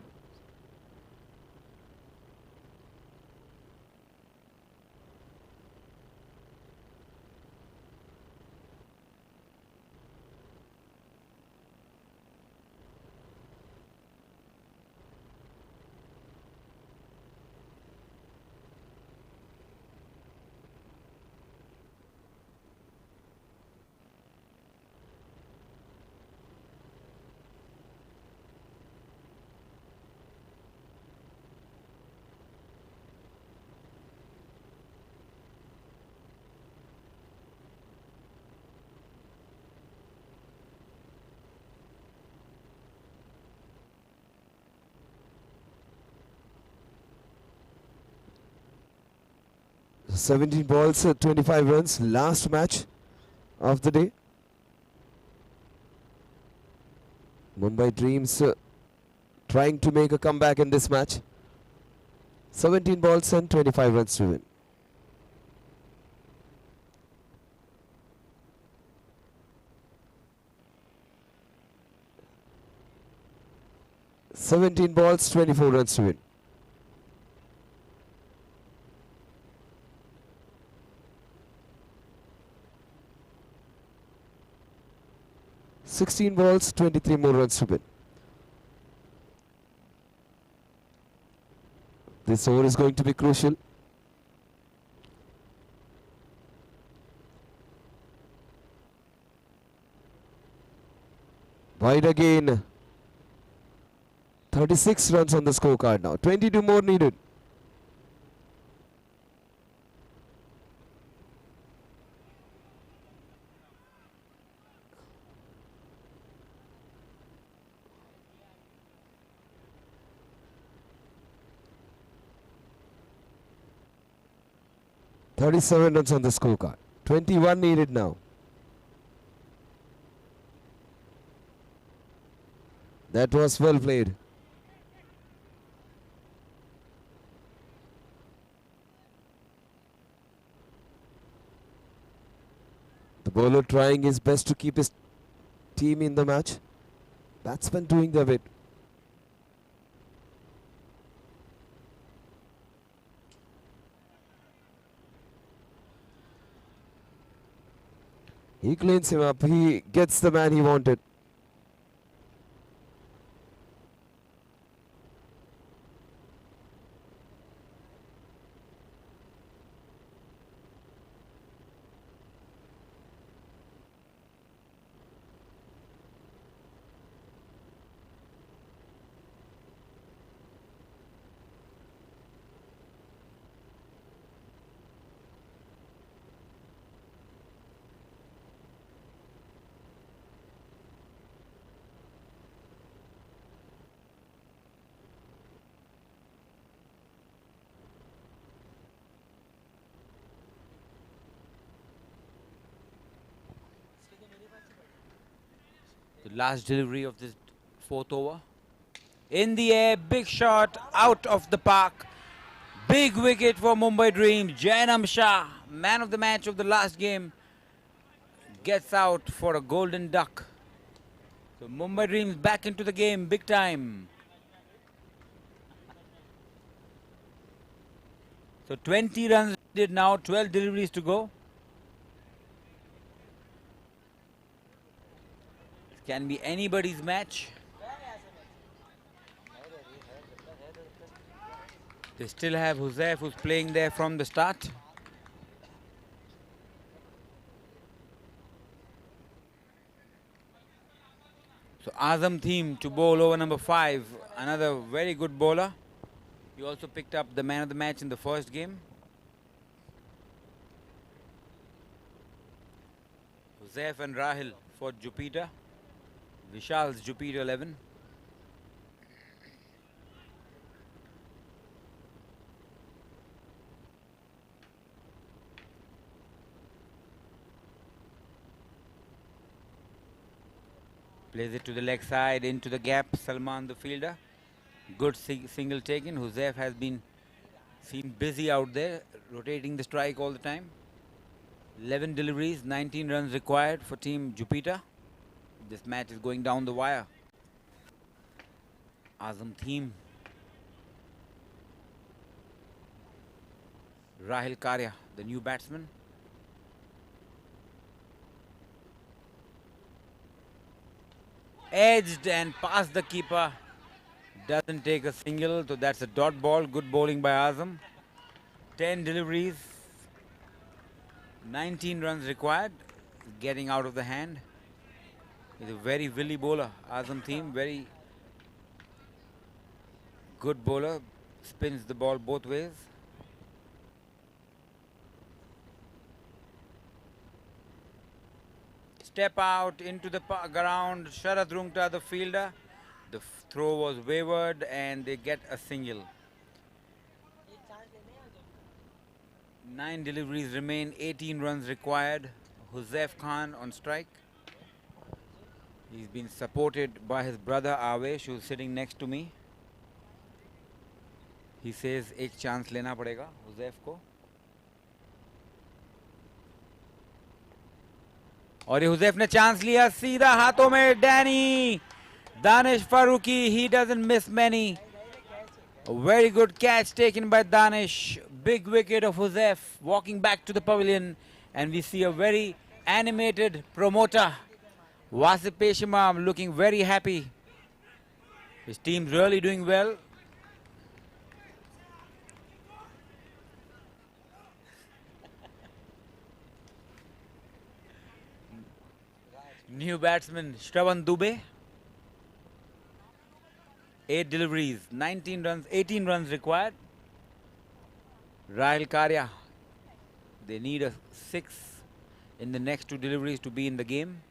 "17 balls, 25 runs." Last match of the day. Mumbai Dreams trying to make a comeback in this match. 17 balls and 25 runs to win. 17 balls, 24 runs to win. "16 balls, 23 more runs to win." This over is going to be crucial. Wide again. 36 runs on the scorecard now. 22 more needed. "37 runs on the scorecard. 21 needed now." That was well played. The bowler trying his best to keep his team in the match. Batsmen doing their bit. He cleans him up. He gets the man he wanted. The last delivery of this fourth over. In the air, big shot, out of the park. Big wicket for Mumbai Dreams. Jainam Shah, man of the match of the last game, gets out for a golden duck. So Mumbai Dreams back into the game, big time. So 20 runs did now, 12 deliveries to go. It can be anybody's match. They still have Huzaifa, who's playing there from the start. So Azam Theme to bowl over number 5, another very good bowler. He also picked up the man of the match in the first game. Huzaifa and Rahil for Jupiter. Vishal's Jupiter 11. Plays it to the leg side, into the gap. Salman, the fielder. Good single taken. Huzaifa has been seen busy out there, rotating the strike all the time. 11 deliveries, 19 runs required for Team Jupiter. This match is going down the wire. Azam Theme. Rahil Karya, the new batsman. Edged and past the keeper. Doesn't take a single, so that's a dot ball. Good bowling by Azam. 10 deliveries. 19 runs required. Getting out of the hand. He's a very willy bowler. Azam Theme, very good bowler. Spins the ball both ways. Step out into the ground. Sharad Rungta, the fielder. The throw was wavered and they get a single. 9 deliveries remain, 18 runs required. Huzaifa Khan on strike. He's been supported by his brother Avesh, who's sitting next to me. He says, एक chance लेना पड़ेगा Huzaifa को. और ये हुज़ैफ ने chance लिया, सीधा हाथों में. Danny Danish Farooqi, he doesn't miss many. A very good catch taken by Danish. Big wicket of Josef walking back to the pavilion. And we see a very animated promoter. Wasif Peshimam looking very happy. His team's really doing well. New batsman Shravan Dubey. 8 deliveries, 19 runs, 18 runs required. Rahil Karya, they need a 6 in the next 2 deliveries to be in the game.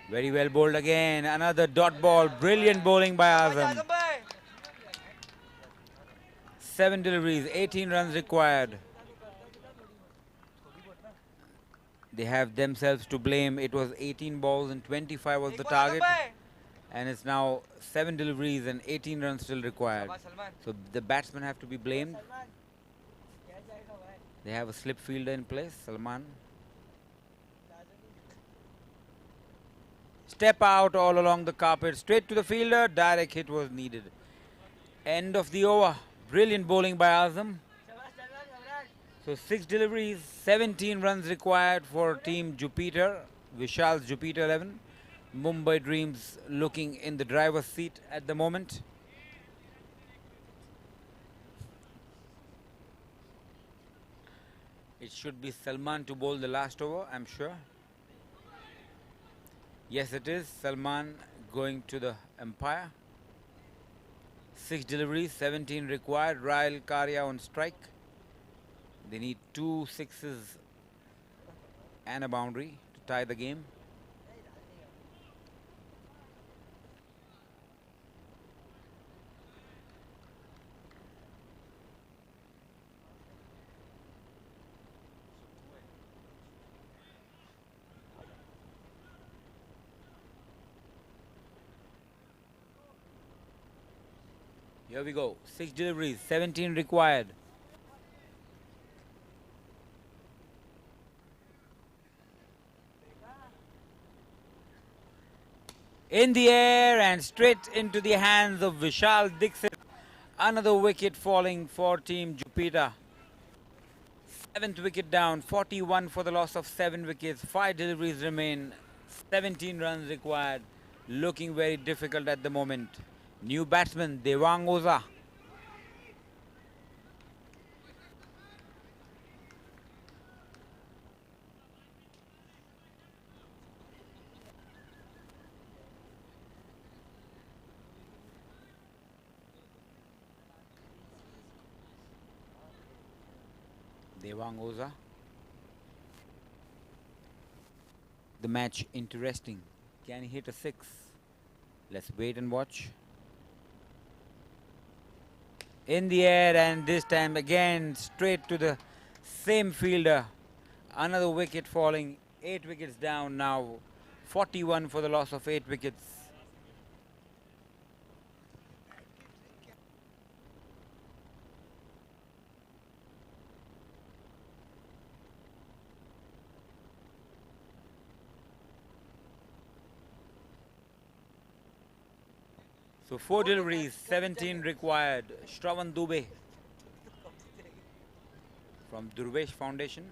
Very well bowled again, another dot ball, brilliant bowling by Azam. 7 deliveries, 18 runs required. They have themselves to blame. It was 18 balls and 25 was the target. And it's now 7 deliveries and 18 runs still required. So the batsmen have to be blamed. They have a slip fielder in place, Salman. Step out all along the carpet, straight to the fielder. Direct hit was needed. End of the over. Brilliant bowling by Azam. So 6 deliveries, 17 runs required for team Jupiter, Vishal's Jupiter 11. Mumbai Dreams looking in the driver's seat at the moment. It should be Salman to bowl the last over, I'm sure. Yes, it is. Salman going to the umpire. 6 deliveries, 17 required. Rahil Karya on strike. They need 2 sixes and a boundary to tie the game. Here we go. 6 deliveries, 17 required. In the air and straight into the hands of Vishal Dixit. Another wicket falling for team Jupiter. 7th wicket down, 41 for the loss of 7 wickets. 5 deliveries remain, 17 runs required. Looking very difficult at the moment. New batsman Devang Oza. Devang Oza. The match interesting. Can he hit a 6? Let's wait and watch. In the air, and this time again straight to the same fielder. Another wicket falling. 8 wickets down now. 41 for the loss of 8 wickets. So 4 deliveries, 17 required. Shravan Dubey from Durvesh Foundation.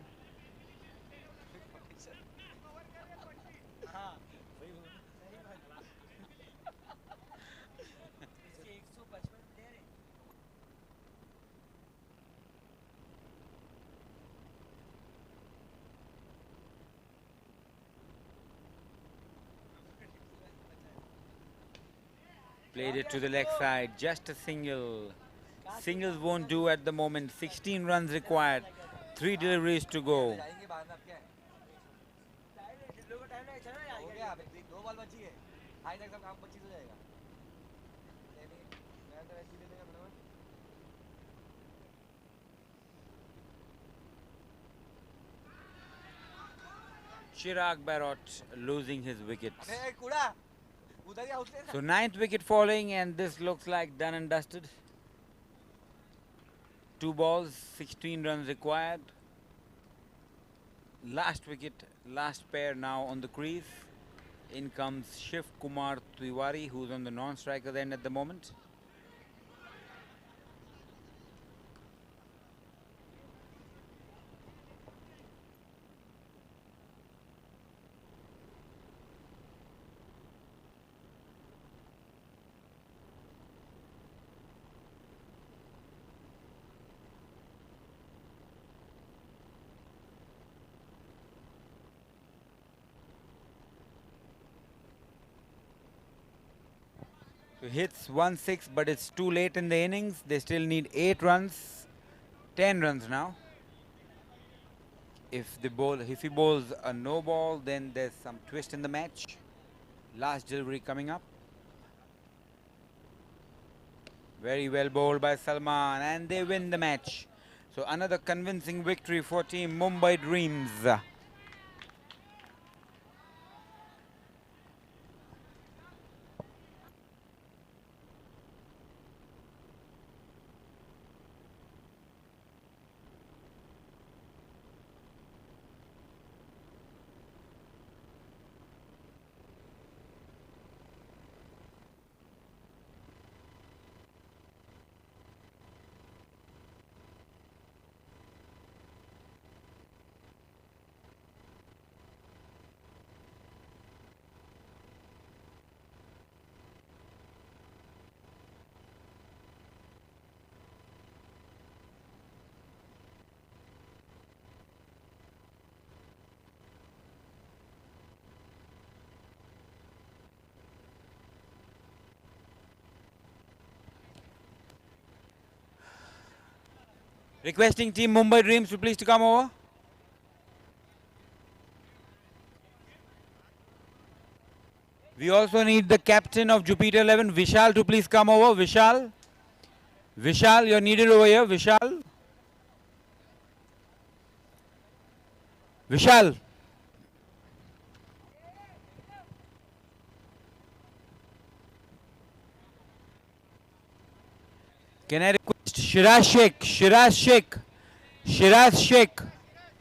Played it to the leg side, just a single. Singles won't do at the moment. 16 runs required, 3 deliveries to go. Chirag Barot losing his wickets. So 9th wicket falling, and this looks like done and dusted. 2 balls, 16 runs required. Last wicket, last pair now on the crease. In comes Shiv Kumar Tiwari, who's on the non-striker end at the moment. So hits 1-6, but it's too late in the innings. They still need 8 runs, 10 runs now. If he bowls a no ball, then there's some twist in the match. Last delivery coming up. Very well bowled by Salman, and they win the match. So another convincing victory for Team Mumbai Dreams. Requesting Team Mumbai Dreams to please to come over. We also need the captain of Jupiter 11, Vishal, to please come over. Vishal. Vishal, you're needed over here. Vishal. Vishal. Can I request Shiraz Sheikh? Shiraz Sheikh. Shiraz Sheikh.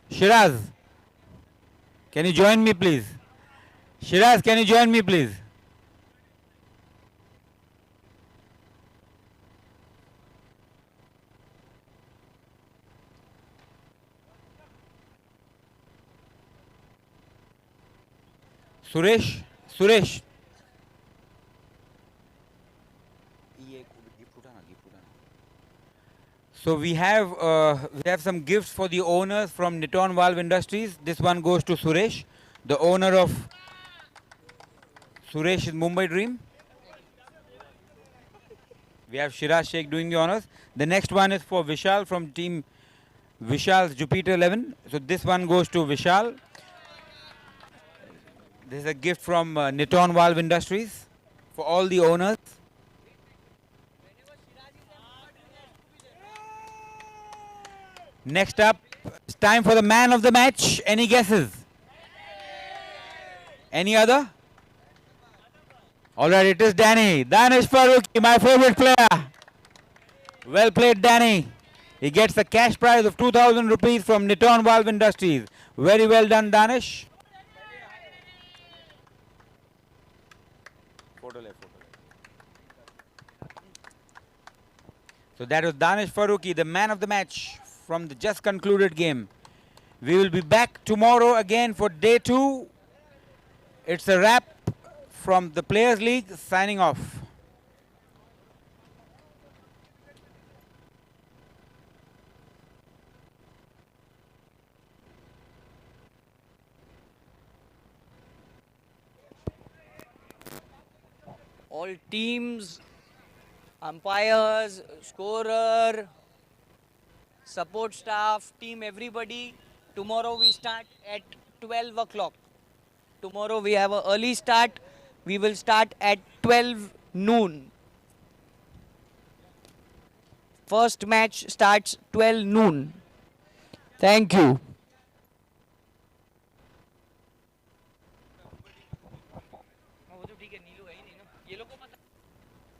Shiraz. Can you join me, please? Shiraz, can you join me, please? Suresh. Suresh. So we have some gifts for the owners from Niton Valve Industries. This one goes to Suresh, the owner of Suresh's Mumbai Dream. We have Shiraz Sheikh doing the honors. The next one is for Vishal from Team Vishal's Jupiter 11. So this one goes to Vishal. This is a gift from Niton Valve Industries for all the owners. Next up, it's time for the man of the match. Any guesses? Any other? Alright, it is Danny. Danish Farooqi, my favorite player. Well played, Danny. He gets a cash prize of 2,000 rupees from Niton Valve Industries. Very well done, Danish. So that was Danish Farooqi, the man of the match from the just concluded game. We will be back tomorrow again for day 2. It's a wrap from the Players League, signing off. All teams, umpires, scorer, support staff, team, everybody. Tomorrow we start at 12 o'clock. Tomorrow we have an early start. We will start at 12 noon. First match starts 12 noon. Thank you.